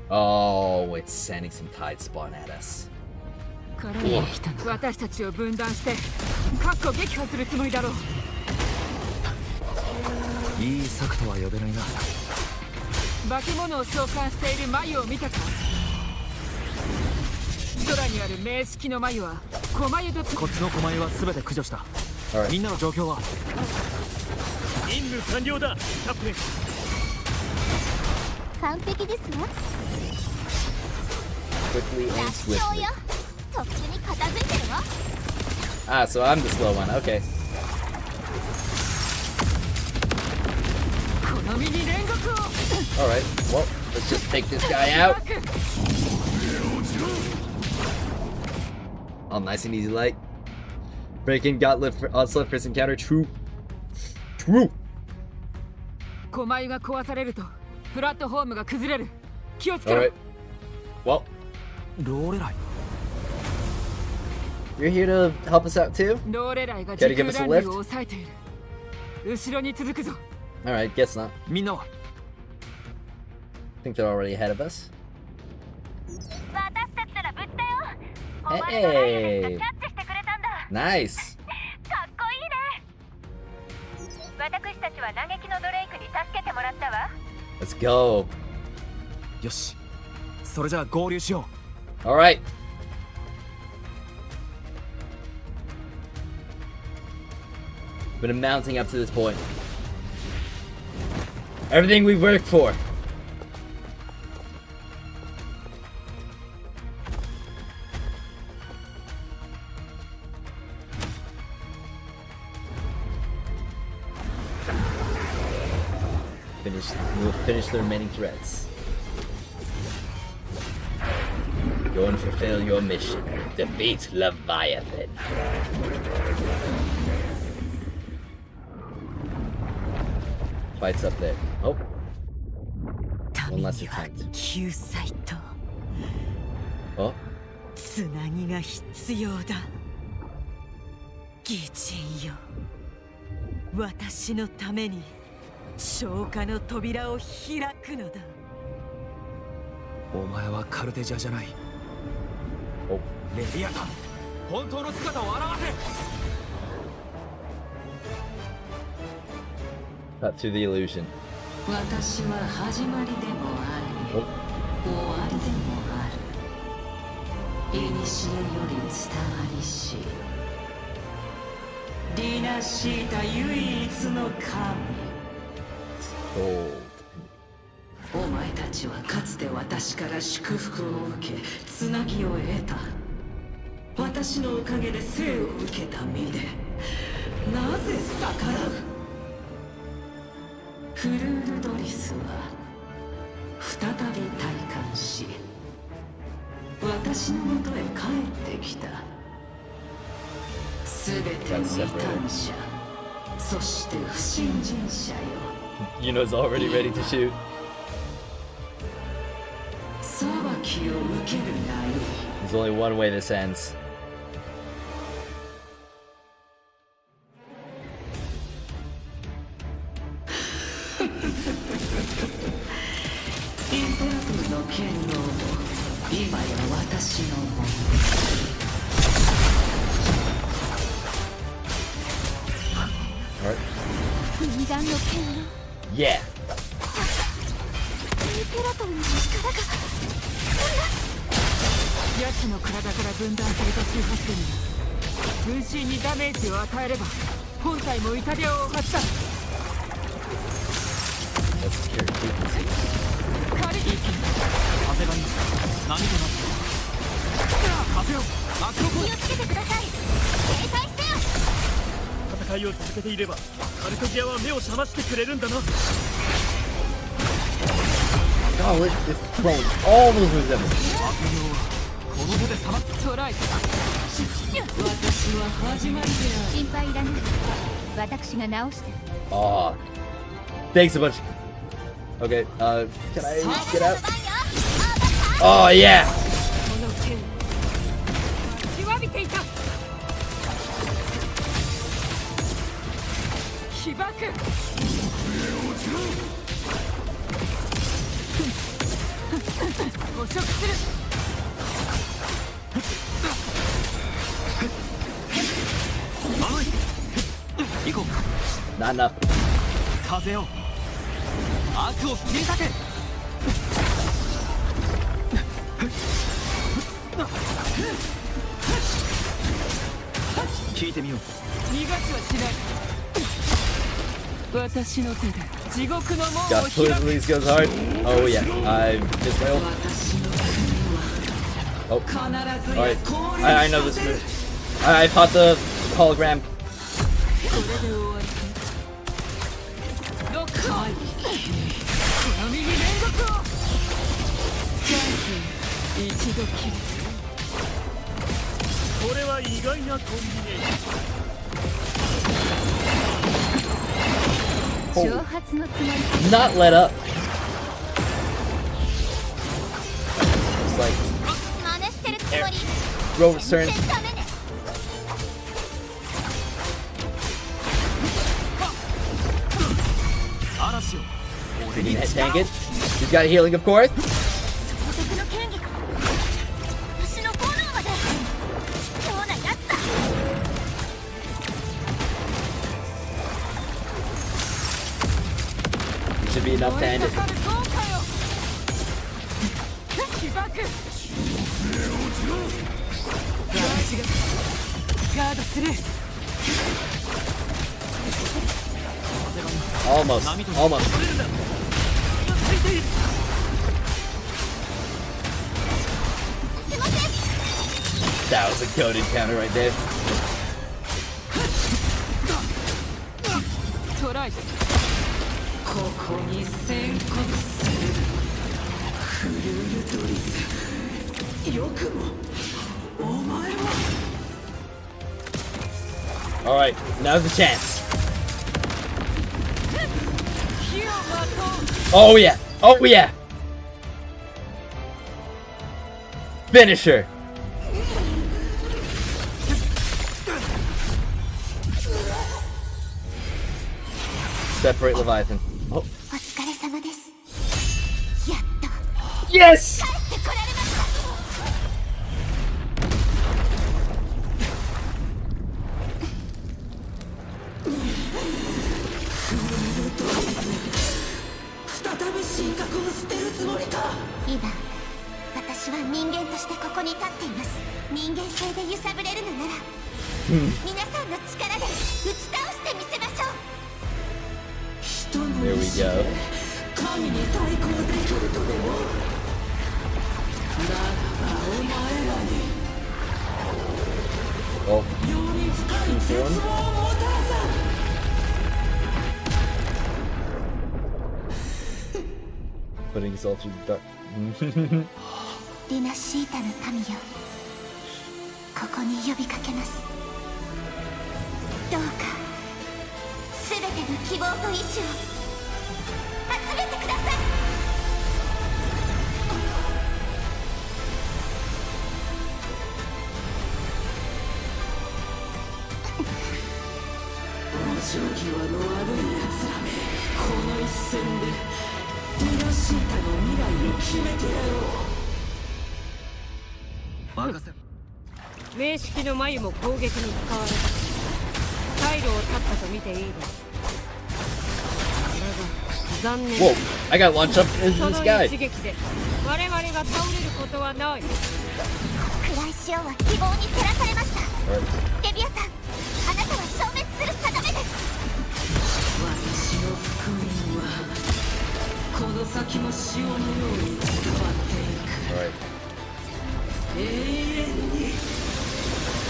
Oh, it's sending some tide spawn at us. 私たちを分断して各個撃破するつもりだろう。いい策とは呼べないな。化け物を召喚している眉を見たか。空にある名式の眉は狛眉とこっちの狛眉は全て駆除した。みんなの状況は。任務完了だ、キャプテン。完璧ですわ。 Quickly and swiftly. とっくに片付いてるわ。 Ah, so I'm the slow one. Okay. この身に煉獄を。All right. Well, let's just take this guy out. All nice and easy, like. Breaking gauntlet for onslaught first encounter. True. True. 狛眉が壊されるとプラットフォームが崩れる。気をつけろ。 All right. Well. ローレライ。 You're here to help us out too? ローレライが Care 時 to give 空 us a 乱流 lift? を抑えている。後ろに続くぞ。 Alright, guess not. みんなは I think they're already ahead of us. 私たちなら無事だよ。 Hey! キャッチしてくれたんだ。 Nice! かっこいいね。私たちは嘆きのドレイクに助けてもらったわ。 Let's go! よし。それじゃあ合流しよう。Alright! Been mounting up to this point. Everything we worked for. We'll finish the remaining threads. Go and fulfill your mission. Defeat Leviathan. Fights up there. Oh. One last attempt. 救済と Oh. つなぎが必要だ。義人よ。私のために消化の扉を開くのだ。お前はカルテジャじゃない。レビアタン、本当の姿を現せ。Cut through the illusion. 私は始まりでもあり、終わりでもある。古より伝わりし、ディナシータ唯一の神。お前たちはかつて私から祝福を受け、つなぎを得た。私のおかげで生を受けた身で、なぜ逆らう？フルールドリスは再び体感し、私のもとへ帰ってきた。すべての異端者、そして不信心者よ。Yuno's already ready to shoot. 裁きを受けるがいい。 There's only one way this ends. インペラトルの剣能も今や私のもの。禁断の剣能。 Yeah. インペラトルの力が。奴の体から分断された周波数に分身にダメージを与えれば本体もイタリアを発射。風がいい。波となって風をマクロコー。気をつけてください。警戒せよ。戦いを続けていればカルトギアは目を覚ましてくれるんだな。Oh, it's thrown all those moves at me. この手でさばってトライ。私は始まりである。心配いらない。私が直して。Oh, thanks a bunch. Okay, can I get out? Oh yeah. この剣待ちわびていた。被爆。捕食する。行こう。 Not enough. 風を悪を切り裂け。聞いてみよう。逃がしはしない。私の手で地獄の門を Got 開 totally く。 goes hard. Oh yeah, I missed my ult. Oh, alright. I know this move. I caught the hologram. これで終わり。ロックオン。この右連続を。チャンス一度きり。これは意外なコンビネーション。挑発のつもり。 Not let up. It's like 真似してるつもり。 throw turn. 全然ダメね。 嵐を Did he tank it? He's got healing, of course. 敵の剣技か。私の炎まで。貴重なやつだ。 Should be enough to end it. 被爆。私がガードする。 Almost. Almost. That was a coded counter right there. トライ。ここに宣告する。フルユトリス。よくもお前は。 Alright, now's the chance. Oh yeah! Oh yeah! Finish her! Separate Leviathan. Oh. お疲れ様です。やっと。 Yes! 帰ってこられました。 再び神格を捨てるつもりか。今、私は人間としてここに立っています。人間性で揺さぶれるのなら、皆さんの力で打ち倒してみせましょう。 There we go. 神に対抗できるとでも。ならばお前らに。 Oh. より深い絶望をもたらさ。 Putting us all through the dark. リナシータの神よ、ここに呼びかけます。どうか全ての希望と意志を集めてください。往生際の悪い奴らめ、この一戦でリナシータの未来を決めてやろう。任せ。名式の眉も攻撃に使われた。退路を断ったと見ていいだろう。だが残念。 Whoa! I got launched up into そ the の sky. 一撃で我々が倒れることはない。暗い潮は希望に照らされました。デビアタン、あなたは消滅する定めです。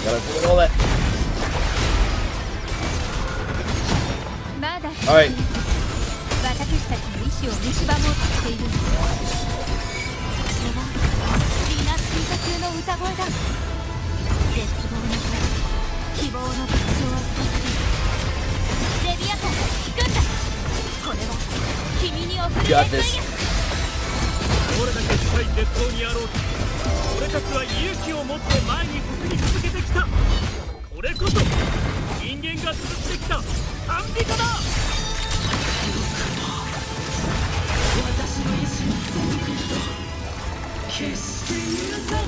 Gotta do all that. まだ Alright. 私たちの意志を蝕もうとしているの。それはリナシータ級の歌声だ。絶望の声、希望の特徴を一つレビアタンが聞くんだ。これは君に送るGot this. どれだけ近い絶望にあろうと俺たちは勇気を持って前に進み続けてきた。これこそ人間が作ってきた賛美歌だ。私の意志の手作りだ。決して許さん。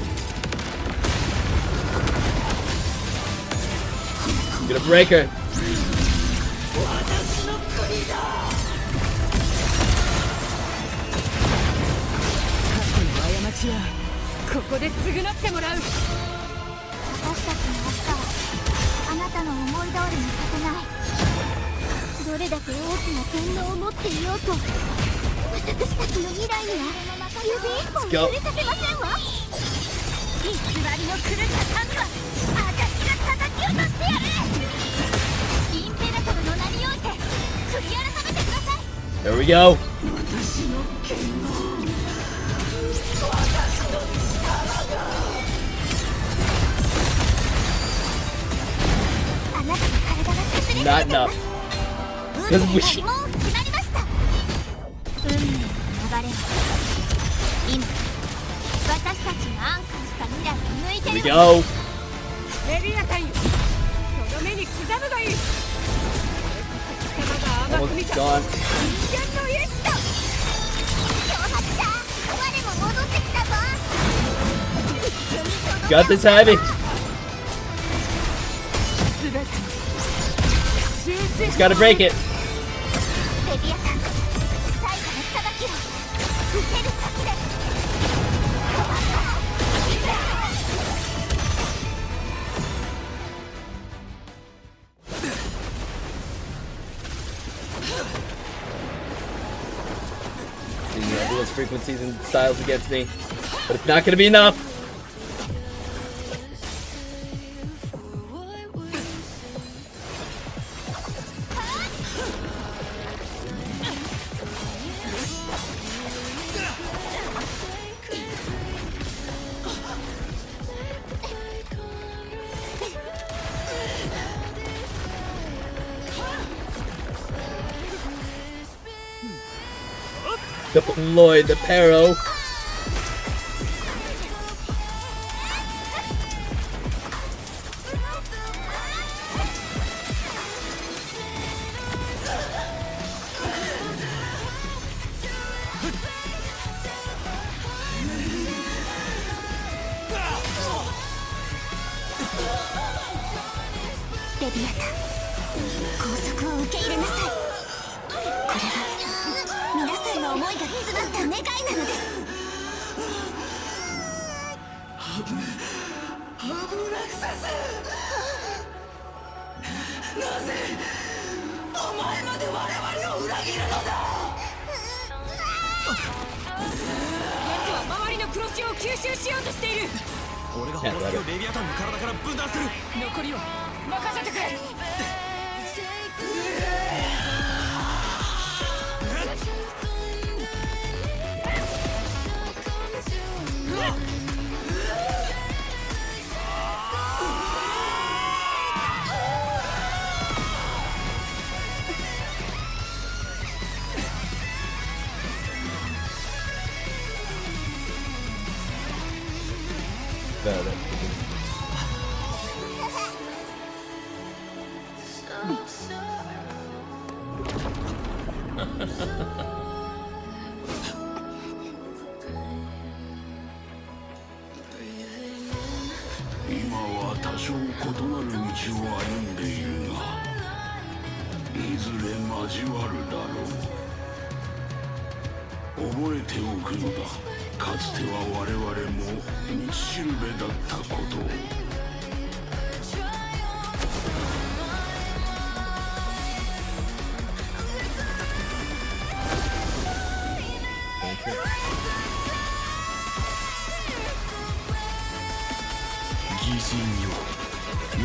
Gonna break her. 私の国だ。過去の過ちはここで償ってもらう。私たちの明日はあなたの思い通りにさせない。どれだけ大きな天皇を持っていようと私たちの未来には指一本触れさせませんわ。偽りの狂った神は私が叩き落としてやる。インペラトルの名において悔い改めてください。 There we go. 私の剣を私の力が。あなたの体が崩れ Not enough. Because we. もう決まりました。運命の流れは今私たちが安価した未来を向いて Here い we る。 go. レビアタンよ、その目に刻むがいい。貴様が甘く見た人間の意志だ。挑発者、我も戻ってきたぞ。 Got this, Abby. Just gotta break it. レビアタン、最後の裁きを受ける先で。 Everyone's frequencies and styles against me, but it's not gonna be enough. Deploy the Paro.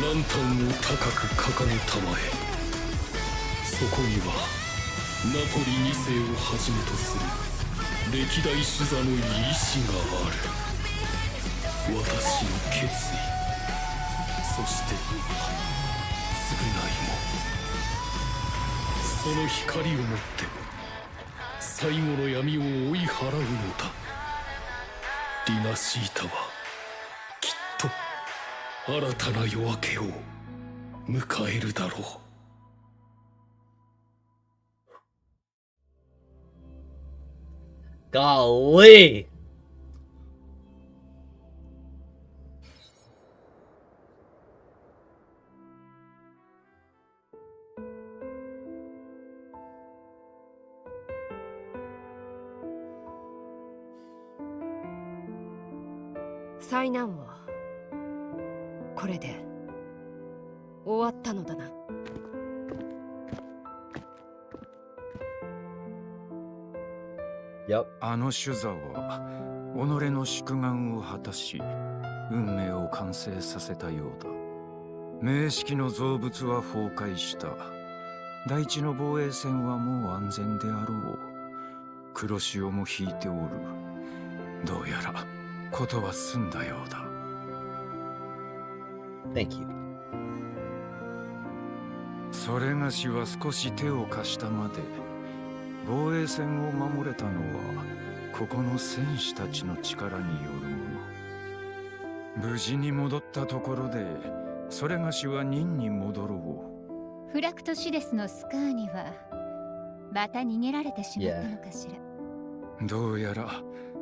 ランタンを高く掲げたまえ。そこにはナポリ2世をはじめとする歴代主座の意志がある。私の決意、そして償いも。その光をもって最後の闇を追い払うのだ。リナシータはきっと新たな夜明けを迎えるだろう。Golly!「災難はこれで終わったのだな。あの主座は己の宿願を果たし運命を完成させたようだ。明式の造物は崩壊した。大地の防衛線はもう安全であろう。黒潮も引いておる。どうやらことは済んだようだ。 Thank you. それがしは少し手を貸したまで。防衛線を守れたのはここの戦士たちの力によるもの。無事に戻ったところでそれがしは任に戻ろう。フラクトシデスのスカーにはまた逃げられてしまったのかしら。どうやら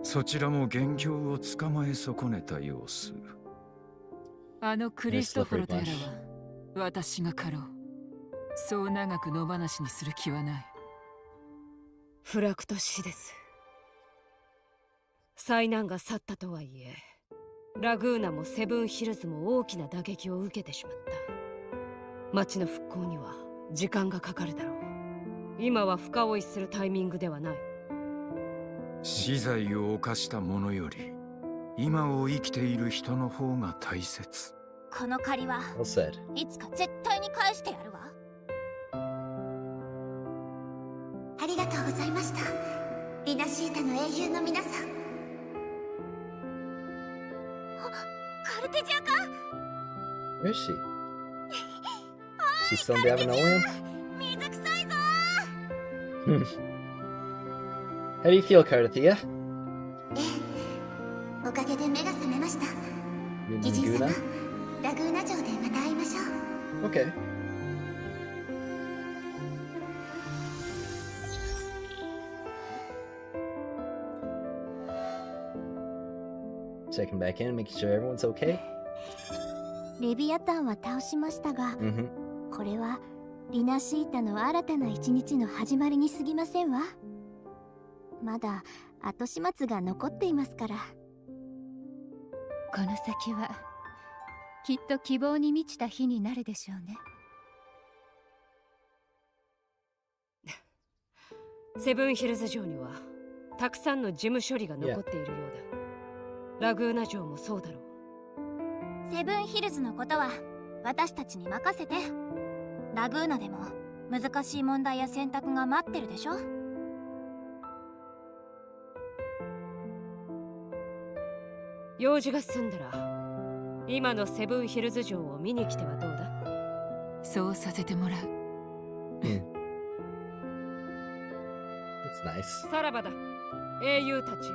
そちらも元凶を捕まえ損ねた様子。あのクリストフォロとやらは私が狩ろう。そう長く野放しにする気はない。フラクトシデス。災難が去ったとはいえ、ラグーナもセブンヒルズも大きな打撃を受けてしまった。町の復興には時間がかかるだろう。今は深追いするタイミングではない。死罪を犯した者より今を生きている人の方が大切。この借りはいつか絶対に返してやるわ。ありがとうございました、リナシータの英雄の皆さん。カルテジアか。 Where is she? She's still dabbing Owen? 水臭いぞ。 How do you feel, Cardathia? おかげで目が覚めました。義人様、ラグーナ城でまた会いましょう。 Okay. Checking back in, making sure everyone's okay. レビアタンは倒しましたが、これはリナシータの新たな一日の始まりに過ぎませんわ。まだ後始末が残っていますから。この先はきっと希望に満ちた日になるでしょうね。セブンヒルズ城にはたくさんの事務処理が残っているようだ。ラグーナ城もそうだろう。セブンヒルズのことは私たちに任せて。ラグーナでも難しい問題や選択が待ってるでしょ。用事が済んだら今のセブンヒルズ城を見に来てはどうだ。そうさせてもらう。That's nice. さらばだ、英雄たちよ。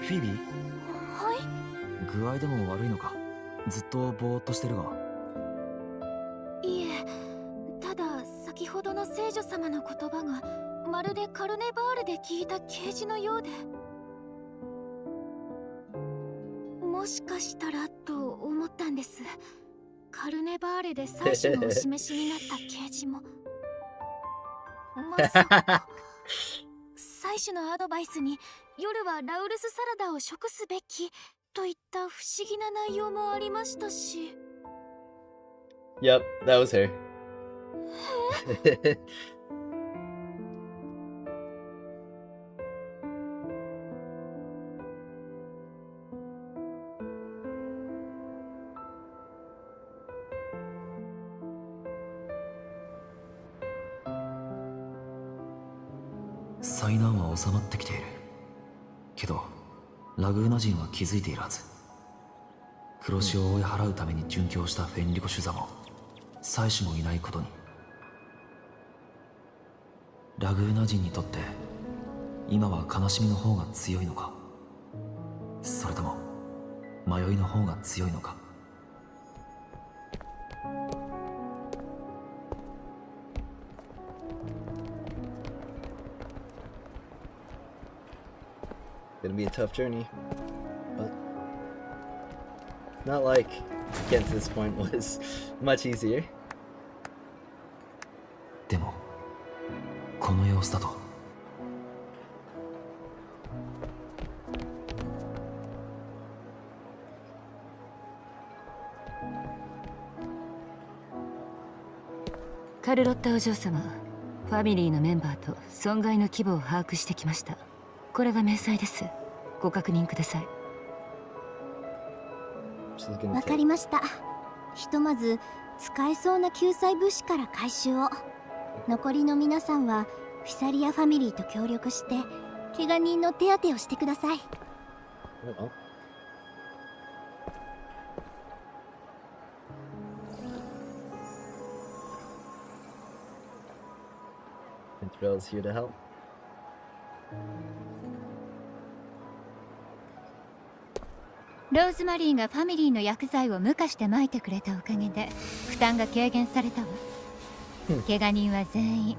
フィービー？はい。具合でも悪いのか？ずっとぼーっとしてるが。いえ、ただ先ほどの聖女様の言葉がまるでカルネバールで聞いた啓示のようで、もしかしたらと思ったんです。カルネバーレで最初のお示しになった啓示もまさか最初のアドバイスに夜はラウルスサラダを食すべきといった不思議な内容もありましたし。Yep, that was her. 災難は収まってきているけど、ラグーナ人は気づいているはず。黒潮を追い払うために殉教したフェンリコシュザも妻子もいないことに。ラグーナ人にとって今は悲しみの方が強いのか、それとも迷いの方が強いのか。Gonna be a tough journey, but not like getting to this point was much easier. でもこの様子だとカルロッタお嬢様、ファミリーのメンバーと損害の規模を把握してきました。これが明細です。ご確認ください。わかりました。ひとまず使えそうな救済物資から回収を。残りの皆さんはフィサリアファミリーと協力して怪我人の手当てをしてください。Interrell's here to help. ローズマリーがファミリーの薬剤を無化して撒いてくれたおかげで負担が軽減されたわ。怪我人は全員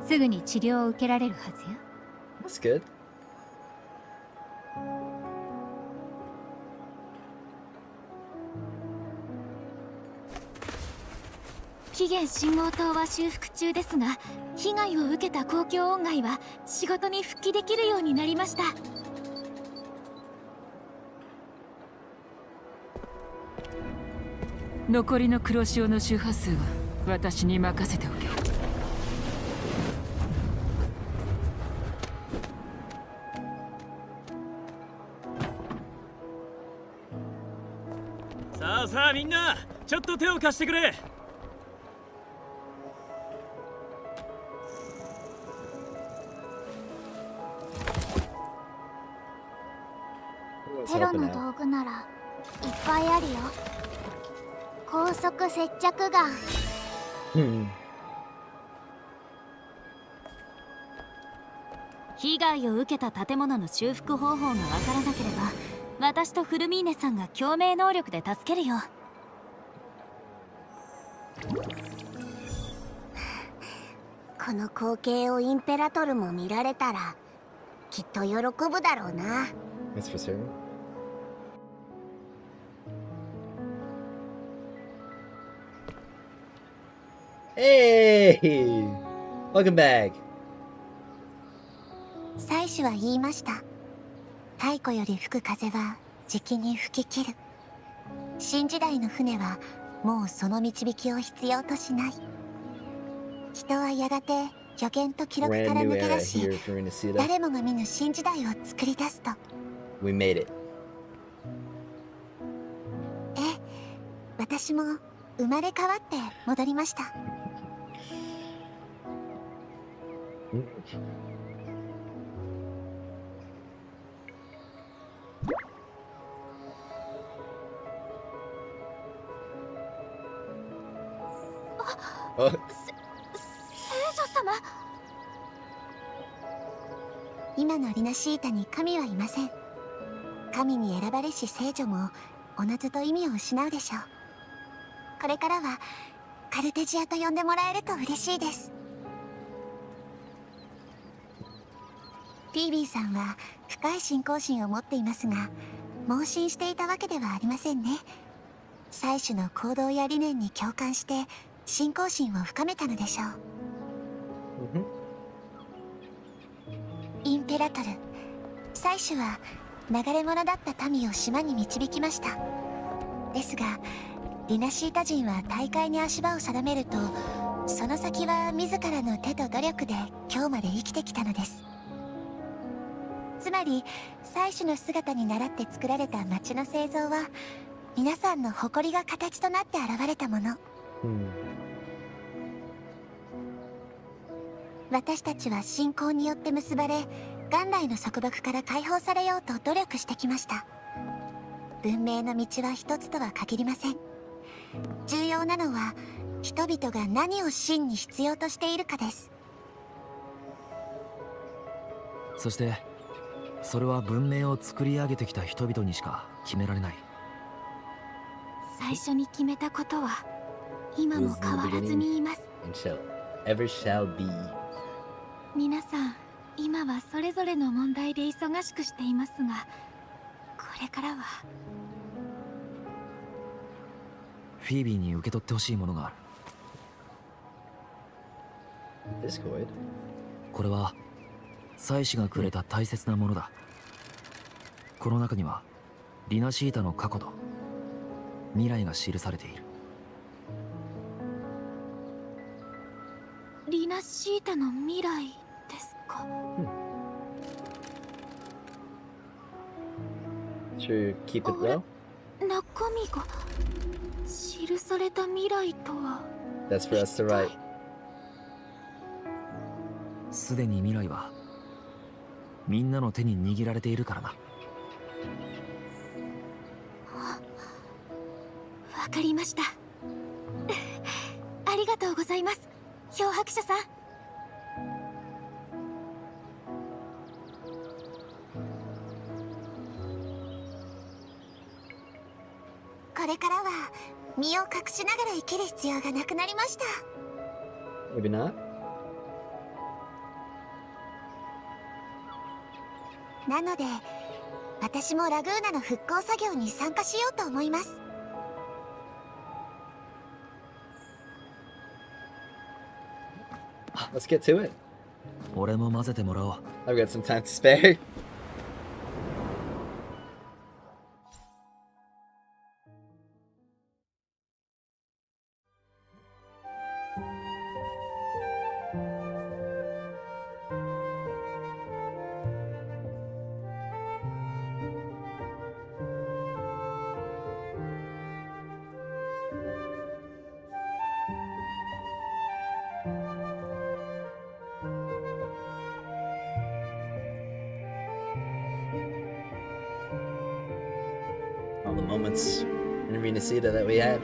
すぐに治療を受けられるはずよ。That's good. 期限信号塔は修復中ですが、被害を受けた公共音階は仕事に復帰できるようになりました。残りの黒潮の周波数は私に任せておけ。さあさあみんな、ちょっと手を貸してくれ。テロの道具ならいっぱいあるよ。高速接着ガン。被害を受けた建物の修復方法がわからなければ、私とフルミーネさんが共鳴能力で助けるよ。この光景をインペラトルも見られたらきっと喜ぶだろうな。That's for certain. Hey! Welcome back. 妻子は言いました。太古より吹く風はじきに吹き切る。新時代の船はもうその導きを必要としない。人はやがて予言と記録から抜け出し、誰もが見ぬ新時代を作り出すと。We made it. 私も生まれ変わって戻りました。聖女様。今のリナシータに神はいません。神に選ばれし聖女もおのずと意味を失うでしょう。これからはカルテジアと呼んでもらえると嬉しいです。フィービーさんは深い信仰心を持っていますが、盲信していたわけではありませんね。妻子の行動や理念に共感して信仰心を深めたのでしょう。インペラトル、妻子は流れ者だった民を島に導きました。ですがリナシータ人は大海に足場を定めると、その先は自らの手と努力で今日まで生きてきたのです。つまり祭司の姿に倣って作られた町の製造は、皆さんの誇りが形となって現れたもの。私たちは信仰によって結ばれ、元来の束縛から解放されようと努力してきました。文明の道は一つとは限りません。重要なのは人々が何を真に必要としているかです。そしてそれは文明を作り上げてきた人々にしか決められない。最初に決めたことは今も変わらずに言います。皆さん今はそれぞれの問題で忙しくしていますが、これからはフィービーに受け取ってほしいものがある。これは祭司がくれた大切なものだ。この中にはリナシータの過去と未来が記されている。リナシータの未来ですか。中身が記された未来とは。すでに未来はみんなの手に握られているからな。わかりました。ありがとうございます、漂白者さん。これからは身を隠しながら生きる必要がなくなりました。なので私もラグーナの復興作業に参加しようと思います。Let's get to it. 俺も混ぜてもらおう。 I've got some time to spare. All the moments in Arena Sita that we had.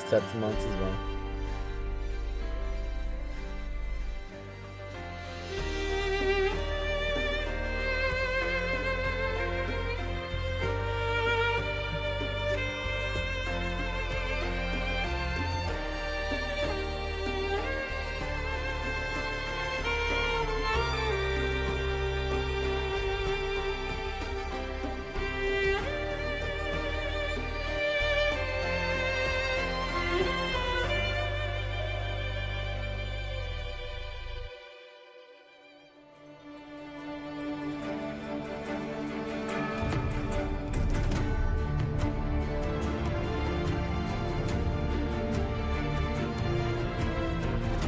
Start some months as well.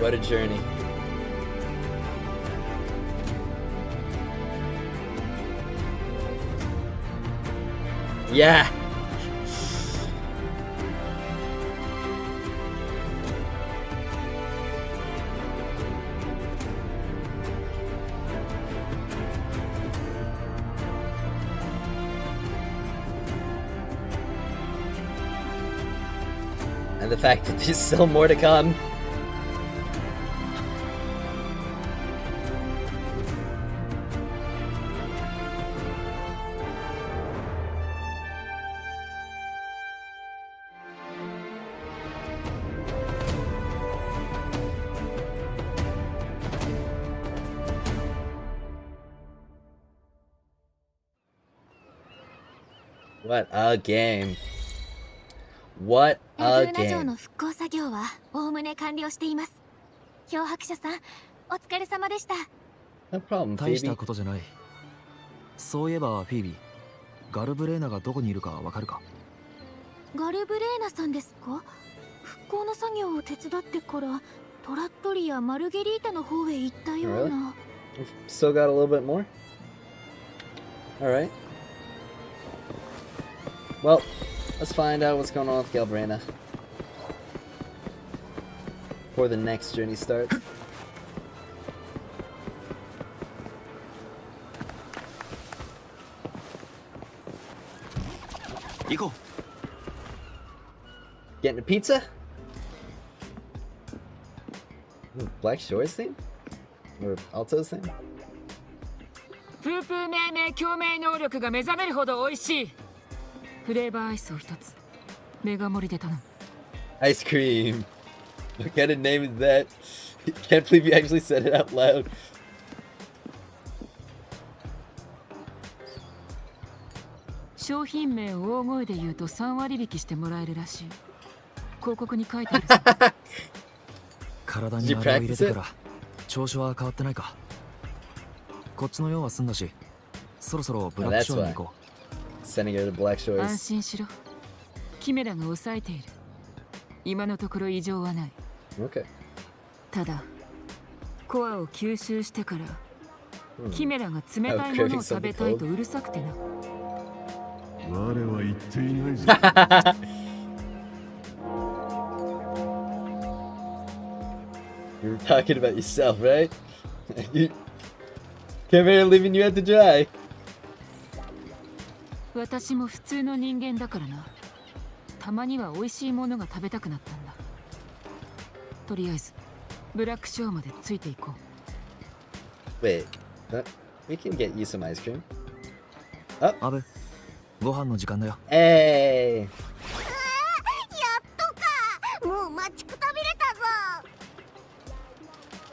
What a journey. Yeah. And the fact that there's still more to come. What a game. What a エドゥーナ城 game. の復興作業はおおむね完了しています。漂白者さん、お疲れ様でした。No problem, 大した Phoebe. ことじゃない。そういえばフィービー、ガルブレーナがどこにいるかわかるか？ガルブレーナさんですか？復興の作業を手伝ってからトラットリやマルゲリータの方へ行ったような。Still got a little bit more? Alright. Well, let's find out what's going on with Galbrana before the next journey starts. Go. Getting a pizza? Ooh, Black Shore's thing? Or Alto's thing? プープー命名共鳴能力が目覚めるほど美味しい。フレーバーアイスを一つメガ盛りで頼む。 Ice cream. What kind of name is that? Can't believe you actually said it out loud. 商品名を大声で言うと3割引きしてもらえるらしい。広告に書いてあるさ。体にあれを入れてから調子は変わってないか？こっちの用は済んだし、そろそろブラックショーに行こう。Sending her to Black Shores. 安心しろ。キメラが抑えている。今のところ異常はない。Okay. ただ、コアを吸収してから、キメラが冷たいものを食べたいとうるさくてな。我は言っていないぞ。You were talking about yourself, right? You came here leaving you out to dry. 私も普通の人間だからな。たまには美味しいものが食べたくなったんだ。とりあえずブラックショーまでついていこう。Wait, we can get you some ice cream. あ、アブ、ご飯の時間だよ。えー。やっとか。もう待ちくたびれたぞ。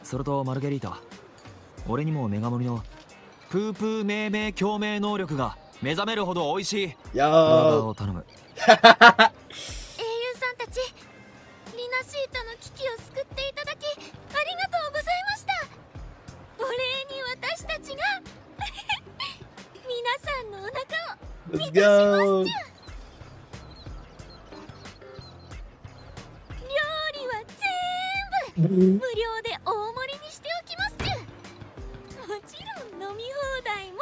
それとマルゲリータ、俺にもメガ盛りのプープー命名共鳴能力が目覚めるほど美味しいバーガーを頼む。英雄さんたち、リナシートの危機を救っていただきありがとうございました。お礼に私たちが皆さんのお腹を満たしますじゃ。料理は全部無料で大盛りにしておきますじゃ。もちろん飲み放題も。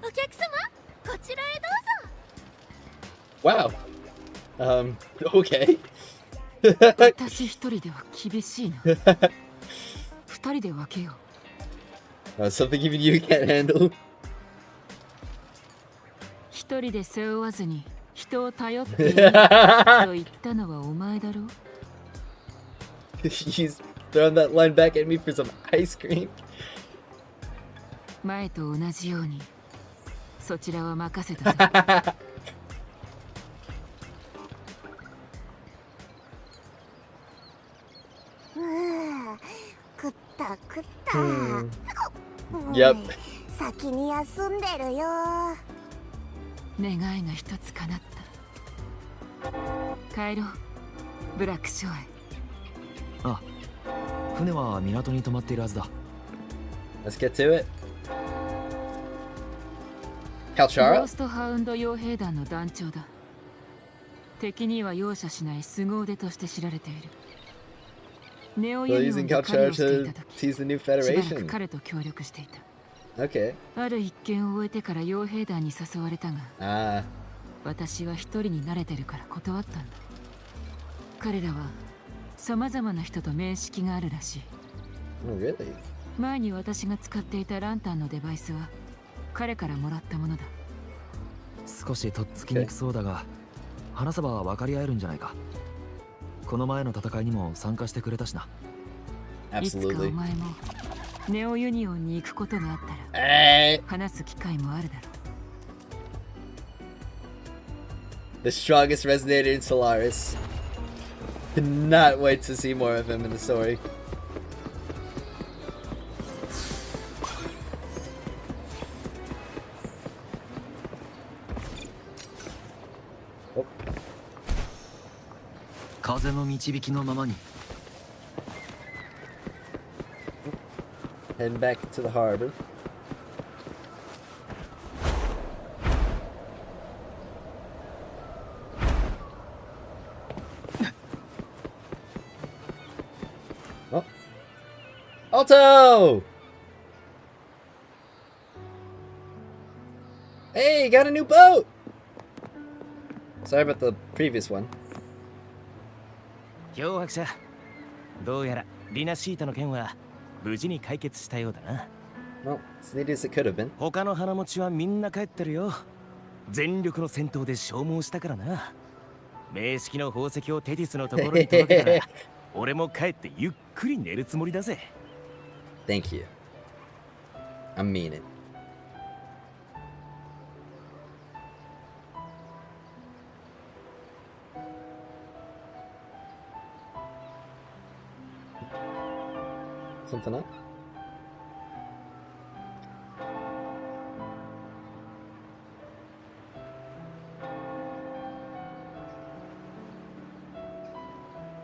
お客様、こちらへどうぞ。Wow. Okay. 私一人では厳しいな。二人で分けよう。Something even you can't handle. 一人で背負わずに人を頼っていいと言ったのはお前だろう。He's throwing that line back at me for some ice cream. 前と同じようにそちらは任せたぞ。食った食った。Yep. 先に休んでるよ。願いが一つ叶った。帰ろう、ブラックショーへ。あ、船は港に止まっているはずだ。Let's get to it. ゴーストハウンド傭兵団の団長だ。敵には容赦しない凄腕として知られている。ネオユニオンで狩りをしていた時、しばらく彼と協力していた。Okay. ある一件を終えてから傭兵団に誘われたが、私は一人に慣れてるから断ったんだ。彼らは様々な人と面識があるらしい。Really? 前に私が使っていたランタンのデバイスは彼からもらったものだ。少しとっつきにくそうだが、話せば分かり合えるんじゃないか。この前の戦いにも参加してくれたしな。いつかお前もネオユニオンに行くことがあったら話す機会もあるだろう。 The strongest resonator in Solaris. Cannot wait to see more of him in the story. Oh. 風の導きのままに。Heading back to the harbor. Oh. Alto! Hey, you got a new boat! Sorry about the previous one. 漂白者、どうやらリナシータの件は無事に解決したようだな。Well, as neat as it could have been. 他の花持ちはみんな帰ってるよ。全力の戦闘で消耗したからな。名式の宝石をテティスのところに届けたら俺も帰ってゆっくり寝るつもりだぜ。Thank you. I mean it. Something up?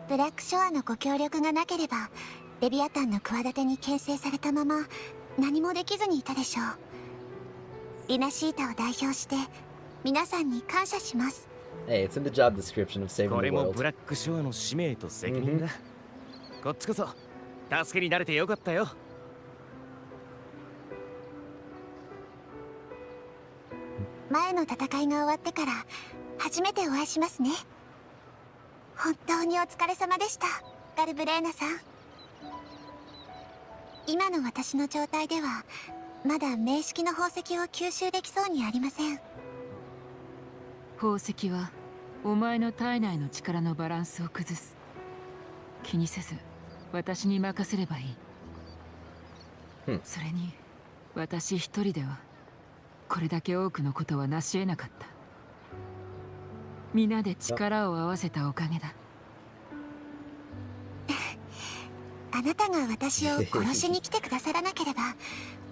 Black Shore のご協力がなければ、レビアタンの企てに牽制されたまま何もできずにいたでしょう。リナシータを代表して皆さんに感謝します。Hey, it's in the job description of saving the world. これもブラックショアの使命と責任だ。こっちこそ助けになれてよかったよ。前の戦いが終わってから初めてお会いしますね。本当にお疲れ様でした、ガルブレーナさん。今の私の状態ではまだ名式の宝石を吸収できそうにありません。宝石はお前の体内の力のバランスを崩す。気にせず私に任せればいい。それに私一人ではこれだけ多くのことは成し得なかった。皆で力を合わせたおかげだ。あなたが私を殺しに来てくださらなければ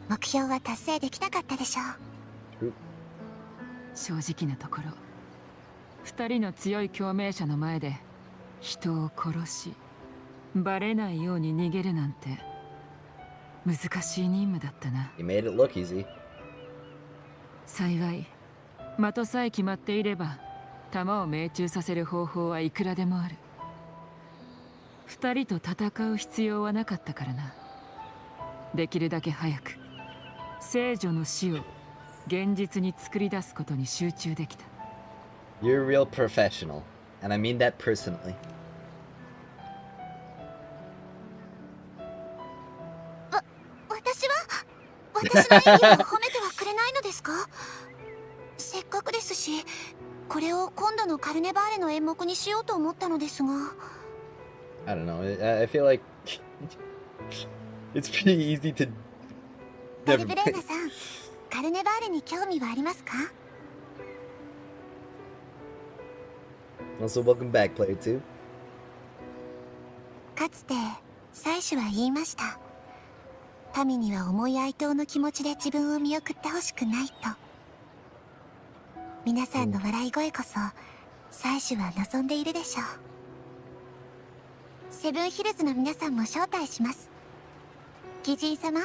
目標は達成できなかったでしょう。正直なところ二人の強い共鳴者の前で人を殺しバレないように逃げるなんて難しい任務だったな。 You made it look easy. 幸い的さえ決まっていれば弾を命中させる方法はいくらでもある。二人と戦う必要はなかったからな。できるだけ早く聖女の死を現実に作り出すことに集中できた。 You're a real professional, and I mean that personally. 私の演技を褒めてはくれないのですか？せっかくですし、これを今度のカルネバーレの演目にしようと思ったのですが。I don't know. I feel like it's pretty easy to. ガルブレーナさん、カルネバーレに興味はありますか？ Also, welcome back, player 2. かつて祭司は言いました。民には重い哀悼の気持ちで自分を見送ってほしくないと。皆さんの笑い声こそ祭司は望んでいるでしょう。セブンヒルズの皆さんも招待します。義人様、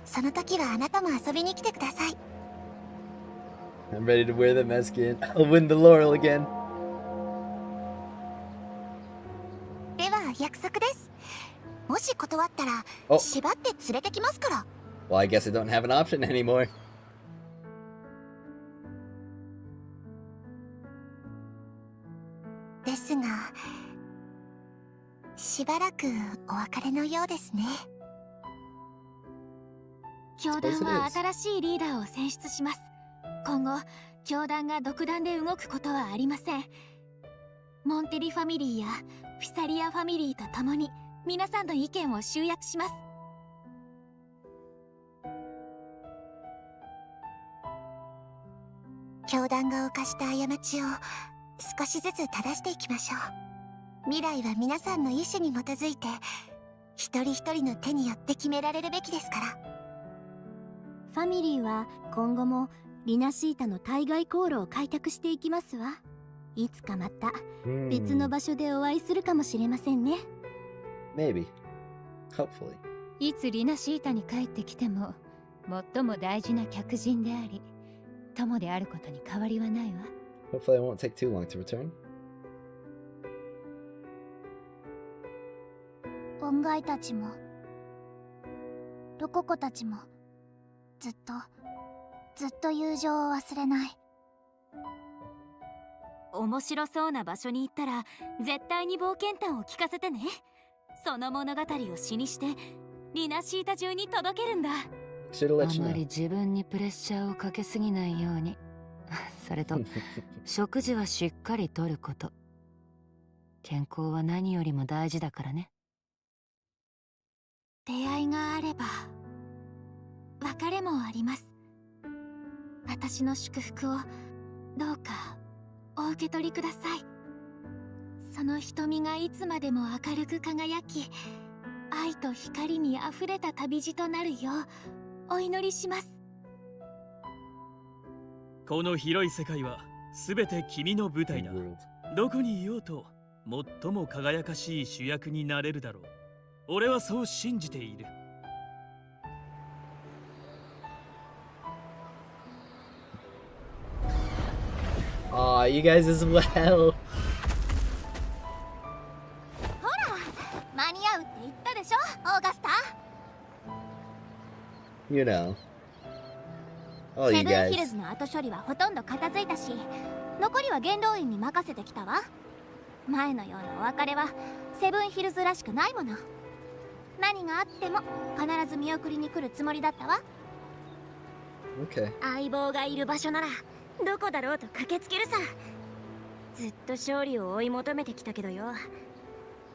その時はあなたも遊びに来てください。 I'm ready to wear the mask again. I'll win the laurel again. では約束です。もし断ったら縛って連れてきますから。 Well, I guess I don't have an option anymore. ですが、しばらくお別れのようですね。教団は新しいリーダーを選出します。今後教団が独断で動くことはありません。モンテリファミリーやフィサリアファミリーと共に皆さんの意見を集約します。教団が犯した過ちを少しずつ正していきましょう。未来は皆さんの意思に基づいて一人一人の手によって決められるべきですから。ファミリーは今後もリナシータの対外航路を開拓していきますわ。いつかまた別の場所でお会いするかもしれませんね。Maybe. Hopefully. いつリナシータに帰ってきても最も大事な客人であり友であることに変わりはないわ。Hopefully I won't take too long to return. 恩外たちもロココたちもずっと友情を忘れない。面白そうな場所に行ったら絶対に冒険譚を聞かせてね。その物語を詩にしてリナシータ中に届けるんだ。あまり自分にプレッシャーをかけすぎないように。それと食事はしっかりとること。健康は何よりも大事だからね。出会いがあれば別れもあります。私の祝福をどうかお受け取りください。その瞳がいつまでも明るく輝き、愛と光にあふれた旅路となるようお祈りします。この広い世界は全て君の舞台だ。どこにいようと最も輝かしい主役になれるだろう。俺はそう信じている。Aw, you guys as well. ほら、間に合うって言ったでしょ、オーガスタ。You know. Oh, セ you ブン guys. ヒルズの後処理はほとんど片付いたし、残りは元老院に任せてきたわ。前のようなお別れはセブンヒルズらしくないもの。何があっても必ず見送りに来るつもりだったわ。 Okay. 相棒がいる場所ならどこだろうと駆けつけるさ。ずっと勝利を追い求めてきたけどよ、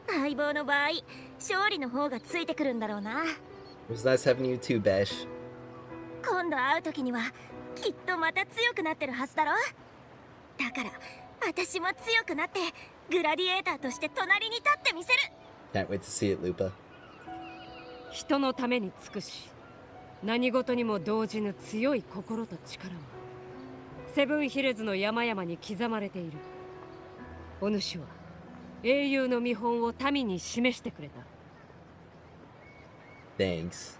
相棒の場合勝利の方がついてくるんだろうな。 It was nice having you too, Bash. 今度会う時にはきっとまた強くなってるはずだろ。だから私も強くなってグラディエーターとして隣に立ってみせる。 Can't wait to see it, Lupa. 人のために尽くし何事にも動じぬ強い心と力はセブンヒルズの山々に刻まれている。お主は英雄の見本を民に示してくれた。 Thanks.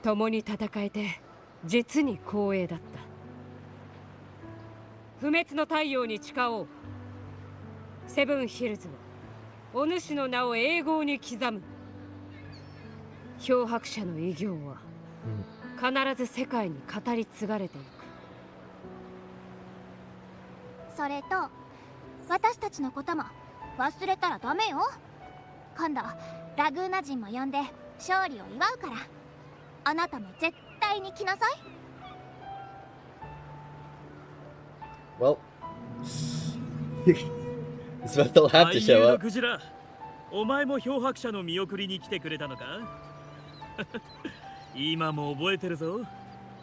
共に戦えて実に光栄だった。不滅の太陽に誓おう。セブンヒルズはお主の名を永劫に刻む。漂白者の偉業は必ず世界に語り継がれていく。それと私たちのことも忘れたらダメよ。今度ラグーナ人も呼んで勝利を祝うから、あなたも絶対に来なさい。 Well, it's about they'll have to show up. クジラ、お前も漂白者の見送りに来てくれたのか？今も覚えてるぞ。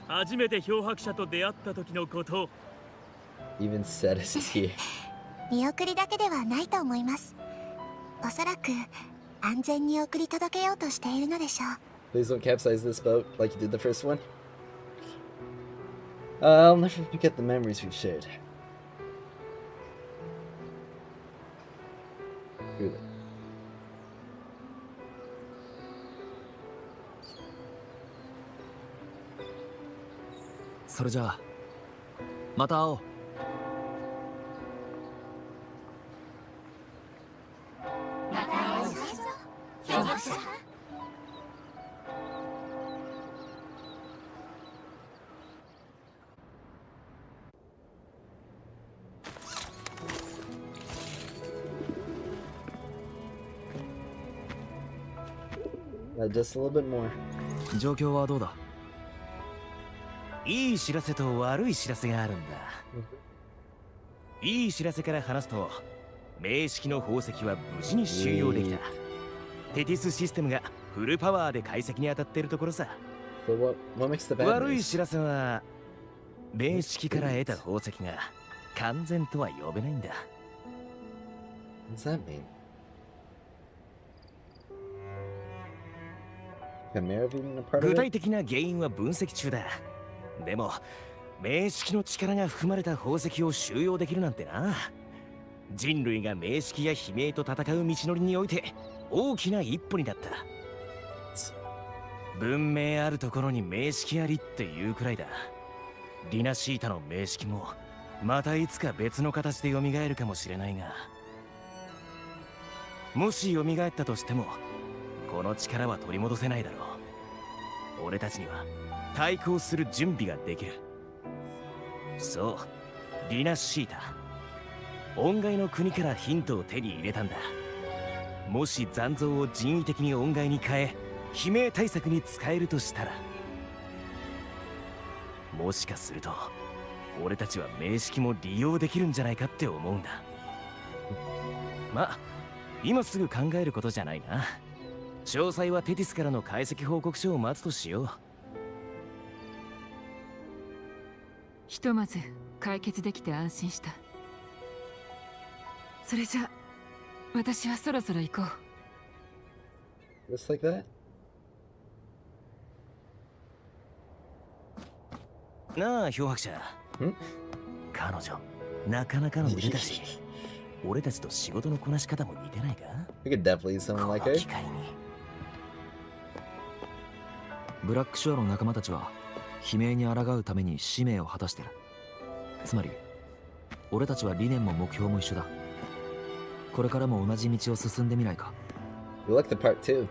初めて漂白者と出会った時のこと。 Even said as is here. 見送りだけではないと思います。おそらく安全に送り届けようとしているのでしょう。 Please don't capsize this boat like you did the first one. I'll never forget the memories we've shared. Truly. それじゃあまた会おう。Just a little bit more. 状況はどうだ？いい知らせと悪い知らせがあるんだ。いい知らせから話すと、名式の宝石は無事に収容できた。テティスシステムがフルパワーで解析に当たっているところさ。So what makes the bad news? 悪い知らせは、名式から得た宝石が完全とは呼べないんだ。What does that mean? Chimera being a part of it? 具体的な原因は分析中だ。でも、名式の力が含まれた宝石を収容できるなんてな。人類が名式や悲鳴と戦う道のりにおいて大きな一歩になった。文明あるところに名式ありっていうくらいだ。ディナシータの名式もまたいつか別の形で蘇るかもしれないが、もし蘇ったとしてもこの力は取り戻せないだろう。俺たちには対抗する準備ができる。そう、ディナシータ。恩骸の国からヒントを手に入れたんだ。もし残像を人為的に恩骸に変え、悲鳴対策に使えるとしたら、もしかすると俺たちは名式も利用できるんじゃないかって思うんだ。まあ今すぐ考えることじゃないな。詳細はテティスからの解析報告書を待つとしよう。ひとまず解決できて安心した。それじゃ私はそろそろ行こう。Just like that? なあ、漂白者。彼女、なかなかの腕だし、俺たちと仕事のこなし方も似てないか？ We could definitely use someone like her. 機会に。ブラックショアの仲間たちは悲鳴に抗うために使命を果たしてる。つまり俺たちは理念も目標も一緒だ。これからも同じ道を進んでみないか？ You like the part too.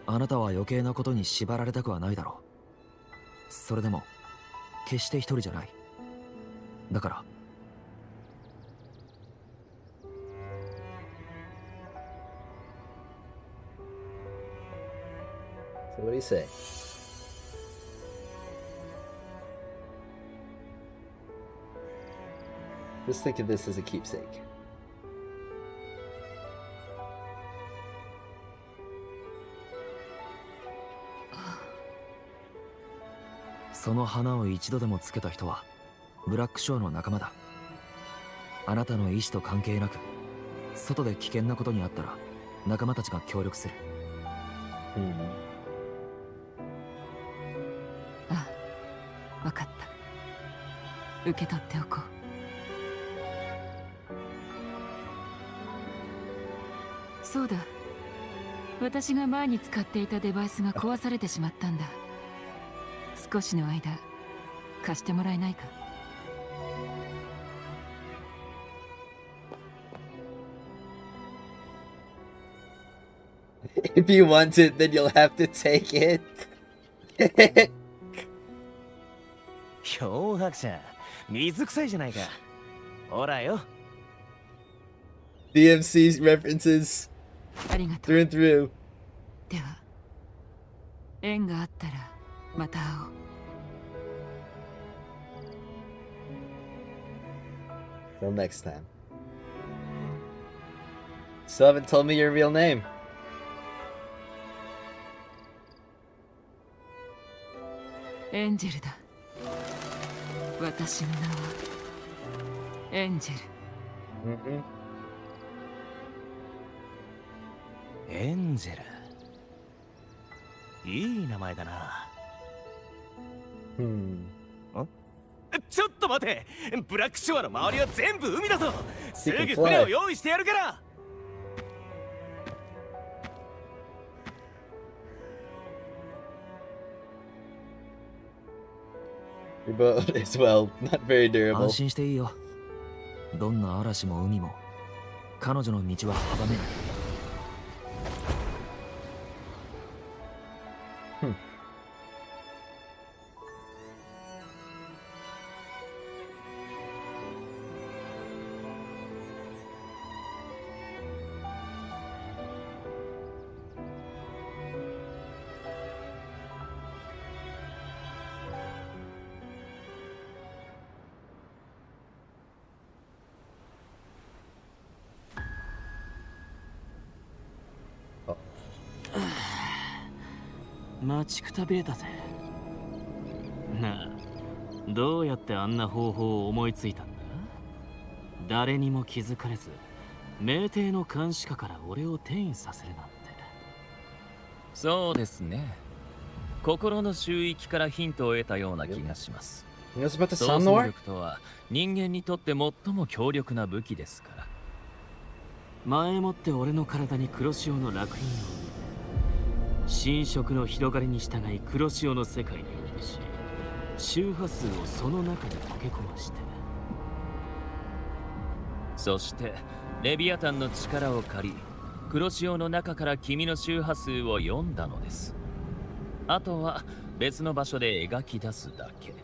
あなたは余計なことに縛られたくはないだろう。それでも決して一人じゃない。だからSo what do you say? Just think of this as a keepsake. その花を一度でもつけた人はブラックショアの仲間だ。あなたの意思と関係なく外で危険なことにあったら仲間たちが協力する。ああ、分かった。受け取っておこう。そうだ、私が前に使っていたデバイスが壊されてしまったんだ。少しの間貸してもらえないか？ If you want it, then you'll have to take it. 漂白者、水臭いじゃないか。ほらよ。DMC references ありがとう。 through and through. では、縁があったらまた会おう。Till next time. Still haven't told me your real name. エンジェルだ。私の名はエンジェル。エンジェル。いい名前だな。ちょっと待て、ブラックショアの周りは全部海だぞ。すぐ船を用意してやるから。Your boat is, well, not very durable. 安心していいよ。どんな嵐も海も彼女の道は阻めない。待ちくたびれたぜ。なあ、どうやってあんな方法を思いついたんだ？誰にも気づかれず酩酊の監視下から俺を転移させるなんて。そうですね。心の周域からヒントを得たような気がします。想像力とは人間にとって最も強力な武器ですから。前もって俺の体に黒潮の烙印を生み、侵食の広がりに従い黒潮の世界に落とし、周波数をその中に溶け込まして、そしてレビアタンの力を借り、黒潮の中から君の周波数を読んだのです。あとは別の場所で描き出すだけ。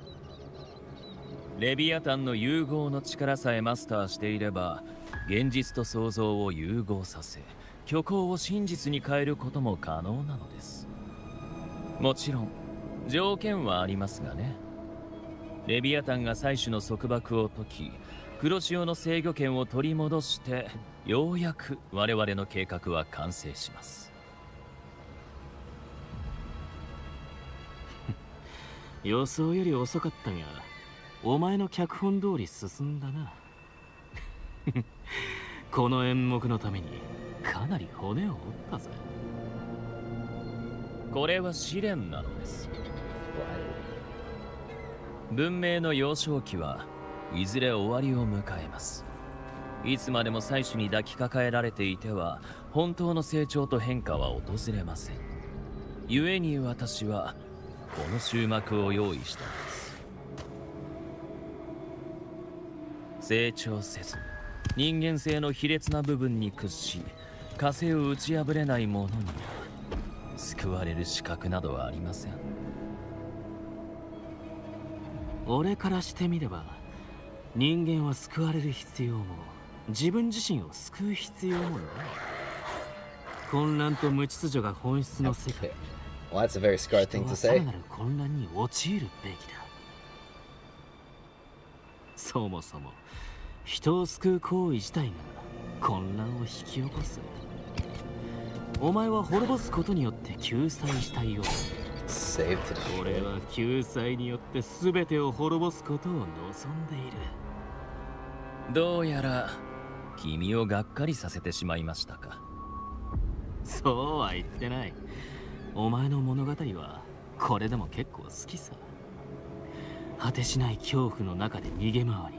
レビアタンの融合の力さえマスターしていれば、現実と想像を融合させ、虚構を真実に変えることも可能なのです。もちろん条件はありますがね。レビアタンが採取の束縛を解き、黒潮の制御権を取り戻して、ようやく我々の計画は完成します。予想より遅かったが、お前の脚本通り進んだな。この演目のためにかなり骨を折ったぜ。これは試練なのです。文明の幼少期はいずれ終わりを迎えます。いつまでも採取に抱きかかえられていては本当の成長と変化は訪れません。故に私はこの終幕を用意したのです。成長せず人間性の卑劣な部分に屈し、火星を打ち破れない者には救われる資格などはありません。俺からしてみれば、人間は救われる必要も自分自身を救う必要もない。混乱と無秩序が本質の世界。Well, that's a very Scar thing to say. 人はさらなる混乱に陥るべきだ。そもそも人を救う行為自体が混乱を引き起こす。お前は滅ぼすことによって救済したいようだ。俺は救済によって全てを滅ぼすことを望んでいる。どうやら君をがっかりさせてしまいましたか。そうは言ってない。お前の物語はこれでも結構好きさ。果てしない恐怖の中で逃げ回り、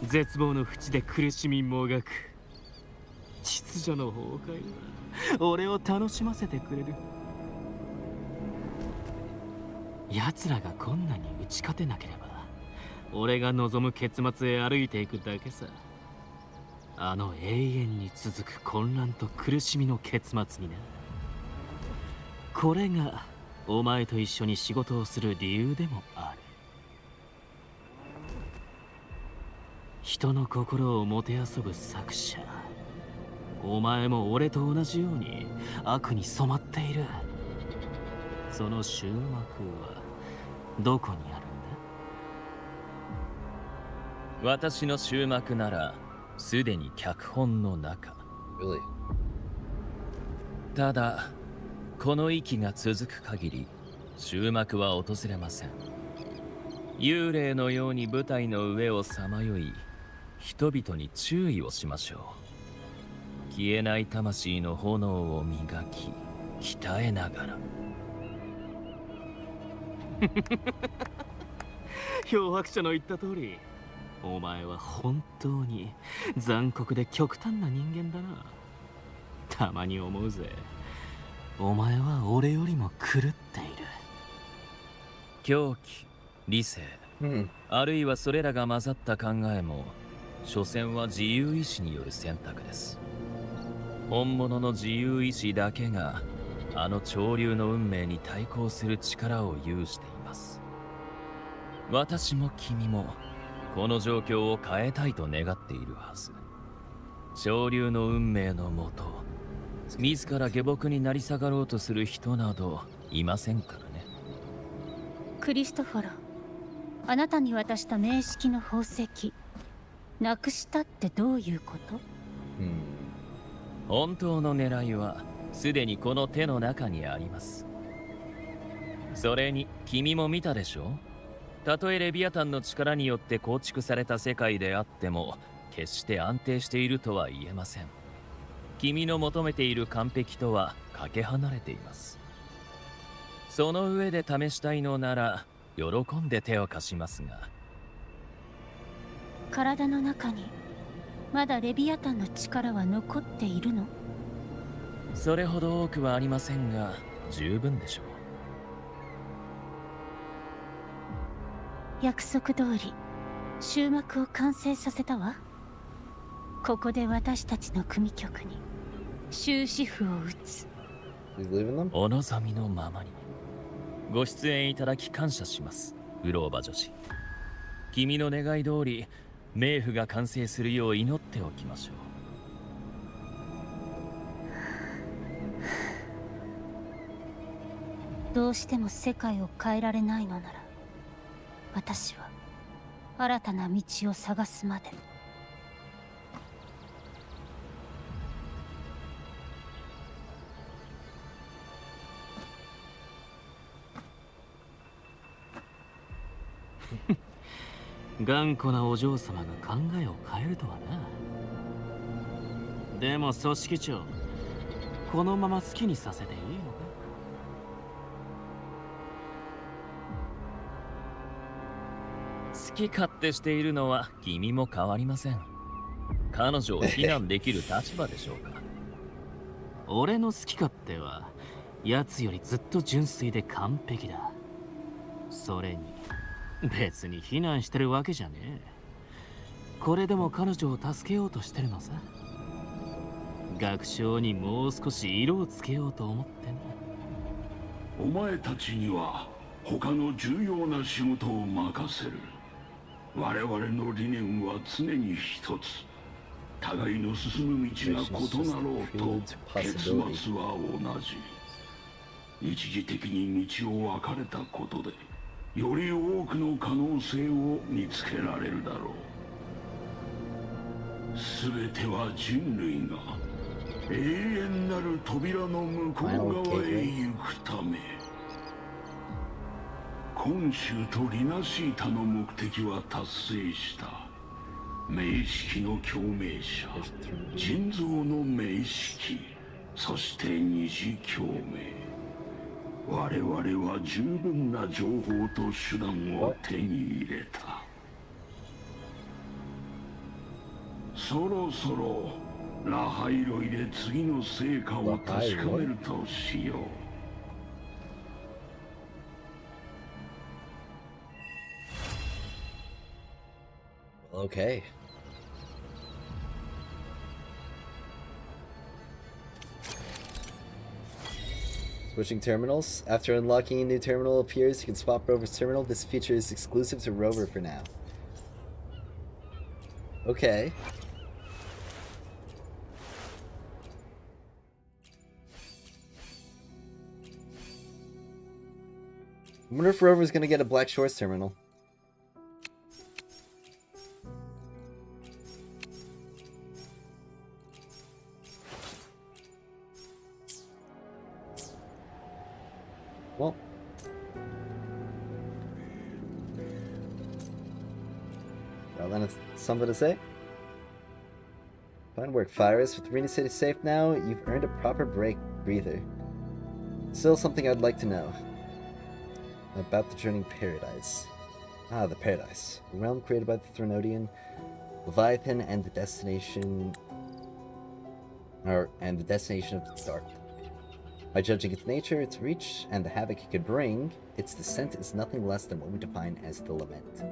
絶望の淵で苦しみもがく。秩序の崩壊は俺を楽しませてくれる。奴らがこんなに打ち勝てなければ、俺が望む結末へ歩いていくだけさ。あの永遠に続く混乱と苦しみの結末にな。これがお前と一緒に仕事をする理由でもある。人の心をもてあそぶ作者。お前も俺と同じように悪に染まっている。その終幕はどこにあるんだ？私の終幕ならすでに脚本の中。Really? ただこの息が続く限り終幕は訪れません。幽霊のように舞台の上をさまよい、人々に注意をしましょう。消えない魂の炎を磨き鍛えながら。漂白者の言った通り、お前は本当に残酷で極端な人間だな。たまに思うぜ。お前は俺よりも狂っている。狂気、理性、あるいはそれらが混ざった考えも、所詮は自由意志による選択です。本物の自由意志だけがあの潮流の運命に対抗する力を有しています。私も君もこの状況を変えたいと願っているはず。潮流の運命のもと、自ら下僕になり下がろうとする人などいませんからね。クリストファラ、あなたに渡した名式の宝石なくしたってどういうこと？本当の狙いはすでにこの手の中にあります。それに君も見たでしょ。たとえレビアタンの力によって構築された世界であっても決して安定しているとは言えません。君の求めている完璧とはかけ離れています。その上で試したいのなら喜んで手を貸しますが。体の中にまだレビアタンの力は残っているの？それほど多くはありませんが十分でしょう。約束通り終幕を完成させたわ。ここで私たちの組曲に終止符を打つ。お望みのままに。ご出演いただき感謝します、グローバ女子。君の願い通り冥府が完成するよう祈っておきましょう。どうしても世界を変えられないのなら、私は新たな道を探すまで。頑固なお嬢様が考えを変えるとはな。でも組織長、このまま好きにさせていいのか？好き勝手しているのは君も変わりません。彼女を非難できる立場でしょうか。俺の好き勝手は奴よりずっと純粋で完璧だ。それに別に非難してるわけじゃねえ。これでも彼女を助けようとしてるのさ。学章にもう少し色をつけようと思ってな。お前たちには他の重要な仕事を任せる。我々の理念は常に一つ。互いの進む道が異なろうと結末は同じ。一時的に道を分かれたことでより多くの可能性を見つけられるだろう。全ては人類が永遠なる扉の向こう側へ行くため。今週とリナシータの目的は達成した。名式の共鳴者、人造の名式、そして二次共鳴。我々は十分な情報と手段を手に入れた。そろそろラハイロイで次の成果を確かめるとしよう。Okay. Switching terminals. After unlocking a new terminal appears, you can swap Rover's terminal. This feature is exclusive to Rover for now. Okay. I wonder if Rover's gonna get a Black Shores terminal. Well, then it's something to say. Fine work, Fyrus. With Rena City safe now, you've earned a proper breather. Still something I'd like to know. About the Journeying Paradise. Ah, the Paradise. A realm created by the Threnodian, Leviathan, and the destination... and the destination of the Dark. By judging its nature, its reach, and the havoc it could bring, its descent is nothing less than what we define as the Lament.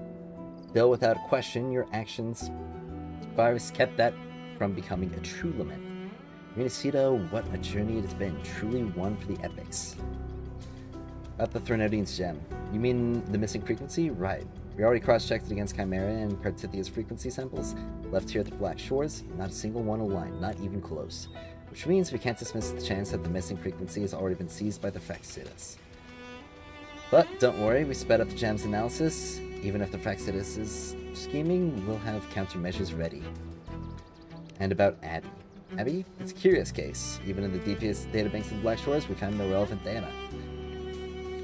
Though without question, your actions, Virus, kept that from becoming a true lament. Renacito, what a journey it has been, truly one for the epics. About the Threnodian's gem. You mean the missing frequency? Right. We already cross-checked it against Chimera and Cartithia's frequency samples. Left here at the Black Shores, not a single one aligned, not even close. Which means we can't dismiss the chance that the missing frequency has already been seized by the Fractsidus. But don't worry, we sped up the gem's analysis. Even if the Fractsidus is scheming, we'll have countermeasures ready. And about Abby. Abby? It's a curious case. Even in the deepest databanks of the Black Shores, we found no relevant data.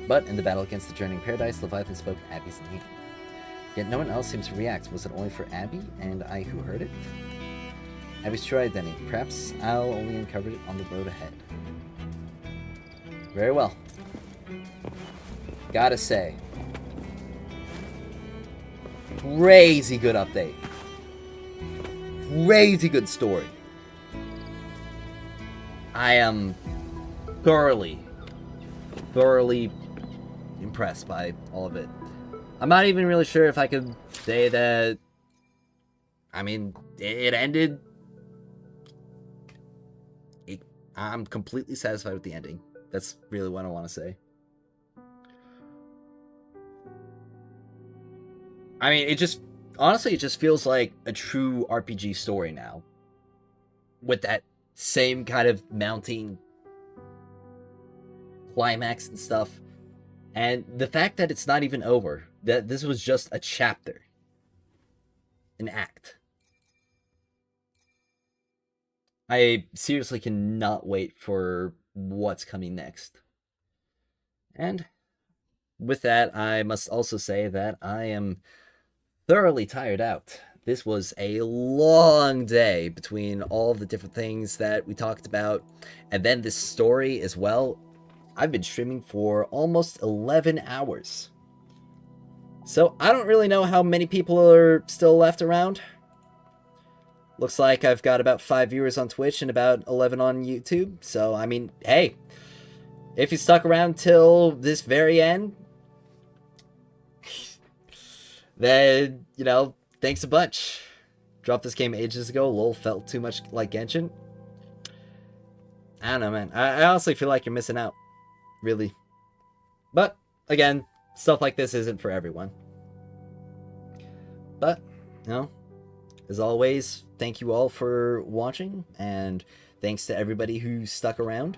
But in the battle against the Journeying Paradise, Leviathan spoke Abby's name. Yet no one else seems to react. Was it only for Abby and I who heard it? Abby's true identity. Perhaps I'll only uncover it on the road ahead. Very well. Gotta say. Crazy good update. Crazy good story. I am thoroughly impressed by all of it. I'm not even really sure if I could say that. I mean, it ended. I'm completely satisfied with the ending. That's really what I want to say. I mean, it just, honestly, it just feels like a true RPG story now. With that same kind of mounting climax and stuff. And the fact that it's not even over. That this was just a chapter. An act. I seriously cannot wait for what's coming next. And with that, I must also say that I am thoroughly tired out. This was a long day between all of the different things that we talked about, and then this story as well. I've been streaming for almost 11 hours. So I don't really know how many people are still left around. Looks like I've got about 5 viewers on Twitch and about 11 on YouTube. So, I mean, hey, if you stuck around till this very end, then, you know, thanks a bunch. Dropped this game ages ago. LOL felt too much like Genshin. I don't know, man. I honestly feel like you're missing out. Really. But, again, stuff like this isn't for everyone. But, you know, as always, thank you all for watching, and thanks to everybody who stuck around.